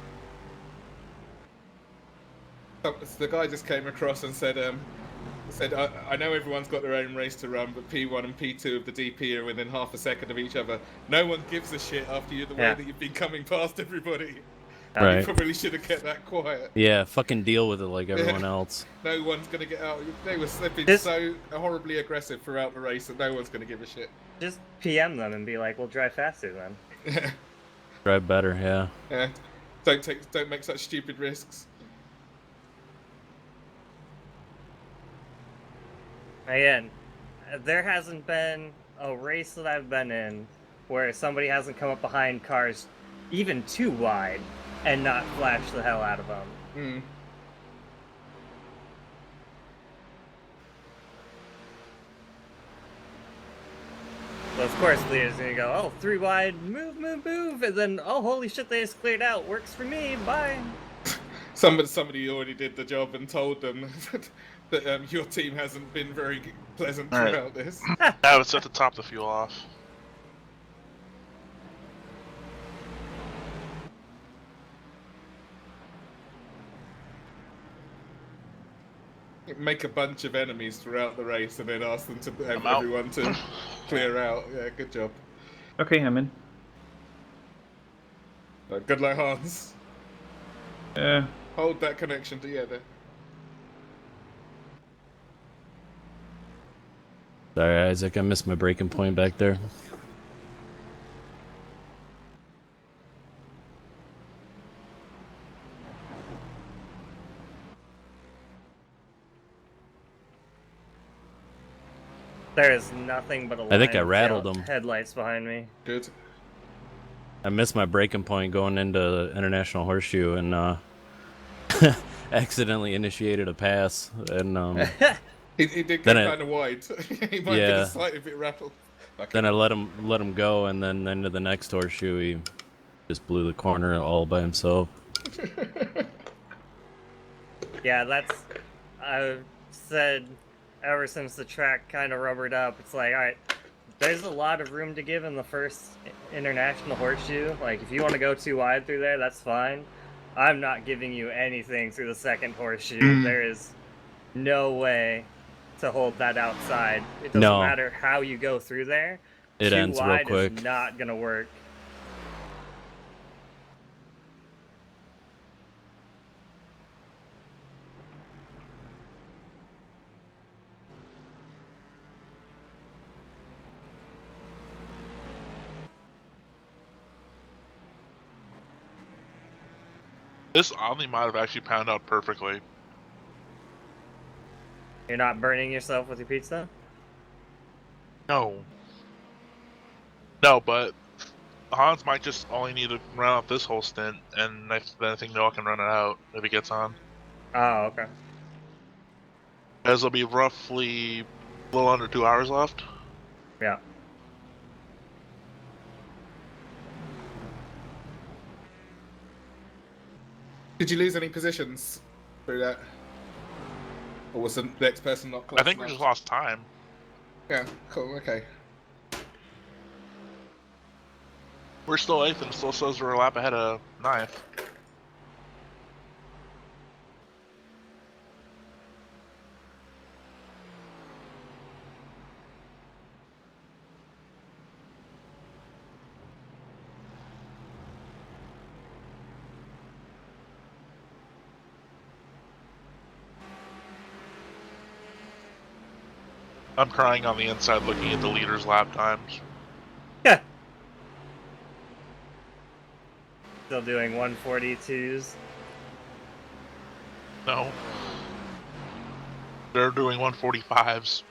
So the guy just came across and said, I know everyone's got their own race to run, but P1 and P2 of the DP are within half a second of each other. No one gives a shit after you the way that you've been coming past everybody. Right. You probably should have kept that quiet. Yeah, fucking deal with it like everyone else. No one's going to get out. They were slipping so horribly aggressive throughout the race that no one's going to give a shit. Just PM them and be like, we'll drive faster then. Drive better, yeah. Yeah. Don't make such stupid risks. Again, there hasn't been a race that I've been in where somebody hasn't come up behind cars even too wide and not flash the hell out of them. So of course leader's gonna go, oh, 3 wide, move, move, move, and then, oh, holy shit, they just cleared out. Works for me, bye. Somebody already did the job and told them that your team hasn't been very pleasant throughout this. I would set the top the fuel off. Make a bunch of enemies throughout the race and then ask them to everyone to clear out. Yeah, good job. Okay, I'm in. Good luck, Hans. Yeah. Hold that connection together. Sorry, Isaac, I missed my breaking point back there. There is nothing but a I think I line of rattled tail them. headlights behind me. Good. I missed my breaking point going into International Horseshoe and accidentally initiated a pass. And he did go kind of wide. He might have been a slightly bit rattled. Then I let him go, and then into the next horseshoe, he just blew the corner all by himself. Yeah, I've said ever since the track kind of rubbered up, it's like, alright, there's a lot of room to give in the first International Horseshoe. Like, if you want to go too wide through there, that's fine. I'm not giving you anything through the second horseshoe. There is no way to hold that outside. It doesn't matter how you go through there. It too ends real wide quick. is not gonna work. This Omni might have actually panned out perfectly. You're not burning yourself with your pizza? No. No, but Hans might just only need to run out this whole stint, and then I think Noah can run it out if he gets on. Oh, okay. As there'll be roughly a little under 2 hours left. Yeah. Did you lose any positions through that? Or was the next person not close I think enough? we just lost time. Yeah, cool, okay. We're still 8th and it still says we're a lap ahead of 9th. I'm crying on the inside looking at the leader's lap times. Yeah. Still doing 142s. No. They're doing 145s.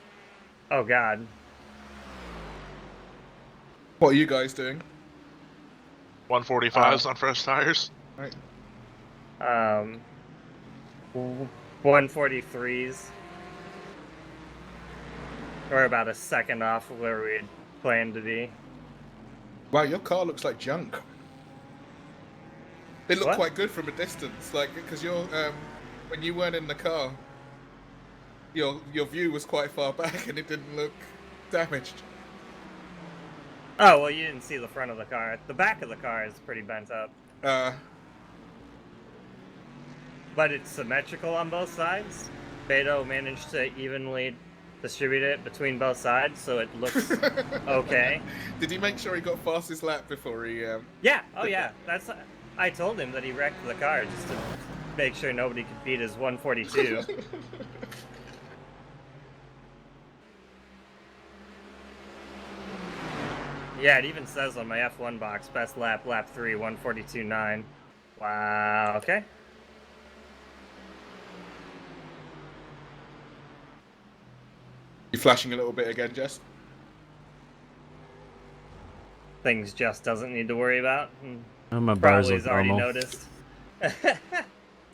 Oh god. What are you guys doing? 145s on fresh tires. Right. 143s. We're about a second off of where we'd planned to be. Wow, your car looks like junk. It looked quite good from a distance, like, because you're, when you weren't in the car, your view was quite far back and it didn't look damaged. Oh, well, you didn't see the front of the car. The back of the car is pretty bent up. But it's symmetrical on both sides. Beto managed to evenly distribute it between both sides, so it looks okay. Did he make sure he got fastest lap before he... Yeah, oh yeah. I told him that he wrecked the car just to make sure nobody could beat his 142. Yeah, it even says on my F1 box, best lap, lap 3, 142.9. Wow, okay. You flashing a little bit again, Jess? Things Jess doesn't need to worry about. Oh, my bars Probably look has already normal. noticed.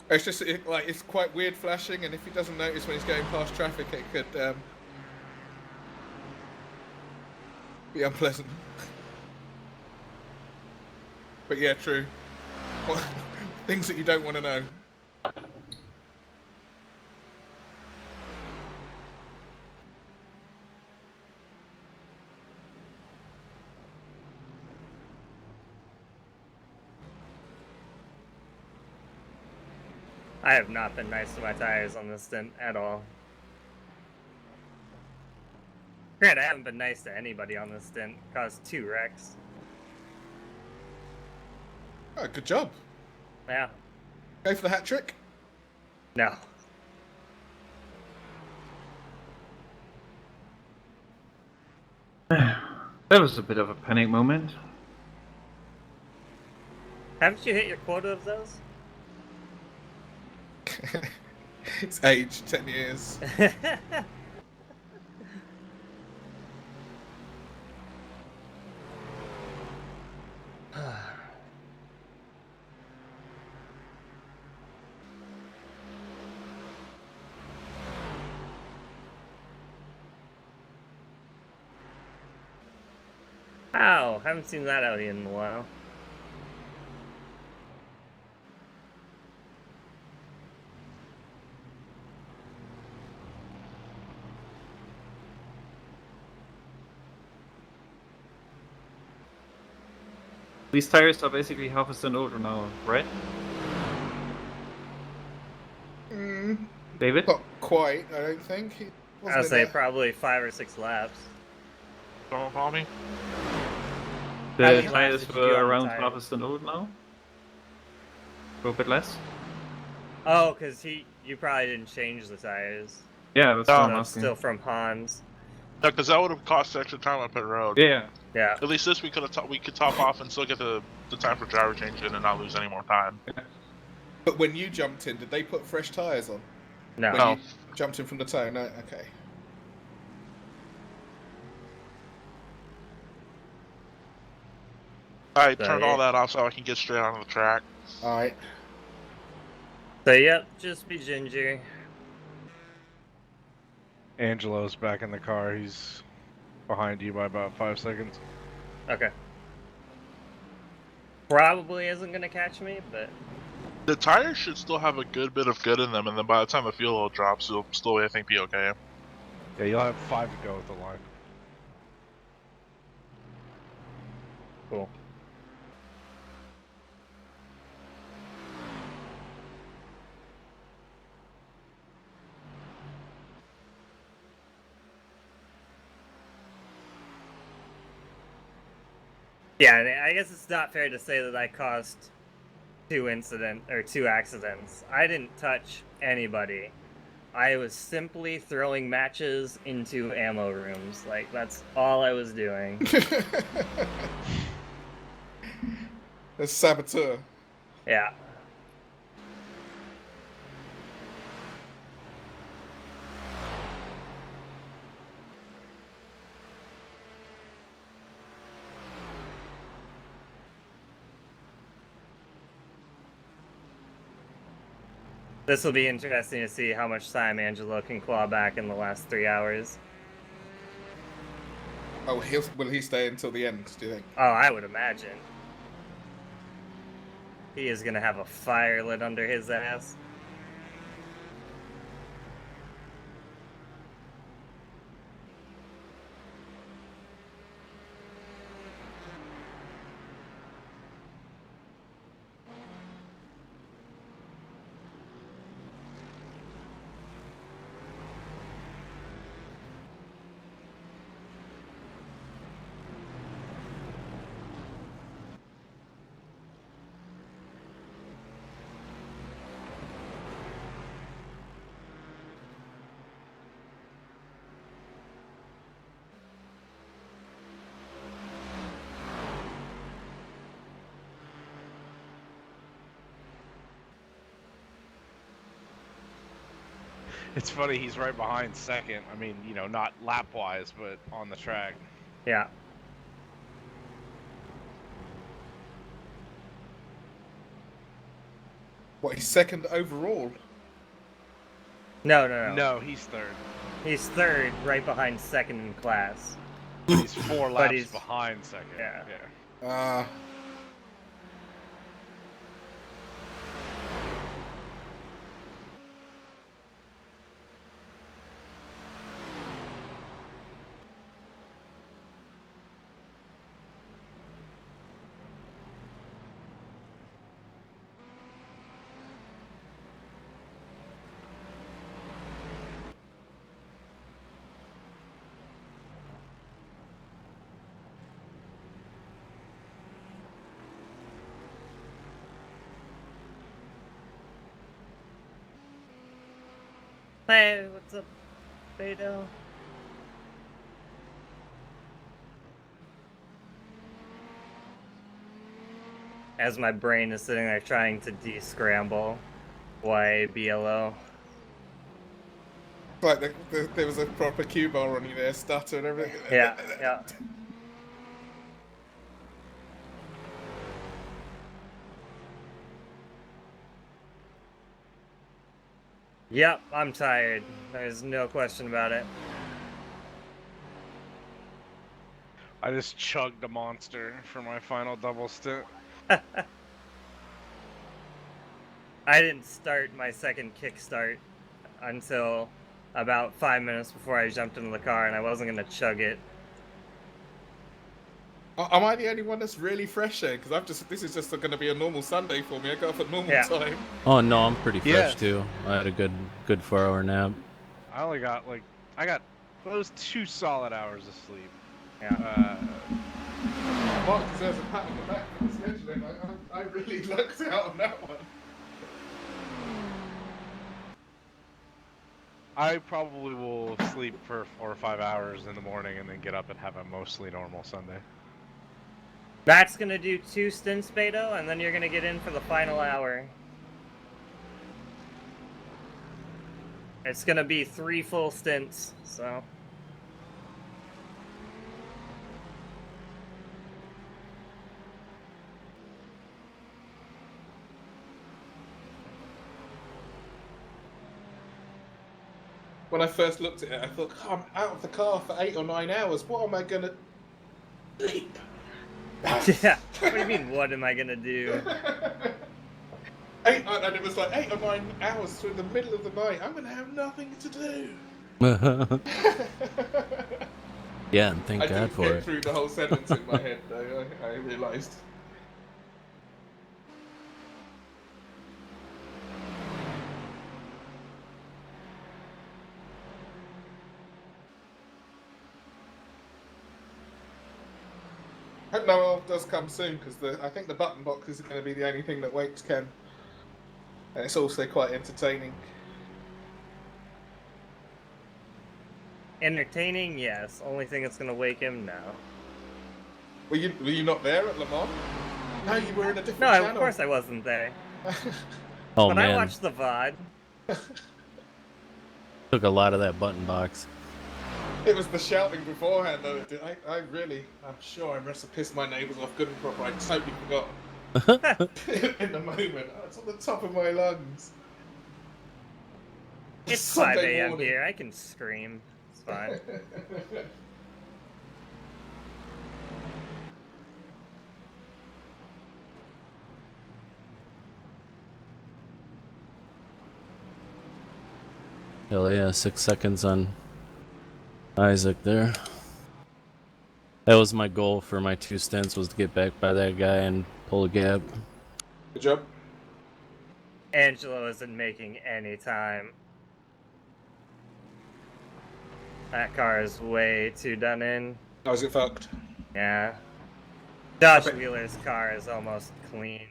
It's just, it's quite weird flashing, and if he doesn't notice when he's going past traffic, it could, Be unpleasant. But yeah, true. Things that you don't want to know. I have not been nice to my tires on this stint at all. Granted, I haven't been nice to anybody on this stint. Caused 2 wrecks. Oh, good job. Yeah. Go for the hat trick? No. That was a bit of a panic moment. Haven't you hit your quota of those? It's age, 10 years. Ow, haven't seen that out in a while. These tires are basically half a cent older now, right? David? Not quite, I don't think. I'll say probably 5 or 6 laps. Don't follow me? The tires were around half a cent old now? A little bit less? Oh, because you probably didn't change the tires. Yeah, that's what I'm asking. Still from Hans. No, because that would have cost extra time on pit road. Yeah. Yeah. At least this we could top off and still get the time for driver change in and not lose any more time. But when you jumped in, did they put fresh tyres on? No. When you jumped in from the toe? No? Okay. Alright, turn all that off so I can get straight onto the track. Alright. So, yep, just be ginger. Angelo's back in the car. He's behind you by about 5 seconds. Okay. Probably isn't going to catch me, but... The tires should still have a good bit of good in them, and then by the time the fuel oil drops, you'll still, I think, be okay. Yeah, you'll have 5 to go with the line. Cool. Yeah, I guess it's not fair to say that I caused 2 accidents. I didn't touch anybody. I was simply throwing matches into ammo rooms. Like, that's all I was doing. A saboteur. Yeah. This will be interesting to see how much time Angelo can claw back in the last 3 hours. Oh, will he stay until the end, do you think? Oh, I would imagine. He is going to have a fire lit under his ass. It's funny, he's right behind second. I mean, you know, not lap-wise, but on the track. Yeah. What, he's second overall? No. No, he's third. He's third, right behind second in class. But he's 4 But laps he's- behind second. Yeah. Hey, what's up, Beto? As my brain is sitting there trying to de-scramble YABLO. Like there was a proper cue bar on you there, stutter and everything. Yeah, yeah. Yep, I'm tired. There's no question about it. I just chugged a monster for my final double stint. I didn't start my second kickstart until about 5 minutes before I jumped into the car, and I wasn't gonna chug it. Am I the only one that's really fresh here? Because this is just going to be a normal Sunday for me. I got up at normal time. Oh no, I'm pretty fresh Yes. too. I had a good 4-hour nap. I only got I got those 2 solid hours of sleep. Yeah. Mark deserves a pat on the back for the scheduling. I really lucked out on that one. I probably will sleep for 4 or 5 hours in the morning and then get up and have a mostly normal Sunday. That's gonna do 2 stints, Beto, and then you're gonna get in for the final hour. It's gonna be 3 full stints, so... When I first looked at it, I thought, oh, I'm out of the car for 8 or 9 hours. What am I going to sleep? Yeah, what do you mean, what am I gonna do? And it was like 8 or 9 hours through the middle of the night. I'm going to have nothing to do. Yeah, and thank I God didn't for get it. through the whole sentence in my head, though, I realised. Hope Noel does come soon, because I think the button box is going to be the only thing that wakes Ken. And it's also quite entertaining. Entertaining, yes. Only thing that's gonna wake him, no. Were you not there at Le Mans? No, you were in a different No, channel. of course I wasn't there. Oh But man, I watched the VOD. took a lot of that button box. It was the shouting beforehand, though. I'm sure I must have pissed my neighbours off good and proper. I totally forgot. In the moment. It's on the top of my lungs. It's Sunday 5 a.m. morning. here, I can scream. It's fine. Hell yeah, 6 seconds on Isaac there. That was my goal for my 2 stints, was to get back by that guy and pull a gap. Good job. Angelo isn't making any time. That car is way too done in. Oh, is it fucked? Yeah. Josh Wheeler's car is almost clean.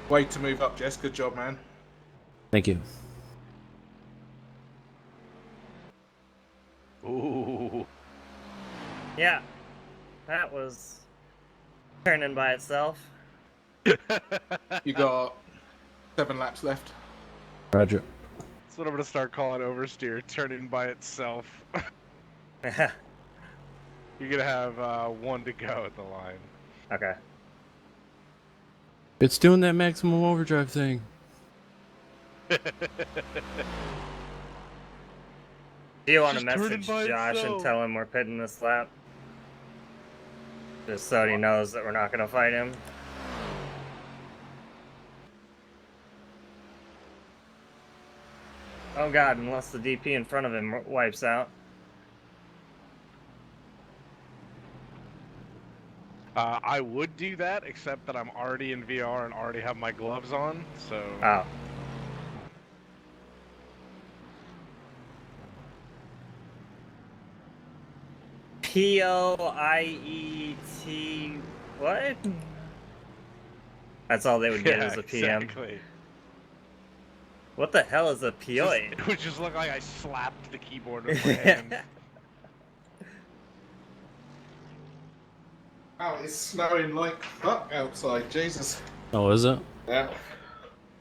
Way to move up, Jess. Good job, man. Thank you. Ooh. Yeah. That was turning by itself. You got 7 laps left. Roger. That's what I'm gonna start calling oversteer, turning by itself. You're gonna have 1 to go at the line. Okay. It's doing that maximum overdrive thing. Do you want to Just turning message by Josh and itself. tell him we're pitting this lap? Just so he knows that we're not going to fight him. Oh god, unless the DP in front of him wipes out. I would do that, except that I'm already in VR and already have my gloves on, so... Oh. P-O-I-E-T... What? That's all they would get Yeah, as a PM. exactly. What the hell is a POI? It would just look like I slapped the keyboard with my hand. Oh, it's snowing like fuck outside, Jesus. Oh, is it? Yeah.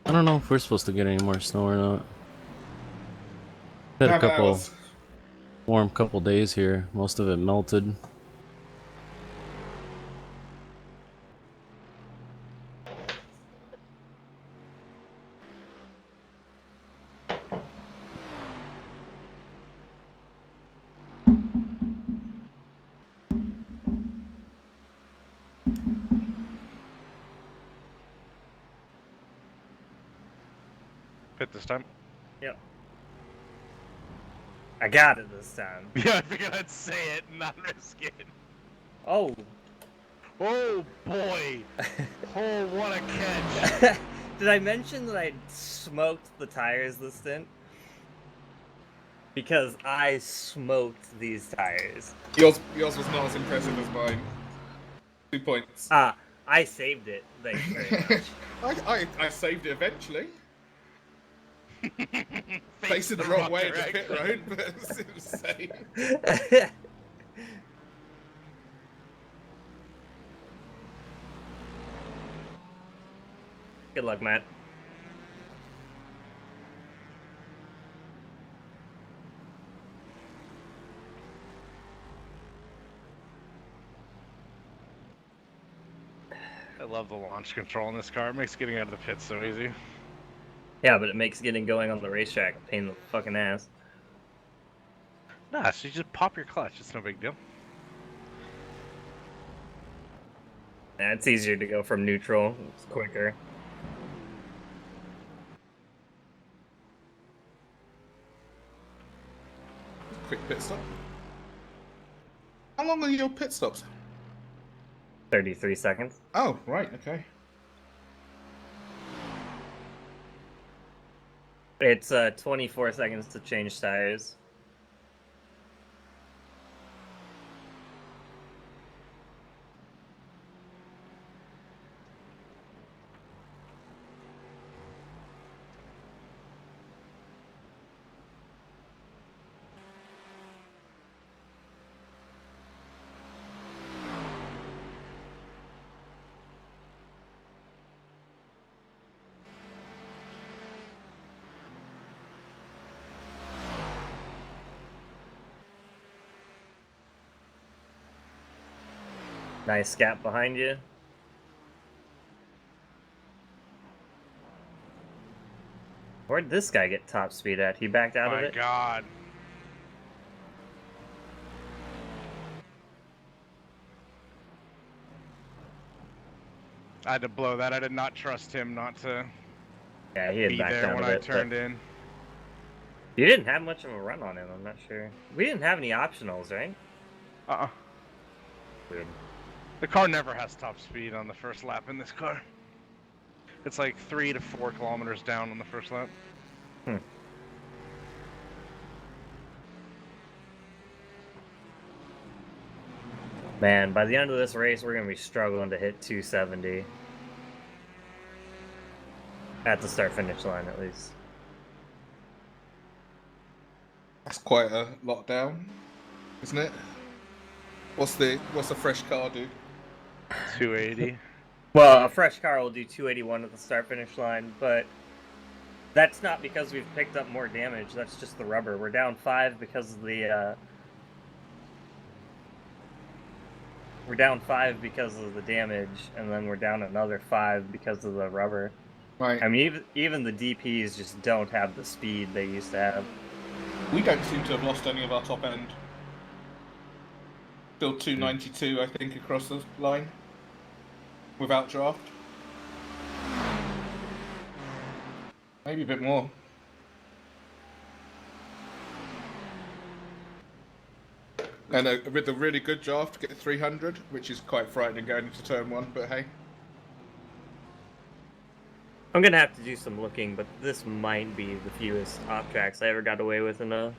I don't know if we're supposed to get any more snow or not. Had a Have couple ours. warm couple days here. Most of it melted. Pit this time. Yep. I got it this time. Yeah, I figured I'd say it and not risk it. Oh. Oh boy. Oh, what a catch. Did I mention that I smoked the tires this stint? Because I smoked these tires. Yours was not as impressive as mine. 2 points. I saved it. Thank you very much. I saved it eventually. Facing the wrong way to pit road, but it's insane. Good luck, Matt. I love the launch control in this car. It makes getting out of the pit so easy. Yeah, but it makes getting going on the racetrack a pain in the fucking ass. Nah, so you just pop your clutch. It's no big deal. Yeah, it's easier to go from neutral. It's quicker. Quick pit stop. How long are your pit stops? 33 seconds. Oh, right, okay. It's 24 seconds to change tires. Nice gap behind you. Where'd this guy get top speed at? He backed out of it? My god. I had to blow that. I did not trust him not to Yeah, he had be backed there out when of I it. turned in. You didn't have much of a run on him, I'm not sure. We didn't have any optionals, right? Uh-uh. Weird. The car never has top speed on the first lap in this car. It's like 3 to 4 kilometers down on the first lap. Man, by the end of this race, we're going to be struggling to hit 270. At the start-finish line, at least. That's quite a lot down, isn't it? What's the fresh car do? 280. Well, a fresh car will do 281 at the start-finish line, but that's not because we've picked up more damage. That's just the rubber. We're down 5 because of the we're down 5 because of the damage, and then we're down another 5 because of the rubber. Right. I mean, even the DPs just don't have the speed they used to have. We don't seem to have lost any of our top end. Still 292, I think, across the line. Without draft. Maybe a bit more. And with a really good draft, get 300, which is quite frightening going into turn 1, but hey. I'm gonna have to do some looking, but this might be the fewest off tracks I ever got away with in a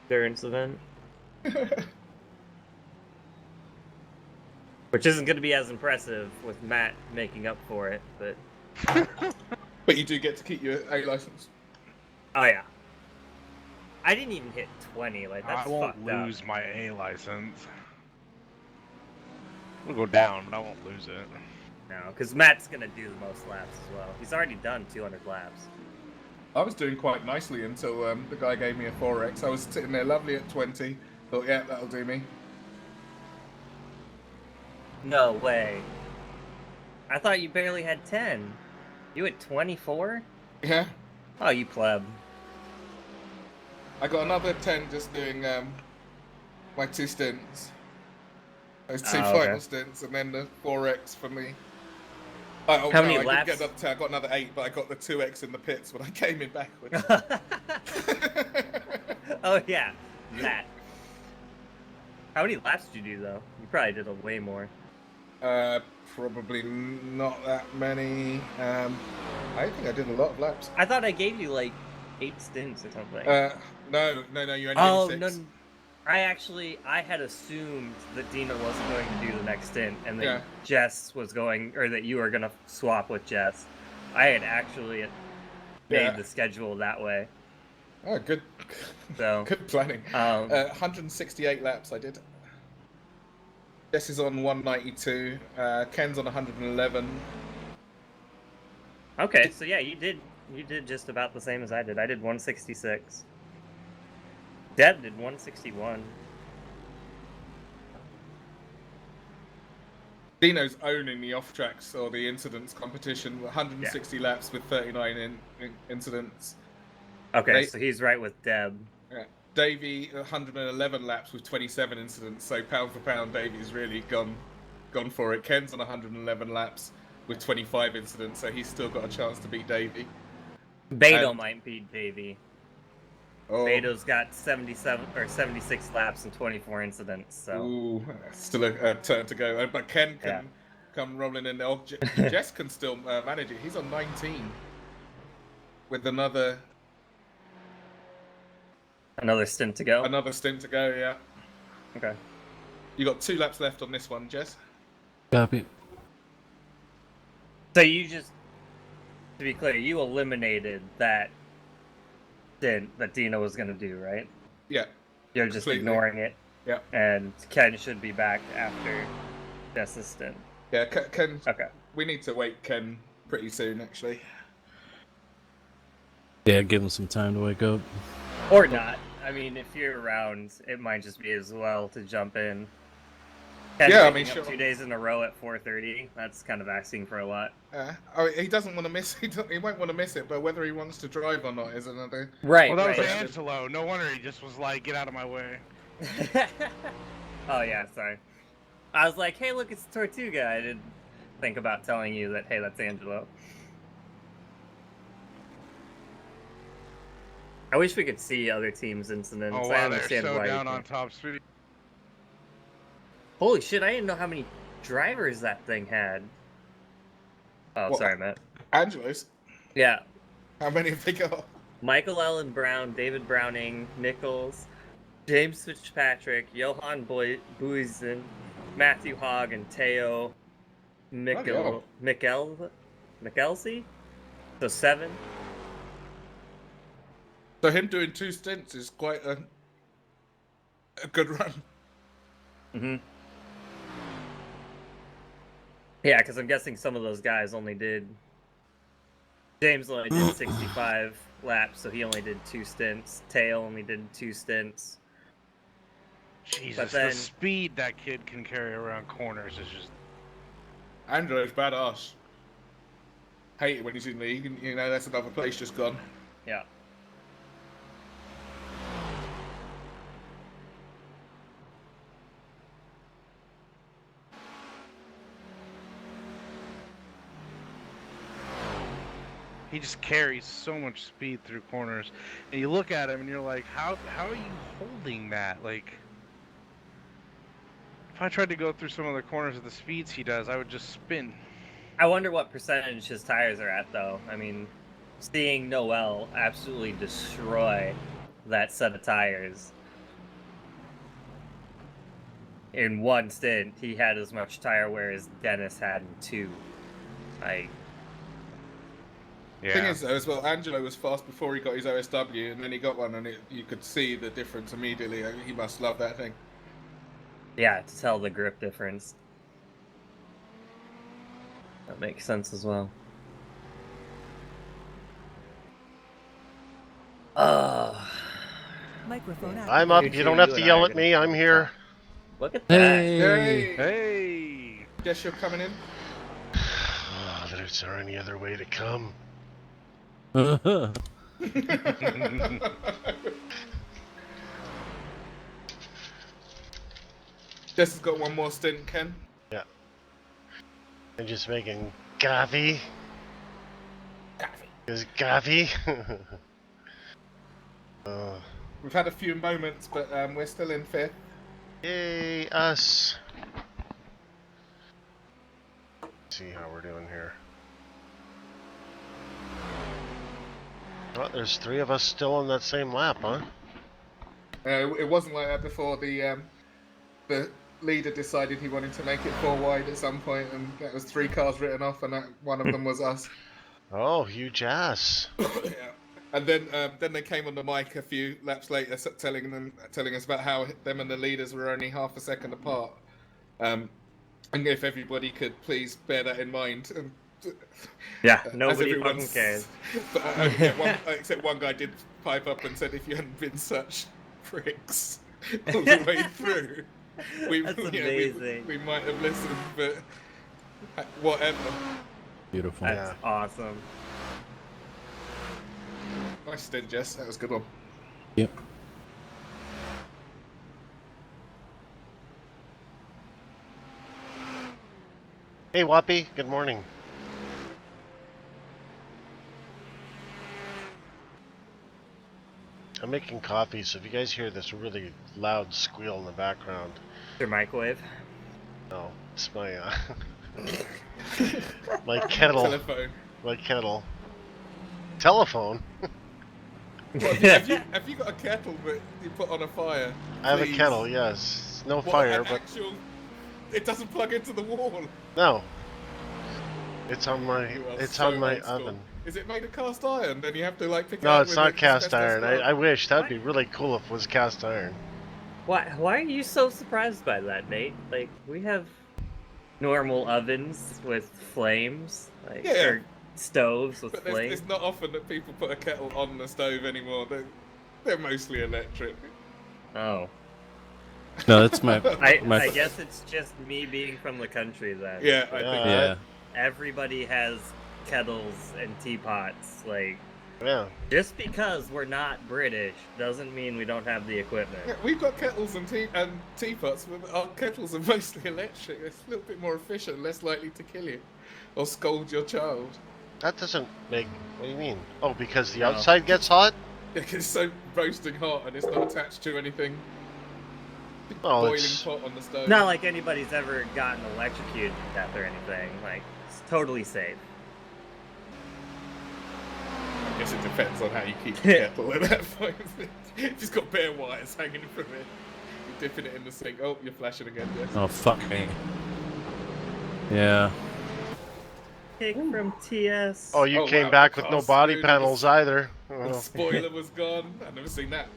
endurance event. Which isn't gonna be as impressive with Matt making up for it, but... But you do get to keep your A license. Oh yeah. I didn't even hit 20, like that's I won't fucked up. lose my A license. It'll go down, but I won't lose it. No, because Matt's gonna do the most laps as well. He's already done 200 laps. I was doing quite nicely until the guy gave me a 4X. I was sitting there lovely at 20. Thought, yeah, that'll do me. No way. I thought you barely had 10. You had 24? Yeah. Oh, you pleb. I got another 10 just doing my 2 stints. Those 2 final stints, and then the 4X for me. How many laps? I didn't get another 10. I got another 8, but I got the 2X in the pits when I came in backwards. Oh yeah, that. How many laps did you do though? You probably did a way more. Probably not that many. I think I did a lot of laps. I thought I gave you like 8 stints or something. No, you only did 6. No. I had assumed that Dina wasn't going to do the next stint, and that Jess was going, or that you were going to swap with Jess. I had actually made the schedule that way. Oh, good. So good planning. 168 laps I did. Jess is on 192. Ken's on 111. Okay, so yeah, you did just about the same as I did. I did 166. Deb did 161. Dino's owning the off tracks or the incidents competition. 160 laps with 39 incidents. Okay, so he's right with Deb. Yeah. Davey 111 laps with 27 incidents. So pound for pound, Davey's really gone for it. Ken's on 111 laps with 25 incidents, so he's still got a chance to beat Davey. Beto might beat Davey. Oh. Beto's got 77 or 76 laps and 24 incidents. So. Ooh, still a turn to go. But Ken can come rolling in there. Jess can still manage it. He's on 19 with another stint to go. Another stint to go. Yeah. Okay. You got 2 laps left on this one, Jess. Copy. So you just, to be clear, you eliminated that stint that Dina was going to do, right? Yeah. You're just ignoring it. Yeah. And Ken should be back after Jess's stint. Yeah, Ken. Okay. We need to wake Ken pretty soon, actually. Yeah, give him some time to wake up. Or not. I mean, if you're around, it might just be as well to jump in. Yeah, I mean, sure. 2 days in a row at 4:30. That's kind of asking for a lot. He doesn't want to miss. He won't want to miss it, but whether he wants to drive or not is another. Right. Well, that was Angelo. No wonder he just was like, "Get out of my way." Oh yeah, sorry. I was like, "Hey, look, it's Tortuga." I didn't think about telling you that. Hey, that's Angelo. I wish we could see other teams' incidents. Oh I wow, understand they're so why down on top speed. Holy shit, I didn't know how many drivers that thing had. Oh, What? sorry, Matt. Angelos. Yeah. How many have they got? Michael Allen Brown, David Browning, Nichols, James Fitzpatrick, Johan Buizen, Matthew Hogg, and Teo Mikkelsey? So 7? So him doing 2 stints is quite a good run. Mm-hmm. Yeah, because I'm guessing some of those guys only did... James only did 65 laps, so he only did 2 stints. Teo only did 2 stints. Jesus, But then... the speed that kid can carry around corners is just... Andrew's badass. Hate it when he's in league, and you know, that's another place just gone. Yeah. He just carries so much speed through corners, and you look at him and you're like, how are you holding that? Like, if I tried to go through some of the corners at the speeds he does, I would just spin. I wonder what percentage his tires are at, though. I mean, seeing Noel absolutely destroy that set of tires in one stint, he had as much tire wear as Dennis had in 2. Like, Thing is, though, as well, Angelo was fast before he got his OSW, and then he got one, and you could see the difference immediately. He must love that thing. yeah, to tell the grip difference. That makes sense as well. Microphone I'm up. You don't have to yell at me. I'm here. Look at that. Hey! Hey! Guess you're coming in? Is there any other way to come? Jess has got one more stint, Ken. Yeah. I'm just making coffee. Is coffee? We've had a few moments, but we're still in 5th. Yay, us. Let's see how we're doing here. Oh, there's 3 of us still on that same lap, huh? It wasn't like that before. The leader decided he wanted to make it 4 wide at some point, and that was 3 cars written off, and one of them was us. Oh, huge ass. Yeah. And then they came on the mic a few laps later, telling us about how them and the leaders were only half a second apart, and if everybody could please bear that in mind. Yeah, nobody fucking cares. But, except one guy did pipe up and said, if you hadn't been such pricks all the way through, That's amazing. we might have listened, but whatever. Beautiful. That's awesome. Nice stint, Jess. That was a good one. Yep. Hey, Whoppy. Good morning. I'm making coffee, so if you guys hear this really loud squeal in the background... Your microwave? No, it's my, my kettle. Telephone. My kettle. Telephone? Well, have you got a kettle that you put on a fire? I have a Please. kettle, yes. No fire, but... It doesn't plug into the wall. No. It's on my... It's on my old school. oven. Is it made of cast iron? Then you have to like pick it No, up it's with not a cast asbestos iron. glove. I wish. That'd be really cool if it was cast iron. Why are you so surprised by that, Nate? Like, we have normal ovens with flames, like, Yeah. or stoves with But flames. it's not often that people put a kettle on the stove anymore. They're mostly electric. Oh. No, that's my. I guess it's just me being from the country then. Yeah, I think Yeah. Everybody has kettles and teapots. Like, yeah. Just because we're not British doesn't mean we don't have the equipment. Yeah, we've got kettles and teapots, but our kettles are mostly electric. It's a little bit more efficient, less likely to kill you or scold your child. That doesn't make... What do you mean? Oh, because the outside gets hot? Yeah, 'cause it's so roasting hot and it's not attached to anything. Oh, Boiling it's... pot on the stove. Not like anybody's ever gotten electrocuted to death or anything. Like, it's totally safe. I guess it depends on how you keep the kettle at that point. If it's got bare wires hanging from it, you're dipping it in the sink. Oh, you're flashing again, Jess. Oh, fuck me. Yeah. Kick from TS. Oh, you came wow, back with no cast body through panels either. The Oh. spoiler was gone. I've never seen that.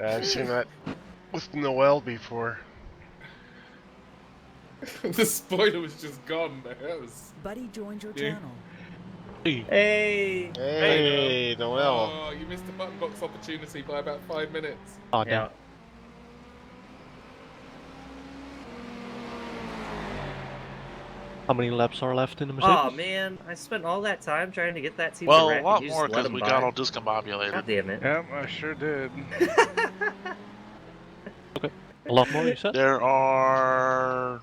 I've seen that with Noel before. The spoiler was just gone. That was... Buddy joined your Yeah. channel. Hey! Hey, Noel. Oh, you missed the button box opportunity by about 5 minutes. Oh, Yeah. How many laps are left in the Mercedes? Oh man, I spent all that time trying to get that team. Well, to a wreck, lot and you more just let because them we by. got all discombobulated. God damn it. Yep, I sure did. A lot more, you said? There are...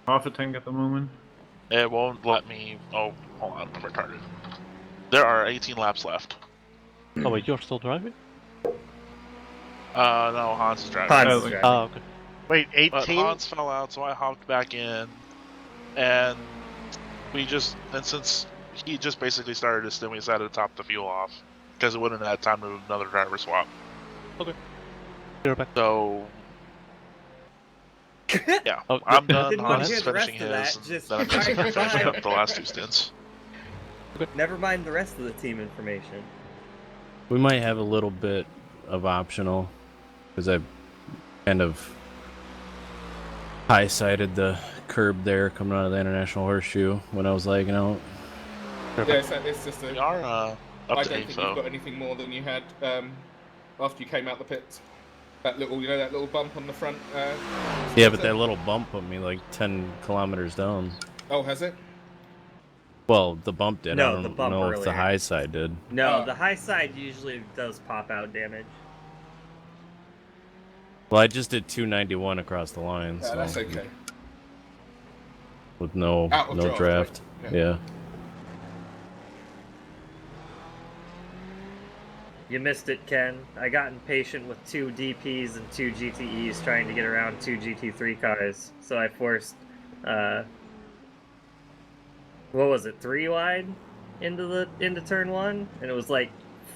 Half a tank at the moment. It won't let me... Oh, hold on, I'm retarded. There are 18 laps left. Oh wait, you're still driving? No, Hans is driving. Hans is driving. Oh, okay. Wait, But 18? Hans fell out, so I hopped back in, and since he just basically started his stint, we decided to top the fuel off because it wouldn't have had time to do another driver swap. Okay. You're back. So yeah, Oh, I'm done. Didn't want Hans to is hear the finishing rest his, of that, and just then I'm basically drive finishing by. up the last 2 stints. Never mind the rest of the team information. We might have a little bit of optional, because I kind of high-sided the curb there coming out of the International Horseshoe when I was lagging out. Yeah, so it's just a. We are I up don't to think info. you've got anything more than you had after you came out the pits. That little bump on the front. Yeah, but that little bump put me like 10 kilometers down. Oh, has it? Well, the bump did. No, I the don't bump know if the earlier. high side did. No, the high side usually does pop out damage. Well, I just did 291 across the line, so That's okay. with no Out of draft, draft. right? Yeah. You missed it, Ken. I got impatient with 2 DPs and 2 GTEs trying to get around 2 GT3 cars, so I forced, what was it, 3 wide into turn 1, and it was like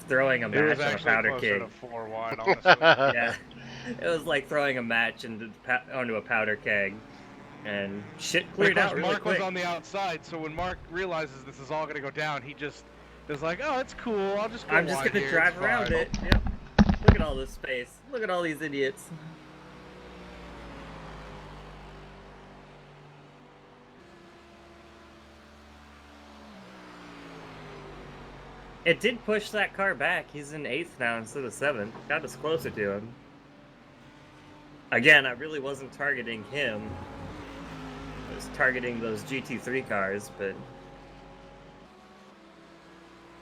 throwing a match on a powder keg. It was actually closer to 4 wide, honestly. Yeah, it was like throwing a match onto a powder keg, and shit cleared out really Mark quick. was on the outside, so when Mark realizes this is all gonna go down, he just is like, "Oh, it's cool. I'll just go." I'm just wide gonna here, drive it's around fine." it. Yep. Look at all this space. Look at all these idiots. It did push that car back. He's in 8th now instead of 7th. Got us closer to him. Again, I really wasn't targeting him. I was targeting those GT3 cars, but...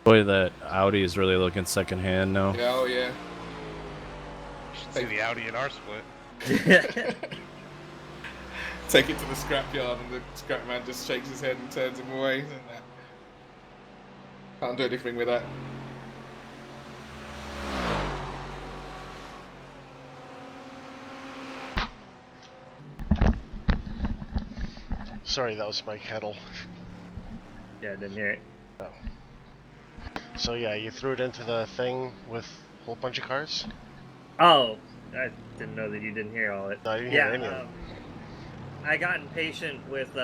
Boy, that Audi is really looking secondhand now. Yeah, oh yeah. You should see the Audi in our split. Take it to the scrapyard, and the scrap man just shakes his head and turns him away. Can't do anything with that. Sorry, that was my kettle. Yeah, I didn't hear it. Oh. So yeah, you threw it into the thing with a whole bunch of cars? Oh, I didn't know that you didn't hear all it. No, I didn't hear any of it. I got impatient with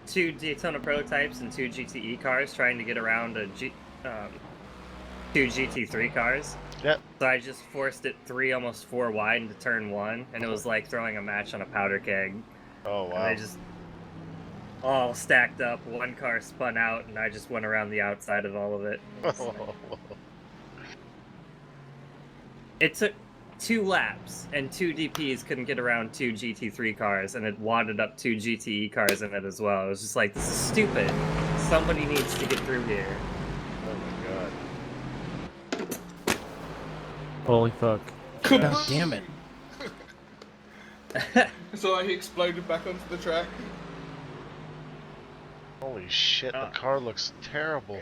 2 Daytona prototypes and 2 GTE cars trying to get around 2 GT3 cars. Yep. So I just forced it 3, almost 4 wide into turn 1, and it was like throwing a match on a powder keg. Oh wow. And they just all stacked up. One car spun out, and I just went around the outside of all of it. It took 2 laps, and 2 DPs couldn't get around 2 GT3 cars, and it wadded up 2 GTE cars in it as well. It was just like, this is stupid. Somebody needs to get through here. Oh my god. Holy fuck. God damn it. So he exploded back onto the track. Holy shit, the car looks terrible.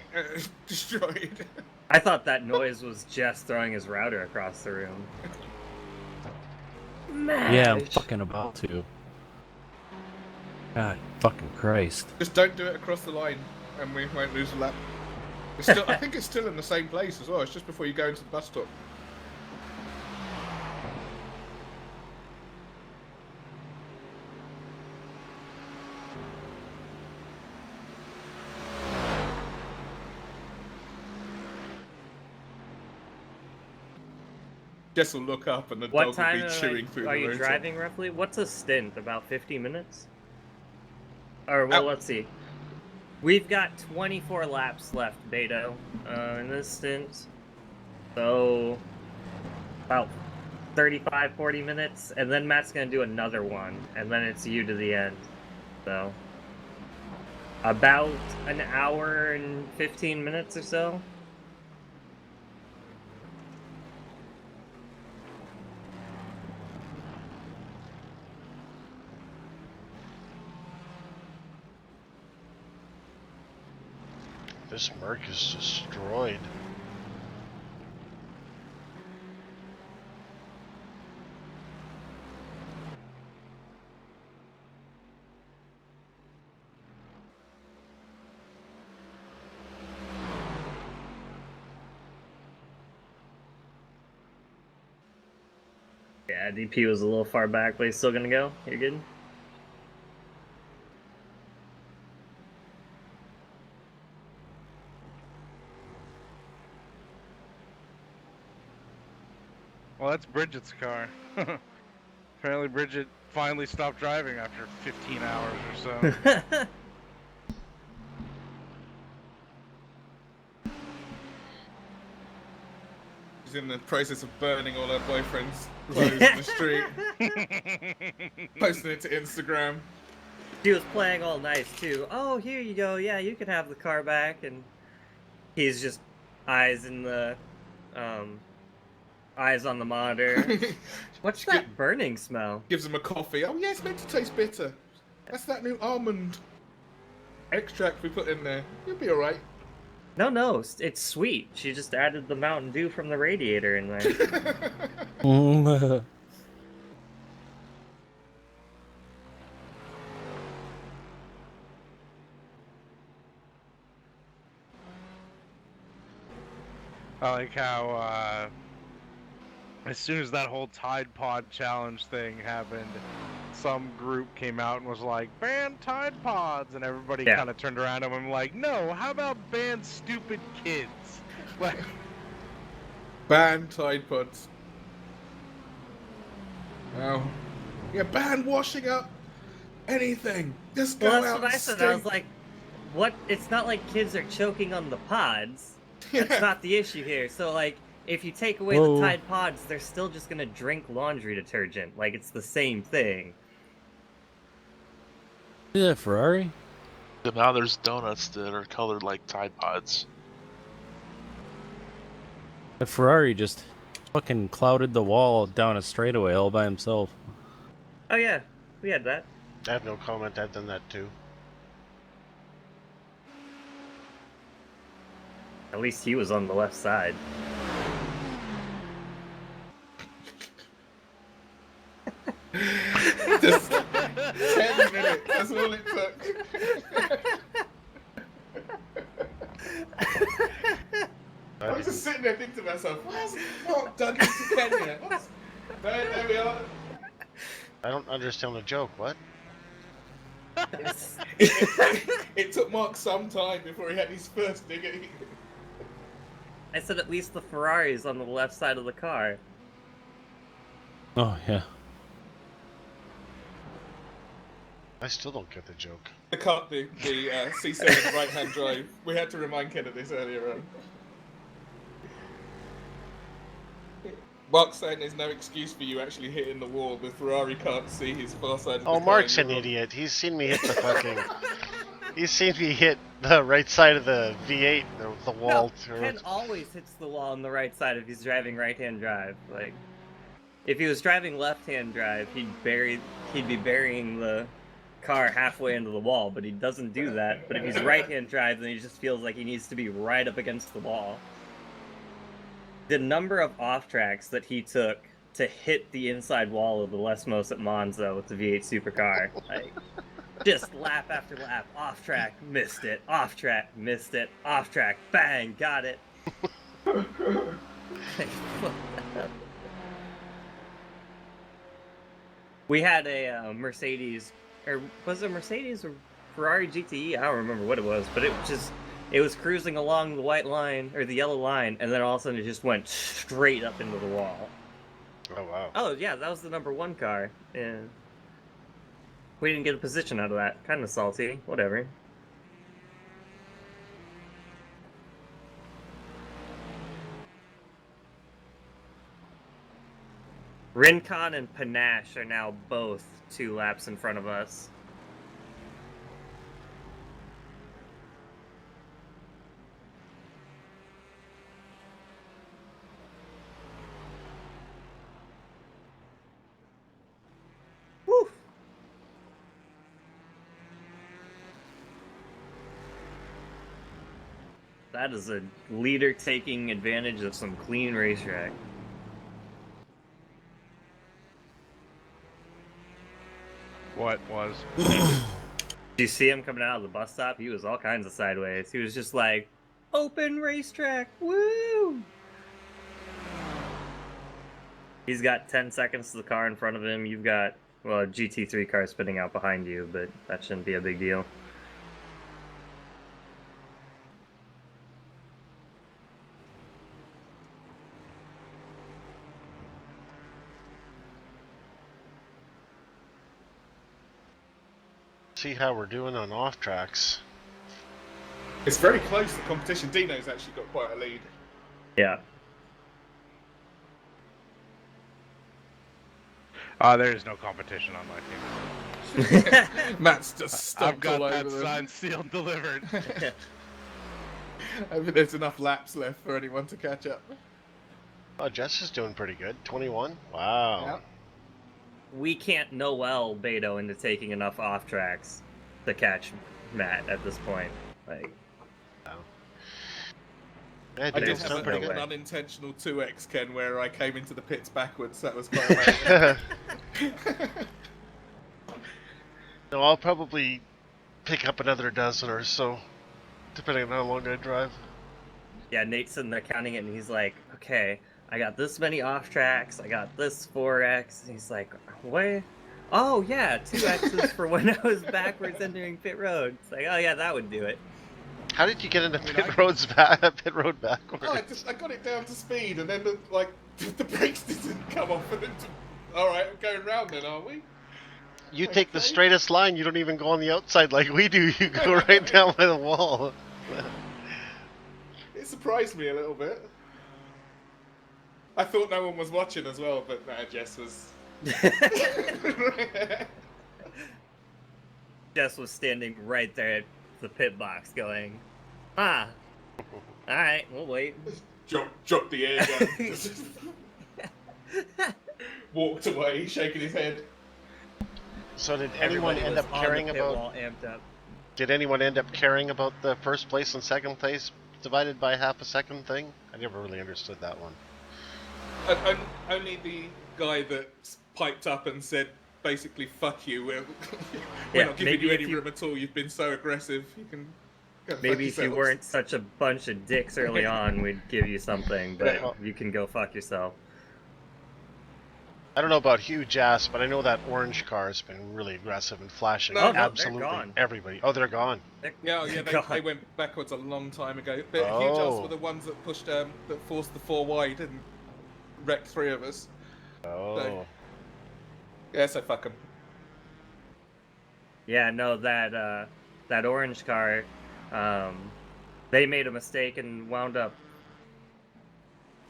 Destroyed. I thought that noise was Jess throwing his router across the room. Yeah, I'm fucking about to. God fucking Christ. Just don't do it across the line, and we won't lose a lap. It's still, I think it's still in the same place as well. It's just before you go into the bus stop. Jess will look up and the What dog time will be chewing through are the you rotor. driving roughly? What's a stint? About 50 minutes? Or, well, let's see. We've got 24 laps left, Beto, in this stint. So, about 35, 40 minutes. And then Matt's going to do another one. And then it's you to the end. So, about an hour and 15 minutes or so. This Merc is destroyed. Yeah, DP was a little far back, but he's still gonna go. You're good? Well, that's Bridget's car. Apparently Bridget finally stopped driving after 15 hours or so. She's in the process of burning all her boyfriend's clothes in the street. Posting it to Instagram. She was playing all nice too. Oh, here you go. Yeah, you can have the car back. And he's just eyes in the, eyes on the monitor. What's that burning smell? Gives him a coffee. Oh yeah, it's meant to taste bitter. That's that new almond extract we put in there. You'll be alright. No, it's sweet. She just added the Mountain Dew from the radiator in there. I like how as soon as that whole Tide Pod challenge thing happened, some group came out and was like, ban Tide Pods, and everybody kind of turned around to him like, no, how about ban stupid kids? Like, ban Tide Pods. Oh. Yeah, ban washing up anything. Just go Well, that's out what I and said. stink. I was like, what? It's not like kids are choking on the pods. That's not the issue here. So, like, if you take away the Tide Pods, they're still just gonna drink laundry detergent. Like, it's the same thing. Yeah, Ferrari? So now there's donuts that are colored like Tide Pods. The Ferrari just fucking clouded the wall down a straightaway all by himself. Oh yeah, we had that. I have no comment. I've done that too. At least he was on the left side. Just 10 minutes. That's all it took. I was just sitting there thinking to myself, why hasn't Mark dug into Kenya? There we are. I don't understand the joke. What? It took Mark some time before he had his first dig at it. I said at least the Ferrari's on the left side of the car. Oh, yeah. I still don't get the joke. The C7 right-hand drive. We had to remind Ken of this earlier on. Mark's saying there's no excuse for you actually hitting the wall. The Ferrari can't see his far side of the car. Oh, Mark's an idiot. He's seen me hit the fucking... He's seen me hit the right side of the V8, the wall. No, Ken always hits the wall on the right side if he's driving right-hand drive. Like, if he was driving left-hand drive, he'd be burying the car halfway into the wall, but he doesn't do that. But if he's right-hand drive, then he just feels like he needs to be right up against the wall. The number of off-tracks that he took to hit the inside wall of the Lesmos at Monza with the V8 supercar, like, just lap after lap, off-track, missed it, off-track, missed it, off-track, bang, got it. We had a Mercedes, or was it Mercedes or Ferrari GTE? I don't remember what it was, but it was cruising along the white line, or the yellow line, and then all of a sudden it just went straight up into the wall. Oh, wow. Oh, yeah, that was the number 1 car. Yeah. We didn't get a position out of that. Kind of salty. Whatever. Rincon and Panache are now both 2 laps in front of us. Woo! That is a leader taking advantage of some clean racetrack. What was? Did you see him coming out of the bus stop? He was all kinds of sideways. He was just like, open racetrack, woo! He's got 10 seconds to the car in front of him. You've got, well, a GT3 car spinning out behind you, but that shouldn't be a big deal. See how we're doing on off tracks. It's very close, the competition. Dino's actually got quite a lead. Yeah. There is no competition on my team. Matt's just stomped I've got all that over them. sign sealed delivered. I think there's enough laps left for anyone to catch up. Oh, Jess is doing pretty good. 21. Wow. Yeah. We can't Noel Beto into taking enough off tracks to catch Matt at this point. Like, Yeah, I did Dino's have done pretty an good. unintentional 2x, Ken, where I came into the pits backwards. That was quite amazing. No, I'll probably pick up another dozen or so, depending on how long I drive. yeah, Nate's sitting there counting it, and he's like, okay, I got this many off tracks, I got this 4x. And he's like, what? Oh, yeah, 2x's for when I was backwards entering pit road. It's like, oh, yeah, that would do it. How did you get into pit road backwards? Oh, I got it down to speed, and then the brakes didn't come off. And then, all right, we're going round then, are we? You take the straightest line. You don't even go on the outside like we do. You go right down by the wall. It surprised me a little bit. I thought no one was watching as well, but nah, Jess was. Jess was standing right there at the pit box going, ah, alright, we'll wait. Dropped the air gun. Walked away, shaking his head. So did anyone end up caring about? Amped up. Did anyone end up caring about the first place and second place divided by half a second thing? I never really understood that one. Only the guy that piped up and said, basically, fuck you. We're Yeah, not giving maybe you any if you- room at all. You've been so aggressive. You can go fuck Maybe if you yourselves." weren't such a bunch of dicks early on, we'd give you something, but Yeah. you can go fuck yourself. I don't know about huge ass, but I know that orange car has been really aggressive and flashing No, they're absolutely gone. everybody. Oh, they're gone. Yeah, they went backwards a long time ago. But huge ass were the ones that pushed, that forced the 4 wide and wrecked 3 of us. Oh. So, yeah, so fuck them. Yeah, no, that orange car, they made a mistake and wound up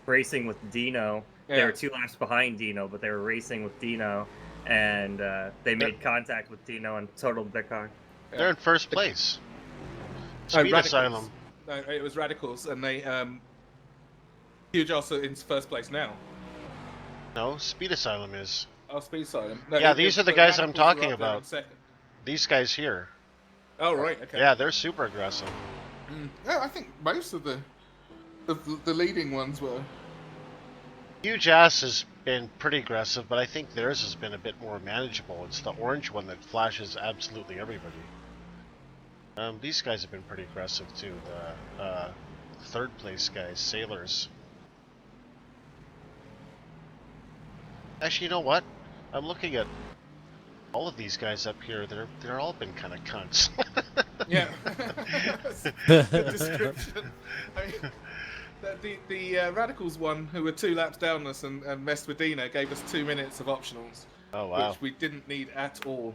racing with Dino. They Yeah. were 2 laps behind Dino, but they were racing with Dino, and they made contact with Dino and totaled their car. They're in first place. No, Speed Radicals. Asylum. No, it was Radicals, and they huge ass are in first place now. No, Speed Asylum is. Oh, Speed Asylum. Yeah, these are the guys I'm Radicals are talking up there in about. second. These guys here. Oh right, okay. Yeah, they're super aggressive. Yeah, I think most of the leading ones were. Huge ass has been pretty aggressive, but I think theirs has been a bit more manageable. It's the orange one that flashes absolutely everybody. These guys have been pretty aggressive too. The third place guys, Sailors. Actually, you know what? I'm looking at all of these guys up here. They're all been kind of cunts. Yeah. The description. I mean, the Radicals one, who were 2 laps down us and messed with Dino, gave us 2 minutes of optionals. Oh wow. Which we didn't need at all.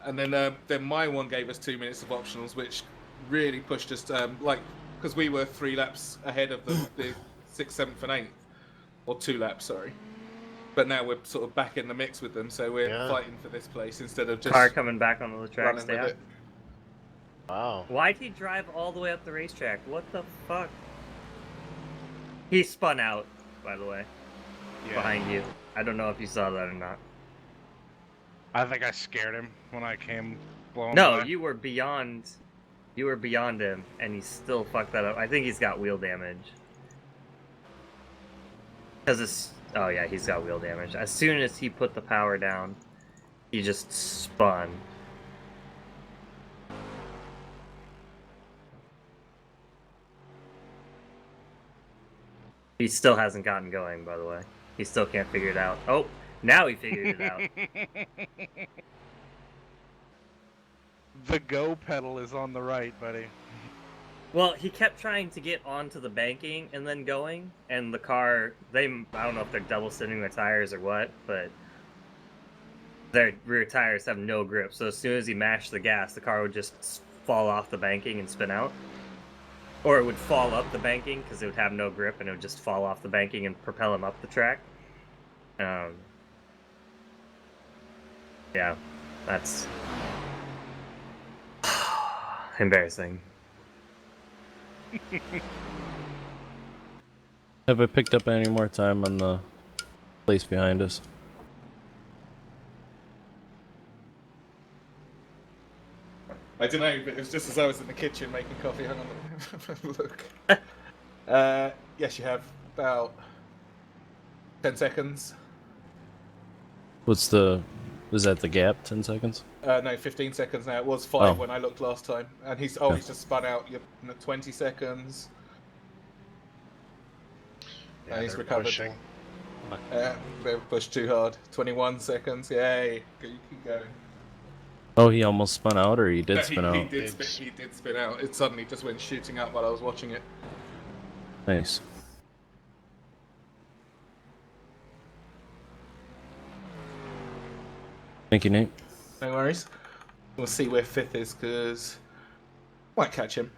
And then my one gave us 2 minutes of optionals, which really pushed us, because we were 3 laps ahead of the 6th, 7th, and 8th. Or 2 laps, sorry. But now we're sort of back in the mix with them, so we're fighting for this place instead of just Car coming back onto the track. running with it. Wow. Why'd he drive all the way up the racetrack? What the fuck? He spun out, by the way, behind you. I don't know if you saw that or not. I think I scared him when I came blowing No, by. you were beyond You were beyond him, and he still fucked that up. I think he's got wheel damage. Because it's... Oh yeah, he's got wheel damage. As soon as he put the power down, he just spun. He still hasn't gotten going, by the way. He still can't figure it out. Oh, now he figured it out. The go pedal is on the right, buddy. Well, he kept trying to get onto the banking and then going, and the car, I don't know if they're double spinning the tires or what, but their rear tires have no grip, so as soon as he mashed the gas, the car would just fall off the banking and spin out. Or it would fall up the banking, because it would have no grip, and it would just fall off the banking and propel him up the track. Yeah, that's embarrassing. Have I picked up any more time on the place behind us? I don't know, but it was just as I was in the kitchen making coffee. Hang on, let me look. Yes, you have about 10 seconds. Is that the gap? 10 seconds? No, 15 seconds now. It was 5 Oh. when I looked last time. And he's just spun out. You're 20 seconds. Yeah, he's they're recovered. pushing. They pushed too hard. 21 seconds. Yay. You keep going. Oh, he almost spun out, or he did No, spin he out? did spin out. It suddenly just went shooting up while I was watching it. Nice. Thank you, Nate. No worries. We'll see where 5th is, because might catch him.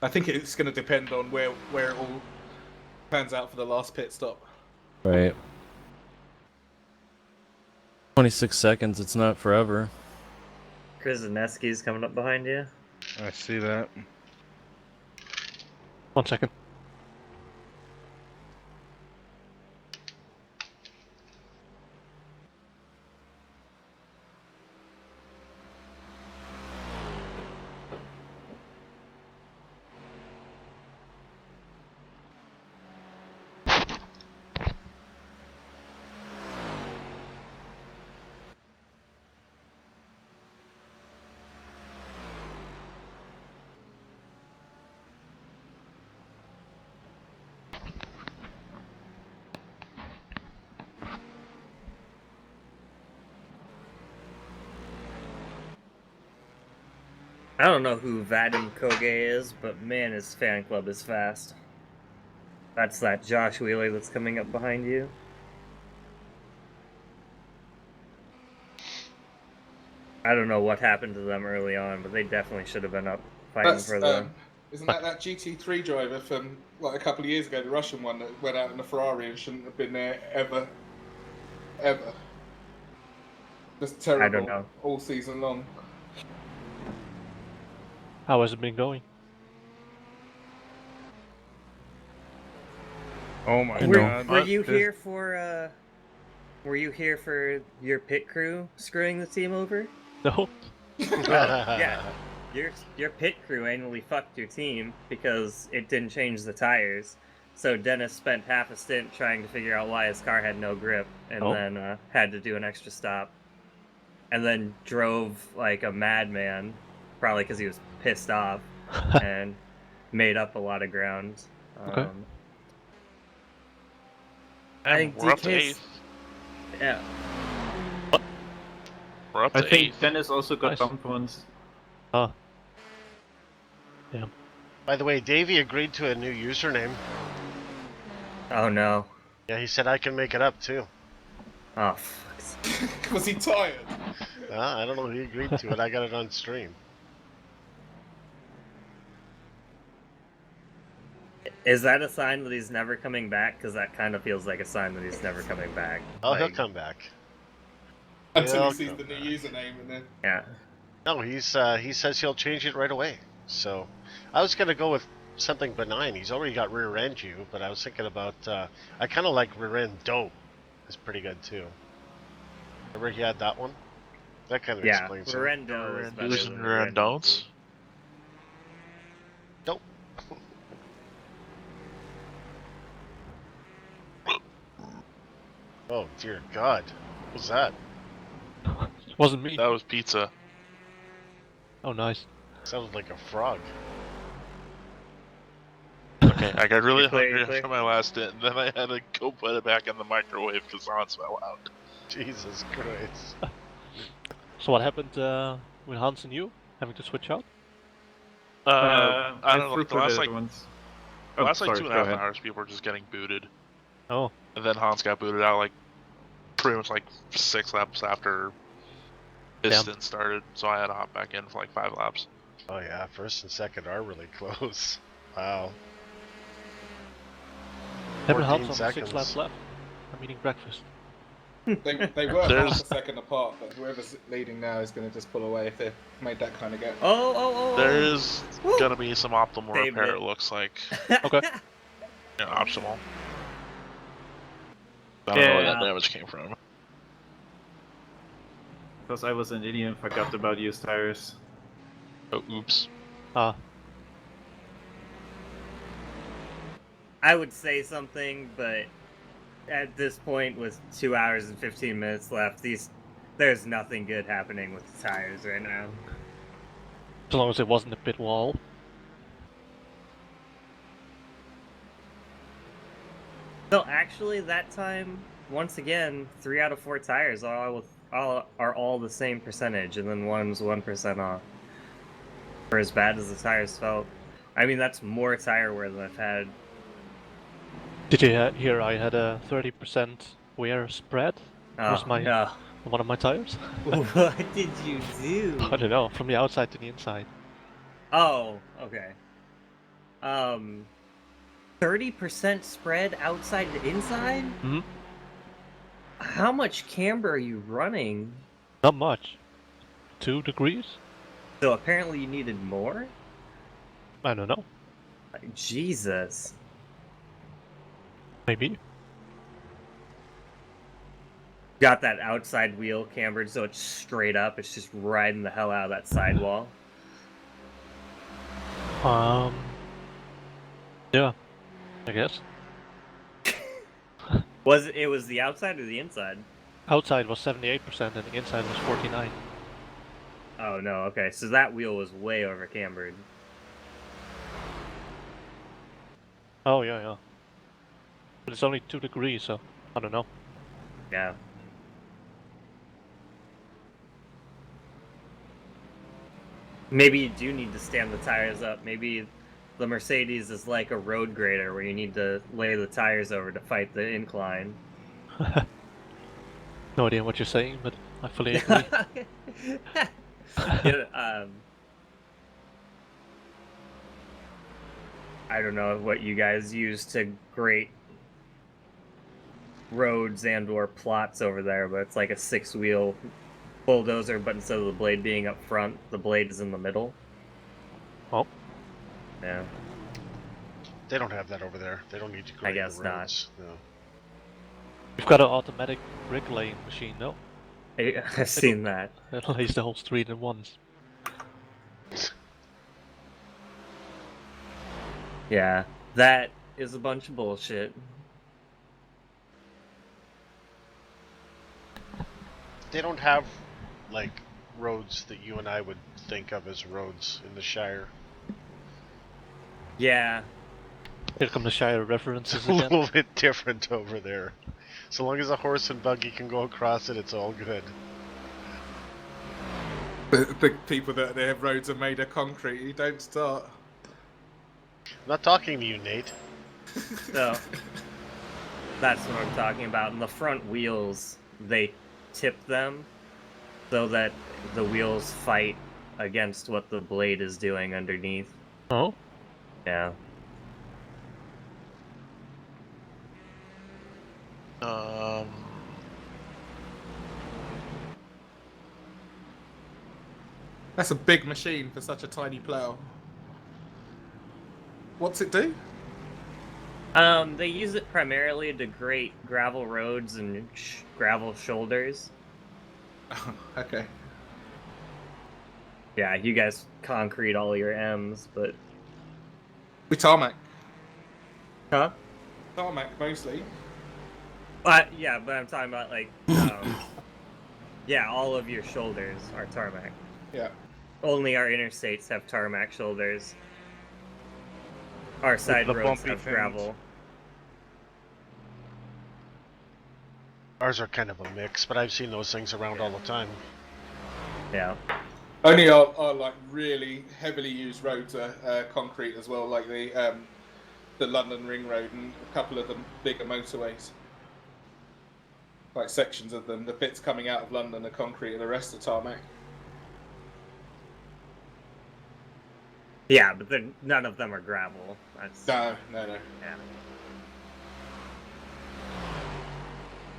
I think it's going to depend on where it all pans out for the last pit stop. Right. 26 seconds, it's not forever. Krasinski's coming up behind you. I see that. 1 second. I don't know who Vadim Koge is, but man, his fan club is fast. That's that Josh Wheeler that's coming up behind you. I don't know what happened to them early on, but they definitely should have been up fighting for the... Isn't that GT3 driver from like a couple of years ago, the Russian one that went out in a Ferrari and shouldn't have been there ever? Just terrible. I don't know. All season long. How has it been going? Oh my god. Were you here for your pit crew screwing the team over? No. Yeah. Your pit crew annually fucked your team because it didn't change the tires. So Dennis spent half a stint trying to figure out why his car had no grip, and then had to do an extra stop. And then drove like a madman, probably because he was pissed off, and made up a lot of ground. Okay. I think we're up to DK's 8th. Yeah. We're up I to think 8th. Dennis also got Nice. bumped once. Ah. Yeah. By the way, Davey agreed to a new username. Oh no. Yeah, he said I can make it up too. Oh, fuck. Was he tired? I don't know. He agreed to it. I got it on stream. Is that a sign that he's never coming back? Because that kind of feels like a sign that he's never coming back. Oh, he'll Like, come back. Until He'll he sees come the new back. username and then. Yeah. No, he says he'll change it right away. So I was gonna go with something benign. He's already got rear end you, but I was thinking about I kind of like rear end dope. It's pretty good too. Remember he had that one? That kind of Yeah, explains it. Rendo is better Do's than and don'ts. Oh dear God, what was that? It wasn't me. That was pizza. Oh, nice. Sounded like a frog. Okay, I got really You clear, hungry you clear? after my last stint, and then I had to go put it back in the microwave because Hans fell out. Jesus Christ. So what happened with Hans and you having to switch out? I don't know, like the last throughputed like it once. the Oh, last like sorry, 2.5 go ahead. hours, people were just getting booted, Oh, and then Hans got booted out like pretty much like 6 laps after his Damn. stint started. So I had to hop back in for like 5 laps. Oh yeah, first and second are really close. Wow. Never 14 Hans on 6 seconds. laps left. I'm eating breakfast. They were There's- half a second apart, but whoever's leading now is going to just pull away if they made that kind of gap. Oh. There is gonna be some optimal Saved repair. it. It looks like Okay. optional. I don't know where that damage came from. Because I was an idiot and forgot about used tires. Oh, oops. Ah, I would say something, but at this point, with 2 hours and 15 minutes left, there's nothing good happening with the tires right now. as long as it wasn't a pit wall. So actually, that time, once again, 3 out of 4 tires are all the same percentage, and then one's 1% off. For as bad as the tires felt, I mean that's more tire wear than I've had. Did you hear I had a 30% wear spread? Was my no. one of my tires? What did you do? I don't know, from the outside to the inside. Oh, okay. 30% spread outside to inside? Hmm? How much camber are you running? Not much. 2 degrees? So apparently you needed more? I don't know. Jesus. Maybe. Got that outside wheel cambered so it's straight up. It's just riding the hell out of that sidewall. Yeah, I guess. It was the outside or the inside? Outside was 78% and the inside was 49. Oh no, okay. So that wheel was way over cambered. Oh yeah. But it's only 2 degrees, so I don't know. Yeah. Maybe you do need to stand the tires up. Maybe the Mercedes is like a road grader where you need to lay the tires over to fight the incline. No idea what you're saying, but I fully agree. Yeah, I don't know what you guys use to grate roads and or plots over there, but it's like a 6-wheel bulldozer, but instead of the blade being up front, the blade is in the middle. Oh. Yeah. They don't have that over there. They don't need to grade I guess the not. roads. No. You've got an automatic bricklaying machine, no? I've seen that. It lays the whole street at once. Yeah, that is a bunch of bullshit. They don't have, like, roads that you and I would think of as roads in the Shire. Yeah. Here come the Shire references It's a again. little bit different over there. So long as a horse and buggy can go across it, it's all good. The people that their roads are made of concrete, you don't start. I'm not talking to you, Nate. So, that's what I'm talking about. And the front wheels, they tip them so that the wheels fight against what the blade is doing underneath. Oh? Yeah. That's a big machine for such a tiny plough. What's it do? They use it primarily to grate gravel roads and gravel shoulders. Okay. Yeah, you guys concrete all your M's, but... We tarmac. Huh? Tarmac, mostly. Yeah, but I'm talking about like, yeah, all of your shoulders are tarmac. Yeah. Only our interstates have tarmac shoulders. Our side the roads bumpy have things. gravel. Ours are kind of a mix, but I've seen those things around all the time. Yeah. Only our like really heavily used roads are concrete as well, like the London Ring Road and a couple of the bigger motorways. Like sections of them, the bits coming out of London are concrete, and the rest are tarmac. Yeah, but none of them are gravel. No. Yeah.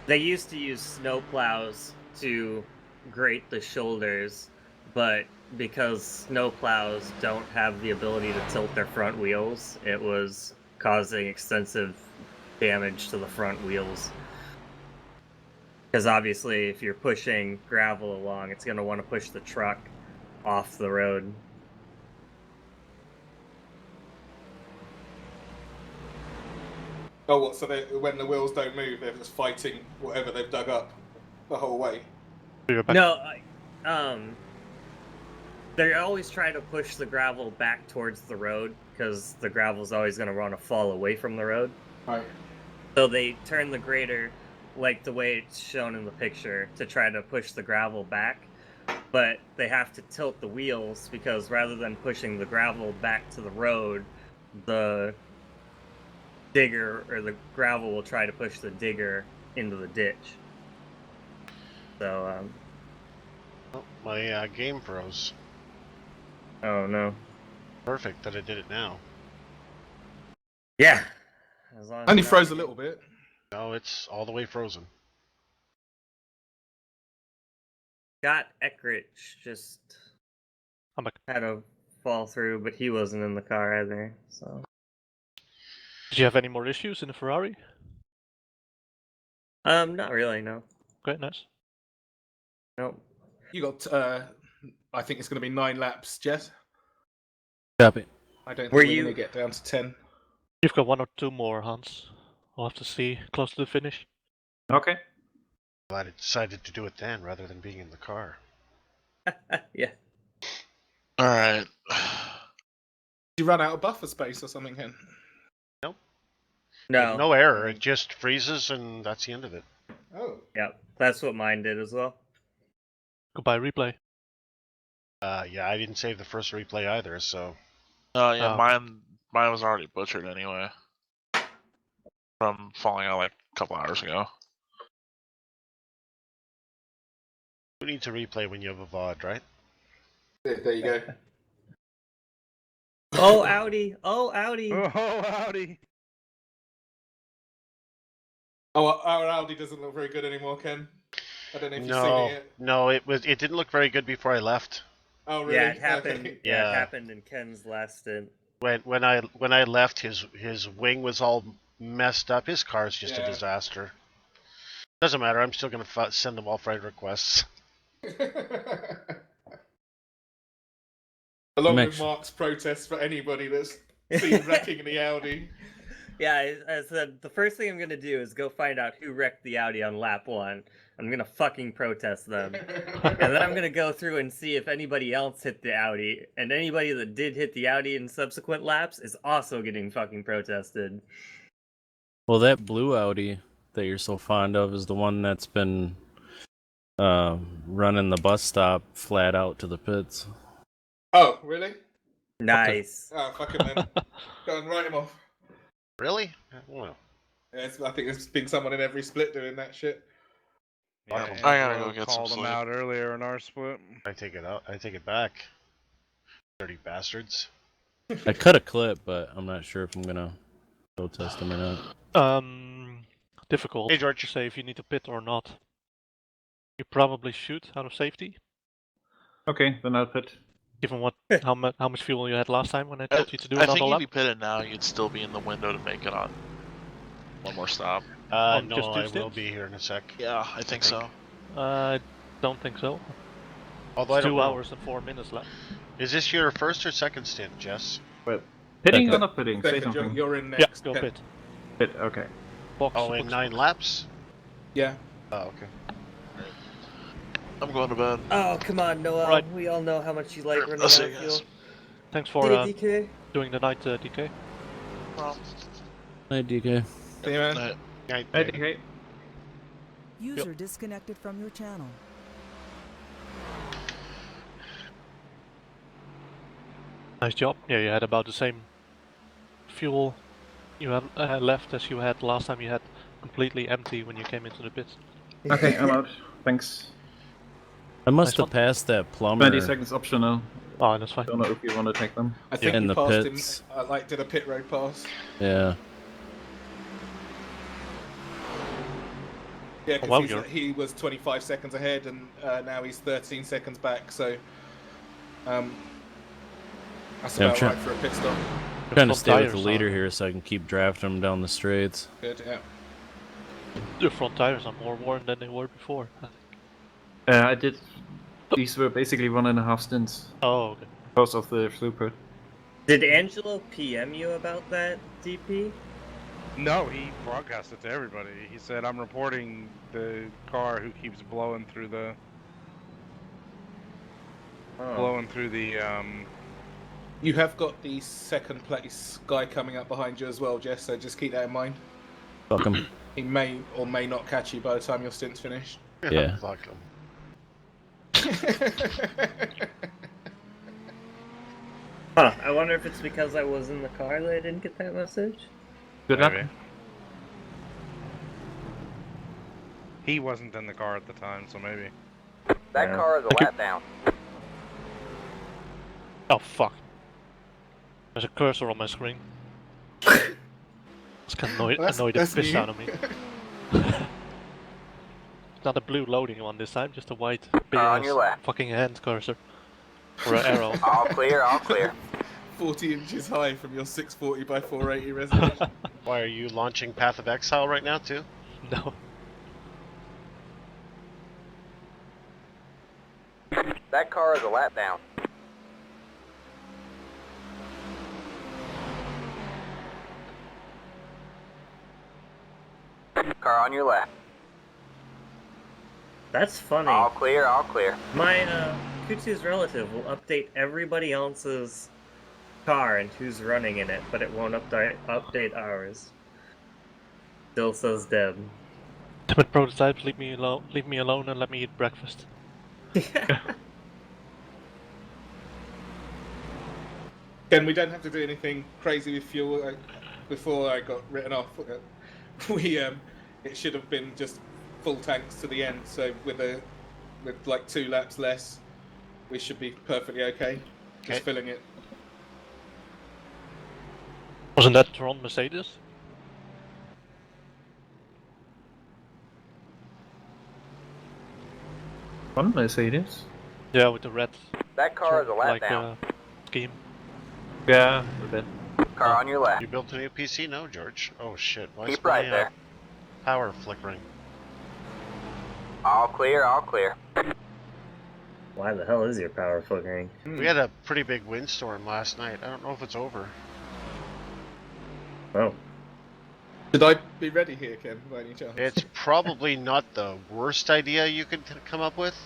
They used to use snow plows to grate the shoulders, but because snow plows don't have the ability to tilt their front wheels, it was causing extensive damage to the front wheels. Because obviously, if you're pushing gravel along, it's going to want to push the truck off the road. Oh, what? So when the wheels don't move, they're just fighting whatever they've dug up the whole way. No, they always try to push the gravel back towards the road because the gravel's always going to want to fall away from the road. Right. So they turn the grader like the way it's shown in the picture to try to push the gravel back, but they have to tilt the wheels because rather than pushing the gravel back to the road, the digger or the gravel will try to push the digger into the ditch. So, Oh, my game froze. Oh no. Perfect that I did it now. Yeah. As long as Only you're not- froze a little bit. No, it's all the way frozen. Scott Eckridge just had a fall through, but he wasn't in the car either. So. Did you have any more issues in the Ferrari? Not really, no. Okay, nice. Nope. You got, I think it's going to be 9 laps, Jess. Copy. I don't think Were we're you- going to get down to 10. You've got 1 or 2 more, Hans. We'll have to see close to the finish. Okay. Glad I decided to do it then rather than being in the car. Yeah. All right. You run out of buffer space or something, Ken? Nope. No. There's no error. It just freezes, and that's the end of it. Oh. Yep. That's what mine did as well. Goodbye, replay. Yeah, I didn't save the first replay either, so. Oh yeah, mine was already butchered anyway. From falling out like a couple hours ago. You need to replay when you have a VOD, right? There you go. Oh, Audi! Oh, Audi! Oh, howdy. Oh, our Audi doesn't look very good anymore, Ken. I don't know if you've seen it yet. No, it didn't look very good before I left. Oh, really? Yeah, it happened. Okay. Yeah, it happened in Ken's last stint. When I left, his wing was all messed up. His car's just a Yeah. disaster. Doesn't matter. I'm still gonna send them all friend requests. Along with Mark's protest for anybody that's seen wrecking the Audi. Yeah, I said the first thing I'm gonna do is go find out who wrecked the Audi on lap 1. I'm gonna fucking protest them, and then I'm gonna go through and see if anybody else hit the Audi, and anybody that did hit the Audi in subsequent laps is also getting fucking protested. Well, that blue Audi that you're so fond of is the one that's been running the bus stop flat out to the pits. Oh, really? Nice. Oh, fuck him then. Go and write him off. Really? Well. Yeah, I think there's been someone in every split doing that shit. Yeah, I gotta go get called some them sleep. out earlier in our split. I take it out. I take it back. Dirty bastards. I cut a clip, but I'm not sure if I'm gonna protest them or not. Difficult Hey, George. to say if you need to pit or not. You probably should out of safety, Okay, then I'll pit. given how much fuel you had last time when I told you to do I another think if lap. you pitted now, you'd still be in the window to make it on one more stop. On No, just 2 I will stints? be here in a sec. Yeah, I think so. I don't think so. Although I It's don't 2 know. hours and 4 minutes left. Is this your first or second stint, Jess? Wait, pitting or Second. not pitting? Say Second, something. you're in Yeah, next. go Ken. pit. Pit, okay. Box, Oh, in box, 9 laps? Yeah. Oh, okay. I'm going to bed. Oh, come on, Noel. Right. We all know how much you like running I'll see out you of guys. fuel. Thanks for See you, DK. doing the night, DK. Night, DK. See you, man. Night. Hey, DK. User disconnected from your channel. Nice job. Yeah, you had about the same fuel you had left as you had last time. You had completely empty when you came into the pits. Okay, I'm out. Thanks. I must Nice have passed that plumber 20 seconds optional. Oh, that's fine. Don't know if you want to take them. I think In you the passed pits. him, did a pit road pass. Yeah. Yeah, Oh, wow, because he was 25 seconds ahead, and now he's 13 seconds back, so that's Yeah, about right for a pit stop. I'm trying to stay with the leader here so I can keep drafting him down the straights. Good, yeah. The front tires are more worn than they were before. I did. These were basically 1.5 stints. Oh, okay. Because of the throughput. Did Angelo PM you about that, DP? No, he broadcast it to everybody. He said, "I'm reporting the car who keeps blowing through the You have got the second place guy coming up behind you as well, Jess, so just keep that in mind. Fuck him. He may or may not catch you by the time your stint's finished. Yeah. Fuck him. Huh, I wonder if it's because I was in the car that I didn't get that message? Good luck. Maybe. He wasn't in the car at the time, so maybe. That car is a lap down. Oh, fuck. There's a cursor on my screen. It's gonna annoy the piss out of me. It's not a blue loading one this time, just a white big On your left. fucking hand cursor. Or an arrow. All clear, all clear. 40 inches high from your 640 by 480 resolution. Why, are you launching Path of Exile right now, too? No. That car is a lap down. Car on your left. That's funny. All clear, all clear. My Kutsu's relative will update everybody else's car and who's running in it, but it won't update ours. Still says Deb. Damn it, prototypes, leave me alone and let me eat breakfast. Again, we don't have to do anything crazy with fuel. Before I got written off, it should have been just full tanks to the end. So with like 2 laps less, we should be perfectly okay. Just filling it. Wasn't that Tron Mercedes? One Mercedes? Yeah, with the red. That car is a lap like, down. Scheme. Yeah, a bit. Car on your left. You built a new PC? No, George. Oh shit. Why is Keep right my there. power flickering? All clear, all clear. Why the hell is your power flickering? We had a pretty big windstorm last night. I don't know if it's over. Oh. Should I be ready here, Ken, by any chance? It's probably not the worst idea you could come up with.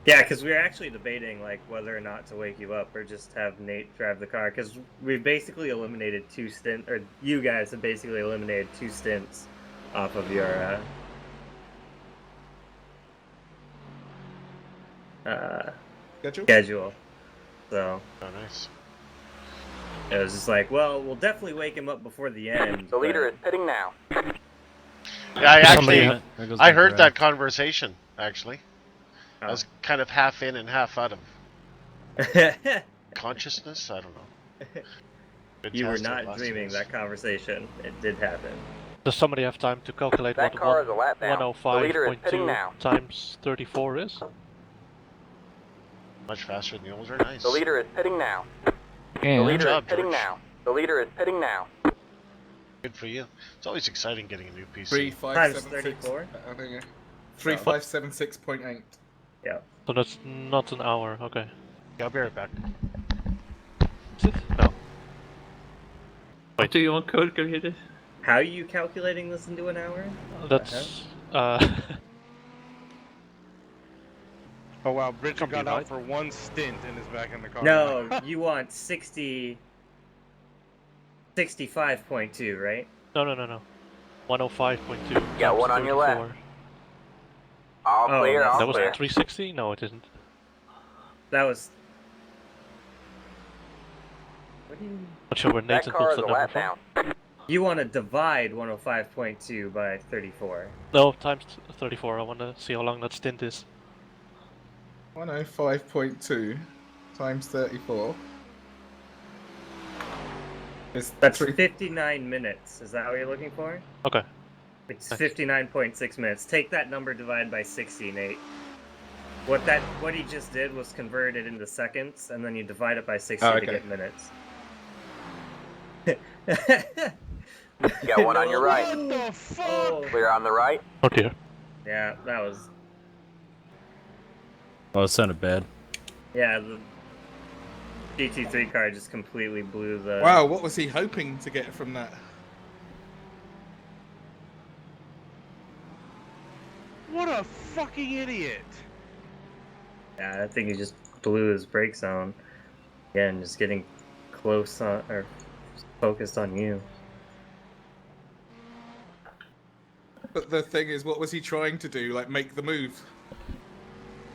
Yeah, because we were actually debating like whether or not to wake you up or just have Nate drive the car. Because we've basically eliminated 2 stints, or you guys have basically eliminated 2 stints off of your schedule. So. Oh, nice. It was just like, well, we'll definitely wake him up before the end. The leader is pitting now. Yeah, I heard that conversation, actually. I was kind of half in and half out of consciousness. I don't know. You were not dreaming that conversation. It did happen. Does somebody have time to calculate That what car is a lap down. The leader is pitting 105.2 now. times 34 is? Much faster than the older. Nice. The leader is pitting now. Yeah. The leader Good job, is pitting George. now. The leader is pitting now. Good for you. It's always exciting getting a new PC. 3576. 34? 3576.8. Yeah. So that's not an hour, okay. Yeah, I'll be right back. Is it? No. What do you want code calculated? How are you calculating this into an hour? That's Oh wow, Bridget Can't be got out right. for one stint and is back in the car. No, now. you want 65.2, right? no. 105.2. Got one on your left. All Oh, clear, that's all That was clear. 360? No, it isn't. That was. What do you? Not sure where That Nathan car pulls is the a number lap from. down. You want to divide 105.2 by 34. No, times 34. I want to see how long that stint is. 105.2 times 34. That's 59 minutes. Is that what you're looking for? Okay. It's Thanks. 59.6 minutes. Take that number, divide by 60, Nate. What he just did was convert it into seconds, and then you divide it by 60 to get minutes. Got one on your right. What the fuck? Oh. Clear on the right. Oh dear. Yeah, that was. Oh, it sounded bad. Yeah, the GT3 car just completely blew the. Wow, what was he hoping to get from that? What a fucking idiot! Yeah, I think he just blew his brake zone. Again, just getting close on or focused on you. But the thing is, what was he trying to do? Like, make the move?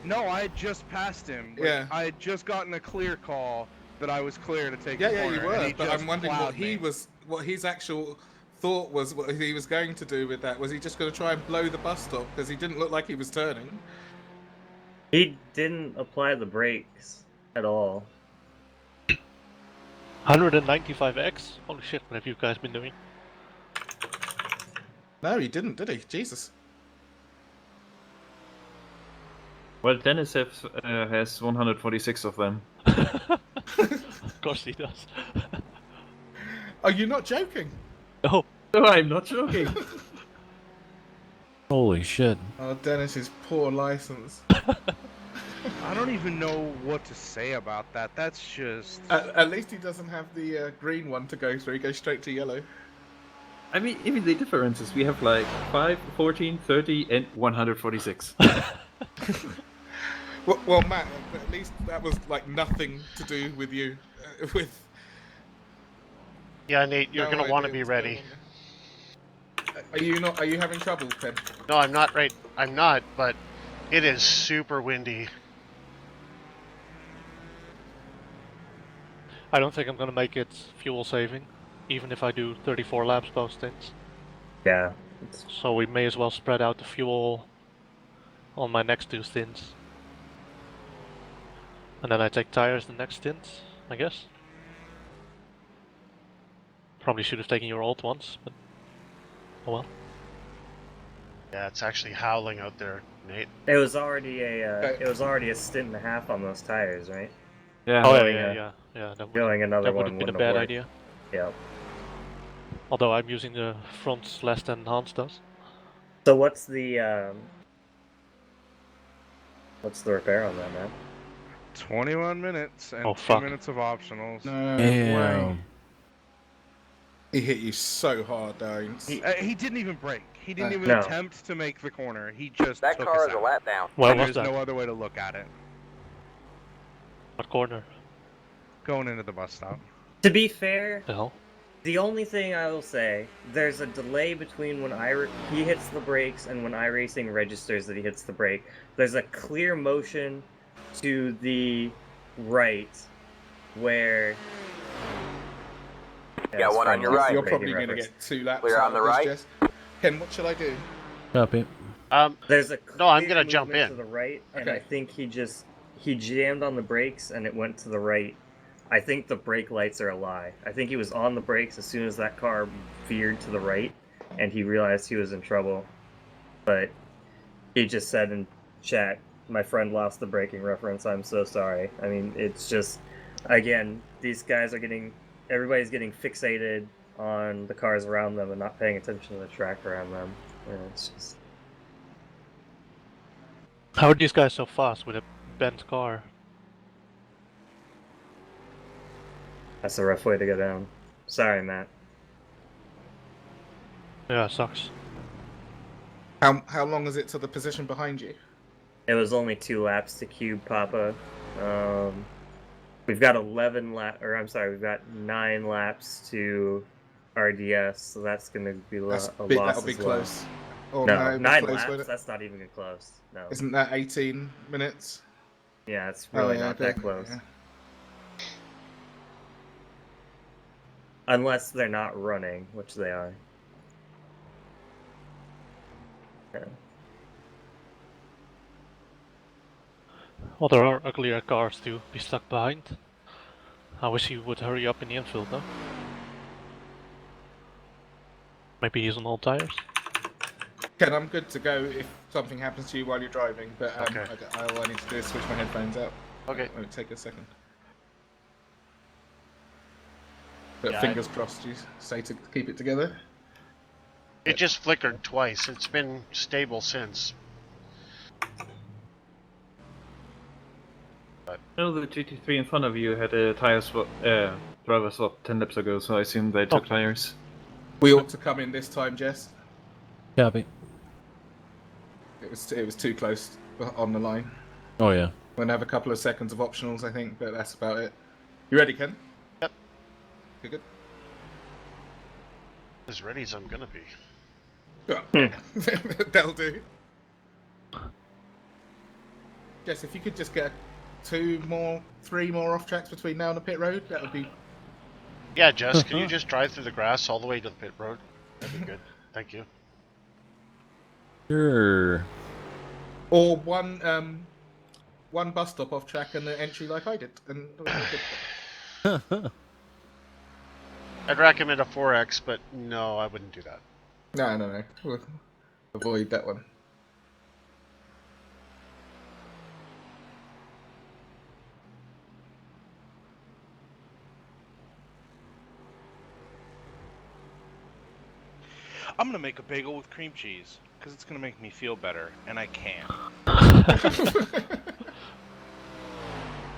No, I had just passed him. Like, Yeah. I had just gotten a clear call that I was clear to take Yeah, the yeah, corner. you and were. he But just I'm wondering what plowed me. what his actual thought was, what he was going to do with that. Was he just going to try and blow the bus stop? Because he didn't look like he was turning. He didn't apply the brakes at all. 195x? Holy shit, what have you guys been doing? No, he didn't, did he? Jesus. Well, Dennis has 146 of them. Of course he does. Are you not joking? No. No, I'm not joking. Holy shit. Oh, Dennis's poor license. I don't even know what to say about that. That's just. At least he doesn't have the green one to go through. He goes straight to yellow. I mean, even the differences, we have like 5, 14, 30, and 146. Well, Matt, at least that was like nothing to do with you. With Yeah, Nate, you're no gonna want to idea be what's ready. going on. Are you not? Are you having trouble, Ken? No, I'm not right. I'm not, but it is super windy. I don't think I'm gonna make it fuel saving, even if I do 34 laps both stints. Yeah. So we may as well spread out the fuel on my next two stints. And then I take tires the next stint, I guess. Probably should have taken your old ones, but oh well. Yeah, it's actually howling out there, Nate. It was already a stint and a half on those tires, right? Yeah. Oh Going, yeah. That Going another would one have been a wouldn't bad have worked. idea. Yeah. Although I'm using the fronts less than Hans does. So what's the repair on that, man? 21 minutes and Oh, 2 fuck. minutes of optionals. No Damn. way. He hit you so hard, Dines. He didn't even brake. He didn't even No. attempt to make the corner. He just That took car us is a out. lap down. Where And was there's that? no other way to look at it. What corner? Going into the bus stop. To be fair, The hell? the only thing I will say, there's a delay between when he hits the brakes and when iRacing registers that he hits the brake. There's a clear motion to the right where. Got one on your right. You're probably going to get 2 laps Clear out on the of this, right. Jess. Ken, what shall I do? Copy. There's a No, I'm clear gonna jump movement in. to the right, and Okay. I think he jammed on the brakes and it went to the right. I think the brake lights are a lie. I think he was on the brakes as soon as that car veered to the right, and he realized he was in trouble. But he just said in chat, "My friend lost the braking reference. I'm so sorry." I mean, it's just, again, these guys are everybody's getting fixated on the cars around them and not paying attention to the track around them. And it's just. How are these guys so fast with a bent car? That's a rough way to go down. Sorry, Matt. Yeah, it sucks. How long is it to the position behind you? It was only 2 laps to Cube Papa. We've got 9 laps to RDS, so that's gonna be a loss That'll be as well. close. Oh, No, it'll be 9 close, laps. won't it? That's not even close. No. Isn't that 18 minutes? Yeah, it's really not okay. that close. Yeah. Unless they're not running, which they are. Yeah. Well, there are uglier cars to be stuck behind. I wish he would hurry up in the infield though. Maybe he's on all tires. Ken, I'm good to go if something happens to you while you're driving, but Okay. all I need to do is switch my headphones out. Okay. It won't take a second. But Yeah, fingers crossed you say to keep it together. It just flickered twice. It's been stable since. I know the GT3 in front of you had a tire swap, driver swap 10 laps ago, so I assume they took tires. We ought to come in this time, Jess. Copy. It was too close on the line. Oh yeah. We're gonna have a couple of seconds of optionals, I think, but that's about it. You ready, Ken? Yep. Good. As ready as I'm gonna be. That'll do. Jess, if you could just get 3 more off tracks between now and the pit road, that would be. Yeah, Jess, can you just drive through the grass all the way to the pit road? That'd be good. Thank you. Sure. Or one bus stop off track and the entry like I did, and I'd recommend a 4X, but no, I wouldn't do that. No. We'll avoid that one. I'm gonna make a bagel with cream cheese because it's gonna make me feel better, and I can't.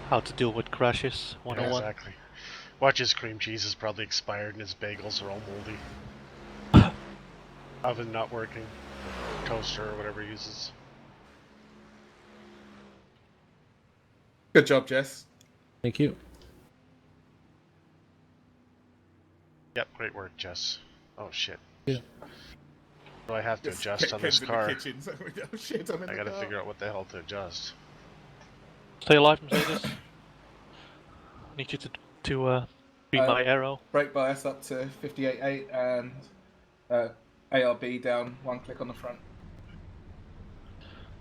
How to deal with crashes, 101. Yeah, exactly. Watch his cream cheese is probably expired and his bagels are all moldy. Oven not working. Toaster or whatever he uses. Good job, Jess. Thank you. Yep, great work, Jess. Oh shit. Yeah. So I have to Yes, adjust on Ken's this in the car. kitchen, so oh shit, I'm in I the gotta car. figure out what the hell to adjust. Stay alive, Mercedes. Need you to be my arrow. Brake bias up to 58.8 and ARB down 1 click on the front.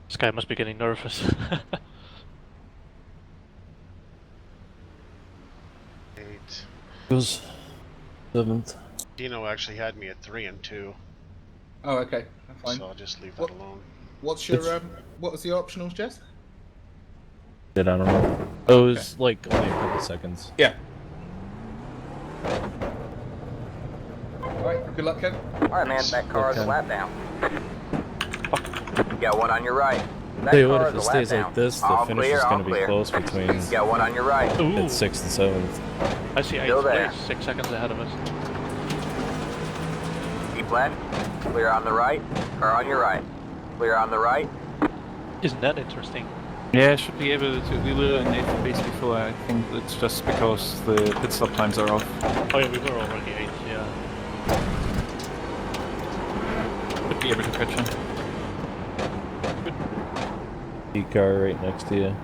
This guy must be getting nervous. 8. Goes 7th. Dino actually had me at 3 and 2. Oh, okay, that's fine. So I'll just leave that alone. What's your what was the optionals, Jess? I don't know. Oh, it was like only a couple seconds. Yeah. Alright, good luck, Ken. Alright, man, that car is a lap down. You got one on your right. That Hey, car what if is it a lap stays down. like this? The All finish clear, is all going to be clear. close between You got one on your right. Ooh. 6th and 7th. I see 8th Still there. place, 6 seconds ahead of us. Keep left. Clear on the right. Car on your right. Clear on the right. Isn't that interesting? Yeah, I should be able to. We were in 8th place before. I think it's just because the pit stop times are off. Oh yeah, we were already 8th, yeah. Should be able to catch him. E-car right next to you.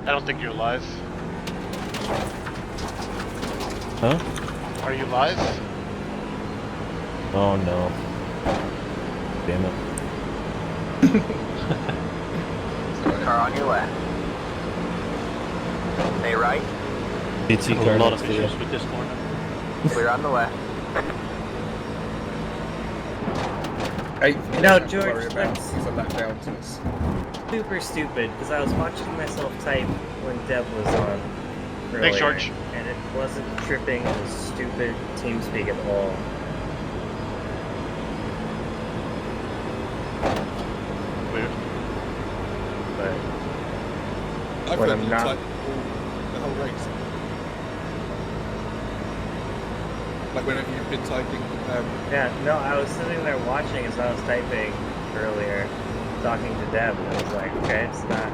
I don't think you're live. Huh? Are you live? Oh no. Damn it. Car on your left. Stay right. PT A car lot next of to you. issues with this corner. Clear on the left. Hey, No, don't George, worry about that's- these are back down to us. Super stupid, because I was watching myself type when Deb was on earlier, Thanks, George. and it wasn't tripping the stupid TeamSpeak at all. Weird. I've When heard I'm you not- type the whole race. Like whenever you've been typing. Yeah, no, I was sitting there watching as I was typing earlier, talking to Deb, and I was like, okay, it's not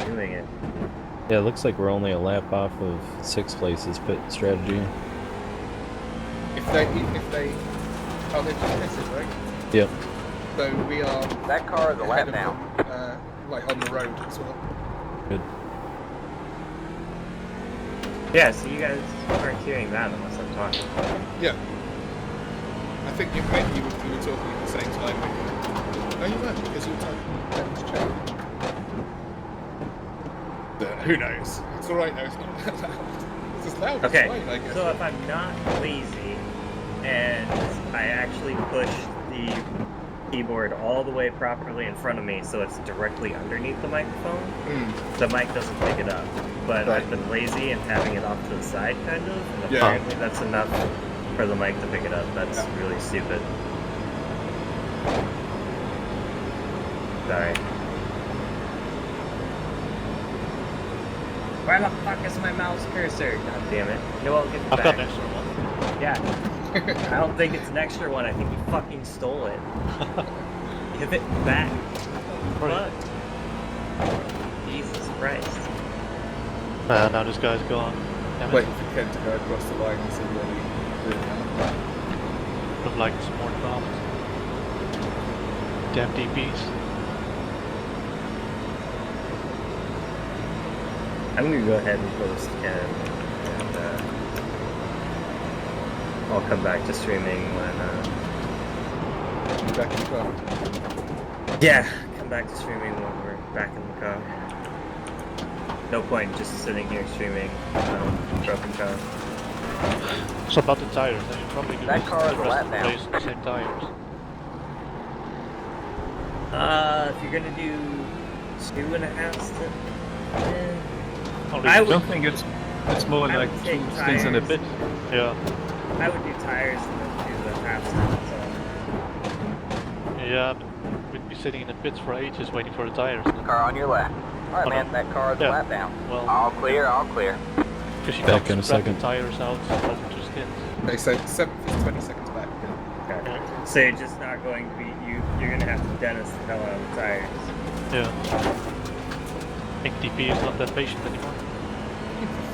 doing it. Yeah, it looks like we're only a lap off of 6th place's pit strategy. If they, oh, they've just pitted, right? Yep. So we are. That car is a lap ahead of down. them, like on the road as well. Good. Yeah, so you guys aren't hearing that unless I'm talking. Yeah. I think maybe you were talking at the same time. No, you weren't, because you were typing Devin's chat. Who knows? It's alright though, it's not that loud. It's as loud Okay, as fine, I guess. so if I'm not lazy and I actually push the keyboard all the way properly in front of me so it's directly underneath the microphone, the mic doesn't pick it up. But I've been lazy and having it off to the side, kind of, and apparently that's enough for the mic to pick it up. That's really stupid. Sorry. Where the fuck is my mouse cursor? God damn it. You know what, give it I've back. got an extra one. Yeah. I don't think it's an extra one. I think you fucking stole it. Give it back. Fuck. Jesus Christ. Now this guy's gone. Damn it. Waiting for Ken to go across the line and see what he really can. Would have liked some more drama. Damn DPs. I'm gonna go ahead and post Ken, and I'll come back to streaming when. Back in the car. Yeah, come back to streaming when we're back in the car. No point just sitting here streaming broken car. So about the tires, I should probably do That car is the a rest lap of the down. race the same tires. If you're gonna do 2.5 Only I I would don't think it's more I like would 2 take stints in a tires. bit. Yeah. I would do tires and then do the half stints. Yeah, but we'd be sitting in the pits for ages waiting for the tires. Car on your left. Alright, man, that car is a lap down. Well, All clear, all clear. because you Back can't in a spread the second. tires out over 2 stints. Okay, so 7th is 20 seconds back. Okay. So you're just not going to be you're gonna have to Dennis the hell out of the tires. Yeah. I think DP is not that patient anymore.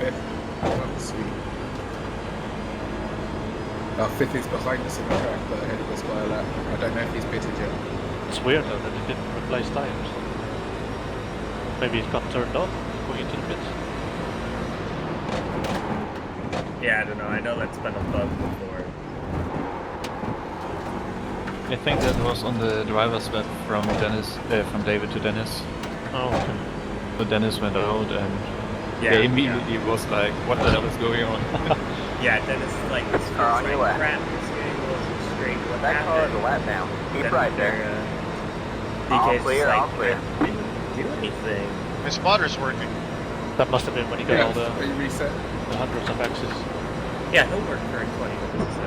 5th. Oh, sweet. Our 5th is behind us in the track, but ahead of us by a lap. I don't know if he's pitted yet. It's weird though that they didn't replace tires. Maybe it got turned off going into the pits. Yeah, I don't know. I know that's been a bug before. I think that was on the driver's web from from David to Dennis. Oh, okay. So Dennis went out and they immediately was like, what the hell is going on? Yeah, Dennis is like this Car on your left. crap. This game wasn't straight. What That car is a lap down. Keep right there. All DK's clear, like, all clear. didn't do anything. My spotter's working. That must have been when he got all the He reset. hundreds of X's. Yeah, he'll work for 20 minutes. So.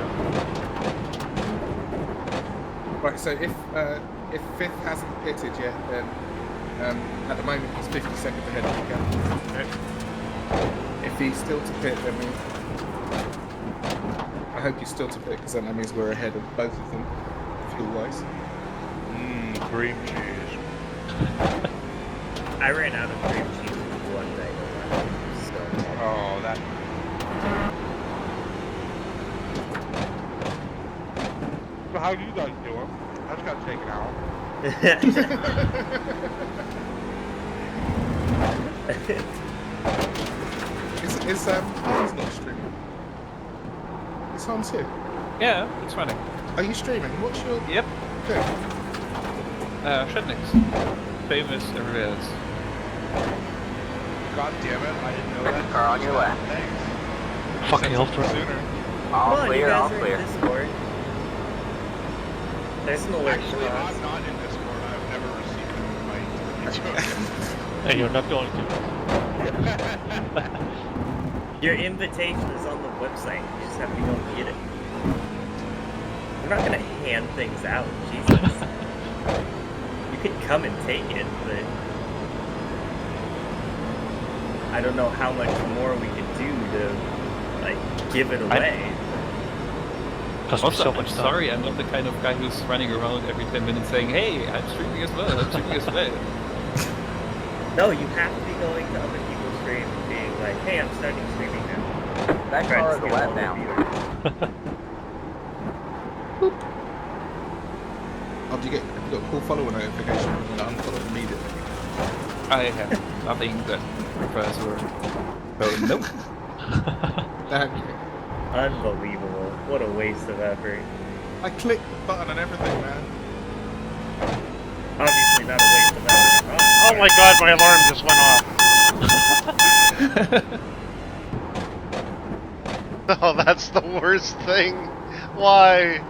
Right, so if 5th hasn't pitted yet, then at the moment he's 50 seconds ahead of the gap. If he's still to pit, then I hope he's still to pit, because then that means we're ahead of both of them, fuel-wise. Cream cheese. I ran out of cream cheese one day. So. Oh, that. So how do you guys do it? I just got taken out. Is Hans not streaming? Is Hans here? Yeah, it's running. Are you streaming? What's your... Yep. Okay. Shednix. Famous everywhere else. God damn it, I didn't know that. Car on your left. Thanks. Fucking ultra. Sooner. All Come on, clear, you guys all are clear. in Discord. There's no way. Actually, I'm not in Discord. I've never received an invite. And you're not going to. Your invitation is on the website. You just have to go and get it. We're not gonna hand things out. Jesus. You could come and take it, but I don't know how much more we could do to like give it away. Cost Also, so I'm much time. sorry, I'm not the kind of guy who's running around every 10 minutes saying, "Hey, I'm streaming as well. I'm streaming as well." No, you have to be going to other people's streams and being like, "Hey, I'm starting streaming now." That Trying car to is a steal all lap the down. viewers. Oh, do you get a cool follower notification and unfollow immediately? I have nothing that refers to. So nope. Unbelievable. What a waste of effort. I clicked the button and everything, man. Obviously not a waste of effort. Oh my god, my alarm just went off. Oh, that's the worst thing. Why?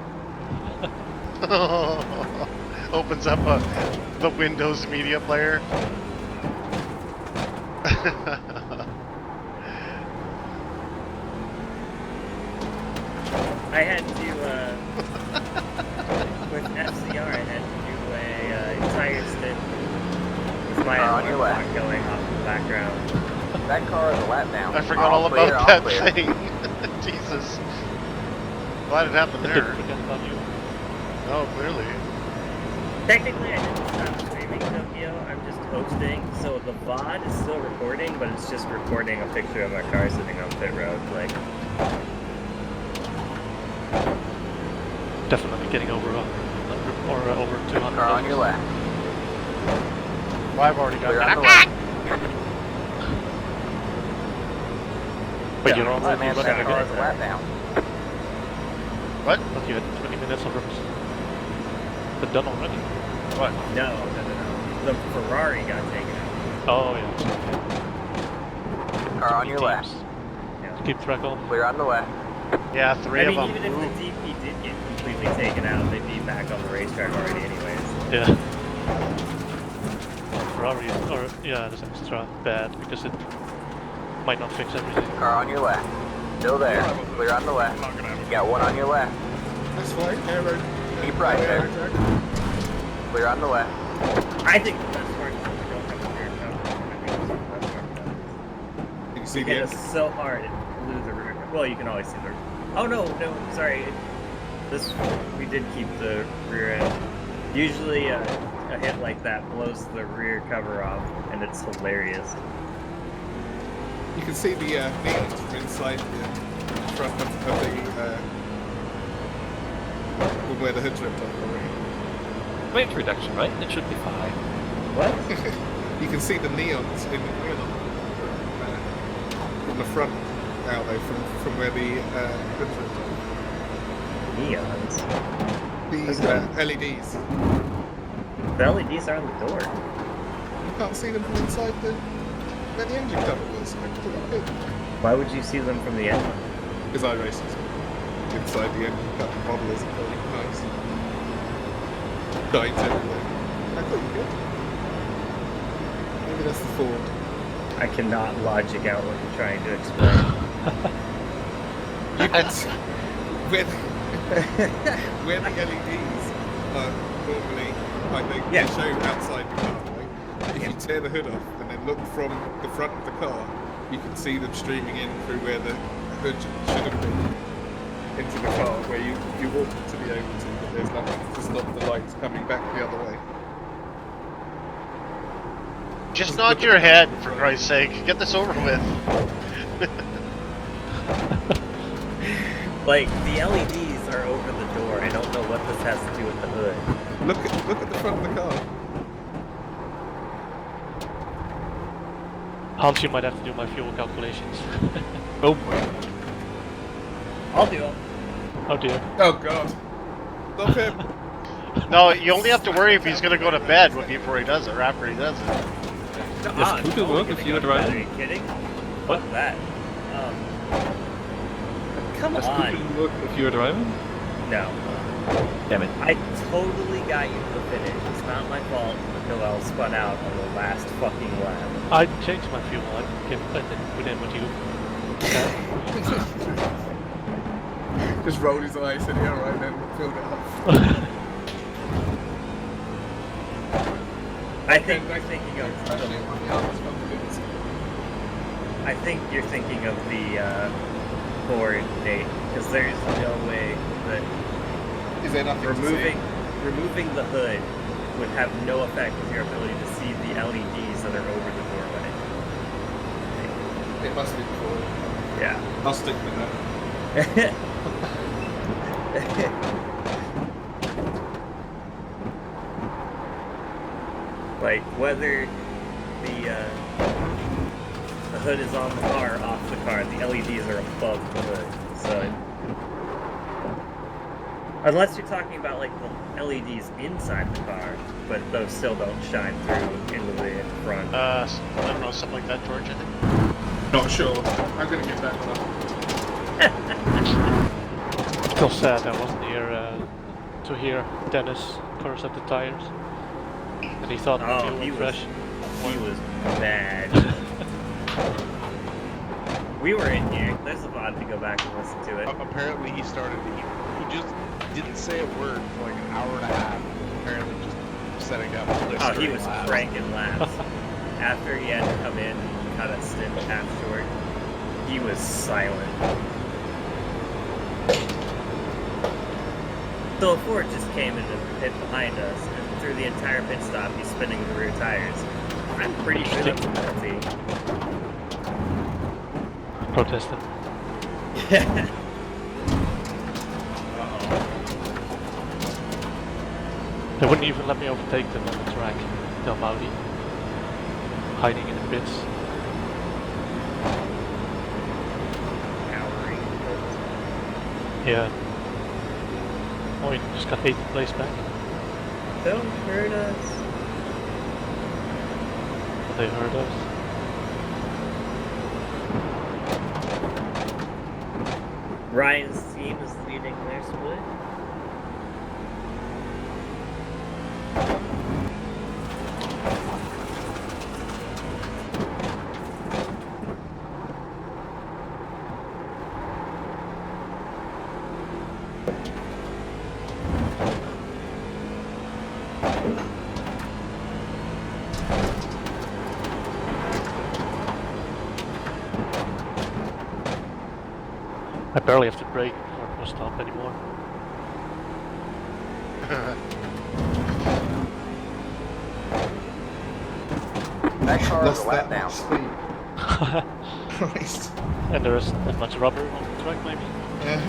Opens up the Windows media player. I had to, with FCR, I had to do a entire stint with my Car on your alarm left. clock going off in the background. That car is a lap down. I forgot all clear, about all that clear. thing. Jesus. Glad it happened there. Oh, clearly. Technically, I didn't stop streaming Tokyo. I'm just hosting, so the VOD is still recording, but it's just recording a picture of my car sitting on pit road. Like, Definitely getting over 100 or over 200. Car on your left. Well, I've already got Clear on that. the left. But you're already Alright, man, running that car is a again. lap down. What? But you had 20 minutes of runs. But done already. What? no. The Ferrari got taken out. Oh yeah. Car on your left. Keep track on. Clear on the left. Yeah, three I of mean, them. even if the DP did get completely taken out, they'd be back on the racetrack already anyways. Yeah. Ferrari, or yeah, that's extra bad because it might not fix everything. Car on your left. Still there. Clear on the left. You got one on your left. That's right, Aaron. Keep right there. Clear on the left. I think the best part is that we don't have a rear cover. I think that's the best part. Did you see You the hit end? us so hard it blew the rear. Well, you can always see the. Oh no, sorry. We did keep the rear end. Usually, a hit like that blows the rear cover off, and it's hilarious. You can see the neons from inside the front of the where the hood's ripped off already. Weight reduction, right? It should be fine. What? You can see the neons in the middle from the front now, though, from where the hood's ripped off. Neons? These LEDs. The LEDs are on the door. You can't see them from inside where the engine cover was. Why would you see them from the end? Because I raced inside the engine cover model isn't very nice. Died everywhere. I thought you could. Maybe that's the Ford. I cannot logic out what you're trying to explain. You can see where the LEDs are normally, like they show outside the car, right? If you tear the hood off and then look from the front of the car, you can see them streaming in through where the hood should have been into the car, where you ought to be able to, but there's nothing to stop the lights coming back the other way. Just nod your head, for Christ's sake. Get this over with. Like, the LEDs are over the door. I don't know what this has to do with the hood. Look at the front of the car. Hans, you might have to do my fuel calculations. Oh boy. I'll do them. Oh dear. Oh god. Stop him. No, you only have to worry if he's gonna go to bed before he does it, or after he does it. Does Kudu work if you're Are driving? you kidding? What? What's that? Come Does on. Kudu work if you're driving? No. Damn it. I totally got you to the finish. It's not my fault that Noel spun out on the last fucking lap. I changed my fuel. I didn't put in what you. Just rolled his eyes and yeah, right then filled it up. I think we're thinking of actually one of the hardest ones to do. I think you're thinking of the Ford, Nate, because there's no way that Is there nothing removing the hood would have no effect with your ability to see the LEDs that are over the doorway. It must be cool. Yeah. I'll stick with that. Like whether the hood is on the car or off the car, the LEDs are above the hood. So unless you're talking about like the LEDs inside the car, but those still don't shine through into the front. I don't know, something like that, George, I think. Not sure. I'm gonna get back on that. Still sad I wasn't here to hear Dennis curse at the tires. And he thought he was fresh. He was mad. We were in here. There's a VOD to go back and listen to it. Apparently he started, he just didn't say a word for like an hour and a half. Apparently just setting up. Oh, he was cranking laps. After he had to come in and cut a stint half short, he was silent. So a Ford just came into the pit behind us, and through the entire pit stop, he's spinning the rear tires. I'm pretty sure that's a penalty. Protested. They wouldn't even let me overtake them on the track. Del Maudi. Hiding in the pits. Yeah. Oh, you just got 8th place back. Don't hurt us. They hurt us. Ryan's team is leading their split. I barely have to brake or stop anymore. That car is a lap down. Christ. And there isn't that much rubber on the track, maybe? Yeah.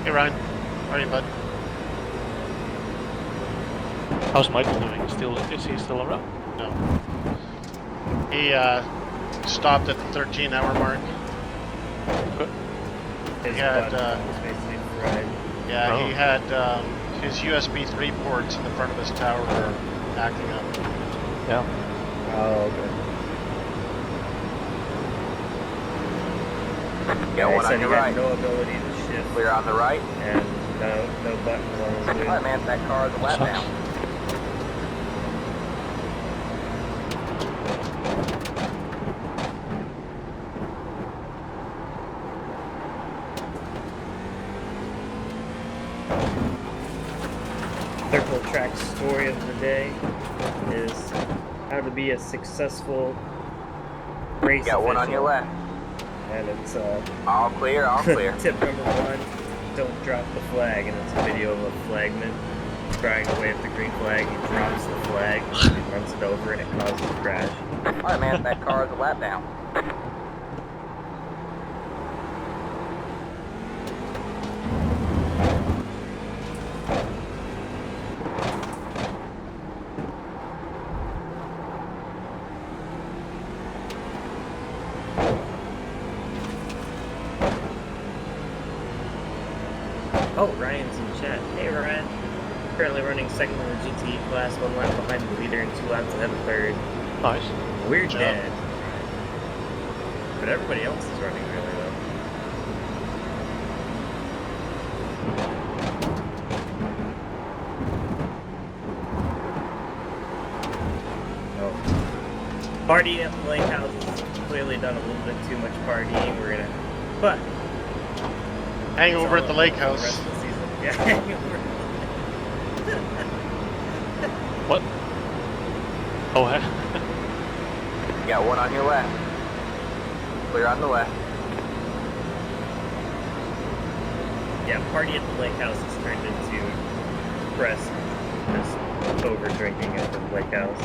Hey Ryan, how are you, bud? How's Michael doing? Is he still around? No. He stopped at the 13-hour mark. Good. His He had, butt was basically fried. yeah, Oh. he had his USB 3 ports in the front of his tower were acting up. Yeah. Oh, okay. Got one Said on he your had right. no ability to shift. Clear on the right. And no buttons on his wheel. Alright, man, that car is a lap down. Circle Track story of the day is how to be a successful race Got one on your official. left. And it's All clear, all clear. tip number 1, don't drop the flag. And it's a video of a flagman trying to wave the green flag. He drops the flag, he runs it over, and it causes a crash. Alright, man, that car is a lap down. Oh, Ryan's in chat. Hey, Ryan. Currently running second in the GTE class, 1 lap behind the leader and 2 laps ahead of third. Nice. We're dead. But everybody else is running really well. Oh. Party at the lake houses. clearly done a little bit too much partying. We're gonna, but hangover at the lake the house. rest of the season. Yeah, hangover. What? Oh, You got one on your left. Clear on the left. Yeah, party at the lake house has turned into press, just over drinking at the lake house.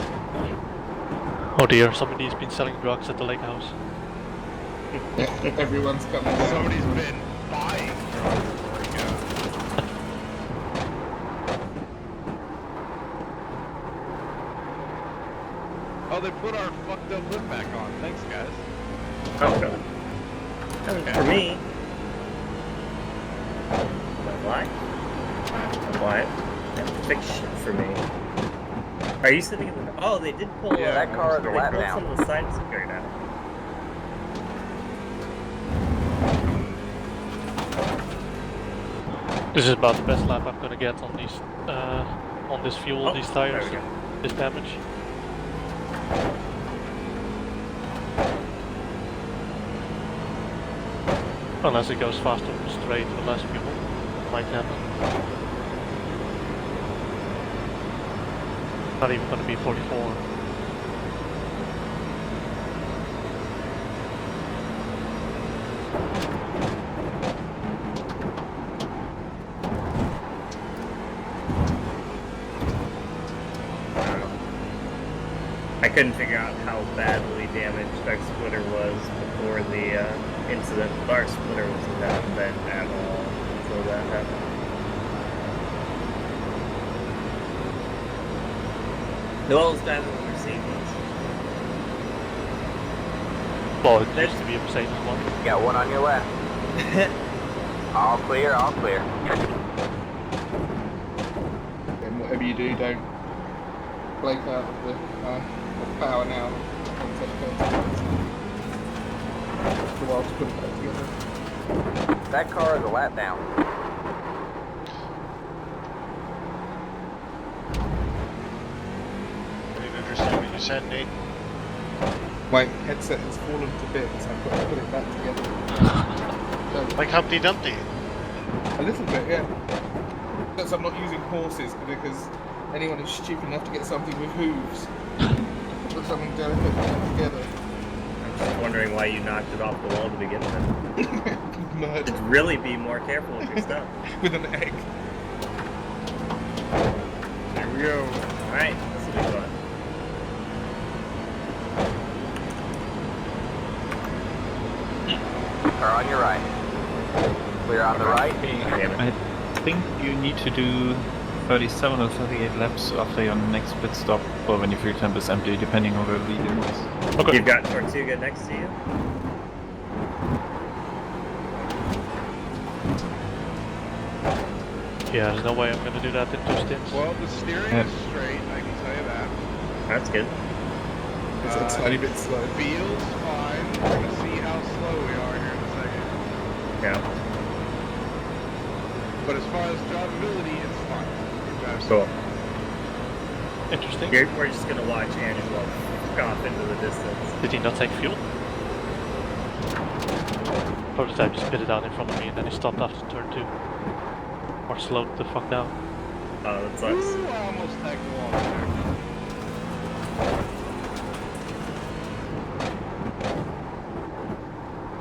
oh dear, somebody's been selling drugs at the lake house. Everyone's coming down. Somebody's been buying drugs. Oh, they put our fucked up whip back on. Thanks, guys. Oh, God. That was for me. What? What? That fiction for me. Are you sitting in the... Oh, they did pull... Yeah, that car is a lap pulled down. some of the sides right now. This is about the best lap I'm gonna get on these, on this fuel, these tires, there we go. this damage. Unless it goes faster straight with less fuel, might happen. Not even gonna be 44. I couldn't figure out how badly damaged our splitter was before the incident. Our splitter was not bent at all until that happened. Who else driving the Mercedes? Well, it used to be a Mercedes one. You got one on your left. All clear, all clear. And whatever you do, don't break out of the power now. It's a while to put it back together. That car is a lap down. I didn't understand what you said, Nate. My headset has fallen to bits. I've got to put it back together. Like Humpty Dumpty. A little bit, yeah. Because I'm not using horses, because anyone who's stupid enough to get something with hooves, put something delicate together. I'm just wondering why you knocked it off the wall to begin with. Murder. Should really be more careful with your stuff. With an egg. Here we go. Alright, this will be fun. Car on your right. Clear on the right. I think you need to do 37 or 38 laps after your next pit stop, or when your fuel tank is empty, depending on where the leader is. Okay. You've got Tortuga next to you. Yeah, there's no way I'm gonna do that in 2 stints. Well, the steering is straight, I can tell you that. That's good. It's a tiny bit slow. Feels fine. We're gonna see how slow we are here in a second. Yeah. But as far as drivability, it's fine. Cool. Interesting. Here, we're just gonna watch Angelo fuck off into the distance. Did he not take fuel? Prototype just pitted out in front of me and then he stopped after turn 2. Or slowed the fuck down. Oh, that sucks. Ooh, I almost tagged the wall there.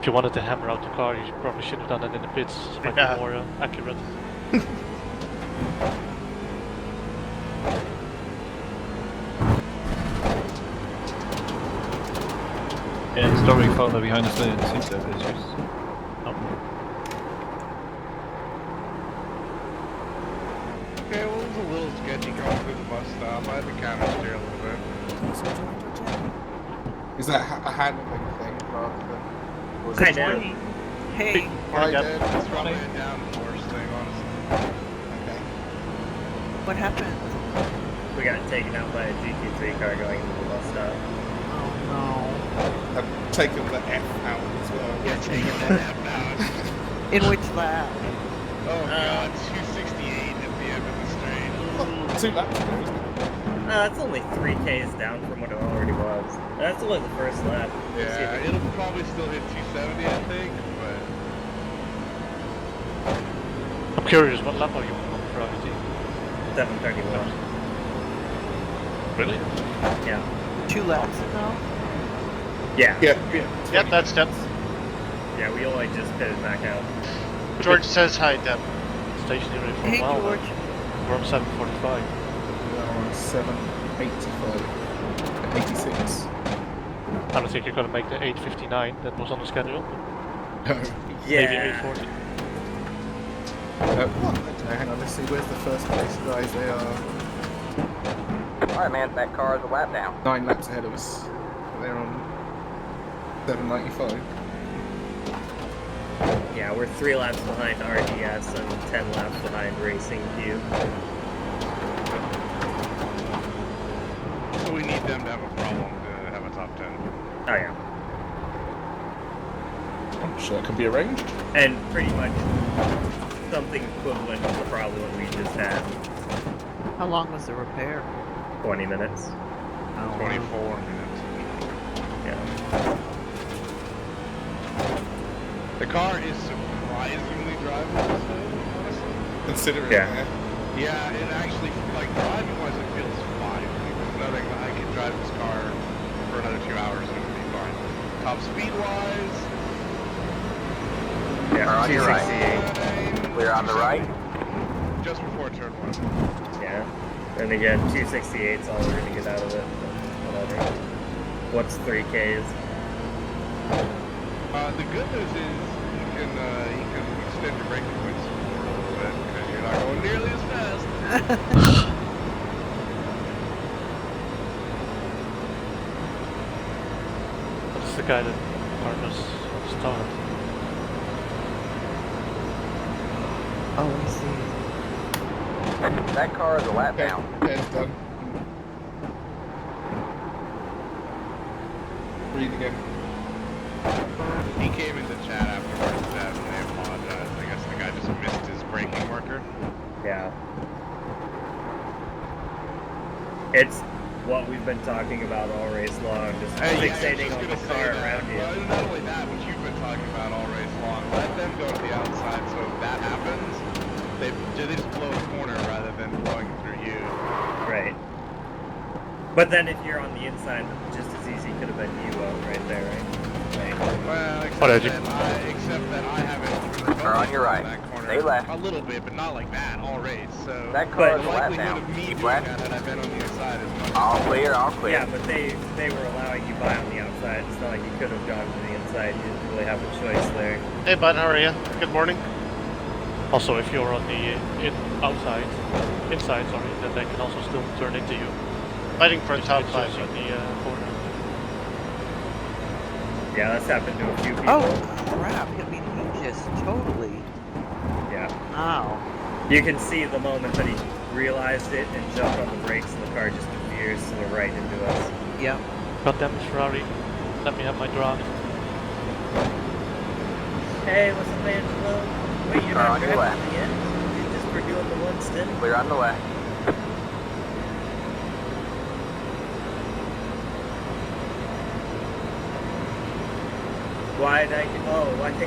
If you wanted to hammer out the car, you probably should have done that in the pits. It might be more accurate. Yeah, it's probably farther behind us than it seems to have issues. Okay, well, it was a little sketchy going through the bus stop. I had to counter steer a little bit. Is that a handling thing rather than... or is I it- know. Hey. Hi, Dad. It's probably a downforce thing, honestly. Okay. What happened? We got taken out by a GT3 car going into the bus stop. Oh I've taken the F out as well. Yeah, taking that F out. no. In which lap? Oh god, 268 at the end of the straight. 2 laps ago, isn't it? It's only 3Ks down from what it already was. That's only the first lap. Yeah, it'll probably still hit 270, I think, but... I'm curious, what lap are you on Friday? 7:31. Really? Yeah. 2 laps now? Yeah. Yep, that's Deb. Yeah, we only just pitted back out. George says hi, Deb. Stationary for Hey, a while. George. We're on 7:45. We're on 7:85. 86. I don't think you're gonna make the 8:59 that was on the schedule. No. Maybe 8:40. What? Hang on, let's see. Where's the first place, guys? They are Alright, man, that car is a lap down. 9 laps ahead of us. They're on 7:95. Yeah, we're 3 laps behind RDS and 10 laps behind Racing Q. So we need them to have a problem to have a top 10. Oh yeah. I'm sure that can be arranged. And pretty much something equivalent to the problem that we just had. How long was the repair? 20 minutes. 24 minutes. Yeah. The car is surprisingly drivable, honestly. Considering Yeah, it actually, like, driving-wise, it feels fine. There's nothing that I can drive this car for another 2 hours and it would be fine. Top speed-wise... Yeah, on your 268. Clear on the right. Just before turn 1. Yeah. And again, 268 is all we're gonna get out of it. But whatever. What's 3Ks? The good news is you can extend your braking points for a little bit because you're not going nearly as fast. That's the guy that Marcus started. Oh, let me see. That car is a lap down. Head's done. Breathe again. He came into chat afterwards and they apologized. I guess the guy just missed his braking marker. Yeah. It's what we've been talking about all race long, just fixating on the car around you. Well, not only that, what you've been talking about all race long, let them go to the outside so if that happens, they just blow the corner rather than blowing through you. Right. But then if you're on the inside, just as easy could have been you right there, right? Well, except that I haven't Car on your right. that corner Stay left. a little bit, but not like that all race. So That car the is a lap likelihood down. of me Keep doing left. that had I been on the inside is much. All clear, all clear. Yeah, but they were allowing you by on the outside. It's not like you could have gone to the inside. You didn't really have a choice there. Hey, bud, how are you? Good morning. Also, if you're on the inside, sorry, then they can also still turn into you. Fighting for a Just top hit 5. you in the corner. Yeah, that's happened to a few people. Oh, crap. I mean, he just totally... Yeah. Wow. You can see the moment that he realized it and jumped on the brakes and the car just veers to the right into us. Yep. God damn it, Ferrari. Let me have my draft. Hey, what's up, Angelo? Wait, you're Car not on your driving left. yet? You're just for doing the one stint? Clear on the left. Why'd I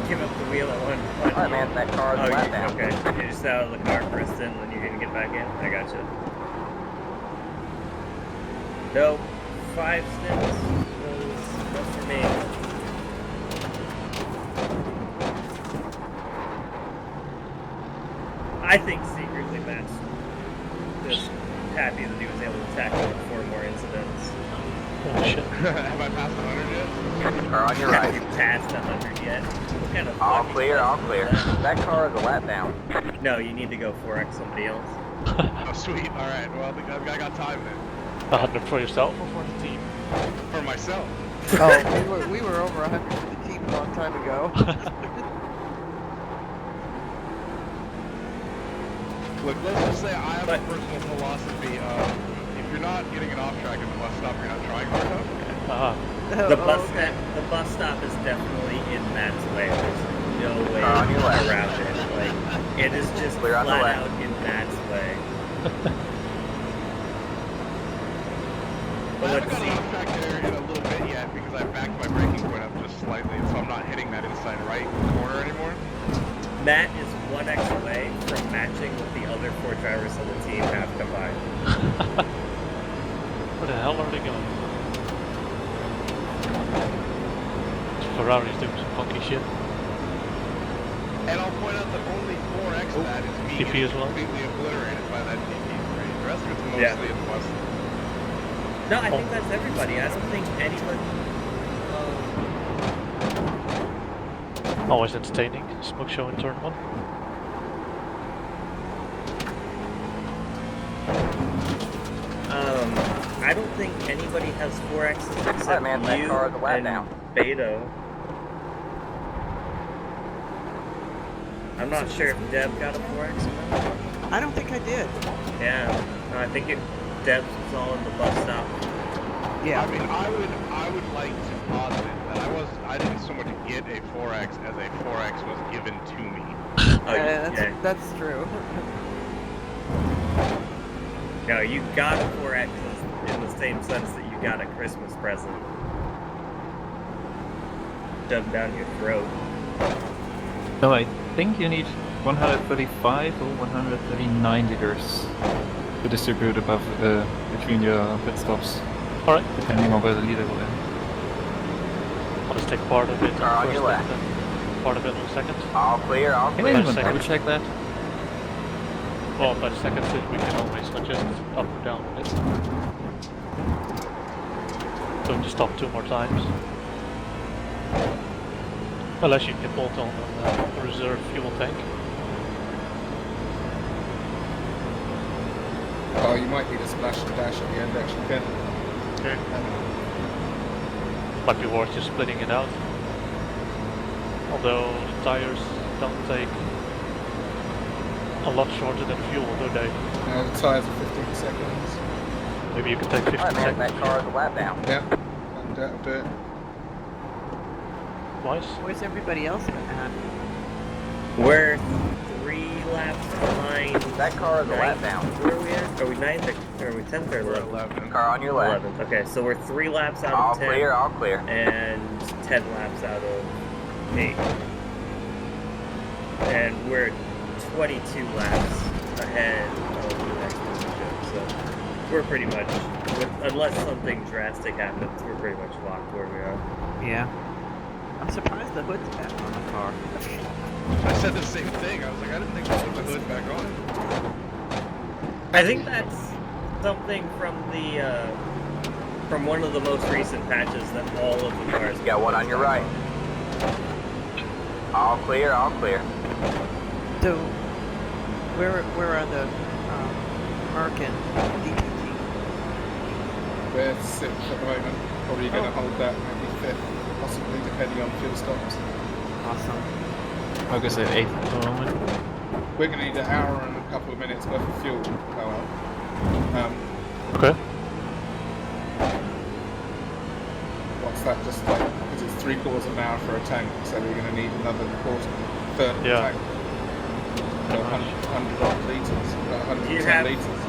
give up the wheel at one point? Alright, man, that car is a lap down. Okay. You're just out of the car for a stint and then you're gonna get back in? I gotcha. Nope. 5 stints was for me. I think secretly Matt's just happy that he was able to tackle 4 more incidents. Oh shit. Have I passed 100 yet? Car on your right. You passed 100 yet? What kind of All fucking clear, all question clear. is that? That car is a lap down. No, you need to go 4x somebody else. Oh, sweet. All right. Well, I got time then. 100 for yourself or for the team? For myself. Oh, we were over 100 for the team a long time ago. Look, let's just say I have a personal philosophy of if you're not getting it off track at the bus stop, you're not trying hard enough. The bus stop is definitely in Matt's way. There's no way around it. Like, it is just Clear on the flat left. out in Matt's way. I haven't gotten off track there in a little bit yet because I backed my braking point up just slightly, so I'm not hitting that inside right corner anymore. Matt is 1x away from matching what the other 4 drivers on the team have combined. Where the hell are they going? Ferrari's doing some funky shit. And I'll point out that only 4x of that is me DP as well? completely obliterated by that DP screen. The rest of it's mostly in the West. No, I think that's everybody. I don't think anybody... Always entertaining. Smoke show in turn 1. I don't think anybody has 4X's except Alright, man, that you car is a lap and down. Beto. I'm not sure if Deb got a 4X or not. I don't think I did. Yeah, no, I think Deb's was all in the bus stop. Yeah, I mean, I would like to posit that I didn't so much get a 4x as a 4x was given to me. That's true. No, you got a 4X in the same sense that you got a Christmas present. Shoved down your throat. No, I think you need 135 or 139 liters to distribute above between your pit stops. Alright. Depending on where the leader will end. I'll just take part of it on Car on first your left. and then part of it on the second. All clear, all Can we clear. even double check that? Well, by the second sit we can always adjust up or down on it. Don't just stop 2 more times. Unless you can bolt on a reserve fuel tank. Oh, you might need a splash and dash at the end, actually, Ken. Okay. Might be worth just splitting it out. Although the tires don't take a lot shorter than fuel, do they? The tyres are 15 seconds. Maybe you can take 15 Alright, man, seconds. that car is a lap down. Yeah, and that'll do it. Twice? Where's everybody else at? We're 3 laps behind. That car is a lap down. Where are we at? Are we 9th or are we 10th or 11th? Car on your left. 11th. Okay, so we're 3 laps out All of 10. clear, all clear. And 10 laps out of 8. And we're 22 laps ahead of the next position. So we're pretty much, unless something drastic happens, we're pretty much locked where we are. Yeah. I'm surprised the hood's back on the car. I said the same thing. I was like, I didn't think I'd put the hood back on. I think that's something from the from one of the most recent patches that all of the cars. You got one on your right. All clear, all clear. So, where are the Merc and DPT? We're 6th at the moment. Probably going to hold that maybe 5th, possibly, depending on fuel stops. Awesome. I guess at 8th at the moment. We're going to need an hour and a couple of minutes worth of fuel power. Okay. What's that just like? Because it's 3/4 of an hour for a tank, so we're going to need another third of the Yeah. tank. 100 odd litres, about 110 litres.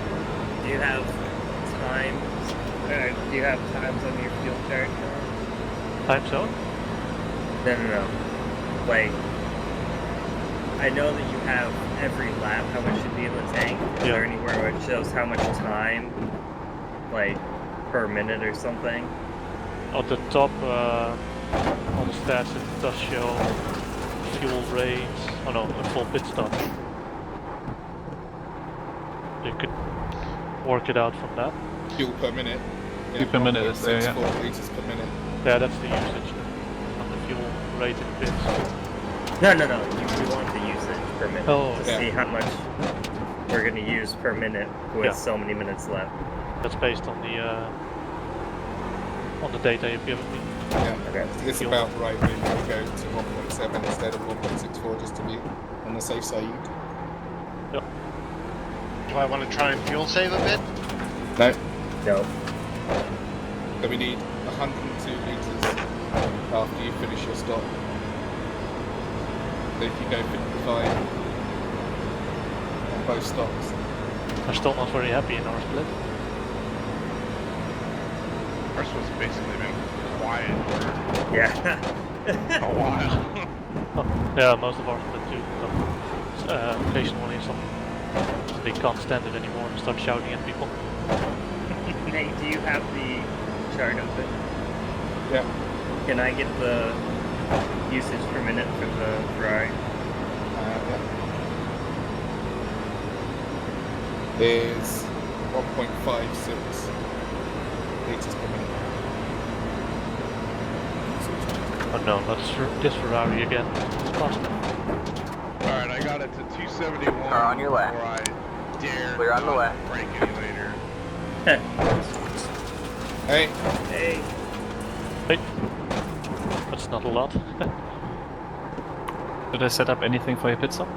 Do you have times? Do you have times on your fuel chart? Time zone? No. Like, I know that you have every lap how much should be in the tank. Is there anywhere where it shows how much time, like, per minute or something? At the top, on the stats, it does show fuel rates. Oh no, the full pit stop. You could work it out from that. Fuel per minute. Fuel per minute is there, yeah. 4 litres per minute. Yeah, that's the usage of the fuel rate in pits. No. You want the usage per minute to yeah. see how much we're going to use per minute with so many minutes left. That's based on the data you've given me. Yeah, okay. It's about right. Maybe we'll go to 1.7 instead of 1.64 just to be on the safe side. Yep. Do I want to try and fuel save a bit? No. So we need 102 litres after you finish your stop. So if you go 55 on both stops. I'm still not very happy in our split. was basically been quiet Yeah. for a while. Yeah, most of ours did too. Occasionally they can't stand it anymore and start shouting at people. Hey, do you have the chart open? Yeah. Can I get the usage per minute for the Ferrari? Is 1.56 liters per minute. Oh no, that's this Ferrari again. It's possible. Alright, I got it to 271 Car on your left. before I dare Clear on the not left. brake any later. Hey. Hey. Hey. That's not a lot. Did I set up anything for your pit stop?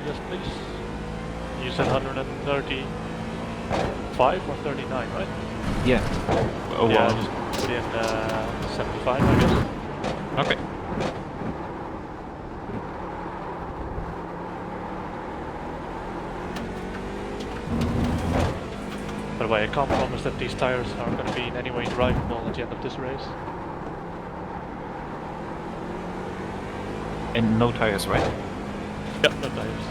Yes please. You said 135 or 39, right? Yeah. Oh, yeah, wow. just put in 75, I guess. Okay. By the way, I can't promise that these tires are going to be in any way drivable at the end of this race. And no tires, right? Yep, no tires.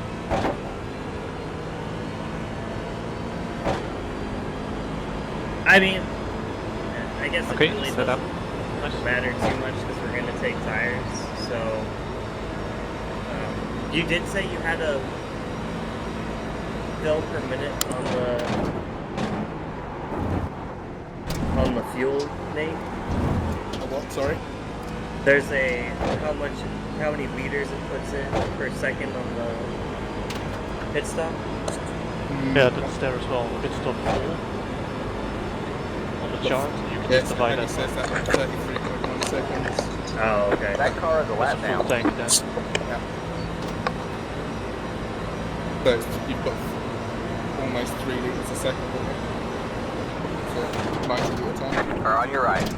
I mean, I guess Okay, it really set up. doesn't matter too much because we're going to take tires. So, you did say you had a fill per minute on the fuel, Nate? A what? Sorry. There's a how many liters it puts in per second on the pit stop? Yeah, that's there as well. The pit stop full on the chart. You can just divide that. Says that 33.1 seconds. Oh, okay. That car is a lap Full down. tank then. Yeah. So you've got almost 3 litres a second, wouldn't it? So 90 litre tank. Car on your right.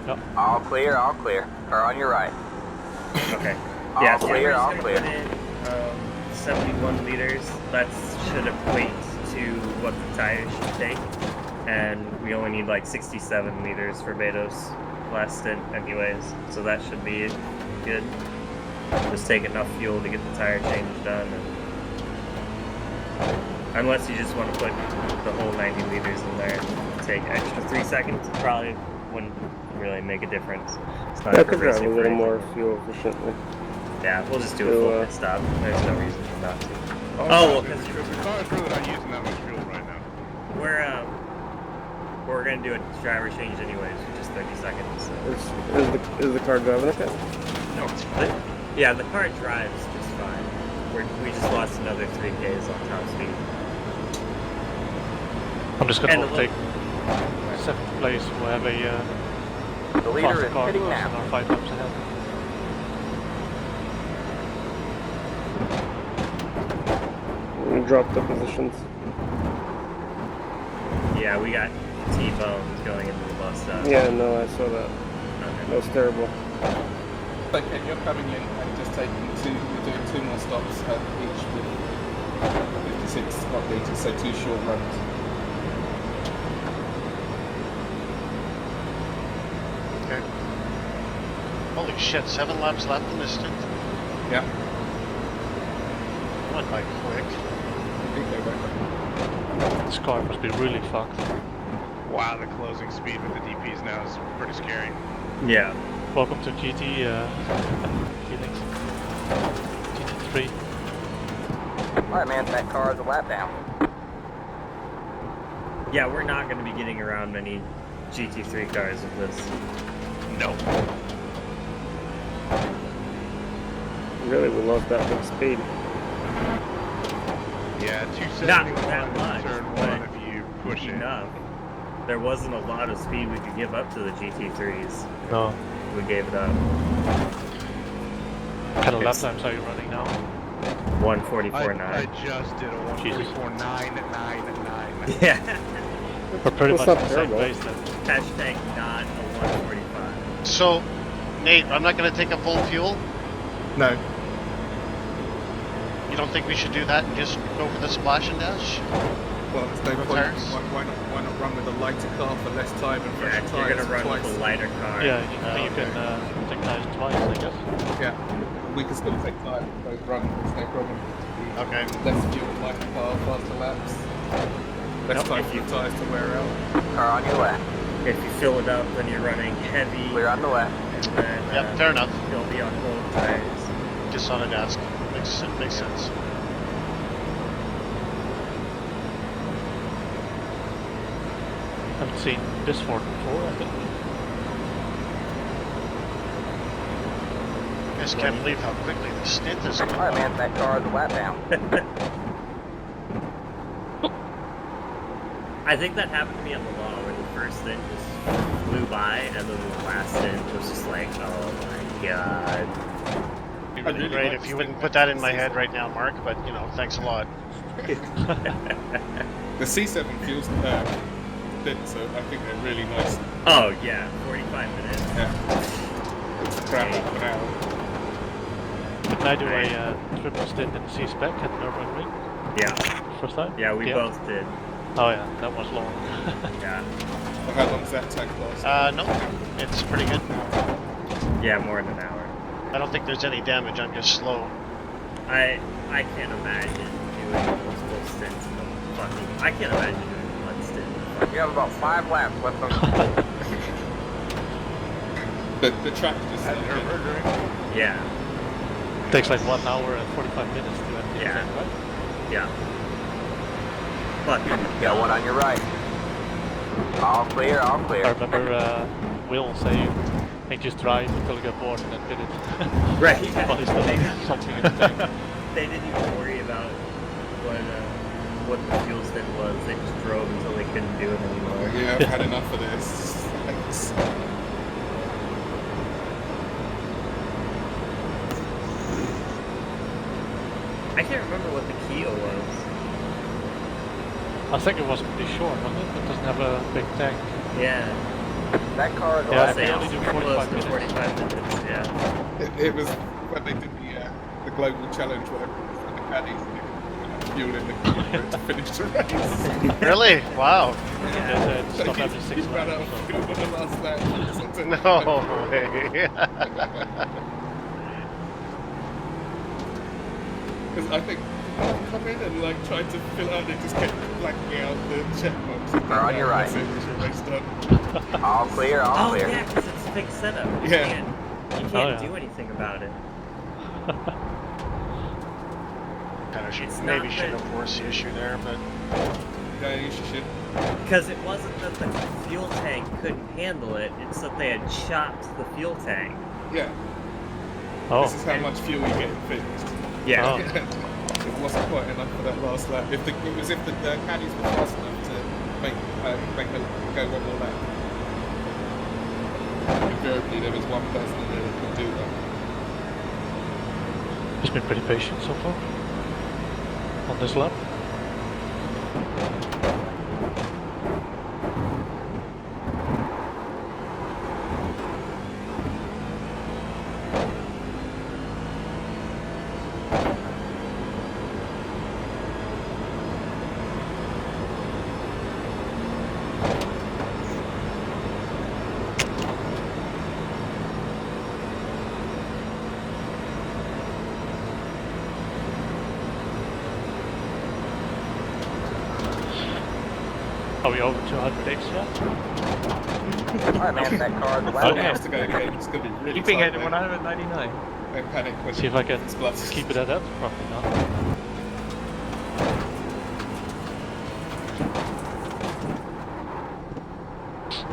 Yep. All clear, all clear. Car on your right. Okay. All Yeah, so clear, we're just all gonna clear. put in 71 liters. That should equate to what the tires should take. And we only need like 67 liters for Beto's last stint anyways. So that should be good. Just take enough fuel to get the tire change done. Unless you just want to put the whole 90 liters in there and take extra 3 seconds, it probably wouldn't really make a difference. It's not I for could drive a racing for little anything. more fuel efficiently. Yeah, we'll just do a So, full pit stop. There's no reason not to. Oh, well, because the car's really not using that much fuel right now. we're gonna do a driver change anyways for just 30 seconds. So. Is the car driving okay? No, it's fine. Yeah, the car drives just fine. We just lost another 3Ks on top speed. I'm just going And to take 7th place. We'll have a The leader faster is car pitting and now. are 5 laps ahead. Drop the positions. Yeah, we got T-bones going into the bus stop. Yeah, no, I saw that. Okay. That was terrible. Okay, you're coming in and just taking you're doing 2 more stops at each with 56 not litres, so 2 short runs. Okay. Holy shit, 7 laps left in this stint? Yeah. Went by quick. This car must be really fucked. Wow, the closing speed with the DPs now is pretty scary. Yeah. Welcome to GT feelings. GT3. Alright, man, that car is a lap down. Yeah, we're not going to be getting around many GT3 cars with this. No. Really, we lost that much speed. Yeah, Not 271 that much, turn but 1 if you push it. enough. There wasn't a lot of speed we could give up to the GT3s. No. We gave it up. What kind of lap times are you running now? 144.9. I just did a 144.999. Yeah. We're pretty That's much not on the same terrible. pace then. Hashtag not a 145. So, Nate, I'm not going to take a full fuel. No. You don't think we should do that and just go for the splash and dash? Well, there's no point. Why not run with a lighter car for less time and fresher Yeah, tires? you're gonna run twice? with a lighter car. Yeah, you can take tires twice, I guess. Yeah, we can still take time for both runs. There's no problem. Okay. Less fuel, lighter car, faster laps. Less time for the tires to wear out. Car on your left. If you fill it up, then you're running heavy. Clear on the left. And then, Yep, fair enough. You'll be on both tires. Just on a desk. Makes sense. Haven't seen this Ford before, I think. I just can't believe how quickly the stint is going. Alright, man, that car is a lap down. I think that happened to me on the law, where the first stint just flew by, and then the last stint was just like, oh my god. It'd be really great if you wouldn't put that in my head right now, Mark, but, you know, thanks a lot. The C7 fuels thin, so I think they're really nice. Oh, yeah, 45 minutes. Yeah. Crap out of an hour. Didn't I do a triple stint in the C-Spec at Nürburgring? Yeah. First time? Yeah, we both did. Oh yeah, that was long. Yeah. So how long does that tank last? No, it's pretty good. Yeah, more than an hour. I don't think there's any damage, I'm just slow. I can't imagine doing multiple stints in the fucking... I can't imagine doing one stint. You have about 5 laps left on the track just Yeah. Takes like 1 hour and 45 minutes to empty the tank, right? Yeah. But got one on your right. All clear, all clear. I remember Will saying, "Hey, just drive until you get bored and then did it." Right. While he's still something in the tank. They didn't even worry about what the fuel stint was. They just drove until they couldn't do it anymore. Yeah, I've had enough of this. Thanks. I can't remember what the Kia was. I think it was pretty short, wasn't it? It doesn't have a big tank. Yeah. That car is Yeah, left they down. only do Close 45 to minutes. 45 minutes, yeah. It was when they did the global challenge where the caddies fuel in the car to finish the race. Really? Wow. Yeah, So stop every 6 he ran out laps. of fuel on the last lap. No way. Because I think come in and like try to fill out, they just kept blacking out the check box. Car on your right. That's it, it's your race done. All clear, all Oh clear. yeah, because it's a fixed setup. You Yeah. can't do anything about it. Kind of It's maybe not should that- have forced the issue there, but Yeah, you should. Because it wasn't that the fuel tank couldn't handle it, it's that they had chopped the fuel tank. Yeah. Oh. This is how much fuel you get fixed. Yeah. Oh. It wasn't quite enough for that last lap. It was if the caddies were fast enough to make them go one more lap. Invariably, there was one person in there that could do that. He's been pretty patient so far on this lap. Are we over 200 X yet? Alright, man, that car is left Okay. down. To go again, it's going to be really Keeping tight it at there. 199. Don't panic when See if I can it's blood. keep it at that. Probably not.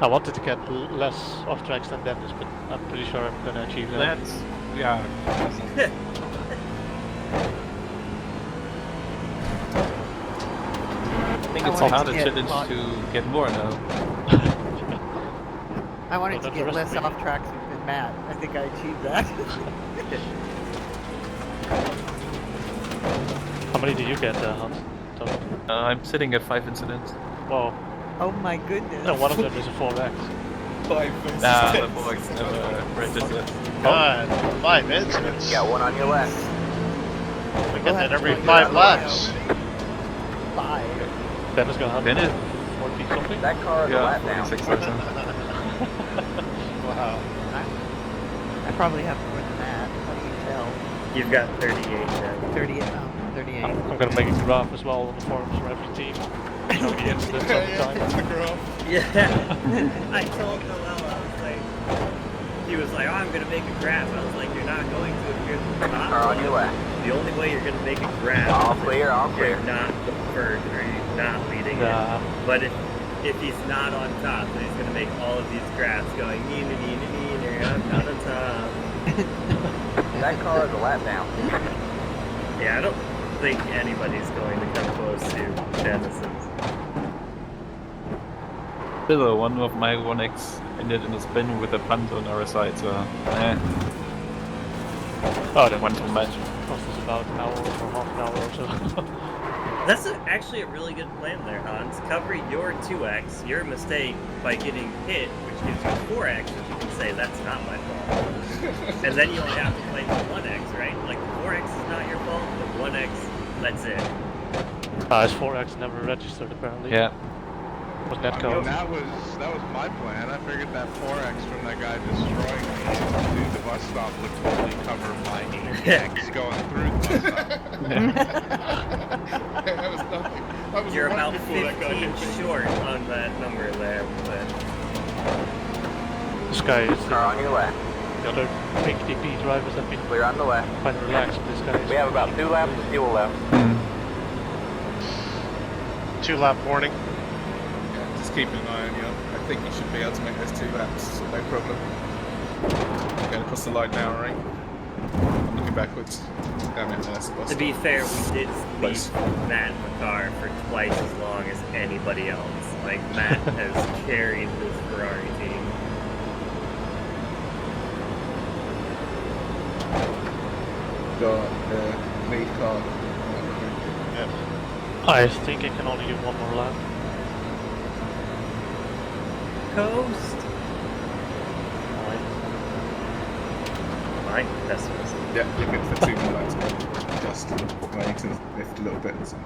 I wanted to get less off tracks than Dennis, but I'm pretty sure I'm gonna achieve that. That's yeah. I think it's wanted how to the get challenge caught. to get more now. I wanted to Well, get the less rest of off tracks than Matt. I think I achieved that. How many do you get, Hans? Total? I'm sitting at 5 incidents. Whoa. Oh my goodness. No, one of them is a 4X. 5 versus Nah, 10. the boys never registered. God, 5 incidents. Got one on your left. We get that every We'll 5 have to laps. 5. Dennis got 140 something? That car is a lap down. 46 or something. Wow. I probably have more than that. How do you tell? You've got 38 then. 38. Oh, 38. I'm gonna make a graph as well on the forums for every team. Show the incidents all the time. Yeah. I told Noel, I was like, he was like, oh, I'm gonna make a graph. I was like, you're not going to if you're the top. Car on your left. The only way you're gonna make a graph All is clear, all if clear. you're not the first or you're not leading Nah. it. But if he's not on top, then he's gonna make all of these graphs going, I'm not on top. That car is a lap down. Yeah, I don't think anybody's going to come close to Dennis's. Still, one of my 1X ended in a spin with a punt on our side, so Oh, that one too much. cost us about an hour or half an hour or so. That's actually a really good plan there, Hans. Cover your 2x, your mistake, by getting hit, which gives you 4x, which you can say, that's not my fault. And then you only have to claim the 1x, right? Like, the 4x is not your fault, the 1x, that's it. His 4x never registered apparently. Yeah. Was that I code? mean, that was my plan. I figured that 4x from that guy destroying me to the bus stop would totally cover my 8x going through the bus stop. That was nothing. I was You're right about before that guy 15 hit me. short on that number there, but... This guy is Car on your left. the other big DP drivers have been Clear on the left. quite relaxed. This guy is We have about 2 laps of fuel left. 2 lap warning. Yeah, just keeping an eye on you. I think you should be able to make those 2 laps, no problem. Going across the line now, right? I'm looking backwards. Damn it, that's the bus. To be fair, we did leave Matt in the car for twice as long as anybody else. Like, Matt has carried this Ferrari team. Got lead car. I think I can only do one more lap. Coast! Mike, pessimism. Yeah, you're good for 2 more laps. Just waiting to lift a little bit. So.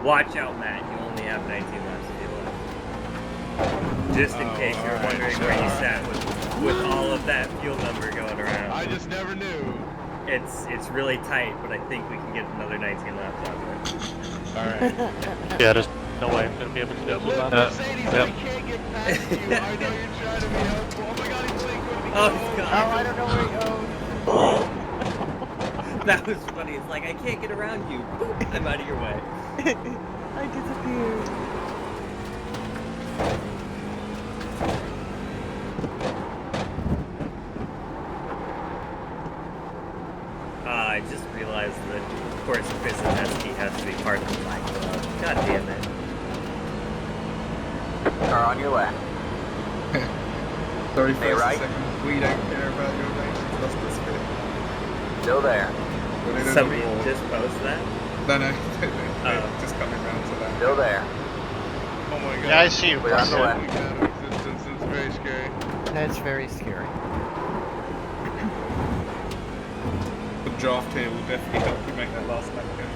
Watch out, Matt. You only have 19 laps to do left. Just in case you're wondering where you sat with all of that fuel number going around. I just never knew. It's really tight, but I think we can get another 19 laps out of it. Alright. Yeah, there's no way I'm gonna be able to do two laps. Mercedes, I can't get past you. I know you're trying to be helpful. Oh my god, he's like, where did he go? Oh, God. Oh, I don't know where he goes. That was funny. It's like, I can't get around you. Boop, I'm out of your way. I disappeared. I just realized that, of course, Chris Anesky has to be part of the Black Club. God damn it. Car on your left. Sorry, Hey, first right. second. We don't care about your race. Lost the spirit. Still there. Somebody just posted that? No, just coming round to that. Still there. Oh my god. Yeah, I see you. Clear on the left. Existence, it's very scary. That's very scary. The draft here will definitely help you make that last lap again.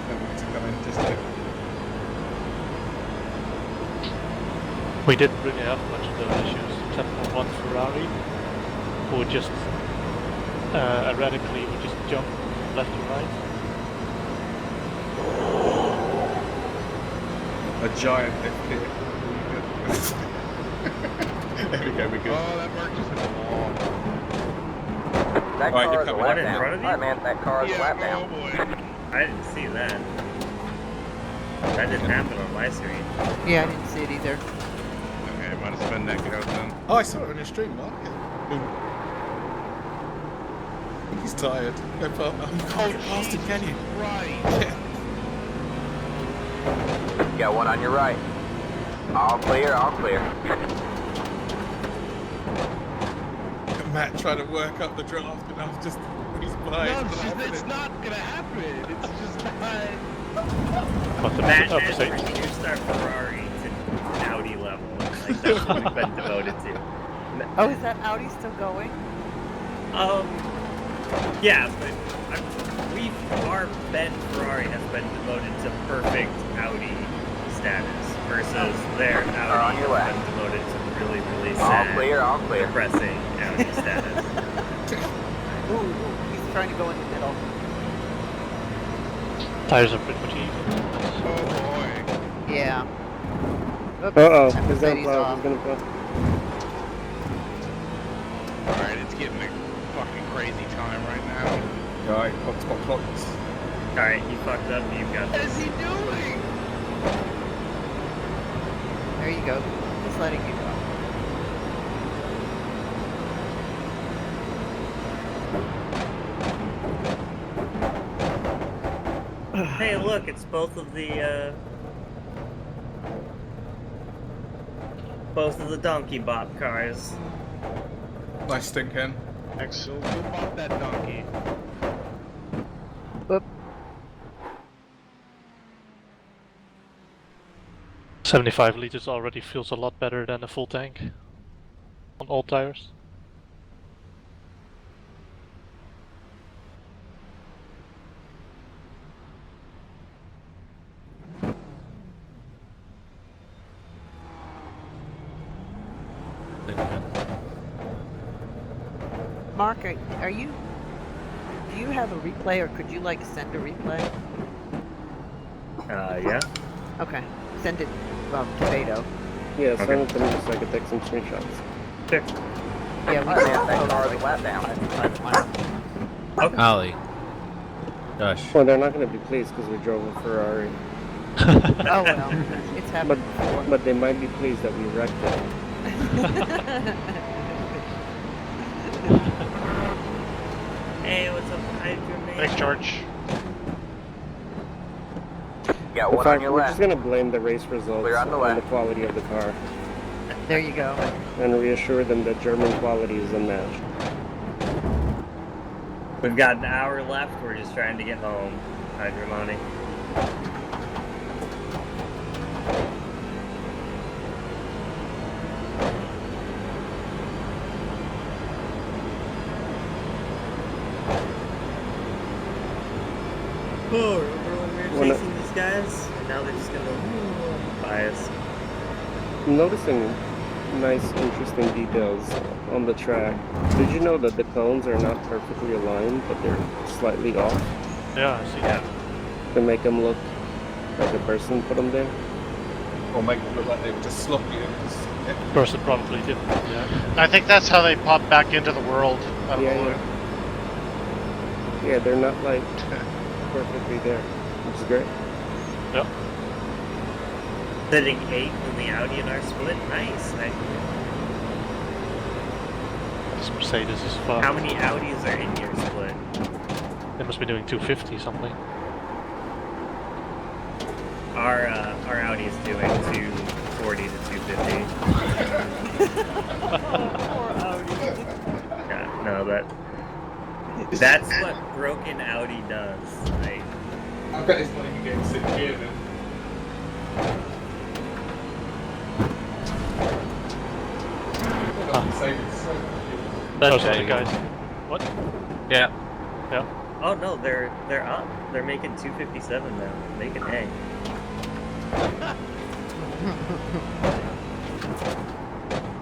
Then we need to come in just to... We didn't really have much of those issues, except for one Ferrari, who would just erratically would just jump left and right. A giant lift here. There we go, we're good. Oh, that Merc just hit the wall. That Alright, car you're is a coming. lap Right in down. front of you? Alright, man, that car is a lap Oh down. boy. I didn't see that. That didn't happen on my screen. Yeah, I didn't see it either. Okay, might have been that out then. Oh, I saw it on your stream, Mark. He's tired. No, I'm cold past him, can you? Right. Got one on your right. All clear, all clear. Matt trying to work up the draft and I'm just... He's by. No, it's not gonna happen. It's just not. But the Matt has Mercedes. reduced our Ferrari to Audi level. Like, that's what we've been devoted to. Oh, is that Audi still going? Yeah, but our Ben Ferrari has been devoted to perfect Audi status versus their on Audi your left. has been demoted to really, really All sad, clear, all clear. depressing Audi status. Ooh, he's trying to go in the middle. Tires are pretty much even. Oh boy. Yeah. Oops, Uh-oh, that he's gonna Mercedes blow, off. he's gonna blow. Alright, it's getting a fucking crazy time right now. Right, hotspot clocks. Alright, you fucked up, you've got What this. is he doing? There you go. Just letting you go. Hey, look, it's both of the Donkey Bop cars. Nice stinking. Excellent. Who bought that donkey? Whoop. 75 liters already feels a lot better than a full tank on all tires. Mark, are you? Do you have a replay, or could you like send a replay? Yeah. Okay, send it to Beto. Yeah, send it to me so I can take some screenshots. Sure. Yeah, we Alright, can. man, that car is a lap down. Ollie. Gosh. Well, they're not gonna be pleased because we drove a Ferrari. Oh well, it's happened before. But they might be pleased that we wrecked it. Hey, what's up, Hydra Man? Thanks, George. Got In one on fact, your we're left. just gonna blame the race results Clear on the on the left. quality of the car There you go. and reassure them that German quality is unmatched. We've got an hour left, we're just trying to get home, Hydra Money. Oh, remember when we were When chasing these guys? And now they're just gonna buy us. I'm noticing nice, interesting details on the track. Did you know that the cones are not perfectly aligned, but they're slightly off Yeah, I see that. to make them look like a person put them there? Or make them look like they were just sloppy and just... Person probably didn't. Yeah. I think that's how they pop back into the world. I don't know. Yeah, they're not like perfectly there, which is great. Yep. Sitting 8 in the Audi in our split. Nice. This Mercedes is fun. How many Audis are in your split? They must be doing 250 something. Our Audi is doing 240 to 250. Poor Audi. Yeah, no, that's what broken Audi does. Like, I bet it's not even getting sit here then. That's okay, guys. What? Yeah. Yeah. oh no, they're up. They're making 257 now. Making hay.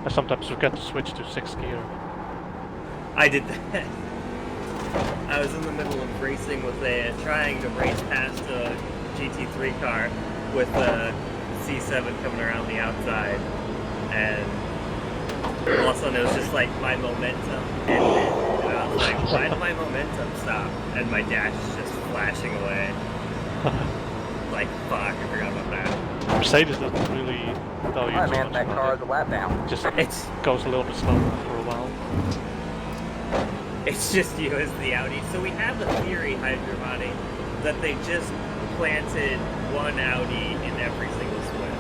I sometimes forget to switch to 6th gear. I did that. I was in the middle of racing with trying to race past a GT3 car with a C7 coming around the outside, and all of a sudden it was just like my momentum ended, and I was like, why did my momentum stop? And my dash is just flashing away. Like, fuck, I forgot about that. Mercedes doesn't really tell you Alright, too man, much that about car it. is a lap down. Just goes a little bit slower for a while. It's just you as the Audi. So we have a theory, Hydravani, that they just planted one Audi in every single split.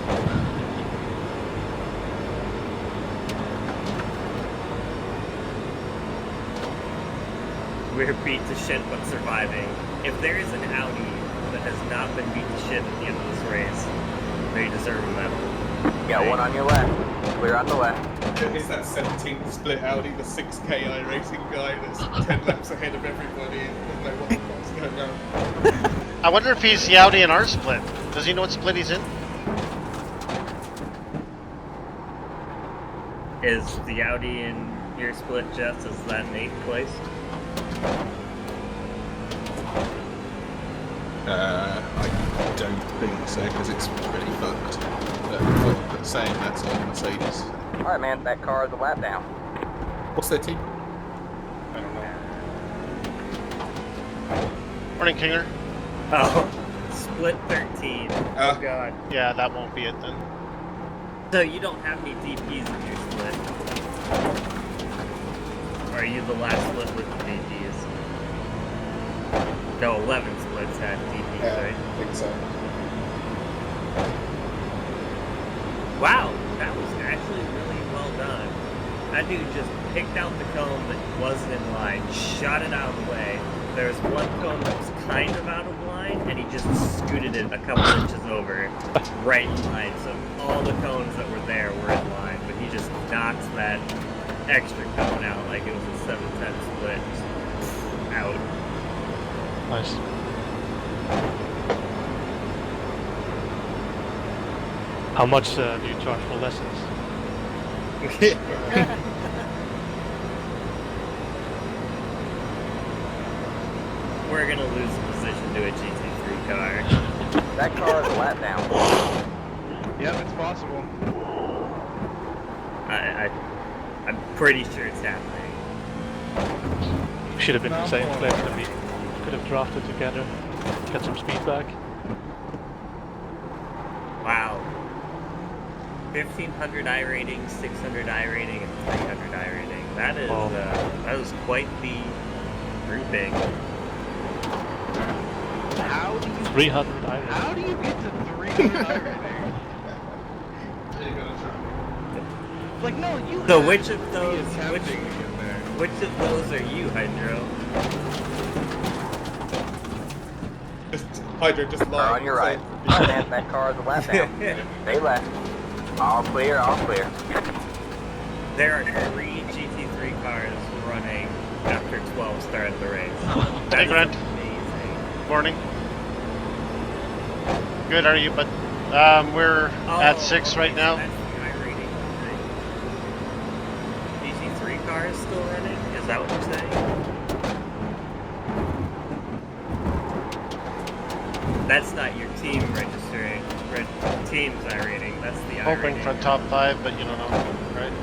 We're beat to shit but surviving. If there is an Audi that has not been beat to shit at the end of this race, they deserve a medal. Got one on your left. Clear on the left. It's that 17th split Audi, the 6K iRacing guy that's 10 laps ahead of everybody and doesn't know what the fuck's going on. I wonder if he's the Audi in our split. Does he know what split he's in? Is the Audi in your split, Jess? Is that in 8th place? I don't think so, because it's pretty fucked. But saying that's on Mercedes. Alright, man, that car is a lap down. What's their team? I don't know. Morning, Kinger. Oh, split 13. Oh god. Yeah, that won't be it then. So you don't have any DPs in your split? Or are you the last split with the DPs? No, 11 splits had DPs, right? I think so. Wow, that was actually really well done. That dude just picked out the cone that wasn't in line, shot it out of the way. There was one cone that was kind of out of line, and he just scooted it a couple inches over, right in line. So all the cones that were there were in line, but he just knocked that extra cone out like it was a 7-10 split. Just out. Nice. How much do you charge for lessons? We're gonna lose the position to a GT3 car. That car is a lap down. Yep, it's possible. I'm pretty sure it's happening. Should have been the same place that we could have drafted together, get some speed back. Wow. 1500 I rating, 600 I rating, and 300 I rating. That is quite the grouping. How do you 300 I rating. How do you get to 300 I rating? Like no, you. So have which to of be those? attempting to get there. Which of those are you, Hydro? Hydro just Car on your right. Alright, man, that car is a lap down. Stay left. All clear, all clear. There are 3 GT3 cars running after 12 started the race. Hey, Grant. Amazing. Morning. Good, how are you, bud? We're at 6 right now. That's the I rating. GT3 car is still running? Is that what you're saying? That's not your team registering. Team's I rating. That's the I Hoping rating. for top 5, but you don't know, right?